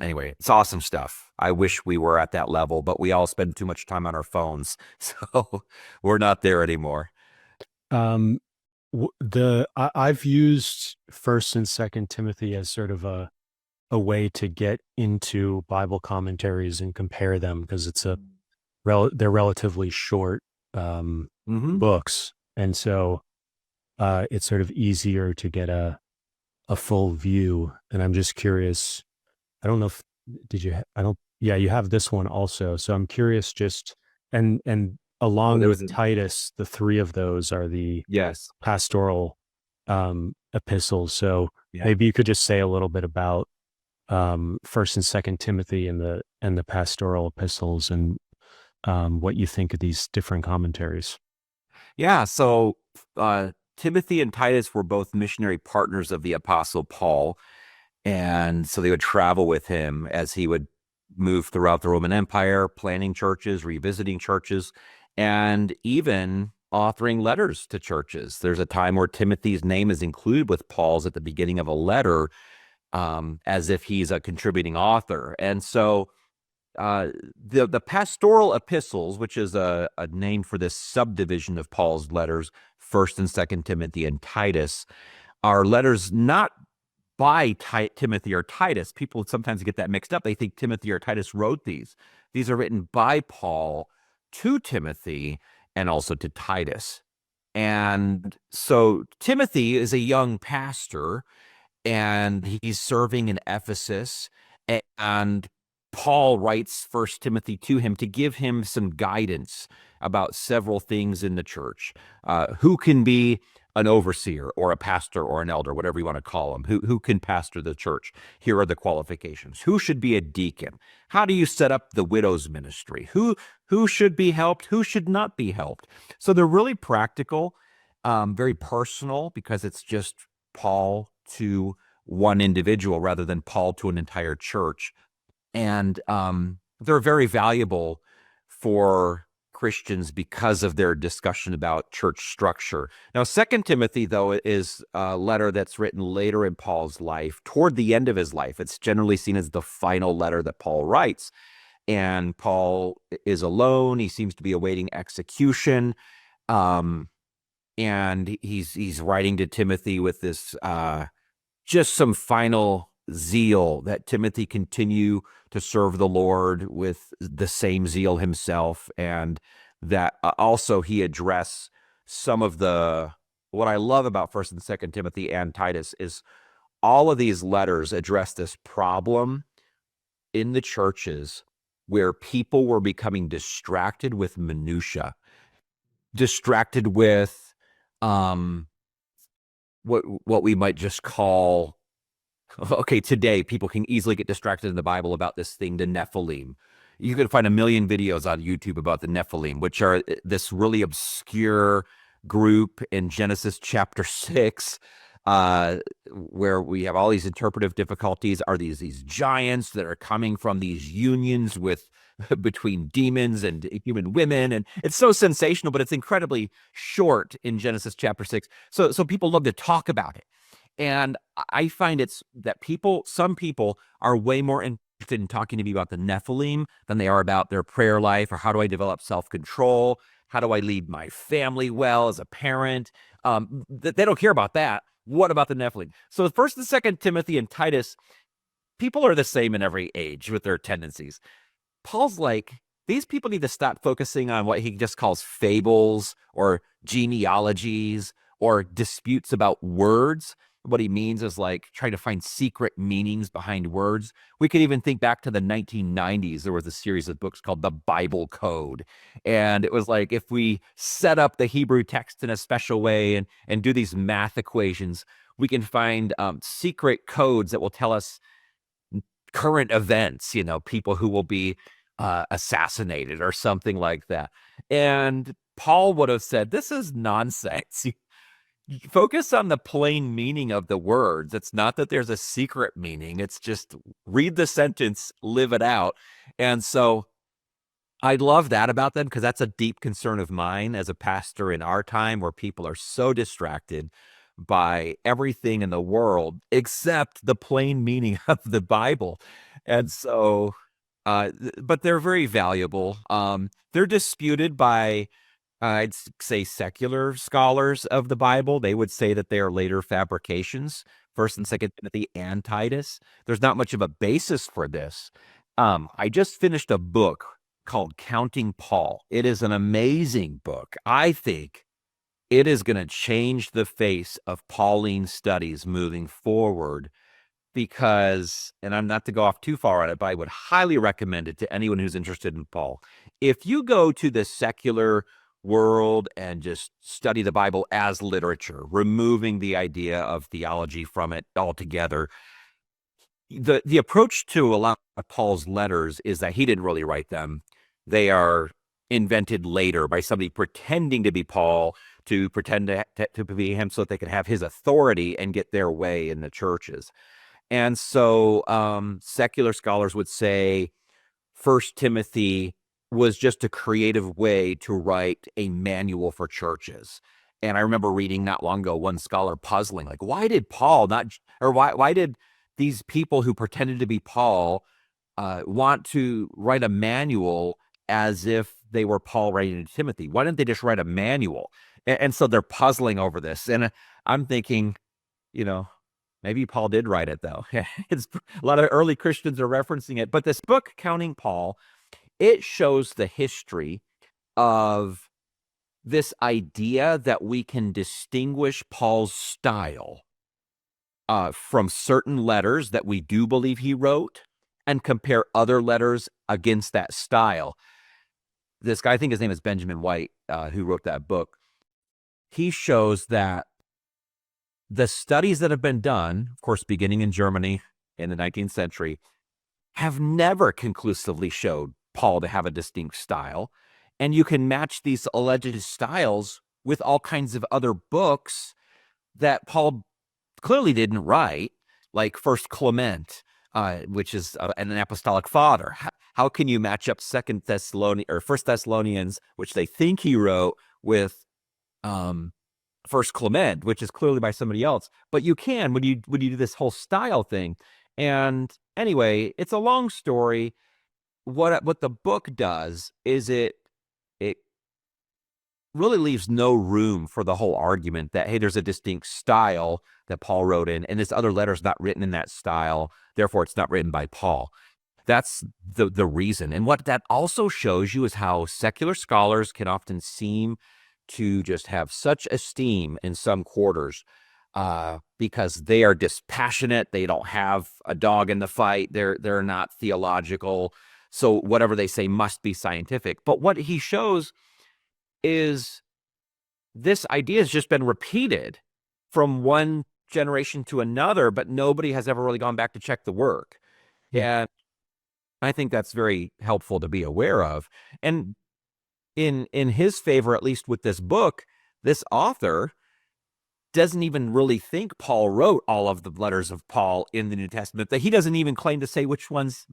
anyway, it's awesome stuff. I wish we were at that level, but we all spend too much time on our phones, so we're not there anymore. I've used First and Second Timothy as sort of a way to get into Bible commentaries and compare them, because they're relatively short books, and so it's sort of easier to get a full view. And I'm just curious. I don't know if you have this one also. So I'm curious, just and along with Titus, the three of those are the pastoral epistles. So maybe you could just say a little bit about First and Second Timothy and the pastoral epistles, and what you think of these different commentaries. Yeah, so Timothy and Titus were both missionary partners of the Apostle Paul, and so they would travel with him as he would move throughout the Roman Empire, planning churches, revisiting churches, and even authoring letters to churches. There's a time where Timothy's name is included with Paul's at the beginning of a letter, as if he's a contributing author. And so the pastoral epistles, which is a name for this subdivision of Paul's letters, First and Second Timothy and Titus, are letters not by Timothy or Titus. People sometimes get that mixed up. They think Timothy or Titus wrote these. These are written by Paul to Timothy and also to Titus. And so Timothy is a young pastor, and he's serving in Ephesus, and Paul writes First Timothy to him to give him some guidance about several things in the church. Who can be an overseer or a pastor or an elder, whatever you want to call them, who can pastor the church. Here are the qualifications. Who should be a deacon? How do you set up the widow's ministry? Who should be helped? Who should not be helped? So they're really practical, very personal, because it's just Paul to one individual rather than Paul to an entire church. And they're very valuable for Christians because of their discussion about church structure. Now, Second Timothy, though, is a letter that's written later in Paul's life, toward the end of his life. It's generally seen as the final letter that Paul writes. And Paul is alone. He seems to be awaiting execution. And he's writing to Timothy with this just some final zeal that Timothy continue to serve the Lord with the same zeal himself, and that also he address some of what I love about First and Second Timothy and Titus is all of these letters address this problem in the churches where people were becoming distracted with minutia, distracted with what we might just call, okay, today people can easily get distracted in the Bible about this thing, the Nephilim. You can find a million videos on YouTube about the Nephilim, which are this really obscure group in Genesis chapter 6, where we have all these interpretive difficulties. Are these giants that are coming from these unions between demons and human women? And it's so sensational, but it's incredibly short in Genesis chapter 6. So people love to talk about it. And I find it's that some people are way more interested in talking to me about the Nephilim than they are about their prayer life, or how do I develop self-control? How do I lead my family well as a parent? They don't care about that. What about the Nephilim? So First and Second Timothy and Titus, people are the same in every age with their tendencies. Paul's like, these people need to stop focusing on what he just calls fables or genealogies or disputes about words. What he means is like trying to find secret meanings behind words. We could even think back to the 1990s. There was a series of books called The Bible Code. And it was like, if we set up the Hebrew text in a special way and do these math equations, we can find secret codes that will tell us current events, people who will be assassinated or something like that. And Paul would have said, this is nonsense. Focus on the plain meaning of the words. It's not that there's a secret meaning. It's just read the sentence, live it out. And so I love that about them, because that's a deep concern of mine as a pastor in our time, where people are so distracted by everything in the world except the plain meaning of the Bible. And so, but they're very valuable. They're disputed by, I'd say, secular scholars of the Bible. They would say that they are later fabrications, First and Second Timothy and Titus. There's not much of a basis for this. I just finished a book called Counting Paul. It is an amazing book. I think it is going to change the face of Pauline studies moving forward, because, and I'm not to go off too far on it, but I would highly recommend it to anyone who's interested in Paul. If you go to the secular world and just study the Bible as literature, removing the idea of theology from it altogether, the approach to a lot of Paul's letters is that he didn't really write them. They are invented later by somebody pretending to be Paul, to pretend to be him, so that they could have his authority and get their way in the churches. And so secular scholars would say First Timothy was just a creative way to write a manual for churches. And I remember reading not long ago one scholar puzzling, like, why did Paul why did these people who pretended to be Paul want to write a manual as if they were Paul writing to Timothy? Why didn't they just write a manual? And so they're puzzling over this. And I'm thinking, maybe Paul did write it, though. A lot of early Christians are referencing it. But this book, Counting Paul, it shows the history of this idea that we can distinguish Paul's style from certain letters that we do believe he wrote, and compare other letters against that style. This guy, I think his name is Benjamin White, who wrote that book. He shows that the studies that have been done, of course, beginning in Germany in the 19th century, have never conclusively showed Paul to have a distinct style. And you can match these alleged styles with all kinds of other books that Paul clearly didn't write, like First Clement, which is an apostolic father. How can you match up Second Thessalonians or First Thessalonians, which they think he wrote, with First Clement, which is clearly by somebody else? But you can when you do this whole style thing. And anyway, it's a long story. What the book does is it really leaves no room for the whole argument that, hey, there's a distinct style that Paul wrote in, and this other letter is not written in that style, therefore it's not written by Paul. That's the reason. And what that also shows you is how secular scholars can often seem to just have such esteem in some quarters because they are dispassionate. They don't have a dog in the fight. They're not theological. So whatever they say must be scientific. But what he shows is this idea has just been repeated from one generation to another, but nobody has ever really gone back to check the work. And I think that's very helpful to be aware of. And in his favor, at least with this book, this author doesn't even really think Paul wrote all of the letters of Paul in the New Testament, that he doesn't even claim to say which ones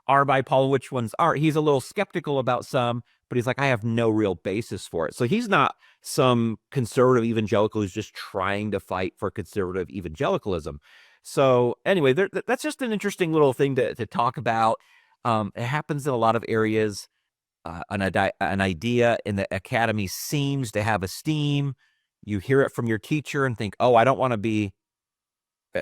are by Paul and which ones aren't. He's a little skeptical about some, but he's like, I have no real basis for it. So he's not some conservative evangelical who's just trying to fight for conservative evangelicalism. So anyway, that's just an interesting little thing to talk about. It happens in a lot of areas. An idea in the academy seems to have esteem. You hear it from your teacher and think, oh, I don't want to be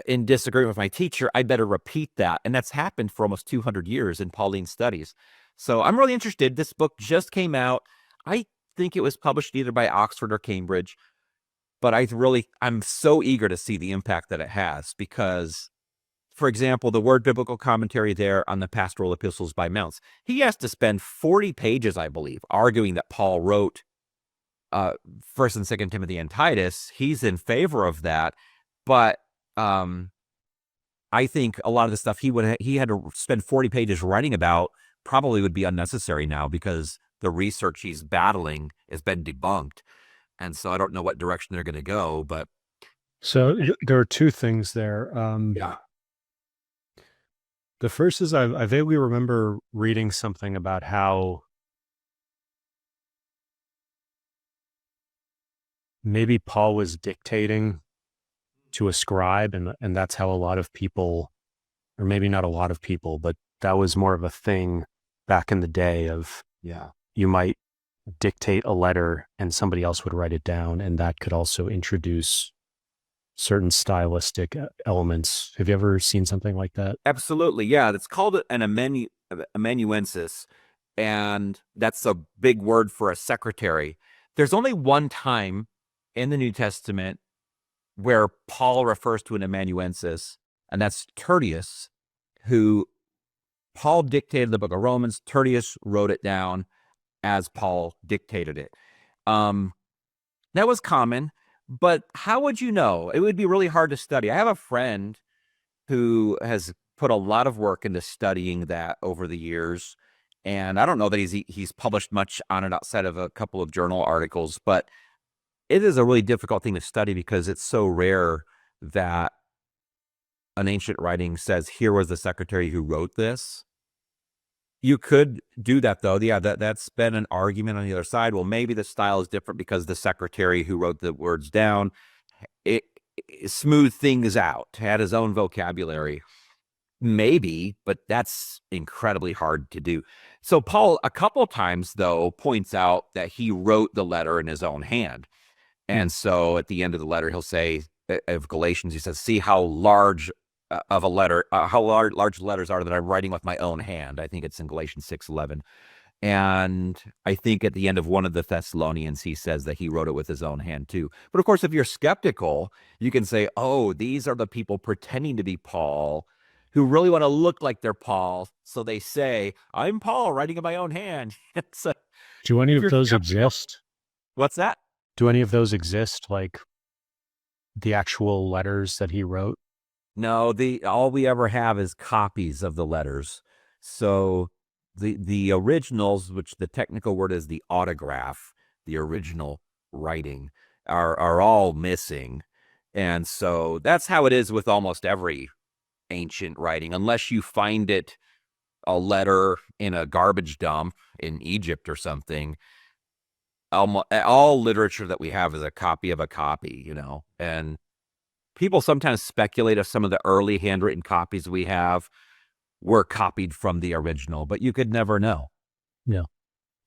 in disagreement with my teacher. I better repeat that. And that's happened for almost 200 years in Pauline studies. So I'm really interested. This book just came out. I think it was published either by Oxford or Cambridge, but I'm so eager to see the impact that it has because, for example, the Word Biblical Commentary there on the Pastoral Epistles by Mounts, he has to spend 40 pages, I believe, arguing that Paul wrote First and Second Timothy and Titus. He's in favor of that, but I think a lot of the stuff he had to spend 40 pages writing about probably would be unnecessary now because the research he's battling has been debunked. And so I don't know what direction they're going to go, but. So there are two things there. Yeah. The first is I vaguely remember reading something about how maybe Paul was dictating to a scribe, and that's how a lot of people, or maybe not a lot of people, but that was more of a thing back in the day of, you might dictate a letter and somebody else would write it down, and that could also introduce certain stylistic elements. Have you ever seen something like that? Absolutely. Yeah. It's called an amanuensis, and that's a big word for a secretary. There's only one time in the New Testament where Paul refers to an amanuensis, and that's Tertius, who Paul dictated the book of Romans. Tertius wrote it down as Paul dictated it. That was common, but how would you know? It would be really hard to study. I have a friend who has put a lot of work into studying that over the years, and I don't know that he's published much on it outside of a couple of journal articles, but it is a really difficult thing to study because it's so rare that an ancient writing says, here was the secretary who wrote this. You could do that, though. Yeah, that's been an argument on the other side. Well, maybe the style is different because the secretary who wrote the words down, it smoothed things out, had his own vocabulary. Maybe, but that's incredibly hard to do. So Paul, a couple of times, though, points out that he wrote the letter in his own hand. And so at the end of the letter, he'll say, of Galatians, he says, see how large of a letter, how large the letters are that I'm writing with my own hand. I think it's in Galatians 6:11. And I think at the end of one of the Thessalonians, he says that he wrote it with his own hand too. But of course, if you're skeptical, you can say, oh, these are the people pretending to be Paul who really want to look like they're Paul. So they say, I'm Paul writing in my own hand. So, do any of those exist? What's that? Do any of those exist? Like the actual letters that he wrote? No, all we ever have is copies of the letters. So the originals, which the technical word is the autograph, the original writing, are all missing. And so that's how it is with almost every ancient writing, unless you find a letter in a garbage dump in Egypt or something. All literature that we have is a copy of a copy, and people sometimes speculate if some of the early handwritten copies we have were copied from the original, but you could never know. Yeah.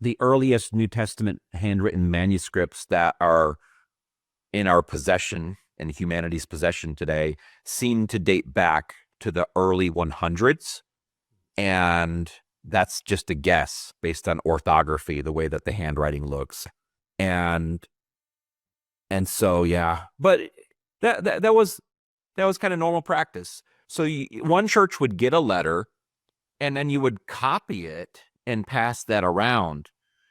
The earliest New Testament handwritten manuscripts that are in our possession, in humanity's possession today, seem to date back to the early 100s. And that's just a guess based on orthography, the way that the handwriting looks. And so, yeah, but that was kind of normal practice. So one church would get a letter, and then you would copy it and pass that around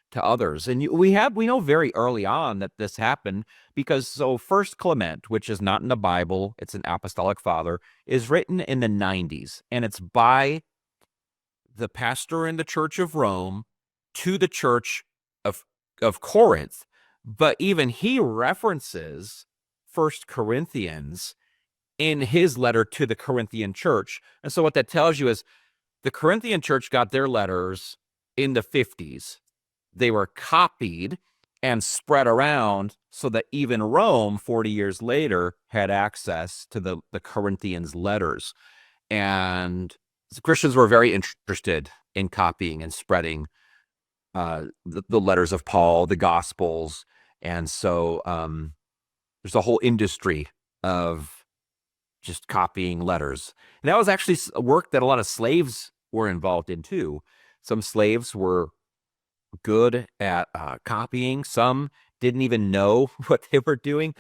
to others. And we know very early on that this happened, because First Clement, which is not in the Bible, it's an apostolic father, is written in the 90s, and it's by the pastor in the Church of Rome to the Church of Corinth. But even he references First Corinthians in his letter to the Corinthian church. And so what that tells you is the Corinthian church got their letters in the 50s. They were copied and spread around so that even Rome, 40 years later, had access to the Corinthians' letters. And the Christians were very interested in copying and spreading the letters of Paul, the Gospels. And so there's a whole industry of just copying letters. And that was actually work that a lot of slaves were involved in too. Some slaves were good at copying. Some didn't even know what they were doing.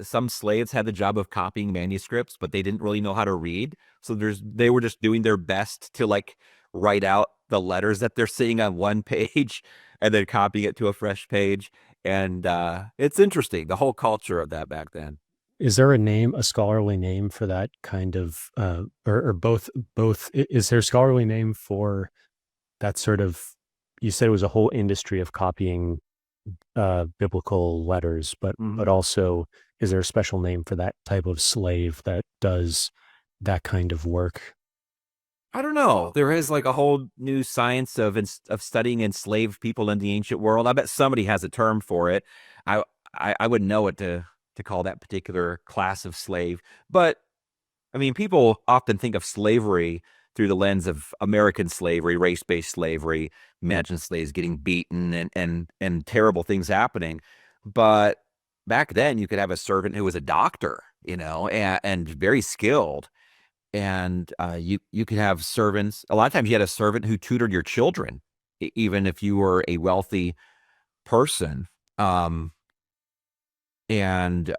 Some slaves had the job of copying manuscripts, but they didn't really know how to read. So they were just doing their best to write out the letters that they're seeing on one page and then copying it to a fresh page. And it's interesting, the whole culture of that back then. Is there a scholarly name for that kind of, or both, is there a scholarly name for that sort of, you said it was a whole industry of copying biblical letters, but also, is there a special name for that type of slave that does that kind of work? I don't know. There is a whole new science of studying enslaved people in the ancient world. I bet somebody has a term for it. I wouldn't know what to call that particular class of slave. But I mean, people often think of slavery through the lens of American slavery, race-based slavery. Imagine slaves getting beaten and terrible things happening. But back then, you could have a servant who was a doctor, and very skilled. And you could have servants. A lot of times you had a servant who tutored your children, even if you were a wealthy person. And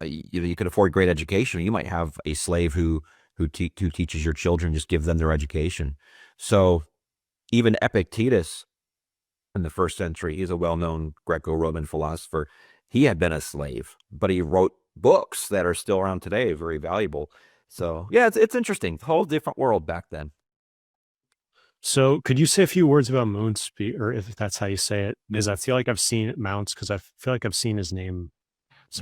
you could afford great education. You might have a slave who teaches your children, just give them their education. So even Epictetus in the first century, he's a well-known Greco-Roman philosopher. He had been a slave, but he wrote books that are still around today, very valuable. So yeah, it's interesting. A whole different world back then. So could you say a few words about Moonspeed, or if that's how you say it? Because I feel like I've seen Mounts, because I feel like I've seen his name.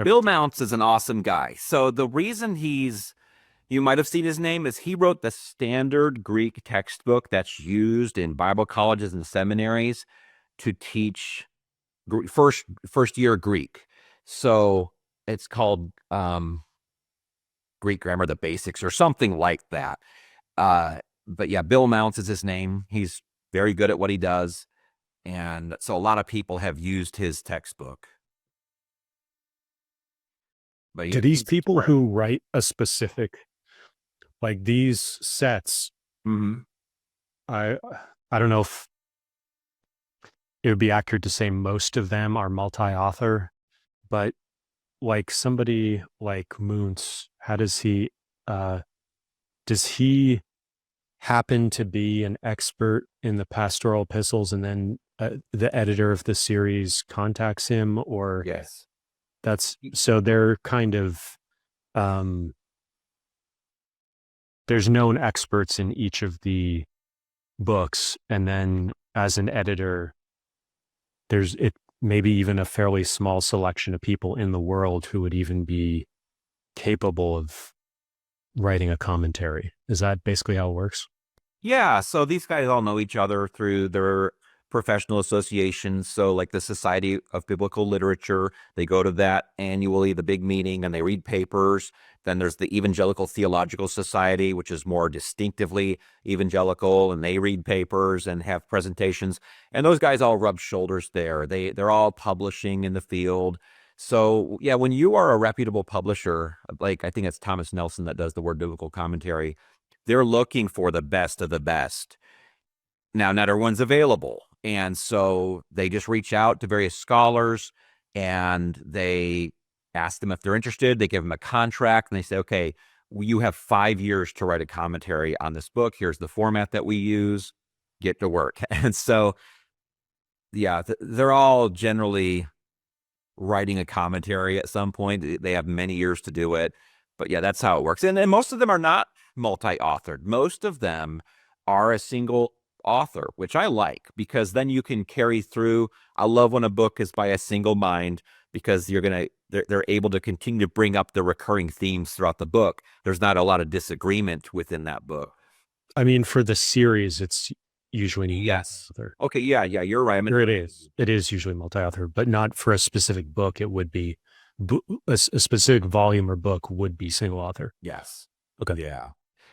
Bill Mounts is an awesome guy. So the reason you might have seen his name is he wrote the standard Greek textbook that's used in Bible colleges and seminaries to teach first year Greek. So it's called Greek Grammar, the Basics, or something like that. But yeah, Bill Mounts is his name. He's very good at what he does. And so a lot of people have used his textbook. But Do these people who write a specific, these sets, I don't know if it would be accurate to say most of them are multi-author, but somebody like Moons, how does he happen to be an expert in the pastoral epistles, and then the editor of the series contacts him? Or yes, so they're kind of there's known experts in each of the books, and then as an editor, there's maybe even a fairly small selection of people in the world who would even be capable of writing a commentary. Is that basically how it works? Yeah, so these guys all know each other through their professional associations. So, like the Society of Biblical Literature, they go to that annually, the big meeting, and they read papers. Then there's the Evangelical Theological Society, which is more distinctively evangelical, and they read papers and have presentations. And those guys all rub shoulders there. They're all publishing in the field. So, yeah, when you are a reputable publisher, like I think it's Thomas Nelson that does the Word Biblical Commentary, they're looking for the best of the best. Now, not everyone's available. And so they just reach out to various scholars and they ask them if they're interested. They give them a contract and they say, okay, you have 5 years to write a commentary on this book. Here's the format that we use. Get to work. And so, yeah, they're all generally writing a commentary at some point. They have many years to do it. But yeah, that's how it works. And most of them are not multi-authored. Most of them are a single author, which I like because then you can carry through. I love when a book is by a single mind because they're able to continue to bring up the recurring themes throughout the book. There's not a lot of disagreement within that book. I mean, for the series, it's usually yes. multi-author. Okay, yeah, you're right. I mean, sure it is. It is usually multi-author, but not for a specific book. It would be a specific volume or book would be single author. Yes. Okay. Yeah.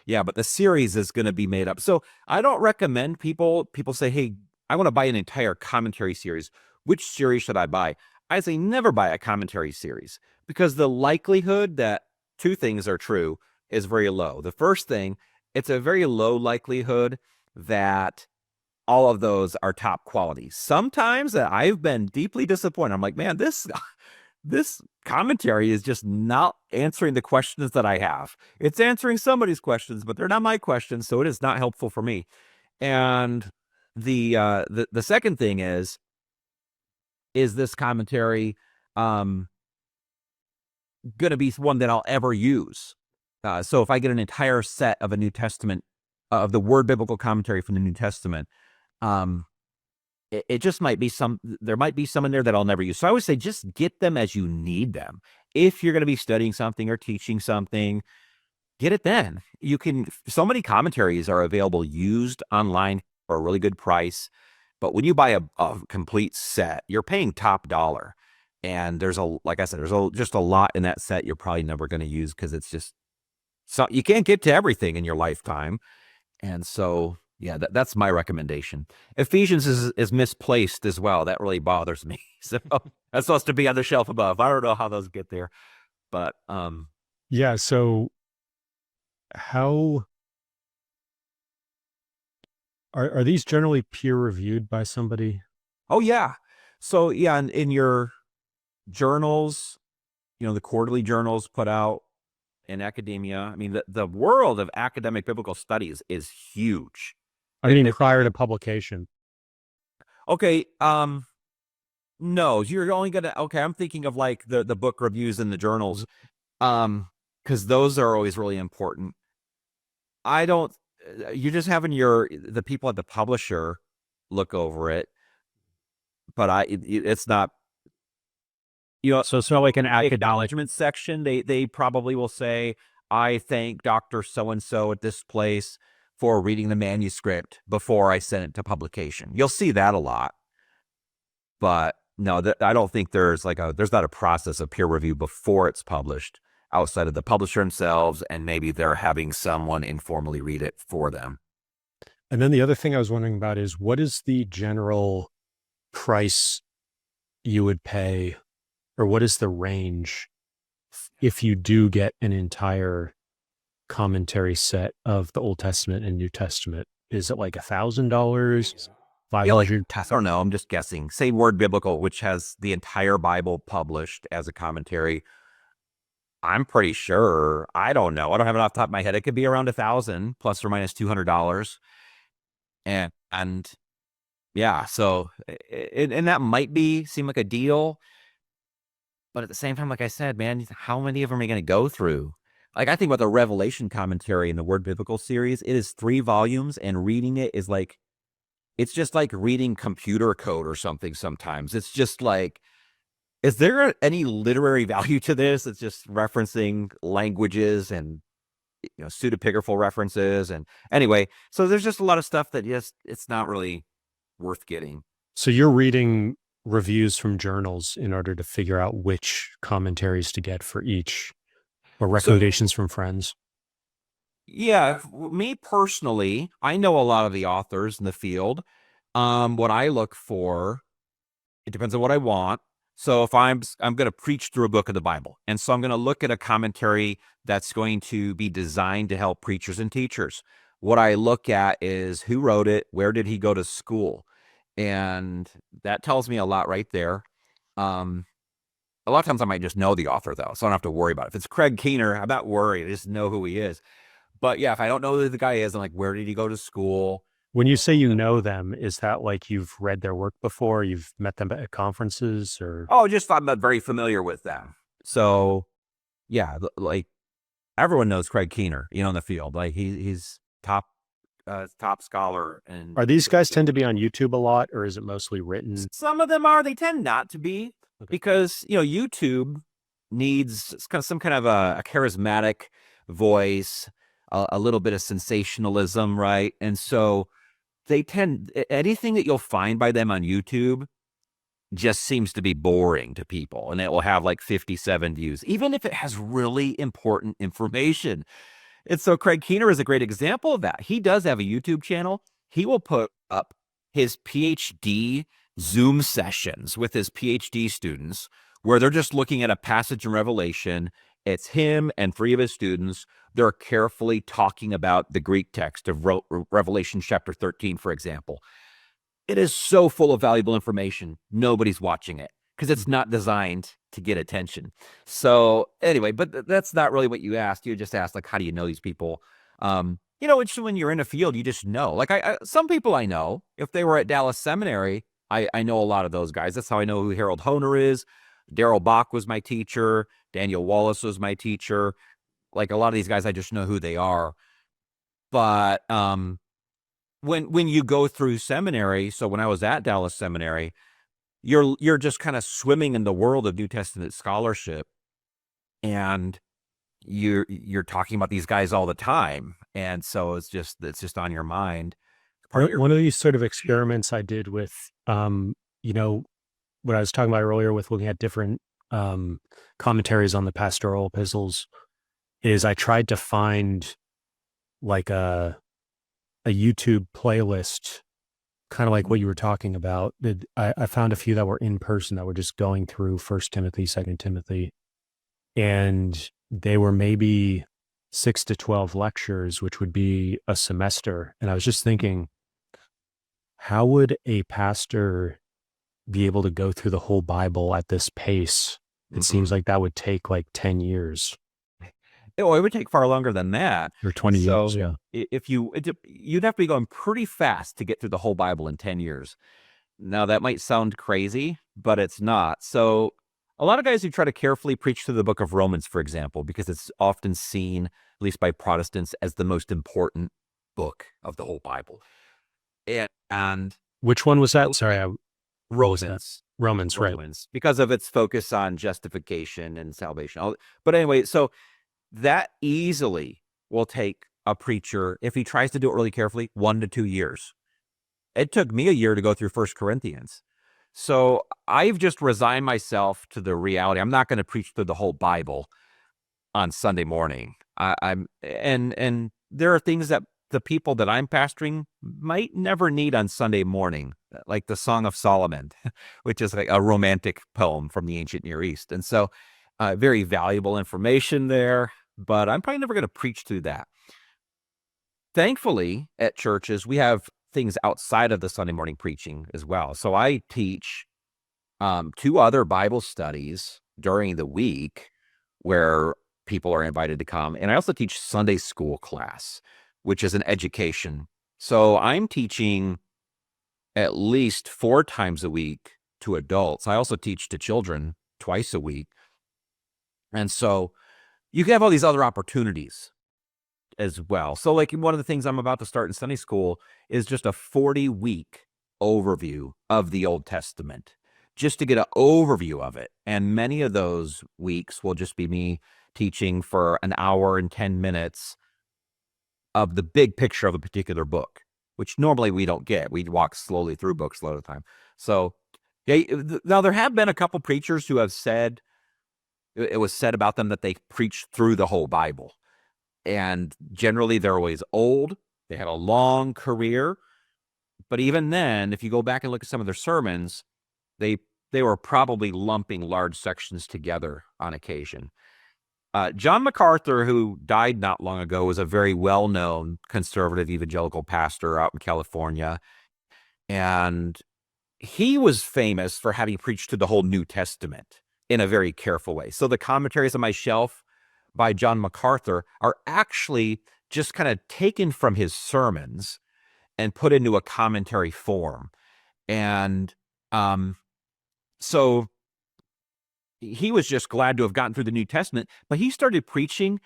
Yeah, but the series is going to be made up. So I don't recommend people say, hey, I want to buy an entire commentary series. Which series should I buy? I say never buy a commentary series because the likelihood that two things are true is very low. The first thing, it's a very low likelihood that all of those are top quality. Sometimes I've been deeply disappointed. I'm like, man, this commentary is just not answering the questions that I have. It's answering somebody's questions, but they're not my questions, so it is not helpful for me. And the second thing is this commentary going to be one that I'll ever use? So if I get an entire set of a New Testament of the Word Biblical Commentary from the New Testament, it just might be there might be some in there that I'll never use. So I always say, just get them as you need them. If you're going to be studying something or teaching something, get it then. So many commentaries are available used online for a really good price. But when you buy a complete set, you're paying top dollar. And like I said, just a lot in that set you're probably never going to use because it's just, so you can't get to everything in your lifetime. And so, yeah, that's my recommendation. Ephesians is misplaced as well. That really bothers me. So that's supposed to be on the shelf above. I don't know how those get there, but yeah. So how are these generally peer reviewed by somebody? Oh yeah. So yeah, in your journals, the quarterly journals put out in academia. I mean, the world of academic biblical studies is huge. I mean, prior to publication. Okay. No, you're only okay. I'm thinking of like the book reviews in the journals, because those are always really important. You're just having the people at the publisher look over it, but it's not. So it's not like an acknowledgement section. They probably will say, I thank Dr. So-and-so at this place for reading the manuscript before I sent it to publication. You'll see that a lot. But no, I don't think there's not a process of peer review before it's published outside of the publisher themselves, and maybe they're having someone informally read it for them. And then the other thing I was wondering about is, what is the general price you would pay, or what is the range if you do get an entire commentary set of the Old Testament and New Testament? Is it like $1,000, $500? I don't know. I'm just guessing. Say Word Biblical, which has the entire Bible published as a commentary. I'm pretty sure. I don't know. I don't have it off the top of my head. It could be around $1,000 plus or minus $200. And yeah, so and that might seem like a deal. But at the same time, like I said, man, how many of them are we going to go through? Like, I think about the Revelation commentary in the Word Biblical series. It is 3 volumes, and reading it is like, it's just like reading computer code or something sometimes. It's just like, is there any literary value to this? It's just referencing languages and, pseudepigraphal references. And anyway, so there's just a lot of stuff that it's not really worth getting. So you're reading reviews from journals in order to figure out which commentaries to get for each, or recommendations from friends? Yeah, me personally, I know a lot of the authors in the field. What I look for, it depends on what I want. So if I'm going to preach through a book of the Bible, and so I'm going to look at a commentary that's going to be designed to help preachers and teachers. What I look at is who wrote it, where did he go to school, and that tells me a lot right there. A lot of times I might just know the author, though, so I don't have to worry about it. If it's Craig Keener, I'm not worried. I just know who he is. But yeah, if I don't know who the guy is, I'm like, where did he go to school? When you say you know them, is that like you've read their work before, you've met them at conferences, or? Oh, just I'm not very familiar with them. So yeah, like everyone knows Craig Keener, in the field. Like he's top scholar. And Are these guys tend to be on YouTube a lot, or is it mostly written? Some of them are. They tend not to be, because YouTube needs kind of some kind of a charismatic voice, a little bit of sensationalism, right? And so they tend, anything that you'll find by them on YouTube just seems to be boring to people, and it will have like 57 views, even if it has really important information. And so Craig Keener is a great example of that. He does have a YouTube channel. He will put up his PhD Zoom sessions with his PhD students, where they're just looking at a passage in Revelation. It's him and 3 of his students. They're carefully talking about the Greek text of Revelation chapter 13, for example. It is so full of valuable information. Nobody's watching it because it's not designed to get attention. So anyway, but that's not really what you asked. You just asked, like, how do you know these people? It's when you're in a field, you just know. Like some people I know, if they were at Dallas Seminary, I know a lot of those guys. That's how I know who Harold Honer is. Darrell Bach was my teacher. Daniel Wallace was my teacher. Like a lot of these guys, I just know who they are. But when you go through seminary, so when I was at Dallas Seminary, you're just kind of swimming in the world of New Testament scholarship, and you're talking about these guys all the time, and so it's just on your mind. One of these sort of experiments I did with, what I was talking about earlier with looking at different commentaries on the pastoral epistles, is I tried to find like a YouTube playlist, kind of like what you were talking about. I found a few that were in person that were just going through 1 Timothy, 2 Timothy, and they were maybe 6 to 12 lectures, which would be a semester. And I was just thinking, how would a pastor be able to go through the whole Bible at this pace? It seems like that would take like 10 years. It would take far longer than that. Or 20 years, yeah. If you'd have to be going pretty fast to get through the whole Bible in 10 years. Now, that might sound crazy, but it's not. So a lot of guys who try to carefully preach through the book of Romans, for example, because it's often seen, at least by Protestants, as the most important book of the whole Bible. And which one was that? Sorry, Romans. Romans, right. Because of its focus on justification and salvation. But anyway, so that easily will take a preacher, if he tries to do it really carefully, 1 to 2 years. It took me a year to go through 1 Corinthians. So I've just resigned myself to the reality. I'm not going to preach through the whole Bible on Sunday morning. And there are things that the people that I'm pastoring might never need on Sunday morning, like the Song of Solomon, which is like a romantic poem from the ancient Near East. And so very valuable information there, but I'm probably never going to preach through that. Thankfully, at churches, we have things outside of the Sunday morning preaching as well. So I teach 2 other Bible studies during the week where people are invited to come. And I also teach Sunday school class, which is an education. So I'm teaching at least 4 times a week to adults. I also teach to children twice a week. And so you can have all these other opportunities as well. So like one of the things I'm about to start in Sunday school is just a 40-week overview of the Old Testament, just to get an overview of it. And many of those weeks will just be me teaching for an hour and 10 minutes of the big picture of a particular book, which normally we don't get. We walk slowly through books a lot of the time. So yeah, now there have been a couple preachers who have said, it was said about them that they preached through the whole Bible. And generally they're always old. They had a long career. But even then, if you go back and look at some of their sermons, they were probably lumping large sections together on occasion. John MacArthur, who died not long ago, was a very well-known conservative evangelical pastor out in California. And he was famous for having preached through the whole New Testament in a very careful way. So the commentaries on my shelf by John MacArthur are actually just kind of taken from his sermons and put into a commentary form. And so he was just glad to have gotten through the New Testament, but he started preaching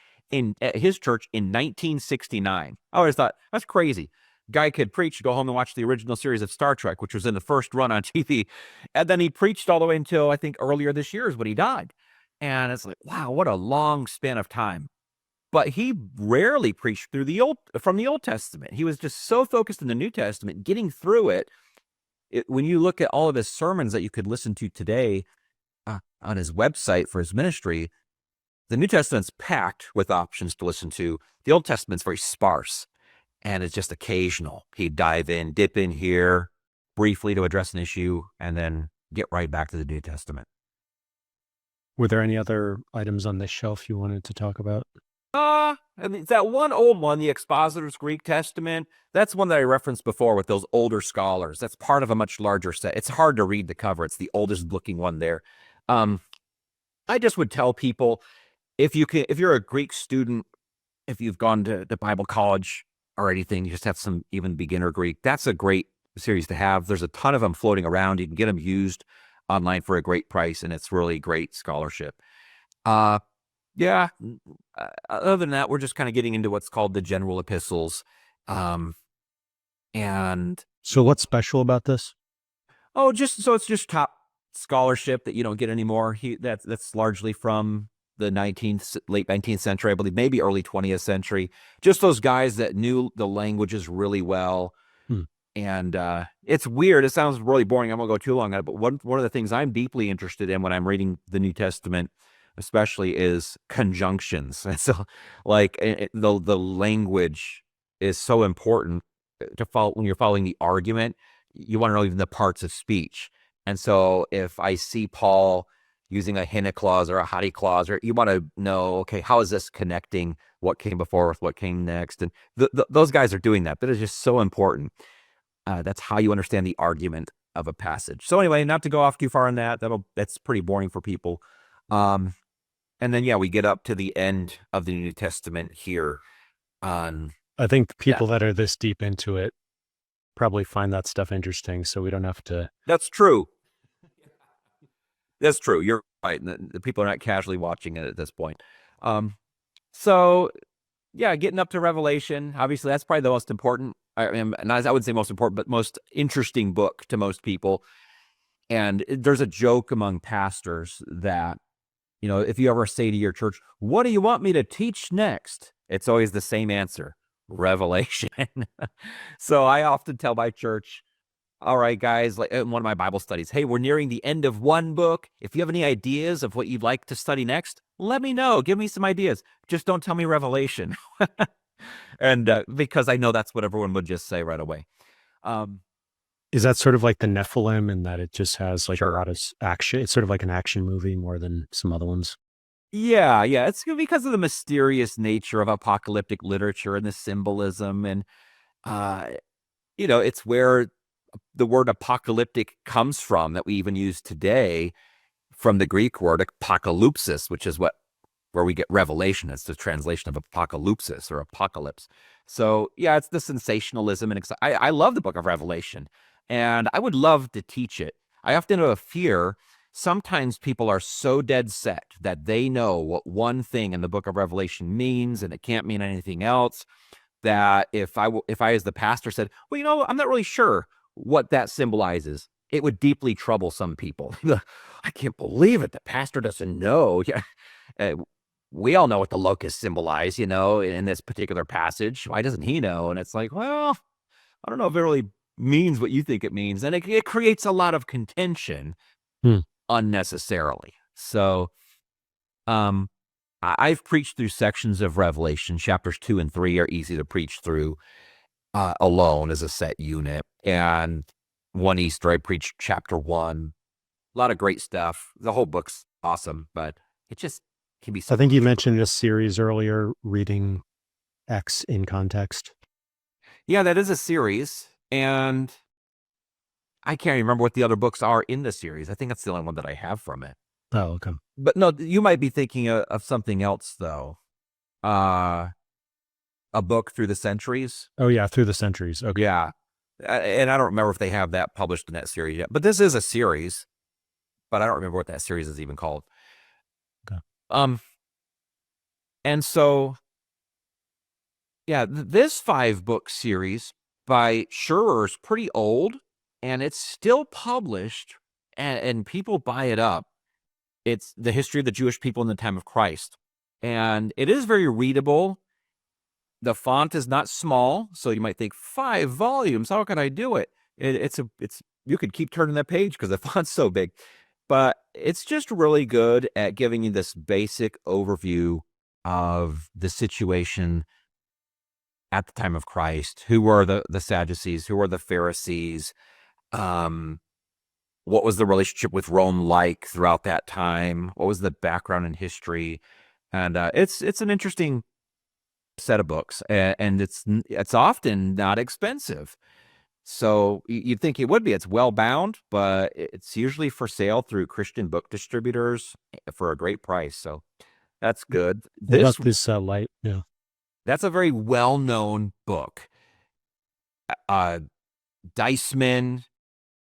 at his church in 1969. I always thought, that's crazy. Guy could preach, go home and watch the original series of Star Trek, which was in the first run on TV. And then he preached all the way until, I think, earlier this year is when he died. And it's like, wow, what a long span of time. But he rarely preached from the Old Testament. He was just so focused in the New Testament, getting through it. When you look at all of his sermons that you could listen to today on his website for his ministry, the New Testament's packed with options to listen to. The Old Testament's very sparse, and it's just occasional. He'd dive in, dip in here briefly to address an issue, and then get right back to the New Testament. Were there any other items on this shelf you wanted to talk about? I mean, that one old one, the Expositor's Greek Testament, that's one that I referenced before with those older scholars. That's part of a much larger set. It's hard to read the cover. It's the oldest looking one there. I just would tell people, if you're a Greek student, if you've gone to Bible college or anything, you just have some even beginner Greek, that's a great series to have. There's a ton of them floating around. You can get them used online for a great price, and it's really great scholarship. Yeah. Other than that, we're just kind of getting into what's called the general epistles. And so what's special about this? Oh, it's just top scholarship that you don't get anymore. That's largely from the late 19th century, I believe, maybe early 20th century. Just those guys that knew the languages really well. And it's weird. It sounds really boring. I'm going to go too long on it. But one of the things I'm deeply interested in when I'm reading the New Testament, especially, is conjunctions. And so, like, the language is so important to follow when you're following the argument. You want to know even the parts of speech. And so if I see Paul using a hina clause or a hadi clause, or you want to know, okay, how is this connecting what came before with what came next? And those guys are doing that. That is just so important. That's how you understand the argument of a passage. So anyway, not to go off too far on that. That's pretty boring for people. And then, yeah, we get up to the end of the New Testament here. I think people that are this deep into it probably find that stuff interesting, so we don't have to. That's true. That's true. You're right. The people are not casually watching it at this point. So, yeah, getting up to Revelation, obviously that's probably the most important, I would say most important, but most interesting book to most people. And there's a joke among pastors that, if you ever say to your church, what do you want me to teach next? It's always the same answer, Revelation. So I often tell my church, all right, guys, like in one of my Bible studies, hey, we're nearing the end of one book. If you have any ideas of what you'd like to study next, let me know. Give me some ideas. Just don't tell me Revelation. And because I know that's what everyone would just say right away. Is that sort of like the Nephilim in that it just has like a lot of action? It's sort of like an action movie more than some other ones. Yeah. It's because of the mysterious nature of apocalyptic literature and the symbolism. And, it's where the word apocalyptic comes from, that we even use today, from the Greek word apokalypsis, which is where we get revelation. It's the translation of apocalypsis or apocalypse. So yeah, it's the sensationalism. And I love the book of Revelation, and I would love to teach it. I often have a fear sometimes people are so dead set that they know what one thing in the book of Revelation means, and it can't mean anything else, that if I as the pastor said, well, I'm not really sure what that symbolizes, it would deeply trouble some people. I can't believe it. The pastor doesn't know. Yeah. We all know what the locusts symbolize, in this particular passage. Why doesn't he know? And it's like, well, I don't know if it really means what you think it means. And it creates a lot of contention unnecessarily. So, I've preached through sections of Revelation. Chapters 2 and 3 are easy to preach through alone as a set unit. And one Easter, I preached chapter 1. A lot of great stuff. The whole book's awesome, but it just can be so. I think you mentioned a series earlier, reading X in context. Yeah, that is a series. And I can't remember what the other books are in the series. I think that's the only one that I have from it. Oh, okay. But no, you might be thinking of something else, though. A book through the centuries. Oh, yeah, Through the Centuries. Okay. Yeah. And I don't remember if they have that published in that series yet. But this is a series. But I don't remember what that series is even called. Okay. And so, yeah, this 5-book series by Schurer is pretty old, and it's still published, and people buy it up. It's the history of the Jewish people in the time of Christ. And it is very readable. The font is not small, so you might think 5 volumes. How can I do it? It's you could keep turning that page because the font's so big. But it's just really good at giving you this basic overview of the situation at the time of Christ. Who were the Sadducees? Who were the Pharisees? What was the relationship with Rome like throughout that time? What was the background and history? And it's an interesting set of books, and it's often not expensive. So you'd think it would be. It's well bound, but it's usually for sale through Christian book distributors for a great price. So that's good. What about this light? Yeah, that's a very well-known book. Deisman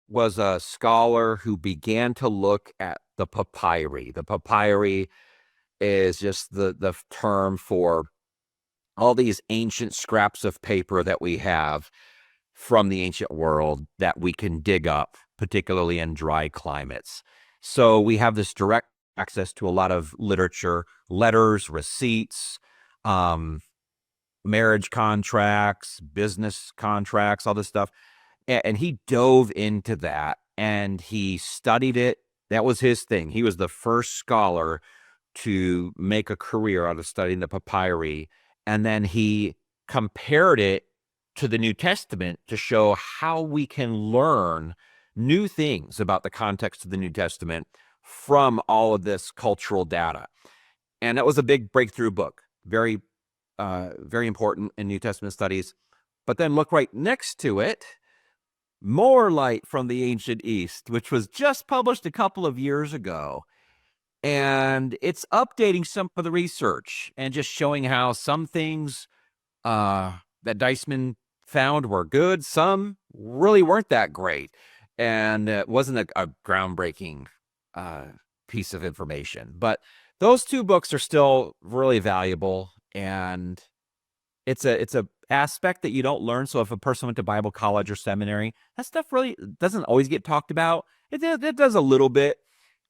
was a scholar who began to look at the papyri. The papyri is just the term for all these ancient scraps of paper that we have from the ancient world that we can dig up, particularly in dry climates. So we have this direct access to a lot of literature, letters, receipts, marriage contracts, business contracts, all this stuff. And he dove into that and he studied it. That was his thing. He was the first scholar to make a career out of studying the papyri. And then he compared it to the New Testament to show how we can learn new things about the context of the New Testament from all of this cultural data. And that was a big breakthrough book, very, very important in New Testament studies. But then look right next to it, More Light from the Ancient East, which was just published a couple of years ago. And it's updating some of the research and just showing how some things that Deisman found were good, some really weren't that great. And it wasn't a groundbreaking piece of information. But those 2 books are still really valuable, and it's a aspect that you don't learn. So if a person went to Bible college or seminary, that stuff really doesn't always get talked about. It does a little bit.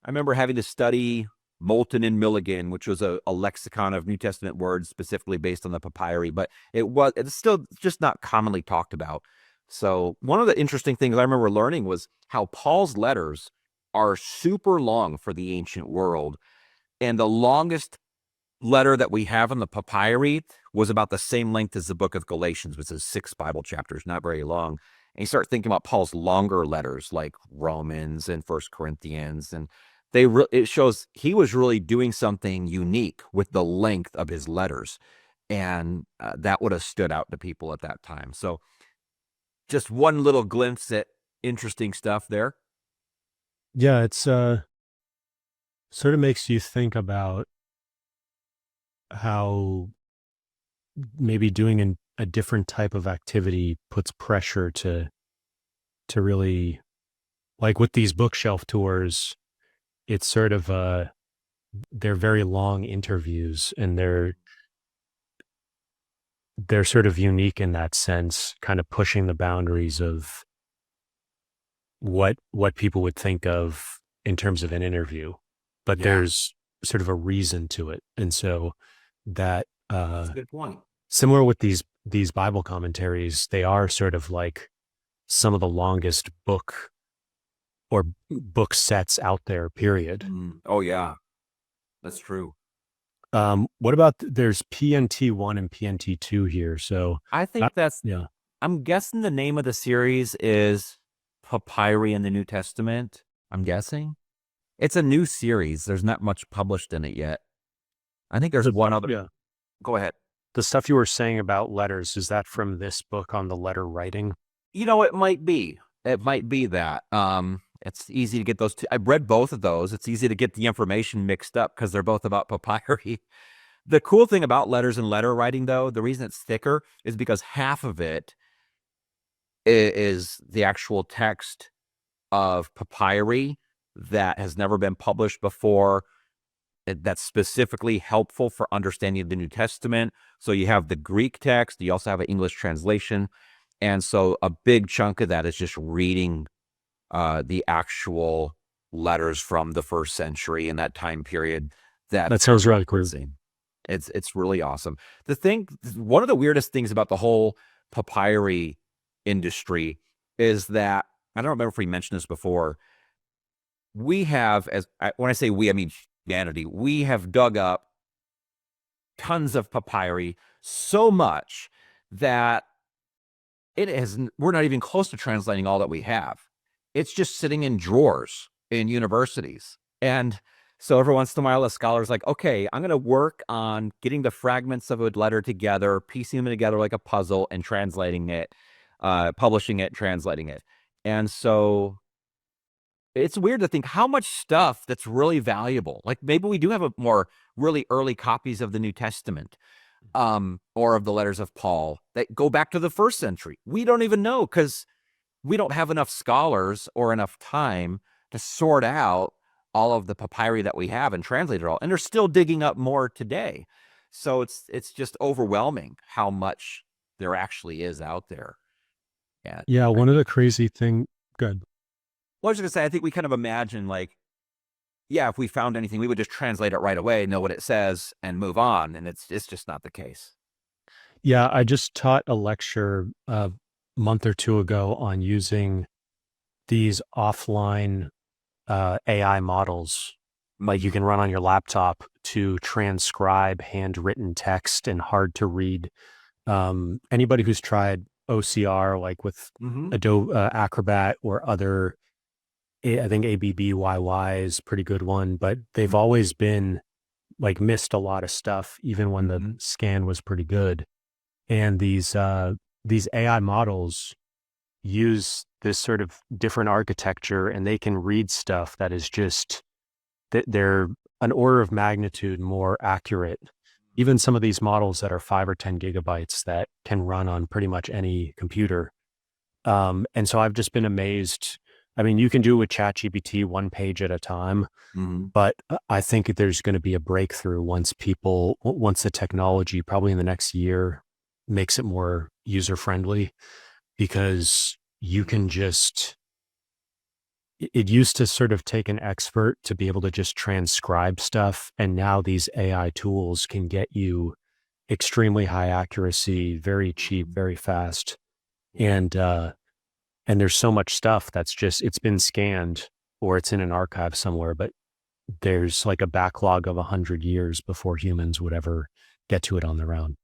I remember having to study Moulton and Milligan, which was a lexicon of New Testament words specifically based on the papyri, but it's still just not commonly talked about. So one of the interesting things I remember learning was how Paul's letters are super long for the ancient world. And the longest letter that we have in the papyri was about the same length as the book of Galatians, which is 6 Bible chapters, not very long. And you start thinking about Paul's longer letters like Romans and 1 Corinthians, and it shows he was really doing something unique with the length of his letters, and that would have stood out to people at that time. So just one little glimpse at interesting stuff there. Yeah, it's sort of makes you think about how maybe doing a different type of activity puts pressure to really, like with these bookshelf tours, it's sort of they're very long interviews, and they're sort of unique in that sense, kind of pushing the boundaries of what people would think of in terms of an interview, but Yeah, there's sort of a reason to it. And so that that's a good point. similar with these Bible commentaries, they are sort of like some of the longest book sets out there, period. Oh yeah, that's true. What about there's PNT1 and PNT2 here? So I uh, think that's. yeah, I'm guessing the name of the series is Papyri in the New Testament. I'm guessing it's a new series. There's not much published in it yet. I think there's one other. yeah. Go ahead. The stuff you were saying about letters, is that from this book on the letter writing? You know, it might be. It might be that. It's easy to get those two. I've read both of those. It's easy to get the information mixed up because they're both about papyri. The cool thing about letters and letter writing, though, the reason it's thicker is because half of it is the actual text of papyri that has never been published before, that's specifically helpful for understanding the New Testament. So you have the Greek text, you also have an English translation. And so a big chunk of that is just reading the actual letters from the first century in that time period. That sounds really cool. It's really awesome. One of the weirdest things about the whole papyri industry is that, I don't remember if we mentioned this before, we have, when I say we, I mean humanity, we have dug up tons of papyri, so much that we're not even close to translating all that we have. It's just sitting in drawers in universities. And so every once in a while, a scholar's like, okay, I'm going to work on getting the fragments of a letter together, piecing them together like a puzzle, and translating it, publishing it, translating it. And so it's weird to think how much stuff that's really valuable. Like maybe we do have more really early copies of the New Testament, or of the letters of Paul that go back to the first century. We don't even know because we don't have enough scholars or enough time to sort out all of the papyri that we have and translate it all. And they're still digging up more today. So it's just overwhelming how much there actually is out there. Yeah, one of the crazy thing. Good. Well, I was just gonna say, I think we kind of imagine like, yeah, if we found anything, we would just translate it right away, know what it says, and move on. And it's just not the case. Yeah, I just taught a lecture a month or two ago on using these offline AI models, like you can run on your laptop, to transcribe handwritten text and hard to read. Anybody who's tried OCR, like with Adobe Acrobat or other, I think ABBYY is a pretty good one, but they've always been like missed a lot of stuff, even when the scan was pretty good. And these AI models use this sort of different architecture, and they can read stuff that is just they're an order of magnitude more accurate. Even some of these models that are 5 or 10 gigabytes that can run on pretty much any computer. And so I've just been amazed. I mean, you can do it with ChatGPT 1 page at a time, but I think there's going to be a breakthrough once the technology, probably in the next year, makes it more user friendly, because you can just, it used to sort of take an expert to be able to just transcribe stuff. And now these AI tools can get you extremely high accuracy, very cheap, very fast. And there's so much stuff that's just, it's been scanned or it's in an archive somewhere, but there's like a backlog of 100 years before humans would ever get to it on their own.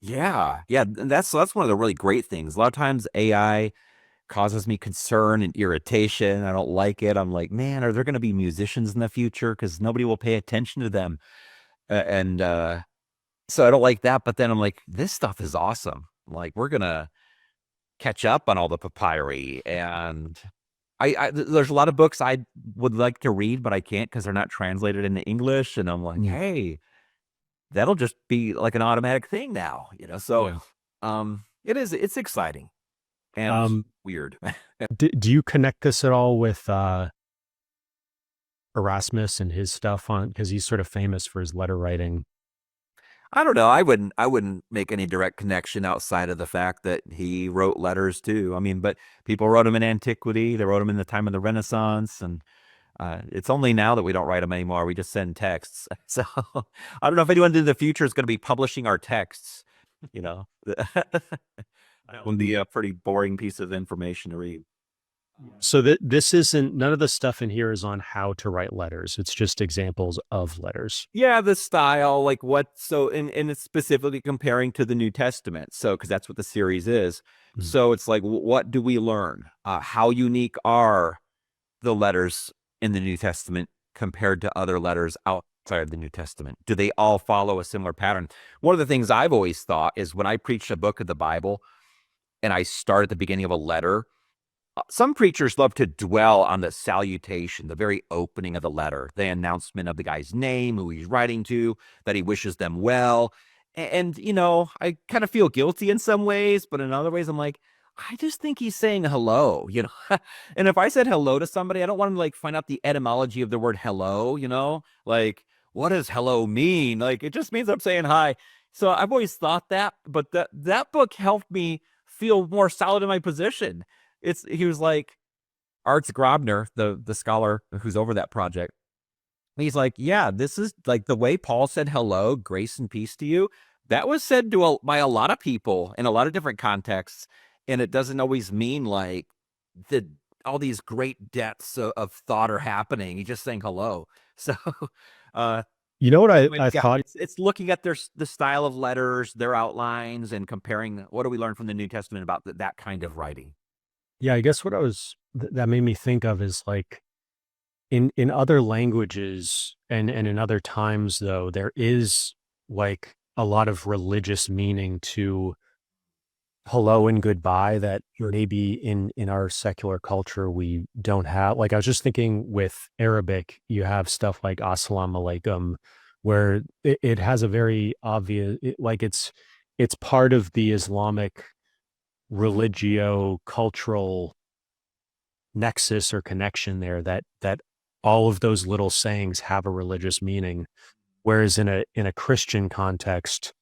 Yeah. And that's one of the really great things. A lot of times AI causes me concern and irritation. I don't like it. I'm like, man, are there going to be musicians in the future? Because nobody will pay attention to them. And so I don't like that. But then I'm like, this stuff is awesome. Like, we're going to catch up on all the papyri. And there's a lot of books I would like to read, but I can't because they're not translated into English. And I'm like, hey, that'll just be like an automatic thing now, So it's exciting and weird. Do you connect this at all with Erasmus and his stuff on, because he's sort of famous for his letter writing? I don't know. I wouldn't make any direct connection outside of the fact that he wrote letters too. I mean, but people wrote them in antiquity. They wrote them in the time of the Renaissance, and it's only now that we don't write them anymore. We just send texts. So I don't know if anyone in the future is going to be publishing our texts. You know, that would be a pretty boring piece of information to read. So that this isn't, none of the stuff in here is on how to write letters. It's just examples of letters. Yeah, the style, like what, so, and it's specifically comparing to the New Testament. So, because that's what the series is. Mhm. So it's like, what do we learn? How unique are the letters in the New Testament compared to other letters outside of the New Testament? Do they all follow a similar pattern? One of the things I've always thought is when I preach a book of the Bible and I start at the beginning of a letter, some preachers love to dwell on the salutation, the very opening of the letter, the announcement of the guy's name, who he's writing to, that he wishes them well. And, you know, I kind of feel guilty in some ways, but in other ways, I'm like, I just think he's saying hello, you know? And if I said hello to somebody, I don't want to like find out the etymology of the word hello, you know? Like, what does hello mean? Like, it just means I'm saying hi. So I've always thought that, but that book helped me feel more solid in my position. He was like, Arts Grobner, the scholar who's over that project. He's like, yeah, this is like the way Paul said hello, grace and peace to you. That was said by a lot of people in a lot of different contexts, and it doesn't always mean like all these great depths of thought are happening. He's just saying hello. So, You know what I thought? It's looking at the style of letters, their outlines, and comparing. What do we learn from the New Testament about that kind of writing? Yeah, I guess what that made me think of is like in other languages and in other times, though, there is like a lot of religious meaning to hello and goodbye that maybe in our secular culture we don't have. Like I was just thinking with Arabic, you have stuff like Assalamu alaikum, where it has a very obvious, like it's part of the Islamic religio-cultural nexus or connection there, that all of those little sayings have a religious meaning. Whereas in a Christian context,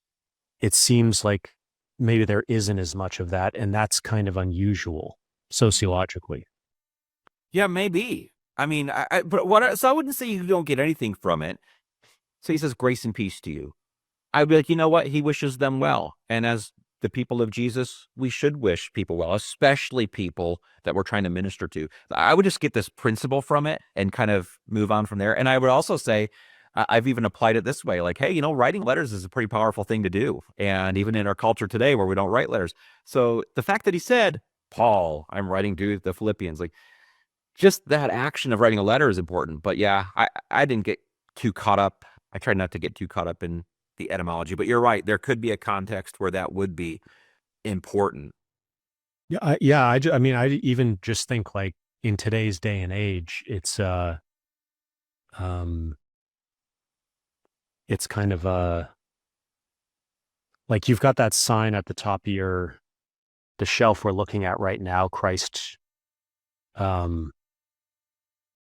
it seems like maybe there isn't as much of that, and that's kind of unusual sociologically. Yeah, maybe. I mean, so I wouldn't say you don't get anything from it. So he says, grace and peace to you. I'd be like, you know what? He wishes them well. And as the people of Jesus, we should wish people well, especially people that we're trying to minister to. I would just get this principle from it and kind of move on from there. And I would also say, I've even applied it this way, like, hey, you know, writing letters is a pretty powerful thing to do. And even in our culture today where we don't write letters. So the fact that he said, Paul, I'm writing to the Philippians, like just that action of writing a letter is important. But yeah, I didn't get too caught up. I tried not to get too caught up in the etymology, but you're right. There could be a context where that would be important. Yeah, I mean, I even just think like in today's day and age, um, it's kind of like you've got that sign at the top of the shelf we're looking at right now, Christ,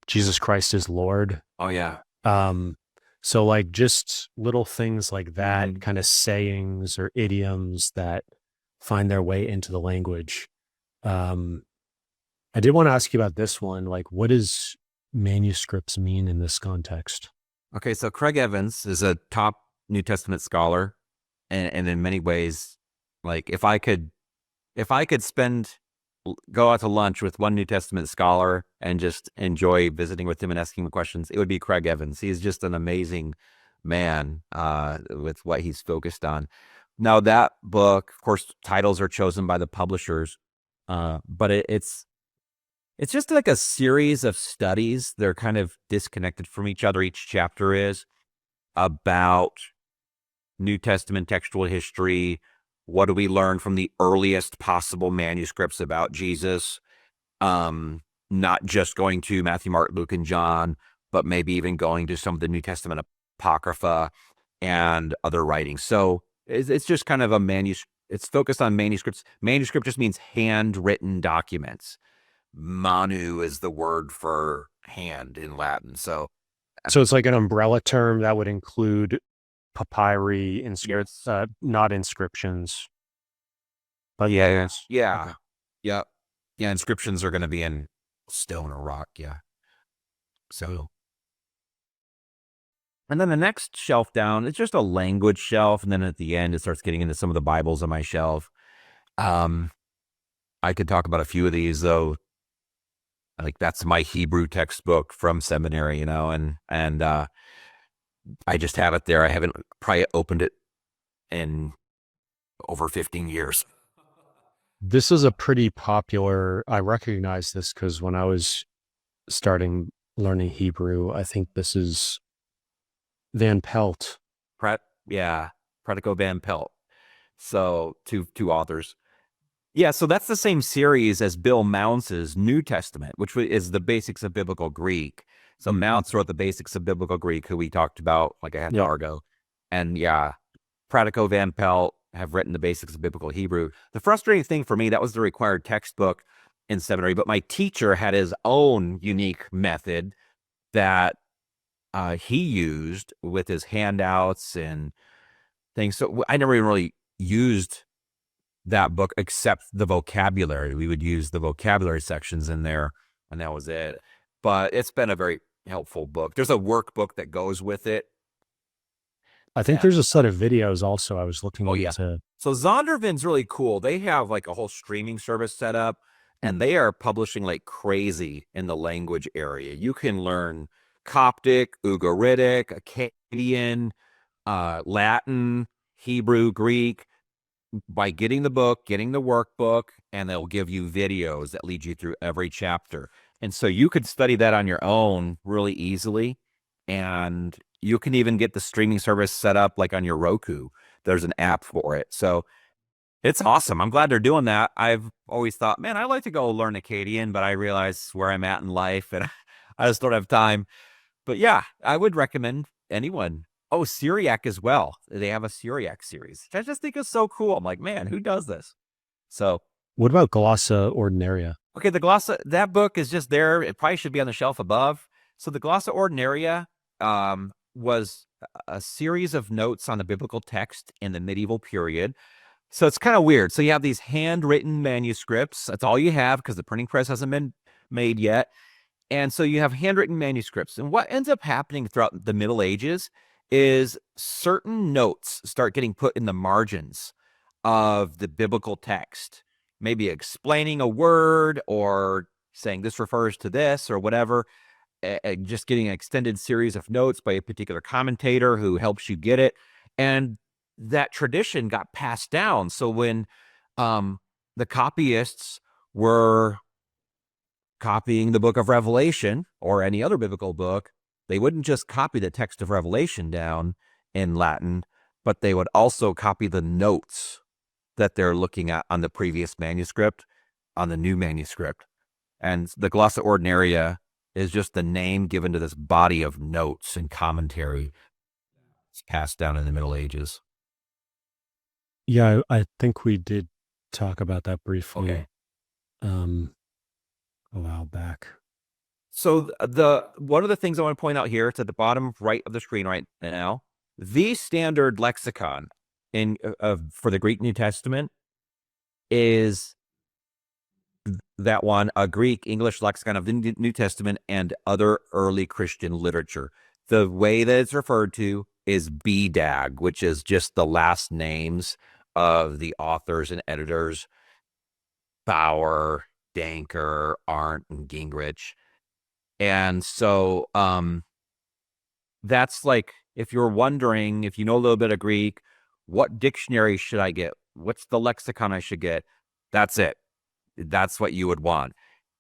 Jesus Christ is Lord. Oh yeah. So like just little things like that, kind of sayings or idioms that find their way into the language. I did want to ask you about this one. Like, what does manuscripts mean in this context? Okay, so Craig Evans is a top New Testament scholar, and in many ways, like if I could go out to lunch with one New Testament scholar and just enjoy visiting with him and asking him questions, it would be Craig Evans. He's just an amazing man with what he's focused on. Now that book, of course, titles are chosen by the publishers, but it's just like a series of studies. They're kind of disconnected from each other. Each chapter is about New Testament textual history. What do we learn from the earliest possible manuscripts about Jesus? Not just going to Matthew, Mark, Luke, and John, but maybe even going to some of the New Testament Apocrypha and other writings. So it's just kind of a manuscript. It's focused on manuscripts. Manuscript just means handwritten documents. manu is the word for hand in Latin. So it's like an umbrella term that would include papyri, yes. not inscriptions, but Yes. Yeah. okay. Yep. Yeah. Inscriptions are going to be in stone or rock. Yeah. So, and then the next shelf down, it's just a language shelf. And then at the end, it starts getting into some of the Bibles on my shelf. I could talk about a few of these though. Like that's my Hebrew textbook from seminary, and I just have it there. I haven't probably opened it in over 15 years. This is a pretty popular, I recognize this because when I was starting learning Hebrew, I think this is Van Pelt. Yeah, Predico Van Pelt. So two authors. Yeah, so that's the same series as Bill Mounce's New Testament, which is the basics of biblical Greek. So Mounce wrote the basics of biblical Greek, who we talked about like a half hour ago. And yeah, Pratico Van Pelt have written the basics of biblical Hebrew. The frustrating thing for me, that was the required textbook in seminary, but my teacher had his own unique method that he used with his handouts and things. So I never even really used that book except the vocabulary. We would use the vocabulary sections in there, and that was it. But it's been a very helpful book. There's a workbook that goes with it. I think there's a set of videos also I was looking into. So Zondervan's really cool. They have like a whole streaming service set up, and they are publishing like crazy in the language area. You can learn Coptic, Ugaritic, Akkadian, Latin, Hebrew, Greek by getting the book, getting the workbook, and they'll give you videos that lead you through every chapter. And so you could study that on your own really easily. And you can even get the streaming service set up like on your Roku. There's an app for it. So it's awesome. I'm glad they're doing that. I've always thought, man, I'd like to go learn Akkadian, but I realize where I'm at in life and I just don't have time. But yeah, I would recommend anyone. Oh, Syriac as well. They have a Syriac series, which I just think is so cool. I'm like, man, who does this? So, what about Glossa Ordinaria? okay, the Glossa, that book is just there. It probably should be on the shelf above. So the Glossa Ordinaria was a series of notes on the biblical text in the medieval period. So it's kind of weird. So you have these handwritten manuscripts. That's all you have because the printing press hasn't been made yet. And so you have handwritten manuscripts. And what ends up happening throughout the Middle Ages is certain notes start getting put in the margins of the biblical text, maybe explaining a word or saying this refers to this or whatever, just getting an extended series of notes by a particular commentator who helps you get it. And that tradition got passed down. So when the copyists were copying the book of Revelation or any other biblical book, they wouldn't just copy the text of Revelation down in Latin, but they would also copy the notes that they're looking at on the previous manuscript, on the new manuscript. And the Glossa Ordinaria is just the name given to this body of notes and commentary. It's passed down in the Middle Ages. Yeah, I think we did talk about that briefly a while back. So the one of the things I want to point out here, it's at the bottom right of the screen right now. The standard lexicon in for the Greek New Testament is that one, a Greek English lexicon of the New Testament and other early Christian literature. The way that it's referred to is BDAG, which is just the last names of the authors and editors: Bauer, Danker, Arndt, and Gingrich. And so that's like, if you're wondering, if you know a little bit of Greek, what dictionary should I get? What's the lexicon I should get? That's it. That's what you would want.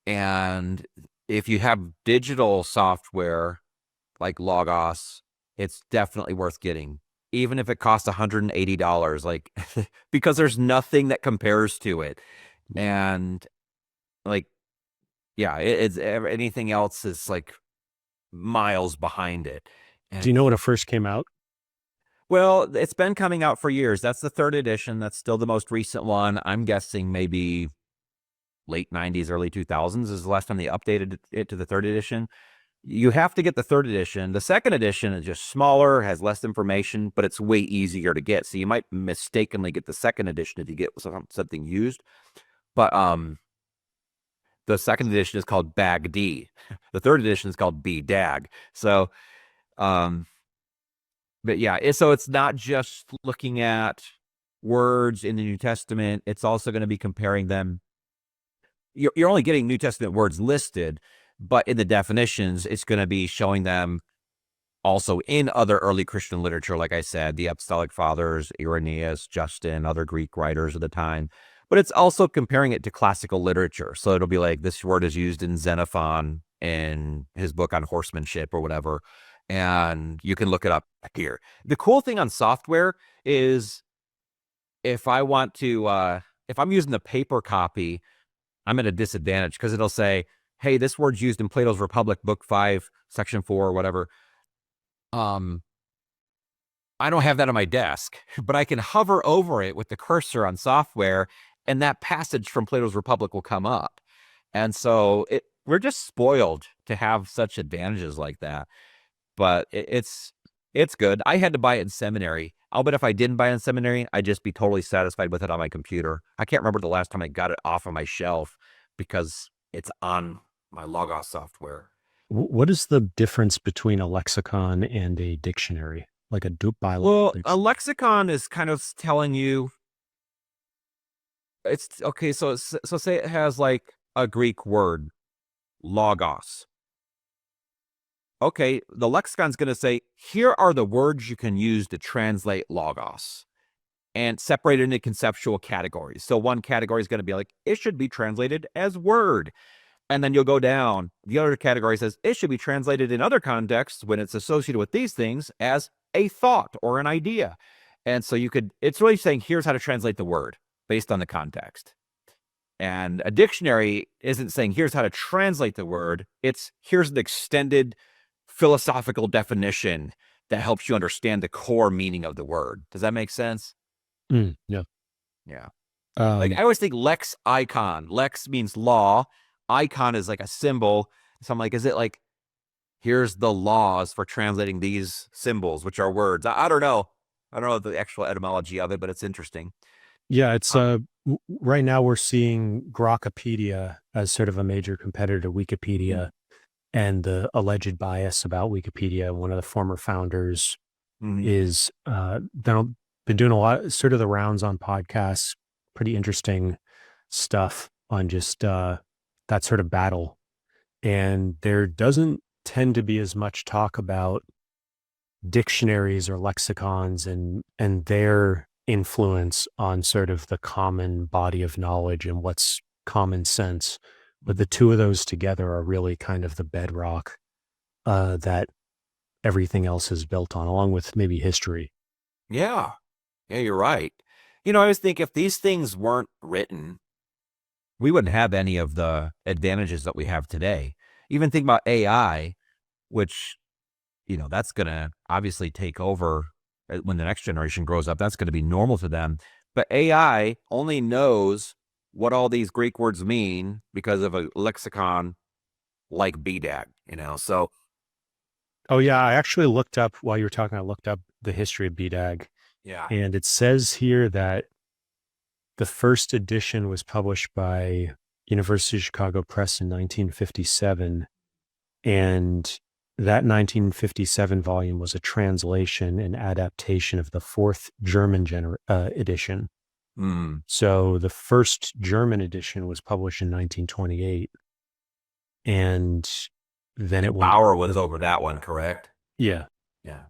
And if you have digital software like Logos, it's definitely worth getting, even if it costs $180, like, because there's nothing that compares to it. And like, yeah, it's anything else is like miles behind it. And do you know when it first came out? Well, it's been coming out for years. That's the third edition. That's still the most recent one. I'm guessing maybe late 90s, early 2000s is the last time they updated it to the third edition. You have to get the third edition. The second edition is just smaller, has less information, but it's way easier to get. So you might mistakenly get the second edition if you get something used. But the second edition is called Bag D. The third edition is called B Dag. So, but yeah, so it's not just looking at words in the New Testament. It's also going to be comparing them. You're only getting New Testament words listed, but in the definitions, it's going to be showing them also in other early Christian literature, like I said, the Apostolic Fathers, Irenaeus, Justin, other Greek writers of the time. But it's also comparing it to classical literature. So it'll be like this word is used in Xenophon in his book on horsemanship or whatever. And you can look it up here. The cool thing on software is if I want to, if I'm using the paper copy, I'm at a disadvantage because it'll say, hey, this word's used in Plato's Republic, book 5, section 4, or whatever. I don't have that on my desk, but I can hover over it with the cursor on software, and that passage from Plato's Republic will come up. And so we're just spoiled to have such advantages like that. But it's good. I had to buy it in seminary. I'll bet if I didn't buy it in seminary, I'd just be totally satisfied with it on my computer. I can't remember the last time I got it off of my shelf because it's on my Logos software. What is the difference between a lexicon and a dictionary? Like a Well, a lexicon is kind of telling you it's okay. So say it has like a Greek word, logos. Okay, the lexicon's going to say, here are the words you can use to translate logos and separate it into conceptual categories. So one category is going to be like, it should be translated as word. And then you'll go down. The other category says it should be translated in other contexts when it's associated with these things as a thought or an idea. And so it's really saying, here's how to translate the word based on the context. And a dictionary isn't saying, here's how to translate the word. It's here's an extended philosophical definition that helps you understand the core meaning of the word. Does that make sense? Yeah. Yeah. Like I always think lex icon. Lex means law. Icon is like a symbol. So I'm like, is it like, here's the laws for translating these symbols, which are words? I don't know. I don't know the actual etymology of it, but it's interesting. Yeah, it's right now we're seeing Grokpedia as sort of a major competitor to Wikipedia and the alleged bias about Wikipedia. One of the former founders is been doing a lot, sort of the rounds on podcasts, pretty interesting stuff on just that sort of battle. And there doesn't tend to be as much talk about dictionaries or lexicons and their influence on sort of the common body of knowledge and what's common sense. But the two of those together are really kind of the bedrock that everything else is built on, along with maybe history. Yeah. Yeah, you're right. I always think if these things weren't written, we wouldn't have any of the advantages that we have today. Even think about AI, which, that's going to obviously take over when the next generation grows up. That's going to be normal to them. But AI only knows what all these Greek words mean because of a lexicon like BDAG, so. Oh, yeah. I actually looked up, while you were talking, I looked up the history of BDAG. Yeah. And it says here that the first edition was published by University of Chicago Press in 1957. And that 1957 volume was a translation and adaptation of the fourth German edition. So the first German edition was published in 1928. And then it went. Bauer was over that one, correct? Yeah. Yeah.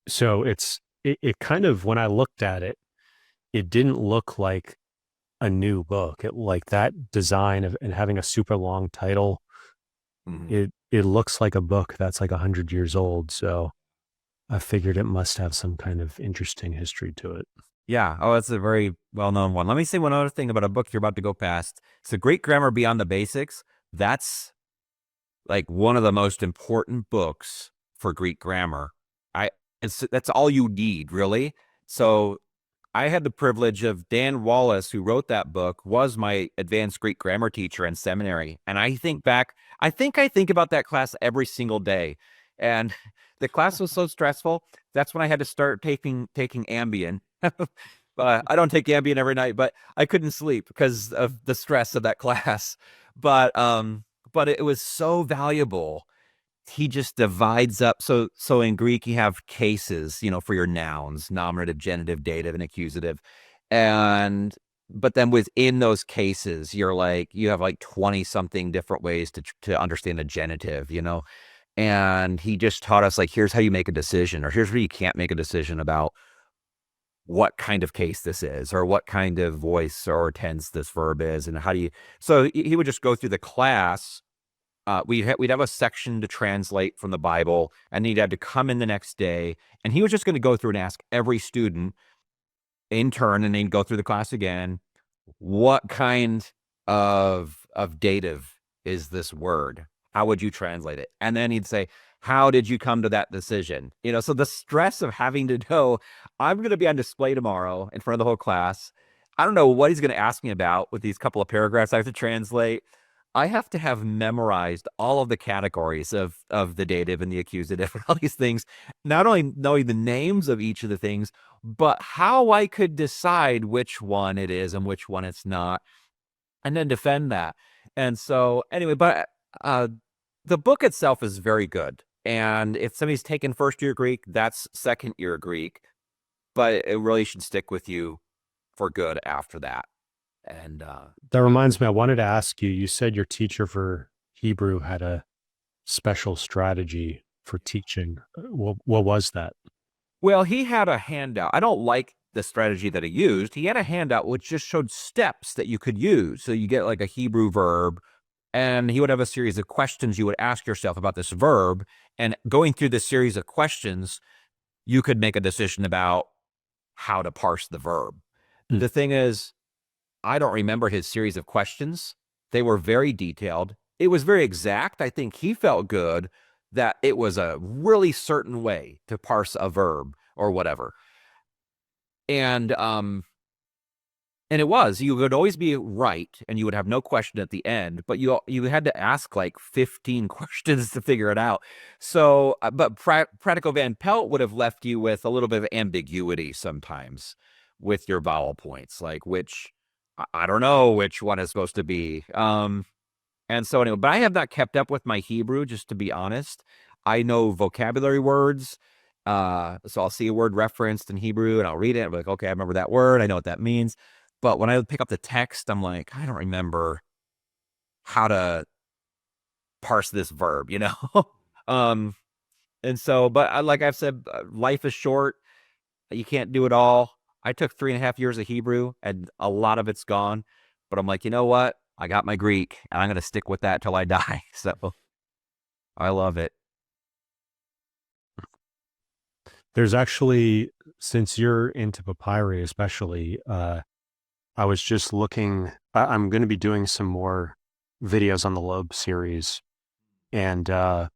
So it kind of, when I looked at it, it didn't look like a new book. It like that design of and having a super long title. It looks like a book that's like 100 years old. So I figured it must have some kind of interesting history to it. Yeah. Oh, it's a very well-known one. Let me say one other thing about a book you're about to go past. So Greek Grammar Beyond the Basics. That's like one of the most important books for Greek grammar. That's all you need, really. So I had the privilege of Dan Wallace, who wrote that book, was my advanced Greek grammar teacher in seminary. And I think back, I think about that class every single day. And the class was so stressful. That's when I had to start taking Ambien. I don't take Ambien every night, but I couldn't sleep because of the stress of that class. But it was so valuable. He just divides up. So in Greek, you have cases, for your nouns, nominative, genitive, dative, and accusative. But then within those cases, you have like 20 something different ways to understand a genitive, and he just taught us like, here's how you make a decision, or here's where you can't make a decision about what kind of case this is, or what kind of voice or tense this verb is. And how do you, so he would just go through the class. We'd have a section to translate from the Bible, and he'd have to come in the next day, and he was just going to go through and ask every student in turn, and then go through the class again, what kind of dative is this word? How would you translate it? And then he'd say, how did you come to that decision? So the stress of having to know, I'm going to be on display tomorrow in front of the whole class. I don't know what he's going to ask me about with these couple of paragraphs I have to translate. I have to have memorized all of the categories of the dative and the accusative and all these things, not only knowing the names of each of the things, but how I could decide which one it is and which one it's not, and then defend that. And so anyway, but the book itself is very good. And if somebody's taken first year Greek, that's second year Greek, but it really should stick with you for good after that. And that reminds me, I wanted to ask you, you said your teacher for Hebrew had a special strategy for teaching. What was that? Well, he had a handout. I don't like the strategy that he used. He had a handout which just showed steps that you could use. So you get like a Hebrew verb, and he would have a series of questions you would ask yourself about this verb. And going through this series of questions, you could make a decision about how to parse the verb. The thing is, I don't remember his series of questions. They were very detailed. It was very exact. I think he felt good that it was a really certain way to parse a verb or whatever. And it was, you would always be right, and you would have no question at the end, but you had to ask like 15 questions to figure it out. So, but Practical Van Pelt would have left you with a little bit of ambiguity sometimes with your vowel points, like which, I don't know which one is supposed to be. And so anyway, but I have not kept up with my Hebrew, just to be honest. I know vocabulary words. So I'll see a word referenced in Hebrew and I'll read it. I'm like, okay, I remember that word. I know what that means. But when I pick up the text, I'm like, I don't remember how to parse this verb, And so, but like I've said, life is short. You can't do it all. I took 3.5 years of Hebrew, and a lot of it's gone. But I'm like, you know what? I got my Greek, and I'm going to stick with that till I die. So I love it. There's actually, since you're into papyri especially, I was just looking, I'm going to be doing some more videos on the Loeb series, and they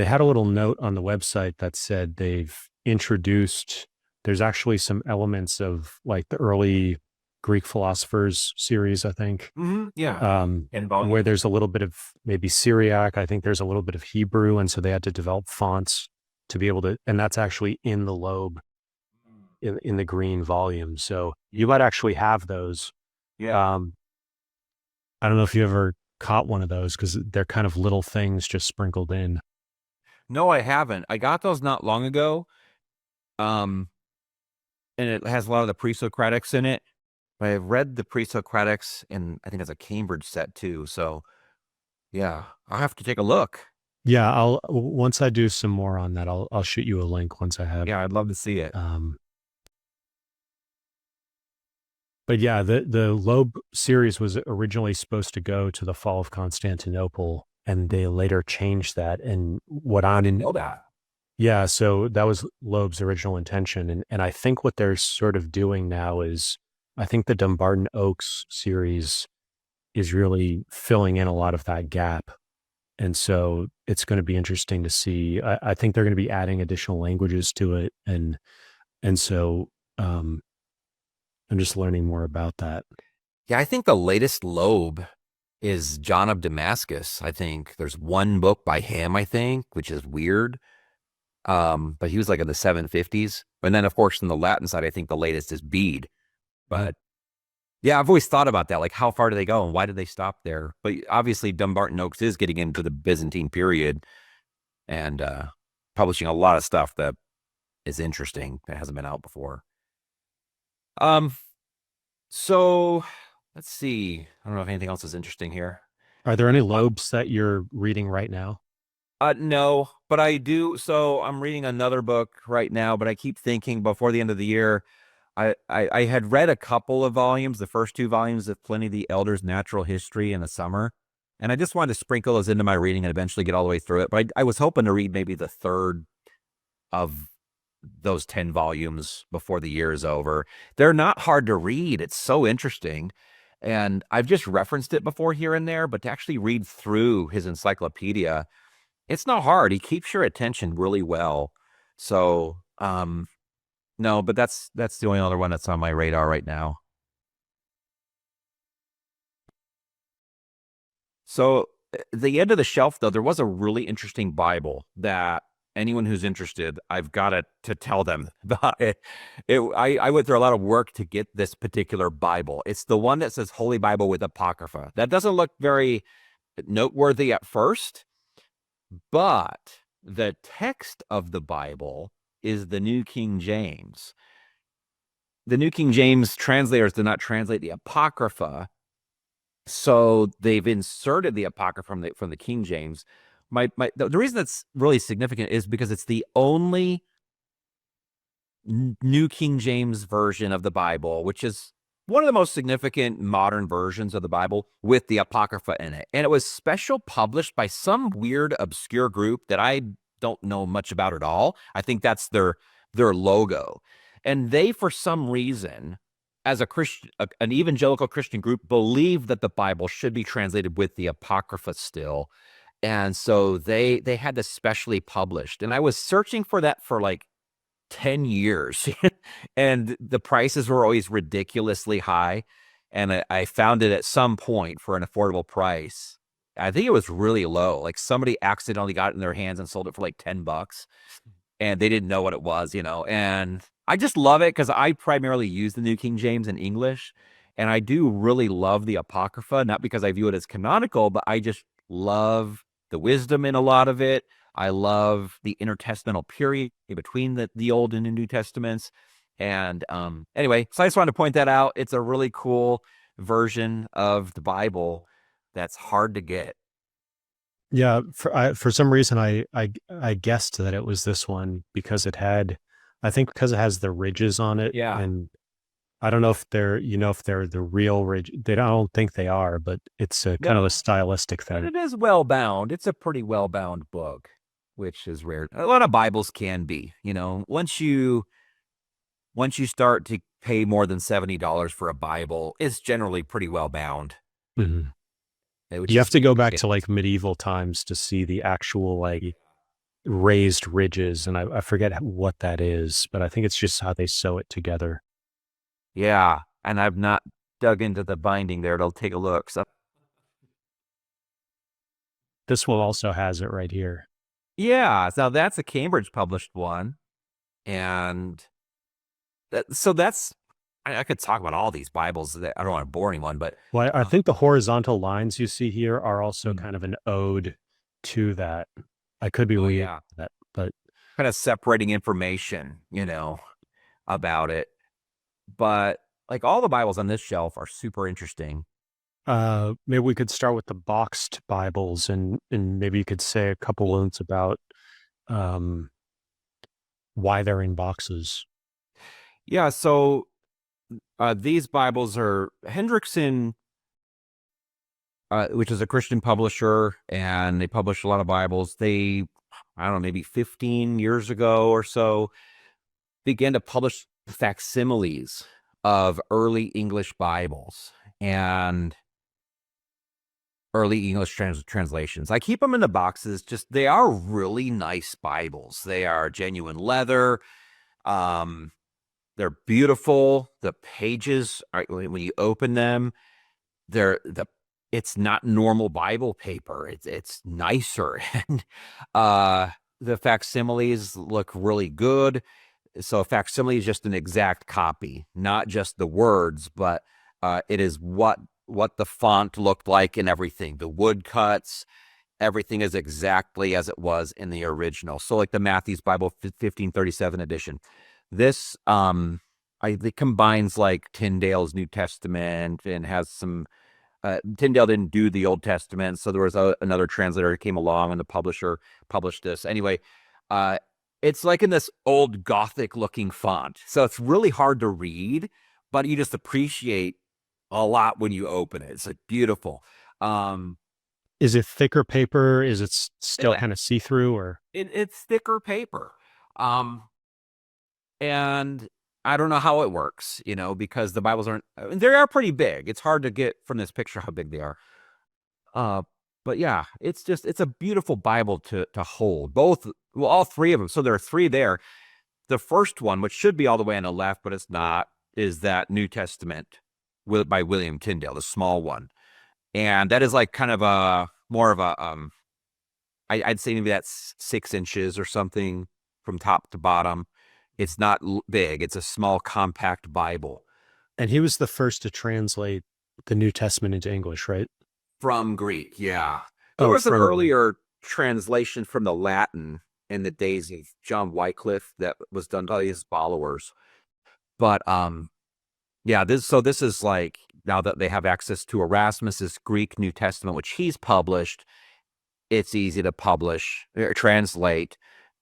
had a little note on the website that said they've introduced, there's actually some elements of like the early Greek philosophers series, I think. Yeah. Where there's a little bit of maybe Syriac. I think there's a little bit of Hebrew. And so they had to develop fonts to be able to, and that's actually in the Loeb in the green volume. So you might actually have those. Yeah. I don't know if you ever caught one of those, because they're kind of little things just sprinkled in. No, I haven't. I got those not long ago. And it has a lot of the pre-Socratics in it. But I've read the pre-Socratics, and I think it's a Cambridge set too. So yeah, I'll have to take a look. Yeah, once I do some more on that, I'll shoot you a link once I have. Yeah, I'd love to see it. But yeah, the Loeb series was originally supposed to go to the fall of Constantinople, and they later changed that. And what I didn't know that. Yeah, so that was Loeb's original intention. And I think what they're sort of doing now is, I think the Dumbarton Oaks series is really filling in a lot of that gap. And so it's going to be interesting to see. I think they're going to be adding additional languages to it. And so I'm just learning more about that. Yeah, I think the latest Loeb is John of Damascus. I think there's one book by him, I think, which is weird. But he was like in the 750s. And then, of course, on the Latin side, I think the latest is Bede. But yeah, I've always thought about that. Like, how far do they go and why did they stop there? But obviously, Dumbarton Oaks is getting into the Byzantine period and publishing a lot of stuff that is interesting that hasn't been out before. So let's see. I don't know if anything else is interesting here. Are there any Loebs that you're reading right now? No, but I do. So I'm reading another book right now, but I keep thinking before the end of the year, I had read a couple of volumes, the first two volumes of Pliny the Elder's Natural History in the summer. And I just wanted to sprinkle those into my reading and eventually get all the way through it. But I was hoping to read maybe the third of those 10 volumes before the year is over. They're not hard to read. It's so interesting. And I've just referenced it before here and there, but to actually read through his encyclopedia, it's not hard. He keeps your attention really well. So, no, but that's the only other one that's on my radar right now. So, the end of the shelf, though, there was a really interesting Bible that anyone who's interested, I've got to tell them about it. I went through a lot of work to get this particular Bible. It's the one that says Holy Bible with Apocrypha. That doesn't look very noteworthy at first, but the text of the Bible is the New King James. The New King James translators did not translate the Apocrypha, so they've inserted the Apocrypha from the King James. The reason that's really significant is because it's the only New King James version of the Bible, which is one of the most significant modern versions of the Bible with the Apocrypha in it. And it was special published by some weird, obscure group that I don't know much about at all. I think that's their logo. And they, for some reason, as a Christian, an evangelical Christian group, believe that the Bible should be translated with the Apocrypha still. And so they had this specially published. And I was searching for that for like 10 years and the prices were always ridiculously high. And I found it at some point for an affordable price. I think it was really low. Like somebody accidentally got it in their hands and sold it for like $10 and they didn't know what it was, and I just love it because I primarily use the New King James in English. And I do really love the Apocrypha, not because I view it as canonical, but I just love the wisdom in a lot of it. I love the intertestamental period between the Old and the New Testaments. And anyway, so I just wanted to point that out. It's a really cool version of the Bible that's hard to get. Yeah, for some reason I guessed that it was this one because I think because it has the ridges on it. Yeah. And I don't know if they're the real ridge. I don't think they are, but it's kind of a stylistic thing. And it is well bound. It's a pretty well bound book, which is rare. A lot of Bibles can be, once you start to pay more than $70 for a Bible, it's generally pretty well bound. Mm-hmm. You have to go back to like medieval times to see the actual like raised ridges. And I forget what that is, but I think it's just how they sew it together. Yeah. And I've not dug into the binding there. It'll take a look. So this one also has it right here. Yeah. So that's a Cambridge published one. And I could talk about all these Bibles. That I don't want to bore anyone, but well, I think the horizontal lines you see here are also kind of an ode to that. I could be reading that, but kind of separating information, about it. But like all the Bibles on this shelf are super interesting. Maybe we could start with the boxed Bibles, and maybe you could say a couple words about why they're in boxes. Yeah, so these Bibles are Hendrickson, which is a Christian publisher, and they publish a lot of Bibles. They, I don't know, maybe 15 years ago or so, began to publish facsimiles of early English Bibles and early English translations. I keep them in the boxes. Just they are really nice Bibles. They are genuine leather. They're beautiful. The pages are, when you open them, it's not normal Bible paper. It's nicer, and the facsimiles look really good. So a facsimile is just an exact copy, not just the words, but it is what the font looked like and everything. The woodcuts, everything is exactly as it was in the original. So like the Matthew's Bible 1537 edition, this it combines like Tyndale's New Testament and has some. Tyndale didn't do the Old Testament, so there was another translator who came along, and the publisher published this. Anyway, it's like in this old Gothic-looking font, so it's really hard to read, but you just appreciate a lot when you open it. It's like beautiful. Is it thicker paper? Is it still kind of see-through, or it's thicker paper? And I don't know how it works, because the Bibles they are pretty big. It's hard to get from this picture how big they are. But yeah, it's a beautiful Bible to hold. All three of them. So there are three there. The first one, which should be all the way on the left, but it's not, is that New Testament by William Tyndale, the small one. And that is like kind of more of a, I'd say maybe that's 6 inches or something from top to bottom. It's not big. It's a small, compact Bible. And he was the first to translate the New Testament into English, right? From Greek, yeah. There was an earlier translation from the Latin in the days of John Wycliffe that was done by his followers. But yeah, this is like, now that they have access to Erasmus's Greek New Testament, which he's published, it's easy to publish or translate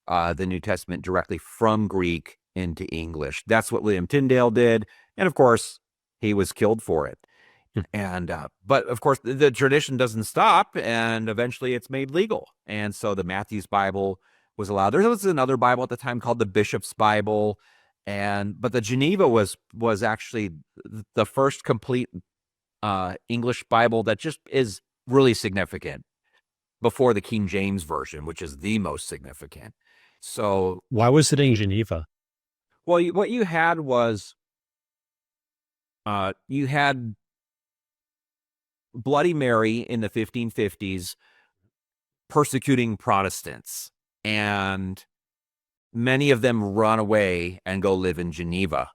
the New Testament directly from Greek into English. That's what William Tyndale did. And of course, he was killed for it. And, but of course, the tradition doesn't stop, and eventually it's made legal. And so the Matthew's Bible was allowed. There was another Bible at the time called the Bishop's Bible. But the Geneva was actually the first complete English Bible that just is really significant, before the King James Version, which is the most significant. So why was it in Geneva? Well, what you had was you had Bloody Mary in the 1550s persecuting Protestants, and many of them run away and go live in Geneva,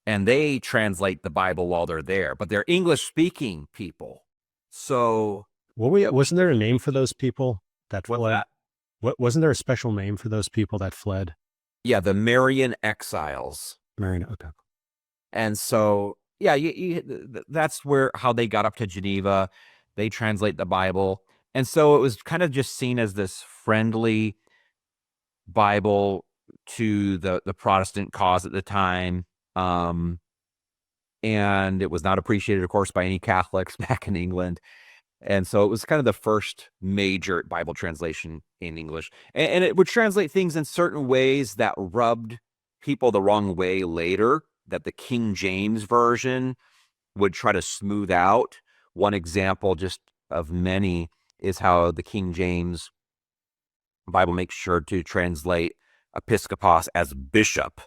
and they translate the Bible while they're there, but they're English-speaking people. So wasn't there a name for those people that fled? That? Wasn't there a special name for those people that fled? Yeah, the Marian exiles. Marian, okay. And so, yeah, that's how they got up to Geneva. They translate the Bible. And so it was kind of just seen as this friendly Bible to the Protestant cause at the time. And it was not appreciated, of course, by any Catholics back in England. And so it was kind of the first major Bible translation in English. And it would translate things in certain ways that rubbed people the wrong way later, that the King James Version would try to smooth out. One example, just of many, is how the King James Bible makes sure to translate episkopos as bishop.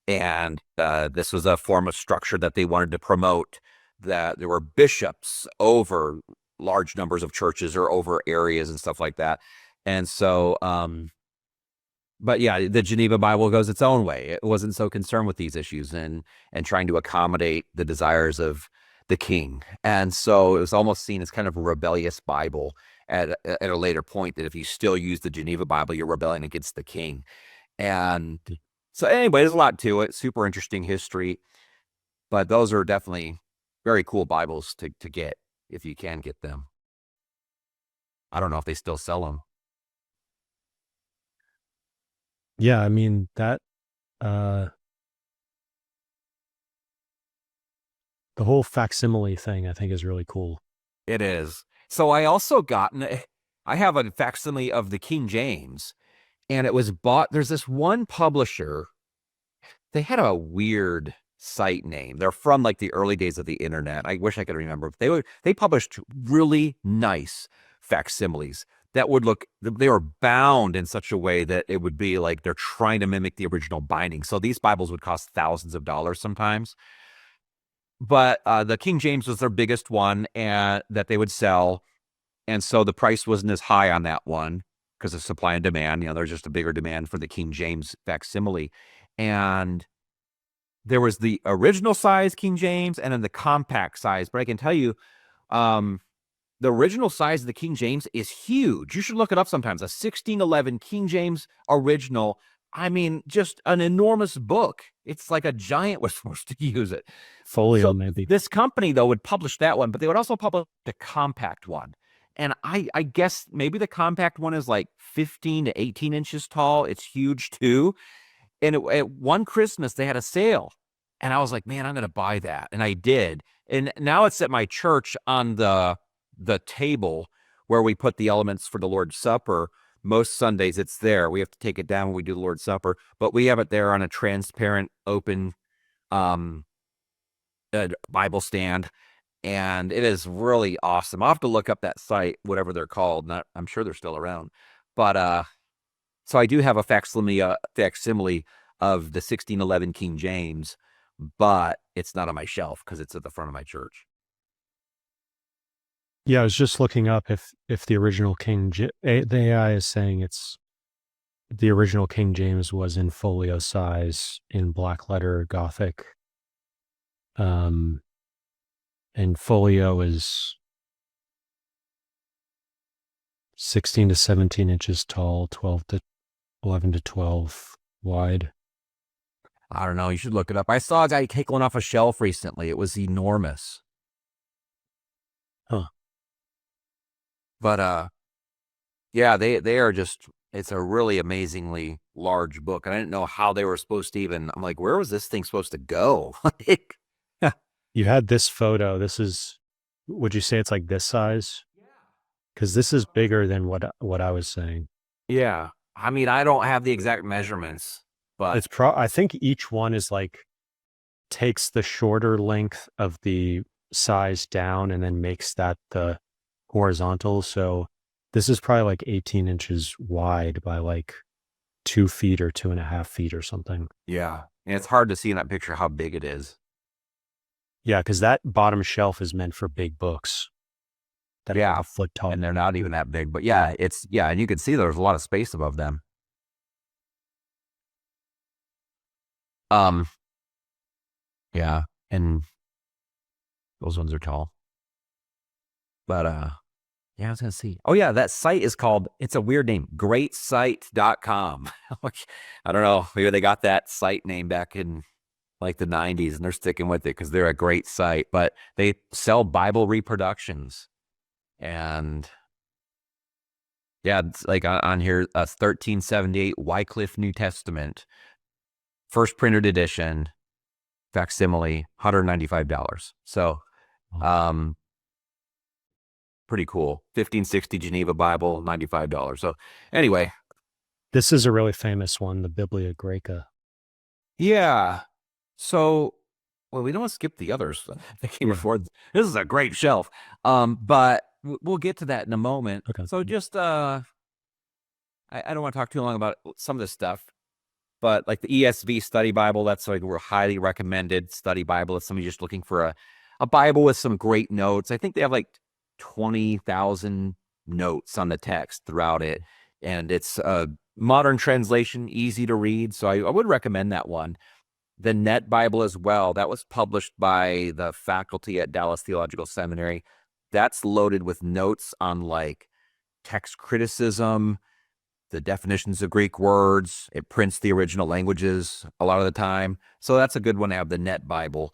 And this was a form of structure that they wanted to promote, that there were bishops over large numbers of churches or over areas and stuff like that. And so, but yeah, the Geneva Bible goes its own way. It wasn't so concerned with these issues and trying to accommodate the desires of the king. And so it was almost seen as kind of a rebellious Bible at a later point, that if you still use the Geneva Bible, you're rebelling against the king. And so anyway, there's a lot to it. Super interesting history. But those are definitely very cool Bibles to get, if you can get them. I don't know if they still sell them. Yeah, I mean, that the whole facsimile thing, I think, is really cool. It is. So I also I have a facsimile of the King James, and it was bought. There's this one publisher. They had a weird site name. They're from like the early days of the internet. I wish I could remember. They published really nice facsimiles. that would look, they were bound in such a way that it would be like they're trying to mimic the original binding. So these Bibles would cost thousands of dollars sometimes. But the King James was their biggest one and that they would sell. And so the price wasn't as high on that one because of supply and demand. There's just a bigger demand for the King James facsimile. And there was the original size King James and then the compact size. But I can tell you, the original size of the King James is huge. You should look it up sometimes. A 1611 King James original. I mean, just an enormous book. It's like a giant was supposed to use it. Folio, maybe. This company, though, would publish that one, but they would also publish the compact one. And I guess maybe the compact one is like 15 to 18 inches tall. It's huge, too. And at one Christmas, they had a sale. And I was like, man, I'm going to buy that. And I did. And now it's at my church on the table where we put the elements for the Lord's Supper. Most Sundays it's there. We have to take it down when we do the Lord's Supper, but we have it there on a transparent, open Bible stand. And it is really awesome. I'll have to look up that site, whatever they're called. I'm sure they're still around. But so I do have a facsimile of the 1611 King James, but it's not on my shelf because it's at the front of my church. Yeah, I was just looking up if the original the AI is saying the original King James was in folio size in black letter Gothic. And folio is 16 to 17 inches tall, 11 to 12 wide. I don't know. You should look it up. I saw a guy take one off a shelf recently. It was enormous. Huh. But yeah, they are just, it's a really amazingly large book. And I didn't know how they were supposed to even, I'm like, where was this thing supposed to go? You had this photo. Would you say it's like this size? Because this is bigger than what I was saying. Yeah. I mean, I don't have the exact measurements, but I think each one is like, takes the shorter length of the size down and then makes that the horizontal. So this is probably like 18 inches wide by like 2 feet or 2.5 feet or something. Yeah. And it's hard to see in that picture how big it is. Yeah, because that bottom shelf is meant for big books. That are a foot tall. And they're not even that big. But yeah, and you can see there's a lot of space above them. Yeah, and those ones are tall. But yeah, I was gonna see. Oh yeah, that site is called, it's a weird name, greatsite.com. I don't know, maybe they got that site name back in like the 90s and they're sticking with it because they're a great site. But they sell Bible reproductions. And yeah, it's like on here, 1378 Wycliffe New Testament, first printed edition, facsimile, $195. So, pretty cool. 1560 Geneva Bible, $95. So anyway. This is a really famous one, the Biblia Graeca. Yeah. So, well, we don't want to skip the others that came before. This is a great shelf. But we'll get to that in a moment. Okay. So just, I don't want to talk too long about some of this stuff, but like the ESV study Bible, that's like a highly recommended study Bible. If somebody's just looking for a Bible with some great notes. I think they have like 20,000 notes on the text throughout it. And it's a modern translation, easy to read. So I would recommend that one. The Net Bible as well. That was published by the faculty at Dallas Theological Seminary. That's loaded with notes on like text criticism, the definitions of Greek words. It prints the original languages a lot of the time. So that's a good one to have, the Net Bible.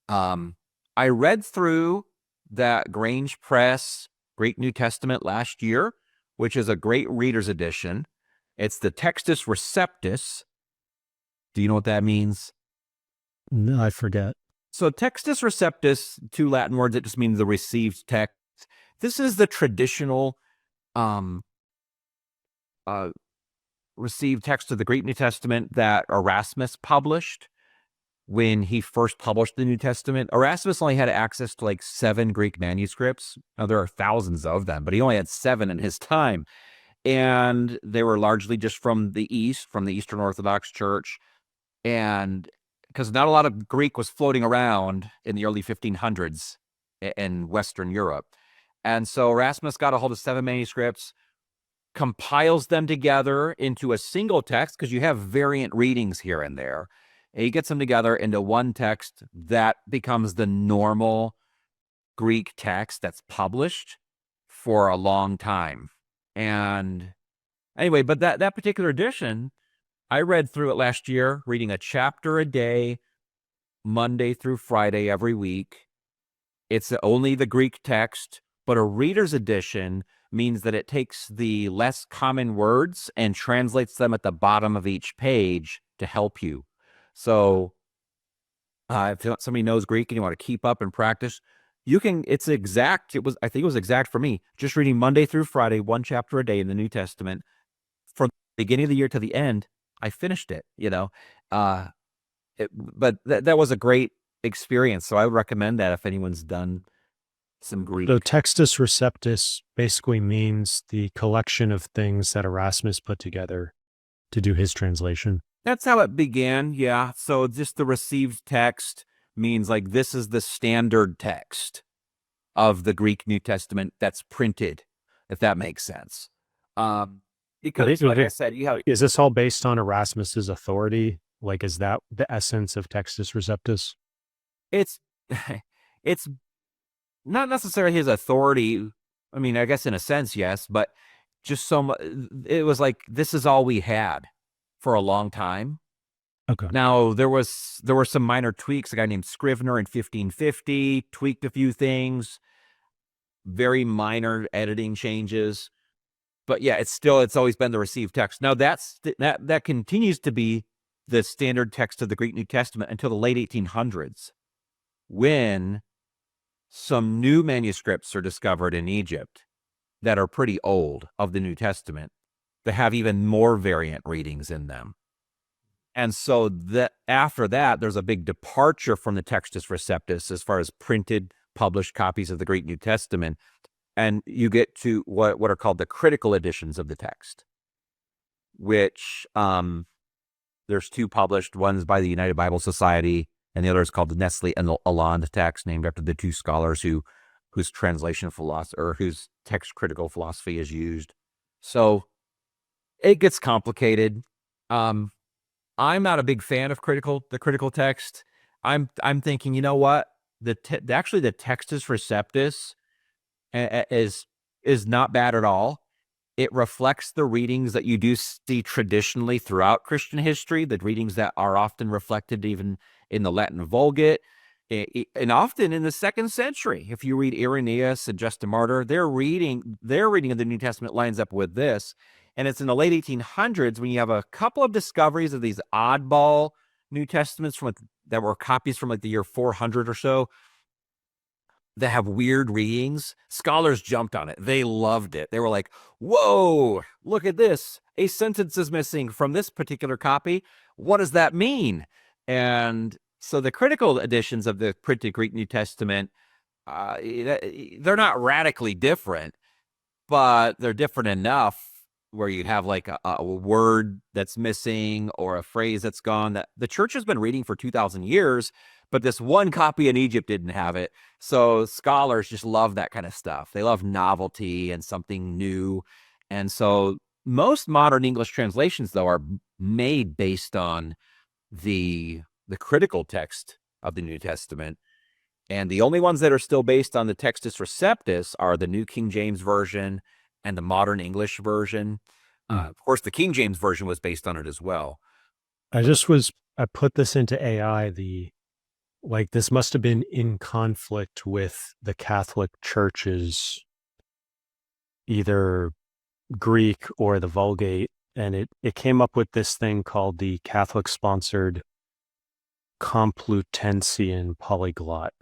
I read through that Grange Press Greek New Testament last year, which is a great reader's edition. It's the Textus Receptus. Do you know what that means? No, I forget. So Textus Receptus, 2 Latin words, it just means the received text. This is the traditional received text of the Greek New Testament that Erasmus published, when he first published the New Testament. Erasmus only had access to like 7 Greek manuscripts. Now, there are thousands of them, but he only had 7 in his time. And they were largely just from the East, from the Eastern Orthodox Church. And because not a lot of Greek was floating around in the early 1500s in Western Europe. And so Erasmus got a hold of 7 manuscripts, compiles them together into a single text, because you have variant readings here and there. And he gets them together into one text that becomes the normal Greek text that's published for a long time. And anyway, but that particular edition, I read through it last year, reading a chapter a day, Monday through Friday every week. It's only the Greek text, but a reader's edition means that it takes the less common words and translates them at the bottom of each page to help you. So if somebody knows Greek and you want to keep up and practice, you can, it's exact. I think it was exact for me, just reading Monday through Friday, 1 chapter a day in the New Testament. From the beginning of the year to the end, I finished it, but that was a great experience. So I would recommend that if anyone's done some Greek. So Textus Receptus basically means the collection of things that Erasmus put together to do his translation. That's how it began, yeah. So just the received text means like this is the standard text of the Greek New Testament that's printed, if that makes sense. Because, like I said, is this all based on Erasmus's authority? Like, is that the essence of Textus Receptus? It's not necessarily his authority. I mean, I guess in a sense, yes, but just so much. It was like this is all we had for a long time. Okay. Now there were some minor tweaks. A guy named Scrivener in 1550 tweaked a few things, very minor editing changes. But yeah, it's always been the received text. Now that continues to be the standard text of the Greek New Testament until the late 1800s, when some new manuscripts are discovered in Egypt that are pretty old of the New Testament that have even more variant readings in them. And so after that, there's a big departure from the Textus Receptus as far as printed, published copies of the Greek New Testament. And you get to what are called the critical editions of the text, which there's 2 published. One's by the United Bible Society, and the other is called the Nestle and Lalande text, named after the 2 scholars whose translation philosophy or whose text critical philosophy is used. So it gets complicated. I'm not a big fan of the critical text. I'm thinking, you know what? Actually the Textus Receptus is not bad at all. It reflects the readings that you do see traditionally throughout Christian history, the readings that are often reflected even in the Latin Vulgate, and often in the 2nd century. If you read Irenaeus and Justin Martyr, their reading of the New Testament lines up with this. And it's in the late 1800s when you have a couple of discoveries of these oddball New Testaments that were copies from like the year 400 or so that have weird readings. Scholars jumped on it. They loved it. They were like, whoa, look at this. A sentence is missing from this particular copy. What does that mean? And so the critical editions of the printed Greek New Testament, they're not radically different, but they're different enough where you'd have like a word that's missing or a phrase that's gone that the church has been reading for 2,000 years, but this one copy in Egypt didn't have it. So scholars just love that kind of stuff. They love novelty and something new. And so most modern English translations, though, are made based on the critical text of the New Testament. And the only ones that are still based on the Textus Receptus are the New King James Version and the Modern English Version. Of course, the King James Version was based on it as well. I put this into AI, this must have been in conflict with the Catholic Church's either Greek or the Vulgate, and it came up with this thing called the Catholic-sponsored Complutensian polyglot.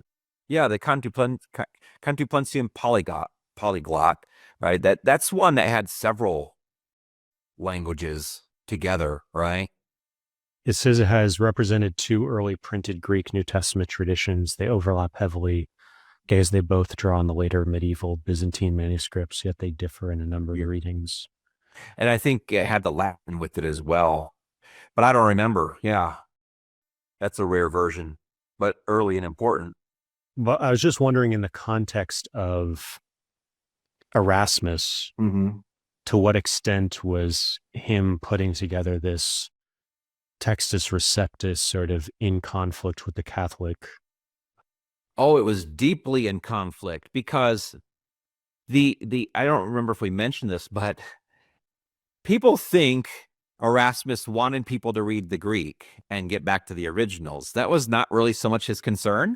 Yeah, the Complutensian polyglot, right? That's one that had several languages together, right? it says it has represented two early printed Greek New Testament traditions. They overlap heavily, as they both draw on the later medieval Byzantine manuscripts, yet they differ in a number of readings. And I think it had the Latin with it as well, but I don't remember. Yeah, that's a rare version, but early and important. But I was just wondering, in the context of Erasmus, to what extent was him putting together this Textus Receptus sort of in conflict with the Catholic? Oh, it was deeply in conflict because the I don't remember if we mentioned this, but people think Erasmus wanted people to read the Greek and get back to the originals. That was not really so much his concern.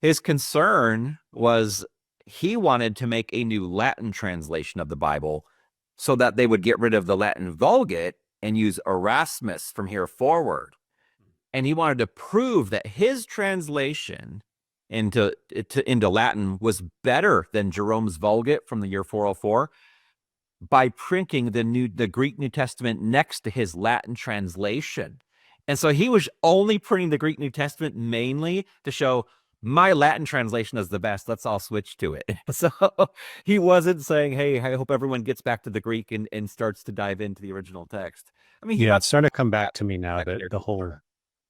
His concern was he wanted to make a new Latin translation of the Bible so that they would get rid of the Latin Vulgate and use Erasmus from here forward. And he wanted to prove that his translation into Latin was better than Jerome's Vulgate from the year 404 by printing the Greek New Testament next to his Latin translation. And so he was only printing the Greek New Testament mainly to show my Latin translation is the best. Let's all switch to it. So he wasn't saying, hey, I hope everyone gets back to the Greek and starts to dive into the original text. I mean, yeah, it's starting to come back to me now that the whole...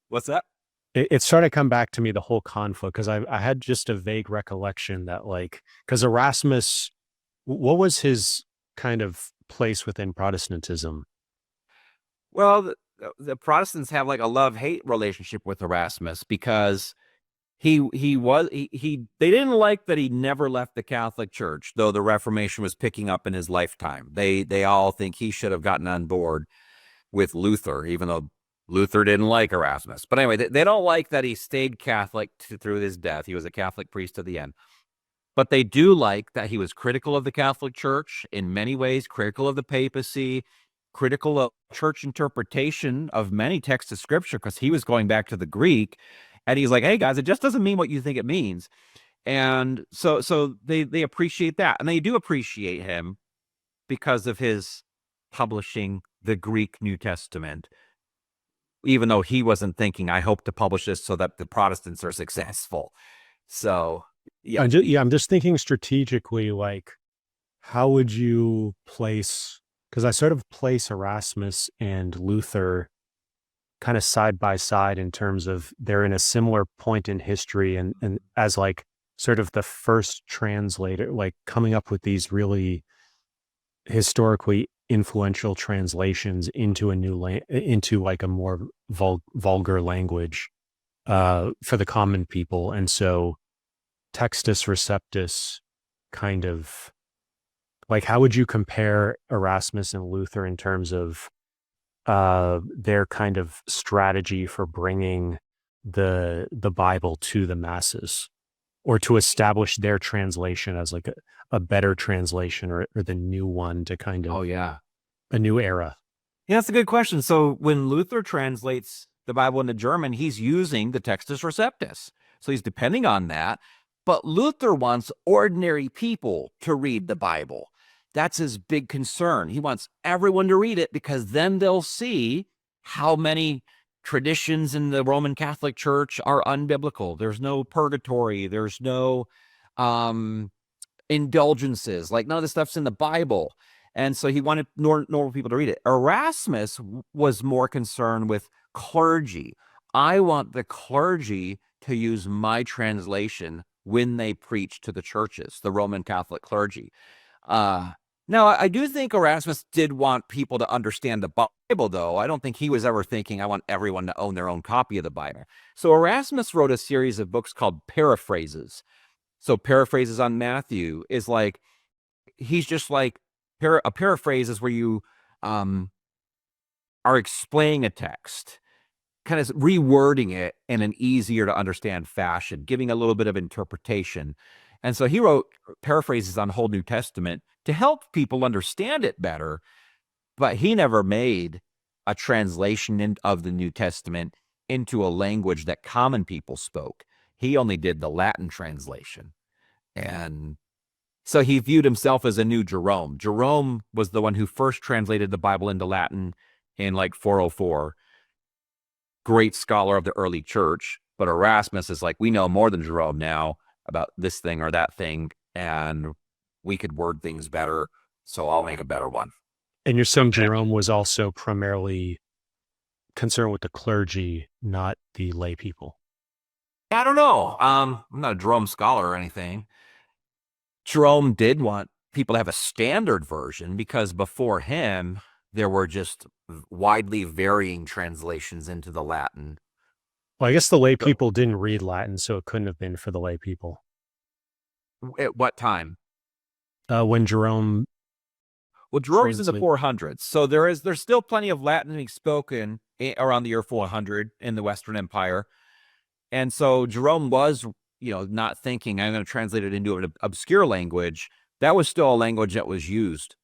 What's that? It's starting to come back to me, the whole conflict, because I had just a vague recollection that, like, because Erasmus, what was his kind of place within Protestantism? Well, the Protestants have like a love-hate relationship with Erasmus because they didn't like that he never left the Catholic Church, though the Reformation was picking up in his lifetime. They all think he should have gotten on board with Luther, even though Luther didn't like Erasmus. But anyway, they don't like that he stayed Catholic through his death. He was a Catholic priest to the end. But they do like that he was critical of the Catholic Church in many ways, critical of the papacy, critical of church interpretation of many texts of Scripture, because he was going back to the Greek. And he's like, hey, guys, it just doesn't mean what you think it means. And so they appreciate that. And they do appreciate him because of his publishing the Greek New Testament, even though he wasn't thinking, I hope to publish this so that the Protestants are successful. So, yeah. I'm just thinking strategically, like, how would you place, because I sort of place Erasmus and Luther kind of side by side in terms of they're in a similar point in history and as like sort of the first translator, like coming up with these really historically influential translations into a new into like a more vulgar language for the common people. And so Textus Receptus kind of, like, how would you compare Erasmus and Luther in terms of their kind of strategy for bringing the Bible to the masses, or to establish their translation as like a better translation, or the new one to kind of, a new era? Yeah, that's a good question. So when Luther translates the Bible into German, he's using the Textus Receptus. So he's depending on that. But Luther wants ordinary people to read the Bible. That's his big concern. He wants everyone to read it because then they'll see how many traditions in the Roman Catholic Church are unbiblical. There's no purgatory. There's no indulgences. Like, none of this stuff's in the Bible. And so he wanted normal people to read it. Erasmus was more concerned with clergy. I want the clergy to use my translation when they preach to the churches, the Roman Catholic clergy. Now, I do think Erasmus did want people to understand the Bible, though. I don't think he was ever thinking, I want everyone to own their own copy of the Bible. So Erasmus wrote a series of books called paraphrases. So paraphrases on Matthew is like, he's just like, a paraphrase is where you are explaining a text, kind of rewording it in an easier to understand fashion, giving a little bit of interpretation. And so he wrote paraphrases on the whole New Testament to help people understand it better, but he never made a translation of the New Testament into a language that common people spoke. He only did the Latin translation. And so he viewed himself as a new Jerome. Jerome was the one who first translated the Bible into Latin in like 404. great scholar of the early church, but Erasmus is like, we know more than Jerome now about this thing or that thing, and we could word things better, so I'll make a better one. And you're saying Jerome was also primarily concerned with the clergy, not the lay people? I don't know. I'm not a Jerome scholar or anything. Jerome did want people to have a standard version because before him, there were just widely varying translations into the Latin. Well, I guess the lay people didn't read Latin, so it couldn't have been for the lay people. At what time? When Jerome... Well, Jerome's in the 400s, so there's still plenty of Latin being spoken around the year 400 in the Western Empire. And so Jerome was, not thinking, I'm going to translate it into an obscure language. That was still a language that was used.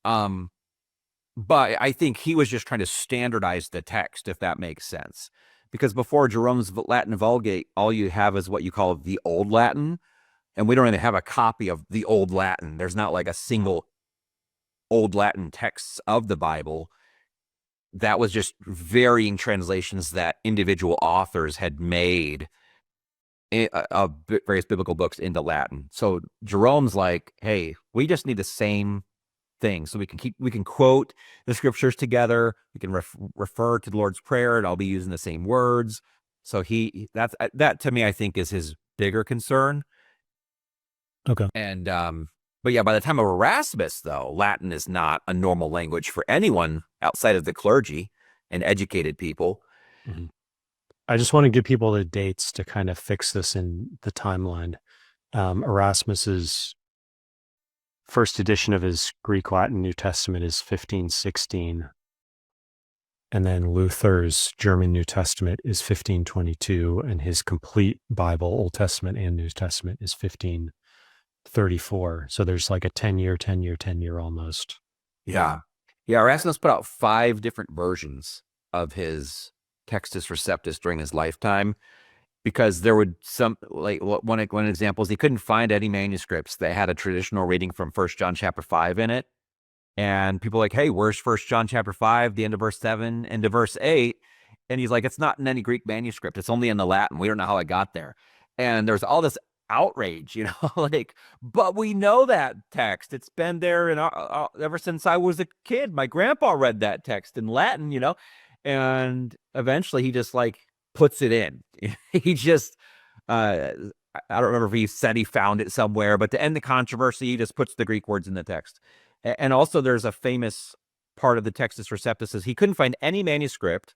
But I think he was just trying to standardize the text, if that makes sense. Because before Jerome's Latin Vulgate, all you have is what you call the Old Latin. And we don't even have a copy of the Old Latin. There's not like a single Old Latin texts of the Bible. That was just varying translations that individual authors had made of various biblical books into Latin. So Jerome's like, hey, we just need the same thing. So we can quote the scriptures together. We can refer to the Lord's Prayer, and I'll be using the same words. So that to me, I think, is his bigger concern. Okay. And, but yeah, by the time of Erasmus, though, Latin is not a normal language for anyone outside of the clergy and educated people. Mm-hmm. I just want to give people the dates to kind of fix this in the timeline. Erasmus's first edition of his Greek Latin New Testament is 1516. And then Luther's German New Testament is 1522. And his complete Bible, Old Testament and New Testament, is 1534. So there's like a 10-year almost. Yeah. Yeah. Erasmus put out 5 different versions of his Textus Receptus during his lifetime, because there would one example is he couldn't find any manuscripts that had a traditional reading from 1 John chapter 5 in it. And people are like, hey, where's 1 John chapter 5, the end of verse 7 into verse 8? And he's like, it's not in any Greek manuscript. It's only in the Latin. We don't know how it got there. And there's all this outrage, but we know that text. It's been there ever since I was a kid. My grandpa read that text in Latin, and eventually he just puts it in. He just, I don't remember if he said he found it somewhere, but to end the controversy, he just puts the Greek words in the text. And also there's a famous part of the Textus Receptus is he couldn't find any manuscript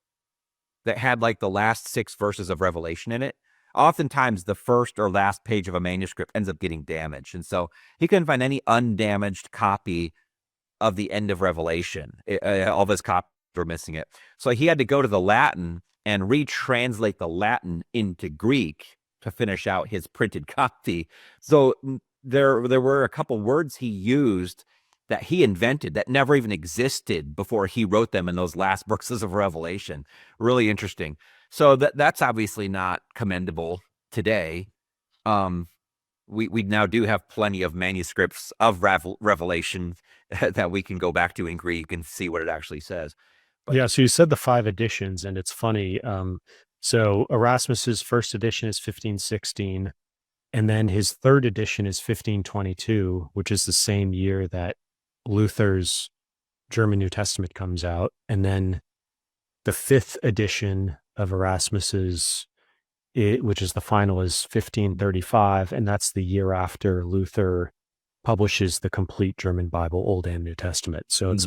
that had the last 6 verses of Revelation in it. Oftentimes the first or last page of a manuscript ends up getting damaged. And so he couldn't find any undamaged copy of the end of Revelation. All of his copies were missing it. So he had to go to the Latin and retranslate the Latin into Greek to finish out his printed copy. So there were a couple words he used that he invented that never even existed before he wrote them in those last verses of Revelation. Really interesting. So that's obviously not commendable today. We now do have plenty of manuscripts of Revelation that we can go back to in Greek and see what it actually says. But yeah, so you said the 5 editions, and it's funny. So Erasmus's first edition is 1516, and then his third edition is 1522, which is the same year that Luther's German New Testament comes out. And then the 5th edition of Erasmus's, which is the final, is 1535, and that's the year after Luther publishes the complete German Bible, Old and New Testament. So it's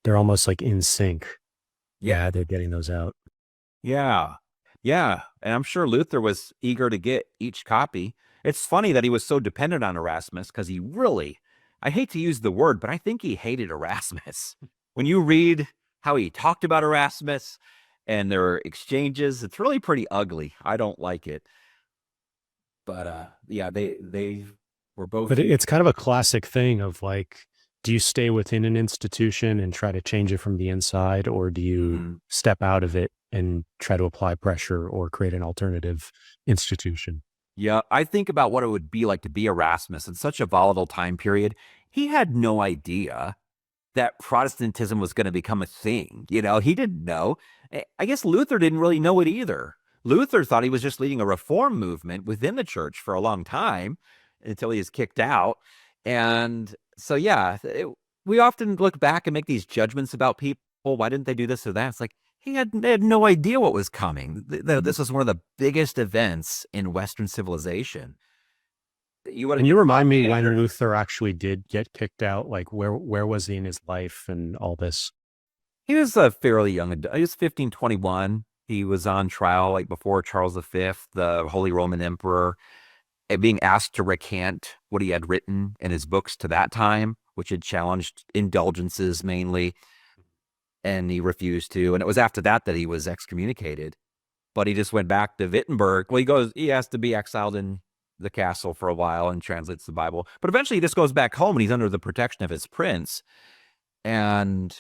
they're almost in sync. Yeah, they're getting those out. Yeah. Yeah. And I'm sure Luther was eager to get each copy. It's funny that he was so dependent on Erasmus, because he really, I hate to use the word, but I think he hated Erasmus. When you read how he talked about Erasmus and their exchanges, it's really pretty ugly. I don't like it. But yeah, they were both. But it's kind of a classic thing of do you stay within an institution and try to change it from the inside, or do you step out of it and try to apply pressure or create an alternative institution? Yeah, I think about what it would be like to be Erasmus in such a volatile time period. He had no idea that Protestantism was going to become a thing. He didn't know. I guess Luther didn't really know it either. Luther thought he was just leading a reform movement within the church for a long time until he was kicked out. And so, yeah, we often look back and make these judgments about people. Why didn't they do this or that? It's like, they had no idea what was coming. This was one of the biggest events in Western civilization. Can you remind me when Luther actually did get kicked out? Like, where was he in his life and all this? He was a fairly young adult. He was 1521. He was on trial like before Charles V, the Holy Roman Emperor, and being asked to recant what he had written in his books to that time, which had challenged indulgences mainly. And he refused to. And it was after that he was excommunicated. But he just went back to Wittenberg. Well, he has to be exiled in the castle for a while and translates the Bible. But eventually he just goes back home and he's under the protection of his prince and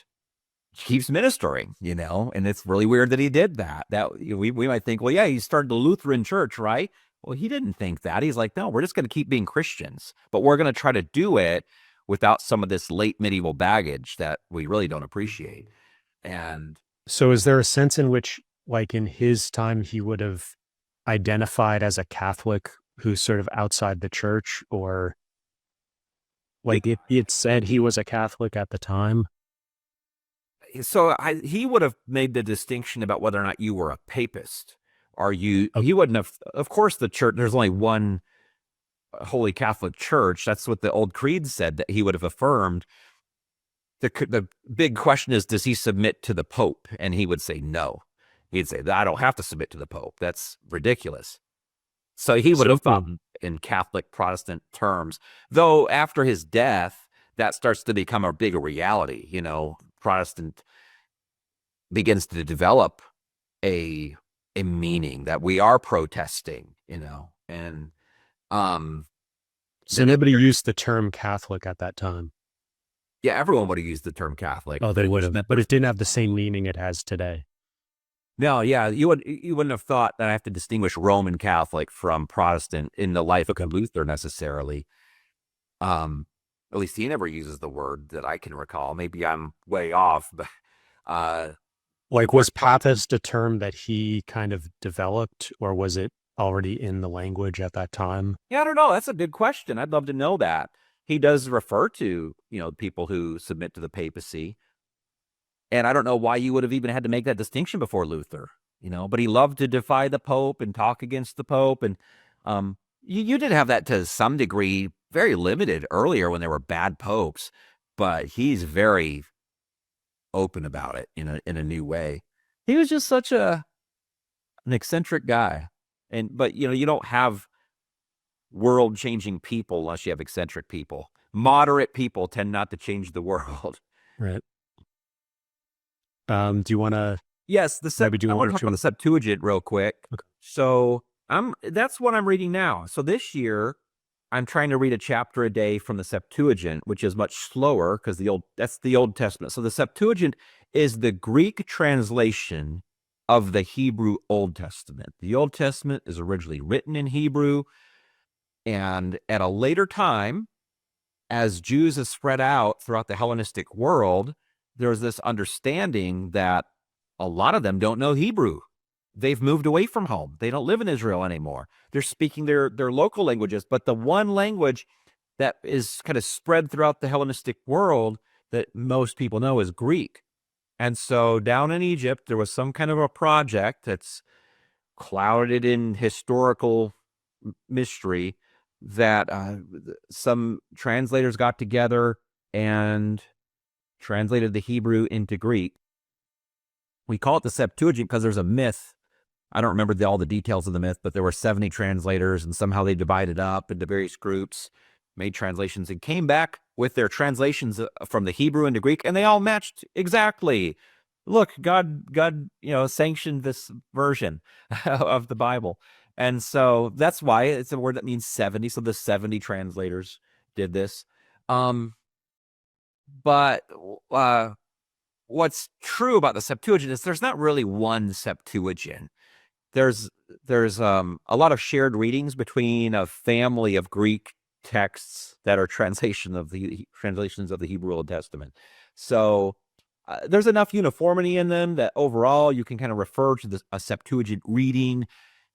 keeps ministering, and it's really weird that he did that. We might think, well, yeah, he started the Lutheran church, right? Well, he didn't think that. He's like, no, we're just going to keep being Christians, but we're going to try to do it without some of this late medieval baggage that we really don't appreciate. And so is there a sense in which, like in his time, he would have identified as a Catholic who's sort of outside the church, or like if he had said he was a Catholic at the time? So he would have made the distinction about whether or not you were a papist. He wouldn't have, of course, the church, there's only one Holy Catholic Church. That's what the old creed said, that he would have affirmed. The big question is, does he submit to the Pope? And he would say no. He'd say, I don't have to submit to the Pope. That's ridiculous. So he would have thought in Catholic Protestant terms, though after his death, that starts to become a bigger reality. Protestant begins to develop a meaning that we are protesting, and so nobody used the term Catholic at that time. Yeah, everyone would have used the term Catholic. Oh, they would have, but it didn't have the same meaning it has today. No, yeah, you wouldn't have thought that I have to distinguish Roman Catholic from Protestant in the life of Luther necessarily. At least he never uses the word that I can recall. Maybe I'm way off, but like, was Papist a term that he kind of developed, or was it already in the language at that time? Yeah, I don't know. That's a good question. I'd love to know that. He does refer to, people who submit to the papacy. And I don't know why you would have even had to make that distinction before Luther, but he loved to defy the Pope and talk against the Pope. And you did have that to some degree, very limited earlier when there were bad popes, but he's very open about it in a new way. He was just such an eccentric guy. But you don't have world-changing people unless you have eccentric people. Moderate people tend not to change the world. Right. Do you want to? Yes, I want to talk about the Septuagint real quick. Okay. So that's what I'm reading now. So this year, I'm trying to read a chapter a day from the Septuagint, which is much slower because that's the Old Testament. So the Septuagint is the Greek translation of the Hebrew Old Testament. The Old Testament is originally written in Hebrew, and at a later time, as Jews have spread out throughout the Hellenistic world, there's this understanding that a lot of them don't know Hebrew. They've moved away from home. They don't live in Israel anymore. They're speaking their local languages, but the one language that is kind of spread throughout the Hellenistic world that most people know is Greek. And so down in Egypt, there was some kind of a project that's clouded in historical mystery that some translators got together and translated the Hebrew into Greek. We call it the Septuagint because there's a myth. I don't remember all the details of the myth, but there were 70 translators, and somehow they divided up into various groups, made translations, and came back with their translations from the Hebrew into Greek, and they all matched exactly. Look, God, sanctioned this version of the Bible. And so that's why it's a word that means 70. So the 70 translators did this. But what's true about the Septuagint is there's not really one Septuagint. There's a lot of shared readings between a family of Greek texts that are translations of the Hebrew Old Testament. So there's enough uniformity in them that overall you can kind of refer to a Septuagint reading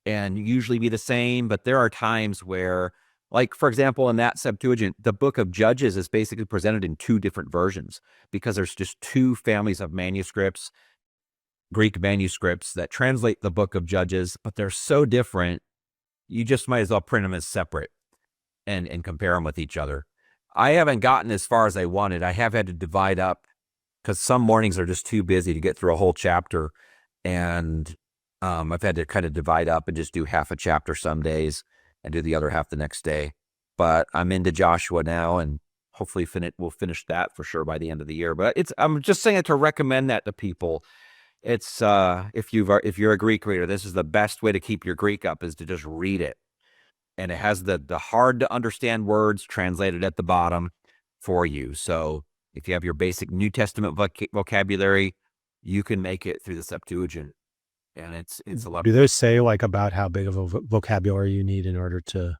and usually be the same. But there are times where, like, for example, in that Septuagint, the book of Judges is basically presented in two different versions because there's just two families of manuscripts, Greek manuscripts, that translate the book of Judges, but they're so different, you just might as well print them as separate and compare them with each other. I haven't gotten as far as I wanted. I have had to divide up because some mornings are just too busy to get through a whole chapter. And I've had to kind of divide up and just do half a chapter some days and do the other half the next day. But I'm into Joshua now, and hopefully we'll finish that for sure by the end of the year. But I'm just saying it to recommend that to people. It's if you're a Greek reader, this is the best way to keep your Greek up, is to just read it. And it has the hard to understand words translated at the bottom for you. So if you have your basic New Testament vocabulary, you can make it through the Septuagint. And it's a lot. Do those say like about how big of a vocabulary you need in order to?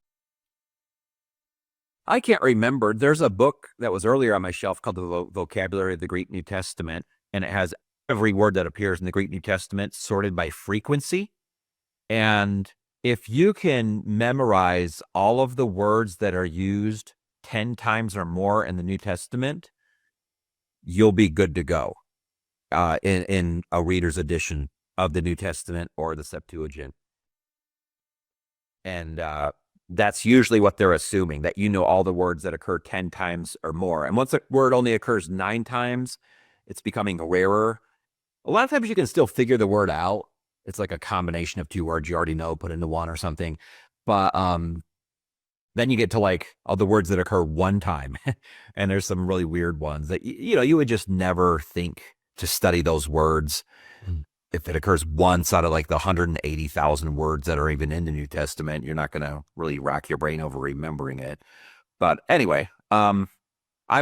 I can't remember. There's a book that was earlier on my shelf called The Vocabulary of the Greek New Testament, and it has every word that appears in the Greek New Testament sorted by frequency. And if you can memorize all of the words that are used 10 times or more in the New Testament, you'll be good to go in a reader's edition of the New Testament or the Septuagint. And that's usually what they're assuming, that you know all the words that occur 10 times or more. And once a word only occurs 9 times, it's becoming rarer. A lot of times you can still figure the word out. It's like a combination of 2 words you already know put into one or something. But then you get to like all the words that occur 1 time. And there's some really weird ones that, you would just never think to study those words. If it occurs once out of like the 180,000 words that are even in the New Testament, you're not going to really rack your brain over remembering it. But anyway, I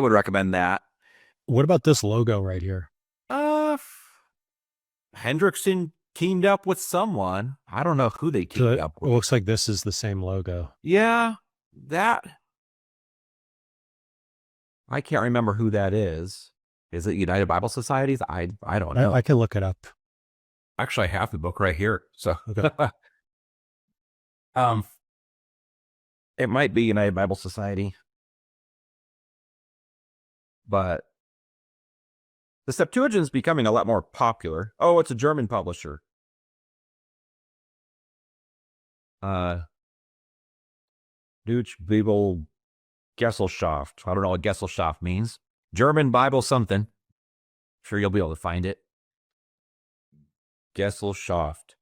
would recommend that. What about this logo right here? Hendrickson teamed up with someone. I don't know who they teamed up with. It looks like this is the same logo. Yeah, that. I can't remember who that is. Is it United Bible Societies? I don't know. I can look it up. Actually, I have the book right here. So Okay. It might be United Bible Society. But the Septuagint is becoming a lot more popular. Oh, it's a German publisher. Deutsche Bibel Gesellschaft. I don't know what Gesellschaft means. German Bible something. Sure, you'll be able to find it. Gesellschaft.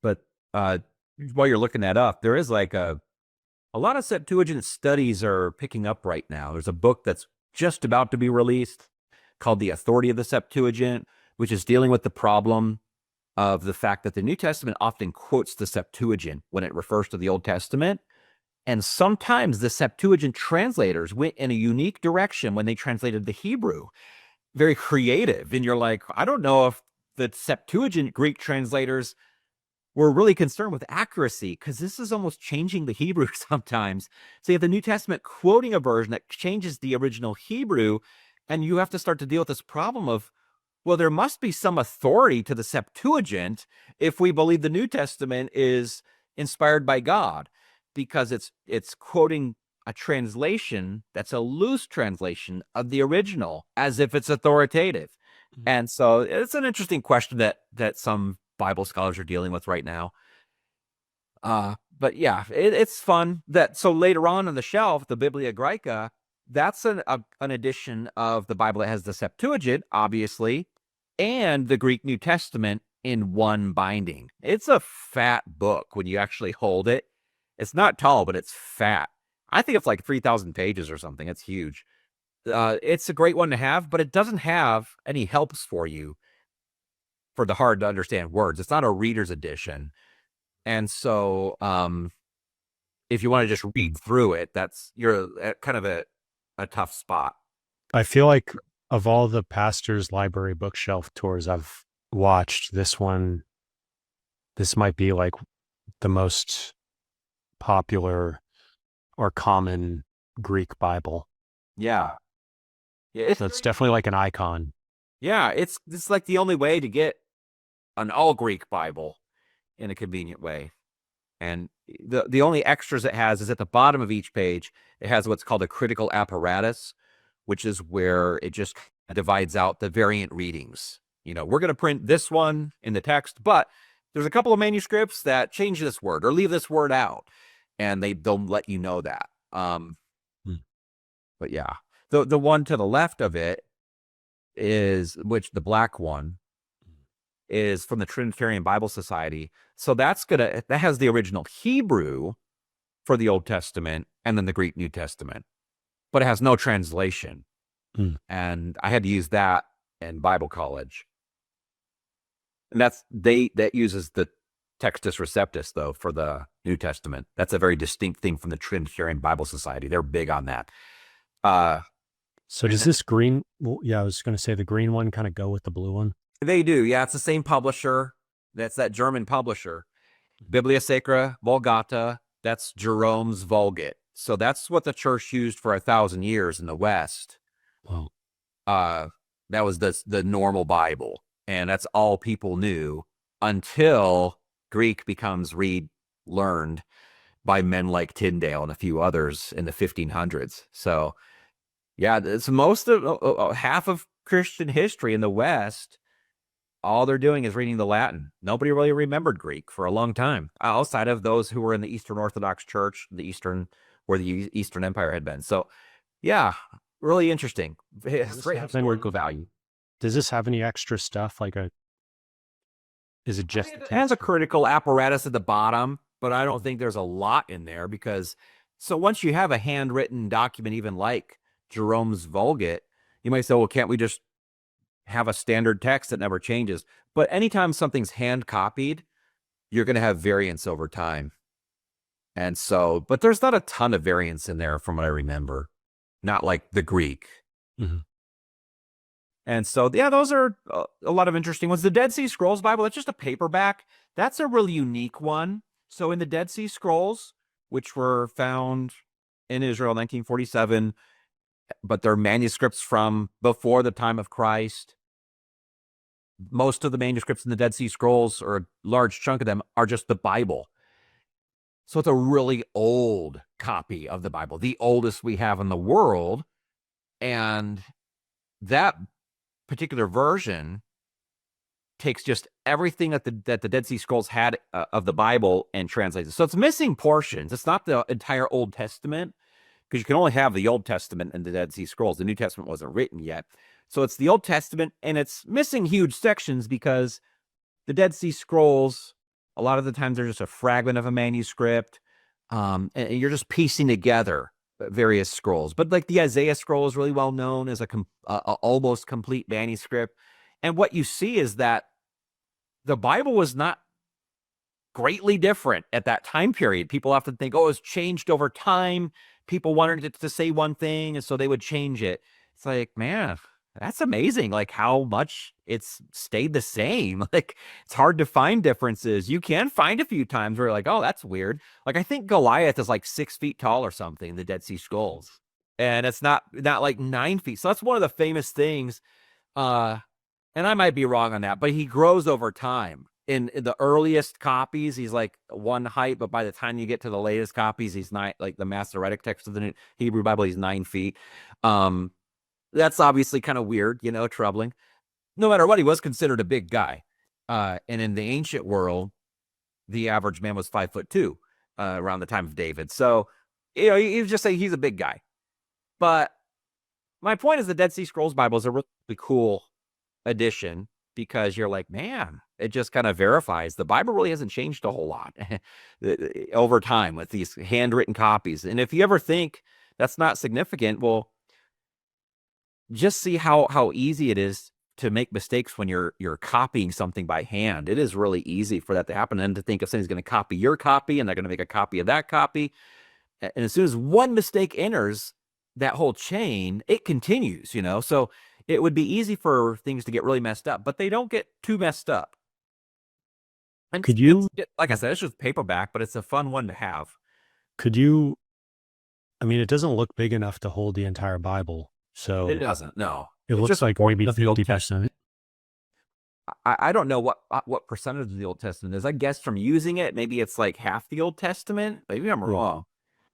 But while you're looking that up, there is like a lot of Septuagint studies are picking up right now. There's a book that's just about to be released called The Authority of the Septuagint, which is dealing with the problem of the fact that the New Testament often quotes the Septuagint when it refers to the Old Testament. And sometimes the Septuagint translators went in a unique direction when they translated the Hebrew. Very creative. And you're like, I don't know if the Septuagint Greek translators were really concerned with accuracy, because this is almost changing the Hebrew sometimes. So you have the New Testament quoting a version that changes the original Hebrew, and you have to start to deal with this problem of, well, there must be some authority to the Septuagint if we believe the New Testament is inspired by God, because it's quoting a translation that's a loose translation of the original as if it's authoritative. Mm-hmm. And so it's an interesting question that some Bible scholars are dealing with right now. But yeah, it's fun that, so later on the shelf, the Biblia Graeca, that's an edition of the Bible that has the Septuagint, obviously, and the Greek New Testament in one binding. It's a fat book when you actually hold it. It's not tall, but it's fat. I think it's like 3,000 pages or something. It's huge. It's a great one to have, but it doesn't have any helps for you for the hard to understand words. It's not a reader's edition. And so if you want to just read through it, you're at kind of a tough spot. I feel like of all the pastor's library bookshelf tours I've watched, this might be like the most popular or common Greek Bible. Yeah. Yeah, So it's definitely like an icon. yeah, it's like the only way to get an all Greek Bible in a convenient way. And the only extras it has is at the bottom of each page, it has what's called a critical apparatus, which is where it just divides out the variant readings. We're going to print this one in the text, but there's a couple of manuscripts that change this word or leave this word out, and they'll let you know that. But yeah, the one to the left of it is, which the black one is from the Trinitarian Bible Society. So that has the original Hebrew for the Old Testament and then the Greek New Testament, but it has no translation. And I had to use that in Bible college. And that uses the Textus Receptus though for the New Testament. That's a very distinct thing from the Trinitarian Bible Society. They're big on that. So does this green, well, yeah, I was going to say the green one kind of go with the blue one? They do. Yeah, it's the same publisher. That's that German publisher. Biblia Sacra Vulgata, that's Jerome's Vulgate. So that's what the church used for 1,000 years in the West. Wow. That was the normal Bible. And that's all people knew until Greek becomes learned by men like Tyndale and a few others in the 1500s. So yeah, it's most of half of Christian history in the West. All they're doing is reading the Latin. Nobody really remembered Greek for a long time, outside of those who were in the Eastern Orthodox Church, where the Eastern Empire had been. So, yeah, really interesting. Great historical value. Does this have any extra stuff? Is it just? It has a critical apparatus at the bottom, but I don't think there's a lot in there so once you have a handwritten document, even like Jerome's Vulgate, you might say, well, can't we just have a standard text that never changes? But anytime something's hand copied, you're going to have variance over time. And so, but there's not a ton of variance in there from what I remember, not like the Greek. Mm-hmm. And so, yeah, those are a lot of interesting ones. The Dead Sea Scrolls Bible, it's just a paperback. That's a really unique one. So in the Dead Sea Scrolls, which were found in Israel in 1947, but they're manuscripts from before the time of Christ. Most of the manuscripts in the Dead Sea Scrolls, or a large chunk of them, are just the Bible. So it's a really old copy of the Bible, the oldest we have in the world. And that particular version takes just everything that the Dead Sea Scrolls had of the Bible and translates it. So it's missing portions. It's not the entire Old Testament, because you can only have the Old Testament and the Dead Sea Scrolls. The New Testament wasn't written yet. So it's the Old Testament, and it's missing huge sections because the Dead Sea Scrolls, a lot of the times they're just a fragment of a manuscript, and you're just piecing together various scrolls. But like the Isaiah scroll is really well known as a almost complete manuscript. And what you see is that the Bible was not greatly different at that time period. People often think, oh, it's changed over time. People wanted it to say one thing, and so they would change it. It's like, man, that's amazing. Like how much it's stayed the same. Like it's hard to find differences. You can find a few times where you're like, oh, that's weird. Like I think Goliath is like 6 feet tall or something in the Dead Sea Scrolls. And it's not like 9 feet. So that's one of the famous things. And I might be wrong on that, but he grows over time. In the earliest copies, he's like one height, but by the time you get to the latest copies, he's not like the Masoretic text of the Hebrew Bible, he's 9 feet. That's obviously kind of weird, troubling. No matter what, he was considered a big guy. And in the ancient world, the average man was 5'2", around the time of David. So, you just say he's a big guy. But my point is the Dead Sea Scrolls Bible is a really cool addition, because you're like, man, it just kind of verifies the Bible really hasn't changed a whole lot over time with these handwritten copies. And if you ever think that's not significant, well, just see how easy it is to make mistakes when you're copying something by hand. It is really easy for that to happen. And to think if somebody's going to copy your copy and they're going to make a copy of that copy. And as soon as one mistake enters that whole chain, it continues, So it would be easy for things to get really messed up, but they don't get too messed up. And Could you, like I said, it's just paperback, but it's a fun one to have. Could you, I mean, it doesn't look big enough to hold the entire Bible. It So doesn't. No, it it's looks just like portions maybe of the Old 50%. Testament. I don't know what percentage of the Old Testament is. I guess from using it, maybe it's like half the Old Testament. Maybe I'm wrong.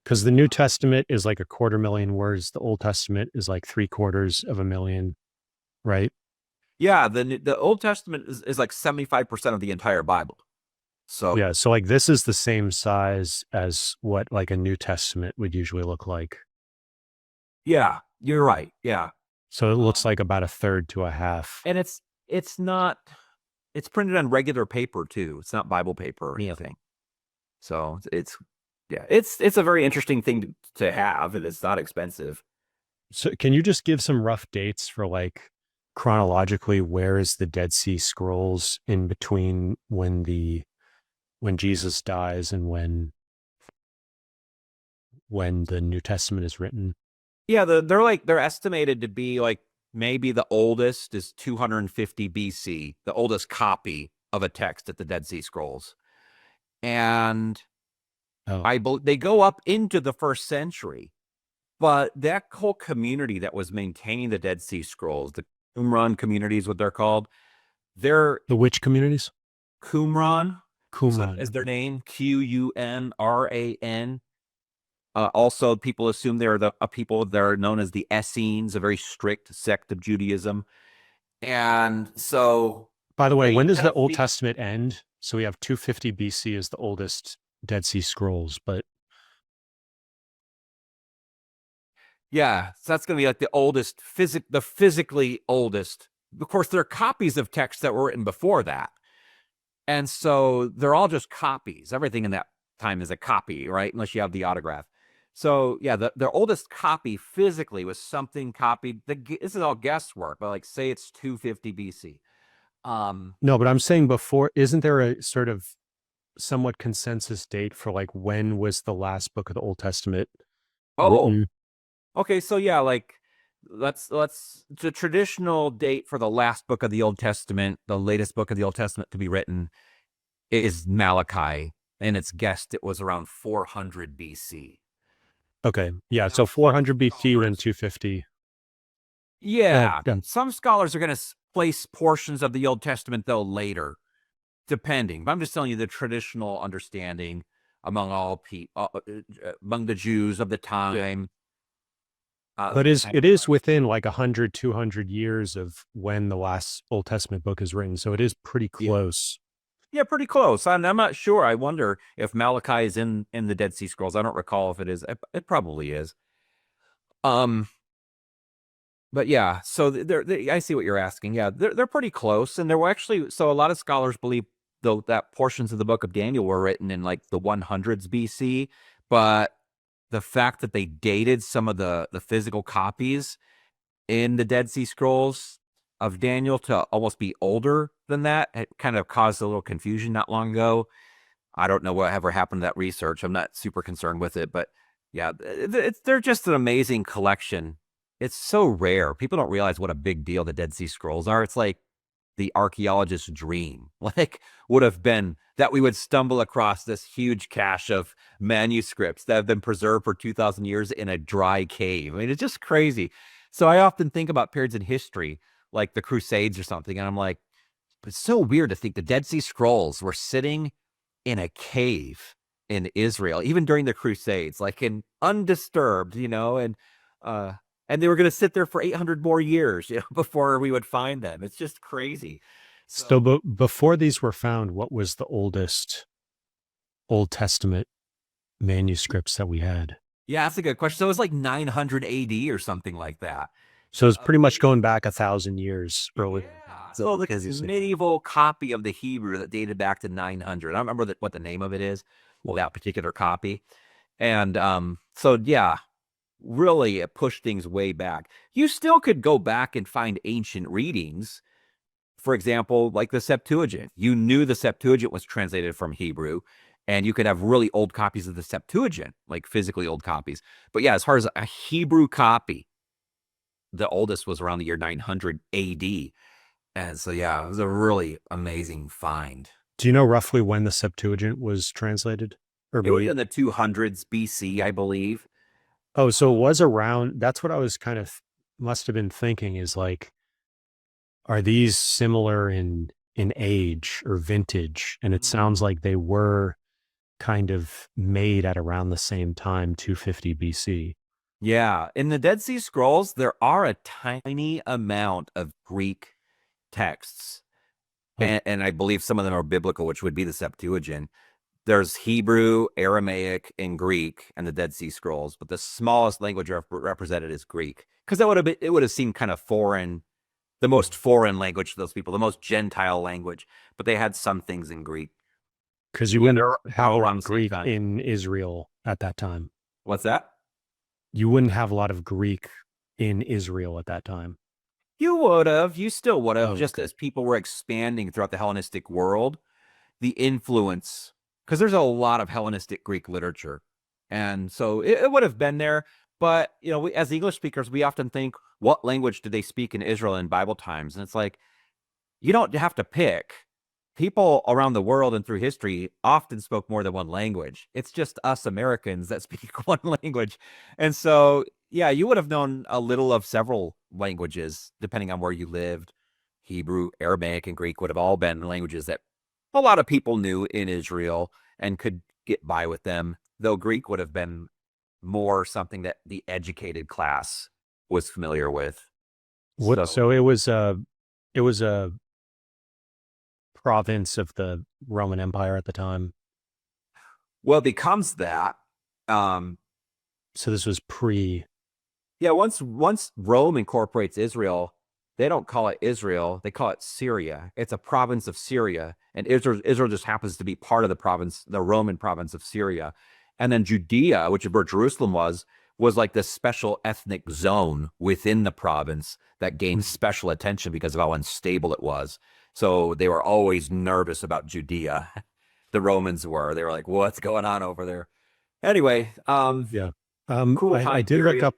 Because the New Testament is like 250,000 words. The Old Testament is like 750,000, right? Yeah, the Old Testament is like 75% of the entire Bible. So Yeah. So like this is the same size as what like a New Testament would usually look like. yeah, you're right. Yeah. So it looks like about a third to a half. And it's not it's printed on regular paper too. It's not Bible paper or anything. So it's yeah, it's a very interesting thing to have, and it's not expensive. So can you just give some rough dates for like chronologically where is the Dead Sea Scrolls in between when Jesus dies and when the New Testament is written? Yeah, they're estimated to be like maybe the oldest is 250 BC, the oldest copy of a text at the Dead Sea Scrolls. And they go up into the 1st century. But that whole community that was maintaining the Dead Sea Scrolls, the Qumran communities, what they're called, they're The which communities? Qumran Qumran. is their name, Qunran. Also, people assume they're the people that are known as the Essenes, a very strict sect of Judaism. And so, by the way, when does the Old Testament end? So we have 250 BC is the oldest Dead Sea Scrolls, but yeah, so that's going to be like the oldest, the physically oldest. Of course, there are copies of texts that were written before that. And so they're all just copies. Everything in that time is a copy, right? Unless you have the autograph. So yeah, the oldest copy physically was something copied. This is all guesswork, but like say it's 250 BC. No, but I'm saying before, isn't there a sort of somewhat consensus date for like when was the last book of the Old Testament written? Okay, so yeah, like let's the traditional date for the last book of the Old Testament, the latest book of the Old Testament to be written is Malachi, and it's guessed it was around 400 BC. Okay, yeah, so 400 BC and 250. Yeah, some scholars are going to place portions of the Old Testament though later, depending. But I'm just telling you the traditional understanding among all people, among the Jews of the time. But it is within like 100, 200 years of when the last Old Testament book is written. So it is pretty close. Yeah, pretty close. I'm not sure. I wonder if Malachi is in the Dead Sea Scrolls. I don't recall if it is. It probably is. But yeah, so I see what you're asking. Yeah, they're pretty close, and there were actually so a lot of scholars believe though that portions of the book of Daniel were written in like the 100s BC, but the fact that they dated some of the physical copies in the Dead Sea Scrolls of Daniel to almost be older than that, it kind of caused a little confusion not long ago. I don't know what ever happened to that research. I'm not super concerned with it, but yeah, they're just an amazing collection. It's so rare. People don't realize what a big deal the Dead Sea Scrolls are. It's like the archaeologist's dream, like would have been that we would stumble across this huge cache of manuscripts that have been preserved for 2,000 years in a dry cave. I mean, it's just crazy. So I often think about periods in history, like the Crusades or something, and I'm like, it's so weird to think the Dead Sea Scrolls were sitting in a cave in Israel, even during the Crusades, like in undisturbed, and they were going to sit there for 800 more years, before we would find them. It's just crazy. So before these were found, what was the oldest Old Testament manuscripts that we had? Yeah, that's a good question. So it was like 900 AD or something like that. So it's pretty much going back 1,000 years early. Yeah. So the medieval copy of the Hebrew that dated back to 900. I don't remember what the name of it is. Well, that particular copy. And so, yeah, really it pushed things way back. You still could go back and find ancient readings. For example, like the Septuagint. You knew the Septuagint was translated from Hebrew, and you could have really old copies of the Septuagint, like physically old copies. But yeah, as far as a Hebrew copy, the oldest was around the year 900 AD. And so, yeah, it was a really amazing find. Do you know roughly when the Septuagint was translated? Or It was maybe, in the 200s BC, I believe. oh, so it was around, that's what I was kind of must have been thinking is like, are these similar in age or vintage? And it sounds like they were kind of made at around the same time, 250 BC. Yeah, in the Dead Sea Scrolls, there are a tiny amount of Greek texts, Oh, and I believe some of them are biblical, which would be the Septuagint. There's Hebrew, Aramaic, and Greek and the Dead Sea Scrolls, but the smallest language represented is Greek because it would have seemed kind of foreign, the most foreign language to those people, the most Gentile language. But they had some things in Greek. because you Yeah, wouldn't they're have a all lot around of the same Greek time. in Israel at that time. What's that? You wouldn't have a lot of Greek in Israel at that time. You would have, you still would have, Oh, just okay. as people were expanding throughout the Hellenistic world, the influence, because there's a lot of Hellenistic Greek literature. And so it would have been there. But, as English speakers, we often think, what language did they speak in Israel in Bible times? And it's like, you don't have to pick. People around the world and through history often spoke more than one language. It's just us Americans that speak one language. And so, yeah, you would have known a little of several languages depending on where you lived. Hebrew, Aramaic, and Greek would have all been languages that a lot of people knew in Israel and could get by with them, though Greek would have been more something that the educated class was familiar with. What? So, So it was a province of the Roman Empire at the time. well, it becomes that. Um, So this was pre. Yeah, once Rome incorporates Israel, they don't call it Israel, they call it Syria. It's a province of Syria, and Israel just happens to be part of the province, the Roman province of Syria. And then Judea, which is where Jerusalem was like this special ethnic zone within the province that gained special attention because of how unstable it was. So they were always nervous about Judea. The Romans were. They were like, "What's going on over there?" Anyway, Yeah. cool I time did look period. up.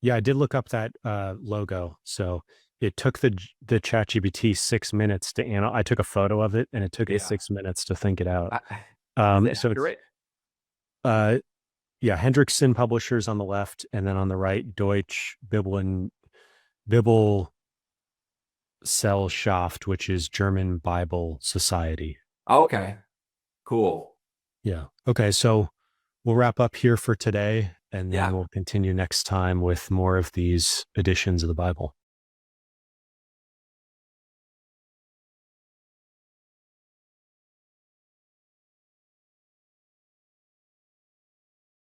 Yeah, I did look up that logo. So it took the ChatGPT 6 minutes to analyze. I took a photo of it, and it took it Yeah. 6 minutes to think it out. Is it So it's accurate? uh, yeah, Hendrickson Publishers on the left, and then on the right, Deutsche Bibel Gesellschaft, which is German Bible Society. Okay, cool. Yeah. Okay, so we'll wrap up here for today, and then Yeah. we'll continue next time with more of these editions of the Bible.